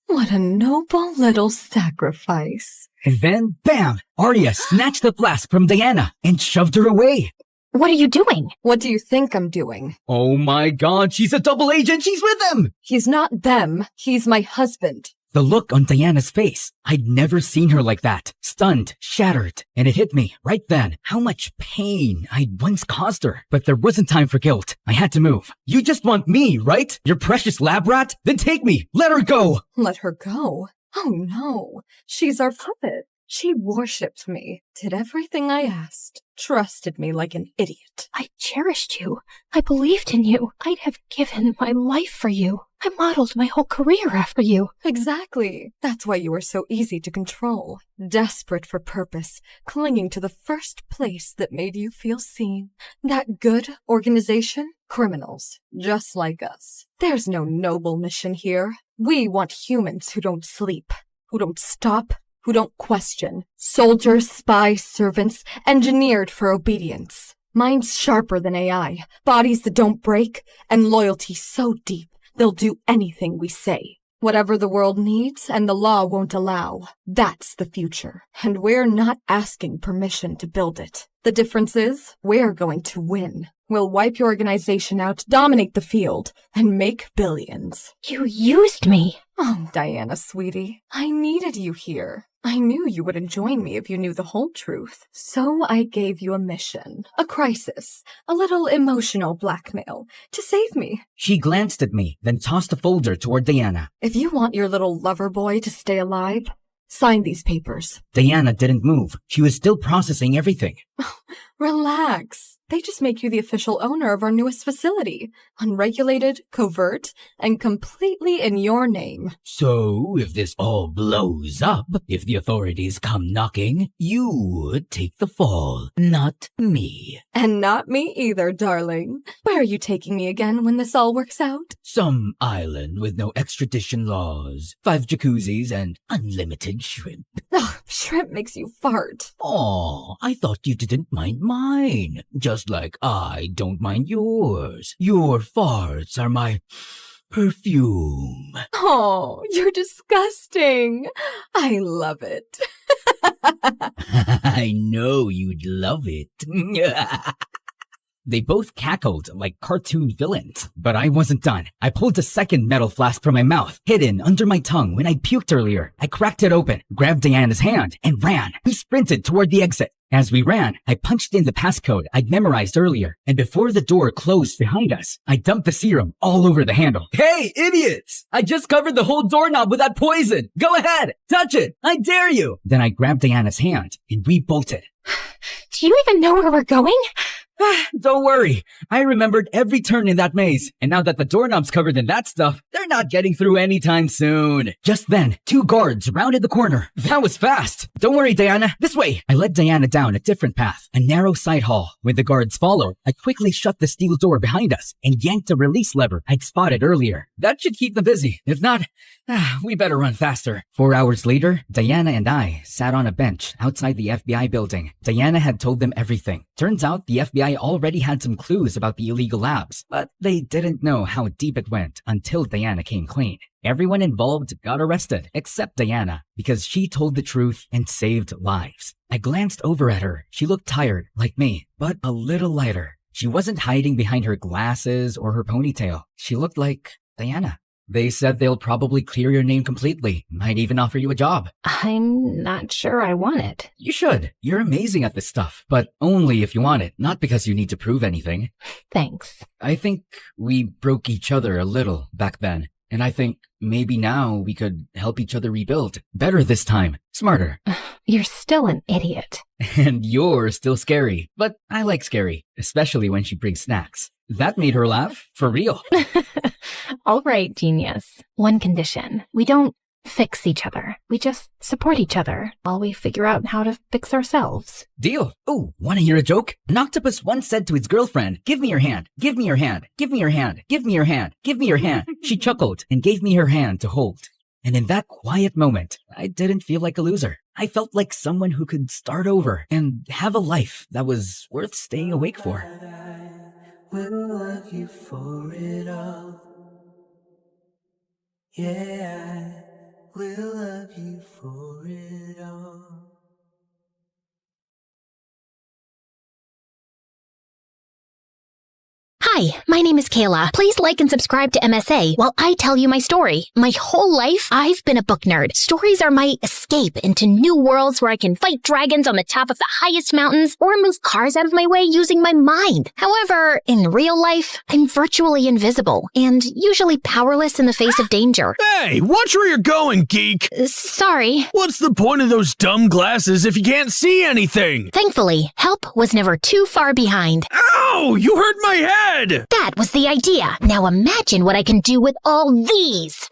What a noble little sacrifice. And then, bam! Arya snatched the flask from Diana and shoved her away. What are you doing? What do you think I'm doing? Oh my god, she's a double agent! She's with them! He's not them. He's my husband. The look on Diana's face. I'd never seen her like that. Stunned, shattered. And it hit me, right then, how much pain I'd once caused her. But there wasn't time for guilt. I had to move. You just want me, right? Your precious lab rat? Then take me! Let her go! Let her go? Oh no. She's our puppet. She worshipped me, did everything I asked, trusted me like an idiot. I cherished you. I believed in you. I'd have given my life for you. I modeled my whole career after you. Exactly. That's why you were so easy to control. Desperate for purpose, clinging to the first place that made you feel seen. That good organization? Criminals, just like us. There's no noble mission here. We want humans who don't sleep, who don't stop, who don't question. Soldiers, spies, servants, engineered for obedience. Minds sharper than AI, bodies that don't break, and loyalty so deep they'll do anything we say. Whatever the world needs and the law won't allow, that's the future. And we're not asking permission to build it. The difference is, we're going to win. We'll wipe your organization out, dominate the field, and make billions. You used me. Oh, Diana, sweetie, I needed you here. I knew you wouldn't join me if you knew the whole truth. So I gave you a mission, a crisis, a little emotional blackmail to save me. She glanced at me, then tossed a folder toward Diana. If you want your little lover boy to stay alive, sign these papers. Diana didn't move. She was still processing everything. Relax. They just make you the official owner of our newest facility. Unregulated, covert, and completely in your name. So, if this all blows up, if the authorities come knocking, you would take the fall, not me. And not me either, darling. Where are you taking me again when this all works out? Some island with no extradition laws, 5 jacuzzis, and unlimited shrimp. Ugh, shrimp makes you fart. Aw, I thought you didn't mind mine, just like I don't mind yours. Your farts are my perfume. Oh, you're disgusting. I love it. I know you'd love it. They both cackled like cartoon villains, but I wasn't done. I pulled a second metal flask from my mouth, hidden under my tongue when I puked earlier. I cracked it open, grabbed Diana's hand, and ran. We sprinted toward the exit. As we ran, I punched in the passcode I'd memorized earlier, and before the door closed behind us, I dumped the serum all over the handle. Hey, idiots! I just covered the whole doorknob with that poison! Go ahead! Touch it! I dare you! Then I grabbed Diana's hand, and we bolted. Do you even know where we're going? Don't worry. I remembered every turn in that maze, and now that the doorknob's covered in that stuff, they're not getting through anytime soon. Just then, 2 guards rounded the corner. That was fast. Don't worry, Diana. This way. I led Diana down a different path, a narrow side hall. When the guards followed, I quickly shut the steel door behind us and yanked a release lever I'd spotted earlier. That should keep them busy. If not, we better run faster. 4 hours later, Diana and I sat on a bench outside the FBI building. Diana had told them everything. Turns out the FBI already had some clues about the illegal labs, but they didn't know how deep it went until Diana came clean. Everyone involved got arrested, except Diana, because she told the truth and saved lives. I glanced over at her. She looked tired, like me, but a little lighter. She wasn't hiding behind her glasses or her ponytail. She looked like Diana. They said they'll probably clear your name completely, might even offer you a job. I'm not sure I want it. You should. You're amazing at this stuff, but only if you want it, not because you need to prove anything. Thanks. I think we broke each other a little back then, and I think maybe now we could help each other rebuild. Better this time. Smarter. You're still an idiot. And you're still scary, but I like scary, especially when she brings snacks. That made her laugh, for real. All right, genius. One condition. We don't fix each other. We just support each other while we figure out how to fix ourselves. Deal. Oh, want to hear a joke? An octopus once said to his girlfriend, "Give me your hand, give me your hand, give me your hand, give me your hand, give me your hand." She chuckled and gave me her hand to hold. And in that quiet moment, I didn't feel like a loser. I felt like someone who could start over and have a life that was worth staying awake for. Will love you for it all. Yeah, I will love you for it all. Hi, my name is Kayla. Please like and subscribe to MSA while I tell you my story. My whole life, I've been a book nerd. Stories are my escape into new worlds where I can fight dragons on the top of the highest mountains or move cars out of my way using my mind. However, in real life, I'm virtually invisible and usually powerless in the face of danger. Hey, watch where you're going, geek! Sorry. What's the point of those dumb glasses if you can't see anything? Thankfully, help was never too far behind. Ow! You hurt my head! That was the idea. Now imagine what I can do with all these.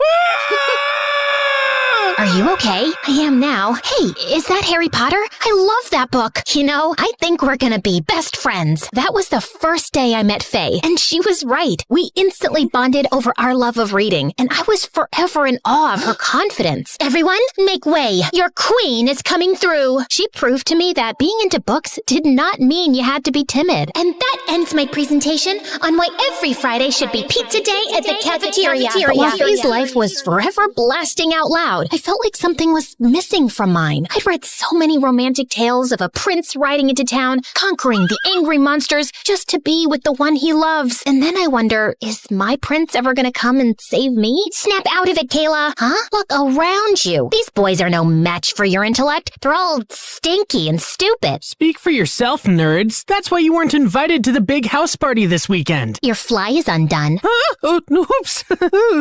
Are you okay? I am now. Hey, is that Harry Potter? I love that book. You know, I think we're gonna be best friends. That was the first day I met Faye, and she was right. We instantly bonded over our love of reading, and I was forever in awe of her confidence. Everyone, make way. Your queen is coming through. She proved to me that being into books did not mean you had to be timid. And that ends my presentation on why every Friday should be pizza day at the cafeteria. But while Faye's life was forever blasting out loud, I felt like something was missing from mine. I'd read so many romantic tales of a prince riding into town, conquering the angry monsters just to be with the one he loves. And then I wonder, is my prince ever gonna come and save me? Snap out of it, Kayla. Huh? Look around you. These boys are no match for your intellect. They're all stinky and stupid. Speak for yourself, nerds. That's why you weren't invited to the big house party this weekend. Your fly is undone. Huh? Oh, oops.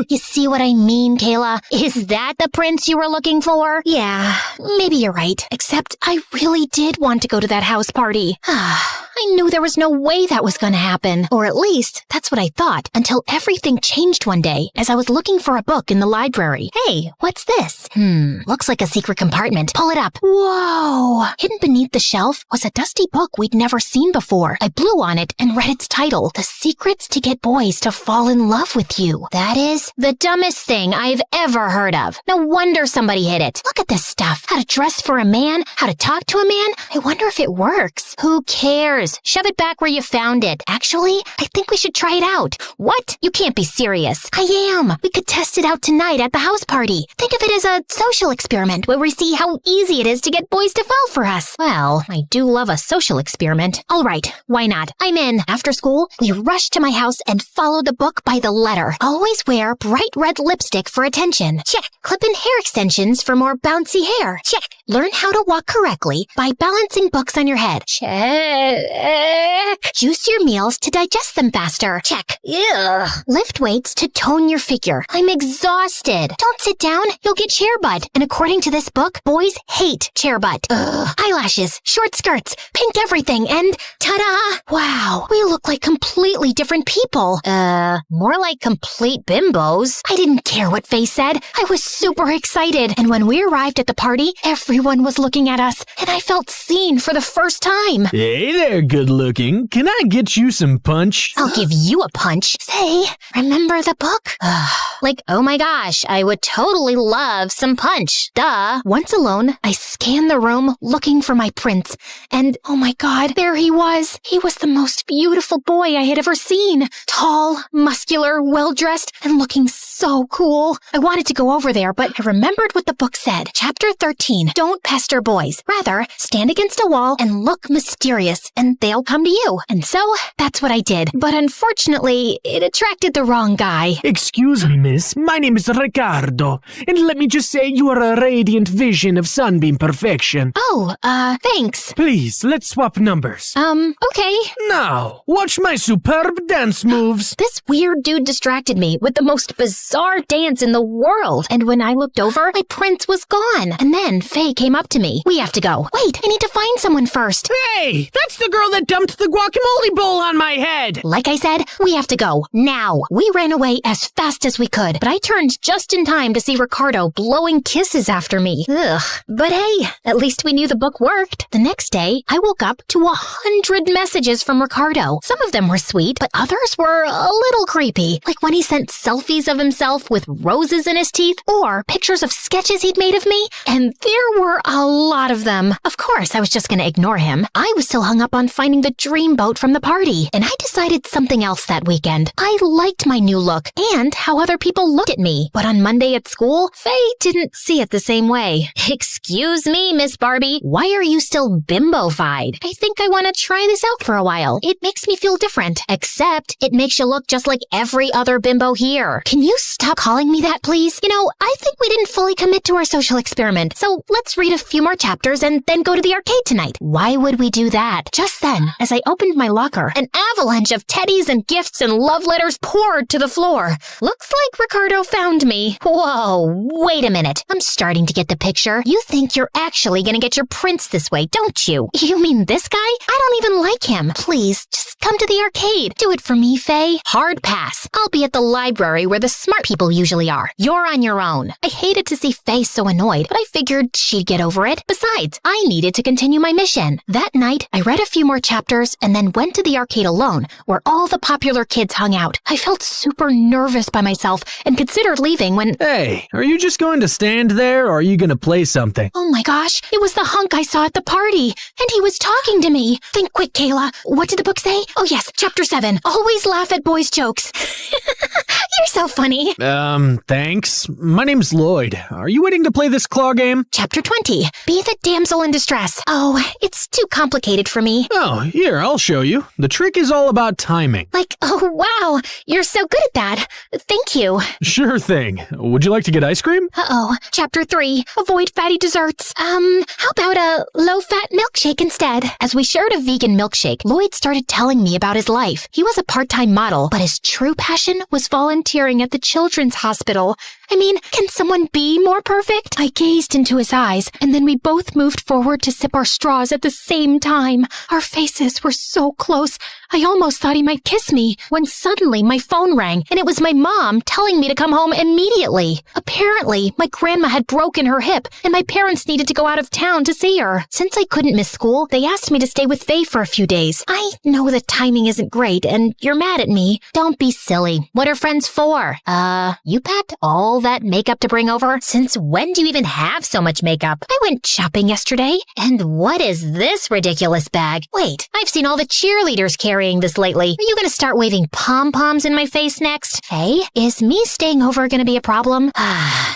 You see what I mean, Kayla? Is that the prince you were looking for? Yeah, maybe you're right. Except I really did want to go to that house party. I knew there was no way that was gonna happen. Or at least, that's what I thought, until everything changed one day as I was looking for a book in the library. Hey, what's this? Looks like a secret compartment. Pull it up. Whoa! Hidden beneath the shelf was a dusty book we'd never seen before. I blew on it and read its title, The Secrets to Get Boys to Fall in Love with You. That is the dumbest thing I've ever heard of. No wonder somebody hid it. Look at this stuff. How to dress for a man, how to talk to a man. I wonder if it works. Who cares? Shove it back where you found it. Actually, I think we should try it out. What? You can't be serious. I am. We could test it out tonight at the house party. Think of it as a social experiment where we see how easy it is to get boys to fall for us. Well, I do love a social experiment. All right, why not? I'm in. After school, we rush to my house and follow the book by the letter. Always wear bright red lipstick for attention. Check. Clip in hair extensions for more bouncy hair. Check. Learn how to walk correctly by balancing books on your head. Check. Juice your meals to digest them faster. Check. Ugh. Lift weights to tone your figure. I'm exhausted. Don't sit down. You'll get chair butt. And according to this book, boys hate chair butt. Ugh. Eyelashes, short skirts, pink everything, and ta-da! Wow, we look like completely different people. More like complete bimbos. I didn't care what Faye said. I was super excited. And when we arrived at the party, everyone was looking at us, and I felt seen for the first time. Hey there, good looking. Can I get you some punch? I'll give you a punch. Faye, remember the book? Like, oh my gosh, I would totally love some punch. Duh. Once alone, I scanned the room looking for my prince. And oh my god, there he was. He was the most beautiful boy I had ever seen. Tall, muscular, well-dressed, and looking so cool. I wanted to go over there, but I remembered what the book said. Chapter 13, don't pester boys. Rather, stand against a wall and look mysterious, and they'll come to you. And so, that's what I did. But unfortunately, it attracted the wrong guy. Excuse me, miss. My name is Ricardo, and let me just say you are a radiant vision of sunbeam perfection. Oh, thanks. Please, let's swap numbers. Okay. Now, watch my superb dance moves. This weird dude distracted me with the most bizarre dance in the world. And when I looked over, my prince was gone. And then Faye came up to me. We have to go. Wait, I need to find someone first. Hey, that's the girl that dumped the guacamole bowl on my head. Like I said, we have to go. Now. We ran away as fast as we could, but I turned just in time to see Ricardo blowing kisses after me. Ugh. But hey, at least we knew the book worked. The next day, I woke up to 100 messages from Ricardo. Some of them were sweet, but others were a little creepy. Like when he sent selfies of himself with roses in his teeth, or pictures of sketches he'd made of me. And there were a lot of them. Of course, I was just gonna ignore him. I was still hung up on finding the dream boat from the party, and I decided something else that weekend. I liked my new look and how other people looked at me. But on Monday at school, Faye didn't see it the same way. Excuse me, Miss Barbie. Why are you still bimbo-fied? I think I want to try this out for a while. It makes me feel different. Except, it makes you look just like every other bimbo here. Can you stop calling me that, please? You know, I think we didn't fully commit to our social experiment. So let's read a few more chapters and then go to the arcade tonight. Why would we do that? Just then, as I opened my locker, an avalanche of teddies and gifts and love letters poured to the floor. Looks like Ricardo found me. Whoa, wait a minute. I'm starting to get the picture. You think you're actually gonna get your prince this way, don't you? You mean this guy? I don't even like him. Please, just come to the arcade. Do it for me, Faye. Hard pass. I'll be at the library where the smart people usually are. You're on your own. I hated to see Faye so annoyed, but I figured she'd get over it. Besides, I needed to continue my mission. That night, I read a few more chapters and then went to the arcade alone, where all the popular kids hung out. I felt super nervous by myself and considered leaving when— Hey, are you just going to stand there, or are you going to play something? Oh my gosh, it was the hunk I saw at the party, and he was talking to me. Think quick, Kayla. What did the book say? Oh yes, chapter 7. Always laugh at boys' jokes. You're so funny. Thanks. My name's Lloyd. Are you waiting to play this claw game? Chapter 20. Be the damsel in distress. Oh, it's too complicated for me. Oh, here, I'll show you. The trick is all about timing. Like, oh wow, you're so good at that. Thank you. Sure thing. Would you like to get ice cream? Uh-oh. Chapter 3. Avoid fatty desserts. How about a low-fat milkshake instead? As we shared a vegan milkshake, Lloyd started telling me me about his life. He was a part-time model, but his true passion was volunteering at the children's hospital. I mean, can someone be more perfect? I gazed into his eyes, and then we both moved forward to sip our straws at the same time. Our faces were so close, I almost thought he might kiss me, when suddenly my phone rang, and it was my mom telling me to come home immediately. Apparently, my grandma had broken her hip, and my parents needed to go out of town to see her. Since I couldn't miss school, they asked me to stay with Faye for a few days. I know the timing isn't great, and you're mad at me. Don't be silly. What are friends for? You packed all that makeup to bring over? Since when do you even have so much makeup? I went shopping yesterday, and what is this ridiculous bag? Wait, I've seen all the cheerleaders carrying this lately. Are you gonna start waving pom-poms in my face next? Faye, is me staying over gonna be a problem?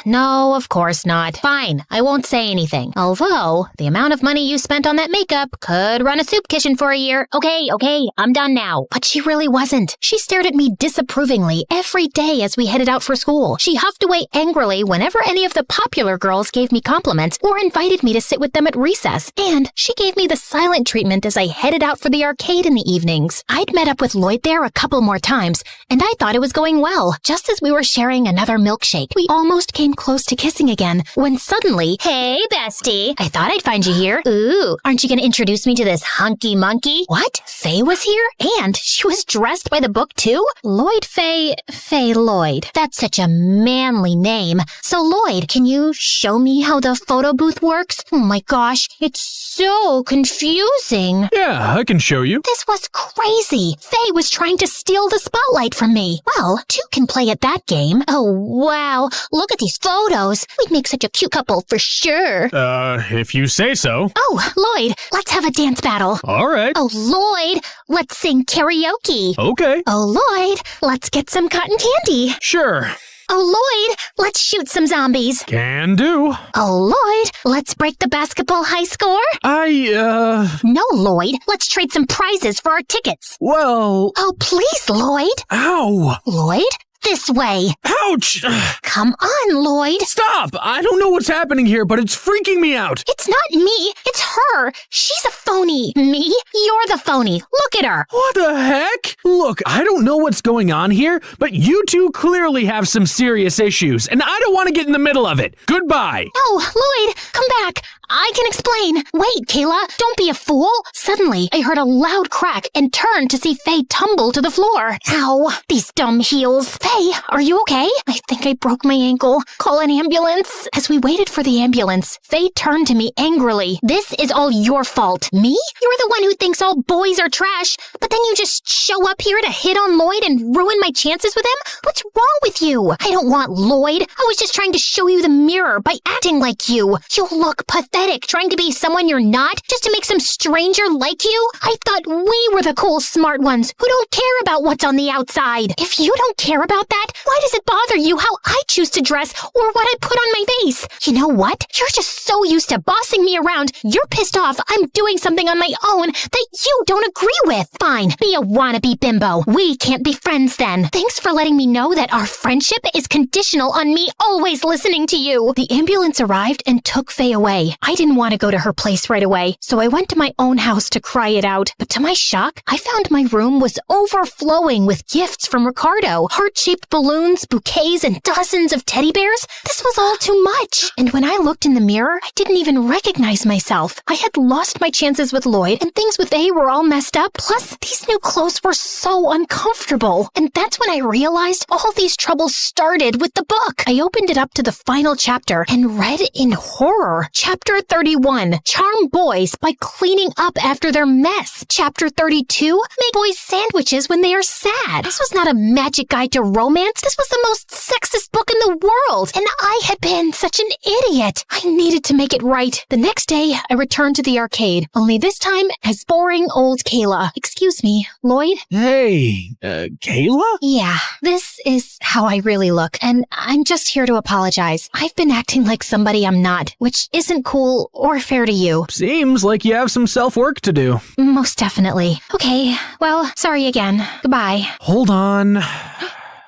No, of course not. Fine, I won't say anything. Although, the amount of money you spent on that makeup could run a soup kitchen for a year. Okay, I'm done now. But she really wasn't. She stared at me disapprovingly every day as we headed out for school. She huffed away angrily whenever any of the popular girls gave me compliments or invited me to sit with them at recess. And she gave me the silent treatment as I headed out for the arcade in the evenings. I'd met up with Lloyd there a couple more times, and I thought it was going well. Just as we were sharing another milkshake, we almost came close to kissing again, when suddenly, hey, bestie, I thought I'd find you here. Ooh, aren't you gonna introduce me to this hunky monkey? What? Faye was here? And she was dressed by the book too? Lloyd Faye Lloyd. That's such a manly name. So Lloyd, can you show me how the photo booth works? Oh my gosh, it's so confusing. Yeah, I can show you. This was crazy. Faye was trying to steal the spotlight from me. Well, two can play at that game. Oh, wow. Look at these photos. We'd make such a cute couple for sure. If you say so. Oh, Lloyd, let's have a dance battle. All right. Oh, Lloyd, let's sing karaoke. Okay. Oh, Lloyd, let's get some cotton candy. Sure. Oh, Lloyd, let's shoot some zombies. Can do. Oh, Lloyd, let's break the basketball high score. No, Lloyd, let's trade some prizes for our tickets. Well... Oh, please, Lloyd. Ow! Lloyd, this way. Ouch! Come on, Lloyd. Stop! I don't know what's happening here, but it's freaking me out. It's not me. It's her. She's a phony. Me? You're the phony. Look at her. What the heck? Look, I don't know what's going on here, but you two clearly have some serious issues, and I don't want to get in the middle of it. Goodbye. No, Lloyd, come back. I can explain. Wait, Kayla, don't be a fool. Suddenly, I heard a loud crack and turned to see Faye tumble to the floor. Ow, these dumb heels. Faye, are you okay? I think I broke my ankle. Call an ambulance. As we waited for the ambulance, Faye turned to me angrily. This is all your fault. Me? You're the one who thinks all boys are trash, but then you just show up here to hit on Lloyd and ruin my chances with him? What's wrong with you? I don't want Lloyd. I was just trying to show you the mirror by acting like you. You look pathetic. Trying to be someone you're not just to make some stranger like you? I thought we were the cool, smart ones who don't care about what's on the outside. If you don't care about that, why does it bother you how I choose to dress or what I put on my face? You know what? You're just so used to bossing me around, you're pissed off I'm doing something on my own that you don't agree with. Fine, be a wannabe bimbo. We can't be friends then. Thanks for letting me know that our friendship is conditional on me always listening to you. The ambulance arrived and took Faye away. I didn't want to go to her place right away, so I went to my own house to cry it out. But to my shock, I found my room was overflowing with gifts from Ricardo. Heart-shaped balloons, bouquets, and dozens of teddy bears. This was all too much. And when I looked in the mirror, I didn't even recognize myself. I had lost my chances with Lloyd, and things with Faye were all messed up. Plus, these new clothes were so uncomfortable. And that's when I realized all these troubles started with the book. I opened it up to the final chapter and read in horror. Chapter 31, charm boys by cleaning up after their mess. Chapter 32, make boys sandwiches when they are sad. This was not a magic guide to romance. This was the most sexist book in the world. And I had been such an idiot. I needed to make it right. The next day, I returned to the arcade, only this time as boring old Kayla. Excuse me, Lloyd? Hey, Kayla? Yeah, this is how I really look, and I'm just here to apologize. I've been acting like somebody I'm not, which isn't cool or fair to you. Seems like you have some self-work to do. Most definitely. Okay, well, sorry again. Goodbye. Hold on.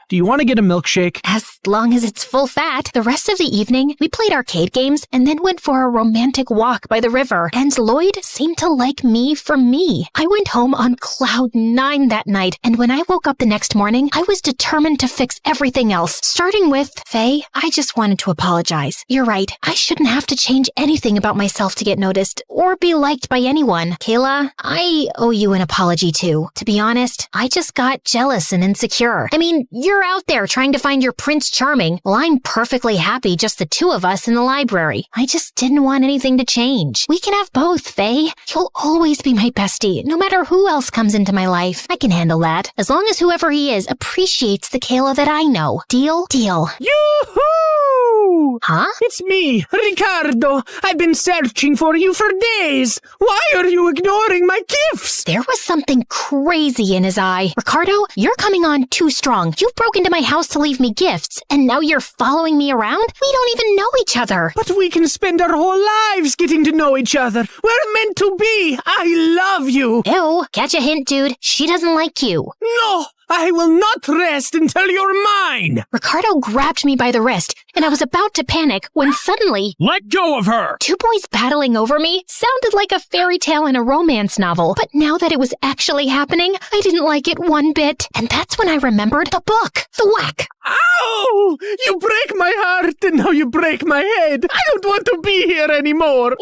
Do you want to get a milkshake? As long as it's full fat. The rest of the evening, we played arcade games and then went for a romantic walk by the river. And Lloyd seemed to like me for me. I went home on cloud 9 that night, and when I woke up the next morning, I was determined to fix everything else. Starting with, Faye, I just wanted to apologize. You're right, I shouldn't have to change anything about myself to get noticed or be liked by anyone. Kayla, I owe you an apology too. To be honest, I just got jealous and insecure. I mean, you're out there trying to find your Prince Charming, while I'm perfectly happy just the two of us in the library. I just didn't want anything to change. We can have both, Faye. You'll always be my bestie, no matter who else comes into my life. I can handle that, as long as whoever he is appreciates the Kayla that I know. Deal? Deal. Yoo-hoo! Huh? It's me, Ricardo. I've been searching for you for days. Why are you ignoring my gifts? There was something crazy in his eye. Ricardo, you're coming on too strong. You broke into my house to leave me gifts, and now you're following me around? We don't even know each other. But we can spend our whole lives getting to know each other. We're meant to be. I love you. Ew, catch a hint, dude. She doesn't like you. No, I will not rest until you're mine. Ricardo grabbed me by the wrist, and I was about to panic when suddenly... Let go of her! Two boys battling over me sounded like a fairy tale in a romance novel, but now that it was actually happening, I didn't like it one bit. And that's when I remembered the book. The whack. Ow! You break my heart, and now you break my head. I don't want to be here anymore.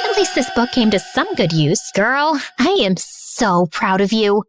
At least this book came to some good use. Girl, I am so proud of you.